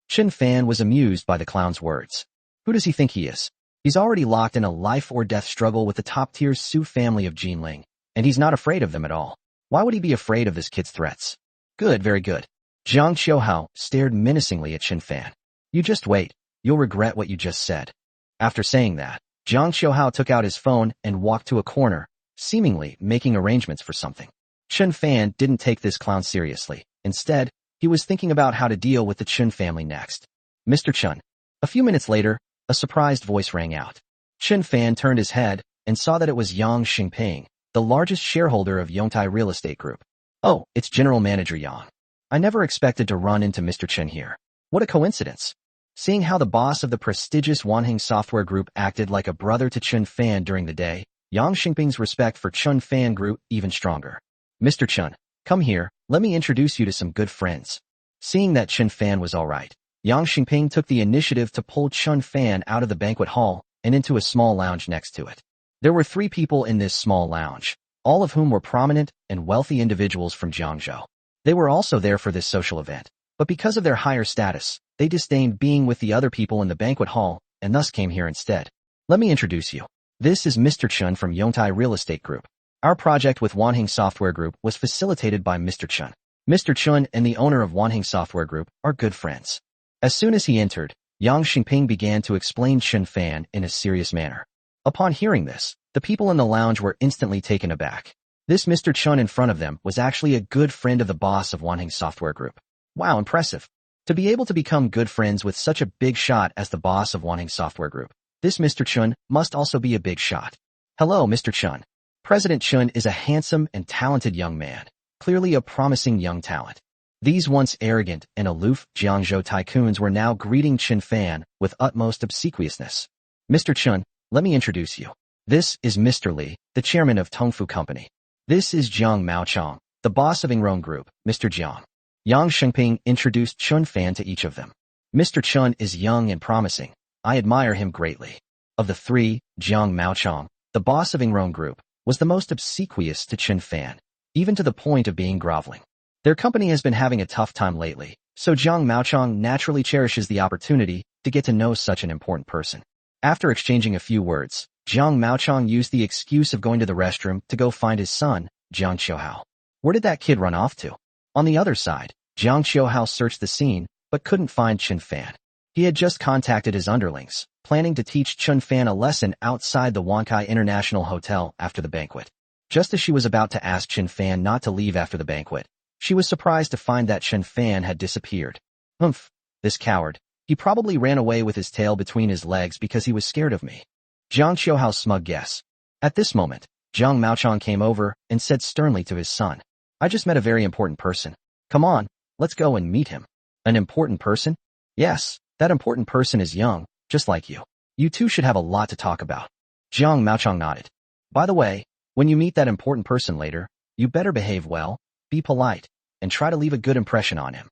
Chen Fan was amused by the clown's words. Who does he think he is? He's already locked in a life-or-death struggle with the top-tier Su family of Jinling, and he's not afraid of them at all. Why would he be afraid of this kid's threats? Good, very good. Jiang Qiuhao stared menacingly at Chen Fan. You just wait. You'll regret what you just said. After saying that, Jiang Qiuhao took out his phone and walked to a corner, seemingly making arrangements for something. Chen Fan didn't take this clown seriously. Instead, he was thinking about how to deal with the Chen family next. Mr. Chen. A few minutes later, a surprised voice rang out. Chen Fan turned his head and saw that it was Yang Xingping, the largest shareholder of Yongtai Real Estate Group. Oh, it's General Manager Yang. I never expected to run into Mr. Chen here. What a coincidence. Seeing how the boss of the prestigious Wanheng Software Group acted like a brother to Chen Fan during the day, Yang Xingping's respect for Chen Fan grew even stronger. Mr. Chen, come here, let me introduce you to some good friends. Seeing that Chen Fan was all right, Yang Xingping took the initiative to pull Chen Fan out of the banquet hall and into a small lounge next to it. There were 3 people in this small lounge, all of whom were prominent and wealthy individuals from Jiangzhou. They were also there for this social event, but because of their higher status, they disdained being with the other people in the banquet hall and thus came here instead. Let me introduce you. This is Mr. Chen from Yongtai Real Estate Group. Our project with Wanheng Software Group was facilitated by Mr. Chen. Mr. Chen and the owner of Wanheng Software Group are good friends. As soon as he entered, Yang Xingping began to explain Chen Fan in a serious manner. Upon hearing this, the people in the lounge were instantly taken aback. This Mr. Chen in front of them was actually a good friend of the boss of Wanheng Software Group. Wow, impressive. To be able to become good friends with such a big shot as the boss of Wanheng Software Group, this Mr. Chen must also be a big shot. Hello, Mr. Chen. President Chen is a handsome and talented young man, clearly a promising young talent. These once arrogant and aloof Jiangzhou tycoons were now greeting Chen Fan with utmost obsequiousness. Mr. Chen, let me introduce you. This is Mr. Li, the chairman of Tongfu Company. This is Jiang Maochong, the boss of Ingrong Group, Mr. Jiang. Yang Xingping introduced Chen Fan to each of them. Mr. Chen is young and promising. I admire him greatly. Of the 3, Jiang Maochong, the boss of Ingrong Group, was the most obsequious to Chen Fan, even to the point of being groveling. Their company has been having a tough time lately, so Jiang Maochong naturally cherishes the opportunity to get to know such an important person. After exchanging a few words, Jiang Maochong used the excuse of going to the restroom to go find his son, Jiang Qiuhao. Where did that kid run off to? On the other side, Jiang Qiuhao searched the scene, but couldn't find Chen Fan. He had just contacted his underlings, planning to teach Chen Fan a lesson outside the Wankai International Hotel after the banquet. Just as she was about to ask Chen Fan not to leave after the banquet, she was surprised to find that Chen Fan had disappeared. Humph, this coward. He probably ran away with his tail between his legs because he was scared of me. Jiang Qiuhao's smug guess. At this moment, Jiang Maochong came over and said sternly to his son, I just met a very important person. Come on, let's go and meet him. An important person? Yes, that important person is young, just like you. You two should have a lot to talk about. Jiang Maochong nodded. By the way, when you meet that important person later, you better behave well, be polite, and try to leave a good impression on him.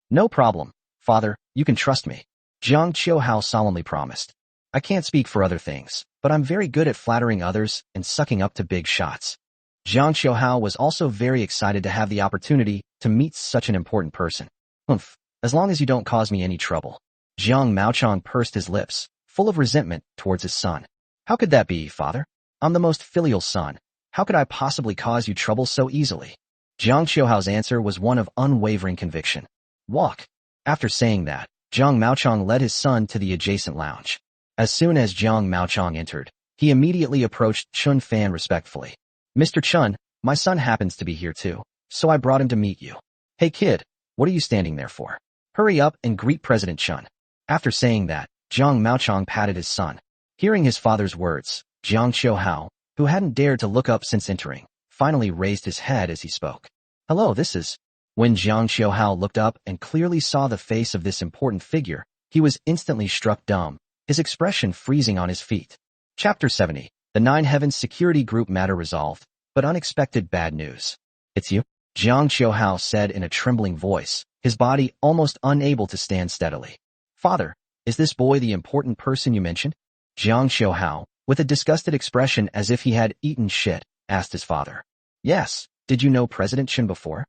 No problem, father, you can trust me. Jiang Qiuhao solemnly promised. I can't speak for other things, but I'm very good at flattering others and sucking up to big shots. Jiang Qiuhao was also very excited to have the opportunity to meet such an important person. Humph, as long as you don't cause me any trouble. Jiang Maochong pursed his lips, full of resentment towards his son. How could that be, father? I'm the most filial son. How could I possibly cause you trouble so easily? Jiang Qiuhao's answer was one of unwavering conviction. Walk. After saying that, Jiang Maochong led his son to the adjacent lounge. As soon as Jiang Maochong entered, he immediately approached Chen Fan respectfully. Mr. Chen, my son happens to be here too, so I brought him to meet you. Hey kid, what are you standing there for? Hurry up and greet President Chen. After saying that, Jiang Maochong patted his son. Hearing his father's words, Jiang Qiuhao, who hadn't dared to look up since entering, finally raised his head as he spoke. Hello, this is... When Jiang Qiuhao looked up and clearly saw the face of this important figure, he was instantly struck dumb, his expression freezing on his feet. Chapter 70. The Nine Heavens Security Group matter resolved, but unexpected bad news. It's you? Jiang Qiuhao said in a trembling voice, his body almost unable to stand steadily. Father, is this boy the important person you mentioned? Jiang Xiaohao, with a disgusted expression as if he had eaten shit, asked his father. Yes, did you know President Chen before?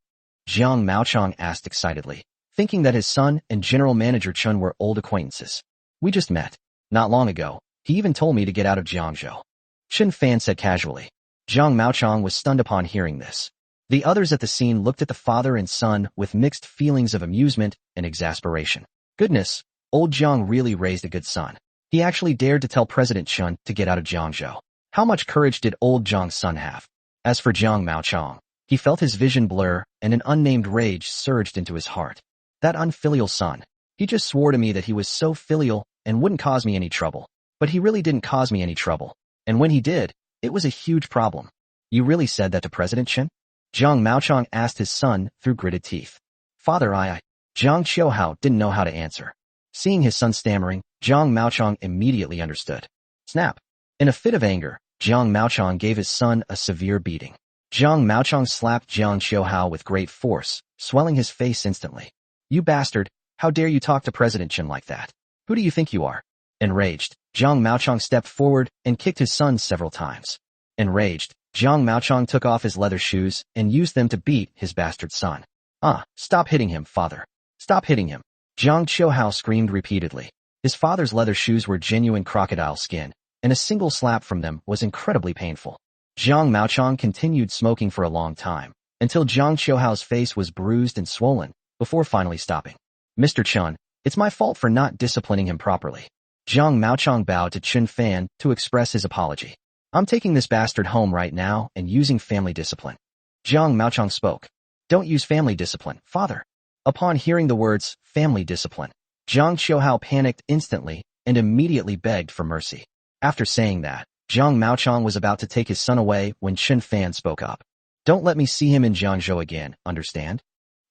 Jiang Maochong asked excitedly, thinking that his son and General Manager Chen were old acquaintances. We just met. Not long ago, he even told me to get out of Jiangzhou. Qin Fan said casually. Jiang Maochong was stunned upon hearing this. The others at the scene looked at the father and son with mixed feelings of amusement and exasperation. Goodness, old Jiang really raised a good son. He actually dared to tell President Chen to get out of Jiangzhou. How much courage did old Jiang's son have? As for Jiang Maochong, he felt his vision blur and an unnamed rage surged into his heart. That unfilial son. He just swore to me that he was so filial and wouldn't cause me any trouble. But he really didn't cause me any trouble. And when he did, it was a huge problem. You really said that to President Chen? Jiang Maochong asked his son through gritted teeth. Father, Jiang Xiaohao didn't know how to answer. Seeing his son stammering, Jiang Maochong immediately understood. Snap. In a fit of anger, Jiang Maochong gave his son a severe beating. Jiang Maochong slapped Jiang Xiaohao with great force, swelling his face instantly. You bastard, how dare you talk to President Chen like that? Who do you think you are? Enraged, Jiang Maochong stepped forward and kicked his son several times. Enraged, Jiang Maochong took off his leather shoes and used them to beat his bastard son. Stop hitting him, father. Stop hitting him. Jiang Xiaohao screamed repeatedly. His father's leather shoes were genuine crocodile skin, and a single slap from them was incredibly painful. Jiang Maochong continued smoking for a long time, until Jiang Xiaohao's face was bruised and swollen, before finally stopping. Mr. Chen, it's my fault for not disciplining him properly. Jiang Maochong bowed to Qin Fan to express his apology. I'm taking this bastard home right now and using family discipline. Jiang Maochong spoke. Don't use family discipline, father. Upon hearing the words, family discipline, Jiang Xiaohao panicked instantly and immediately begged for mercy. After saying that, Jiang Maochong was about to take his son away when Qin Fan spoke up. Don't let me see him in Jiangzhou again, understand?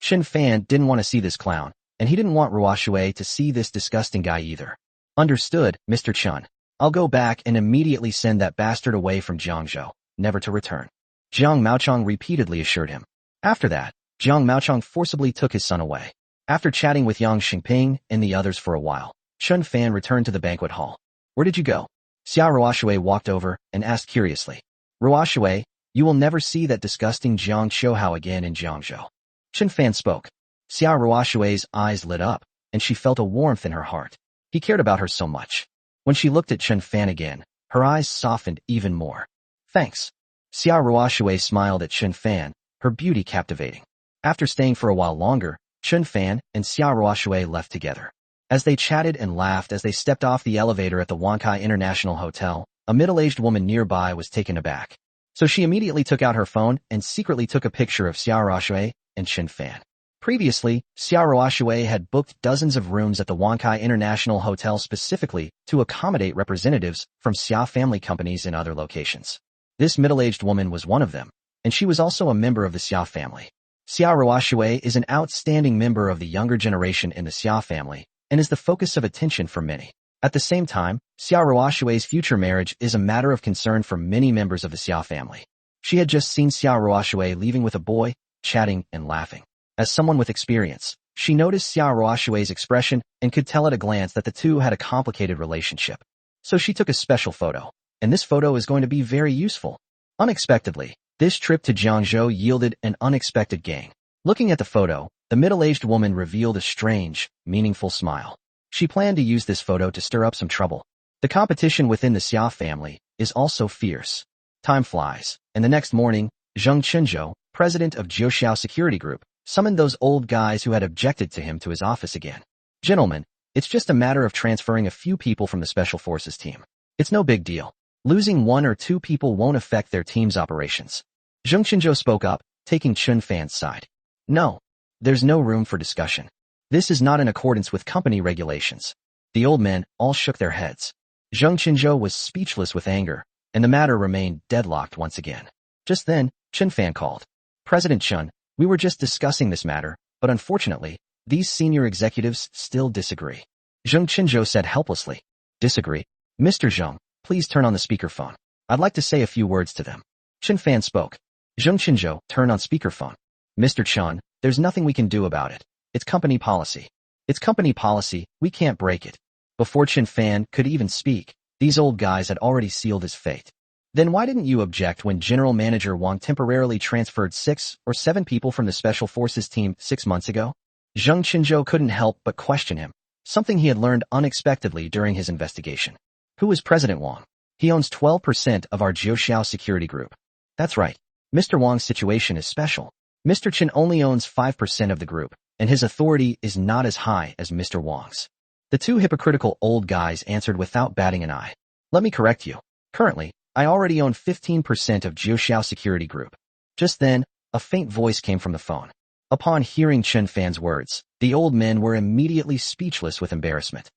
Qin Fan didn't want to see this clown, and he didn't want Ruoshui to see this disgusting guy either. Understood, Mr. Chen. I'll go back and immediately send that bastard away from Jiangzhou, never to return. Jiang Maochong repeatedly assured him. After that, Jiang Maochong forcibly took his son away. After chatting with Yang Xingping and the others for a while, Qin Fan returned to the banquet hall. Where did you go? Xia Ruoshui walked over and asked curiously. Ruoshui, you will never see that disgusting Jiang Xiaohao again in Jiangzhou. Qin Fan spoke. Xia Ruoshui's eyes lit up, and she felt a warmth in her heart. He cared about her so much. When she looked at Qin Fan again, her eyes softened even more. Thanks. Xia Ruoshui smiled at Qin Fan, her beauty captivating. After staying for a while longer, Qin Fan and Xia Ruoshui left together. As they chatted and laughed as they stepped off the elevator at the Wankai International Hotel, a middle-aged woman nearby was taken aback. So she immediately took out her phone and secretly took a picture of Xia Ruoshui and Qin Fan. Previously, Xia Ruoshui had booked dozens of rooms at the Wankai International Hotel specifically to accommodate representatives from Xia family companies in other locations. This middle-aged woman was one of them, and she was also a member of the Xia family. Xia Ruoshui is an outstanding member of the younger generation in the Xia family, and is the focus of attention for many. At the same time, Xia Ruoshui's future marriage is a matter of concern for many members of the Xia family. She had just seen Xia Ruoshui leaving with a boy, chatting and laughing. As someone with experience, she noticed Xia Ruoshui's expression and could tell at a glance that the two had a complicated relationship. So she took a special photo, and this photo is going to be very useful. Unexpectedly, this trip to Jiangzhou yielded an unexpected gain. Looking at the photo, the middle-aged woman revealed a strange, meaningful smile. She planned to use this photo to stir up some trouble. The competition within the Xia family is also fierce. Time flies, and the next morning, Zheng Qinzhou, president of Jiuxiao Security Group, summoned those old guys who had objected to him to his office again. Gentlemen, it's just a matter of transferring a few people from the Special Forces team. It's no big deal. Losing one or two people won't affect their team's operations. Zheng Qinzhou spoke up, taking Qin Fan's side. No. There's no room for discussion. This is not in accordance with company regulations. The old men all shook their heads. Zheng Qinzhou was speechless with anger, and the matter remained deadlocked once again. Just then, Qin Fan called. President Chen, we were just discussing this matter, but unfortunately, these senior executives still disagree. Zheng Qinzhou said helplessly. Disagree? Mr. Zheng, please turn on the speakerphone. I'd like to say a few words to them. Qin Fan spoke. Zheng Qinzhou, turn on speakerphone. Mr. Chen, there's nothing we can do about it. It's company policy. It's company policy, we can't break it. Before Qin Fan could even speak, these old guys had already sealed his fate. Then why didn't you object when General Manager Wang temporarily transferred 6 or 7 people from the Special Forces team 6 months ago? Zheng Qinzhou couldn't help but question him, something he had learned unexpectedly during his investigation. Who is President Wang? He owns 12% of our Jiuxiao security group. That's right. Mr. Wang's situation is special. Mr. Chen only owns 5% of the group, and his authority is not as high as Mr. Wang's. The two hypocritical old guys answered without batting an eye. Let me correct you. Currently, I already own 15% of Jiuxiao security group. Just then, a faint voice came from the phone. Upon hearing Qin Fan's words, the old men were immediately speechless with embarrassment.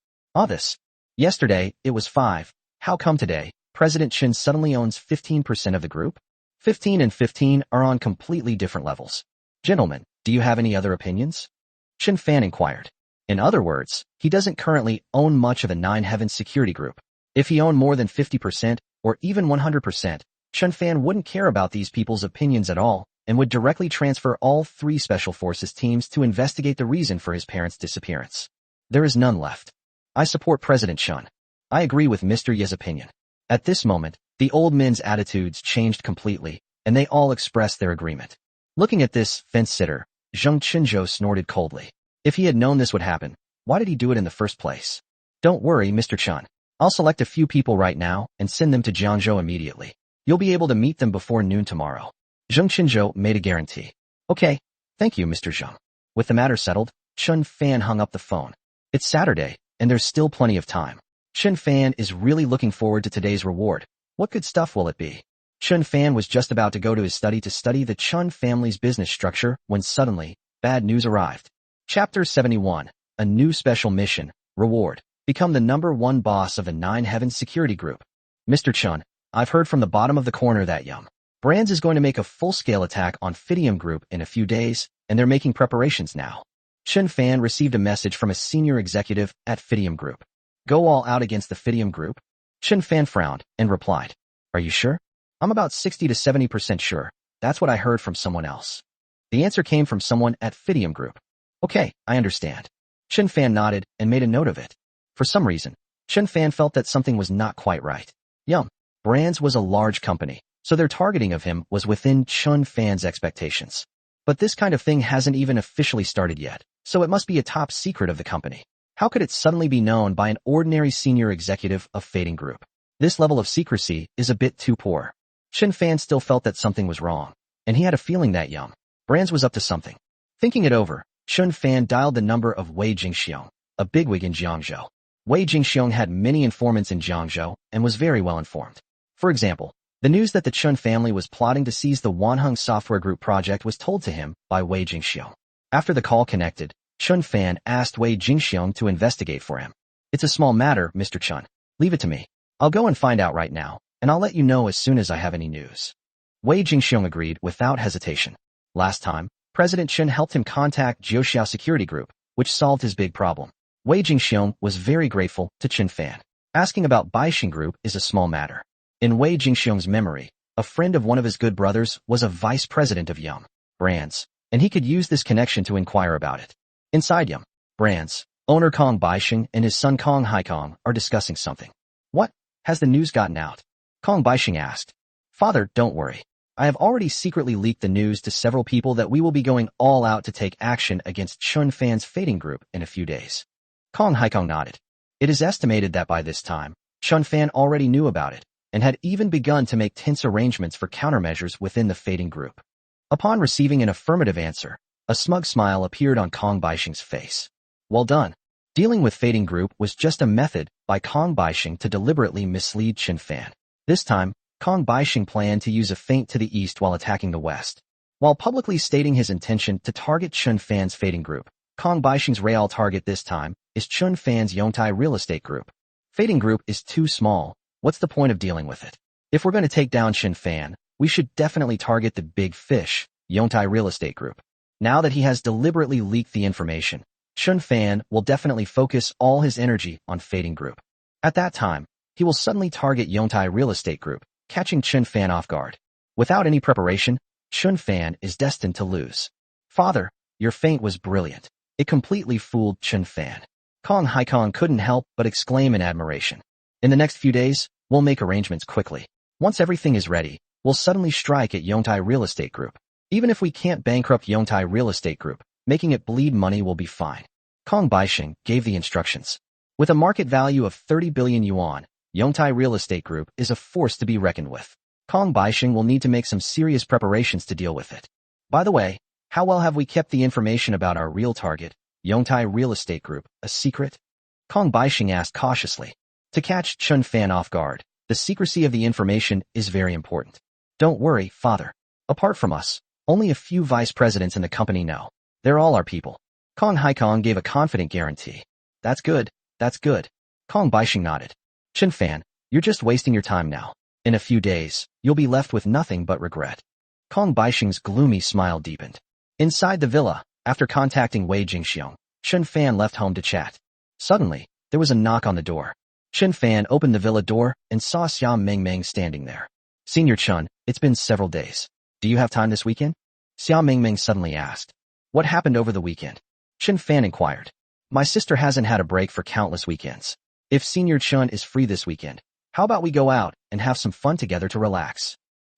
Yesterday, it was 5. How come today, President Qin suddenly owns 15% of the group? 15 and 15 are on completely different levels. Gentlemen, do you have any other opinions? Qin Fan inquired. In other words, he doesn't currently own much of the Nine Heavens security group. If he owned more than 50%, or even 100%, Qin Fan wouldn't care about these people's opinions at all, and would directly transfer all 3 Special Forces teams to investigate the reason for his parents' disappearance. There is none left. I support President Chen. I agree with Mr. Ye's opinion. At this moment, the old men's attitudes changed completely, and they all expressed their agreement. Looking at this fence-sitter, Zheng Qinzhou snorted coldly. If he had known this would happen, why did he do it in the first place? Don't worry, Mr. Chen. I'll select a few people right now and send them to Jiangzhou immediately. You'll be able to meet them before noon tomorrow. Zheng Qinzhou made a guarantee. Okay, thank you, Mr. Zheng. With the matter settled, Qin Fan hung up the phone. It's Saturday, and there's still plenty of time. Qin Fan is really looking forward to today's reward. What good stuff will it be? Qin Fan was just about to go to his study to study the Chen family's business structure when suddenly, bad news arrived. Chapter 71, A New Special Mission, Reward. Become the #1 boss of the Nine Heavens security group. Mr. Chen, I've heard from the bottom of the corner that Yum Brands is going to make a full-scale attack on Fidium Group in a few days, and they're making preparations now. Qin Fan received a message from a senior executive at Fidium Group. Go all out against the Fidium Group? Qin Fan frowned and replied, Are you sure? I'm about 60 to 70% sure. That's what I heard from someone else. The answer came from someone at Fidium Group. Okay, I understand. Qin Fan nodded and made a note of it. For some reason, Qin Fan felt that something was not quite right. Yum Brands was a large company, so their targeting of him was within Qin Fan's expectations. But this kind of thing hasn't even officially started yet, so it must be a top secret of the company. How could it suddenly be known by an ordinary senior executive of Fading Group? This level of secrecy is a bit too poor. Qin Fan still felt that something was wrong, and he had a feeling that Yum Brands was up to something. Thinking it over, Qin Fan dialed the number of Wei Jingxiong, a bigwig in Jiangzhou. Wei Jingxiong had many informants in Jiangzhou and was very well informed. For example, the news that the Chen family was plotting to seize the Wanheng Software Group project was told to him by Wei Jingxiong. After the call connected, Qin Fan asked Wei Jingxiong to investigate for him. It's a small matter, Mr. Chen. Leave it to me. I'll go and find out right now, and I'll let you know as soon as I have any news. Wei Jingxiong agreed without hesitation. Last time, President Chen helped him contact Jiuxiao Security Group, which solved his big problem. Wei Jingxiong was very grateful to Qin Fan. Asking about Baixing Group is a small matter. In Wei Jingxiong's memory, a friend of one of his good brothers was a vice president of Yum Brands, and he could use this connection to inquire about it. Inside Yum Brands, owner Kong Baixing and his son Kong Haikong are discussing something. What? Has the news gotten out? Kong Baixing asked. Father, don't worry. I have already secretly leaked the news to several people that we will be going all out to take action against Qin Fan's Fading Group in a few days. Kong Haikong nodded. It is estimated that by this time, Qin Fan already knew about it, and had even begun to make tense arrangements for countermeasures within the Fading Group. Upon receiving an affirmative answer, a smug smile appeared on Kong Baixing's face. Well done. Dealing with Fading Group was just a method by Kong Baixing to deliberately mislead Qin Fan. This time, Kong Baixing planned to use a feint to the east while attacking the west. While publicly stating his intention to target Qin Fan's Fading Group, Kong Baixing's real target this time is Qin Fan's Yongtai Real Estate Group. Fading Group is too small. What's the point of dealing with it? If we're going to take down Qin Fan, we should definitely target the big fish, Yongtai Real Estate Group. Now that he has deliberately leaked the information, Qin Fan will definitely focus all his energy on Fading Group. At that time, he will suddenly target Yongtai Real Estate Group, catching Qin Fan off guard. Without any preparation, Qin Fan is destined to lose. Father, your feint was brilliant. It completely fooled Qin Fan. Kong Hai Kong couldn't help but exclaim in admiration. In the next few days, we'll make arrangements quickly. Once everything is ready, we'll suddenly strike at Yongtai Real Estate Group. Even if we can't bankrupt Yongtai Real Estate Group, making it bleed money will be fine. Kong Baixing gave the instructions. With a market value of 30 billion yuan, Yongtai Real Estate Group is a force to be reckoned with. Kong Baixing will need to make some serious preparations to deal with it. By the way, how well have we kept the information about our real target, Yongtai Real Estate Group, a secret? Kong Baixing asked cautiously. To catch Chen Fan off guard, the secrecy of the information is very important. Don't worry, father. Apart from us, only a few vice presidents in the company know. They're all our people. Kong Hai Kong gave a confident guarantee. That's good, that's good. Kong Baixing nodded. Chen Fan, you're just wasting your time now. In a few days, you'll be left with nothing but regret. Kong Baixing's gloomy smile deepened. Inside the villa, after contacting Wei Jingxiong, Chen Fan left home to chat. Suddenly, there was a knock on the door. Chen Fan opened the villa door and saw Xia Mingming standing there. Senior Chen, it's been several days. Do you have time this weekend? Xia Mingming suddenly asked. What happened over the weekend? Chen Fan inquired. My sister hasn't had a break for countless weekends. If Senior Chen is free this weekend, how about we go out and have some fun together to relax?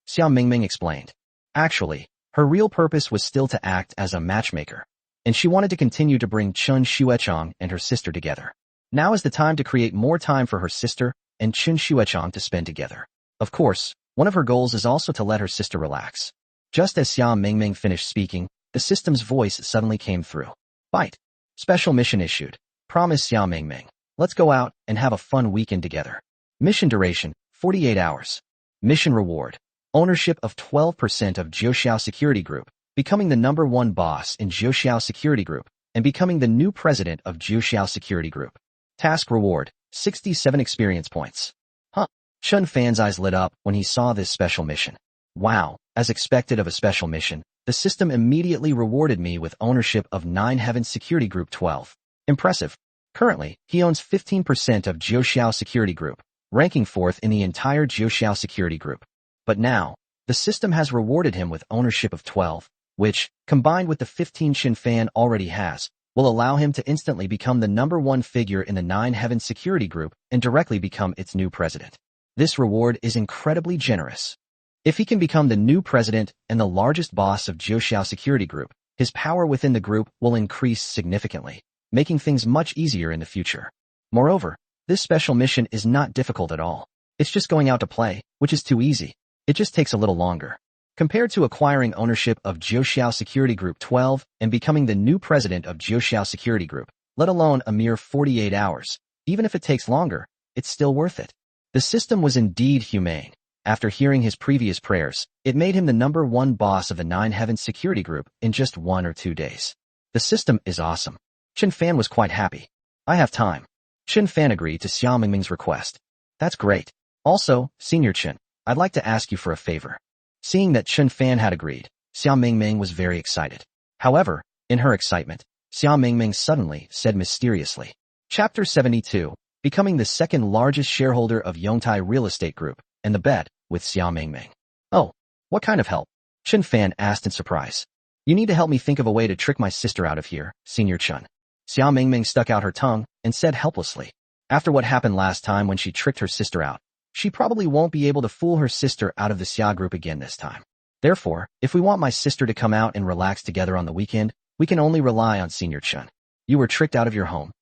Xia Mingming explained. Actually, her real purpose was still to act as a matchmaker, and she wanted to continue to bring Chen Xuechong and her sister together. Now is the time to create more time for her sister and Chen Xuechong to spend together. Of course, one of her goals is also to let her sister relax. Just as Xia Mingming finished speaking, the system's voice suddenly came through. Bite. Special mission issued. Promise Xia Mingming. Let's go out and have a fun weekend together. Mission duration, 48 hours. Mission reward. Ownership of 12% of Jiuxiao Security Group, becoming the #1 boss in Jiuxiao Security Group, and becoming the new president of Jiuxiao Security Group. Task reward, 67 experience points. Huh. Chen Fan's eyes lit up when he saw this special mission. Wow, as expected of a special mission, the system immediately rewarded me with ownership of 9 Heaven Security Group 12. Impressive. Currently, he owns 15% of Jiuxiao Security Group, ranking 4th in the entire Jiuxiao Security Group. But now, the system has rewarded him with ownership of 12, which, combined with the 15 Qin Fan already has, will allow him to instantly become the #1 figure in the 9 Heaven Security Group and directly become its new president. This reward is incredibly generous. If he can become the new president and the largest boss of Jiuxiao Security Group, his power within the group will increase significantly, making things much easier in the future. Moreover, this special mission is not difficult at all. It's just going out to play, which is too easy. It just takes a little longer. Compared to acquiring ownership of Jiuxiao Security Group 12 and becoming the new president of Jiuxiao Security Group, let alone a mere 48 hours, even if it takes longer, it's still worth it. The system was indeed humane. After hearing his previous prayers, it made him the #1 boss of the 9 Heaven Security Group in just 1 or 2 days. The system is awesome. Chen Fan was quite happy. I have time. Chen Fan agreed to Xia Mingming's request. That's great. Also, Senior Chen, I'd like to ask you for a favor. Seeing that Chen Fan had agreed, Xia Mingming was very excited. However, in her excitement, Xia Mingming suddenly said mysteriously. Chapter 72, becoming the second largest shareholder of Yongtai Real Estate Group, and the bet with Xia Mingming. Oh, what kind of help? Chen Fan asked in surprise. You need to help me think of a way to trick my sister out of here, Senior Chen. Xia Mingming stuck out her tongue and said helplessly. After what happened last time when she tricked her sister out, she probably won't be able to fool her sister out of the Xia group again this time. Therefore, if we want my sister to come out and relax together on the weekend, we can only rely on Senior Chen. You were tricked out of your home.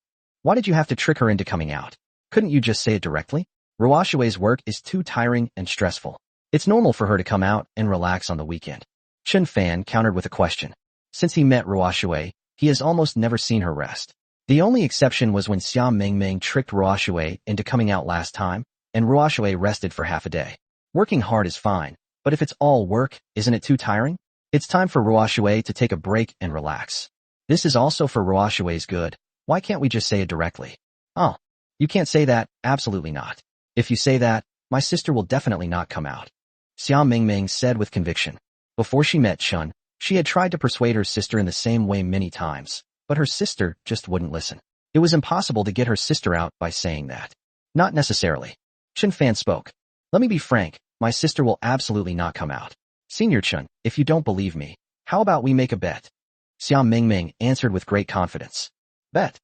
Why did you have to trick her into coming out? Couldn't you just say it directly? Ruoshui's work is too tiring and stressful. It's normal for her to come out and relax on the weekend. Chen Fan countered with a question. Since he met Ruoshui, he has almost never seen her rest. The only exception was when Xia Mingming tricked Ruoshui into coming out last time, and Ruoshui rested for half a day. Working hard is fine, but if it's all work, isn't it too tiring? It's time for Ruoshui to take a break and relax. This is also for Ruoshui's good. Why can't we just say it directly? Oh, you can't say that, absolutely not. If you say that, my sister will definitely not come out. Xia Mingming said with conviction. Before she met Chen, she had tried to persuade her sister in the same way many times, but her sister just wouldn't listen. It was impossible to get her sister out by saying that. Not necessarily. Chen Fan spoke. Let me be frank, my sister will absolutely not come out. Senior Chen, if you don't believe me, how about we make a bet? Xia Mingming answered with great confidence. Bet.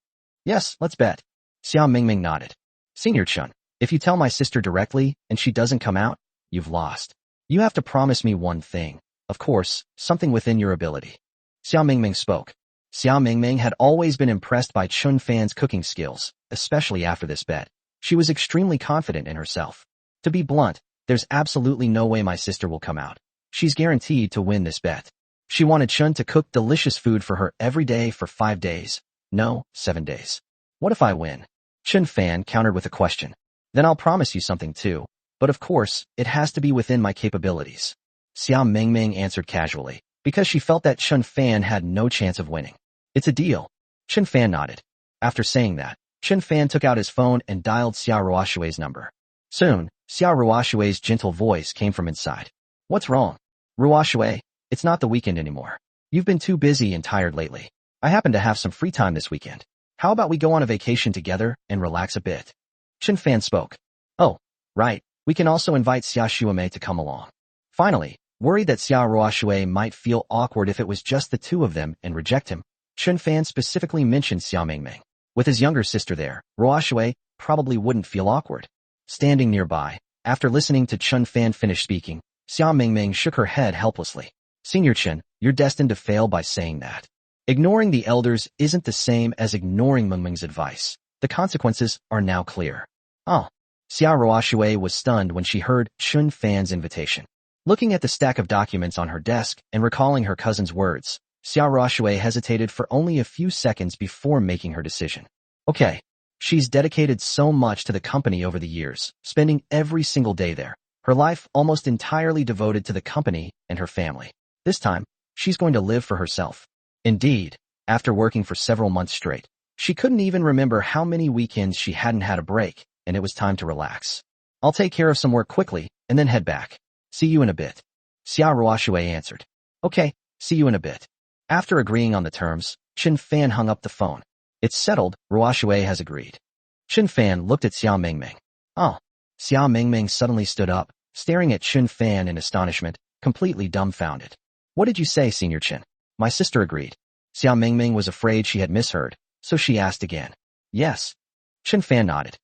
Yes, let's bet. Xiao Mingming nodded. Senior Chun, if you tell my sister directly and she doesn't come out, you've lost. You have to promise me one thing. Of course, something within your ability. Xiao Mingming spoke. Xiao Mingming had always been impressed by Chun Fan's cooking skills, especially after this bet. She was extremely confident in herself. To be blunt, there's absolutely no way my sister will come out. She's guaranteed to win this bet. She wanted Chun to cook delicious food for her every day for 5 days. No, 7 days. What if I win? Chun Fan countered with a question. Then I'll promise you something too. But of course, it has to be within my capabilities. Xiao Mingming answered casually, because she felt that Chun Fan had no chance of winning. It's a deal. Chun Fan nodded. After saying that, Chun Fan took out his phone and dialed Xiao Ruoshui's number. Soon, Xiao Ruoshui's gentle voice came from inside. What's wrong? Ruoshui, it's not the weekend anymore. You've been too busy and tired lately. I happen to have some free time this weekend. How about we go on a vacation together and relax a bit? Chun Fan spoke. Oh, right. We can also invite Xia Shuamei to come along. Finally, worried that Xiao Ruoshui might feel awkward if it was just the two of them and reject him, Chun Fan specifically mentioned Xiao Mingming. With his younger sister there, Ruoshui probably wouldn't feel awkward. Standing nearby, after listening to Chun Fan finish speaking, Xiao Mingming shook her head helplessly. Senior Chen, you're destined to fail by saying that. Ignoring the elders isn't the same as ignoring Mingming's advice. The consequences are now clear. Oh. Xiao Ruoshui was stunned when she heard Chun Fan's invitation. Looking at the stack of documents on her desk and recalling her cousin's words, Xiao Ruoshui hesitated for only a few seconds before making her decision. Okay. She's dedicated so much to the company over the years, spending every single day there. Her life almost entirely devoted to the company and her family. This time, she's going to live for herself. Indeed, after working for several months straight, she couldn't even remember how many weekends she hadn't had a break, and it was time to relax. I'll take care of some work quickly, and then head back. See you in a bit. Xiao Ruoshui answered. Okay, see you in a bit. After agreeing on the terms, Chun Fan hung up the phone. It's settled, Ruoshui has agreed. Chun Fan looked at Xiao Mingming. Oh. Xiao Mingming suddenly stood up, staring at Chun Fan in astonishment, completely dumbfounded. What did you say, Senior Chen? My sister agreed. Xiao Mingming was afraid she had misheard, so she asked again. Yes. Chun Fan nodded.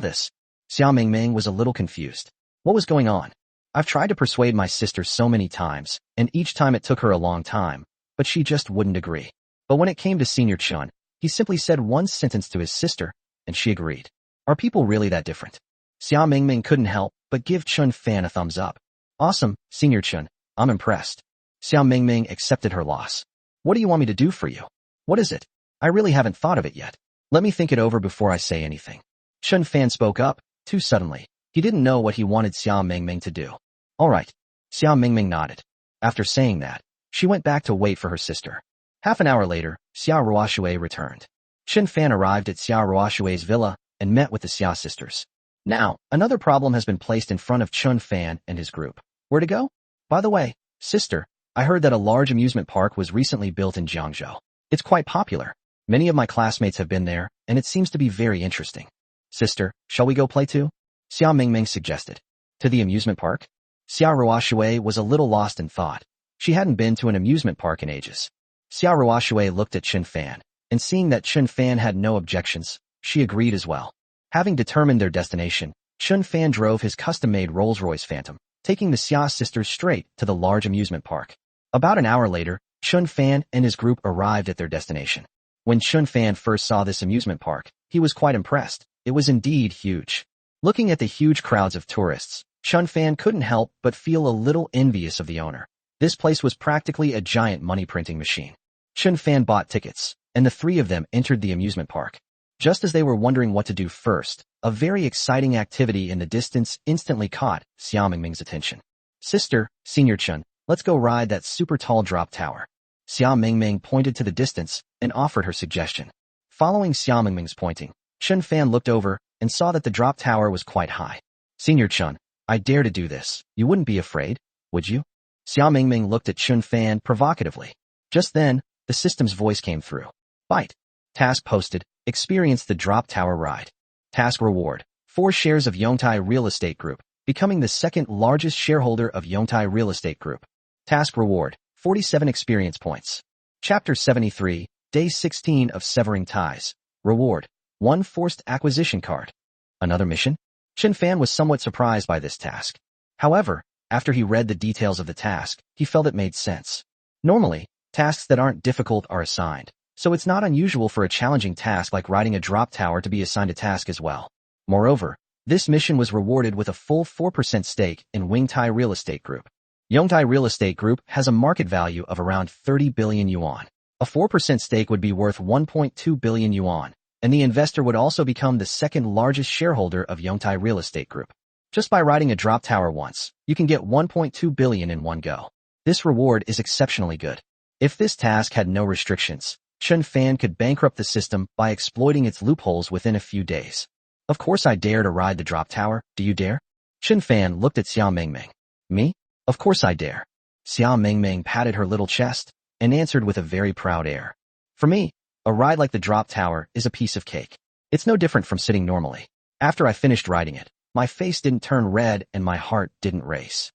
This. Xiao Mingming was a little confused. What was going on? I've tried to persuade my sister so many times, and each time it took her a long time, but she just wouldn't agree. But when it came to Senior Chun, he simply said one sentence to his sister, and she agreed. Are people really that different? Xiao Mingming couldn't help but give Chun Fan a thumbs up. Awesome, Senior Chun. I'm impressed. Xiao Mingming accepted her loss. What do you want me to do for you? What is it? I really haven't thought of it yet. Let me think it over before I say anything. Chun Fan spoke up, too suddenly. He didn't know what he wanted Xiao Mingming to do. All right. Xiao Mingming nodded. After saying that, she went back to wait for her sister. Half an hour later, Xiao Ruoshui returned. Chun Fan arrived at Xiao Ruoshui's villa and met with the Xiao sisters. Now, another problem has been placed in front of Chun Fan and his group. Where to go? By the way, sister, I heard that a large amusement park was recently built in Jiangzhou. It's quite popular. Many of my classmates have been there, and it seems to be very interesting. Sister, shall we go play too? Xiao Mingming suggested. To the amusement park? Xiao Ruoshui was a little lost in thought. She hadn't been to an amusement park in ages. Xiao Ruoshui looked at Chun Fan, and seeing that Chun Fan had no objections, she agreed as well. Having determined their destination, Chun Fan drove his custom-made Rolls-Royce Phantom, taking the Xia sisters straight to the large amusement park. About an hour later, Chun Fan and his group arrived at their destination. When Chun Fan first saw this amusement park, he was quite impressed. It was indeed huge. Looking at the huge crowds of tourists, Chun Fan couldn't help but feel a little envious of the owner. This place was practically a giant money-printing machine. Chun Fan bought tickets, and the three of them entered the amusement park. Just as they were wondering what to do first, a very exciting activity in the distance instantly caught Xiao Mingming's attention. Sister, Senior Chun, let's go ride that super tall drop tower. Xiao Mingming pointed to the distance and offered her suggestion. Following Xiao Mingming's pointing, Chun Fan looked over and saw that the drop tower was quite high. Senior Chun, I dare to do this. You wouldn't be afraid, would you? Xiao Mingming looked at Chun Fan provocatively. Just then, the system's voice came through. Bite. Task posted. Experience the drop tower ride. Task reward. 4 shares of Yongtai Real Estate Group, becoming the second largest shareholder of Yongtai Real Estate Group. Task reward. 47 experience points. Chapter 73, Day 16 of Severing Ties. Reward. 1 forced acquisition card. Another mission? Qin Fan was somewhat surprised by this task. However, after he read the details of the task, he felt it made sense. Normally, tasks that aren't difficult are assigned, so it's not unusual for a challenging task like riding a drop tower to be assigned a task as well. Moreover, this mission was rewarded with a full 4% stake in Yongtai Real Estate Group. Yongtai Real Estate Group has a market value of around 30 billion yuan. A 4% stake would be worth 1.2 billion yuan, and the investor would also become the second largest shareholder of Yongtai Real Estate Group. Just by riding a drop tower once, you can get 1.2 billion in one go. This reward is exceptionally good. If this task had no restrictions, Qin Fan could bankrupt the system by exploiting its loopholes within a few days. Of course I dare to ride the drop tower, do you dare? Qin Fan looked at Xiao Mengmeng. Me? Of course I dare. Xiao Mengmeng patted her little chest and answered with a very proud air. For me, a ride like the drop tower is a piece of cake. It's no different from sitting normally. After I finished riding it, my face didn't turn red and my heart didn't race.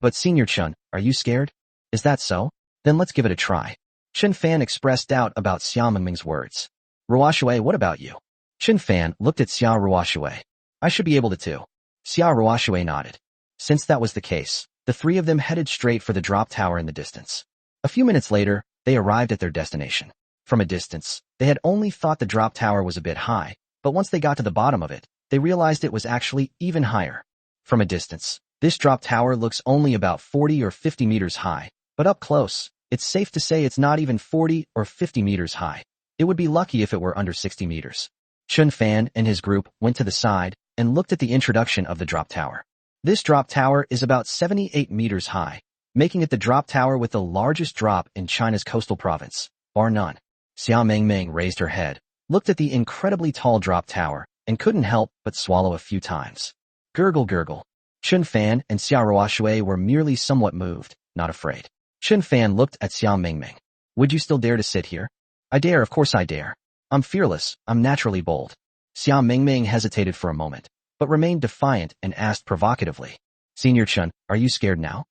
But Senior Chun, are you scared? Is that so? Then let's give it a try. Qin Fan expressed doubt about Xiao Mengmeng's words. Ruoshui, what about you? Qin Fan looked at Xiao Ruoshui. I should be able to too. Xiao Ruoshui nodded. Since that was the case, the three of them headed straight for the drop tower in the distance. A few minutes later, they arrived at their destination. From a distance, they had only thought the drop tower was a bit high, but once they got to the bottom of it, they realized it was actually even higher. From a distance, this drop tower looks only about 40 or 50 meters high, but up close, it's safe to say it's not even 40 or 50 meters high. It would be lucky if it were under 60 meters. Qin Fan and his group went to the side and looked at the introduction of the drop tower. This drop tower is about 78 meters high, making it the drop tower with the largest drop in China's coastal province, bar none. Xiao Mengmeng raised her head, looked at the incredibly tall drop tower, and couldn't help but swallow a few times. Gurgle gurgle. Qin Fan and Xiao Ruoshui were merely somewhat moved, not afraid. Qin Fan looked at Xiao Mengmeng. Would you still dare to sit here? I dare, of course I dare. I'm fearless, I'm naturally bold. Xiao Mengmeng hesitated for a moment, but remained defiant and asked provocatively. Senior Chun, are you scared now?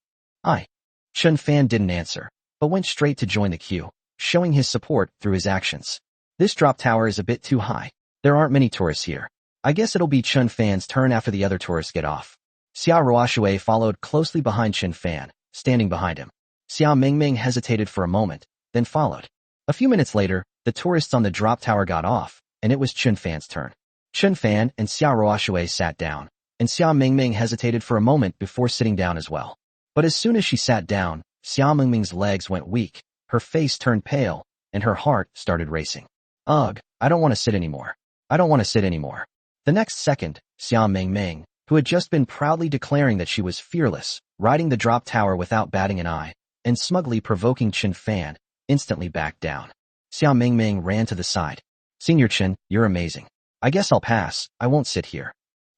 Qin Fan didn't answer, but went straight to join the queue, showing his support through his actions. This drop tower is a bit too high. There aren't many tourists here. I guess it'll be Qin Fan's turn after the other tourists get off. Xiao Ruoshui followed closely behind Qin Fan, standing behind him. Xiao Mengmeng hesitated for a moment, then followed. A few minutes later, the tourists on the drop tower got off, and it was Qin Fan's turn. Qin Fan and Xiao Ruoshui sat down, and Xiao Mengmeng hesitated for a moment before sitting down as well. But as soon as she sat down, Xiao Mengmeng's legs went weak, her face turned pale, and her heart started racing. Ugh, I don't want to sit anymore. I don't want to sit anymore. The next second, Xiao Mengmeng, who had just been proudly declaring that she was fearless, riding the drop tower without batting an eye, and smugly provoking Qin Fan, instantly backed down. Xiao Mengmeng ran to the side. Senior Qin, you're amazing. I guess I'll pass, I won't sit here.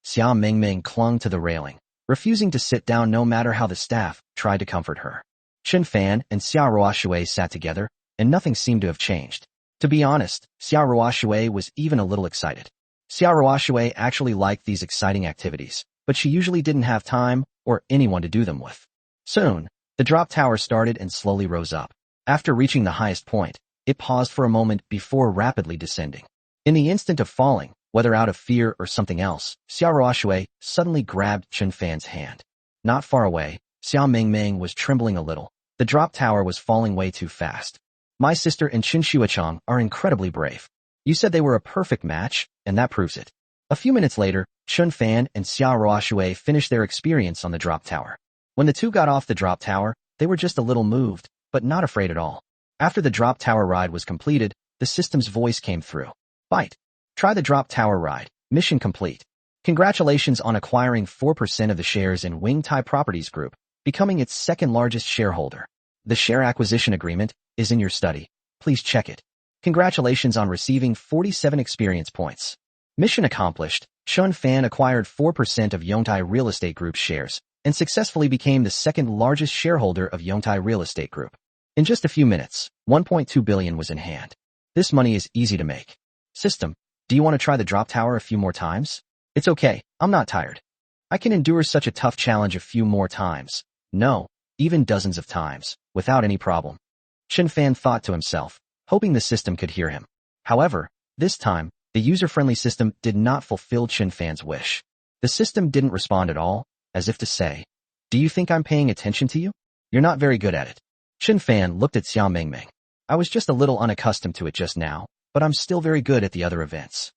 Xiao Mengmeng clung to the railing, refusing to sit down no matter how the staff tried to comfort her. Qin Fan and Xiao Ruoshui sat together, and nothing seemed to have changed. To be honest, Xiao Ruoshui was even a little excited. Xiao Ruoshui actually liked these exciting activities, but she usually didn't have time or anyone to do them with. Soon, the drop tower started and slowly rose up. After reaching the highest point, it paused for a moment before rapidly descending. In the instant of falling, whether out of fear or something else, Xiao Ruoshui suddenly grabbed Qin Fan's hand. Not far away, Xiao Mengmeng was trembling a little. The drop tower was falling way too fast. My sister and Qin Shuachang are incredibly brave. You said they were a perfect match, and that proves it. A few minutes later, Qin Fan and Xiao Ruoshui finished their experience on the drop tower. When the two got off the drop tower, they were just a little moved, but not afraid at all. After the drop tower ride was completed, the system's voice came through. Bite. Try the drop tower ride. Mission complete. Congratulations on acquiring 4% of the shares in Yongtai Properties Group, becoming its second largest shareholder. The share acquisition agreement is in your study. Please check it. Congratulations on receiving 47 experience points. Mission accomplished. Qin Fan acquired 4% of Yongtai Real Estate Group's shares and successfully became the second largest shareholder of Yongtai Real Estate Group. In just a few minutes, 1.2 billion was in hand. This money is easy to make. System, do you want to try the drop tower a few more times? It's okay, I'm not tired. I can endure such a tough challenge a few more times. No, even dozens of times, without any problem. Qin Fan thought to himself, hoping the system could hear him. However, this time, The user-friendly system did not fulfill Qin Fan's wish. The system didn't respond at all, as if to say, "Do you think I'm paying attention to you? You're not very good at it." Qin Fan looked at Xiao Mingming. "I was just a little unaccustomed to it just now, but I'm still very good at the other events."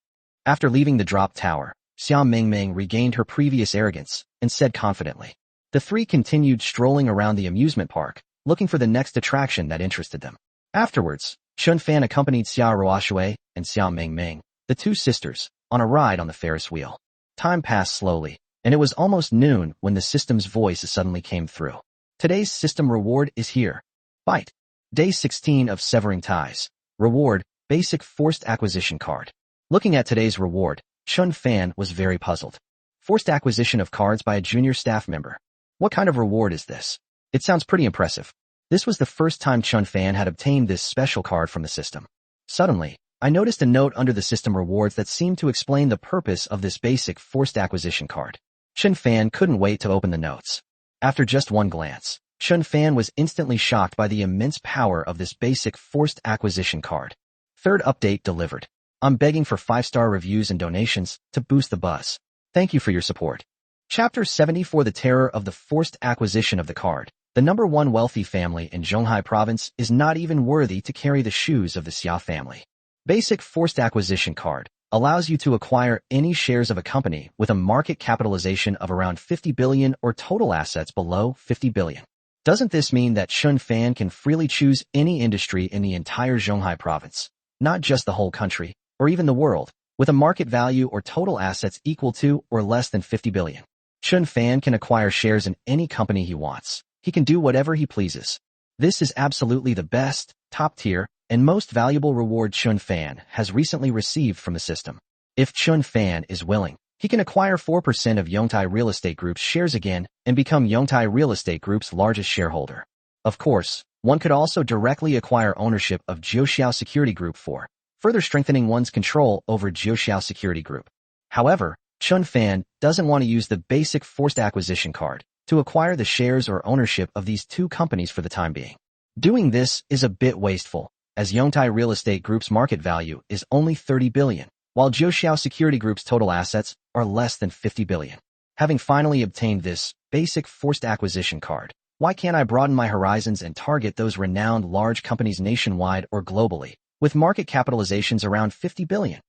After leaving the drop tower, Xiao Mingming regained her previous arrogance and said confidently. The three continued strolling around the amusement park, looking for the next attraction that interested them. Afterwards, Qin Fan accompanied Xiao Ruoshui and Xiao Mingming, the two sisters, on a ride on the Ferris wheel. Time passed slowly, and it was almost noon when the system's voice suddenly came through. Today's system reward is here. Bite. Day 16 of Severing Ties. Reward, Basic Forced Acquisition Card. Looking at today's reward, Qin Fan was very puzzled. Forced acquisition of cards by a junior staff member. What kind of reward is this? It sounds pretty impressive. This was the first time Qin Fan had obtained this special card from the system. Suddenly, I noticed a note under the system rewards that seemed to explain the purpose of this basic forced acquisition card. Qin Fan couldn't wait to open the notes. After just one glance, Qin Fan was instantly shocked by the immense power of this basic forced acquisition card. Third update delivered. I'm begging for 5-star reviews and donations to boost the buzz. Thank you for your support. Chapter 74 The Terror of the Forced Acquisition of the Card. The #1 wealthy family in Zhonghai province is not even worthy to carry the shoes of the Xia family. Basic Forced Acquisition Card allows you to acquire any shares of a company with a market capitalization of around 50 billion or total assets below 50 billion. Doesn't this mean that Qin Fan can freely choose any industry in the entire Zhonghai province, not just the whole country, or even the world, with a market value or total assets equal to or less than 50 billion? Qin Fan can acquire shares in any company he wants. He can do whatever he pleases. This is absolutely the best, top tier, and most valuable reward Qin Fan has recently received from the system. If Qin Fan is willing, he can acquire 4% of Yongtai Real Estate Group's shares again and become Yongtai Real Estate Group's largest shareholder. Of course, one could also directly acquire ownership of Jiuxiao Security Group for further strengthening one's control over Jiuxiao Security Group. However, Qin Fan doesn't want to use the basic forced acquisition card to acquire the shares or ownership of these two companies for the time being. Doing this is a bit wasteful, as Yongtai Real Estate Group's market value is only 30 billion, while Jiuxiao Security Group's total assets are less than 50 billion. Having finally obtained this basic forced acquisition card, why can't I broaden my horizons and target those renowned large companies nationwide or globally, with market capitalizations around 50 billion?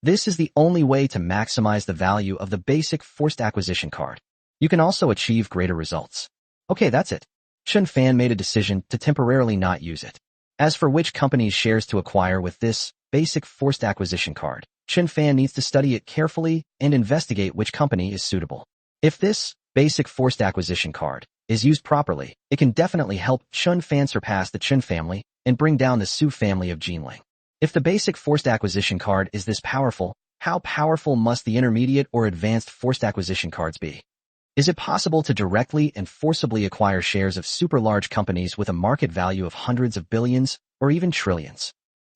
This is the only way to maximize the value of the basic forced acquisition card. You can also achieve greater results. Okay, that's it. Qin Fan made a decision to temporarily not use it. As for which company's shares to acquire with this basic forced acquisition card, Qin Fan needs to study it carefully and investigate which company is suitable. If this basic forced acquisition card is used properly, it can definitely help Qin Fan surpass the Qin family and bring down the Su family of Jinling. If the basic forced acquisition card is this powerful, how powerful must the intermediate or advanced forced acquisition cards be? Is it possible to directly and forcibly acquire shares of super large companies with a market value of hundreds of billions or even trillions?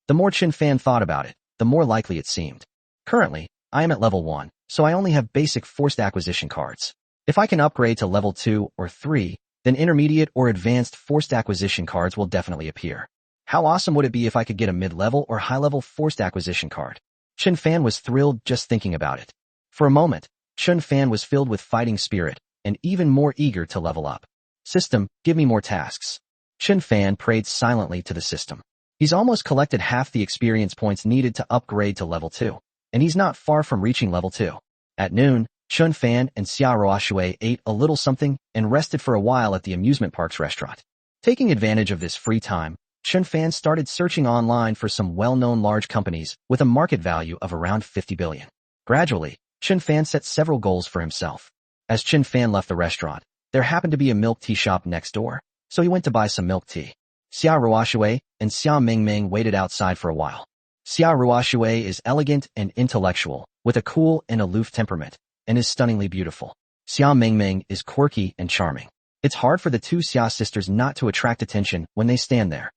The more Qin Fan thought about it, the more likely it seemed. Currently, I am at level 1, so I only have basic forced acquisition cards. If I can upgrade to level 2 or 3, then intermediate or advanced forced acquisition cards will definitely appear. How awesome would it be if I could get a mid-level or high-level forced acquisition card? Qin Fan was thrilled just thinking about it. For a moment, Qin Fan was filled with fighting spirit and even more eager to level up. System, give me more tasks. Qin Fan prayed silently to the system. He's almost collected half the experience points needed to upgrade to level 2, and he's not far from reaching level 2. At noon, Qin Fan and Xia Ruoshui ate a little something and rested for a while at the amusement park's restaurant. Taking advantage of this free time, Qin Fan started searching online for some well-known large companies with a market value of around 50 billion. Gradually, Qin Fan set several goals for himself. As Qin Fan left the restaurant, there happened to be a milk tea shop next door, so he went to buy some milk tea. Xia Ruoshui and Xia Mingming waited outside for a while. Xia Ruoshui is elegant and intellectual, with a cool and aloof temperament, and is stunningly beautiful. Xia Mingming is quirky and charming. It's hard for the two Xia sisters not to attract attention when they stand there.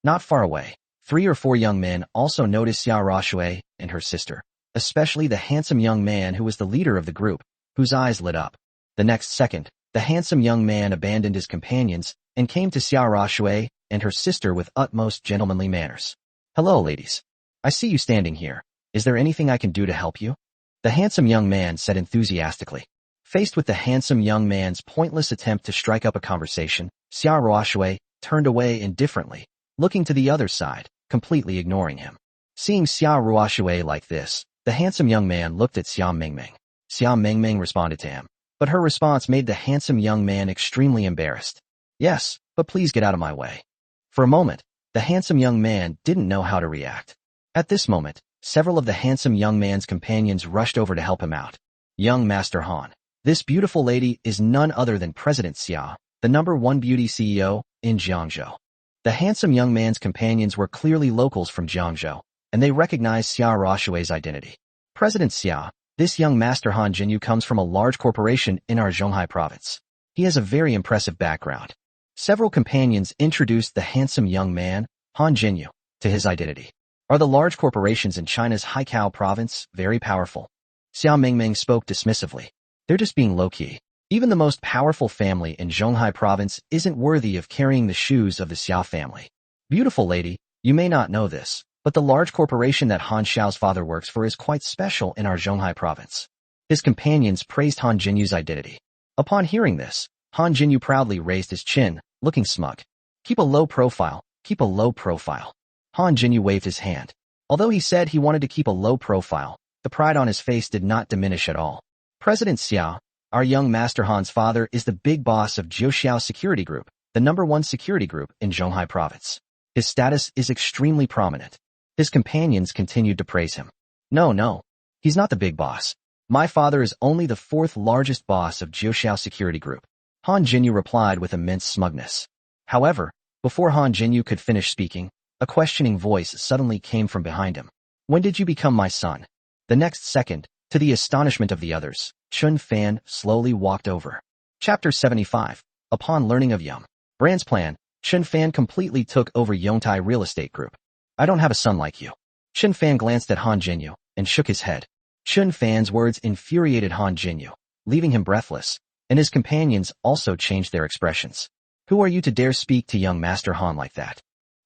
Not far away, 3 or 4 young men also noticed Xia Ruoshui and her sister, especially the handsome young man who was the leader of the group, whose eyes lit up. The next second, the handsome young man abandoned his companions and came to Xia Ruoshui and her sister with utmost gentlemanly manners. Hello, ladies. I see you standing here. Is there anything I can do to help you? The handsome young man said enthusiastically. Faced with the handsome young man's pointless attempt to strike up a conversation, Xia Ruoshui turned away indifferently, looking to the other side, completely ignoring him. Seeing Xia Ruoshui like this, the handsome young man looked at Xia Mingming. Xia Mingming responded to him, but her response made the handsome young man extremely embarrassed. Yes, but please get out of my way. For a moment, the handsome young man didn't know how to react. At this moment, several of the handsome young man's companions rushed over to help him out. Young Master Han. This beautiful lady is none other than President Xia, the #1 beauty CEO in Jiangzhou. The handsome young man's companions were clearly locals from Jiangzhou, and they recognized Xia Ruoshui's identity. President Xia, this young Master Han Jinyu comes from a large corporation in our Zhonghai province. He has a very impressive background. Several companions introduced the handsome young man, Han Jinyu, to his identity. Are the large corporations in China's Haikao province very powerful? Xia Mingming spoke dismissively. They're just being low-key. Even the most powerful family in Zhonghai province isn't worthy of carrying the shoes of the Xia family. Beautiful lady, you may not know this, but the large corporation that Han Xiao's father works for is quite special in our Zhonghai province. His companions praised Han Jinyu's identity. Upon hearing this, Han Jinyu proudly raised his chin, looking smug. Keep a low profile, keep a low profile. Han Jinyu waved his hand. Although he said he wanted to keep a low profile, the pride on his face did not diminish at all. President Xia, our young Master Han's father, is the big boss of Jiuxiao Security Group, the #1 security group in Zhonghai province. His status is extremely prominent. His companions continued to praise him. No, he's not the big boss. My father is only the 4th largest boss of Jiuxiao Security Group. Han Jinyu replied with immense smugness. However, before Han Jinyu could finish speaking, a questioning voice suddenly came from behind him. When did you become my son? The next second, to the astonishment of the others, Chun Fan slowly walked over. Chapter 75. Upon learning of Yum Brand's plan, Chun Fan completely took over Yongtai Real Estate Group. I don't have a son like you. Chun Fan glanced at Han Jinyu and shook his head. Chun Fan's words infuriated Han Jinyu, leaving him breathless, and his companions also changed their expressions. Who are you to dare speak to young Master Han like that?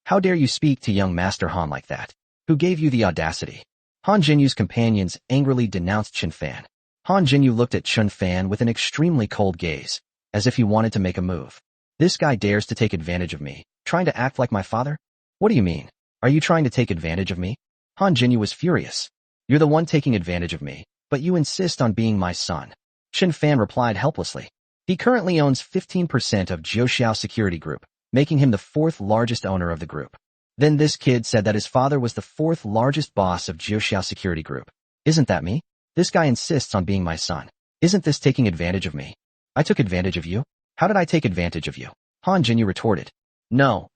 How dare you speak to young Master Han like that? Who gave you the audacity? Han Jinyu's companions angrily denounced Chun Fan. Han Jinyu looked at Chun Fan with an extremely cold gaze, as if he wanted to make a move. This guy dares to take advantage of me, trying to act like my father? What do you mean? Are you trying to take advantage of me? Han Jinyu was furious. You're the one taking advantage of me, but you insist on being my son. Chun Fan replied helplessly. He currently owns 15% of Jiuxiao Security Group, making him the 4th largest owner of the group. Then this kid said that his father was the 4th largest boss of Jiuxiao Security Group. Isn't that me? This guy insists on being my son. Isn't this taking advantage of me? I took advantage of you? How did I take advantage of you? Han Jinyu retorted. No.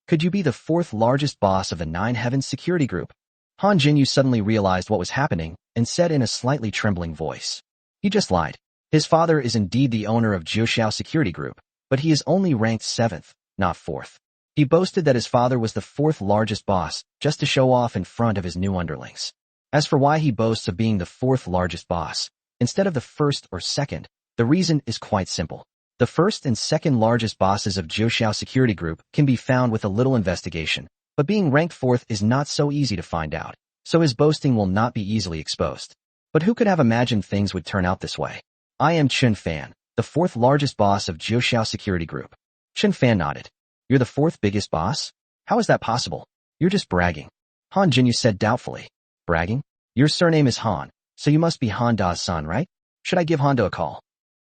Could you be the 4th largest boss of the Nine Heavens Security Group? Han Jinyu suddenly realized what was happening and said in a slightly trembling voice. He just lied. His father is indeed the owner of Jiuxiao Security Group, but he is only ranked 7th, not 4th. He boasted that his father was the 4th largest boss, just to show off in front of his new underlings. As for why he boasts of being the 4th largest boss, instead of the 1st or 2nd, the reason is quite simple. The 1st and 2nd largest bosses of Jiuxiao Security Group can be found with a little investigation, but being ranked 4th is not so easy to find out, so his boasting will not be easily exposed. But who could have imagined things would turn out this way? I am Chun Fan, the 4th largest boss of Jiuxiao Security Group. Chun Fan nodded. You're the 4th biggest boss? How is that possible? You're just bragging. Han Jinyu said doubtfully. Bragging? Your surname is Han, so you must be Han Da's son, right? Should I give Hondo a call?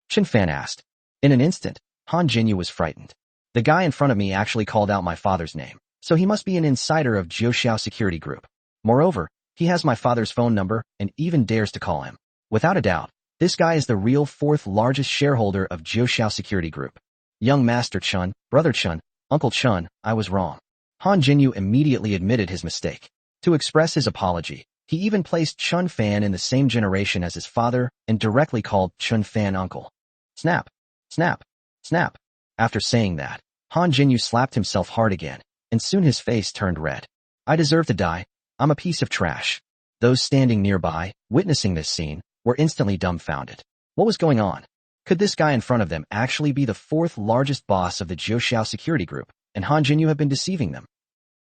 Chun Fan asked. In an instant, Han Jinyu was frightened. The guy in front of me actually called out my father's name, so he must be an insider of Jiuxiao Security Group. Moreover, he has my father's phone number and even dares to call him. Without a doubt, this guy is the real 4th largest shareholder of Jiuxiao Security Group. Young Master Chun, Brother Chun, Uncle Chun, I was wrong. Han Jinyu immediately admitted his mistake. To express his apology, he even placed Chun Fan in the same generation as his father and directly called Chun Fan uncle. Snap! Snap! Snap! After saying that, Han Jinyu slapped himself hard again, and soon his face turned red. I deserve to die. I'm a piece of trash. Those standing nearby, witnessing this scene, were instantly dumbfounded. What was going on? Could this guy in front of them actually be the 4th largest boss of the Jiuxiao Security Group, and Han Jinyu have been deceiving them?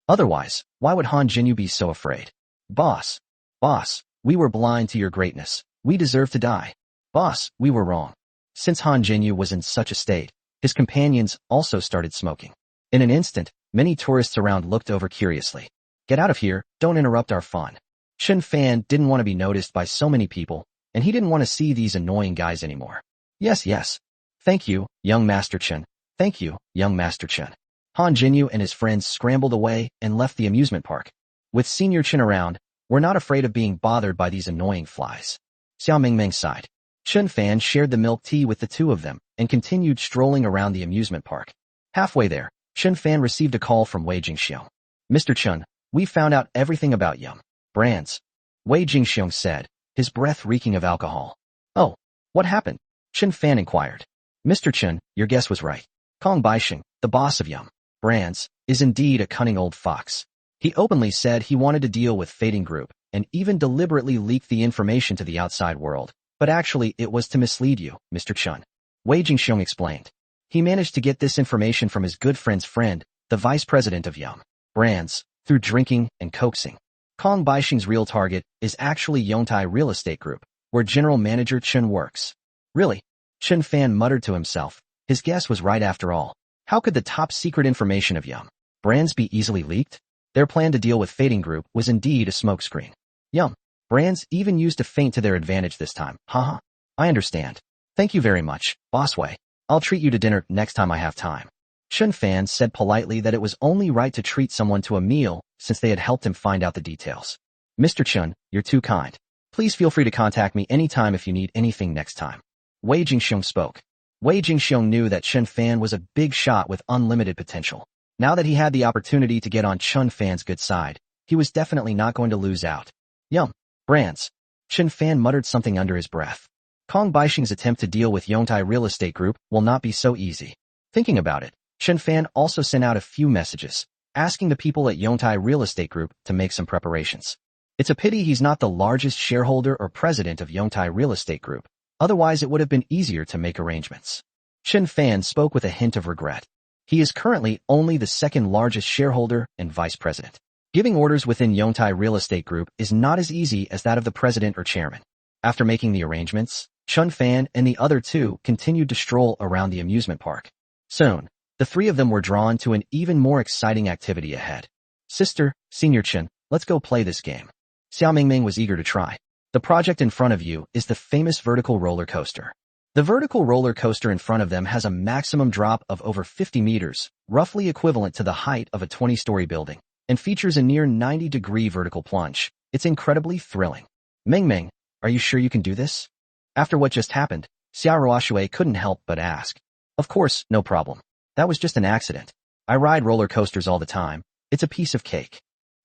Otherwise, why would Han Jinyu be so afraid? Boss. Boss, we were blind to your greatness. We deserve to die. Boss, we were wrong. Since Han Jinyu was in such a state, his companions also started smoking. In an instant, many tourists around looked over curiously. Get out of here, don't interrupt our fun. Chen Fan didn't want to be noticed by so many people, and he didn't want to see these annoying guys anymore. Yes, yes. Thank you, young Master Chen. Thank you, young Master Chen. Han Jinyu and his friends scrambled away and left the amusement park. With Senior Chen around, we're not afraid of being bothered by these annoying flies. Xiao Mingming sighed. Chen Fan shared the milk tea with the two of them and continued strolling around the amusement park. Halfway there, Chen Fan received a call from Wei Jingxiong. Mr. Chen, we found out everything about Yum Brands. Wei Jingxiong said, his breath reeking of alcohol. Oh, what happened? Chen Fan inquired. Mr. Chen, your guess was right. Kong Baixing, the boss of Yum Brands, is indeed a cunning old fox. He openly said he wanted to deal with Fading Group and even deliberately leaked the information to the outside world, but actually it was to mislead you, Mr. Chen. Wei Jingxiong explained. He managed to get this information from his good friend's friend, the vice president of Yum Brands, through drinking and coaxing. Kong Baixing's real target is actually Yongtai Real Estate Group, where General Manager Chen works. Really? Chen Fan muttered to himself. His guess was right after all. How could the top secret information of Yum Brands be easily leaked? Their plan to deal with Fading Group was indeed a smokescreen. Yum Brands even used a feint to their advantage this time. Haha. I understand. Thank you very much, Boss Wei. I'll treat you to dinner next time I have time. Chen Fan said politely that it was only right to treat someone to a meal since they had helped him find out the details. Mr. Chen, you're too kind. Please feel free to contact me anytime if you need anything next time. Wei Jingxiong spoke. Wei Jingxiong knew that Chen Fan was a big shot with unlimited potential. Now that he had the opportunity to get on Chen Fan's good side, he was definitely not going to lose out. Yum Brands. Chen Fan muttered something under his breath. Kong Baixing's attempt to deal with Yongtai Real Estate Group will not be so easy. Thinking about it, Chen Fan also sent out a few messages, asking the people at Yongtai Real Estate Group to make some preparations. It's a pity he's not the largest shareholder or president of Yongtai Real Estate Group, otherwise it would have been easier to make arrangements. Chen Fan spoke with a hint of regret. He is currently only the second largest shareholder and vice president. Giving orders within Yongtai Real Estate Group is not as easy as that of the president or chairman. After making the arrangements, Chen Fan and the other two continued to stroll around the amusement park. Soon, the three of them were drawn to an even more exciting activity ahead. Sister, Senior Chen, let's go play this game. Xiao Mingming was eager to try. The project in front of you is the famous vertical roller coaster. The vertical roller coaster in front of them has a maximum drop of over 50 meters, roughly equivalent to the height of a 20-story building, and features a near 90-degree vertical plunge. It's incredibly thrilling. Mingming, are you sure you can do this? After what just happened, Xiao Ruoxue couldn't help but ask. Of course, no problem. That was just an accident. I ride roller coasters all the time. It's a piece of cake.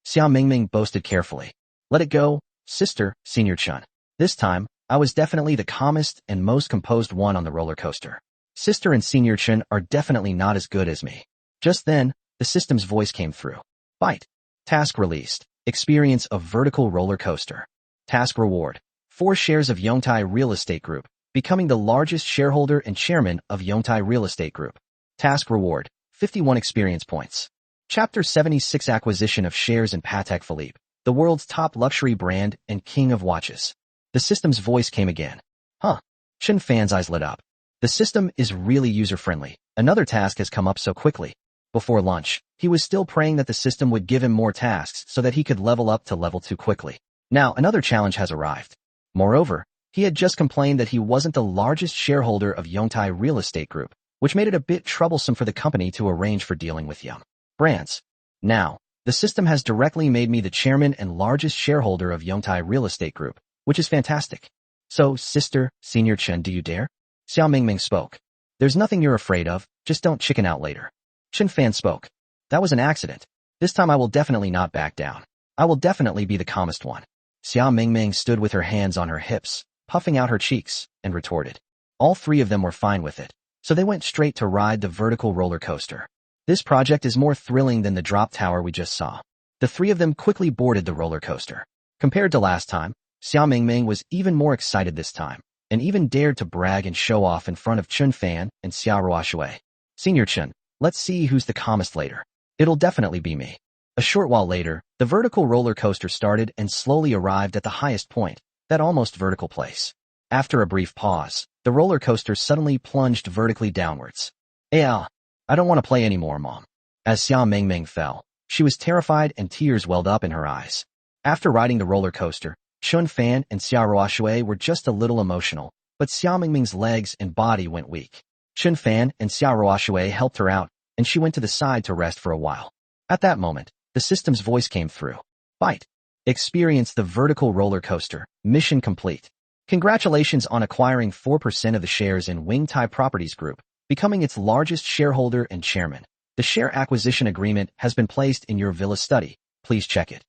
Xiao Mingming boasted carefully. Let it go, Sister, Senior Chen. This time, I was definitely the calmest and most composed one on the roller coaster. Sister and Senior Chen are definitely not as good as me. Just then, the system's voice came through. Bite. Task released. Experience a vertical roller coaster. Task reward. 4 shares of Yongtai Real Estate Group, becoming the largest shareholder and chairman of Yongtai Real Estate Group. Task reward. 51 experience points. Chapter 76 Acquisition of shares in Patek Philippe, the world's top luxury brand and king of watches. The system's voice came again. Huh. Chen Fan's eyes lit up. The system is really user-friendly. Another task has come up so quickly. Before lunch, he was still praying that the system would give him more tasks so that he could level up to level 2 quickly. Now, another challenge has arrived. Moreover, he had just complained that he wasn't the largest shareholder of Yongtai Real Estate Group, which made it a bit troublesome for the company to arrange for dealing with Yum Brands. Now, the system has directly made me the chairman and largest shareholder of Yongtai Real Estate Group, which is fantastic. So, Sister, Senior Chen, do you dare? Xiao Mingming spoke. There's nothing you're afraid of, just don't chicken out later. Chen Fan spoke. That was an accident. This time I will definitely not back down. I will definitely be the calmest one. Xiao Mingming stood with her hands on her hips, puffing out her cheeks, and retorted. All 3 of them were fine with it, so they went straight to ride the vertical roller coaster. This project is more thrilling than the drop tower we just saw. The 3 of them quickly boarded the roller coaster. Compared to last time, Xiao Mingming was even more excited this time, and even dared to brag and show off in front of Chen Fan and Xiao Ruoxue. Senior Chen, let's see who's the calmest later. It'll definitely be me. A short while later, the vertical roller coaster started and slowly arrived at the highest point, that almost vertical place. After a brief pause, the roller coaster suddenly plunged vertically downwards. I don't want to play anymore, Mom. As Xia Mingming fell, she was terrified and tears welled up in her eyes. After riding the roller coaster, Chun Fan and Xia Ruoshui were just a little emotional, but Xia Mingming's legs and body went weak. Chun Fan and Xia Ruoshui helped her out, and she went to the side to rest for a while. At that moment, the system's voice came through. Fight! Experience the vertical roller coaster. Mission complete. Congratulations on acquiring 4% of the shares in Wing Tai Properties Group, becoming its largest shareholder and chairman. The share acquisition agreement has been placed in your villa study. Please check it.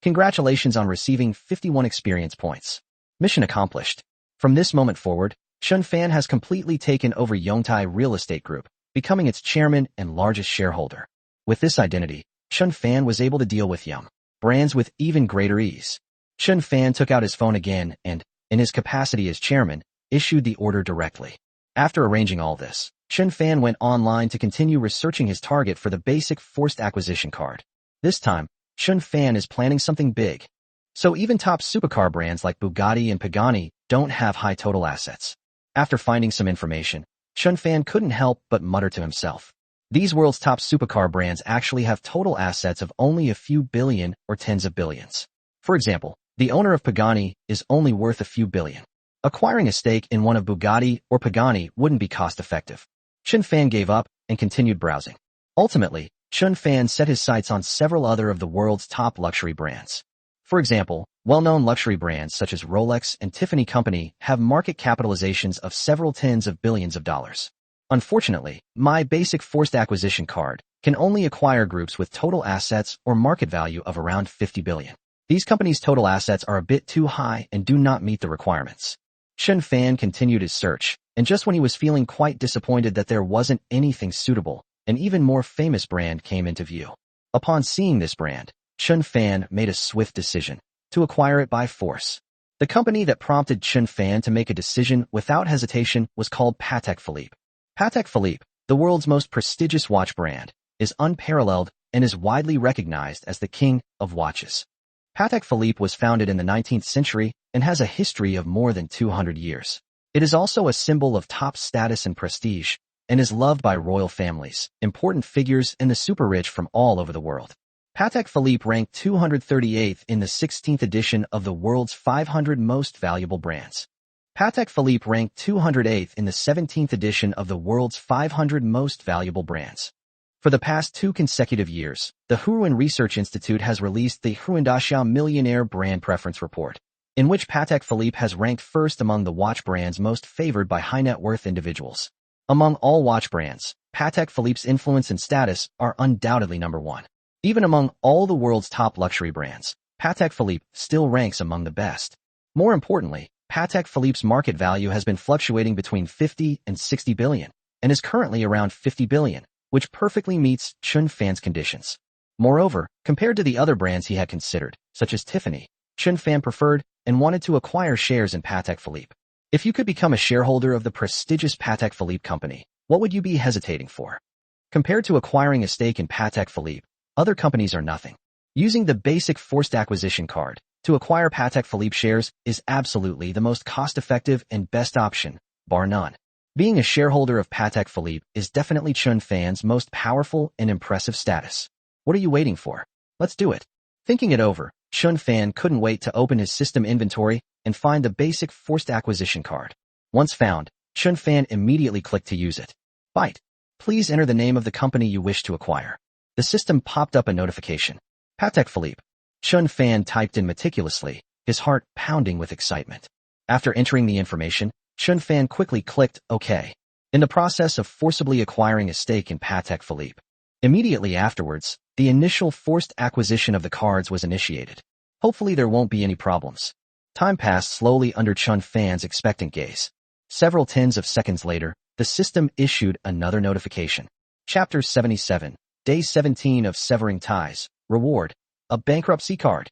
Congratulations on receiving 51 experience points. Mission accomplished. From this moment forward, Chun Fan has completely taken over Yongtai Real Estate Group, becoming its chairman and largest shareholder. With this identity, Chun Fan was able to deal with Yum brands with even greater ease. Chun Fan took out his phone again and, in his capacity as chairman, issued the order directly. After arranging all this, Chun Fan went online to continue researching his target for the basic forced acquisition card. This time, Chun Fan is planning something big. So even top supercar brands like Bugatti and Pagani don't have high total assets. After finding some information, Chun Fan couldn't help but mutter to himself. These world's top supercar brands actually have total assets of only a few billion or tens of billions. For example, the owner of Pagani is only worth a few billion. Acquiring a stake in one of Bugatti or Pagani wouldn't be cost-effective. Chun Fan gave up and continued browsing. Ultimately, Chun Fan set his sights on several other of the world's top luxury brands. For example, well-known luxury brands such as Rolex and Tiffany Company have market capitalizations of several tens of billions of dollars. Unfortunately, my basic forced acquisition card can only acquire groups with total assets or market value of around 50 billion. These companies' total assets are a bit too high and do not meet the requirements. Chun Fan continued his search, and just when he was feeling quite disappointed that there wasn't anything suitable, an even more famous brand came into view. Upon seeing this brand, Chun Fan made a swift decision to acquire it by force. The company that prompted Chun Fan to make a decision without hesitation was called Patek Philippe. Patek Philippe, the world's most prestigious watch brand, is unparalleled and is widely recognized as the king of watches. Patek Philippe was founded in the 19th century and has a history of more than 200 years. It is also a symbol of top status and prestige, and is loved by royal families, important figures, and the super-rich from all over the world. Patek Philippe ranked 238th in the 16th edition of the world's 500 most valuable brands. Patek Philippe ranked 208th in the 17th edition of the world's 500 most valuable brands. For the past 2 consecutive years, the Hurun Research Institute has released the Hurundaxiao Millionaire Brand Preference Report, in which Patek Philippe has ranked first among the watch brands most favored by high-net-worth individuals. Among all watch brands, Patek Philippe's influence and status are undoubtedly number one. Even among all the world's top luxury brands, Patek Philippe still ranks among the best. More importantly, Patek Philippe's market value has been fluctuating between 50 and 60 billion, and is currently around 50 billion, which perfectly meets Chun Fan's conditions. Moreover, compared to the other brands he had considered, such as Tiffany, Chun Fan preferred and wanted to acquire shares in Patek Philippe. If you could become a shareholder of the prestigious Patek Philippe company, what would you be hesitating for? Compared to acquiring a stake in Patek Philippe, other companies are nothing. Using the basic forced acquisition card to acquire Patek Philippe shares is absolutely the most cost-effective and best option, bar none. Being a shareholder of Patek Philippe is definitely Chun Fan's most powerful and impressive status. What are you waiting for? Let's do it. Thinking it over, Chun Fan couldn't wait to open his system inventory and find the basic forced acquisition card. Once found, Chun Fan immediately clicked to use it. Byte. Please enter the name of the company you wish to acquire. The system popped up a notification. Patek Philippe. Chun Fan typed in meticulously, his heart pounding with excitement. After entering the information, Chun Fan quickly clicked OK. In the process of forcibly acquiring a stake in Patek Philippe. Immediately afterwards, the initial forced acquisition of the cards was initiated. Hopefully there won't be any problems. Time passed slowly under Chun Fan's expectant gaze. Several tens of seconds later, the system issued another notification. Chapter 77, Day 17 of Severing Ties, Reward, a bankruptcy card.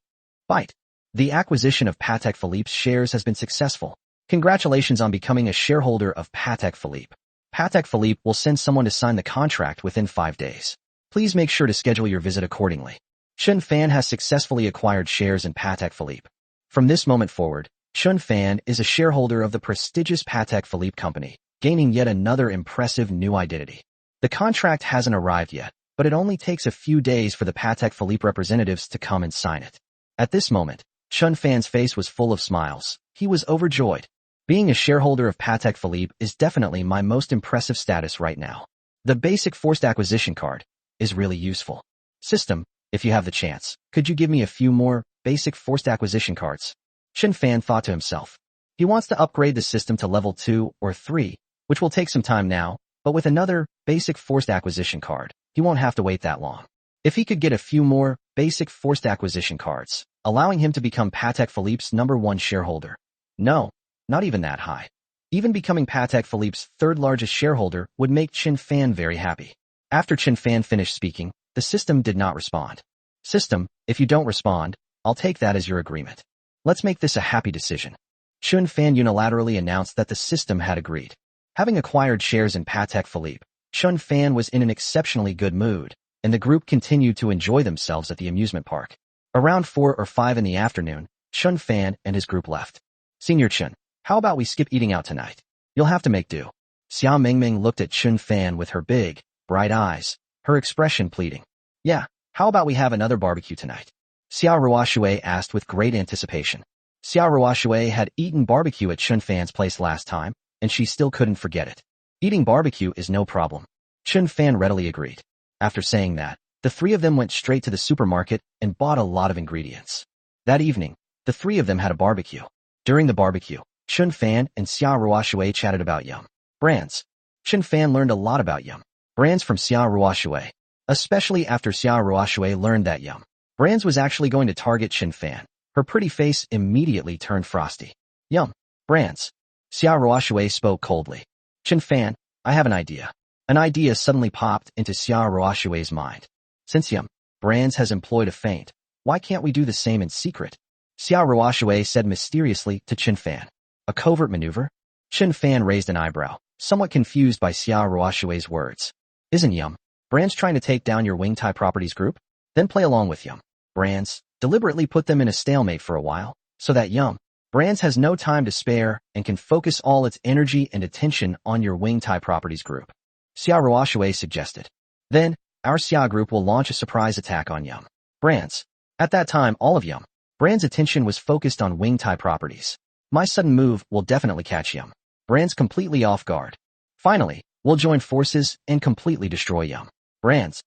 Byte. The acquisition of Patek Philippe's shares has been successful. Congratulations on becoming a shareholder of Patek Philippe. Patek Philippe will send someone to sign the contract within 5 days. Please make sure to schedule your visit accordingly. Qin Fan has successfully acquired shares in Patek Philippe. From this moment forward, Qin Fan is a shareholder of the prestigious Patek Philippe company, gaining yet another impressive new identity. The contract hasn't arrived yet, but it only takes a few days for the Patek Philippe representatives to come and sign it. At this moment, Qin Fan's face was full of smiles. He was overjoyed. Being a shareholder of Patek Philippe is definitely my most impressive status right now. The basic forced acquisition card is really useful. System, if you have the chance, could you give me a few more basic forced acquisition cards? Qin Fan thought to himself. He wants to upgrade the system to level 2 or 3, which will take some time now, but with another basic forced acquisition card, he won't have to wait that long. If he could get a few more basic forced acquisition cards, allowing him to become Patek Philippe's #1 shareholder. No, not even that high. Even becoming Patek Philippe's third largest shareholder would make Qin Fan very happy. After Qin Fan finished speaking, the system did not respond. System, if you don't respond, I'll take that as your agreement. Let's make this a happy decision. Qin Fan unilaterally announced that the system had agreed. Having acquired shares in Patek Philippe, Qin Fan was in an exceptionally good mood, and the group continued to enjoy themselves at the amusement park. Around 4 or 5 in the afternoon, Qin Fan and his group left. Senior Qin, how about we skip eating out tonight? You'll have to make do. Xia Mingming looked at Qin Fan with her big, bright eyes, her expression pleading. Yeah, how about we have another barbecue tonight? Xia Ruoshui asked with great anticipation. Xia Ruoshui had eaten barbecue at Qin Fan's place last time, and she still couldn't forget it. Eating barbecue is no problem. Qin Fan readily agreed. After saying that, the three of them went straight to the supermarket and bought a lot of ingredients. That evening, the three of them had a barbecue. During the barbecue, Qin Fan and Xia Ruoshui chatted about Yum brands. Qin Fan learned a lot about Yum brands from Xia Ruoshui, especially after Xia Ruoshui learned that Yum brands was actually going to target Qin Fan. Her pretty face immediately turned frosty. Yum brands. Xia Ruoshui spoke coldly. Qin Fan, I have an idea. An idea suddenly popped into Xia Ruoshui's mind. Since Yum brands has employed a feint, why can't we do the same in secret? Xia Ruoshui said mysteriously to Qin Fan. A covert maneuver? Qin Fan raised an eyebrow, somewhat confused by Xia Ruoshui's words. Isn't Yum brands trying to take down your Wingtai Properties group? Then play along with Yum brands, deliberately put them in a stalemate for a while, so that Yum brands has no time to spare and can focus all its energy and attention on your Wingtai Properties group. Xia Ruoshui suggested. Then, our Xia group will launch a surprise attack on Yum brands. At that time, all of Yum brands' attention was focused on Wingtai Properties. My sudden move will definitely catch Yum brands completely off guard. Finally, we'll join forces and completely destroy Yum brands.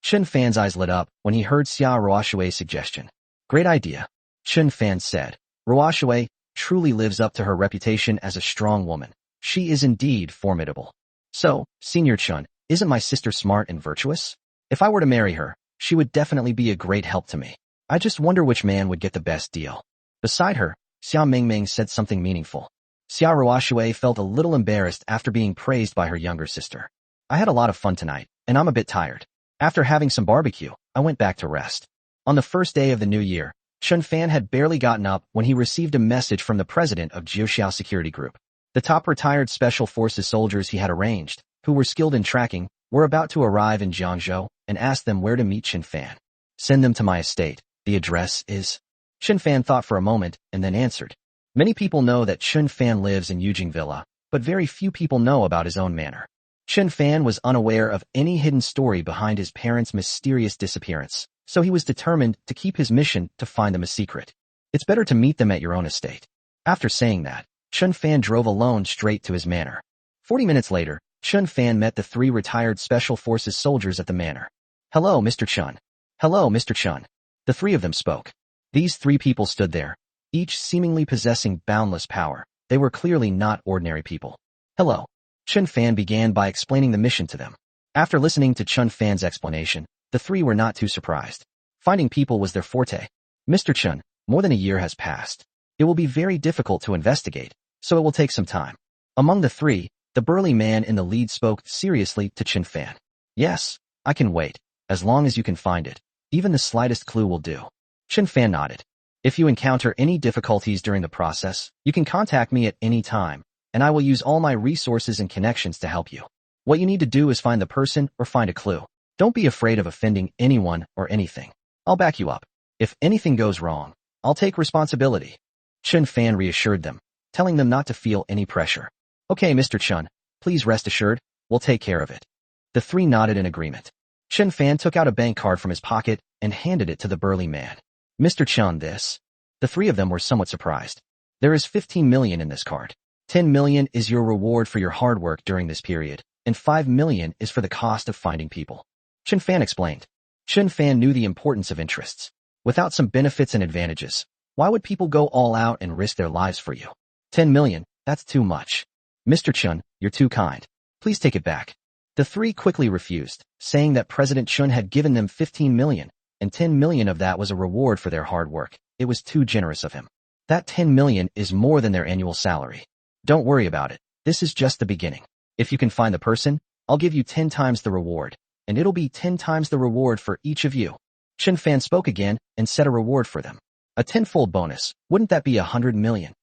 Qin Fan's eyes lit up when he heard Xia Ruoshui's suggestion. Great idea, Qin Fan said. Ruoshui truly lives up to her reputation as a strong woman. She is indeed formidable. So, Senior Qin, isn't my sister smart and virtuous? If I were to marry her, she would definitely be a great help to me. I just wonder which man would get the best deal. Beside her, Xia Mingming said something meaningful. Xia Ruoshui felt a little embarrassed after being praised by her younger sister. I had a lot of fun tonight, and I'm a bit tired. After having some barbecue, I went back to rest. On the first day of the new year, Qin Fan had barely gotten up when he received a message from the president of Jiuxiao Security Group. The top retired Special Forces soldiers he had arranged, who were skilled in tracking, were about to arrive in Jiangzhou and asked them where to meet Qin Fan. Send them to my estate. The address is... Qin Fan thought for a moment and then answered. Many people know that Qin Fan lives in Yujing Villa, but very few people know about his own manor. Qin Fan was unaware of any hidden story behind his parents' mysterious disappearance, so he was determined to keep his mission to find them a secret. It's better to meet them at your own estate. After saying that, Qin Fan drove alone straight to his manor. 40 minutes later, Qin Fan met the 3 retired Special Forces soldiers at the manor. Hello, Mr. Qin. Hello, Mr. Qin. The 3 of them spoke. These 3 people stood there, each seemingly possessing boundless power. They were clearly not ordinary people. Hello. Qin Fan began by explaining the mission to them. After listening to Qin Fan's explanation, the 3 were not too surprised. Finding people was their forte. Mr. Qin, more than a year has passed. It will be very difficult to investigate, so it will take some time. Among the 3, the burly man in the lead spoke seriously to Qin Fan. Yes, I can wait, as long as you can find it. Even the slightest clue will do. Qin Fan nodded. If you encounter any difficulties during the process, you can contact me at any time, and I will use all my resources and connections to help you. What you need to do is find the person or find a clue. Don't be afraid of offending anyone or anything. I'll back you up. If anything goes wrong, I'll take responsibility. Chen Fan reassured them, telling them not to feel any pressure. Okay, Mr. Chen, please rest assured, we'll take care of it. The three nodded in agreement. Chen Fan took out a bank card from his pocket and handed it to the burly man. Mr. Chen, this. The three of them were somewhat surprised. There is 15 million in this card. 10 million is your reward for your hard work during this period, and 5 million is for the cost of finding people. Chen Fan explained. Chen Fan knew the importance of interests. Without some benefits and advantages, why would people go all out and risk their lives for you? 10 million, that's too much. Mr. Chen, you're too kind. Please take it back. The three quickly refused, saying that President Chen had given them 15 million, and 10 million of that was a reward for their hard work. It was too generous of him. That 10 million is more than their annual salary. Don't worry about it. This is just the beginning. If you can find the person, I'll give you 10 times the reward, and it'll be 10 times the reward for each of you. Chen Fan spoke again and set a reward for them. A tenfold bonus. Wouldn't that be 100 million?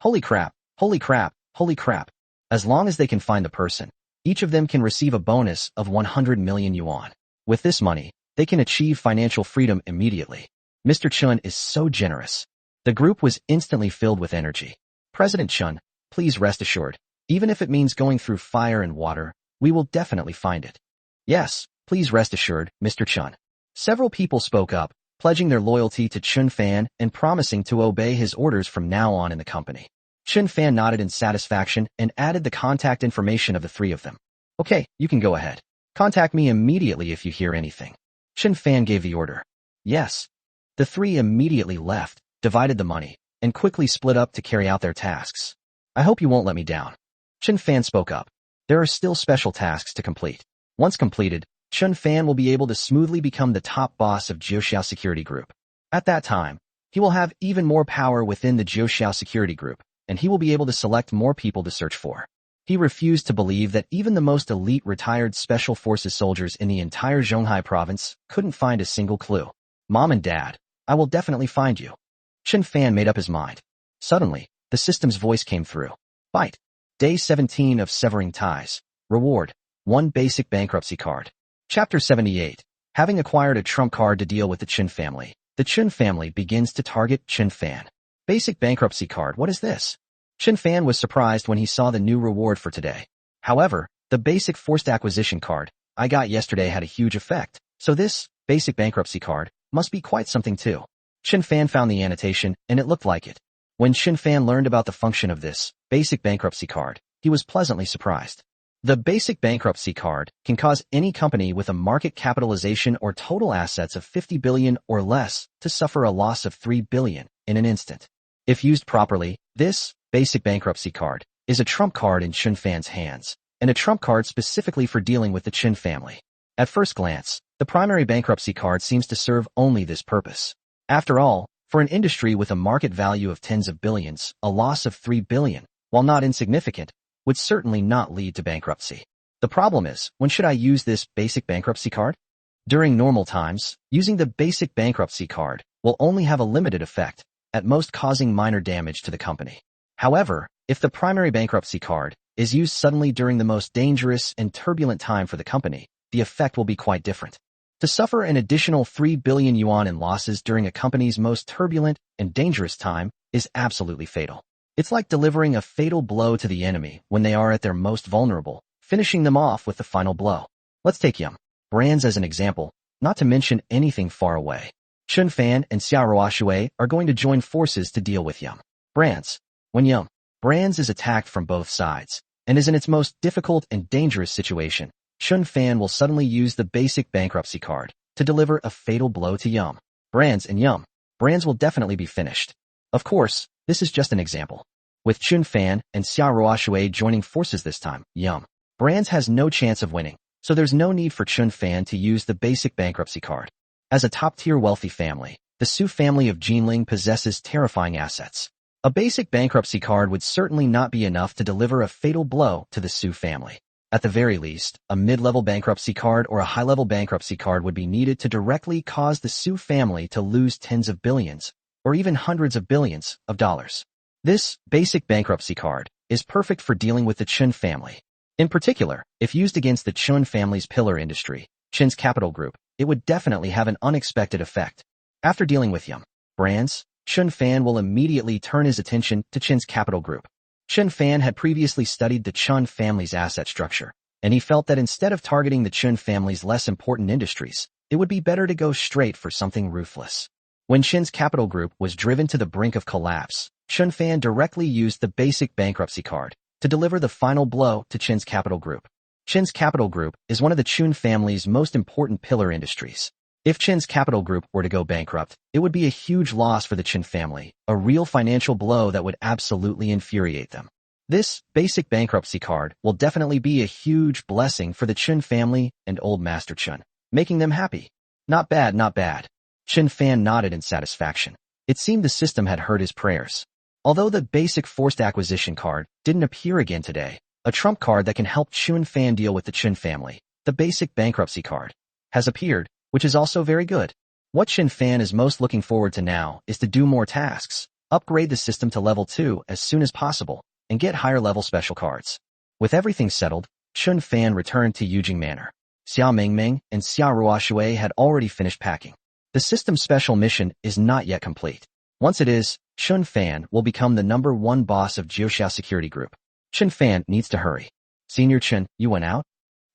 Holy crap, holy crap, holy crap. As long as they can find the person, each of them can receive a bonus of 100 million yuan. With this money, they can achieve financial freedom immediately. Mr. Chen is so generous. The group was instantly filled with energy. President Chen, please rest assured, even if it means going through fire and water, we will definitely find it. Yes, please rest assured, Mr. Chen. Several people spoke up, pledging their loyalty to Chen Fan and promising to obey his orders from now on in the company. Chen Fan nodded in satisfaction and added the contact information of the three of them. Okay, you can go ahead. Contact me immediately if you hear anything. Chen Fan gave the order. Yes. The three immediately left, divided the money, and quickly split up to carry out their tasks. I hope you won't let me down. Chen Fan spoke up. There are still special tasks to complete. Once completed, Chen Fan will be able to smoothly become the top boss of Jiuxiao Security Group. At that time, he will have even more power within the Jiuxiao Security Group, and he will be able to select more people to search for. He refused to believe that even the most elite retired Special Forces soldiers in the entire Zhonghai province couldn't find a single clue. Mom and Dad, I will definitely find you. Chen Fan made up his mind. Suddenly, the system's voice came through. Bite. Day 17 of Severing Ties. Reward. 1 basic bankruptcy card. Chapter 78. Having acquired a trump card to deal with the Qin family, the Qin family begins to target Chen Fan. Basic bankruptcy card, what is this? Chen Fan was surprised when he saw the new reward for today. However, the basic forced acquisition card I got yesterday had a huge effect, so this basic bankruptcy card must be quite something too. Chen Fan found the annotation, and it looked like it. When Chen Fan learned about the function of this basic bankruptcy card, he was pleasantly surprised. The basic bankruptcy card can cause any company with a market capitalization or total assets of 50 billion or less to suffer a loss of 3 billion in an instant. If used properly, this basic bankruptcy card is a trump card in Chen Fan's hands, and a trump card specifically for dealing with the Qin family. At first glance, the primary bankruptcy card seems to serve only this purpose. After all, for an industry with a market value of tens of billions, a loss of 3 billion, while not insignificant, would certainly not lead to bankruptcy. The problem is, when should I use this basic bankruptcy card? During normal times, using the basic bankruptcy card will only have a limited effect, at most causing minor damage to the company. However, if the primary bankruptcy card is used suddenly during the most dangerous and turbulent time for the company, the effect will be quite different. To suffer an additional 3 billion yuan in losses during a company's most turbulent and dangerous time is absolutely fatal. It's like delivering a fatal blow to the enemy when they are at their most vulnerable, finishing them off with the final blow. Let's take Yum Brands as an example, not to mention anything far away. Chen Fan and Xiao Shui are going to join forces to deal with Yum Brands. When Yum Brands is attacked from both sides, and is in its most difficult and dangerous situation, Chen Fan will suddenly use the basic bankruptcy card to deliver a fatal blow to Yum Brands, and Yum Brands will definitely be finished. Of course, this is just an example. With Chen Fan and Xiao Shui joining forces this time, Yum Brands has no chance of winning, so there's no need for Chen Fan to use the basic bankruptcy card. As a top-tier wealthy family, the Su family of Jinling possesses terrifying assets. A basic bankruptcy card would certainly not be enough to deliver a fatal blow to the Su family. At the very least, a mid-level bankruptcy card or a high-level bankruptcy card would be needed to directly cause the Su family to lose tens of billions, or even hundreds of billions of dollars. This basic bankruptcy card is perfect for dealing with the Chen family. In particular, if used against the Chen family's pillar industry, Chen's capital group, it would definitely have an unexpected effect, After dealing with Yum Brands, Qin Fan will immediately turn his attention to Qin's capital group. Qin Fan had previously studied the Qin family's asset structure, and he felt that instead of targeting the Qin family's less important industries, it would be better to go straight for something ruthless. When Qin's capital group was driven to the brink of collapse, Qin Fan directly used the basic bankruptcy card to deliver the final blow to Qin's capital group. Qin's capital group is one of the Qin family's most important pillar industries. If Qin's capital group were to go bankrupt, it would be a huge loss for the Qin family, a real financial blow that would absolutely infuriate them. This basic bankruptcy card will definitely be a huge blessing for the Qin family and Old Master Qin, making them happy. Not bad, not bad. Qin Fan nodded in satisfaction. It seemed the system had heard his prayers. Although the basic forced acquisition card didn't appear again today, a trump card that can help Qin Fan deal with the Qin family, the basic bankruptcy card, has appeared, which is also very good. What Qin Fan is most looking forward to now is to do more tasks, upgrade the system to level 2 as soon as possible, and get higher level special cards. With everything settled, Qin Fan returned to Yujing Manor. Xia Mingming and Xia Ruoshui had already finished packing. The system's special mission is not yet complete. Once it is, Qin Fan will become the #1 boss of Jiuxia Security Group. Qin Fan needs to hurry. Senior Qin, you went out?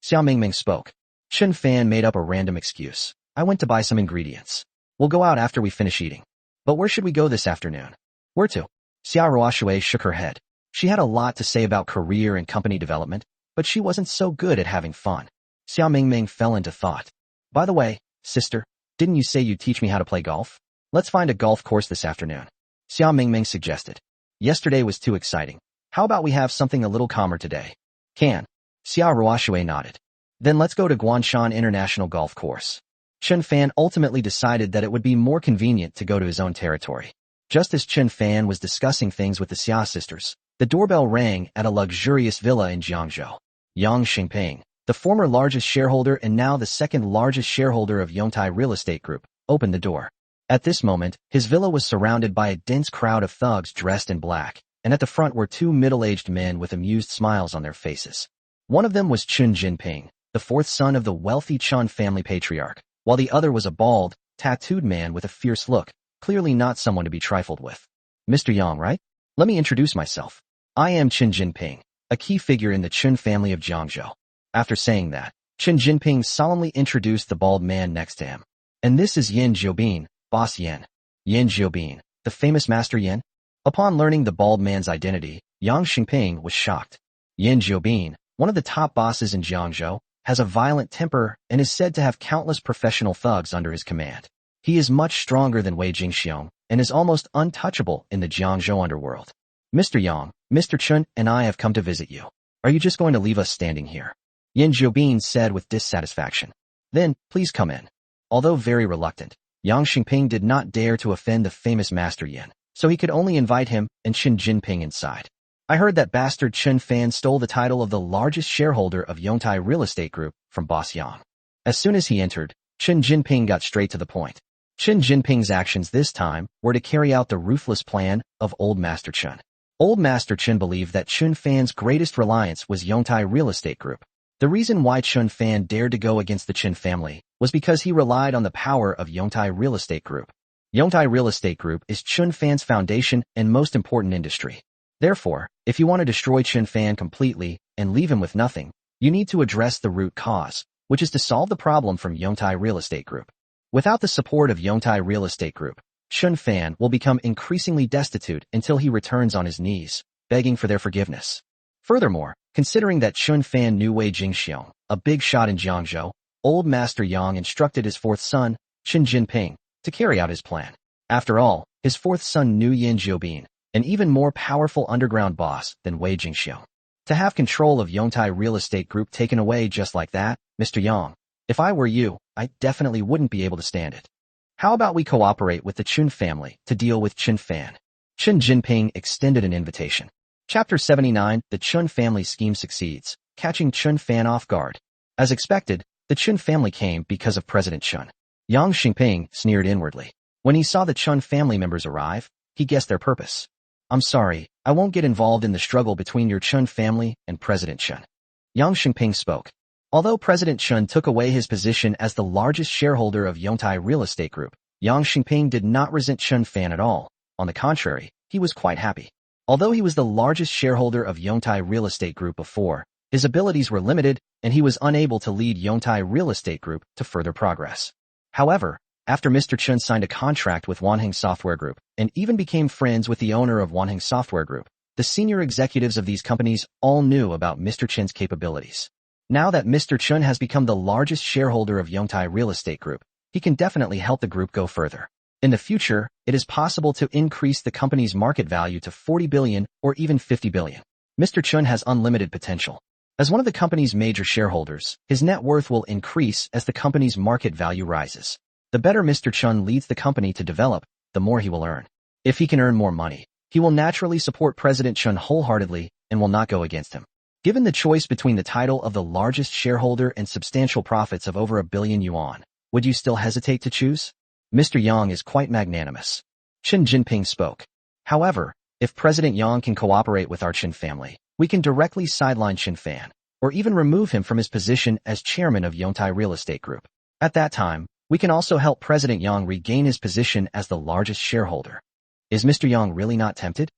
Xia Mingming spoke. Qin Fan made up a random excuse. I went to buy some ingredients. We'll go out after we finish eating. But where should we go this afternoon? Where to? Xia Ruoshui shook her head. She had a lot to say about career and company development, but she wasn't so good at having fun. Xia Mingming fell into thought. By the way, sister, didn't you say you'd teach me how to play golf? Let's find a golf course this afternoon. Xia Mingming suggested. Yesterday was too exciting. How about we have something a little calmer today? Can. Xia Ruoshui nodded. Then let's go to Guanshan International Golf Course. Qin Fan ultimately decided that it would be more convenient to go to his own territory. Just as Qin Fan was discussing things with the Xia sisters, the doorbell rang at a luxurious villa in Jiangzhou. Yang Xingping, the former largest shareholder and now the second largest shareholder of Yongtai Real Estate Group, opened the door. At this moment, his villa was surrounded by a dense crowd of thugs dressed in black, and at the front were two middle-aged men with amused smiles on their faces. One of them was Qin Jinping, the fourth son of the wealthy Qin family patriarch, while the other was a bald, tattooed man with a fierce look, clearly not someone to be trifled with. Mr. Yang, right? Let me introduce myself. I am Qin Jinping, a key figure in the Qin family of Jiangzhou. After saying that, Qin Jinping solemnly introduced the bald man next to him. And this is Yan Jiobin, Boss Yan. Yan Jiobin, the famous Master Yan? Upon learning the bald man's identity, Yang Xingping was shocked. Yan Jiobin, one of the top bosses in Jiangzhou, has a violent temper and is said to have countless professional thugs under his command. He is much stronger than Wei Jingxiong and is almost untouchable in the Jiangzhou underworld. Mr. Yang, Mr. Chen and I have come to visit you. Are you just going to leave us standing here? Yan Jiobin said with dissatisfaction. Then, please come in. Although very reluctant, Yang Xingping did not dare to offend the famous Master Yan, so he could only invite him and Qin Jinping inside. I heard that bastard Qin Fan stole the title of the largest shareholder of Yongtai Real Estate Group from Boss Yang. As soon as he entered, Qin Jinping got straight to the point. Qin Jinping's actions this time were to carry out the ruthless plan of Old Master Qin. Old Master Qin believed that Qin Fan's greatest reliance was Yongtai Real Estate Group. The reason why Qin Fan dared to go against the Qin family was because he relied on the power of Yongtai Real Estate Group. Yongtai Real Estate Group is Qin Fan's foundation and most important industry. Therefore, if you want to destroy Qin Fan completely and leave him with nothing, you need to address the root cause, which is to solve the problem from Yongtai Real Estate Group. Without the support of Yongtai Real Estate Group, Qin Fan will become increasingly destitute until he returns on his knees, begging for their forgiveness. Furthermore, considering that Qin Fan knew Wei Jingxiong, a big shot in Jiangzhou, Old Master Yang instructed his fourth son, Qin Jinping, to carry out his plan. After all, his fourth son knew Yan Jiobin, an even more powerful underground boss than Wei Jingxiong. To have control of Yongtai Real Estate Group taken away just like that, Mr. Yang, if I were you, I definitely wouldn't be able to stand it. How about we cooperate with the Qin family to deal with Qin Fan? Qin Jinping extended an invitation. Chapter 79, The Qin Family Scheme Succeeds, Catching Qin Fan Off Guard. As expected, the Qin family came because of President Qin. Yang Xingping sneered inwardly. When he saw the Qin family members arrive, he guessed their purpose. I'm sorry, I won't get involved in the struggle between your Qin family and President Qin. Yang Xingping spoke. Although President Qin took away his position as the largest shareholder of Yongtai Real Estate Group, Yang Xingping did not resent Qin Fan at all. On the contrary, he was quite happy. Although he was the largest shareholder of Yongtai Real Estate Group before, his abilities were limited and he was unable to lead Yongtai Real Estate Group to further progress. However, after Mr. Chen signed a contract with Wanheng Software Group and even became friends with the owner of Wanheng Software Group, the senior executives of these companies all knew about Mr. Chen's capabilities. Now that Mr. Chen has become the largest shareholder of Yongtai Real Estate Group, he can definitely help the group go further. In the future, it is possible to increase the company's market value to 40 billion or even 50 billion. Mr. Chen has unlimited potential. As one of the company's major shareholders, his net worth will increase as the company's market value rises. The better Mr. Chen leads the company to develop, the more he will earn. If he can earn more money, he will naturally support President Chen wholeheartedly and will not go against him. Given the choice between the title of the largest shareholder and substantial profits of over 1 billion yuan, would you still hesitate to choose? Mr. Yang is quite magnanimous. Qin Jinping spoke. However, if President Yang can cooperate with our Qin family, we can directly sideline Qin Fan, or even remove him from his position as chairman of Yongtai Real Estate Group. At that time, we can also help President Yang regain his position as the largest shareholder. Is Mr. Yang really not tempted?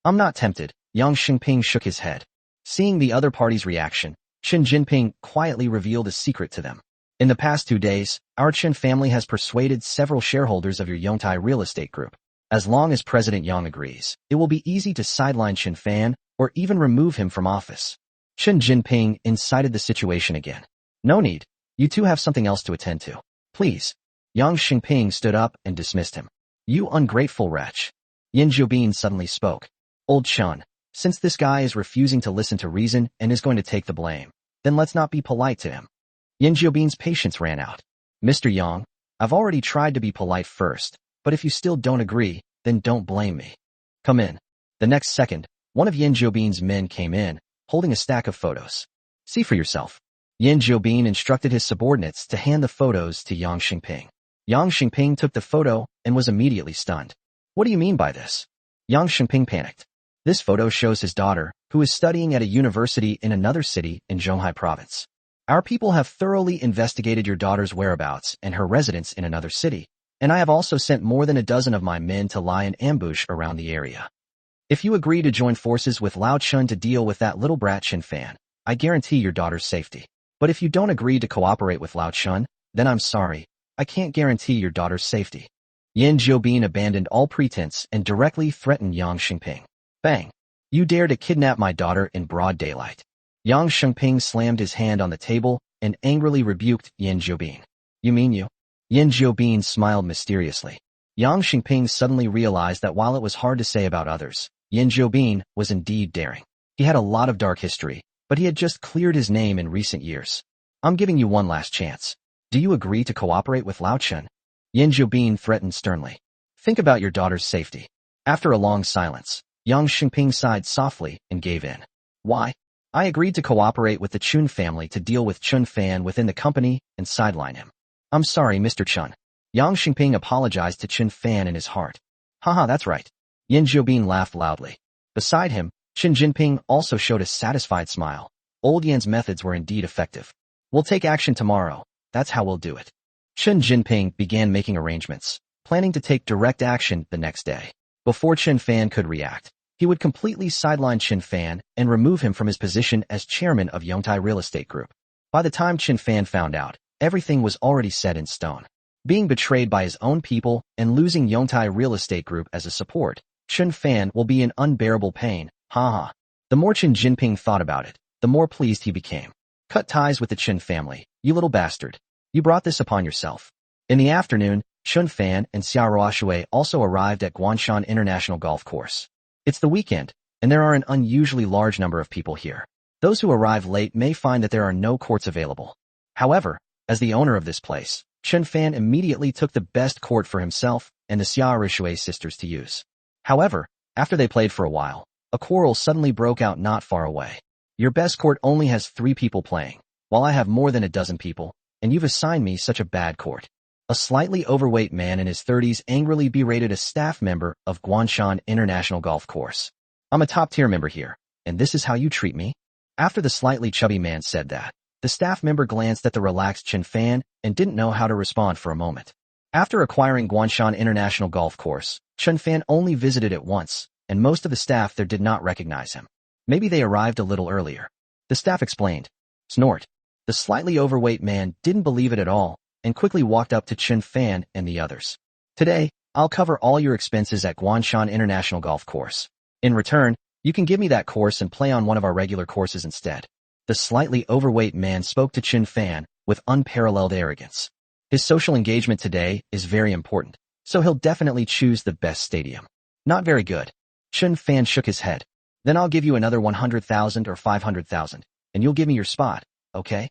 I'm not tempted, Yang Xingping shook his head. Seeing the other party's reaction, Qin Jinping quietly revealed a secret to them. In the past 2 days, our Qin family has persuaded several shareholders of your Yongtai Real Estate Group. As long as President Yang agrees, it will be easy to sideline Qin Fan or even remove him from office. Qin Jinping incited the situation again. No need. You two have something else to attend to. Please. Yang Xingping stood up and dismissed him. You ungrateful wretch. Yin Jiobin suddenly spoke. Old Chun, since this guy is refusing to listen to reason and is going to take the blame, then let's not be polite to him. Yin Jiobin's patience ran out. Mr. Yang, I've already tried to be polite first, but if you still don't agree, then don't blame me. Come in. The next second, one of Yin Jiobin's men came in, holding a stack of photos. See for yourself. Yin Jiobin instructed his subordinates to hand the photos to Yang Xingping. Yang Xingping took the photo and was immediately stunned. What do you mean by this? Yang Xingping panicked. This photo shows his daughter, who is studying at a university in another city in Zhonghai province. Our people have thoroughly investigated your daughter's whereabouts and her residence in another city, and I have also sent more than a dozen of my men to lie in ambush around the area. If you agree to join forces with Lao Chun to deal with that little brat Qin Fan, I guarantee your daughter's safety. But if you don't agree to cooperate with Lao Chun, then I'm sorry, I can't guarantee your daughter's safety. Yin Jiobin abandoned all pretense and directly threatened Yang Xingping. Bang! You dare to kidnap my daughter in broad daylight. Yang Xingping slammed his hand on the table and angrily rebuked Yin Jiobin. You mean you? Yin Jiobin smiled mysteriously. Yang Xingping suddenly realized that while it was hard to say about others, Yin Jiobin was indeed daring. He had a lot of dark history, but he had just cleared his name in recent years. I'm giving you one last chance. Do you agree to cooperate with Lao Chun? Yin Jiobin threatened sternly. Think about your daughter's safety. After a long silence, Yang Xingping sighed softly and gave in. Why? I agreed to cooperate with the Chun family to deal with Qin Fan within the company and sideline him. I'm sorry, Mr. Chun. Yang Xingping apologized to Qin Fan in his heart. Haha, that's right. Yin Jiobin laughed loudly. Beside him, Qin Jinping also showed a satisfied smile. Old Yan's methods were indeed effective. We'll take action tomorrow. That's how we'll do it. Qin Jinping began making arrangements, planning to take direct action the next day. Before Qin Fan could react, he would completely sideline Qin Fan and remove him from his position as chairman of Yongtai Real Estate Group. By the time Qin Fan found out, everything was already set in stone. Being betrayed by his own people and losing Yongtai Real Estate Group as a support, Qin Fan will be in unbearable pain. Haha. The more Qin Jinping thought about it, the more pleased he became. Cut ties with the Qin family, you little bastard. You brought this upon yourself. In the afternoon, Qin Fan and Xia Ruoshui also arrived at Guanshan International Golf Course. It's the weekend, and there are an unusually large number of people here. Those who arrive late may find that there are no courts available. However, as the owner of this place, Qin Fan immediately took the best court for himself and the Xia Ruoshui sisters to use. However, after they played for a while, a quarrel suddenly broke out not far away. Your best court only has 3 people playing, while I have more than a dozen people, and you've assigned me such a bad court. A slightly overweight man in his 30s angrily berated a staff member of Guanshan International Golf Course. I'm a top-tier member here, and this is how you treat me? After the slightly chubby man said that, the staff member glanced at the relaxed Qin Fan and didn't know how to respond for a moment. After acquiring Guanshan International Golf Course, Chen Fan only visited it once, and most of the staff there did not recognize him. Maybe they arrived a little earlier. The staff explained. Snort. The slightly overweight man didn't believe it at all, and quickly walked up to Chen Fan and the others. Today, I'll cover all your expenses at Guanshan International Golf Course. In return, you can give me that course and play on one of our regular courses instead. The slightly overweight man spoke to Chen Fan with unparalleled arrogance. His social engagement today is very important, so he'll definitely choose the best stadium. Not very good. Chen Fan shook his head. Then I'll give you another 100,000 or 500,000, and you'll give me your spot, okay?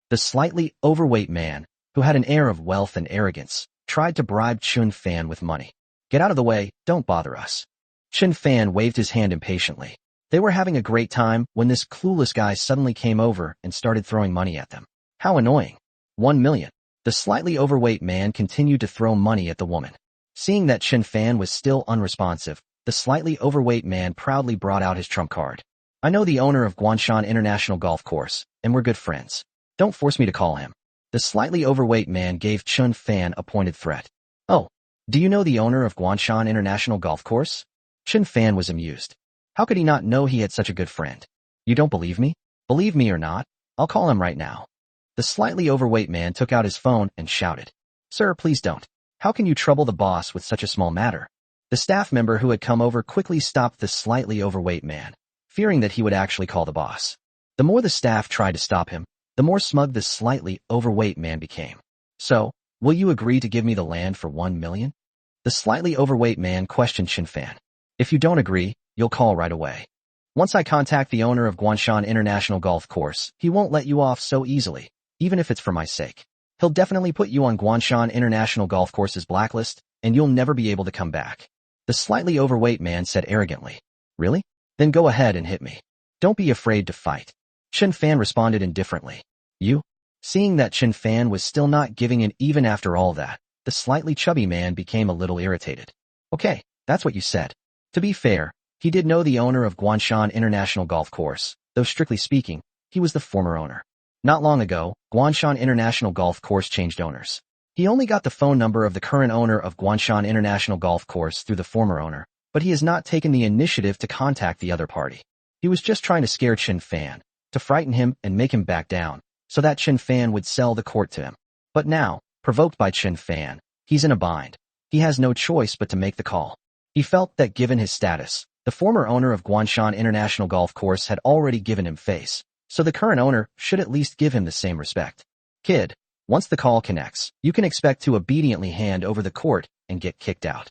The slightly overweight man, who had an air of wealth and arrogance, tried to bribe Chen Fan with money. Get out of the way, don't bother us. Chen Fan waved his hand impatiently. They were having a great time when this clueless guy suddenly came over and started throwing money at them. How annoying. 1 million. The slightly overweight man continued to throw money at the woman. Seeing that Chen Fan was still unresponsive, the slightly overweight man proudly brought out his trump card. I know the owner of Guanshan International Golf Course, and we're good friends. Don't force me to call him. The slightly overweight man gave Chen Fan a pointed threat. Oh, do you know the owner of Guanshan International Golf Course? Chen Fan was amused. How could he not know he had such a good friend? You don't believe me? Believe me or not, I'll call him right now. The slightly overweight man took out his phone and shouted. Sir, please don't. How can you trouble the boss with such a small matter? The staff member who had come over quickly stopped the slightly overweight man, fearing that he would actually call the boss. The more the staff tried to stop him, the more smug the slightly overweight man became. So, will you agree to give me the land for 1 million? The slightly overweight man questioned Chen Fan. If you don't agree, you'll call right away. Once I contact the owner of Guanshan International Golf Course, he won't let you off so easily, even if it's for my sake. He'll definitely put you on Guanshan International Golf Course's blacklist, and you'll never be able to come back. The slightly overweight man said arrogantly. Really? Then go ahead and hit me. Don't be afraid to fight. Chen Fan responded indifferently. You? Seeing that Chen Fan was still not giving in even after all that, the slightly chubby man became a little irritated. Okay, that's what you said. To be fair, he did know the owner of Guanshan International Golf Course, though strictly speaking, he was the former owner. Not long ago, Guanshan International Golf Course changed owners. He only got the phone number of the current owner of Guanshan International Golf Course through the former owner, but he has not taken the initiative to contact the other party. He was just trying to scare Chen Fan, to frighten him and make him back down, so that Chen Fan would sell the court to him. But now, provoked by Chen Fan, he's in a bind. He has no choice but to make the call. He felt that given his status, the former owner of Guanshan International Golf Course had already given him face, so the current owner should at least give him the same respect. Kid, once the call connects, you can expect to obediently hand over the court and get kicked out.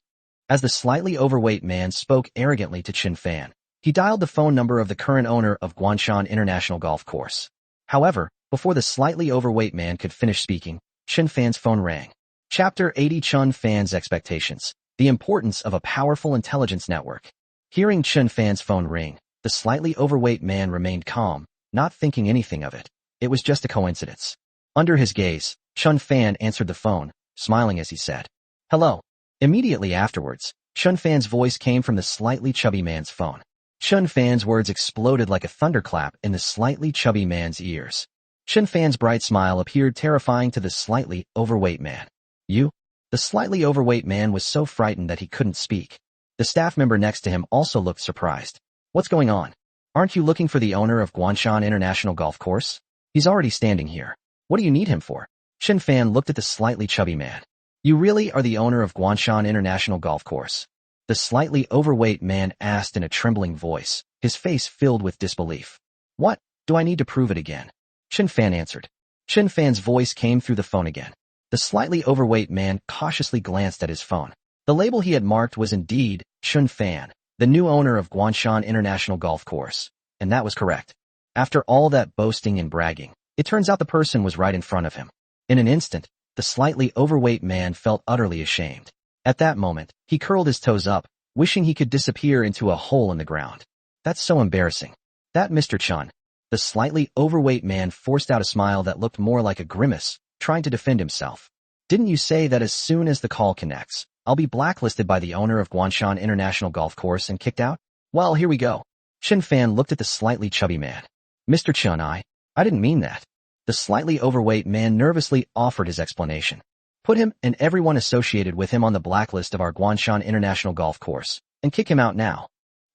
As the slightly overweight man spoke arrogantly to Chen Fan, he dialed the phone number of the current owner of Guanshan International Golf Course. However, before the slightly overweight man could finish speaking, Chen Fan's phone rang. Chapter 80 Chen Fan's Expectations. The Importance of a Powerful Intelligence Network. Hearing Chen Fan's phone ring, the slightly overweight man remained calm, not thinking anything of it. It was just a coincidence. Under his gaze, Chen Fan answered the phone, smiling as he said, Hello. Immediately afterwards, Chen Fan's voice came from the slightly chubby man's phone. Chen Fan's words exploded like a thunderclap in the slightly chubby man's ears. Chen Fan's bright smile appeared terrifying to the slightly overweight man. You? The slightly overweight man was so frightened that he couldn't speak. The staff member next to him also looked surprised. What's going on? Aren't you looking for the owner of Guanshan International Golf Course? He's already standing here. What do you need him for? Chen Fan looked at the slightly chubby man. You really are the owner of Guanshan International Golf Course? The slightly overweight man asked in a trembling voice, his face filled with disbelief. What? Do I need to prove it again? Chen Fan answered. Chen Fan's voice came through the phone again. The slightly overweight man cautiously glanced at his phone. The label he had marked was indeed Chen Fan, the new owner of Guanshan International Golf Course. And that was correct. After all that boasting and bragging, it turns out the person was right in front of him. In an instant, the slightly overweight man felt utterly ashamed. At that moment, he curled his toes up, wishing he could disappear into a hole in the ground. That's so embarrassing. That Mr. Chen. The slightly overweight man forced out a smile that looked more like a grimace, trying to defend himself. Didn't you say that as soon as the call connects, I'll be blacklisted by the owner of Guanshan International Golf Course and kicked out? Well, here we go. Chen Fan looked at the slightly chubby man. Mr. Chen, I didn't mean that. The slightly overweight man nervously offered his explanation. Put him and everyone associated with him on the blacklist of our Guanshan International Golf Course, and kick him out now.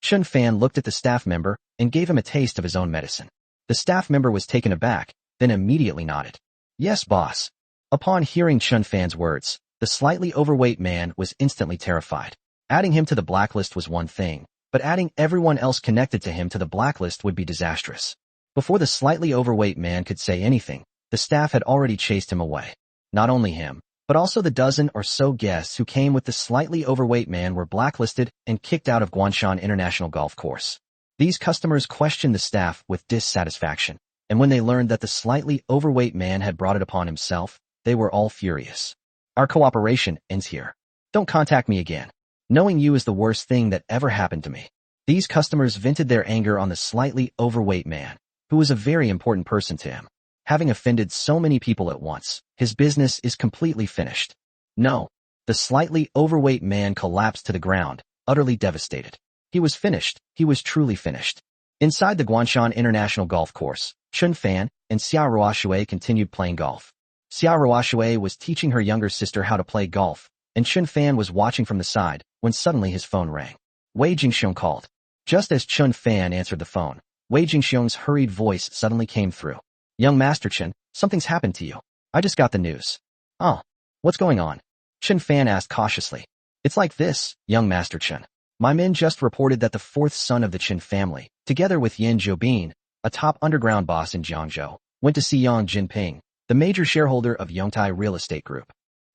Qin Fan looked at the staff member and gave him a taste of his own medicine. The staff member was taken aback, then immediately nodded. Yes, boss. Upon hearing Qin Fan's words, the slightly overweight man was instantly terrified. Adding him to the blacklist was one thing, but adding everyone else connected to him to the blacklist would be disastrous. Before the slightly overweight man could say anything, the staff had already chased him away. Not only him, but also the dozen or so guests who came with the slightly overweight man were blacklisted and kicked out of Guanshan International Golf Course. These customers questioned the staff with dissatisfaction, and when they learned that the slightly overweight man had brought it upon himself, they were all furious. Our cooperation ends here. Don't contact me again. Knowing you is the worst thing that ever happened to me. These customers vented their anger on the slightly overweight man, who was a very important person to him. Having offended so many people at once, his business is completely finished. No. The slightly overweight man collapsed to the ground, utterly devastated. He was finished. He was truly finished. Inside the Guanshan International Golf Course, Qin Fan and Xia Ruoshui continued playing golf. Xia Ruoshui was teaching her younger sister how to play golf, and Qin Fan was watching from the side, when suddenly his phone rang. Wei Jingxiong called. Just as Qin Fan answered the phone, Wei Jingxiong's hurried voice suddenly came through. Young Master Chen, something's happened to you. I just got the news. Oh, what's going on? Qin Fan asked cautiously. It's like this, young Master Chen. My men just reported that the fourth son of the Qin family, together with Yan Zhoubin, a top underground boss in Jiangzhou, went to see Yang Jinping, the major shareholder of Yongtai Real Estate Group.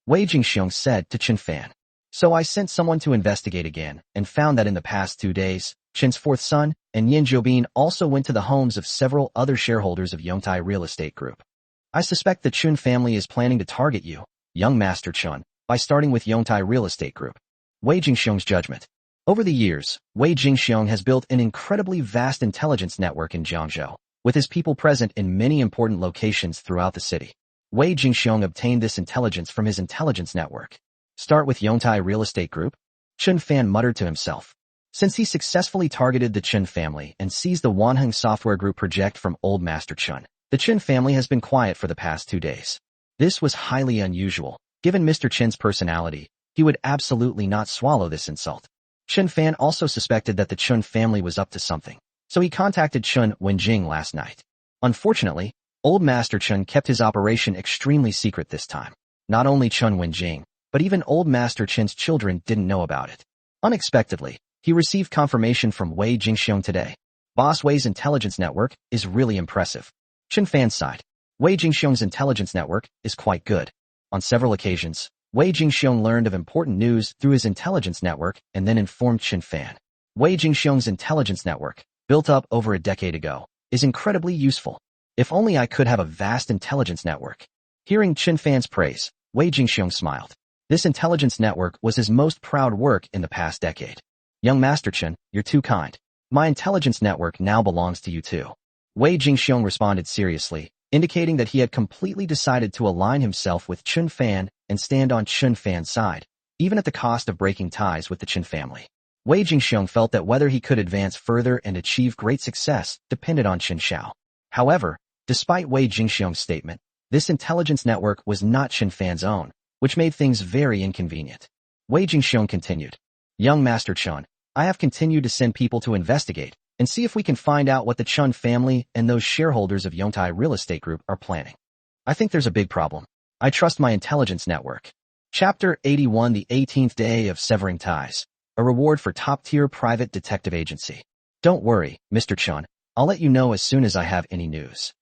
Wei Jingxiong said to Qin Fan. So I sent someone to investigate again, and found that in the past 2 days, Qin's fourth son and Yan Zhoubin also went to the homes of several other shareholders of Yongtai Real Estate Group. I suspect the Qin family is planning to target you, young Master Chen, by starting with Yongtai Real Estate Group. Wei Jingxiong's judgment. Over the years, Wei Jingxiong has built an incredibly vast intelligence network in Jiangzhou, with his people present in many important locations throughout the city. Wei Jingxiong obtained this intelligence from his intelligence network. Start with Yongtai Real Estate Group? Qin Fan muttered to himself. Since he successfully targeted the Qin family and seized the Wanheng Software Group project from Old Master Chen, the Qin family has been quiet for the past 2 days. This was highly unusual. Given Mr. Chen's personality, he would absolutely not swallow this insult. Qin Fan also suspected that the Qin family was up to something, so he contacted Qin Wenjing last night. Unfortunately, Old Master Chen kept his operation extremely secret this time. Not only Qin Wenjing, but even Old Master Chen's children didn't know about it. Unexpectedly, he received confirmation from Wei Jingxiong today. Boss Wei's intelligence network is really impressive. Qin Fan's side. Wei Jingxiong's intelligence network is quite good. On several occasions, Wei Jingxiong learned of important news through his intelligence network and then informed Qin Fan. Wei Jingxiong's intelligence network, built up over a decade ago, is incredibly useful. If only I could have a vast intelligence network. Hearing Qin Fan's praise, Wei Jingxiong smiled. This intelligence network was his most proud work in the past decade. Young Master Chen, you're too kind. My intelligence network now belongs to you too. Wei Jingxiong responded seriously, indicating that he had completely decided to align himself with Qin Fan and stand on Qin Fan's side, even at the cost of breaking ties with the Qin family. Wei Jingxiong felt that whether he could advance further and achieve great success depended on Qin Xiao. However, despite Wei Jingxiong's statement, this intelligence network was not Qin Fan's own, which made things very inconvenient. Wei Jingxiong continued. Young Master Chen, I have continued to send people to investigate and see if we can find out what the Chen family and those shareholders of Yongtai Real Estate Group are planning. I think there's a big problem. I trust my intelligence network. Chapter 81 The 18th Day of Severing Ties. A reward for top-tier private detective agency. Don't worry, Mr. Chen. I'll let you know as soon as I have any news.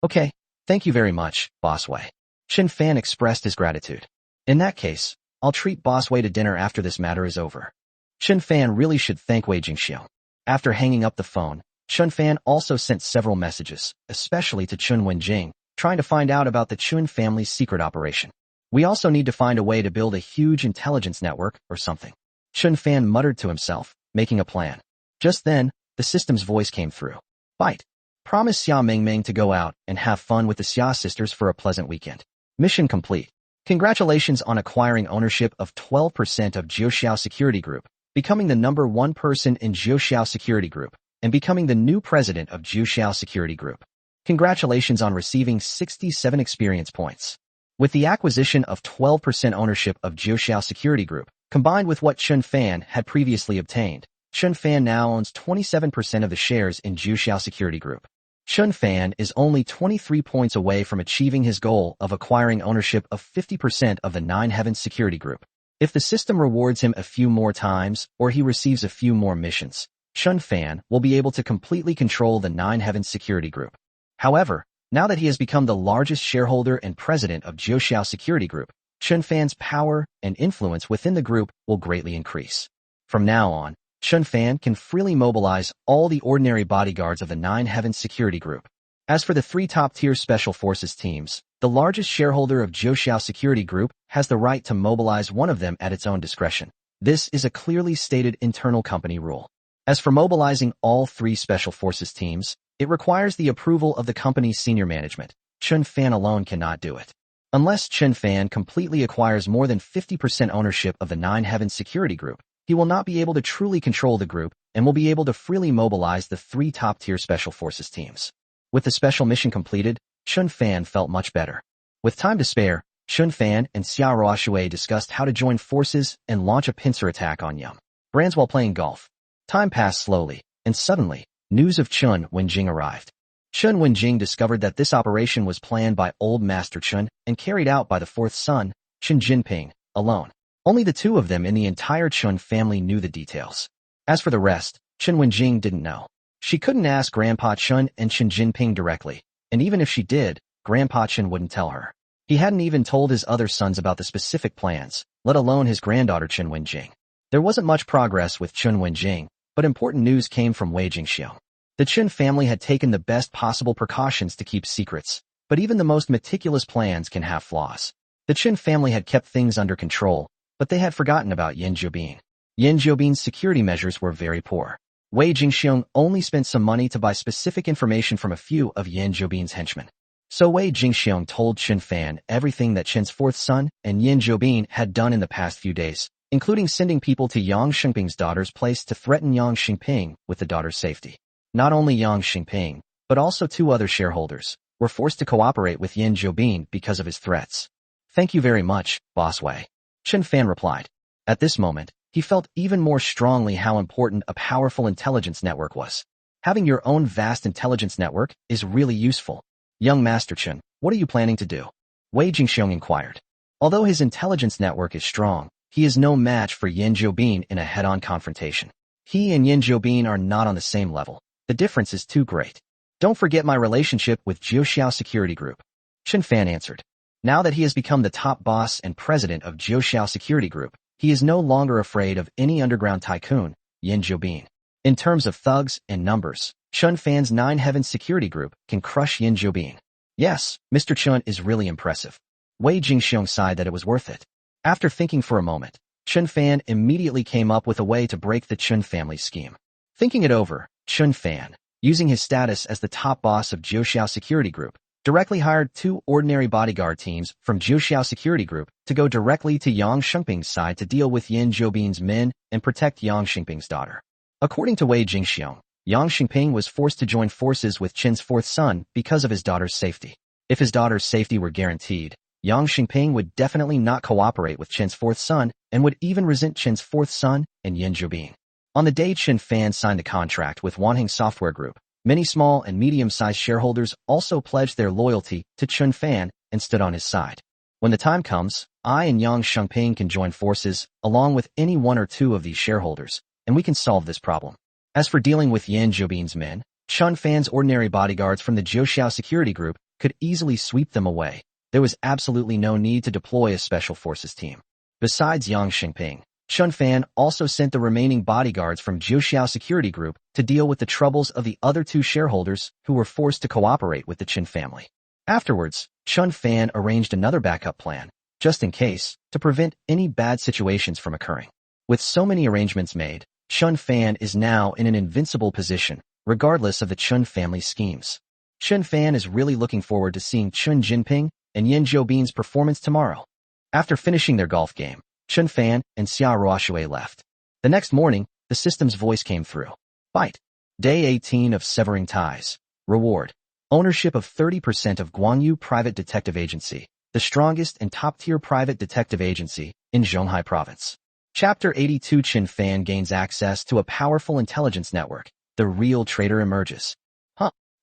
Okay, thank you very much, Boss Wei. Qin Fan expressed his gratitude. In that case, I'll treat Boss Wei to dinner after this matter is over. Qin Fan really should thank Wei Jingxiong. After hanging up the phone, Qin Fan also sent several messages, especially to Qin Wenjing, trying to find out about the Qin family's secret operation. We also need to find a way to build a huge intelligence network or something. Qin Fan muttered to himself, making a plan. Just then, the system's voice came through. Bite. Promise Xia Mingming to go out and have fun with the Xia sisters for a pleasant weekend. Mission complete. Congratulations on acquiring ownership of 12% of Jiuxiao Security Group, becoming the #1 person in Jiuxiao Security Group, and becoming the new president of Jiuxiao Security Group. Congratulations on receiving 67 experience points. With the acquisition of 12% ownership of Jiuxiao Security Group, combined with what Qin Fan had previously obtained, Qin Fan now owns 27% of the shares in Jiuxiao Security Group. Qin Fan is only 23 points away from achieving his goal of acquiring ownership of 50% of the Nine Heavens Security Group. If the system rewards him a few more times or he receives a few more missions, Qin Fan will be able to completely control the Nine Heavens Security Group. However, now that he has become the largest shareholder and president of Jiuxiao Security Group, Qin Fan's power and influence within the group will greatly increase. From now on, Qin Fan can freely mobilize all the ordinary bodyguards of the Nine Heavens Security Group. As for the three top-tier Special Forces teams, the largest shareholder of Jiuxiao Security Group has the right to mobilize one of them at its own discretion. This is a clearly stated internal company rule. As for mobilizing all three Special Forces teams, it requires the approval of the company's senior management. Qin Fan alone cannot do it. Unless Qin Fan completely acquires more than 50% ownership of the Nine Heavens Security Group, he will not be able to truly control the group and will be able to freely mobilize the three top-tier Special Forces teams. With the special mission completed, Qin Fan felt much better. With time to spare, Qin Fan and Xiao Ruoshui discussed how to join forces and launch a pincer attack on Yum Brands while playing golf. Time passed slowly, and suddenly, news of Qin Wenjing arrived. Qin Wenjing discovered that this operation was planned by Old Master Qin and carried out by the fourth son, Qin Jinping, alone. Only the two of them in the entire Qin family knew the details. As for the rest, Qin Wenjing didn't know. She couldn't ask Grandpa Qin and Qin Jinping directly, and even if she did, Grandpa Qin wouldn't tell her. He hadn't even told his other sons about the specific plans, let alone his granddaughter Qin Wenjing. There wasn't much progress with Qin Wenjing, but important news came from Wei Jingxiong. The Qin family had taken the best possible precautions to keep secrets, but even the most meticulous plans can have flaws. The Qin family had kept things under control, but they had forgotten about Yin Jiubin. Yin Jiubin's security measures were very poor. Wei Jingxiong only spent some money to buy specific information from a few of Yin Jiubin's henchmen. So Wei Jingxiong told Qin Fan everything that Qin's fourth son and Yin Jiubin had done in the past few days, including sending people to Yang Xingping's daughter's place to threaten Yang Xingping with the daughter's safety. Not only Yang Xingping, but also two other shareholders, were forced to cooperate with Yin Jiubin because of his threats. Thank you very much, Boss Wei. Qin Fan replied. At this moment, he felt even more strongly how important a powerful intelligence network was. Having your own vast intelligence network is really useful. Young Master Qin, what are you planning to do? Wei Jingxiong inquired. Although his intelligence network is strong, he is no match for Yin Jiubin in a head-on confrontation. He and Yin Jiubin are not on the same level. The difference is too great. Don't forget my relationship with Jiuxiao Security Group. Qin Fan answered. Now that he has become the top boss and president of Jiuxiao Security Group, he is no longer afraid of any underground tycoon, Yin Jiubin. In terms of thugs and numbers, Qin Fan's Nine Heavens Security Group can crush Yin Jiubin. Yes, Mr. Qin is really impressive. Wei Jingxiong sighed that it was worth it. After thinking for a moment, Qin Fan immediately came up with a way to break the Qin family's scheme. Thinking it over, Qin Fan, using his status as the top boss of Jiuxiao Security Group, directly hired two ordinary bodyguard teams from Jiuxiao Security Group to go directly to Yang Xingping's side to deal with Yin Jiubin's men and protect Yang Xingping's daughter. According to Wei Jingxiong, Yang Xingping was forced to join forces with Qin's fourth son because of his daughter's safety. If his daughter's safety were guaranteed, Yang Xingping would definitely not cooperate with Qin's fourth son and would even resent Qin's fourth son and Yin Jiubin. On the day Qin Fan signed the contract with Wanheng Software Group, many small and medium-sized shareholders also pledged their loyalty to Qin Fan and stood on his side. When the time comes, I and Yang Xingping can join forces, along with any one or two of these shareholders, and we can solve this problem. As for dealing with Yin Jiubin's men, Qin Fan's ordinary bodyguards from the Jiuxiao Security Group could easily sweep them away. There was absolutely no need to deploy a special forces team. Besides Yang Xingping, Qin Fan also sent the remaining bodyguards from Jiuxiao Security Group to deal with the troubles of the other two shareholders who were forced to cooperate with the Qin family. Afterwards, Qin Fan arranged another backup plan, just in case, to prevent any bad situations from occurring. With so many arrangements made, Qin Fan is now in an invincible position, regardless of the Qin family schemes. Qin Fan is really looking forward to seeing Qin Jinping and Yin Jiubin's performance tomorrow. After finishing their golf game, Qin Fan and Xiao Ruoshui left. The next morning, the system's voice came through. Fight. Day 18 of Severing Ties. Reward. Ownership of 30% of Guangyu Private Detective Agency. the strongest and top-tier private detective agency in Zhonghai Province. Chapter 82 Qin Fan gains access to a powerful intelligence network. The real traitor emerges.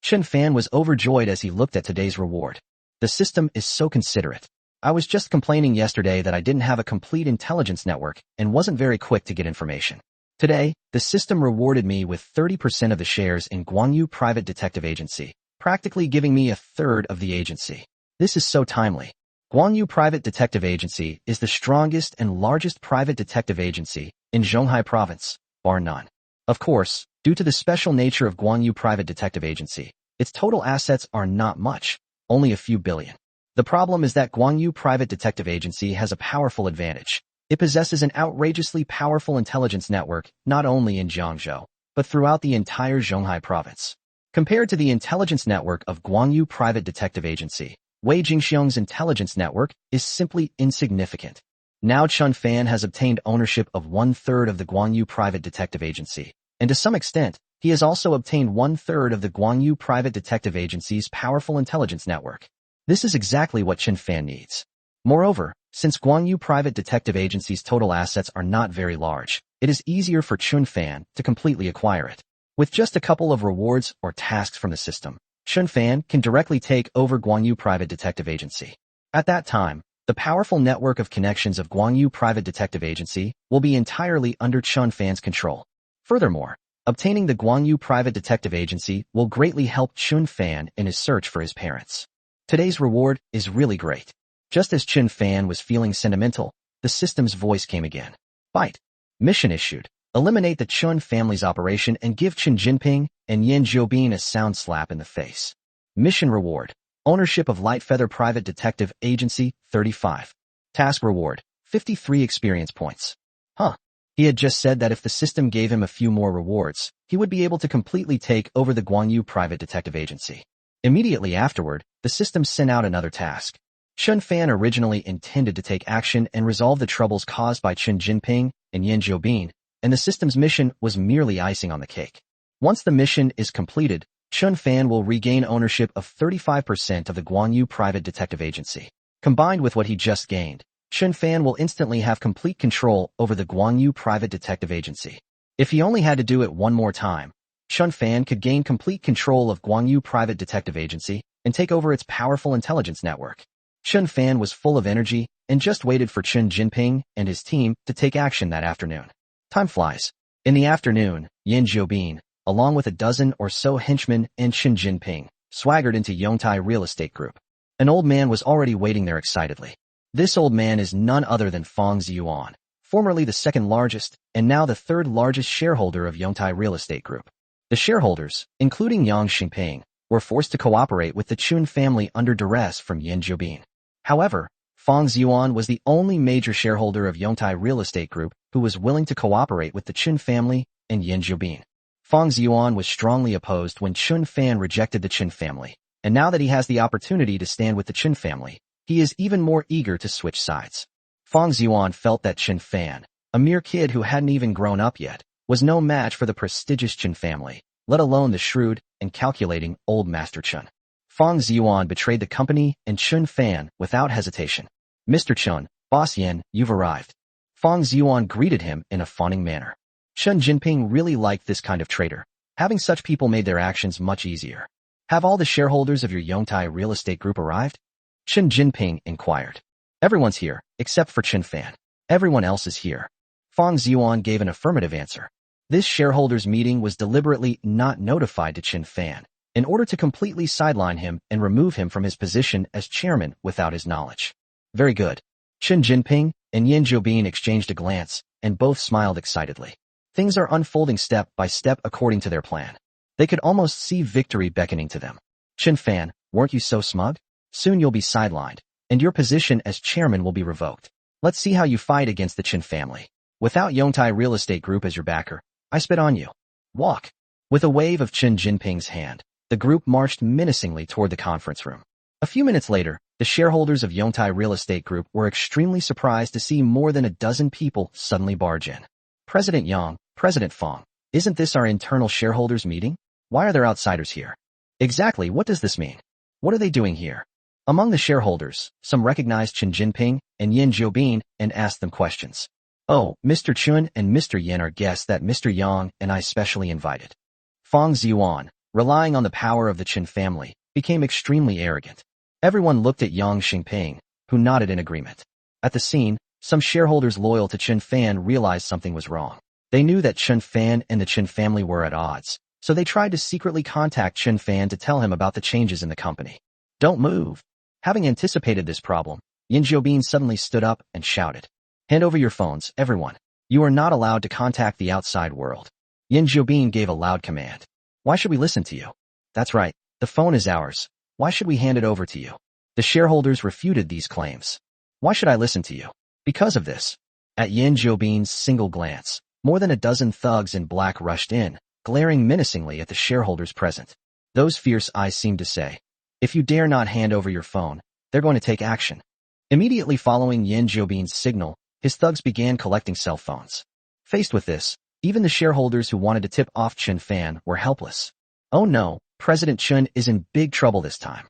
Qin Fan was overjoyed as he looked at today's reward. The system is so considerate. I was just complaining yesterday that I didn't have a complete intelligence network and wasn't very quick to get information. Today, the system rewarded me with 30% of the shares in Guangyu Private Detective Agency, practically giving me a third of the agency. This is so timely. Guangyu Private Detective Agency is the strongest and largest private detective agency in Zhonghai Province, bar none. Of course, due to the special nature of Guangyu Private Detective Agency, its total assets are not much, only a few billion. The problem is that Guangyu Private Detective Agency has a powerful advantage. It possesses an outrageously powerful intelligence network not only in Jiangzhou, but throughout the entire Zhonghai Province. Compared to the intelligence network of Guangyu Private Detective Agency, Wei Jingxiong's intelligence network is simply insignificant. Now Qin Fan has obtained ownership of 1/3 of the Guangyu Private Detective Agency, and to some extent, he has also obtained 1/3 of the Guangyu Private Detective Agency's powerful intelligence network. This is exactly what Qin Fan needs. Moreover, since Guangyu Private Detective Agency's total assets are not very large, it is easier for Qin Fan to completely acquire it. With just a couple of rewards or tasks from the system, Qin Fan can directly take over Guangyu Private Detective Agency. At that time, the powerful network of connections of Guangyu Private Detective Agency will be entirely under Qin Fan's control. Furthermore, obtaining the Guangyu Private Detective Agency will greatly help Qin Fan in his search for his parents. Today's reward is really great. Just as Qin Fan was feeling sentimental, the system's voice came again. Bite. Mission issued. Eliminate the Qin family's operation and give Qin Jinping and Yan Jiobin a sound slap in the face. Mission reward. Ownership of Light Feather Private Detective Agency, 35. Task reward, 53 experience points. He had just said that if the system gave him a few more rewards, he would be able to completely take over the Guangyu Private Detective Agency. Immediately afterward, the system sent out another task. Qin Fan originally intended to take action and resolve the troubles caused by Qin Jinping and Yan Jiobin, and the system's mission was merely icing on the cake. Once the mission is completed, Qin Fan will regain ownership of 35% of the Guangyu Private Detective Agency. Combined with what he just gained, Qin Fan will instantly have complete control over the Guangyu Private Detective Agency. If he only had to do it one more time, Qin Fan could gain complete control of Guangyu Private Detective Agency and take over its powerful intelligence network. Qin Fan was full of energy and just waited for Qin Jinping and his team to take action that afternoon. Time flies. In the afternoon, Yan Jiobin, along with a dozen or so henchmen and Qin Jinping, swaggered into Yongtai Real Estate Group. An old man was already waiting there excitedly. This old man is none other than Fang Ziyuan, formerly the second largest and now the third largest shareholder of Yongtai Real Estate Group. The shareholders, including Yang Xingping, were forced to cooperate with the Qin family under duress from Yan Jiobin. However, Fang Ziyuan was the only major shareholder of Yongtai Real Estate Group who was willing to cooperate with the Qin family and Yan Jiobin. Fang Ziyuan was strongly opposed when Qin Fan rejected the Qin family, and now that he has the opportunity to stand with the Qin family, he is even more eager to switch sides. Fang Ziyuan felt that Qin Fan, a mere kid who hadn't even grown up yet, was no match for the prestigious Qin family, let alone the shrewd and calculating old Master Qin. Fang Ziyuan betrayed the company and Qin Fan without hesitation. Mr. Qin, Boss Yan, you've arrived. Fang Ziyuan greeted him in a fawning manner. Qin Jinping really liked this kind of traitor. Having such people made their actions much easier. Have all the shareholders of your Yongtai Real Estate Group arrived? Qin Jinping inquired. Everyone's here, except for Qin Fan. Everyone else is here. Fang Ziyuan gave an affirmative answer. This shareholders' meeting was deliberately not notified to Qin Fan, in order to completely sideline him and remove him from his position as chairman without his knowledge. Very good. Qin Jinping and Yan Jiobin exchanged a glance, and both smiled excitedly. Things are unfolding step by step according to their plan. They could almost see victory beckoning to them. Qin Fan, weren't you so smug? Soon you'll be sidelined, and your position as chairman will be revoked. Let's see how you fight against the Qin family. Without Yongtai Real Estate Group as your backer, I spit on you. Walk. With a wave of Qin Jinping's hand, the group marched menacingly toward the conference room. A few minutes later, the shareholders of Yongtai Real Estate Group were extremely surprised to see more than a dozen people suddenly barge in. President Yang, President Fang, isn't this our internal shareholders meeting? Why are there outsiders here? Exactly, what does this mean? What are they doing here? Among the shareholders, some recognized Qin Jinping and Yin Jiobin and asked them questions. Oh, Mr. Chun and Mr. Yin are guests that Mr. Yang and I specially invited. Fang Ziyuan, relying on the power of the Qin family, became extremely arrogant. Everyone looked at Yang Xingping, who nodded in agreement. At the scene, some shareholders loyal to Qin Fan realized something was wrong. They knew that Qin Fan and the Qin family were at odds, so they tried to secretly contact Qin Fan to tell him about the changes in the company. Don't move. Having anticipated this problem, Yin Jiobin suddenly stood up and shouted. Hand over your phones, everyone. You are not allowed to contact the outside world. Yin Jiobin gave a loud command. Why should we listen to you? That's right, the phone is ours. Why should we hand it over to you? The shareholders refuted these claims. Why should I listen to you? Because of this. At Yin Jiobin's single glance, more than a dozen thugs in black rushed in, glaring menacingly at the shareholders present. Those fierce eyes seemed to say, if you dare not hand over your phone, they're going to take action. Immediately following Yin Jiobin's signal, his thugs began collecting cell phones. Faced with this, even the shareholders who wanted to tip off Qin Fan were helpless. Oh no, President Qin is in big trouble this time.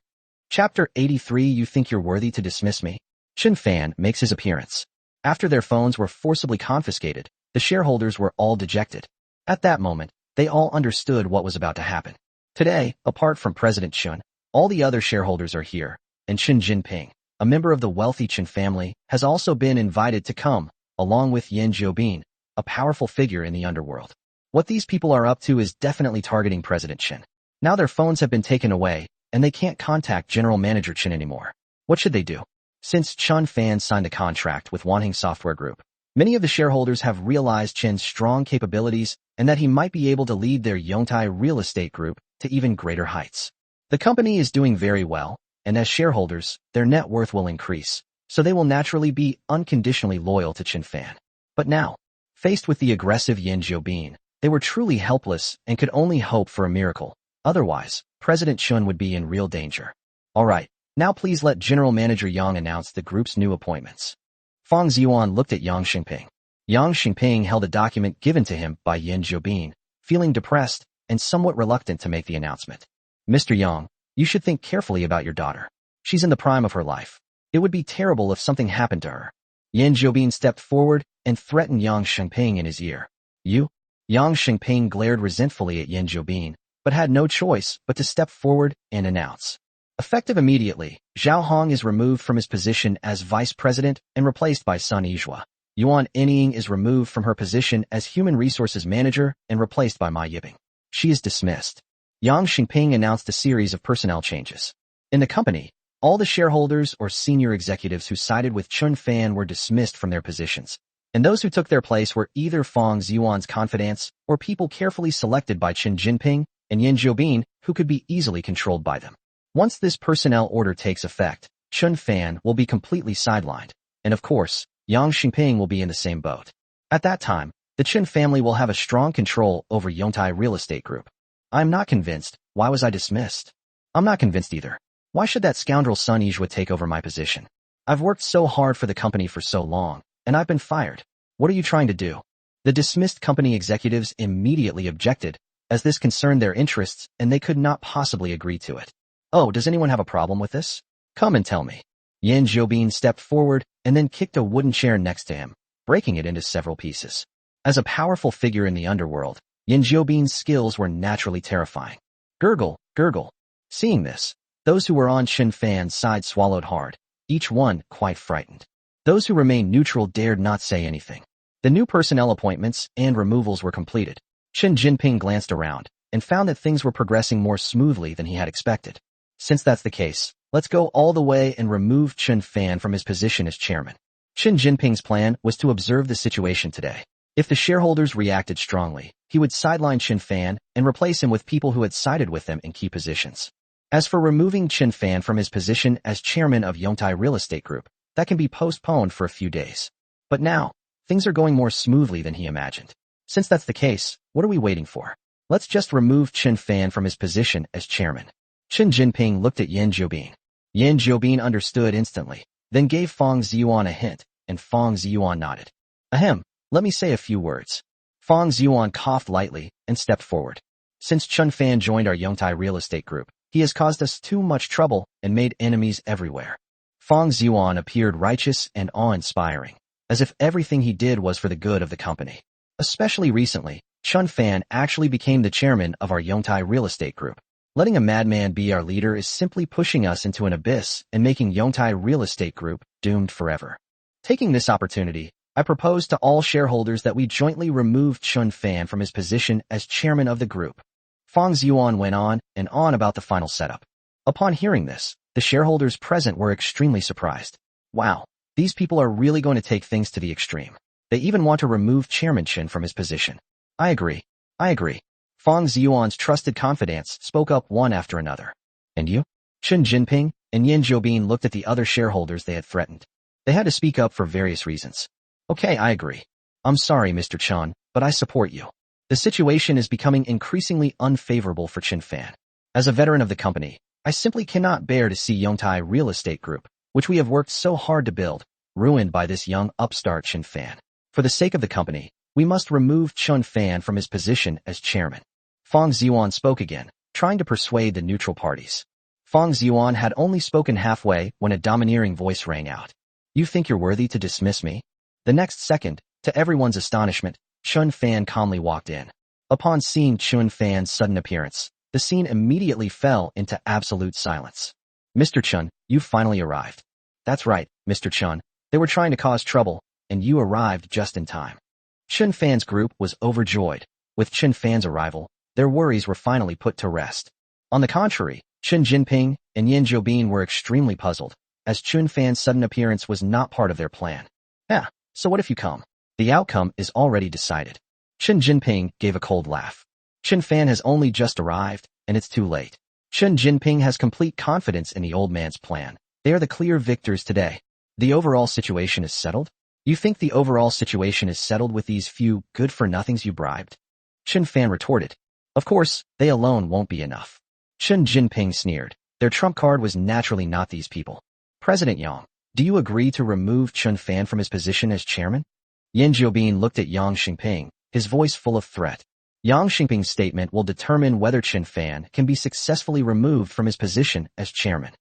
Chapter 83. You think you're worthy to dismiss me? Qin Fan makes his appearance. After their phones were forcibly confiscated, the shareholders were all dejected. At that moment, they all understood what was about to happen. Today, apart from President Qin, all the other shareholders are here, and Qin Jinping, a member of the wealthy Qin family, has also been invited to come, along with Yin Jiobin, a powerful figure in the underworld. What these people are up to is definitely targeting President Qin. Now their phones have been taken away, and they can't contact General Manager Qin anymore. What should they do? Since Qin Fan signed a contract with Wanheng Software Group, many of the shareholders have realized Qin's strong capabilities and that he might be able to lead their Yongtai real estate group to even greater heights. The company is doing very well, and as shareholders, their net worth will increase, so they will naturally be unconditionally loyal to Qin Fan. But now, faced with the aggressive Yin Jiobin, they were truly helpless and could only hope for a miracle. Otherwise, President Qin would be in real danger. Alright, now please let General Manager Yang announce the group's new appointments. Fang Ziyuan looked at Yang Xingping. Yang Xingping held a document given to him by Yin Jiobin, feeling depressed and somewhat reluctant to make the announcement. Mr. Yang, you should think carefully about your daughter. She's in the prime of her life. It would be terrible if something happened to her. Yin Jiobin stepped forward and threatened Yang Xingping in his ear. You? Yang Xingping glared resentfully at Yin Jiobin, but had no choice but to step forward and announce. Effective immediately, Zhao Hong is removed from his position as vice president and replaced by Sun Yizhua. Yuan Enying is removed from her position as human resources manager and replaced by Ma Yibing. She is dismissed. Yang Xingping announced a series of personnel changes. In the company, all the shareholders or senior executives who sided with Qin Fan were dismissed from their positions, and those who took their place were either Fang Ziyuan's confidants or people carefully selected by Qin Jinping and Yin Jiobin who could be easily controlled by them. Once this personnel order takes effect, Qin Fan will be completely sidelined, and of course, Yang Xingping will be in the same boat. At that time, the Qin family will have a strong control over Yongtai Real Estate Group. I'm not convinced. Why was I dismissed? I'm not convinced either. Why should that scoundrel Sun Yizhua take over my position? I've worked so hard for the company for so long, and I've been fired. What are you trying to do? The dismissed company executives immediately objected, as this concerned their interests and they could not possibly agree to it. Oh, does anyone have a problem with this? Come and tell me. Yin Jiobin stepped forward and then kicked a wooden chair next to him, breaking it into several pieces. As a powerful figure in the underworld, Yin Jiobin's skills were naturally terrifying. Gurgle, gurgle. Seeing this, those who were on Qin Fan's side swallowed hard, each one quite frightened. Those who remained neutral dared not say anything. The new personnel appointments and removals were completed. Qin Jinping glanced around and found that things were progressing more smoothly than he had expected. Since that's the case, let's go all the way and remove Qin Fan from his position as chairman. Qin Jinping's plan was to observe the situation today. If the shareholders reacted strongly, he would sideline Qin Fan and replace him with people who had sided with them in key positions. As for removing Qin Fan from his position as chairman of Yongtai Real Estate Group, that can be postponed for a few days. But now, things are going more smoothly than he imagined. Since that's the case, what are we waiting for? Let's just remove Qin Fan from his position as chairman. Qin Jinping looked at Yin Jiobin. Yin Jiobin understood instantly, then gave Fang Ziyuan a hint, and Fang Ziyuan nodded. Ahem, let me say a few words. Fang Ziyuan coughed lightly and stepped forward. Since Qin Fan joined our Yongtai Real Estate Group, He has caused us too much trouble and made enemies everywhere. Fang Ziyuan appeared righteous and awe-inspiring, as if everything he did was for the good of the company. Especially recently, Chun Fan actually became the chairman of our Yongtai real estate group. Letting a madman be our leader is simply pushing us into an abyss and making Yongtai real estate group doomed forever. Taking this opportunity, I propose to all shareholders that we jointly remove Chun Fan from his position as chairman of the group. Fang Ziyuan went on and on about the final setup. Upon hearing this, the shareholders present were extremely surprised. Wow, these people are really going to take things to the extreme. They even want to remove Chairman Chen from his position. I agree. Fang Ziyuan's trusted confidants spoke up one after another. And you? Chen Jinping and Yin Jiobin looked at the other shareholders they had threatened. They had to speak up for various reasons. Okay, I agree. I'm sorry, Mr. Chen, but I support you. The situation is becoming increasingly unfavorable for Qin Fan. As a veteran of the company, I simply cannot bear to see Yongtai Real Estate Group, which we have worked so hard to build, ruined by this young upstart Qin Fan. For the sake of the company, we must remove Chun Fan from his position as chairman. Fang Ziyuan spoke again, trying to persuade the neutral parties. Fang Ziyuan had only spoken halfway when a domineering voice rang out. You think you're worthy to dismiss me? The next second, to everyone's astonishment, Chun Fan calmly walked in. Upon seeing Chun Fan's sudden appearance, the scene immediately fell into absolute silence. Mr. Chun, you finally arrived. That's right, Mr. Chun. They were trying to cause trouble, and you arrived just in time. Chun Fan's group was overjoyed. With Chun Fan's arrival, their worries were finally put to rest. On the contrary, Chen Jinping and Yin Jiobin were extremely puzzled, as Chun Fan's sudden appearance was not part of their plan. So what if you come? The outcome is already decided. Chen Jinping gave a cold laugh. Chen Fan has only just arrived, and it's too late. Chen Jinping has complete confidence in the old man's plan. They are the clear victors today. The overall situation is settled? You think the overall situation is settled with these few good-for-nothings you bribed? Chen Fan retorted. Of course, they alone won't be enough. Chen Jinping sneered. Their trump card was naturally not these people. President Yang, do you agree to remove Chun Fan from his position as chairman? Yin Jiobin looked at Yang Xingping, his voice full of threat. Yang Xingping's statement will determine whether Chun Fan can be successfully removed from his position as chairman.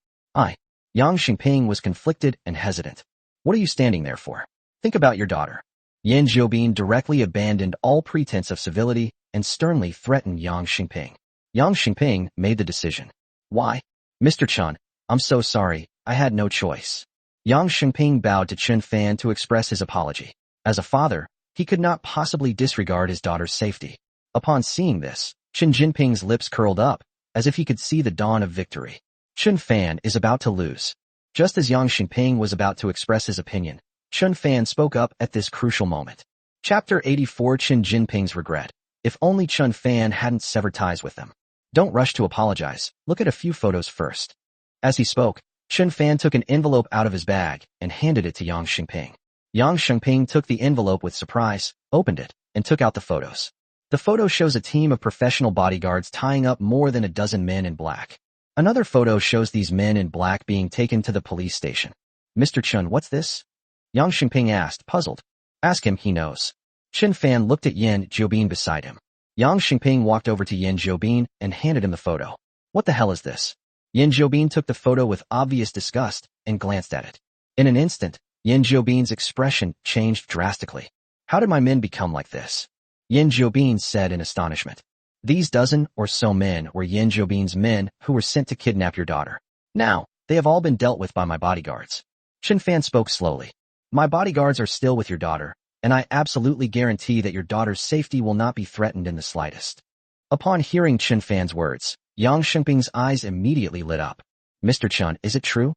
Yang Xingping was conflicted and hesitant. What are you standing there for? Think about your daughter. Yin Jiobin directly abandoned all pretense of civility and sternly threatened Yang Xingping. Yang Xingping made the decision. Why? Mr. Chun, I'm so sorry, I had no choice. Yang Xingping bowed to Chun Fan to express his apology. As a father, he could not possibly disregard his daughter's safety. Upon seeing this, Chen Jinping's lips curled up, as if he could see the dawn of victory. Chun Fan is about to lose. Just as Yang Xingping was about to express his opinion, Chun Fan spoke up at this crucial moment. Chapter 84 Chen Jinping's Regret. If only Chun Fan hadn't severed ties with them. Don't rush to apologize, look at a few photos first. As he spoke, Chun Fan took an envelope out of his bag and handed it to Yang Xingping. Yang Xingping took the envelope with surprise, opened it, and took out the photos. The photo shows a team of professional bodyguards tying up more than a dozen men in black. Another photo shows these men in black being taken to the police station. Mr. Chun, what's this? Yang Xingping asked, puzzled. Ask him, he knows. Chen Fan looked at Yin Jiobin beside him. Yang Xingping walked over to Yin Jiobin and handed him the photo. What the hell is this? Yin Jiobin took the photo with obvious disgust and glanced at it. In an instant, Yin Jiobin's expression changed drastically. How did my men become like this? Yin Jiobin said in astonishment. These dozen or so men were Yin Jiobin's men who were sent to kidnap your daughter. Now, they have all been dealt with by my bodyguards. Chen Fan spoke slowly. My bodyguards are still with your daughter, and I absolutely guarantee that your daughter's safety will not be threatened in the slightest. Upon hearing Chen Fan's words, Yang Xingping's eyes immediately lit up. Mr. Chun, is it true?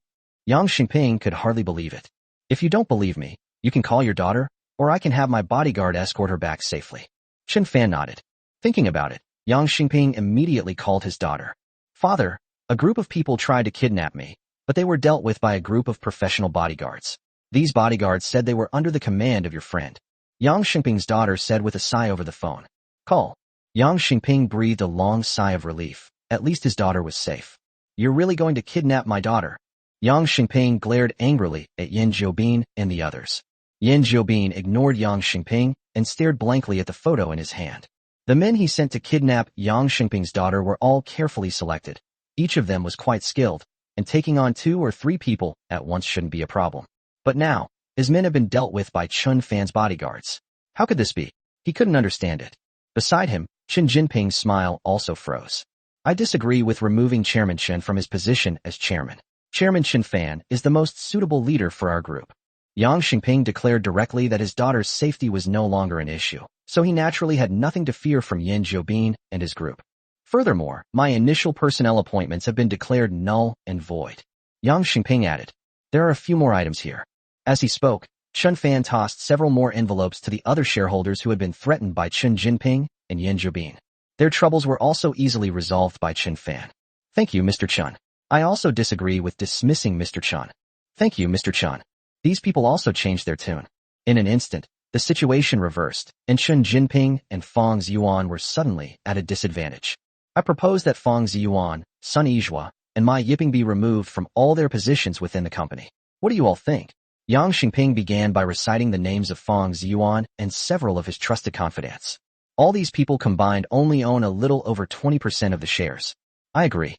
Yang Xingping could hardly believe it. If you don't believe me, you can call your daughter, or I can have my bodyguard escort her back safely. Chen Fan nodded. Thinking about it, Yang Xingping immediately called his daughter. Father, a group of people tried to kidnap me, but they were dealt with by a group of professional bodyguards. These bodyguards said they were under the command of your friend. Yang Xingping's daughter said with a sigh over the phone. Call. Yang Xingping breathed a long sigh of relief. At least his daughter was safe. You're really going to kidnap my daughter? Yang Xingping glared angrily at Yin Jiobin and the others. Yin Jiobin ignored Yang Xingping and stared blankly at the photo in his hand. The men he sent to kidnap Yang Xingping's daughter were all carefully selected. Each of them was quite skilled, and taking on 2 or 3 people at once shouldn't be a problem. But now, his men have been dealt with by Qin Fan's bodyguards. How could this be? He couldn't understand it. Beside him, Qin Jinping's smile also froze. I disagree with removing Chairman Chen from his position as chairman. Chairman Qin Fan is the most suitable leader for our group. Yang Xingping declared directly that his daughter's safety was no longer an issue, so he naturally had nothing to fear from Yan Zhoubin and his group. Furthermore, my initial personnel appointments have been declared null and void. Yang Xingping added, there are a few more items here. As he spoke, Qin Fan tossed several more envelopes to the other shareholders who had been threatened by Qin Jinping and Yan Zhoubin. Their troubles were also easily resolved by Qin Fan. Thank you, Mr. Chen. I also disagree with dismissing Mr. Chen. Thank you, Mr. Chen. These people also changed their tune. In an instant, the situation reversed, and Qin Jinping and Fang Ziyuan were suddenly at a disadvantage. I propose that Fang Ziyuan, Sun Yizhua, and Ma Yiping be removed from all their positions within the company. What do you all think? Yang Xingping began by reciting the names of Fang Ziyuan and several of his trusted confidants. All these people combined only own a little over 20% of the shares. I agree.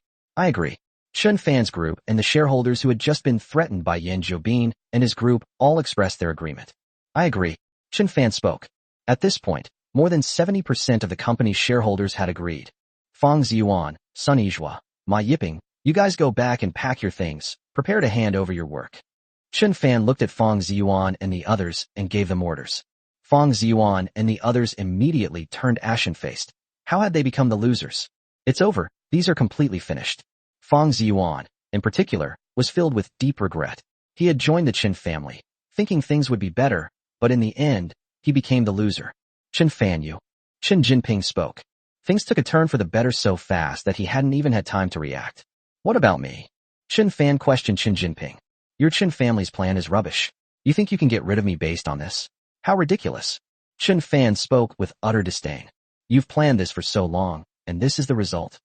Qin Fan's group and the shareholders who had just been threatened by Yan Zhoubin and his group all expressed their agreement. I agree. Qin Fan spoke. At this point, more than 70% of the company's shareholders had agreed. Fang Ziyuan, Sun Yizhua, Ma Yiping, you guys go back and pack your things, prepare to hand over your work. Qin Fan looked at Fang Ziyuan and the others and gave them orders. Fang Ziyuan and the others immediately turned ashen-faced. How had they become the losers? It's over, these are completely finished. Fang Ziyuan, in particular, was filled with deep regret. He had joined the Qin family, thinking things would be better, but in the end, he became the loser. Qin Fan you. Qin Jinping spoke. Things took a turn for the better so fast that he hadn't even had time to react. What about me? Qin Fan questioned Qin Jinping. Your Qin family's plan is rubbish. You think you can get rid of me based on this? How ridiculous. Qin Fan spoke with utter disdain. You've planned this for so long, and this is the result.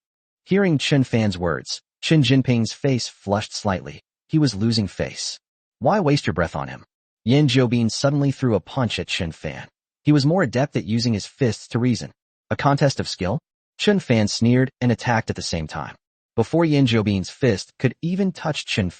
Hearing Qin Fan's words, Qin Jinping's face flushed slightly. He was losing face. Why waste your breath on him? Yan Zhoubin suddenly threw a punch at Qin Fan. He was more adept at using his fists to reason. A contest of skill? Qin Fan sneered and attacked at the same time. Before Yan Zhoubin's fist could even touch Qin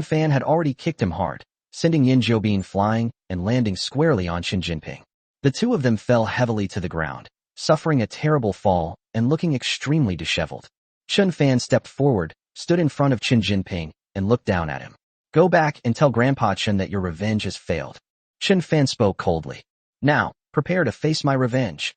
Fan had already kicked him hard, sending Yan Zhoubin flying and landing squarely on Qin Jinping. The two of them fell heavily to the ground, suffering a terrible fall and looking extremely disheveled. Qin Fan stepped forward, stood in front of Qin Jinping, and looked down at him. Go back and tell Grandpa Qin that your revenge has failed. Qin Fan spoke coldly. Now, prepare to face my revenge.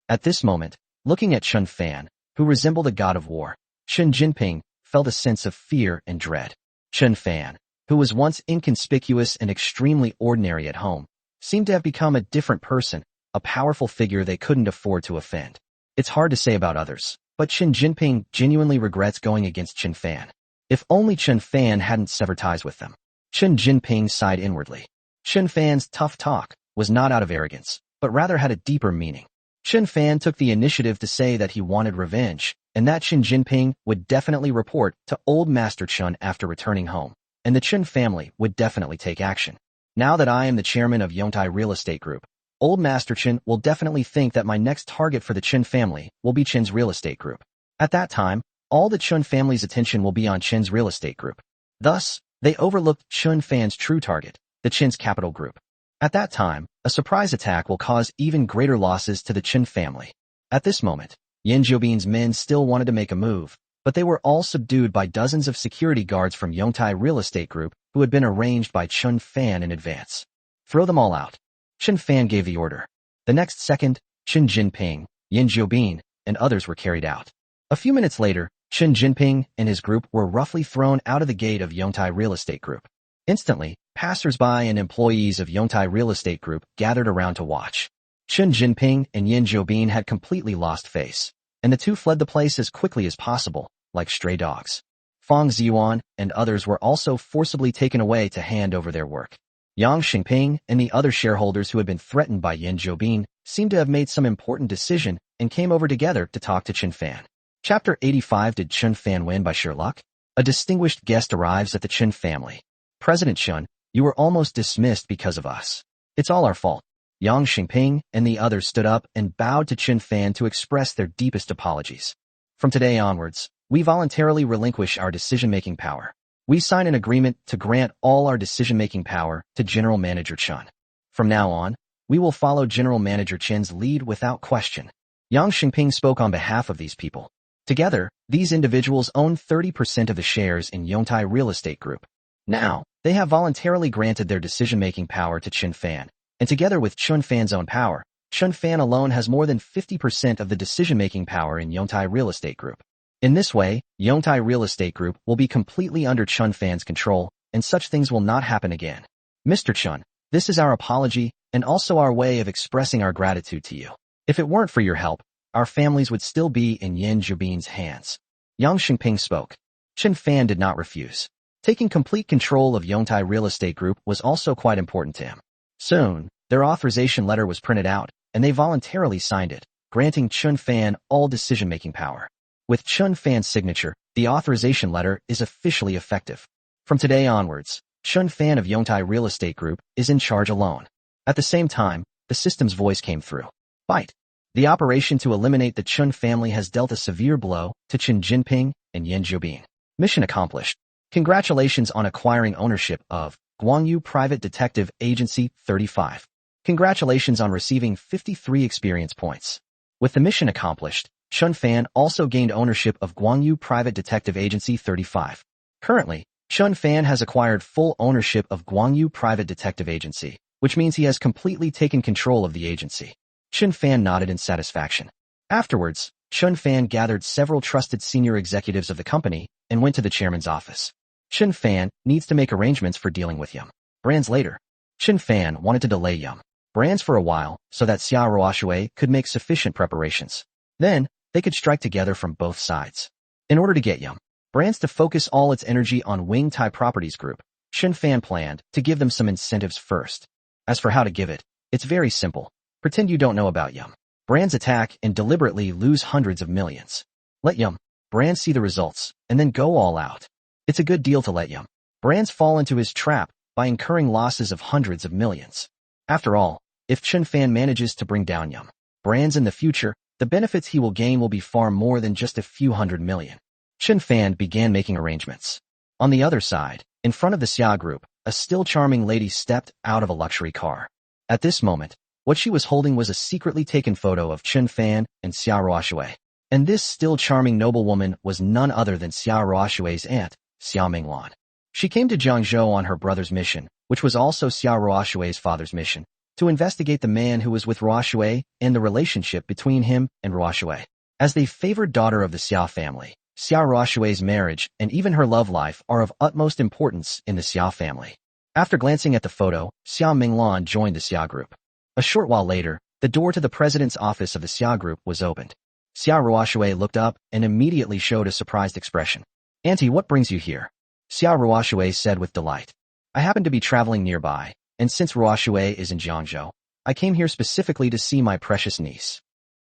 At this moment, looking at Qin Fan, who resembled a god of war, Qin Jinping felt a sense of fear and dread. Qin Fan, who was once inconspicuous and extremely ordinary at home, seemed to have become a different person, a powerful figure they couldn't afford to offend. It's hard to say about others, but Qin Jinping genuinely regrets going against Qin Fan. If only Qin Fan hadn't severed ties with them. Qin Jinping sighed inwardly. Qin Fan's tough talk was not out of arrogance, but rather had a deeper meaning. Qin Fan took the initiative to say that he wanted revenge, and that Qin Jinping would definitely report to old Master Qin after returning home, and the Qin family would definitely take action. Now that I am the chairman of Yongtai Real Estate Group, old Master Qin will definitely think that my next target for the Qin family will be Qin's Real Estate Group. At that time, all the Qin family's attention will be on Qin's Real Estate Group. Thus, they overlooked Qin Fan's true target, the Qin's Capital Group. At that time, a surprise attack will cause even greater losses to the Qin family. At this moment, Yan Zhoubin's men still wanted to make a move, but they were all subdued by dozens of security guards from Yongtai Real Estate Group who had been arranged by Qin Fan in advance. Throw them all out. Qin Fan gave the order. The next second, Qin Jinping, Yan Zhoubin, and others were carried out. A few minutes later, Qin Jinping and his group were roughly thrown out of the gate of Yongtai Real Estate Group. Instantly, passers-by and employees of Yongtai Real Estate Group gathered around to watch. Qin Jinping and Yan Zhoubin had completely lost face, and the two fled the place as quickly as possible, like stray dogs. Fang Ziyuan and others were also forcibly taken away to hand over their work. Yang Xingping and the other shareholders who had been threatened by Yan Zhoubin seemed to have made some important decision and came over together to talk to Qin Fan. Chapter 85. Did Qin Fan win by sheer luck? A distinguished guest arrives at the Qin family. President Qin, you were almost dismissed because of us. It's all our fault. Yang Xingping and the others stood up and bowed to Qin Fan to express their deepest apologies. From today onwards, We voluntarily relinquish our decision-making power. We sign an agreement to grant all our decision-making power to General Manager Chen. From now on, we will follow General Manager Chen's lead without question. Yang Xingping spoke on behalf of these people. Together, these individuals own 30% of the shares in Yongtai Real Estate Group. Now, they have voluntarily granted their decision-making power to Qin Fan, and together with Qin Fan's own power, Qin Fan alone has more than 50% of the decision-making power in Yongtai Real Estate Group. In this way, Yongtai Real Estate Group will be completely under Qin Fan's control, and such things will not happen again. Mr. Chen, this is our apology, and also our way of expressing our gratitude to you. If it weren't for your help, our families would still be in Yan Zhibin's hands. Yang Xingping spoke. Qin Fan did not refuse. Taking complete control of Yongtai Real Estate Group was also quite important to him. Soon, their authorization letter was printed out, and they voluntarily signed it, granting Qin Fan all decision-making power. With Qin Fan's signature, the authorization letter is officially effective. From today onwards, Qin Fan of Yongtai Real Estate Group is in charge alone. At the same time, the system's voice came through. Fight. The operation to eliminate the Qin family has dealt a severe blow to Qin Jinping and Yan Zhibin. Mission accomplished. Congratulations on acquiring ownership of Guangyu Private Detective Agency 35. Congratulations on receiving 53 experience points. With the mission accomplished, Qin Fan also gained ownership of Guangyu Private Detective Agency 35. Currently, Qin Fan has acquired full ownership of Guangyu Private Detective Agency, which means he has completely taken control of the agency. Qin Fan nodded in satisfaction. Afterwards, Qin Fan gathered several trusted senior executives of the company and went to the chairman's office. Qin Fan needs to make arrangements for dealing with Yum Brands later. Qin Fan wanted to delay Yum Brands for a while so that Xia Ruoshui could make sufficient preparations. Then, they could strike together from both sides. In order to get Yum Brands to focus all its energy on Wing Tai Properties Group, Qin Fan planned to give them some incentives first. As for how to give it, it's very simple. Pretend you don't know about Yum Brands attack and deliberately lose hundreds of millions. Let Yum Brands see the results, and then go all out. It's a good deal to let Yum Brands fall into his trap by incurring losses of hundreds of millions. After all, if Qin Fan manages to bring down Yum Brands in the future, the benefits he will gain will be far more than just a few hundred million. Qin Fan began making arrangements. On the other side, in front of the Xia Group, a still charming lady stepped out of a luxury car. At this moment, what she was holding was a secretly taken photo of Qin Fan and Xia Ruoshui. And this still charming noblewoman was none other than Xia Ruoshui's aunt, Xia Minglan. She came to Jiangzhou on her brother's mission, which was also Xia Ruoshui's father's mission, to investigate the man who was with Ruoshui and the relationship between him and Ruoshui. As the favored daughter of the Xia family, Xia Ruoshui's marriage and even her love life are of utmost importance in the Xia family. After glancing at the photo, Xia Minglan joined the Xia Group. A short while later, the door to the president's office of the Xia Group was opened. Xia Ruoshui looked up and immediately showed a surprised expression. "Auntie, what brings you here?" Xia Ruoshui said with delight. "I happen to be traveling nearby, and since Ruoshui is in Jiangzhou, I came here specifically to see my precious niece."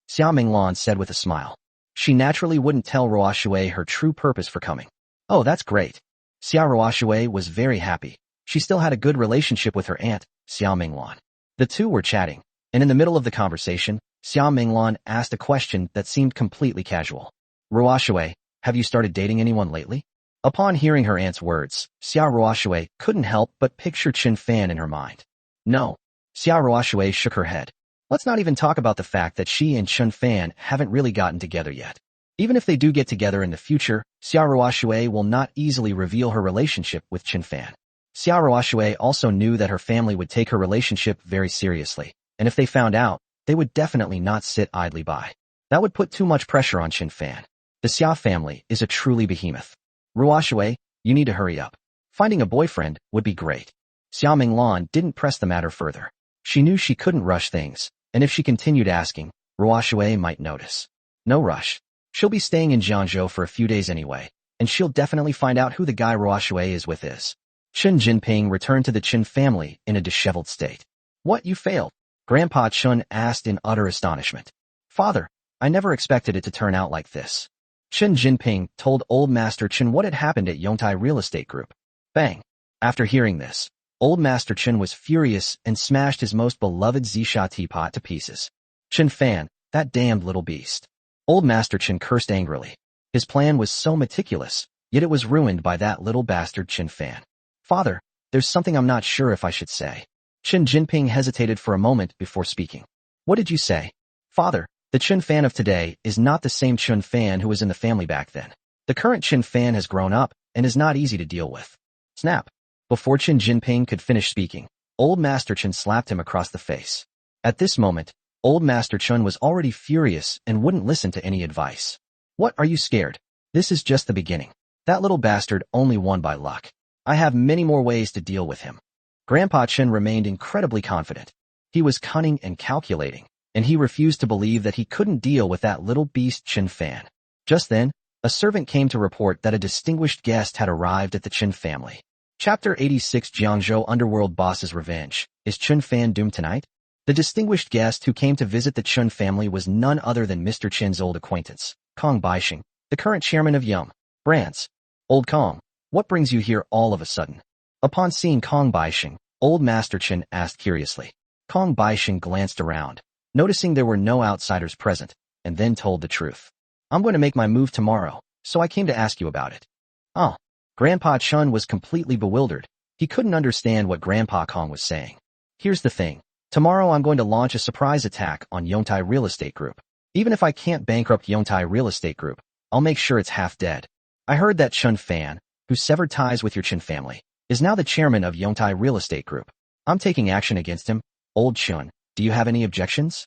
Xia Minglan said with a smile. She naturally wouldn't tell Ruoshui her true purpose for coming. "Oh, that's great." Xia Ruoshui was very happy. She still had a good relationship with her aunt, Xia Minglan. The two were chatting, and in the middle of the conversation, Xia Minglan asked a question that seemed completely casual. "Ruoshui, have you started dating anyone lately?" Upon hearing her aunt's words, Xia Ruoshui couldn't help but picture Qin Fan in her mind. "No." Xia Ruoshui shook her head. "Let's not even talk about the fact that she and Qin Fan haven't really gotten together yet. Even if they do get together in the future, Xia Ruoshui will not easily reveal her relationship with Qin Fan." Xia Ruoshui also knew that her family would take her relationship very seriously, and if they found out, they would definitely not sit idly by. That would put too much pressure on Qin Fan. The Xia family is a truly behemoth. "Ruoshui, you need to hurry up. Finding a boyfriend would be great." Xia Minglan didn't press the matter further. She knew she couldn't rush things, and if she continued asking, Ruoshui might notice. No rush. She'll be staying in Jiangzhou for a few days anyway, and she'll definitely find out who the guy Ruoshui is with is. Qin Jinping returned to the Qin family in a disheveled state. "What, you failed?" Grandpa Qin asked in utter astonishment. "Father, I never expected it to turn out like this." Qin Jinping told Old Master Qin what had happened at Yongtai Real Estate Group. Bang! After hearing this, Old Master Qin was furious and smashed his most beloved Zisha teapot to pieces. "Qin Fan, that damned little beast." Old Master Qin cursed angrily. His plan was so meticulous, yet it was ruined by that little bastard Qin Fan. Father, there's something I'm not sure if I should say. Qin Jinping hesitated for a moment before speaking. What did you say? Father, the Qin Fan of today is not the same Qin Fan who was in the family back then. The current Qin Fan has grown up and is not easy to deal with. Snap. Before Qin Jinping could finish speaking, Old Master Chen slapped him across the face. At this moment, Old Master Chen was already furious and wouldn't listen to any advice. What, are you scared? This is just the beginning. That little bastard only won by luck. I have many more ways to deal with him. Grandpa Chen remained incredibly confident. He was cunning and calculating, and he refused to believe that he couldn't deal with that little beast Qin Fan. Just then, a servant came to report that a distinguished guest had arrived at the Qin family. Chapter 86 Jiangzhou Underworld Boss's Revenge. Is Qin Fan doomed tonight? The distinguished guest who came to visit the Qin family was none other than Mr. Qin's old acquaintance, Kong Baixing, the current chairman of Yum Brands. Old Kong, what brings you here all of a sudden? Upon seeing Kong Baixing, Old Master Chen asked curiously. Kong Baixing glanced around, noticing there were no outsiders present, and then told the truth. I'm going to make my move tomorrow, so I came to ask you about it. Oh. Grandpa Chen was completely bewildered. He couldn't understand what Grandpa Kong was saying. Here's the thing. Tomorrow I'm going to launch a surprise attack on Yongtai Real Estate Group. Even if I can't bankrupt Yongtai Real Estate Group, I'll make sure it's half dead. I heard that Qin Fan, who severed ties with your Qin family, is now the chairman of Yongtai Real Estate Group. I'm taking action against him. Old Qin, do you have any objections?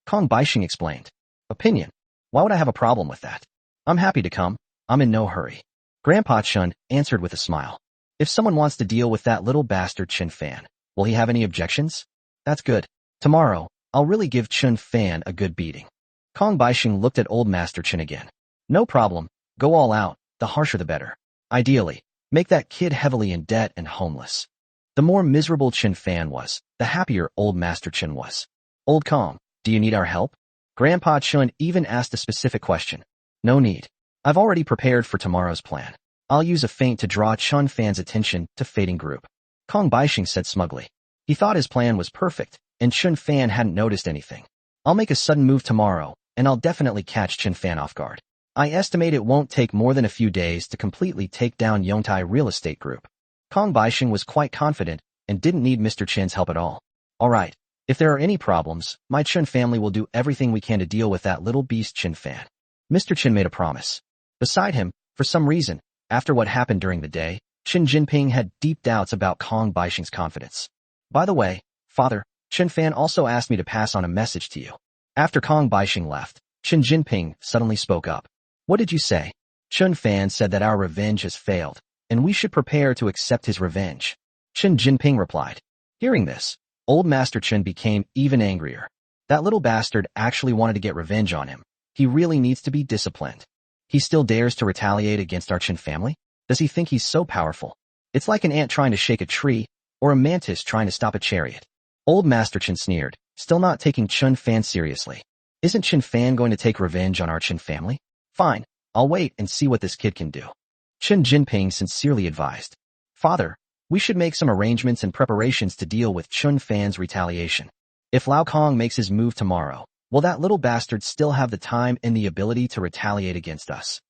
Kong Baixing explained. Opinion? Why would I have a problem with that? I'm happy to come. I'm in no hurry. Grandpa Chen answered with a smile. If someone wants to deal with that little bastard Qin Fan, will he have any objections? That's good. Tomorrow, I'll really give Qin Fan a good beating. Kong Baixing looked at Old Master Chen again. No problem. Go all out. The harsher the better. Ideally, make that kid heavily in debt and homeless. The more miserable Qin Fan was, the happier Old Master Chen was. Old Kong, do you need our help? Grandpa Chen even asked a specific question. No need. I've already prepared for tomorrow's plan. I'll use a feint to draw Qin Fan's attention to fading group. Kong Baixing said smugly. He thought his plan was perfect, and Qin Fan hadn't noticed anything. I'll make a sudden move tomorrow, and I'll definitely catch Qin Fan off guard. I estimate it won't take more than a few days to completely take down Yongtai Real Estate Group. Kong Baixing was quite confident and didn't need Mr. Chen's help at all. All right, if there are any problems, my Qin family will do everything we can to deal with that little beast Qin Fan. Mr. Chen made a promise. Beside him, for some reason, after what happened during the day, Qin Jinping had deep doubts about Kong Baixing's confidence. By the way, Father, Qin Fan also asked me to pass on a message to you. After Kong Baixing left, Qin Jinping suddenly spoke up. What did you say? Qin Fan said that our revenge has failed, and we should prepare to accept his revenge. Qin Jinping replied. Hearing this, Old Master Chen became even angrier. That little bastard actually wanted to get revenge on him. He really needs to be disciplined. He still dares to retaliate against our Qin family? Does he think he's so powerful? It's like an ant trying to shake a tree, or a mantis trying to stop a chariot. Old Master Chen sneered, still not taking Qin Fan seriously. Isn't Qin Fan going to take revenge on our Qin family? Fine, I'll wait and see what this kid can do. Qin Jinping sincerely advised. Father, we should make some arrangements and preparations to deal with Qin Fan's retaliation. If Lao Kong makes his move tomorrow, will that little bastard still have the time and the ability to retaliate against us?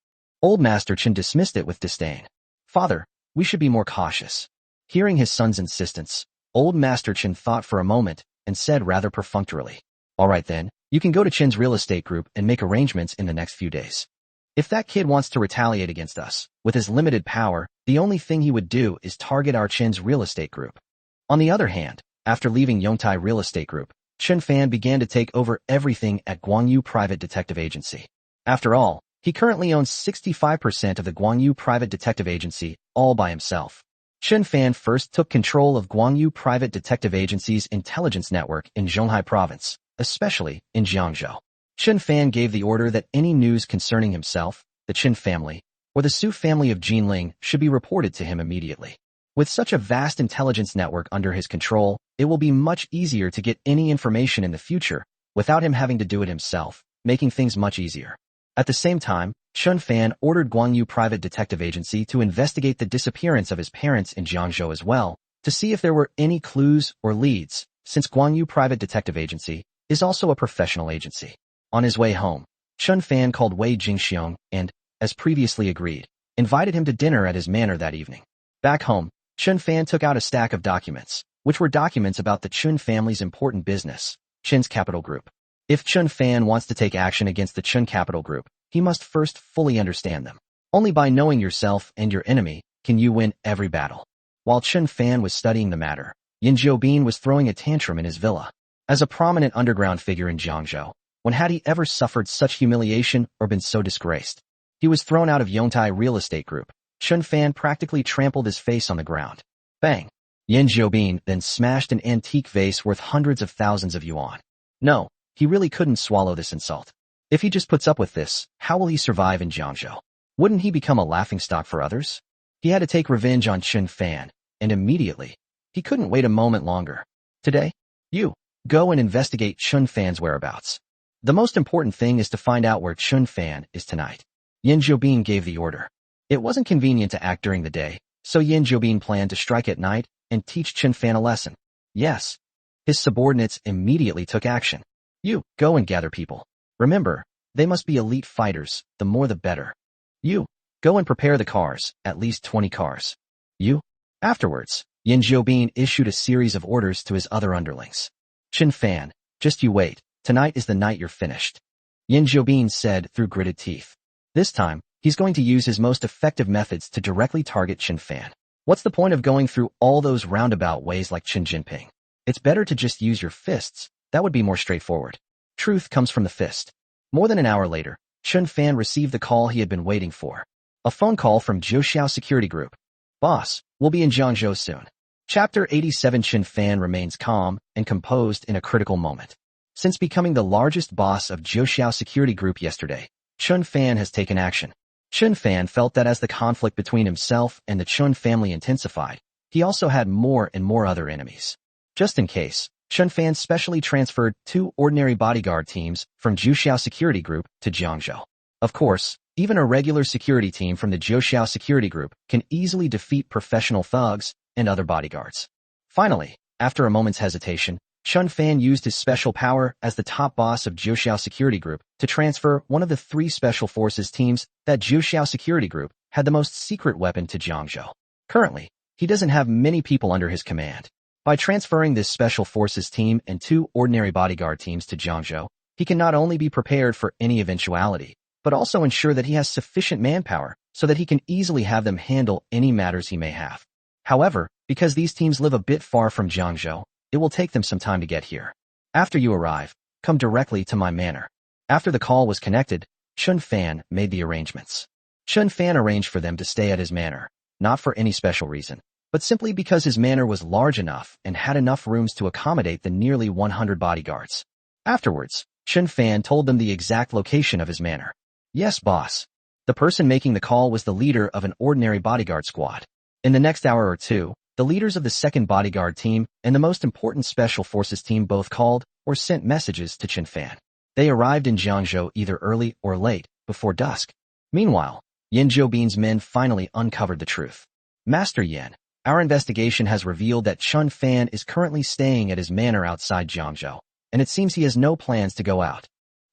Old Master Chen dismissed it with disdain. Father, we should be more cautious. Hearing his son's insistence, Old Master Chen thought for a moment and said rather perfunctorily. All right then, you can go to Qin's real estate group and make arrangements in the next few days. If that kid wants to retaliate against us, with his limited power, the only thing he would do is target our Qin's real estate group. On the other hand, after leaving Yongtai Real Estate Group, Qin Fan began to take over everything at Guangyu Private Detective Agency. After all, he currently owns 65% of the Guangyu Private Detective Agency, all by himself. Qin Fan first took control of Guangyu Private Detective Agency's intelligence network in Zhonghai Province, especially in Jiangzhou. Qin Fan gave the order that any news concerning himself, the Qin family, or the Su family of Jinling should be reported to him immediately. With such a vast intelligence network under his control, it will be much easier to get any information in the future without him having to do it himself, making things much easier. At the same time, Qin Fan ordered Guangyu Private Detective Agency to investigate the disappearance of his parents in Jiangzhou as well, to see if there were any clues or leads, since Guangyu Private Detective Agency is also a professional agency. On his way home, Qin Fan called Wei Jingxiong and, as previously agreed, invited him to dinner at his manor that evening. Back home, Qin Fan took out a stack of documents, which were documents about the Qin family's important business, Qin's Capital Group. If Qin Fan wants to take action against the Qin Capital Group, he must first fully understand them. Only by knowing yourself and your enemy can you win every battle. While Qin Fan was studying the matter, Yin Jiobin was throwing a tantrum in his villa. As a prominent underground figure in Jiangzhou, when had he ever suffered such humiliation or been so disgraced? He was thrown out of Yongtai Real Estate Group. Qin Fan practically trampled his face on the ground. Bang! Yin Jiobin then smashed an antique vase worth hundreds of thousands of yuan. No, he really couldn't swallow this insult. If he just puts up with this, how will he survive in Jiangzhou? Wouldn't he become a laughingstock for others? He had to take revenge on Qin Fan, and immediately. He couldn't wait a moment longer. Today, you go and investigate Qin Fan's whereabouts. The most important thing is to find out where Qin Fan is tonight. Yin Jiobin gave the order. It wasn't convenient to act during the day, so Yin Jiobin planned to strike at night and teach Qin Fan a lesson. Yes. His subordinates immediately took action. You go and gather people. Remember, they must be elite fighters, the more the better. You go and prepare the cars, at least 20 cars. You. Afterwards, Yin Jiobin issued a series of orders to his other underlings. Qin Fan, just you wait, tonight is the night you're finished. Yin Jiobin said through gritted teeth. This time, he's going to use his most effective methods to directly target Qin Fan. What's the point of going through all those roundabout ways like Qin Jinping? It's better to just use your fists. That would be more straightforward. Truth comes from the fist. More than an hour later, Qin Fan received the call he had been waiting for. A phone call from Zhouxiao Security Group. Boss, we'll be in Jiangzhou soon. Chapter 87. Qin Fan remains calm and composed in a critical moment. Since becoming the largest boss of Zhouxiao Security Group yesterday, Qin Fan has taken action. Qin Fan felt that as the conflict between himself and the Qin family intensified, he also had more and more other enemies. Just in case, Qin Fan specially transferred 2 ordinary bodyguard teams from Zhouxiao Security Group to Jiangzhou. Of course, even a regular security team from the Zhouxiao Security Group can easily defeat professional thugs and other bodyguards. Finally, after a moment's hesitation, Qin Fan used his special power as the top boss of Zhouxiao Security Group to transfer one of the 3 special forces teams that Zhouxiao Security Group had the most secret weapon to Jiangzhou. Currently, he doesn't have many people under his command. By transferring this special forces team and 2 ordinary bodyguard teams to Jiangzhou, he can not only be prepared for any eventuality, but also ensure that he has sufficient manpower so that he can easily have them handle any matters he may have. However, because these teams live a bit far from Jiangzhou, it will take them some time to get here. After you arrive, come directly to my manor. After the call was connected, Qin Fan made the arrangements. Qin Fan arranged for them to stay at his manor, not for any special reason, but simply because his manor was large enough and had enough rooms to accommodate the nearly 100 bodyguards. Afterwards, Qin Fan told them the exact location of his manor. Yes, boss. The person making the call was the leader of an ordinary bodyguard squad. In the next hour or two, the leaders of the second bodyguard team and the most important special forces team both called or sent messages to Qin Fan. They arrived in Jiangzhou either early or late, before dusk. Meanwhile, Yin Jiobin's men finally uncovered the truth. Master Yin, our investigation has revealed that Qin Fan is currently staying at his manor outside Jiangzhou, and it seems he has no plans to go out.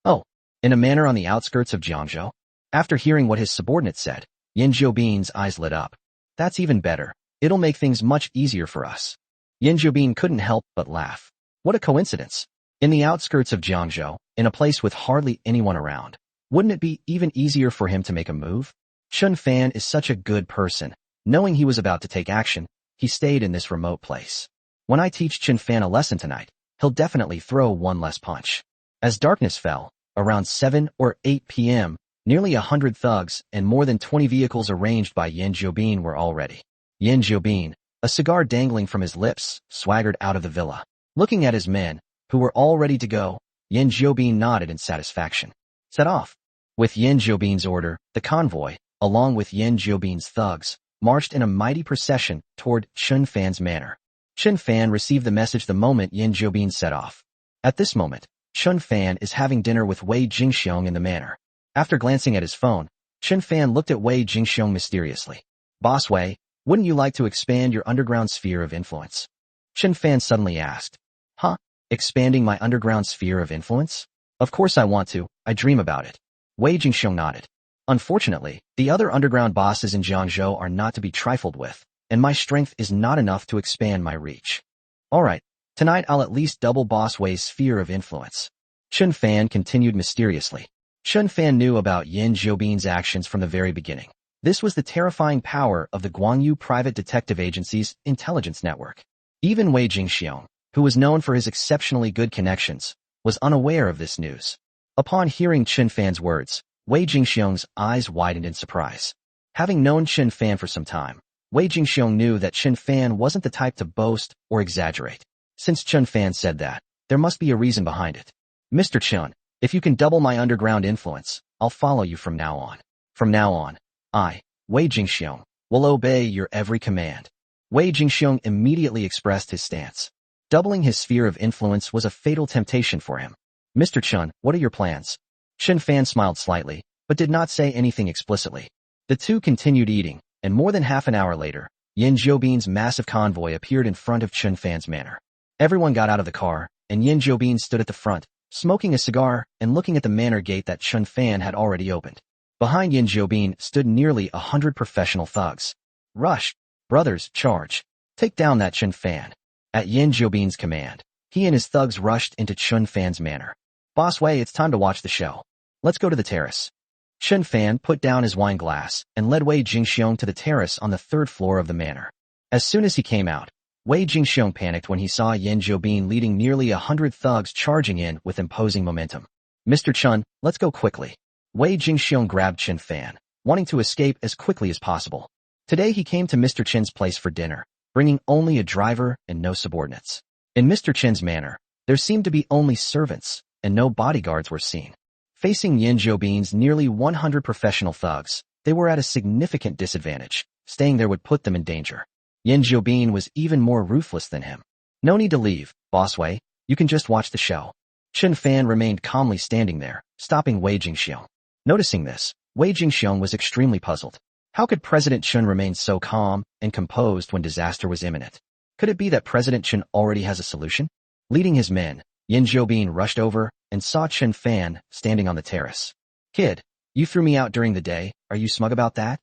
Oh, in a manor on the outskirts of Jiangzhou? After hearing what his subordinate said, Yin Jiobin's eyes lit up. That's even better. It'll make things much easier for us. Yin Jiobin couldn't help but laugh. What a coincidence. In the outskirts of Jiangzhou, in a place with hardly anyone around, wouldn't it be even easier for him to make a move? Qin Fan is such a good person. Knowing he was about to take action, he stayed in this remote place. When I teach Qin Fan a lesson tonight, he'll definitely throw one less punch. As darkness fell, around 7 or 8 p.m., nearly 100 thugs and more than 20 vehicles arranged by Yin Jiobin were all ready. Yin Jiobin, a cigar dangling from his lips, swaggered out of the villa. Looking at his men, who were all ready to go, Yin Jiobin nodded in satisfaction. Set off. With Yin Jiobin's order, the convoy, along with Yin Jiobin's thugs, marched in a mighty procession toward Qin Fan's manor. Qin Fan received the message the moment Yin Jiobin set off. At this moment, Qin Fan is having dinner with Wei Jingxiong in the manor. After glancing at his phone, Qin Fan looked at Wei Jingxiong mysteriously. Boss Wei, wouldn't you like to expand your underground sphere of influence? Qin Fan suddenly asked. Huh? Expanding my underground sphere of influence? Of course I want to, I dream about it. Wei Jingxiong nodded. Unfortunately, the other underground bosses in Jiangzhou are not to be trifled with, and my strength is not enough to expand my reach. Alright, tonight I'll at least double Boss Wei's sphere of influence. Chun Fan continued mysteriously. Chun Fan knew about Yin Jiobin's actions from the very beginning. This was the terrifying power of the Guangyu Private Detective Agency's intelligence network. Even Wei Jingxiong, who was known for his exceptionally good connections, was unaware of this news. Upon hearing Chun Fan's words, Wei Jingxiong's eyes widened in surprise. Having known Chun Fan for some time, Wei Jingxiong knew that Chun Fan wasn't the type to boast or exaggerate. Since Chun Fan said that, there must be a reason behind it. Mr. Chun, if you can double my underground influence, I'll follow you from now on. From now on, I, Wei Jingxiong, will obey your every command. Wei Jingxiong immediately expressed his stance. Doubling his sphere of influence was a fatal temptation for him. Mr. Chun, what are your plans? Chun Fan smiled slightly, but did not say anything explicitly. The two continued eating, and more than half an hour later, Yin Jiobin's massive convoy appeared in front of Chun Fan's manor. Everyone got out of the car, and Yin Jiobin stood at the front, smoking a cigar and looking at the manor gate that Chun Fan had already opened. Behind Yin Jiobin stood nearly 100 professional thugs. Rush! Brothers, charge! Take down that Chun Fan. At Yin Jiobin's command, he and his thugs rushed into Chun Fan's manor. Boss Wei, it's time to watch the show. Let's go to the terrace. Chun Fan put down his wine glass and led Wei Jingxiong to the terrace on the third floor of the manor. As soon as he came out, Wei Jingxiong panicked when he saw Yin Jiobin leading nearly 100 thugs charging in with imposing momentum. Mr. Chun, let's go quickly. Wei Jingxiong grabbed Chun Fan, wanting to escape as quickly as possible. Today he came to Mr. Chen's place for dinner, bringing only a driver and no subordinates. In Mr. Chen's manor, there seemed to be only servants, and no bodyguards were seen. Facing Yin Jiobin's nearly 100 professional thugs, they were at a significant disadvantage. Staying there would put them in danger. Yin Jiobin was even more ruthless than him. No need to leave, Boss Wei. You can just watch the show. Chun Fan remained calmly standing there, stopping Wei Jingxiong. Noticing this, Wei Jingxiong was extremely puzzled. How could President Chun remain so calm and composed when disaster was imminent? Could it be that President Chun already has a solution? Leading his men, Yin Jiobin rushed over and saw Chun Fan standing on the terrace. Kid, you threw me out during the day, are you smug about that?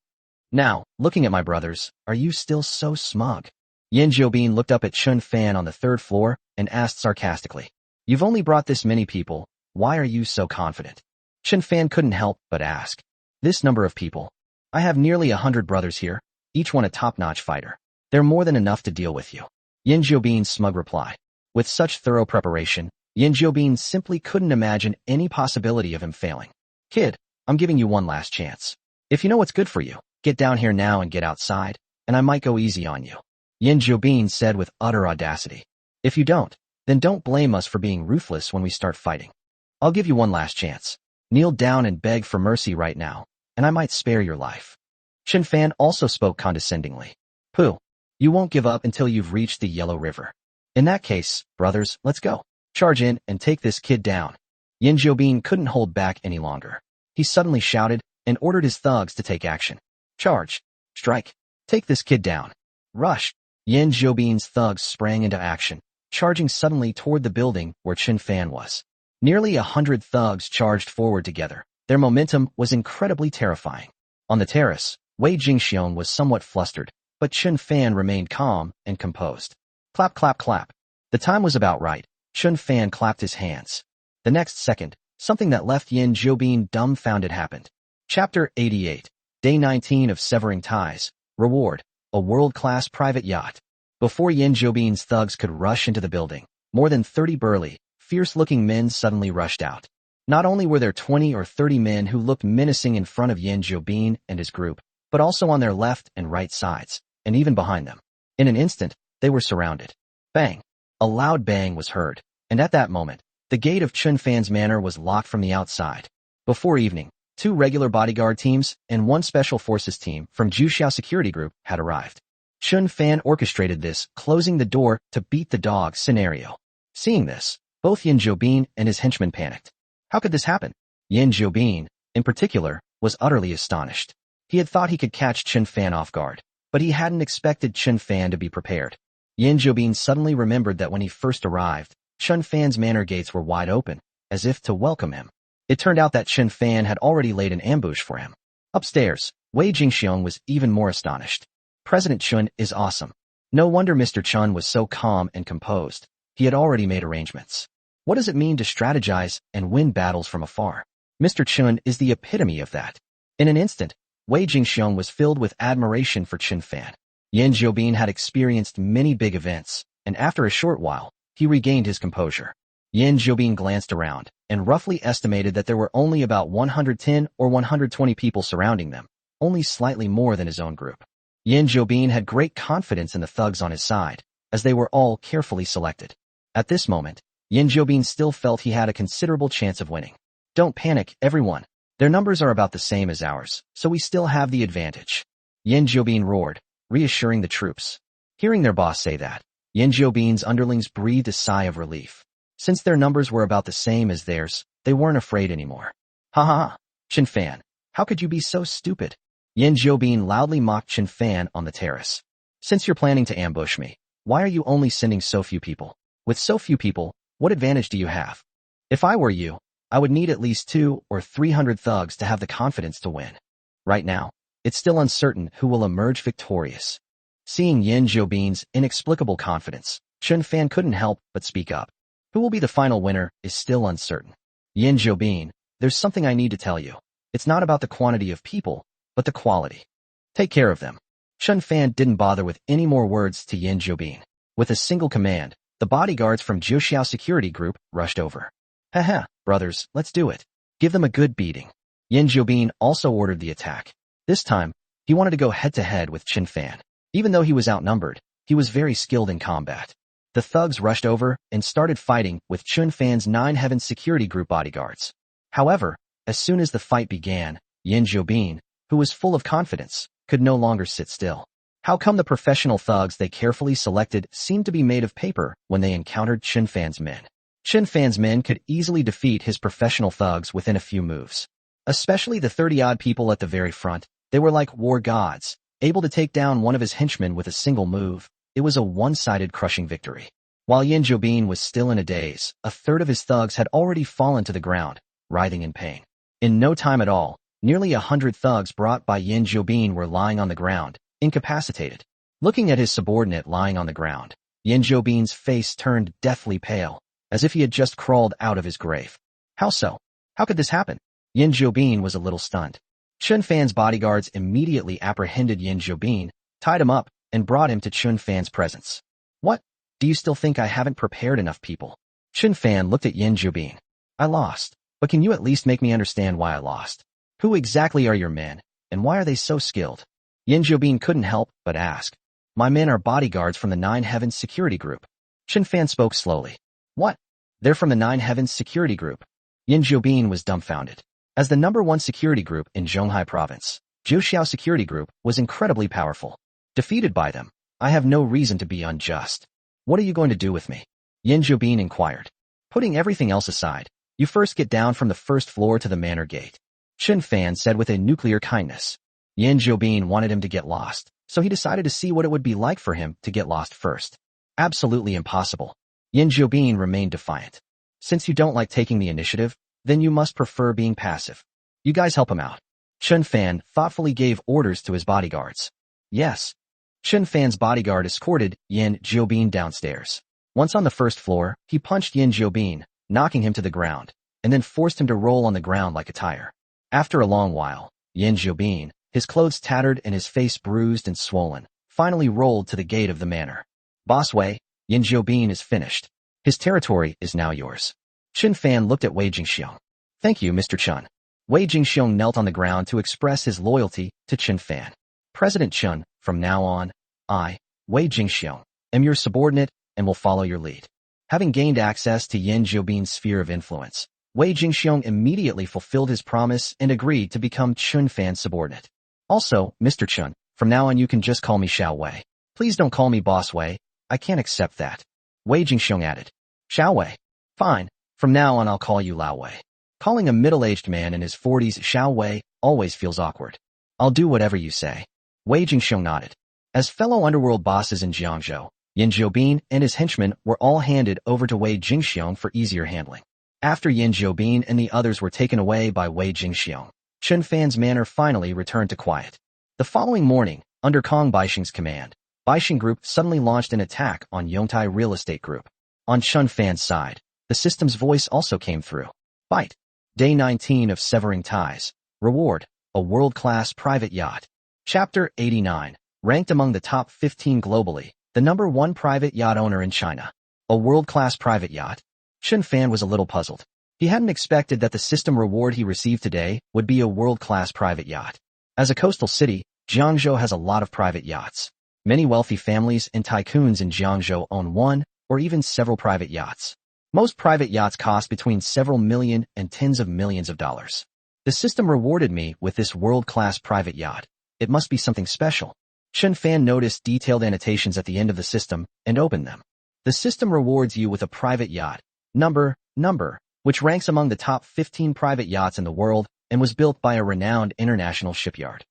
Now, looking at my brothers, are you still so smug? Yin Jiobin looked up at Chun Fan on the third floor and asked sarcastically. You've only brought this many people, why are you so confident? Chun Fan couldn't help but ask. This number of people. I have nearly 100 brothers here, each one a top-notch fighter. They're more than enough to deal with you. Yin Jiobin's smug reply. With such thorough preparation, Yin Jiobin simply couldn't imagine any possibility of him failing. Kid, I'm giving you one last chance. If you know what's good for you, get down here now and get outside, and I might go easy on you. Yin Jiobin said with utter audacity. If you don't, then don't blame us for being ruthless when we start fighting. I'll give you one last chance. Kneel down and beg for mercy right now, and I might spare your life. Chun Fan also spoke condescendingly. Pooh, you won't give up until you've reached the Yellow River. In that case, brothers, let's go. Charge in and take this kid down. Yin Jiobin couldn't hold back any longer. He suddenly shouted and ordered his thugs to take action. Charge. Strike. Take this kid down. Rush. Yin Jiobin's thugs sprang into action, charging suddenly toward the building where Chun Fan was. Nearly 100 thugs charged forward together. Their momentum was incredibly terrifying. On the terrace, Wei Jingxiong was somewhat flustered, but Chun Fan remained calm and composed. Clap, clap, clap. The time was about right. Chun Fan clapped his hands. The next second, something that left Yin Jiobin dumbfounded happened. Chapter 88. Day 19 of Severing Ties. Reward. A world-class private yacht. Before Yin Jiobin's thugs could rush into the building, more than 30 burly, fierce-looking men suddenly rushed out. Not only were there 20 or 30 men who looked menacing in front of Yin Jiobin and his group, but also on their left and right sides, and even behind them. In an instant, they were surrounded. Bang! A loud bang was heard, and at that moment, the gate of Chun Fan's manor was locked from the outside. Before evening, 2 regular bodyguard teams and 1 special forces team from Juxiao Security Group had arrived. Chun Fan orchestrated this, closing the door to beat the dog scenario. Seeing this, both Yin Jiobin and his henchmen panicked. How could this happen? Yin Jiobin, in particular, was utterly astonished. He had thought he could catch Chun Fan off guard, but he hadn't expected Chun Fan to be prepared. Yin Jiobin suddenly remembered that when he first arrived, Chun Fan's manor gates were wide open, as if to welcome him. It turned out that Chun Fan had already laid an ambush for him. Upstairs, Wei Jingxiong was even more astonished. President Chun is awesome. No wonder Mr. Chun was so calm and composed. He had already made arrangements. What does it mean to strategize and win battles from afar? Mr. Chun is the epitome of that. In an instant, Wei Jingxiong was filled with admiration for Qin Fan. Yan Zhoubin had experienced many big events, and after a short while, he regained his composure. Yan Zhoubin glanced around and roughly estimated that there were only about 110 or 120 people surrounding them, only slightly more than his own group. Yan Zhoubin had great confidence in the thugs on his side, as they were all carefully selected. At this moment, Yan Zhoubin still felt he had a considerable chance of winning. Don't panic, everyone. Their numbers are about the same as ours, so we still have the advantage. Yan Zhoubin roared, reassuring the troops. Hearing their boss say that, Yan Zhoubin's underlings breathed a sigh of relief. Since their numbers were about the same as theirs, they weren't afraid anymore. Ha ha ha, Qin Fan, how could you be so stupid? Yan Zhoubin loudly mocked Qin Fan on the terrace. Since you're planning to ambush me, why are you only sending so few people? With so few people, what advantage do you have? If I were you, I would need at least 200 or 300 thugs to have the confidence to win. Right now, it's still uncertain who will emerge victorious. Seeing Yan Zhoubin's inexplicable confidence, Qin Fan couldn't help but speak up. Who will be the final winner is still uncertain. Yan Zhoubin, there's something I need to tell you. It's not about the quantity of people, but the quality. Take care of them. Qin Fan didn't bother with any more words to Yan Zhoubin. With a single command, the bodyguards from Jiuxiao Security Group rushed over. Haha, brothers, let's do it. Give them a good beating. Yan Zhoubin also ordered the attack. This time, he wanted to go head-to-head with Qin Fan. Even though he was outnumbered, he was very skilled in combat. The thugs rushed over and started fighting with Qin Fan's 9 Heaven Security Group bodyguards. However, as soon as the fight began, Yan Zhoubin, who was full of confidence, could no longer sit still. How come the professional thugs they carefully selected seemed to be made of paper when they encountered Qin Fan's men? Qin Fan's men could easily defeat his professional thugs within a few moves. Especially the 30-odd people at the very front, they were like war gods, able to take down one of his henchmen with a single move. It was a one-sided crushing victory. While Yan Zhoubin was still in a daze, a third of his thugs had already fallen to the ground, writhing in pain. In no time at all, nearly 100 thugs brought by Yan Zhoubin were lying on the ground, incapacitated. Looking at his subordinate lying on the ground, Yan Zhoubin's face turned deathly pale, as if he had just crawled out of his grave. How so? How could this happen? Yan Zhoubin was a little stunned. Qin Fan's bodyguards immediately apprehended Yan Zhoubin, tied him up, and brought him to Qin Fan's presence. What? Do you still think I haven't prepared enough people? Qin Fan looked at Yan Zhoubin. I lost, but can you at least make me understand why I lost? Who exactly are your men, and why are they so skilled? Yan Zhoubin couldn't help but ask. My men are bodyguards from the 9 Heavens Security Group. Qin Fan spoke slowly. What? They're from the 9 Heavens Security Group. Yan Zhoubin was dumbfounded. As the #1 security group in Zhonghai Province, Jiuxiao Security Group was incredibly powerful. Defeated by them, I have no reason to be unjust. What are you going to do with me? Yan Zhoubin inquired. Putting everything else aside, you first get down from the first floor to the manor gate. Qin Fan said with a nuclear kindness. Yan Zhoubin wanted him to get lost, so he decided to see what it would be like for him to get lost first. Absolutely impossible. Yan Zhoubin remained defiant. Since you don't like taking the initiative, then you must prefer being passive. You guys help him out. Qin Fan thoughtfully gave orders to his bodyguards. Yes. Qin Fan's bodyguard escorted Yan Zhoubin downstairs. Once on the first floor, he punched Yan Zhoubin, knocking him to the ground, and then forced him to roll on the ground like a tire. After a long while, Yan Zhoubin, his clothes tattered and his face bruised and swollen, finally rolled to the gate of the manor. Boss Wei, Yan Zhoubin is finished. His territory is now yours. Qin Fan looked at Wei Jingxiong. Thank you, Mr. Chun. Wei Jingxiong knelt on the ground to express his loyalty to Qin Fan. President Chun, from now on, I, Wei Jingxiong, am your subordinate and will follow your lead. Having gained access to Yan Zhoubin's sphere of influence, Wei Jingxiong immediately fulfilled his promise and agreed to become Qin Fan's subordinate. Also, Mr. Chun, from now on you can just call me Xiao Wei. Please don't call me Boss Wei. I can't accept that. Wei Jingxiong added. Xiao Wei. Fine. From now on I'll call you Lao Wei. Calling a middle-aged man in his 40s Xiao Wei always feels awkward. I'll do whatever you say. Wei Jingxiong nodded. As fellow underworld bosses in Jiangzhou, Yan Zhoubin and his henchmen were all handed over to Wei Jingxiong for easier handling. After Yan Zhoubin and the others were taken away by Wei Jingxiong, Qin Fan's manner finally returned to quiet. The following morning, under Kong Baixing's command, Baixing Group suddenly launched an attack on Yongtai Real Estate Group. On Qin Fan's side, the system's voice also came through. Fight. Day 19 of Severing Ties. Reward, a world-class private yacht. Chapter 89. Ranked among the top 15 globally, the number 1 private yacht owner in China. A world-class private yacht? Qin Fan was a little puzzled. He hadn't expected that the system reward he received today would be a world-class private yacht. As a coastal city, Jiangzhou has a lot of private yachts. Many wealthy families and tycoons in Jiangzhou own one or even several private yachts. Most private yachts cost between several million and tens of millions of dollars. The system rewarded me with this world-class private yacht. It must be something special. Qin Fan noticed detailed annotations at the end of the system and opened them. The system rewards you with a private yacht, number, which ranks among the top 15 private yachts in the world and was built by a renowned international shipyard.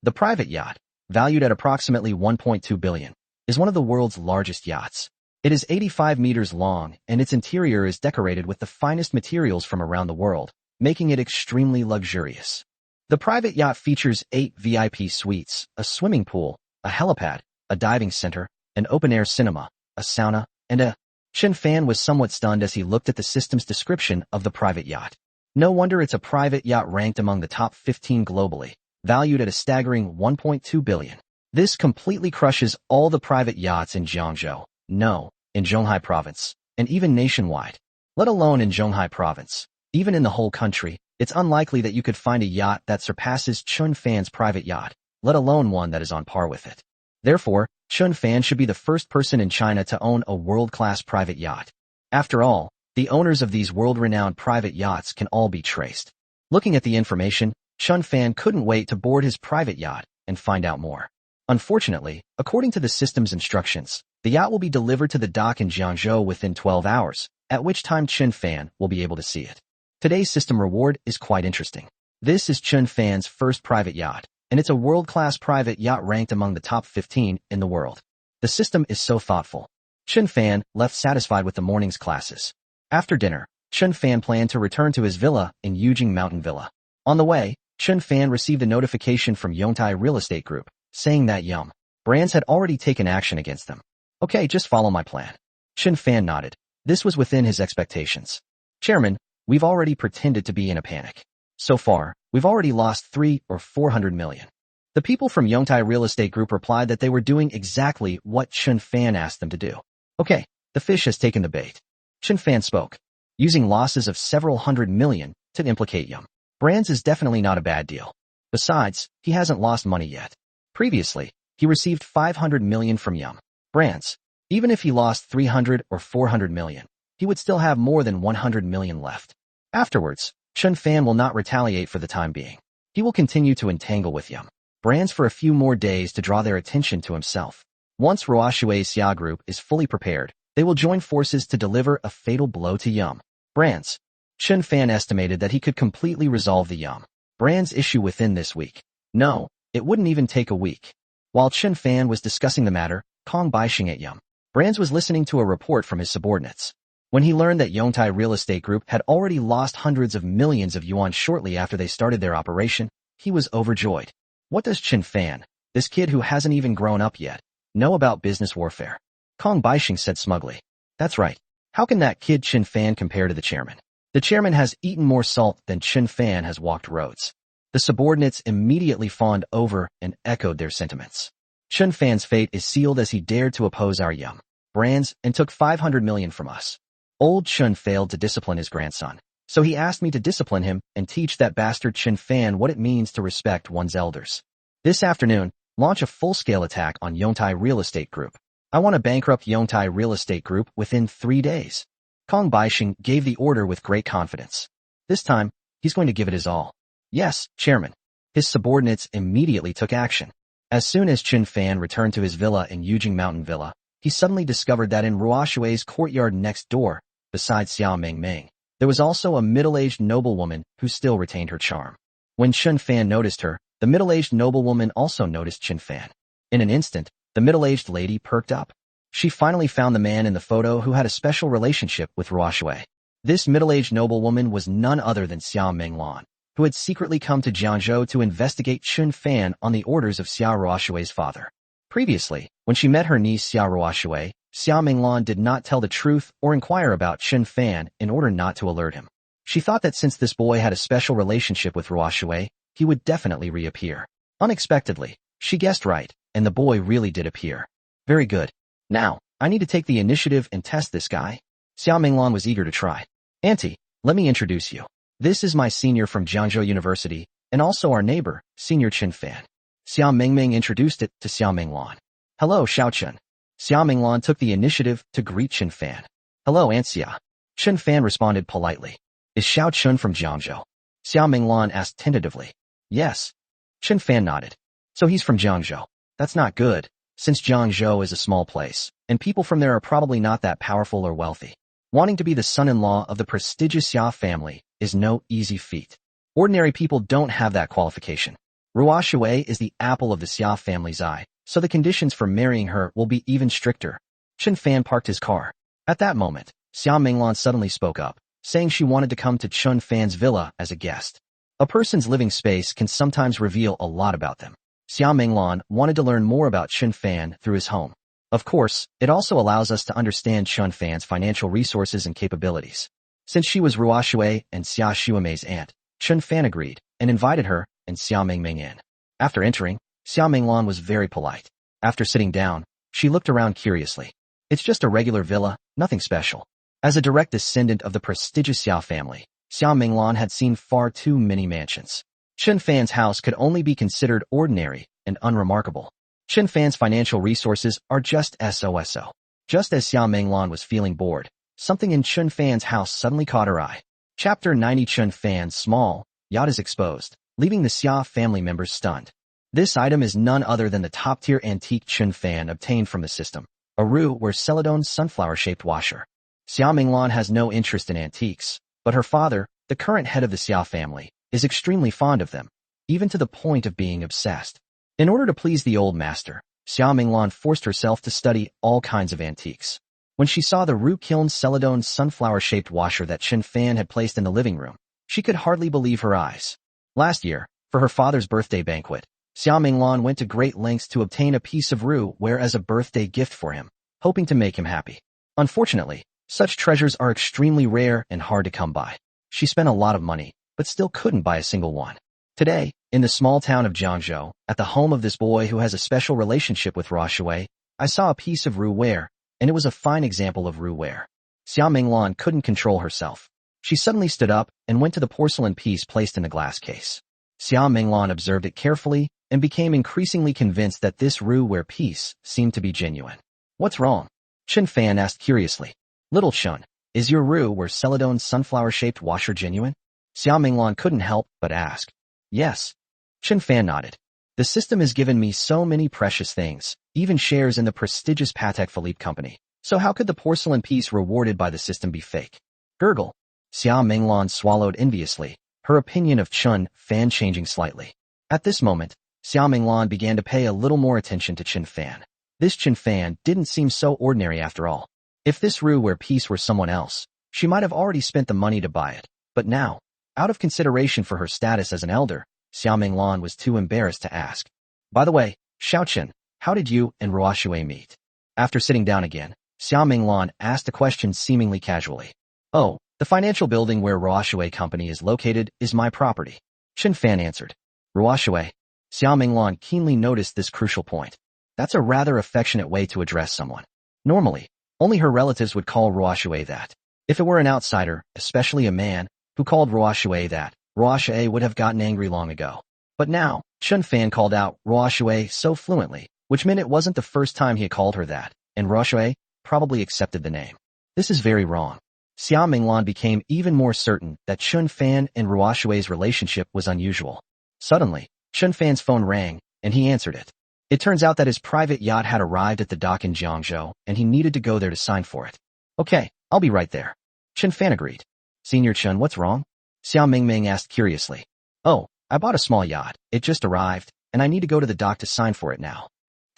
The private yacht, valued at approximately 1.2 billion, is one of the world's largest yachts. It is 85 meters long and its interior is decorated with the finest materials from around the world, making it extremely luxurious. The private yacht features 8 VIP suites, a swimming pool, a helipad, a diving center, an open-air cinema, a sauna, and a... Qin Fan was somewhat stunned as he looked at the system's description of the private yacht. No wonder it's a private yacht ranked among the top 15 globally, valued at a staggering 1.2 billion. This completely crushes all the private yachts in Jiangzhou, no, in Zhonghai province, and even nationwide. Let alone in Zhonghai province. Even in the whole country, it's unlikely that you could find a yacht that surpasses Qin Fan's private yacht, let alone one that is on par with it. Therefore, Qin Fan should be the first person in China to own a world-class private yacht. After all, the owners of these world-renowned private yachts can all be traced. Looking at the information, Qin Fan couldn't wait to board his private yacht and find out more. Unfortunately, according to the system's instructions, the yacht will be delivered to the dock in Jiangzhou within 12 hours, at which time Qin Fan will be able to see it. Today's system reward is quite interesting. This is Qin Fan's first private yacht, and it's a world-class private yacht ranked among the top 15 in the world. The system is so thoughtful. Qin Fan left satisfied with the morning's classes. After dinner, Qin Fan planned to return to his villa in Yujing Mountain Villa. On the way, Qin Fan received a notification from Yongtai Real Estate Group, saying that Yum Brands had already taken action against them. Okay, just follow my plan. Qin Fan nodded. This was within his expectations. Chairman, we've already pretended to be in a panic. So far, we've already lost 300 or 400 million. The people from Yongtai Real Estate Group replied that they were doing exactly what Qin Fan asked them to do. Okay, the fish has taken the bait. Qin Fan spoke. Using losses of several hundred million to implicate Yum Brands is definitely not a bad deal. Besides, he hasn't lost money yet. Previously, he received 500 million from Yum Brands. Even if he lost 300 or 400 million, he would still have more than 100 million left. Afterwards, Qin Fan will not retaliate for the time being. He will continue to entangle with Yum Brands for a few more days to draw their attention to himself. Once Ruoshui's Xia Group is fully prepared, they will join forces to deliver a fatal blow to Yum Brands. Qin Fan estimated that he could completely resolve the Yum Brands issue within this week. No, it wouldn't even take a week. While Qin Fan was discussing the matter, Kong Baixing at Yum Brands was listening to a report from his subordinates. When he learned that Yongtai Real Estate Group had already lost hundreds of millions of yuan shortly after they started their operation, he was overjoyed. What does Qin Fan, this kid who hasn't even grown up yet, know about business warfare? Kong Baixing said smugly. That's right. How can that kid Qin Fan compare to the chairman? The chairman has eaten more salt than Qin Fan has walked roads. The subordinates immediately fawned over and echoed their sentiments. Qin Fan's fate is sealed as he dared to oppose our Yum Brands and took 500 million from us. Old Qin failed to discipline his grandson, so he asked me to discipline him and teach that bastard Qin Fan what it means to respect one's elders. This afternoon, launch a full-scale attack on Yongtai Real Estate Group. I want to bankrupt Yongtai Real Estate Group within 3 days. Kong Baixing gave the order with great confidence. This time, he's going to give it his all. Yes, Chairman. His subordinates immediately took action. As soon as Qin Fan returned to his villa in Yujing Mountain Villa, he suddenly discovered that in Ruoshui's courtyard next door, besides Xiao Mengmeng, there was also a middle-aged noblewoman who still retained her charm. When Qin Fan noticed her, the middle-aged noblewoman also noticed Qin Fan. In an instant, the middle-aged lady perked up. She finally found the man in the photo who had a special relationship with Ruoshui. This middle-aged noblewoman was none other than Xiao Menglan. who had secretly come to Jiangzhou to investigate Qin Fan on the orders of Xia Ruoshui's father. Previously, when she met her niece Xia Ruoshui, Xia Minglan did not tell the truth or inquire about Qin Fan in order not to alert him. She thought that since this boy had a special relationship with Ruoshui, he would definitely reappear. Unexpectedly, she guessed right, and the boy really did appear. Very good. Now, I need to take the initiative and test this guy. Xia Minglan was eager to try. Auntie, let me introduce you. This is my senior from Jiangzhou University, and also our neighbor, Senior Qin Fan. Xia Mingming introduced it to Xia Minglan. Hello, Xiao Chen. Xia Minglan took the initiative to greet Qin Fan. Hello, Aunt Xia. Qin Fan responded politely. Is Xiao Chen from Jiangzhou? Xia Minglan asked tentatively. Yes. Qin Fan nodded. So he's from Jiangzhou. That's not good, since Jiangzhou is a small place, and people from there are probably not that powerful or wealthy. Wanting to be the son-in-law of the prestigious Xia family is no easy feat. Ordinary people don't have that qualification. Ruoshui is the apple of the Xia family's eye, so the conditions for marrying her will be even stricter. Qin Fan parked his car. At that moment, Xia Minglan suddenly spoke up, saying she wanted to come to Qin Fan's villa as a guest. A person's living space can sometimes reveal a lot about them. Xia Minglan wanted to learn more about Qin Fan through his home. Of course, it also allows us to understand Qin Fan's financial resources and capabilities. Since she was Ruoshui and Xia Xuemei's aunt, Qin Fan agreed and invited her and Xia Mingming in. After entering, Xia Minglan was very polite. After sitting down, she looked around curiously. It's just a regular villa, nothing special. As a direct descendant of the prestigious Xia family, Xia Minglan had seen far too many mansions. Qin Fan's house could only be considered ordinary and unremarkable. Qin Fan's financial resources are just so. Just as Xia Minglan was feeling bored, something in Qin Fan's house suddenly caught her eye. Chapter 90 Qin Fan's small yacht is exposed, leaving the Xia family members stunned. This item is none other than the top-tier antique Qin Fan obtained from the system, a Ruware Celadon sunflower-shaped washer. Xia Minglan has no interest in antiques, but her father, the current head of the Xia family, is extremely fond of them, even to the point of being obsessed. In order to please the old master, Xia Minglan forced herself to study all kinds of antiques. When she saw the Ruware Celadon sunflower-shaped washer that Qin Fan had placed in the living room, she could hardly believe her eyes. Last year, for her father's birthday banquet, Xia Minglan went to great lengths to obtain a piece of Ruware as a birthday gift for him, hoping to make him happy. Unfortunately, such treasures are extremely rare and hard to come by. She spent a lot of money, but still couldn't buy a single one. Today, in the small town of Jiangzhou, at the home of this boy who has a special relationship with Ruoshui, I saw a piece of Ruware, and it was a fine example of Ruware. Xia Minglan couldn't control herself. She suddenly stood up and went to the porcelain piece placed in the glass case. Xia Minglan observed it carefully and became increasingly convinced that this Ruware piece seemed to be genuine. What's wrong? Qin Fan asked curiously. Little Chun, is your Ruware Celadon sunflower-shaped washer genuine? Xia Minglan couldn't help but ask. Yes. Qin Fan nodded. The system has given me so many precious things, even shares in the prestigious Patek Philippe company. So how could the porcelain piece rewarded by the system be fake? Gurgle. Xia Minglan swallowed enviously, her opinion of Qin Fan changing slightly. At this moment, Xia Minglan began to pay a little more attention to Qin Fan. This Qin Fan didn't seem so ordinary after all. If this Ruware piece were someone else, she might have already spent the money to buy it. But now, out of consideration for her status as an elder, Xia Minglan was too embarrassed to ask. By the way, Xiao Chen, how did you and Ruoshui meet? After sitting down again, Xia Minglan asked a question seemingly casually. Oh, the financial building where Ruoshui Company is located is my property. Qin Fan answered. Ruoshui. Xia Minglan keenly noticed this crucial point. That's a rather affectionate way to address someone. Normally, only her relatives would call Ruoshui that. If it were an outsider, especially a man, who called Ruoshui that, Ruoshui would have gotten angry long ago. But now, Qin Fan called out Ruoshui so fluently, which meant it wasn't the first time he had called her that, and Ruoshui probably accepted the name. This is very wrong. Xia Minglan became even more certain that Qin Fan and Ruoshui's relationship was unusual. Suddenly, Qin Fan's phone rang, and he answered it. It turns out that his private yacht had arrived at the dock in Jiangzhou, and he needed to go there to sign for it. Okay, I'll be right there. Qin Fan agreed. Senior Chen, what's wrong? Xia Mingming asked curiously. Oh, I bought a small yacht. It just arrived, and I need to go to the dock to sign for it now.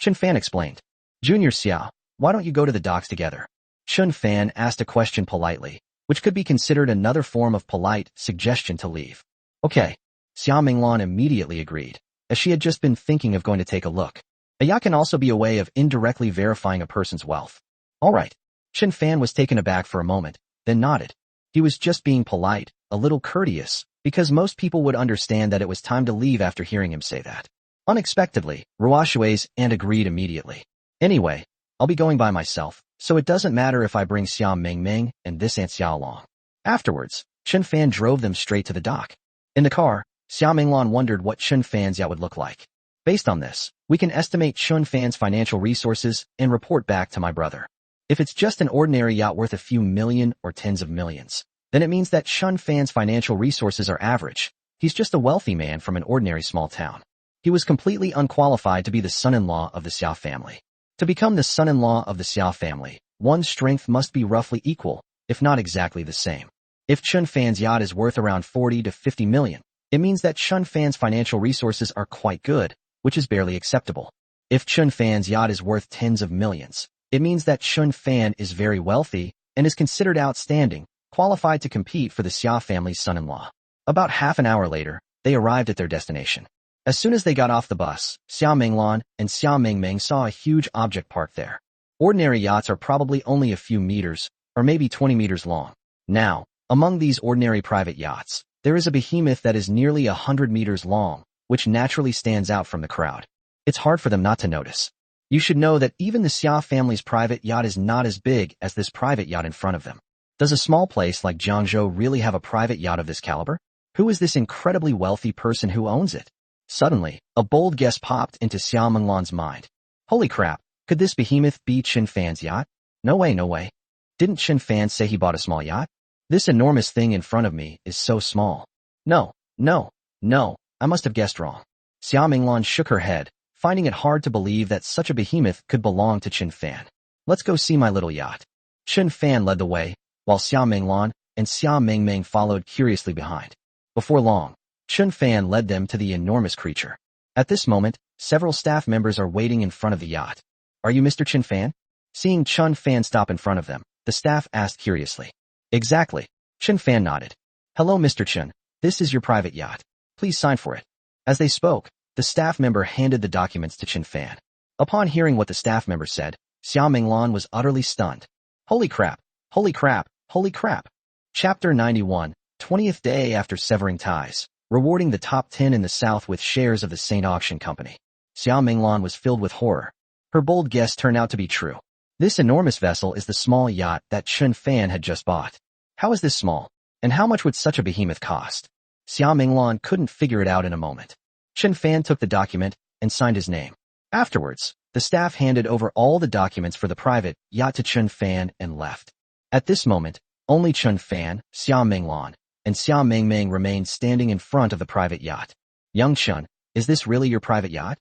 Qin Fan explained. Junior Xia, why don't you go to the docks together? Qin Fan asked a question politely, which could be considered another form of polite suggestion to leave. Okay, Xiao Minglan immediately agreed, as she had just been thinking of going to take a look. A yacht can also be a way of indirectly verifying a person's wealth. All right. Qin Fan was taken aback for a moment, then nodded. He was just being polite, a little courteous, because most people would understand that it was time to leave after hearing him say that. Unexpectedly, Ruoshui's and agreed immediately. Anyway, I'll be going by myself, so it doesn't matter if I bring Xiao Mingming and this Aunt Xiao along. Afterwards, Qin Fan drove them straight to the dock. In the car, Xiao Minglan wondered what Qin Fan's yacht would look like. Based on this, we can estimate Qin Fan's financial resources and report back to my brother. If it's just an ordinary yacht worth a few million or tens of millions, then it means that Qin Fan's financial resources are average. He's just a wealthy man from an ordinary small town. He was completely unqualified to be the son-in-law of the Xiao family. To become the son-in-law of the Xiao family, one's strength must be roughly equal, if not exactly the same. If Qin Fan's yacht is worth around 40 to 50 million, it means that Qin Fan's financial resources are quite good, which is barely acceptable. If Qin Fan's yacht is worth tens of millions, it means that Qin Fan is very wealthy and is considered outstanding, qualified to compete for the Xiao family's son-in-law. About half an hour later, they arrived at their destination. As soon as they got off the bus, Xiao Minglan and Xiao Mingming saw a huge object parked there. Ordinary yachts are probably only a few meters, or maybe 20 meters long. Now, among these ordinary private yachts, there is a behemoth that is nearly 100 meters long, which naturally stands out from the crowd. It's hard for them not to notice. You should know that even the Xiao family's private yacht is not as big as this private yacht in front of them. Does a small place like Jiangzhou really have a private yacht of this caliber? Who is this incredibly wealthy person who owns it? Suddenly, a bold guess popped into Xiao Minglan's mind. Holy crap, could this behemoth be Qin Fan's yacht? No way, no way. Didn't Qin Fan say he bought a small yacht? This enormous thing in front of me is so small. No, I must have guessed wrong. Xiao Minglan shook her head, finding it hard to believe that such a behemoth could belong to Qin Fan. Let's go see my little yacht. Qin Fan led the way, while Xiao Minglan and Xiao Mingming followed curiously behind. Before long, Qin Fan led them to the enormous creature. At this moment, several staff members are waiting in front of the yacht. Are you Mr. Qin Fan? Seeing Qin Fan stop in front of them, the staff asked curiously. Exactly. Qin Fan nodded. Hello, Mr. Qin. This is your private yacht. Please sign for it. As they spoke, the staff member handed the documents to Qin Fan. Upon hearing what the staff member said, Xiao Minglan was utterly stunned. Holy crap, holy crap, holy crap. Chapter 91, 20th day after severing ties, rewarding the top 10 in the South with shares of the Saint Auction Company. Xiao Minglan was filled with horror. Her bold guess turned out to be true. This enormous vessel is the small yacht that Qin Fan had just bought. How is this small? And how much would such a behemoth cost? Xiao Minglan couldn't figure it out in a moment. Qin Fan took the document and signed his name. Afterwards, the staff handed over all the documents for the private yacht to Qin Fan and left. At this moment, only Qin Fan, Xiao Minglan, and Xiao Mingming remained standing in front of the private yacht. Young Qin, is this really your private yacht?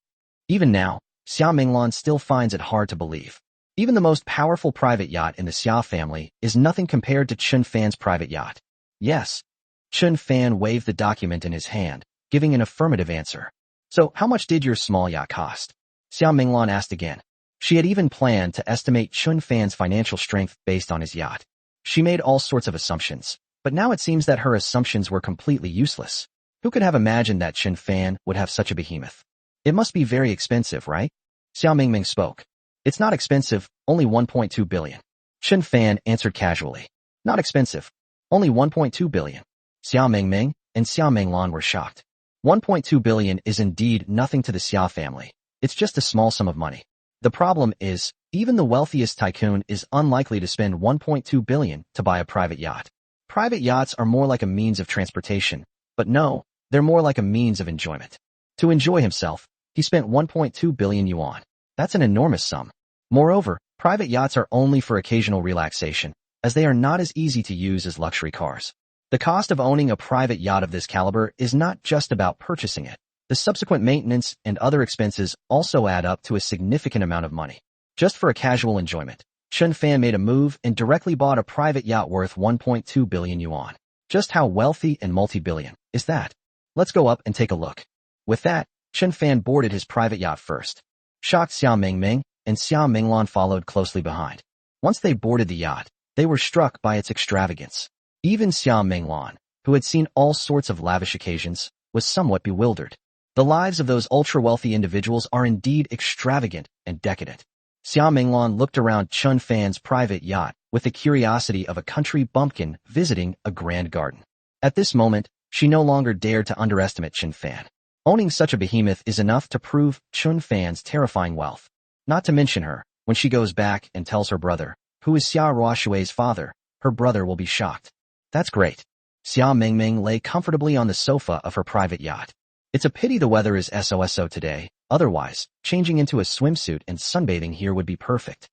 Even now, Xiao Minglan still finds it hard to believe. Even the most powerful private yacht in the Xiao family is nothing compared to Qin Fan's private yacht. Yes. Qin Fan waved the document in his hand, giving an affirmative answer. So, how much did your small yacht cost? Xiao Minglan asked again. She had even planned to estimate Qin Fan's financial strength based on his yacht. She made all sorts of assumptions, but now it seems that her assumptions were completely useless. Who could have imagined that Qin Fan would have such a behemoth? It must be very expensive, right? Xiao Mingming spoke. It's not expensive, only 1.2 billion. Qin Fan answered casually. Not expensive. Only 1.2 billion. Xiao Mingming and Xiao Minglan were shocked. 1.2 billion is indeed nothing to the Xiao family. It's just a small sum of money. The problem is, even the wealthiest tycoon is unlikely to spend 1.2 billion to buy a private yacht. Private yachts are more like a means of transportation, but no, they're more like a means of enjoyment. To enjoy himself, he spent 1.2 billion yuan. That's an enormous sum. Moreover, private yachts are only for occasional relaxation, as they are not as easy to use as luxury cars. The cost of owning a private yacht of this caliber is not just about purchasing it. The subsequent maintenance and other expenses also add up to a significant amount of money. Just for a casual enjoyment, Qin Fan made a move and directly bought a private yacht worth 1.2 billion yuan. Just how wealthy and multi-billion is that? Let's go up and take a look. With that, Qin Fan boarded his private yacht first. Shocked Xiao Mingming and Xiao Minglan followed closely behind. Once they boarded the yacht, they were struck by its extravagance. Even Xiao Minglan, who had seen all sorts of lavish occasions, was somewhat bewildered. The lives of those ultra-wealthy individuals are indeed extravagant and decadent. Xia Minglan looked around Qin Fan's private yacht with the curiosity of a country bumpkin visiting a grand garden. At this moment, she no longer dared to underestimate Qin Fan. Owning such a behemoth is enough to prove Qin Fan's terrifying wealth. Not to mention her, when she goes back and tells her brother, who is Xia Ruoshui's father, her brother will be shocked. That's great. Xia Mingming lay comfortably on the sofa of her private yacht. It's a pity the weather is so today, otherwise, changing into a swimsuit and sunbathing here would be perfect.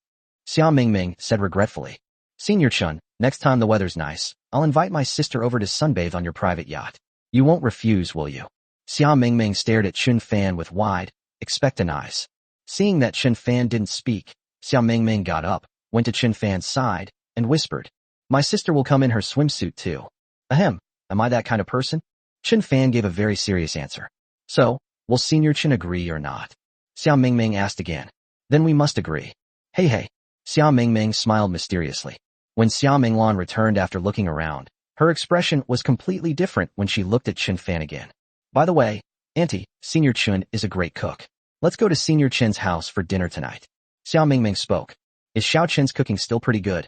Xia Mingming said regretfully. Senior Chun, next time the weather's nice, I'll invite my sister over to sunbathe on your private yacht. You won't refuse, will you? Xia Mingming stared at Qin Fan with wide, expectant eyes. Seeing that Qin Fan didn't speak, Xia Mingming got up, went to Qin Fan's side, and whispered, My sister will come in her swimsuit too. Ahem, am I that kind of person? Qin Fan gave a very serious answer. So, will Senior Qin agree or not? Xia Mingming asked again. Then we must agree. Hey. Xia Mingming smiled mysteriously. When Xia Minglan returned after looking around, her expression was completely different when she looked at Qin Fan again. By the way, Auntie, Senior Qin is a great cook. Let's go to Senior Qin's house for dinner tonight. Xia Mingming spoke. Is Xiao Qin's cooking still pretty good?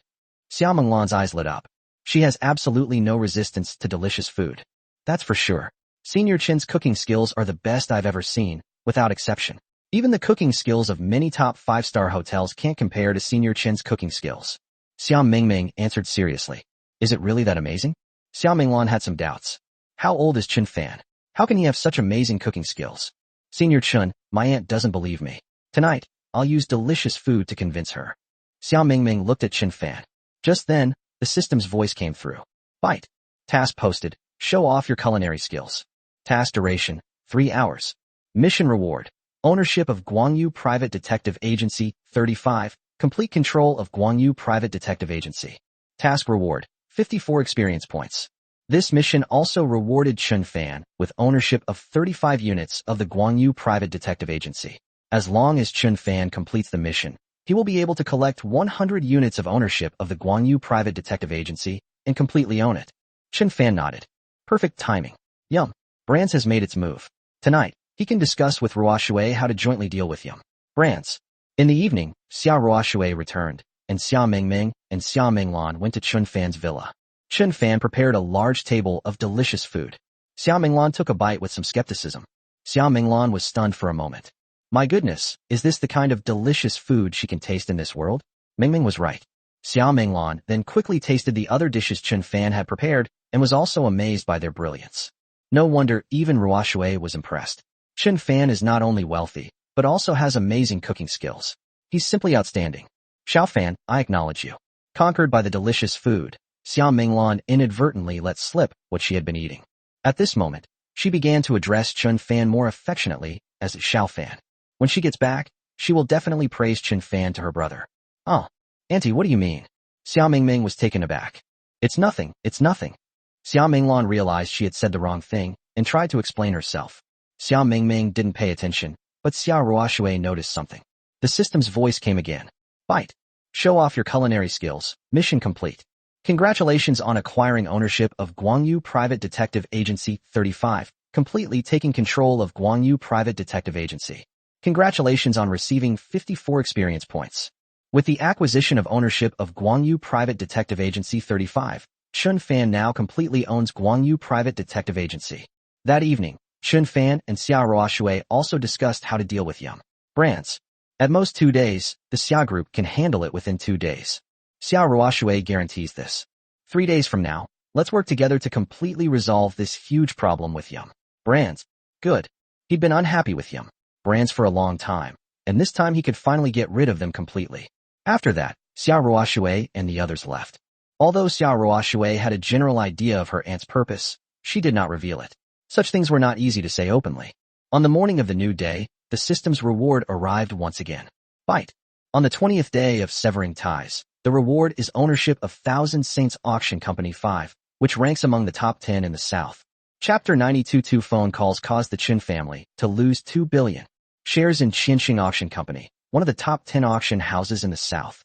Xia Minglan's eyes lit up. She has absolutely no resistance to delicious food. That's for sure. Senior Qin's cooking skills are the best I've ever seen, without exception. Even the cooking skills of many top 5-star hotels can't compare to Senior Qin's cooking skills. Xia Mingming answered seriously. Is it really that amazing? Xia Minglan had some doubts. How old is Qin Fan? How can he have such amazing cooking skills? Senior Qin, my aunt doesn't believe me. Tonight, I'll use delicious food to convince her. Xia Mingming looked at Qin Fan. Just then, the system's voice came through. Bite. Task posted. Show off your culinary skills. Task duration, 3 hours. Mission reward. Ownership of Guangyu Private Detective Agency, 35. Complete control of Guangyu Private Detective Agency. Task reward, 54 experience points. This mission also rewarded Qin Fan with ownership of 35 units of the Guangyu Private Detective Agency. As long as Qin Fan completes the mission, he will be able to collect 100 units of ownership of the Guangyu Private Detective Agency and completely own it. Qin Fan nodded. Perfect timing. Yum. Brands has made its move. Tonight, he can discuss with Ruoshui how to jointly deal with Yum. Brands. In the evening, Xia Ruoshui returned, and Xia Mingming and Xia Minglan went to Qin Fan's villa. Qin Fan prepared a large table of delicious food. Xia Minglan took a bite with some skepticism. Xia Minglan was stunned for a moment. My goodness, is this the kind of delicious food she can taste in this world? Mingming was right. Xia Minglan then quickly tasted the other dishes Qin Fan had prepared and was also amazed by their brilliance. No wonder even Ruoshui was impressed. Qin Fan is not only wealthy, but also has amazing cooking skills. He's simply outstanding. Xiao Fan, I acknowledge you. Conquered by the delicious food, Xia Minglan inadvertently let slip what she had been eating. At this moment, she began to address Qin Fan more affectionately as Xiao Fan. When she gets back, she will definitely praise Qin Fan to her brother. Oh, Auntie, what do you mean? Xia Mingming was taken aback. It's nothing. Xia Minglan realized she had said the wrong thing and tried to explain herself. Xia Mingming didn't pay attention, but Xia Ruoshui noticed something. The system's voice came again. Bite. Show off your culinary skills. Mission complete. Congratulations on acquiring ownership of Guangyu Private Detective Agency 35, completely taking control of Guangyu Private Detective Agency. Congratulations on receiving 54 experience points. With the acquisition of ownership of Guangyu Private Detective Agency 35, Qin Fan now completely owns Guangyu Private Detective Agency. That evening, Qin Fan and Xia Ruoshui also discussed how to deal with Yum. Brands. At most 2 days, the Xia Group can handle it within 2 days. Xia Ruoshui guarantees this. 3 days from now, let's work together to completely resolve this huge problem with Yum. Brands. Good. He'd been unhappy with Yum. Brands for a long time, and this time he could finally get rid of them completely. After that, Xia Ruoshui and the others left. Although Xia Ruoshui had a general idea of her aunt's purpose, she did not reveal it. Such things were not easy to say openly. On the morning of the new day, the system's reward arrived once again. Bite. On the 20th day of severing ties, the reward is ownership of Thousand Saints Auction Company 5, which ranks among the top 10 in the South. Chapter 92. 2 phone calls caused the Qin family to lose 2 billion shares in Qin Chen Auction Company, one of the top 10 auction houses in the South.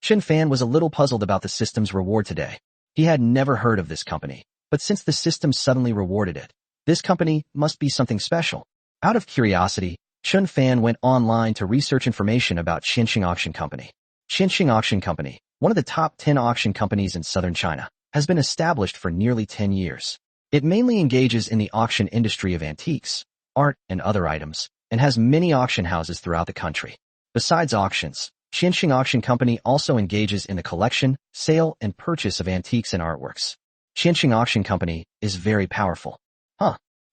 Qin Fan was a little puzzled about the system's reward today. He had never heard of this company, but since the system suddenly rewarded it, This company must be something special. Out of curiosity, Qin Fan went online to research information about Qin Chen Auction Company. Qin Chen Auction Company, one of the top 10 auction companies in southern China, has been established for nearly 10 years. It mainly engages in the auction industry of antiques, art, and other items, and has many auction houses throughout the country. Besides auctions, Qin Chen Auction Company also engages in the collection, sale, and purchase of antiques and artworks. Qin Chen Auction Company is very powerful.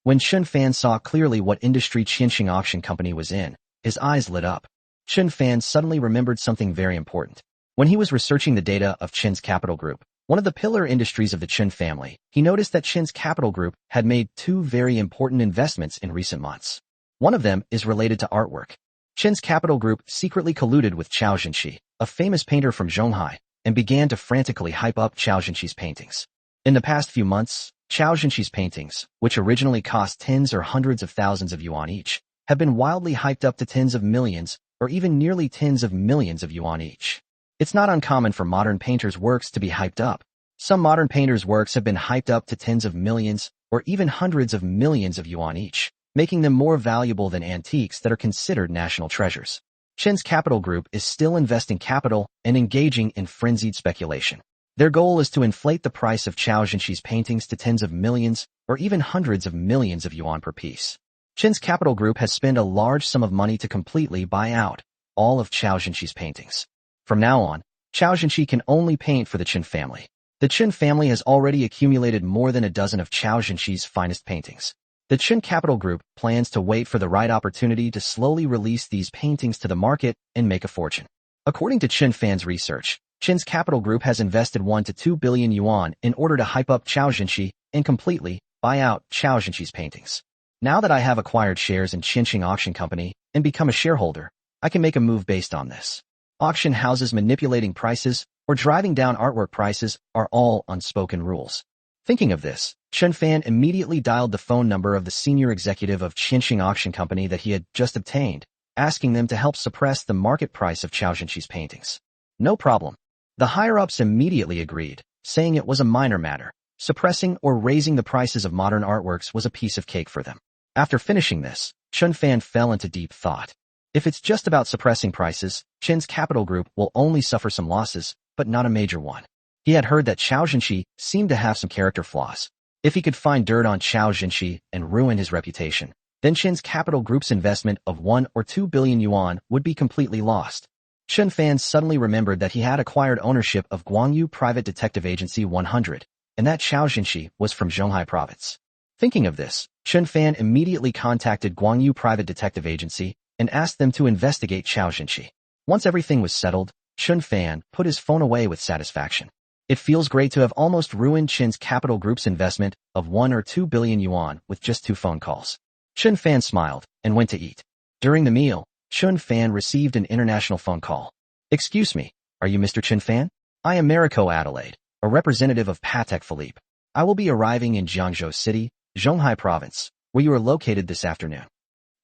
When Qin Fan saw clearly what industry Qin Chen Auction Company was in, his eyes lit up. Qin Fan suddenly remembered something very important. When he was researching the data of Qin's Capital Group, one of the pillar industries of the Qin family, he noticed that Qin's Capital Group had made two very important investments in recent months. One of them is related to artwork. Qin's Capital Group secretly colluded with Chao Jinshi, a famous painter from Zhonghai, and began to frantically hype up Chao Jinshi's paintings. In the past few months, Chao Jinshi's paintings, which originally cost tens or hundreds of thousands of yuan each, have been wildly hyped up to tens of millions, or even nearly tens of millions of yuan each. It's not uncommon for modern painters' works to be hyped up. Some modern painters' works have been hyped up to tens of millions, or even hundreds of millions of yuan each, making them more valuable than antiques that are considered national treasures. Qin's Capital Group is still investing capital and engaging in frenzied speculation. Their goal is to inflate the price of Chao Jinshi's paintings to tens of millions or even hundreds of millions of yuan per piece. Qin's Capital Group has spent a large sum of money to completely buy out all of Chao Jinshi's paintings. From now on, Chao Jinshi can only paint for the Qin family. The Qin family has already accumulated more than a dozen of Chao Jinshi's finest paintings. The Qin Capital Group plans to wait for the right opportunity to slowly release these paintings to the market and make a fortune. According to Qin Fan's research, Qin's Capital Group has invested 1 to 2 billion yuan in order to hype up Chao Jinshi and completely buy out Chao Jinshi's paintings. Now that I have acquired shares in Qin Chen Auction Company and become a shareholder, I can make a move based on this. Auction houses manipulating prices or driving down artwork prices are all unspoken rules. Thinking of this, Qin Fan immediately dialed the phone number of the senior executive of Qin Chen Auction Company that he had just obtained, asking them to help suppress the market price of Chao Jinshi's paintings. No problem. The higher-ups immediately agreed, saying it was a minor matter. Suppressing or raising the prices of modern artworks was a piece of cake for them. After finishing this, Qin Fan fell into deep thought. If it's just about suppressing prices, Qin's Capital Group will only suffer some losses, but not a major one. He had heard that Chao Jinshi seemed to have some character flaws. If he could find dirt on Chao Jinshi and ruin his reputation, then Qin's Capital Group's investment of 1 or 2 billion yuan would be completely lost. Qin Fan suddenly remembered that he had acquired ownership of Guangyu Private Detective Agency 100, and that Chao Jinshi was from Zhonghai Province. Thinking of this, Qin Fan immediately contacted Guangyu Private Detective Agency and asked them to investigate Chao Jinshi. Once everything was settled, Qin Fan put his phone away with satisfaction. It feels great to have almost ruined Qin's Capital Group's investment of 1 or 2 billion yuan with just 2 phone calls. Qin Fan smiled and went to eat. During the meal, Qin Fan received an international phone call. Excuse me, are you Mr. Qin Fan? I am Mariko Adelaide, a representative of Patek Philippe. I will be arriving in Jiangzhou City, Zhonghai Province, where you are located this afternoon.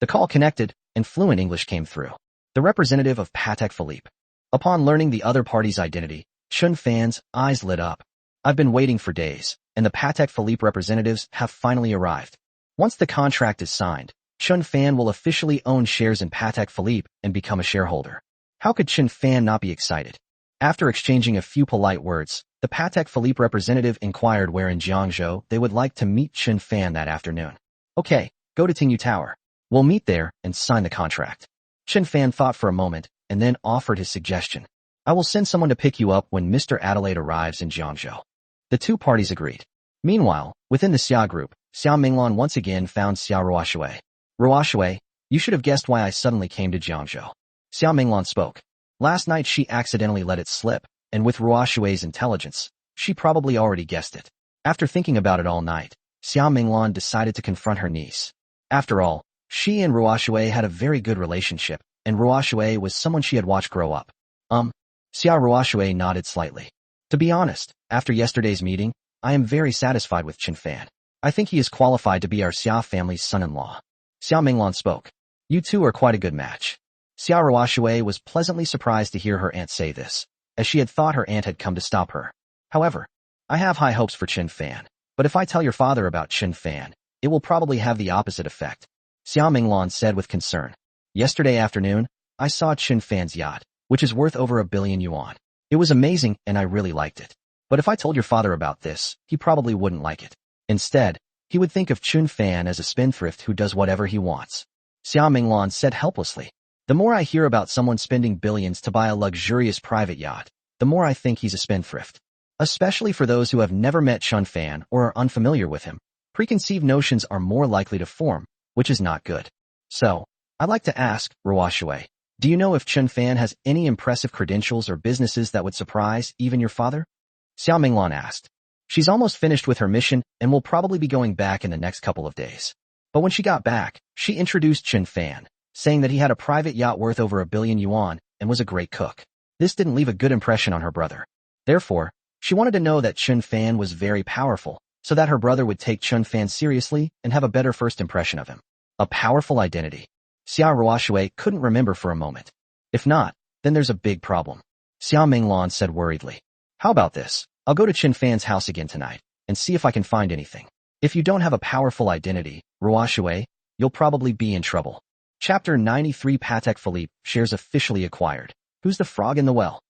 The call connected, and fluent English came through. The representative of Patek Philippe. Upon learning the other party's identity, Qin Fan's eyes lit up. I've been waiting for days, and the Patek Philippe representatives have finally arrived. Once the contract is signed, Qin Fan will officially own shares in Patek Philippe and become a shareholder. How could Qin Fan not be excited? After exchanging a few polite words, the Patek Philippe representative inquired where in Jiangzhou they would like to meet Qin Fan that afternoon. Okay, go to Tingyu Tower. We'll meet there and sign the contract. Qin Fan thought for a moment and then offered his suggestion. I will send someone to pick you up when Mr. Adelaide arrives in Jiangzhou. The two parties agreed. Meanwhile, within the Xia group, Xia Minglan once again found Xia Ruoshui. Ruoshui, you should have guessed why I suddenly came to Jiangzhou. Xia Minglan spoke. Last night she accidentally let it slip, and with Ruoshui's intelligence, she probably already guessed it. After thinking about it all night, Xia Minglan decided to confront her niece. After all, she and Ruoshui had a very good relationship, and Ruoshui was someone she had watched grow up. Xia Ruoshui nodded slightly. To be honest, after yesterday's meeting, I am very satisfied with Qin Fan. I think he is qualified to be our Xia family's son-in-law. Xia Minglan spoke. You two are quite a good match. Xia Ruoshui was pleasantly surprised to hear her aunt say this, as she had thought her aunt had come to stop her. However, I have high hopes for Qin Fan, but if I tell your father about Qin Fan, it will probably have the opposite effect. Xia Minglan said with concern. Yesterday afternoon, I saw Qin Fan's yacht, which is worth over 1 billion yuan. It was amazing and I really liked it. But if I told your father about this, he probably wouldn't like it. Instead, he would think of Qin Fan as a spendthrift who does whatever he wants. Xia Minglan said helplessly. The more I hear about someone spending billions to buy a luxurious private yacht, the more I think he's a spendthrift. Especially for those who have never met Qin Fan or are unfamiliar with him, preconceived notions are more likely to form, which is not good. So, I'd like to ask, Ruoshui, do you know if Qin Fan has any impressive credentials or businesses that would surprise even your father? Xia Minglan asked. She's almost finished with her mission and will probably be going back in the next couple of days. But when she got back, she introduced Qin Fan, saying that he had a private yacht worth over 1 billion yuan and was a great cook. This didn't leave a good impression on her brother. Therefore, she wanted to know that Qin Fan was very powerful, so that her brother would take Qin Fan seriously and have a better first impression of him. A powerful identity. Xia Ruoshui couldn't remember for a moment. If not, then there's a big problem. Xia Minglan said worriedly. How about this? I'll go to Qin Fan's house again tonight and see if I can find anything. If you don't have a powerful identity, Ruoshui, you'll probably be in trouble. Chapter 93 Patek Philippe shares officially acquired. Who's the frog in the well?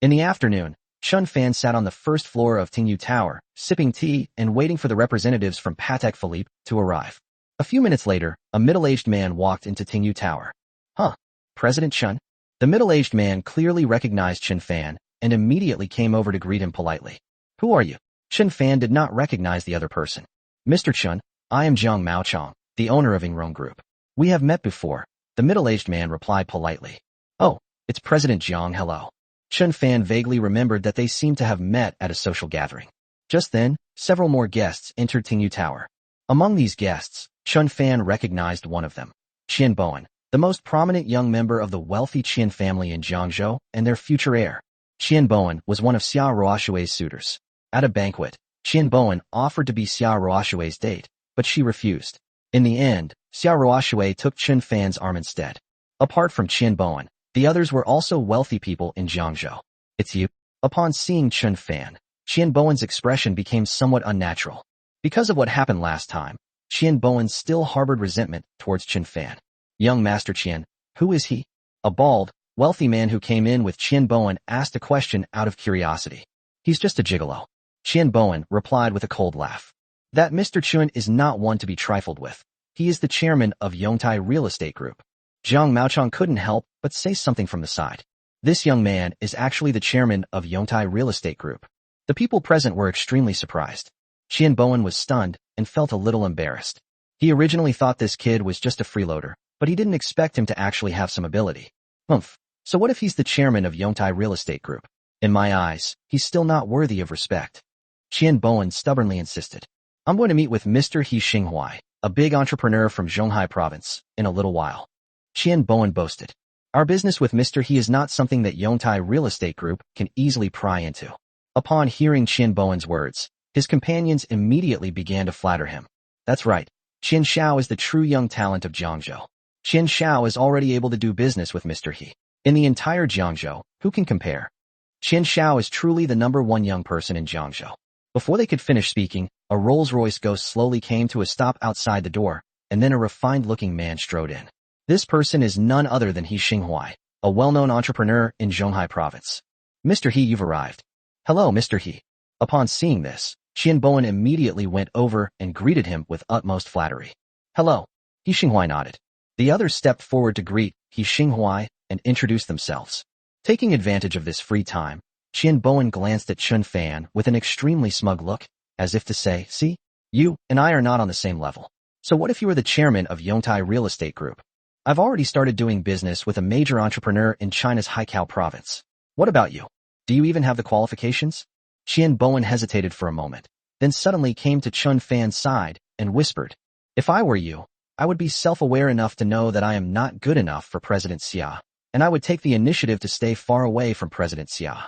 In the afternoon, Qin Fan sat on the first floor of Tingyu Tower, sipping tea and waiting for the representatives from Patek Philippe to arrive. A few minutes later, a middle-aged man walked into Tingyu Tower. Huh, President Chen? The middle-aged man clearly recognized Qin Fan and immediately came over to greet him politely. Who are you? Qin Fan did not recognize the other person. Mr. Chen, I am Jiang Maochong, the owner of Ingrong Group. We have met before, the middle-aged man replied politely. Oh, it's President Jiang, hello. Qin Fan vaguely remembered that they seemed to have met at a social gathering. Just then, several more guests entered Tingyu Tower. Among these guests, Qin Fan recognized one of them, Qian Bowen, the most prominent young member of the wealthy Qian family in Jiangzhou and their future heir. Qian Bowen was one of Xia Ruoshui's suitors. At a banquet, Qian Bowen offered to be Xia Ruoshui's date, but she refused. In the end, Xia Ruoshui took Qin Fan's arm instead. Apart from Qian Bowen, the others were also wealthy people in Jiangzhou. It's you. Upon seeing Qin Fan, Qian Bowen's expression became somewhat unnatural. Because of what happened last time, Qian Bowen still harbored resentment towards Qin Fan. Young Master Qian, who is he? A bald, wealthy man who came in with Qian Bowen asked a question out of curiosity. He's just a gigolo. Qian Bowen replied with a cold laugh. That Mr. Chen is not one to be trifled with. He is the chairman of Yongtai Real Estate Group. Jiang Maochong couldn't help but say something from the side. This young man is actually the chairman of Yongtai Real Estate Group. The people present were extremely surprised. Qian Bowen was stunned and felt a little embarrassed. He originally thought this kid was just a freeloader, but he didn't expect him to actually have some ability. So what if he's the chairman of Yongtai Real Estate Group? In my eyes, he's still not worthy of respect. Qian Bowen stubbornly insisted. I'm going to meet with Mr. He Xinghai, a big entrepreneur from Zhonghai province, in a little while. Qian Bowen boasted. Our business with Mr. He is not something that Yongtai Real Estate Group can easily pry into. Upon hearing Qian Bowen's words, his companions immediately began to flatter him. That's right. Qian Xiao is the true young talent of Jiangzhou. Qian Xiao is already able to do business with Mr. He. In the entire Jiangzhou, who can compare? Qian Xiao is truly the #1 young person in Jiangzhou. Before they could finish speaking, a Rolls-Royce Ghost slowly came to a stop outside the door, and then a refined-looking man strode in. This person is none other than He Xinghai, a well-known entrepreneur in Zhonghai province. Mr. He, you've arrived. Hello, Mr. He. Upon seeing this, Qian Bowen immediately went over and greeted him with utmost flattery. Hello. He Xinghai nodded. The others stepped forward to greet He Xinghai and introduced themselves. Taking advantage of this free time, Qian Bowen glanced at Qin Fan with an extremely smug look, as if to say, see, you and I are not on the same level. So what if you were the chairman of Yongtai Real Estate Group? I've already started doing business with a major entrepreneur in China's Haikao province. What about you? Do you even have the qualifications? Qian Bowen hesitated for a moment, then suddenly came to Qin Fan's side and whispered, if I were you, I would be self-aware enough to know that I am not good enough for President Xia, and I would take the initiative to stay far away from President Xia.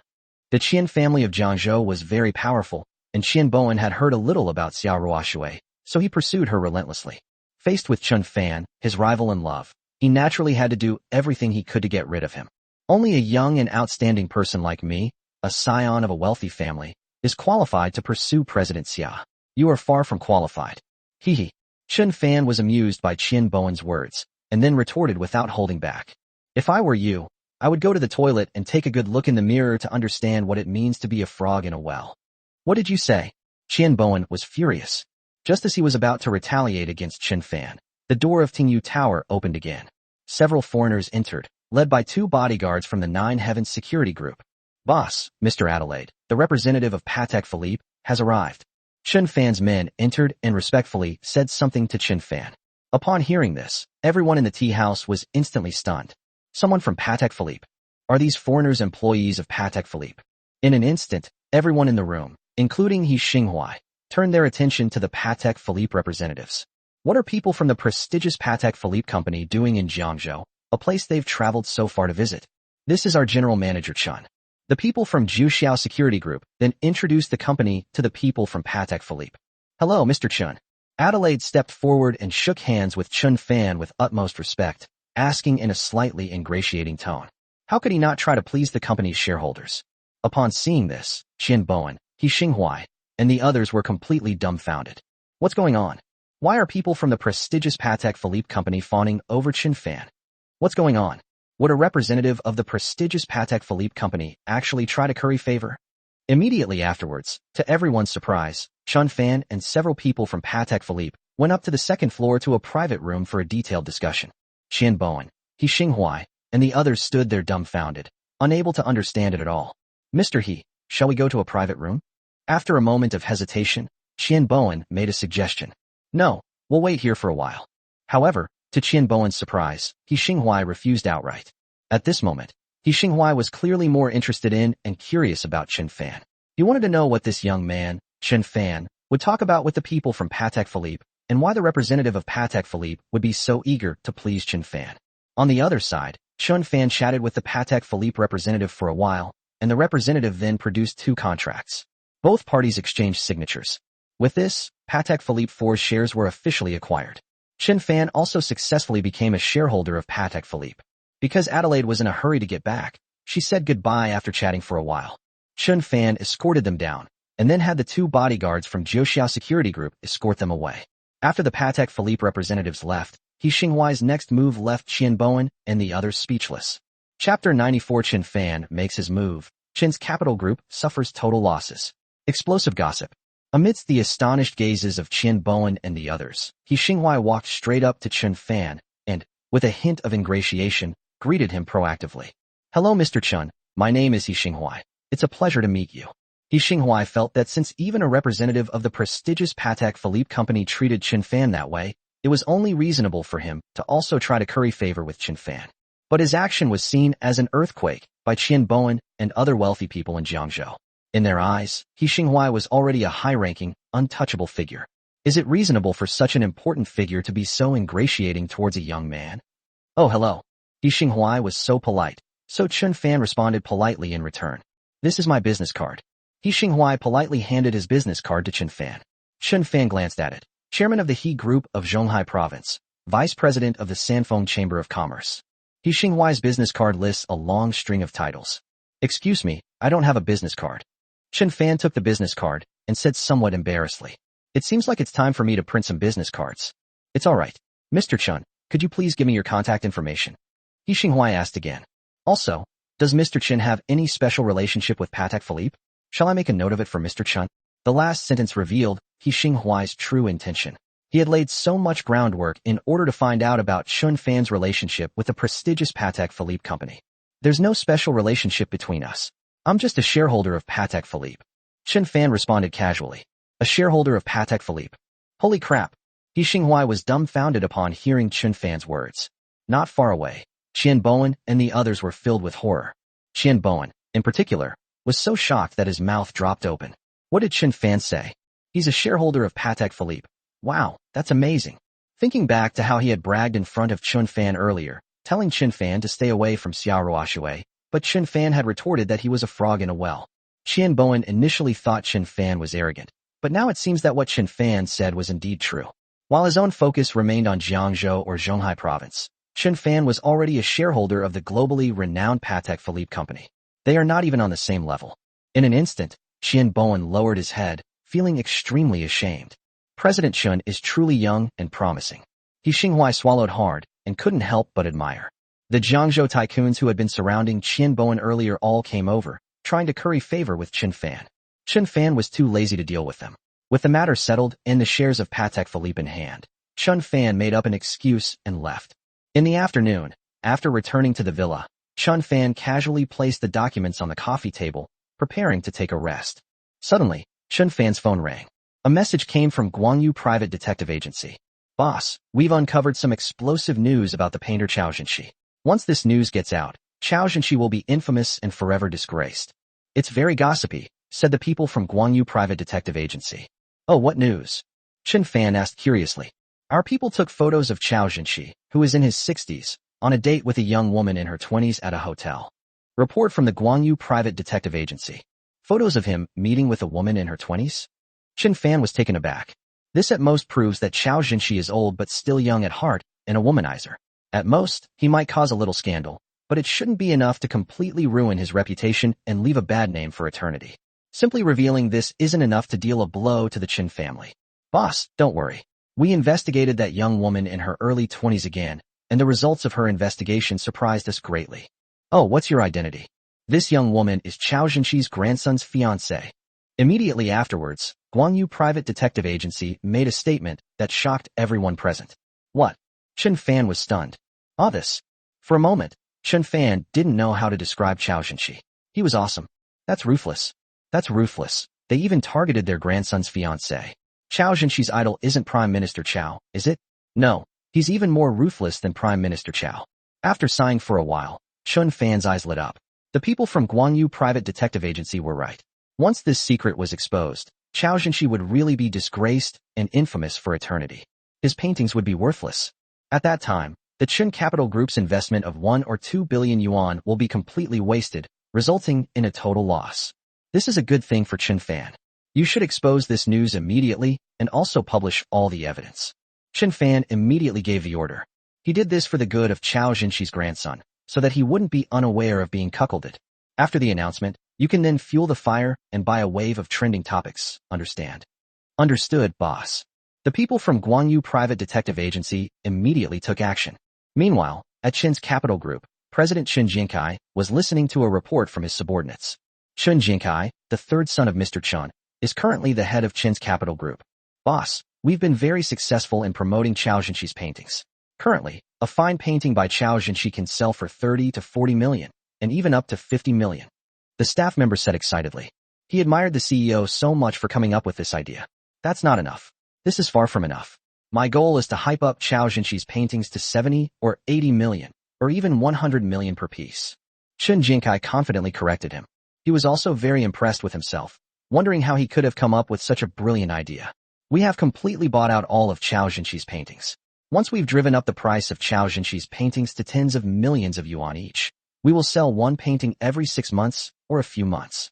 The Qian family of Jiangzhou was very powerful, and Qian Bowen had heard a little about Xia Ruoshui, so he pursued her relentlessly. Faced with Qin Fan, his rival in love, he naturally had to do everything he could to get rid of him. Only a young and outstanding person like me, a scion of a wealthy family, is qualified to pursue President Xia. You are far from qualified. Hee hee. Qin Fan was amused by Qian Bowen's words, and then retorted without holding back. If I were you, I would go to the toilet and take a good look in the mirror to understand what it means to be a frog in a well. What did you say? Qian Bowen was furious. Just as he was about to retaliate against Qin Fan, the door of Tingyu Tower opened again. Several foreigners entered, led by 2 bodyguards from the Nine Heavens security group. Boss, Mr. Adelaide, the representative of Patek Philippe, has arrived. Qin Fan's men entered and respectfully said something to Qin Fan. Upon hearing this, everyone in the tea house was instantly stunned. Someone from Patek Philippe. Are these foreigners employees of Patek Philippe? In an instant, everyone in the room, including He Xinghuai, turned their attention to the Patek Philippe representatives. What are people from the prestigious Patek Philippe company doing in Jiangzhou, a place they've traveled so far to visit? This is our general manager Chen. The people from Juxiao Security Group then introduced the company to the people from Patek Philippe. Hello, Mr. Chen. Adelaide stepped forward and shook hands with Qin Fan with utmost respect, asking in a slightly ingratiating tone. How could he not try to please the company's shareholders? Upon seeing this, Qian Bowen, He Xinghuai, and the others were completely dumbfounded. What's going on? Why are people from the prestigious Patek Philippe company fawning over Qin Fan? What's going on? Would a representative of the prestigious Patek Philippe company actually try to curry favor? Immediately afterwards, to everyone's surprise, Qin Fan and several people from Patek Philippe went up to the second floor to a private room for a detailed discussion. Qian Bowen, He Xinghuai, and the others stood there dumbfounded, unable to understand it at all. Mr. He, shall we go to a private room? After a moment of hesitation, Qian Bowen made a suggestion. No, we'll wait here for a while. However, to Qian Bowen's surprise, He Xinghuai refused outright. At this moment, He Xinghuai was clearly more interested in and curious about Qin Fan. He wanted to know what this young man, Qin Fan, would talk about with the people from Patek Philippe, and why the representative of Patek Philippe would be so eager to please Qin Fan. On the other side, Qin Fan chatted with the Patek Philippe representative for a while, and the representative then produced 2 contracts. Both parties exchanged signatures. With this, Patek Philippe 4's shares were officially acquired. Qin Fan also successfully became a shareholder of Patek Philippe. Because Adelaide was in a hurry to get back, she said goodbye after chatting for a while. Qin Fan escorted them down, and then had the 2 bodyguards from Juxiao Security Group escort them away. After the Patek Philippe representatives left, He Xinghuai's next move left Qian Bowen and the others speechless. Chapter 94. Qin Fan makes his move. Qin's capital group suffers total losses. Explosive gossip. Amidst the astonished gazes of Qian Bowen and the others, He Xinghuai walked straight up to Qin Fan and, with a hint of ingratiation, greeted him proactively. Hello, Mr. Chen. My name is He Xinghuai. It's a pleasure to meet you. He Xinghuai felt that since even a representative of the prestigious Patek Philippe company treated Qin Fan that way, it was only reasonable for him to also try to curry favor with Qin Fan. But his action was seen as an earthquake by Qian Bowen and other wealthy people in Jiangzhou. In their eyes, He Xinghuai was already a high-ranking, untouchable figure. Is it reasonable for such an important figure to be so ingratiating towards a young man? Oh, hello. He Xinghuai was so polite, so Qin Fan responded politely in return. This is my business card. He Xinghuai politely handed his business card to Qin Fan. Qin Fan glanced at it. Chairman of the He Group of Zhonghai Province, Vice President of the Sanfeng Chamber of Commerce. He Xinghuai's business card lists a long string of titles. Excuse me, I don't have a business card. Qin Fan took the business card and said somewhat embarrassedly. It seems like it's time for me to print some business cards. It's all right. Mr. Chen, could you please give me your contact information? He Xinghuai asked again. Also, does Mr. Chen have any special relationship with Patek Philippe? Shall I make a note of it for Mr. Chen? The last sentence revealed He Xinghuai's true intention. He had laid so much groundwork in order to find out about Qin Fan's relationship with the prestigious Patek Philippe company. There's no special relationship between us. I'm just a shareholder of Patek Philippe. Qin Fan responded casually. A shareholder of Patek Philippe. Holy crap. He Xinghuai was dumbfounded upon hearing Qin Fan's words. Not far away, Qian Bowen and the others were filled with horror. Qian Bowen, in particular, was so shocked that his mouth dropped open. What did Qin Fan say? He's a shareholder of Patek Philippe. Wow, that's amazing. Thinking back to how he had bragged in front of Qin Fan earlier, telling Qin Fan to stay away from Xiaoruoshui, but Qin Fan had retorted that he was a frog in a well. Qian Bowen initially thought Qin Fan was arrogant, but now it seems that what Qin Fan said was indeed true. While his own focus remained on Jiangzhou or Zhonghai province, Qin Fan was already a shareholder of the globally renowned Patek Philippe company. They are not even on the same level. In an instant, Qian Bowen lowered his head, feeling extremely ashamed. President Chen is truly young and promising. He Xinhuai swallowed hard and couldn't help but admire. The Jiangzhou tycoons who had been surrounding Qin Bowen earlier all came over, trying to curry favor with Qin Fan. Qin Fan was too lazy to deal with them. With the matter settled and the shares of Patek Philippe in hand, Qin Fan made up an excuse and left. In the afternoon, after returning to the villa, Qin Fan casually placed the documents on the coffee table, preparing to take a rest. Suddenly, Qin Fan's phone rang. A message came from Guangyu Private Detective Agency. Boss, we've uncovered some explosive news about the painter Chao Zhenxi. Once this news gets out, Chao Zhenxi will be infamous and forever disgraced. It's very gossipy, said the people from Guangyu Private Detective Agency. Oh, what news? Qin Fan asked curiously. Our people took photos of Chao Zhenxi, who is in his 60s, on a date with a young woman in her 20s at a hotel. Report from the Guangyu Private Detective Agency. Photos of him meeting with a woman in her 20s? Qin Fan was taken aback. This at most proves that Chao Zhenxi is old but still young at heart and a womanizer. At most, he might cause a little scandal, but it shouldn't be enough to completely ruin his reputation and leave a bad name for eternity. Simply revealing this isn't enough to deal a blow to the Qin family. Boss, don't worry. We investigated that young woman in her early 20s again, and the results of her investigation surprised us greatly. Oh, what's your identity? This young woman is Chao Zhenxi's grandson's fiancée. Immediately afterwards, Guangyu Private Detective Agency made a statement that shocked everyone present. What? Qin Fan was stunned. This. For a moment, Qin Fan didn't know how to describe Chao Zhenxi. He was awesome. That's ruthless. That's ruthless. They even targeted their grandson's fiancée. Chao Zhenxi's idol isn't Prime Minister Chao, is it? No. He's even more ruthless than Prime Minister Chao. After sighing for a while, Qin Fan's eyes lit up. The people from Guangyu Private Detective Agency were right. Once this secret was exposed, Chao Zhenxi would really be disgraced and infamous for eternity. His paintings would be worthless. At that time, the Qin Capital Group's investment of 1 or 2 billion yuan will be completely wasted, resulting in a total loss. This is a good thing for Qin Fan. You should expose this news immediately and also publish all the evidence. Qin Fan immediately gave the order. He did this for the good of Chao Zhenxi's grandson, so that he wouldn't be unaware of being cuckolded. After the announcement, you can then fuel the fire and buy a wave of trending topics, understand? Understood, boss. The people from Guangyu Private Detective Agency immediately took action. Meanwhile, at Qin's Capital Group, President Qin Jinkai was listening to a report from his subordinates. Qin Jinkai, the third son of Mr. Chen, is currently the head of Qin's Capital Group. Boss, we've been very successful in promoting Chao Zhenxi's paintings. Currently, a fine painting by Chao Zhenxi can sell for 30 to 40 million, and even up to 50 million. The staff member said excitedly. He admired the CEO so much for coming up with this idea. That's not enough. This is far from enough. My goal is to hype up Chao Zhenxi's paintings to 70 or 80 million, or even 100 million per piece. Qin Jinkai confidently corrected him. He was also very impressed with himself, wondering how he could have come up with such a brilliant idea. We have completely bought out all of Chao Zhenxi's paintings. Once we've driven up the price of Chao Zhenxi's paintings to tens of millions of yuan each, we will sell one painting every 6 months or a few months.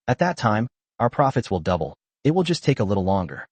At that time, our profits will double. It will just take a little longer.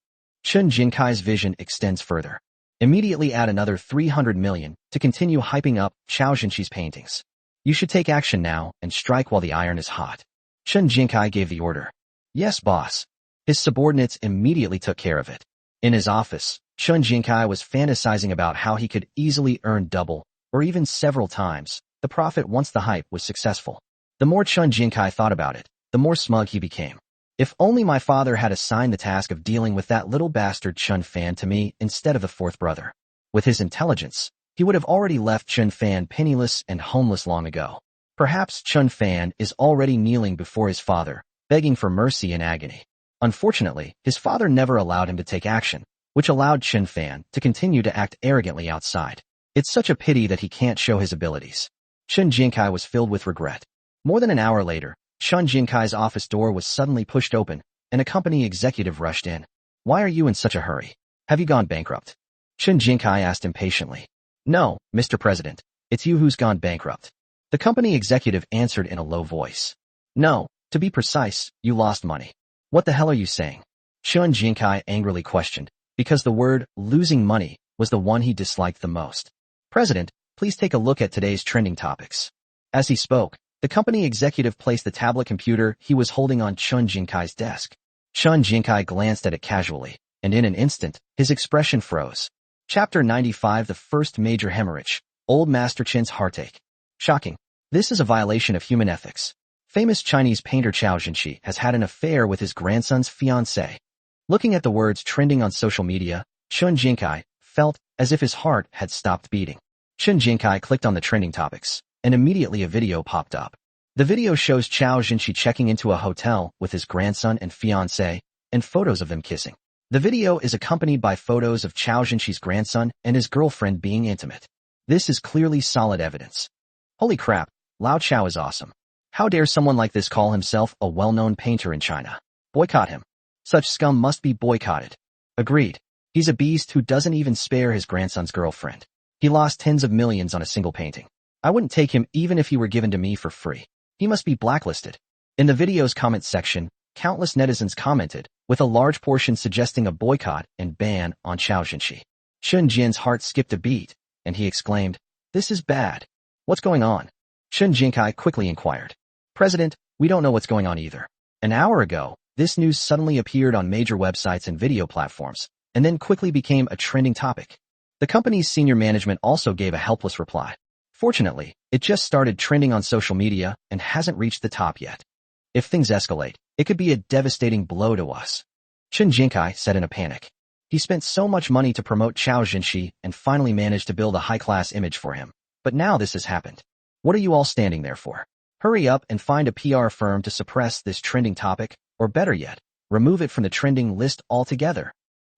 Qin Jinkai's vision extends further. Immediately add another 300 million to continue hyping up Chao Zhenxi's paintings. You should take action now and strike while the iron is hot. Qin Jinkai gave the order. Yes, boss. His subordinates immediately took care of it. In his office, Qin Jinkai was fantasizing about how he could easily earn double, or even several times, the profit once the hype was successful. The more Qin Jinkai thought about it, the more smug he became. If only my father had assigned the task of dealing with that little bastard Qin Fan to me instead of the fourth brother. With his intelligence, he would have already left Qin Fan penniless and homeless long ago. Perhaps Qin Fan is already kneeling before his father, begging for mercy in agony. Unfortunately, his father never allowed him to take action, which allowed Qin Fan to continue to act arrogantly outside. It's such a pity that he can't show his abilities. Qin Jinkai was filled with regret. More than an hour later, Qin Jinkai's office door was suddenly pushed open, and a company executive rushed in. Why are you in such a hurry? Have you gone bankrupt? Qin Jinkai asked impatiently. No, Mr. President, it's you who's gone bankrupt. The company executive answered in a low voice. No, to be precise, you lost money. What the hell are you saying? Qin Jinkai angrily questioned, because the word losing money was the one he disliked the most. President, please take a look at today's trending topics. As he spoke, the company executive placed the tablet computer he was holding on Qin Jinkai's desk. Qin Jinkai glanced at it casually, and in an instant, his expression froze. Chapter 95: The First Major Hemorrhage. Old Master Qin's Heartache. Shocking. This is a violation of human ethics. Famous Chinese painter Qiao Zhenxi has had an affair with his grandson's fiancée. Looking at the words trending on social media, Qin Jinkai felt as if his heart had stopped beating. Qin Jinkai clicked on the trending topics, and immediately a video popped up. The video shows Qiao Zhenxi checking into a hotel with his grandson and fiancée, and photos of them kissing. The video is accompanied by photos of Qiao Zhenxi's grandson and his girlfriend being intimate. This is clearly solid evidence. Holy crap, Lao Qiao is awesome. How dare someone like this call himself a well-known painter in China? Boycott him. Such scum must be boycotted. Agreed. He's a beast who doesn't even spare his grandson's girlfriend. He lost tens of millions on a single painting. I wouldn't take him even if he were given to me for free. He must be blacklisted. In the video's comment section, countless netizens commented, with a large portion suggesting a boycott and ban on Qiao Zhenxi. Qin Jin's heart skipped a beat, and he exclaimed, "This is bad. What's going on?" Qin Jinkai quickly inquired. "President, we don't know what's going on either. An hour ago, this news suddenly appeared on major websites and video platforms, and then quickly became a trending topic." The company's senior management also gave a helpless reply. Fortunately, it just started trending on social media and hasn't reached the top yet. If things escalate, it could be a devastating blow to us. Qin Jinkai said in a panic. He spent so much money to promote Qiao Zhenxi and finally managed to build a high-class image for him. But now this has happened. What are you all standing there for? Hurry up and find a PR firm to suppress this trending topic, or better yet, remove it from the trending list altogether.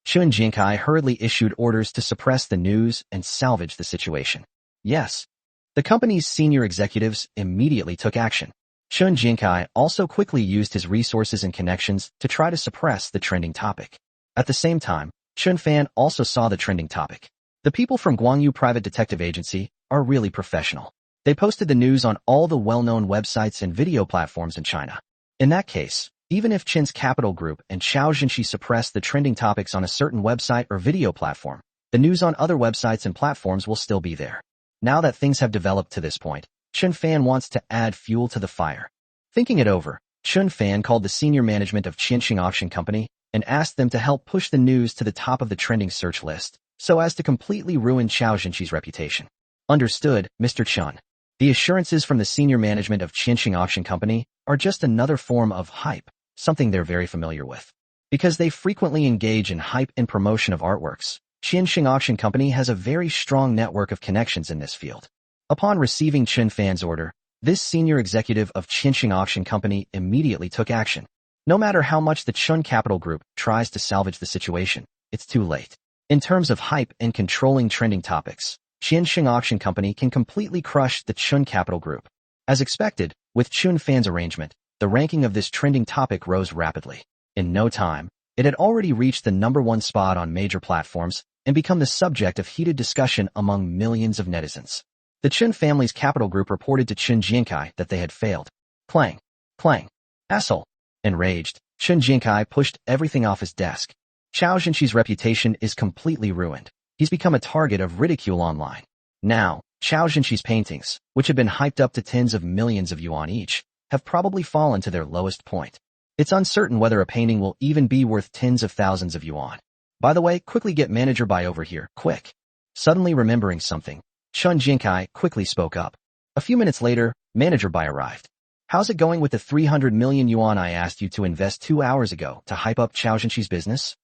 Qin Jinkai hurriedly issued orders to suppress the news and salvage the situation. Yes. The company's senior executives immediately took action. Qin Jinkai also quickly used his resources and connections to try to suppress the trending topic. At the same time, Qin Fan also saw the trending topic. The people from Guangyu Private Detective Agency are really professional. They posted the news on all the well-known websites and video platforms in China. In that case, even if Qin's Capital Group and Qiao Zhenxi suppressed the trending topics on a certain website or video platform, the news on other websites and platforms will still be there. Now that things have developed to this point, Qin Fan wants to add fuel to the fire. Thinking it over, Qin Fan called the senior management of Qin Auction Company and asked them to help push the news to the top of the trending search list, so as to completely ruin Qiao Zhenxi's reputation. Understood, Mr. Chen. The assurances from the senior management of Qin Auction Company are just another form of hype, something they're very familiar with. Because they frequently engage in hype and promotion of artworks, Qin Auction Company has a very strong network of connections in this field. Upon receiving Qin Fan's order, this senior executive of Qin Auction Company immediately took action. No matter how much the Qin Capital Group tries to salvage the situation, it's too late. In terms of hype and controlling trending topics, Qin Auction Company can completely crush the Qin Capital Group. As expected, with Qin Fan's arrangement, the ranking of this trending topic rose rapidly. In no time, it had already reached the #1 spot on major platforms and become the subject of heated discussion among millions of netizens. The Qin family's Capital Group reported to Qin Jinkai that they had failed. Clang. Clang. Asshole. Enraged, Qin Jinkai pushed everything off his desk. Qiao Zhenxi's reputation is completely ruined. He's become a target of ridicule online. Now, Qiao Zhenxi's paintings, which have been hyped up to tens of millions of yuan each, have probably fallen to their lowest point. It's uncertain whether a painting will even be worth tens of thousands of yuan. By the way, quickly get Manager Bai over here, quick. Suddenly remembering something, Qin Jinkai quickly spoke up. A few minutes later, Manager Bai arrived. How's it going with the 300 million yuan I asked you to invest 2 hours ago to hype up Qiao Zhenxi's business?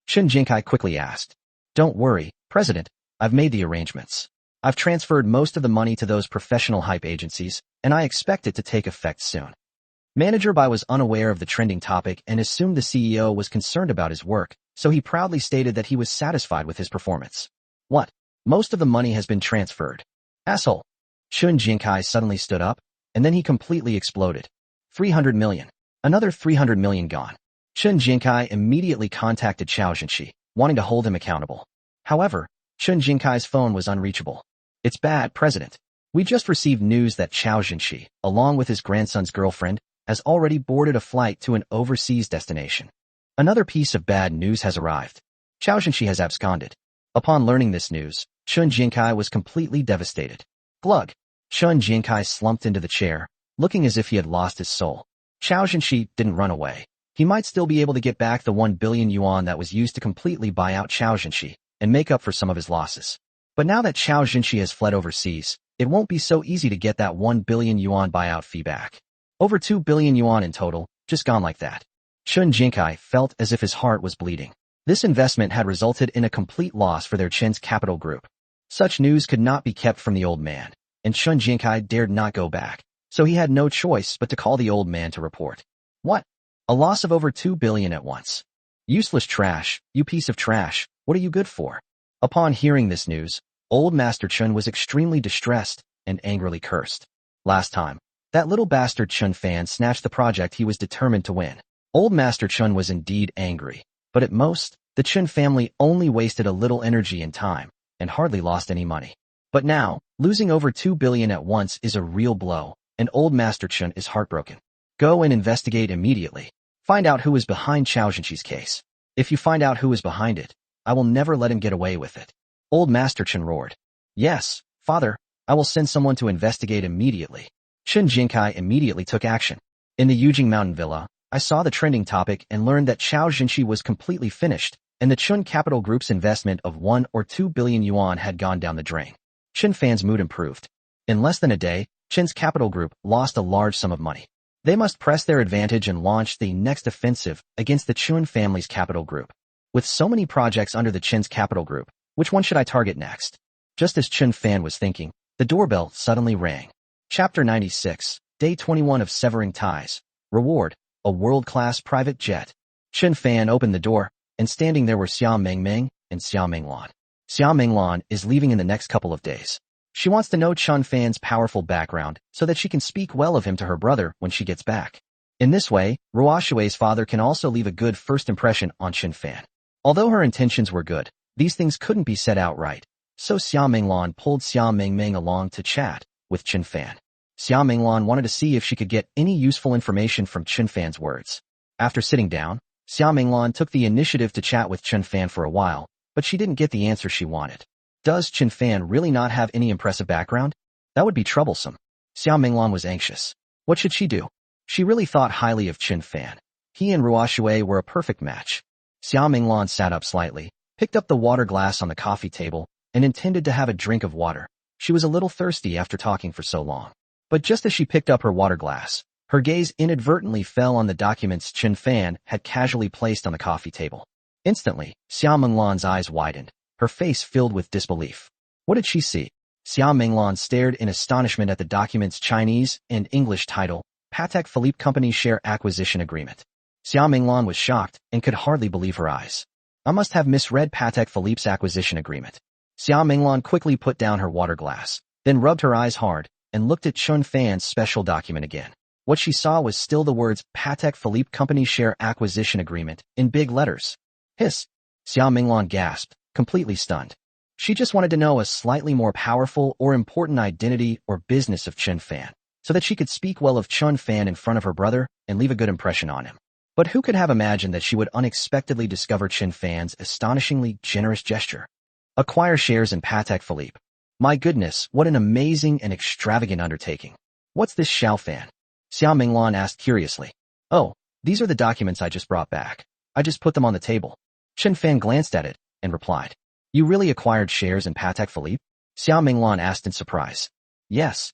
Qin Jinkai quickly asked. Don't worry, President, I've made the arrangements. I've transferred most of the money to those professional hype agencies, and I expect it to take effect soon. Manager Bai was unaware of the trending topic and assumed the CEO was concerned about his work, so he proudly stated that he was satisfied with his performance. What? Most of the money has been transferred. Asshole. Qin Jinkai suddenly stood up, and then he completely exploded. 300 million. Another 300 million gone. Qin Jinkai immediately contacted Qiao Zhenxi, wanting to hold him accountable. However, Qin Jinkai's phone was unreachable. It's bad, President. We just received news that Qiao Zhenxi, along with his grandson's girlfriend, has already boarded a flight to an overseas destination. Another piece of bad news has arrived. Qiao Zhenxi has absconded. Upon learning this news, Qin Jinkai was completely devastated. Glug. Qin Jinkai slumped into the chair, looking as if he had lost his soul. Qiao Zhenxi didn't run away. he might still be able to get back the 1 billion yuan that was used to completely buy out Chao Jinshi and make up for some of his losses. But now that Chao Jinshi has fled overseas, it won't be so easy to get that 1 billion yuan buyout fee back. Over 2 billion yuan in total, just gone like that. Qin Jinkai felt as if his heart was bleeding. This investment had resulted in a complete loss for their Qin's capital group. Such news could not be kept from the old man, and Qin Jinkai dared not go back, so he had no choice but to call the old man to report. What? A loss of over 2 billion at once. Useless trash, you piece of trash, what are you good for? Upon hearing this news, old Master Qin was extremely distressed and angrily cursed. Last time, that little bastard Qin Fan snatched the project he was determined to win. Old Master Qin was indeed angry, but at most, the Qin family only wasted a little energy and time, and hardly lost any money. But now, losing over 2 billion at once is a real blow, and old Master Qin is heartbroken. Go and investigate immediately. Find out who is behind Chao Jinshi's case. If you find out who is behind it, I will never let him get away with it. Old Master Qin roared. Yes, father, I will send someone to investigate immediately. Qin Jinkai immediately took action. In the Yujing Mountain Villa, I saw the trending topic and learned that Chao Jinshi was completely finished, and the Qin Capital Group's investment of 1 or 2 billion yuan had gone down the drain. Qin Fan's mood improved. In less than a day, Qin's Capital Group lost a large sum of money. They must press their advantage and launch the next offensive against the Qin family's Capital Group. With so many projects under the Qin's Capital Group, which one should I target next? Just as Qin Fan was thinking, the doorbell suddenly rang. Chapter 96, Day 21 of Severing Ties. Reward, a world-class private jet. Qin Fan opened the door, and standing there were Xia Mengmeng and Xia Menglan. Xia Menglan is leaving in the next couple of days. She wants to know Qin Fan's powerful background so that she can speak well of him to her brother when she gets back. In this way, Ruo Shui's father can also leave a good first impression on Qin Fan. Although her intentions were good, these things couldn't be said outright, so Xia Menglan pulled Xia Mengmeng along to chat with Qin Fan. Xia Menglan wanted to see if she could get any useful information from Qin Fan's words. After sitting down, Xia Menglan took the initiative to chat with Qin Fan for a while, but she didn't get the answer she wanted. Does Qin Fan really not have any impressive background? That would be troublesome. Xia Menglan was anxious. What should she do? She really thought highly of Qin Fan. He and Ruo Shui were a perfect match. Xia Menglan sat up slightly, picked up the water glass on the coffee table, and intended to have a drink of water. She was a little thirsty after talking for so long. But just as she picked up her water glass, her gaze inadvertently fell on the documents Qin Fan had casually placed on the coffee table. Instantly, Xia Menglan's eyes widened, her face filled with disbelief. What did she see? Xia Menglan stared in astonishment at the document's Chinese and English title, Patek Philippe Company Share Acquisition Agreement. Xia Menglan was shocked and could hardly believe her eyes. I must have misread Patek Philippe's acquisition agreement. Xia Menglan quickly put down her water glass, then rubbed her eyes hard and looked at Qin Fan's special document again. What she saw was still the words Patek Philippe Company Share Acquisition Agreement in big letters. Hiss! Xia Menglan gasped, completely stunned. She just wanted to know a slightly more powerful or important identity or business of Qin Fan, so that she could speak well of Qin Fan in front of her brother and leave a good impression on him. But who could have imagined that she would unexpectedly discover Qin Fan's astonishingly generous gesture? Acquire shares in Patek Philippe. My goodness, what an amazing and extravagant undertaking. What's this Xiao Fan? Xia Menglan asked curiously. Oh, these are the documents I just brought back. I just put them on the table. Qin Fan glanced at it and replied. You really acquired shares in Patek Philippe? Xia Menglan asked in surprise. Yes.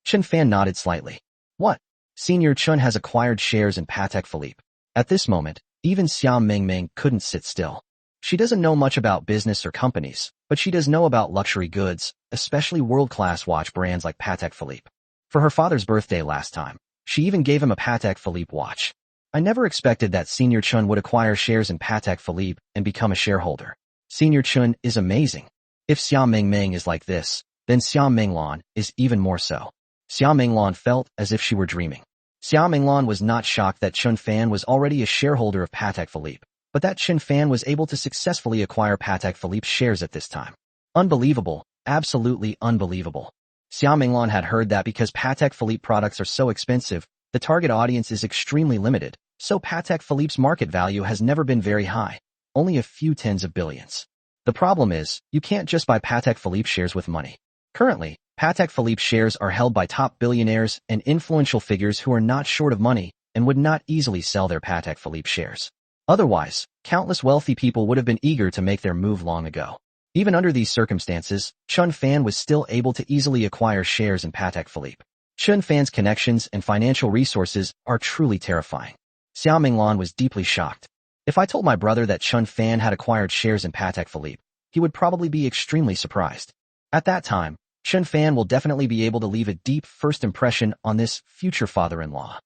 Qin Fan nodded slightly. What? Senior Qin has acquired shares in Patek Philippe. At this moment, even Xia Mengmeng couldn't sit still. She doesn't know much about business or companies, but she does know about luxury goods, especially world-class watch brands like Patek Philippe. For her father's birthday last time, she even gave him a Patek Philippe watch. I never expected that Senior Qin would acquire shares in Patek Philippe and become a shareholder. Senior Qin is amazing. If Xia Mengmeng is like this, then Xia Menglan is even more so. Xia Menglan felt as if she were dreaming. Xia Menglan was not shocked that Qin Fan was already a shareholder of Patek Philippe, but that Qin Fan was able to successfully acquire Patek Philippe's shares at this time. Unbelievable, absolutely unbelievable. Xia Menglan had heard that because Patek Philippe products are so expensive, the target audience is extremely limited, so Patek Philippe's market value has never been very high, only a few tens of billions. The problem is, you can't just buy Patek Philippe shares with money. Currently, Patek Philippe shares are held by top billionaires and influential figures who are not short of money, and would not easily sell their Patek Philippe shares. Otherwise, countless wealthy people would have been eager to make their move long ago. Even under these circumstances, Qin Fan was still able to easily acquire shares in Patek Philippe. Qin Fan's connections and financial resources are truly terrifying. Xiao Minglan was deeply shocked. If I told my brother that Qin Fan had acquired shares in Patek Philippe, he would probably be extremely surprised. At that time, Qin Fan will definitely be able to leave a deep first impression on this future father-in-law.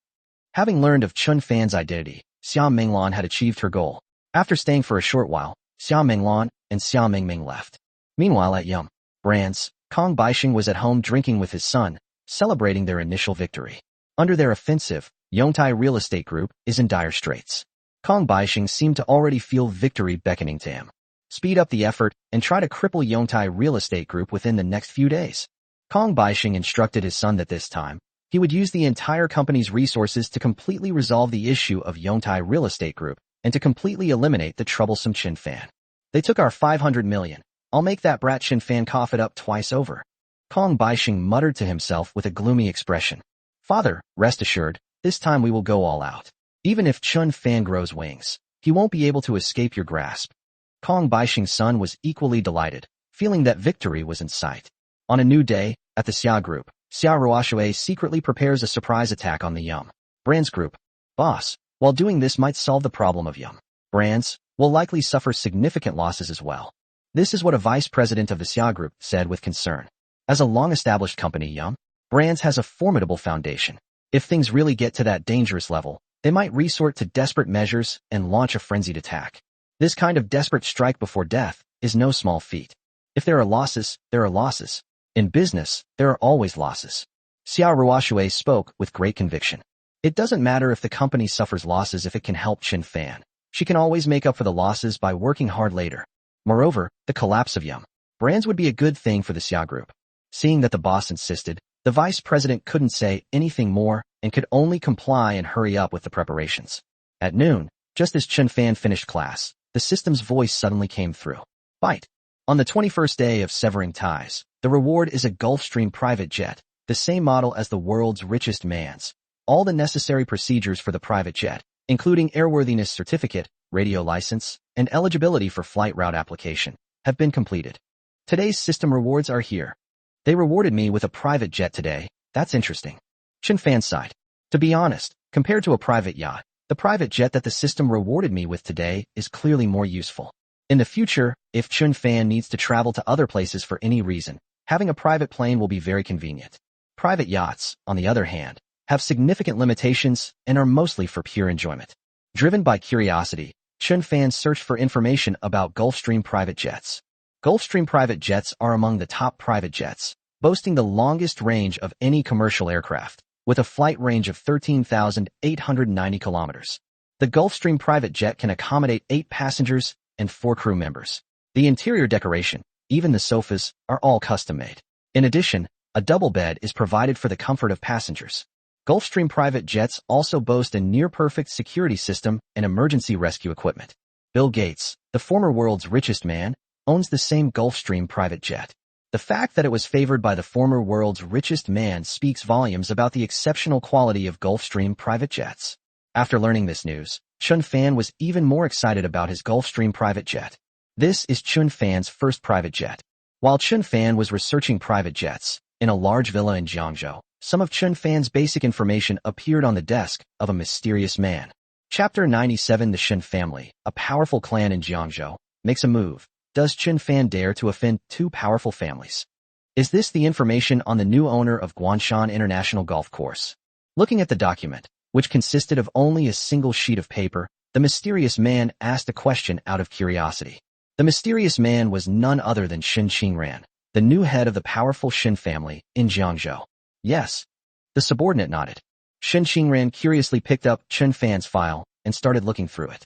Having learned of Qin Fan's identity, Xiao Minglan had achieved her goal. After staying for a short while, Xiao Minglan and Xiao Mingming left. Meanwhile at Yum Brands, Kong Baixing was at home drinking with his son, celebrating their initial victory. Under their offensive, Yongtai Real Estate Group is in dire straits. Kong Baixing seemed to already feel victory beckoning to him. Speed up the effort and try to cripple Yongtai Real Estate Group within the next few days. Kong Baixing instructed his son that this time, he would use the entire company's resources to completely resolve the issue of Yongtai Real Estate Group and to completely eliminate the troublesome Qin Fan. They took our 500 million. I'll make that brat Qin Fan cough it up twice over. Kong Baixing muttered to himself with a gloomy expression. Father, rest assured, this time we will go all out. Even if Qin Fan grows wings, he won't be able to escape your grasp. Kong Baixing's son was equally delighted, feeling that victory was in sight. On a new day, at the Xia Group, Xia Ruoxue secretly prepares a surprise attack on the Yum Brands Group. Boss, while doing this might solve the problem of Yum Brands, will likely suffer significant losses as well. This is what a vice president of the Xia Group said with concern. As a long-established company, Yum Brands has a formidable foundation. If things really get to that dangerous level, they might resort to desperate measures and launch a frenzied attack. This kind of desperate strike before death is no small feat. If there are losses, there are losses. In business, there are always losses. Xia Ruoxue spoke with great conviction. It doesn't matter if the company suffers losses if it can help Qin Fan. She can always make up for the losses by working hard later. Moreover, the collapse of Yum Brands would be a good thing for the Xia Group. Seeing that the boss insisted, the vice president couldn't say anything more and could only comply and hurry up with the preparations. At noon, just as Qin Fan finished class, the system's voice suddenly came through. Bite. On the 21st day of severing ties, the reward is a Gulfstream private jet, the same model as the world's richest man's. All the necessary procedures for the private jet, including airworthiness certificate, radio license, and eligibility for flight route application, have been completed. Today's system rewards are here. They rewarded me with a private jet today. That's interesting. Qin Fan sighed. To be honest, compared to a private yacht, the private jet that the system rewarded me with today is clearly more useful. In the future, if Qin Fan needs to travel to other places for any reason, having a private plane will be very convenient. Private yachts, on the other hand, have significant limitations and are mostly for pure enjoyment. Driven by curiosity, Qin Fan searched for information about Gulfstream private jets. Gulfstream private jets are among the top private jets, boasting the longest range of any commercial aircraft, with a flight range of 13,890 kilometers. The Gulfstream private jet can accommodate 8 passengers and 4 crew members. The interior decoration, even the sofas, are all custom-made. In addition, a double bed is provided for the comfort of passengers. Gulfstream private jets also boast a near-perfect security system and emergency rescue equipment. Bill Gates, the former world's richest man, owns the same Gulfstream private jet. The fact that it was favored by the former world's richest man speaks volumes about the exceptional quality of Gulfstream private jets. After learning this news, Qin Fan was even more excited about his Gulfstream private jet. This is Qin Fan's first private jet. While Qin Fan was researching private jets, in a large villa in Jiangzhou, some of Qin Fan's basic information appeared on the desk of a mysterious man. Chapter 97 The Qin family, a powerful clan in Jiangzhou, makes a move. Does Qin Fan dare to offend 2 powerful families? Is this the information on the new owner of Guanshan International Golf Course? Looking at the document, which consisted of only a single sheet of paper, the mysterious man asked a question out of curiosity. The mysterious man was none other than Qin Qingran, the new head of the powerful Qin family in Jiangzhou. Yes. The subordinate nodded. Qin Qingran curiously picked up Qin Fan's file and started looking through it.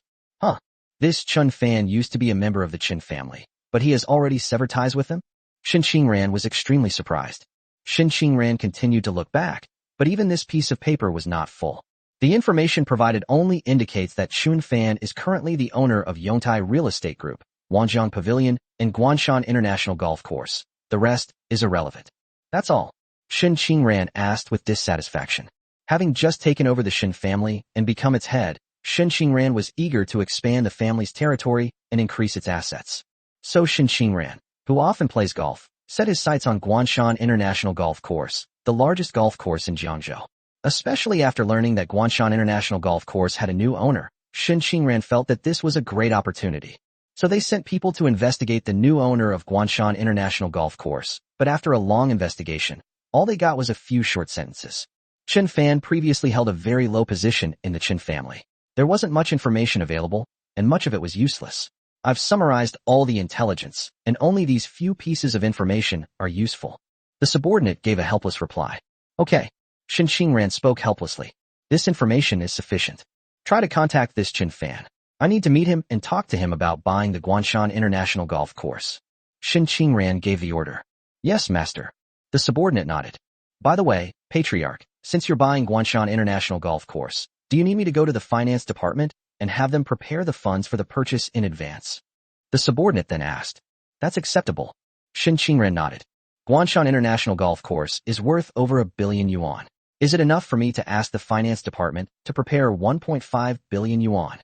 This Qin Fan used to be a member of the Qin family, but he has already severed ties with them? Qin Qingran was extremely surprised. Qin Qingran continued to look back, but even this piece of paper was not full. The information provided only indicates that Qin Fan is currently the owner of Yongtai Real Estate Group, Wanjiang Pavilion, and Guanshan International Golf Course. The rest is irrelevant. That's all. Qin Qingran asked with dissatisfaction. Having just taken over the Qin family and become its head, Qin Qingran was eager to expand the family's territory and increase its assets. So Qin Qingran, who often plays golf, set his sights on Guanshan International Golf Course, the largest golf course in Jiangzhou. Especially after learning that Guanshan International Golf Course had a new owner, Qin Qingran felt that this was a great opportunity. So they sent people to investigate the new owner of Guanshan International Golf Course, but after a long investigation, all they got was a few short sentences. Qin Fan previously held a very low position in the Qin family. There wasn't much information available, and much of it was useless. I've summarized all the intelligence, and only these few pieces of information are useful. The subordinate gave a helpless reply. Okay. Qin Qingran spoke helplessly. This information is sufficient. Try to contact this Qin Fan. I need to meet him and talk to him about buying the Guanshan International Golf Course. Qin Qingran gave the order. Yes, master. The subordinate nodded. By the way, Patriarch, since you're buying Guanshan International Golf Course, do you need me to go to the finance department and have them prepare the funds for the purchase in advance? The subordinate then asked. That's acceptable. Qin Qingran nodded. Guanshan International Golf Course is worth over 1 billion yuan. Is it enough for me to ask the finance department to prepare 1.5 billion yuan?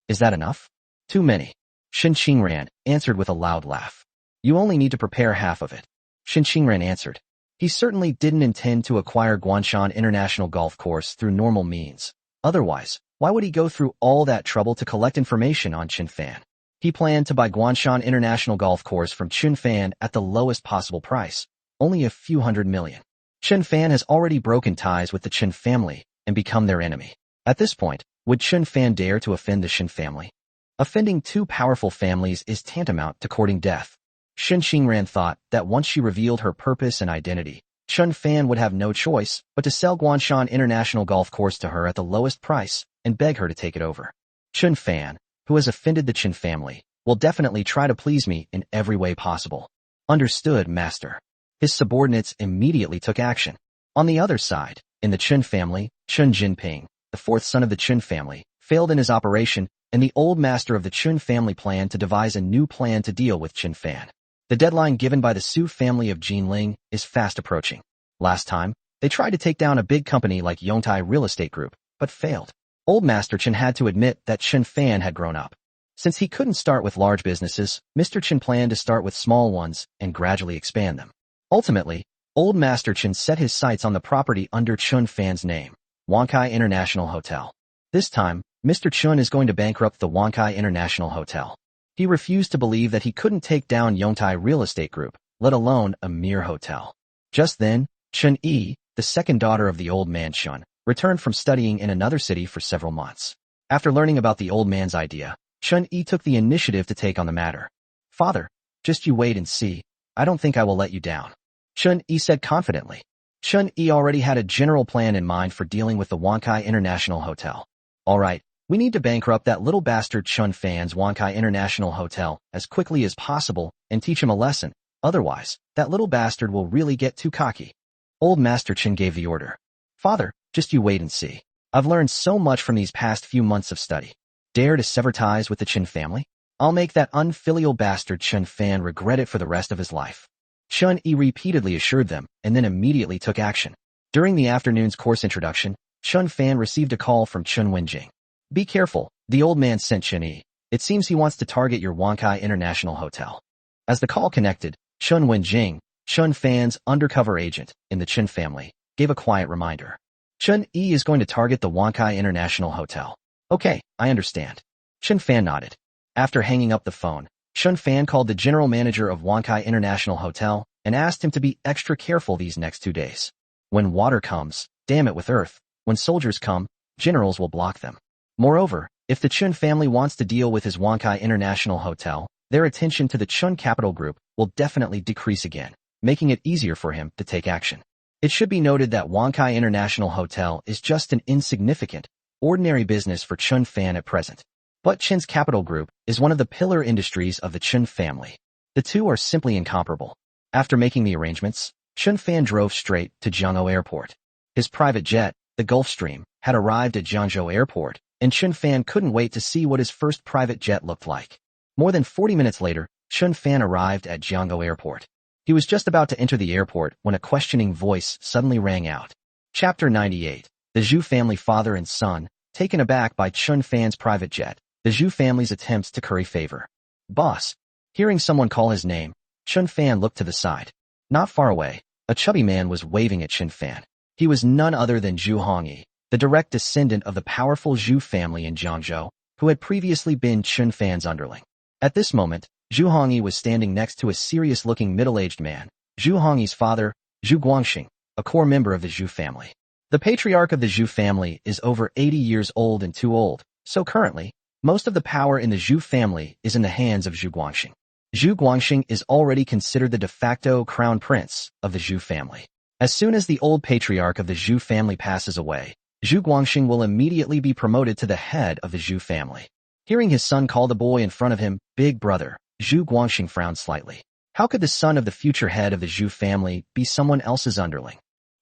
Is that enough? Too many. Qin Qingran answered with a loud laugh. You only need to prepare half of it. Qin Qingran answered. He certainly didn't intend to acquire Guanshan International Golf Course through normal means. Otherwise, why would he go through all that trouble to collect information on Qin Fan? He planned to buy Guanshan International Golf Course from Qin Fan at the lowest possible price, only a few hundred million. Qin Fan has already broken ties with the Qin family and become their enemy. At this point, would Qin Fan dare to offend the Qin family? Offending two powerful families is tantamount to courting death. Qin Qingran thought that once she revealed her purpose and identity, Qin Fan would have no choice but to sell Guanshan International Golf Course to her at the lowest price and beg her to take it over. Qin Fan, who has offended the Qin family, will definitely try to please me in every way possible. Understood, master. His subordinates immediately took action. On the other side, in the Qin family, Qin Jinping, the fourth son of the Qin family, failed in his operation, and the old master of the Qin family planned to devise a new plan to deal with Qin Fan. The deadline given by the Su family of Jinling is fast approaching. Last time, they tried to take down a big company like Yongtai Real Estate Group, but failed. Old Master Qin had to admit that Qin Fan had grown up. Since he couldn't start with large businesses, Mr. Qin planned to start with small ones and gradually expand them. Ultimately, Old Master Qin set his sights on the property under Qin Fan's name, Wankai International Hotel. This time, Mr. Qin is going to bankrupt the Wankai International Hotel. He refused to believe that he couldn't take down Yongtai Real Estate Group, let alone a mere hotel. Just then, Qin Yi, the second daughter of the old man Qin, returned from studying in another city for several months. After learning about the old man's idea, Qin Yi took the initiative to take on the matter. Father, just you wait and see. I don't think I will let you down. Qin Yi said confidently. Qin Yi already had a general plan in mind for dealing with the Wankai International Hotel. All right, we need to bankrupt that little bastard Qin Fan's Wankai International Hotel as quickly as possible and teach him a lesson. Otherwise, that little bastard will really get too cocky. Old Master Qin gave the order. Father, just you wait and see. I've learned so much from these past few months of study. Dare to sever ties with the Qin family? I'll make that unfilial bastard Qin Fan regret it for the rest of his life. Qin Yi repeatedly assured them and then immediately took action. During the afternoon's course introduction, Qin Fan received a call from Qin Wenjing. Be careful, the old man sent Qin Yi. It seems he wants to target your Wankai International Hotel. As the call connected, Qin Wenjing, Qin Fan's undercover agent in the Qin family, gave a quiet reminder. Qin Yi is going to target the Wankai International Hotel. Okay, I understand. Qin Fan nodded. After hanging up the phone, Qin Fan called the general manager of Wankai International Hotel and asked him to be extra careful these next 2 days. When water comes, dam it with earth. When soldiers come, generals will block them. Moreover, if the Qin family wants to deal with his Wankai International Hotel, their attention to the Qin Capital Group will definitely decrease again, making it easier for him to take action. It should be noted that Wankai International Hotel is just an insignificant, ordinary business for Qin Fan at present. But Qin's Capital Group is one of the pillar industries of the Qin family. The two are simply incomparable. After making the arrangements, Qin Fan drove straight to Jiangzhou Airport. His private jet, the Gulfstream, had arrived at Jiangzhou Airport, and Qin Fan couldn't wait to see what his first private jet looked like. More than 40 minutes later, Qin Fan arrived at Jiangzhou Airport. He was just about to enter the airport when a questioning voice suddenly rang out. Chapter 98. The Zhu family father and son, taken aback by Qin Fan's private jet, the Zhu family's attempts to curry favor. Boss. Hearing someone call his name, Qin Fan looked to the side. Not far away, a chubby man was waving at Qin Fan. He was none other than Zhu Hongyi, the direct descendant of the powerful Zhu family in Jiangzhou, who had previously been Qin Fan's underling. At this moment, Zhu Hongyi was standing next to a serious-looking middle-aged man, Zhu Hongyi's father, Zhu Guangxing, a core member of the Zhu family. The patriarch of the Zhu family is over 80 years old and too old, so currently, most of the power in the Zhu family is in the hands of Zhu Guangxing. Zhu Guangxing is already considered the de facto crown prince of the Zhu family. As soon as the old patriarch of the Zhu family passes away, Zhu Guangxing will immediately be promoted to the head of the Zhu family. Hearing his son call the boy in front of him, "Big brother," Zhu Guangxing frowned slightly. How could the son of the future head of the Zhu family be someone else's underling?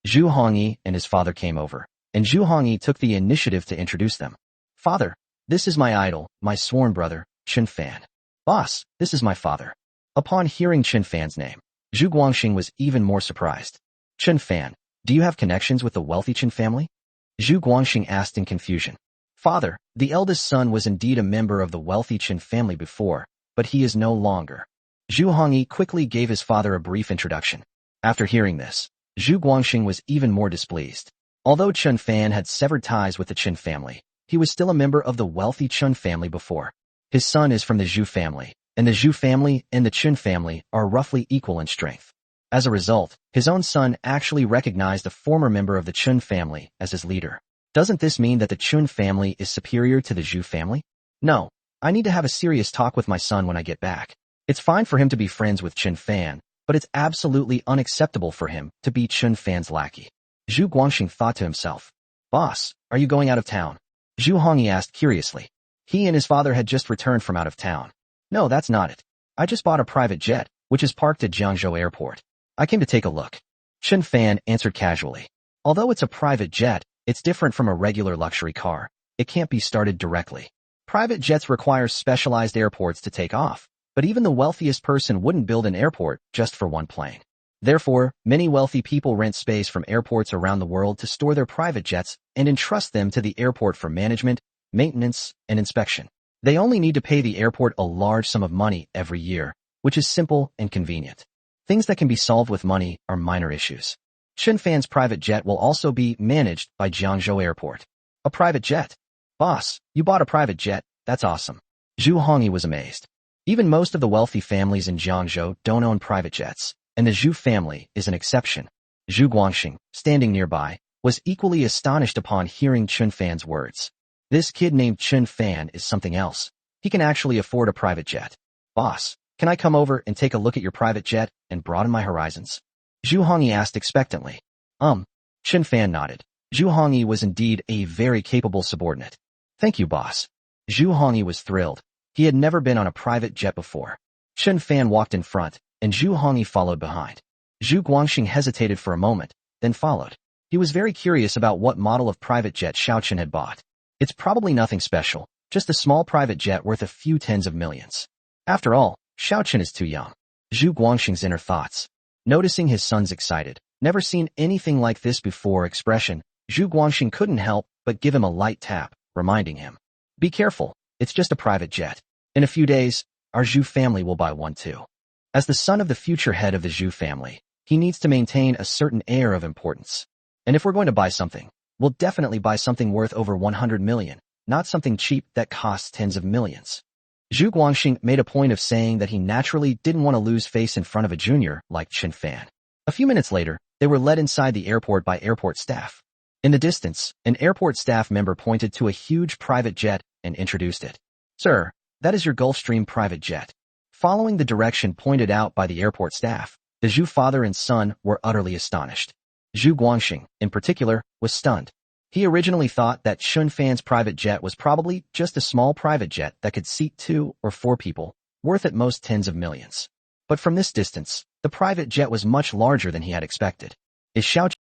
Zhu Hongyi and his father came over, and Zhu Hongyi took the initiative to introduce them. "Father, this is my idol, my sworn brother, Qin Fan. Boss, this is my father." Upon hearing Qin Fan's name, Zhu Guangxing was even more surprised. "Qin Fan, do you have connections with the wealthy Qin family?" Zhu Guangxing asked in confusion. "Father, the eldest son was indeed a member of the wealthy Qin family before, but he is no longer." Zhu Hongyi quickly gave his father a brief introduction. After hearing this, Zhu Guangxing was even more displeased. Although Qin Fan had severed ties with the Qin family, he was still a member of the wealthy Qin family before. His son is from the Zhu family, and the Zhu family and the Qin family are roughly equal in strength. As a result, his own son actually recognized a former member of the Qin family as his leader. Doesn't this mean that the Qin family is superior to the Zhu family? No, I need to have a serious talk with my son when I get back. It's fine for him to be friends with Qin Fan, but it's absolutely unacceptable for him to be Qin Fan's lackey. Zhu Guangxing thought to himself. "Boss, are you going out of town?" Zhu Hongyi asked curiously. He and his father had just returned from out of town. "No, that's not it. I just bought a private jet, which is parked at Jiangzhou Airport. I came to take a look." Qin Fan answered casually. Although it's a private jet, it's different from a regular luxury car. It can't be started directly. Private jets require specialized airports to take off, but even the wealthiest person wouldn't build an airport just for one plane. Therefore, many wealthy people rent space from airports around the world to store their private jets and entrust them to the airport for management, maintenance, and inspection. They only need to pay the airport a large sum of money every year, which is simple and convenient. Things that can be solved with money are minor issues. Qin Fan's private jet will also be managed by Jiangzhou Airport. A private jet? Boss, you bought a private jet, that's awesome. Zhu Hongyi was amazed. Even most of the wealthy families in Jiangzhou don't own private jets, and the Zhu family is an exception. Zhu Guangxing, standing nearby, was equally astonished upon hearing Qin Fan's words. This kid named Qin Fan is something else. He can actually afford a private jet. Boss, can I come over and take a look at your private jet and broaden my horizons? Zhu Hongyi asked expectantly. Qin Fan nodded. Zhu Hongyi was indeed a very capable subordinate. Thank you, boss. Zhu Hongyi was thrilled. He had never been on a private jet before. Qin Fan walked in front, and Zhu Hongyi followed behind. Zhu Guangxing hesitated for a moment, then followed. He was very curious about what model of private jet Xiaoqin had bought. It's probably nothing special, just a small private jet worth a few tens of millions. After all, Xiaoqin is too young. Zhu Guangxing's inner thoughts. Noticing his son's excited, never seen anything like this before expression, Zhu Guangxing couldn't help but give him a light tap, reminding him. Be careful, it's just a private jet. In a few days, our Zhu family will buy one too. As the son of the future head of the Zhu family, he needs to maintain a certain air of importance. And if we're going to buy something, we'll definitely buy something worth over 100 million, not something cheap that costs tens of millions. Zhu Guangxing made a point of saying that he naturally didn't want to lose face in front of a junior like Qin Fan. A few minutes later, they were led inside the airport by airport staff. In the distance, an airport staff member pointed to a huge private jet and introduced it. Sir, that is your Gulfstream private jet. Following the direction pointed out by the airport staff, the Zhu father and son were utterly astonished. Zhu Guangxing, in particular, was stunned. He originally thought that Qin Fan's private jet was probably just a small private jet that could seat 2 or 4 people, worth at most tens of millions. But from this distance, the private jet was much larger than he had expected. Is Xiao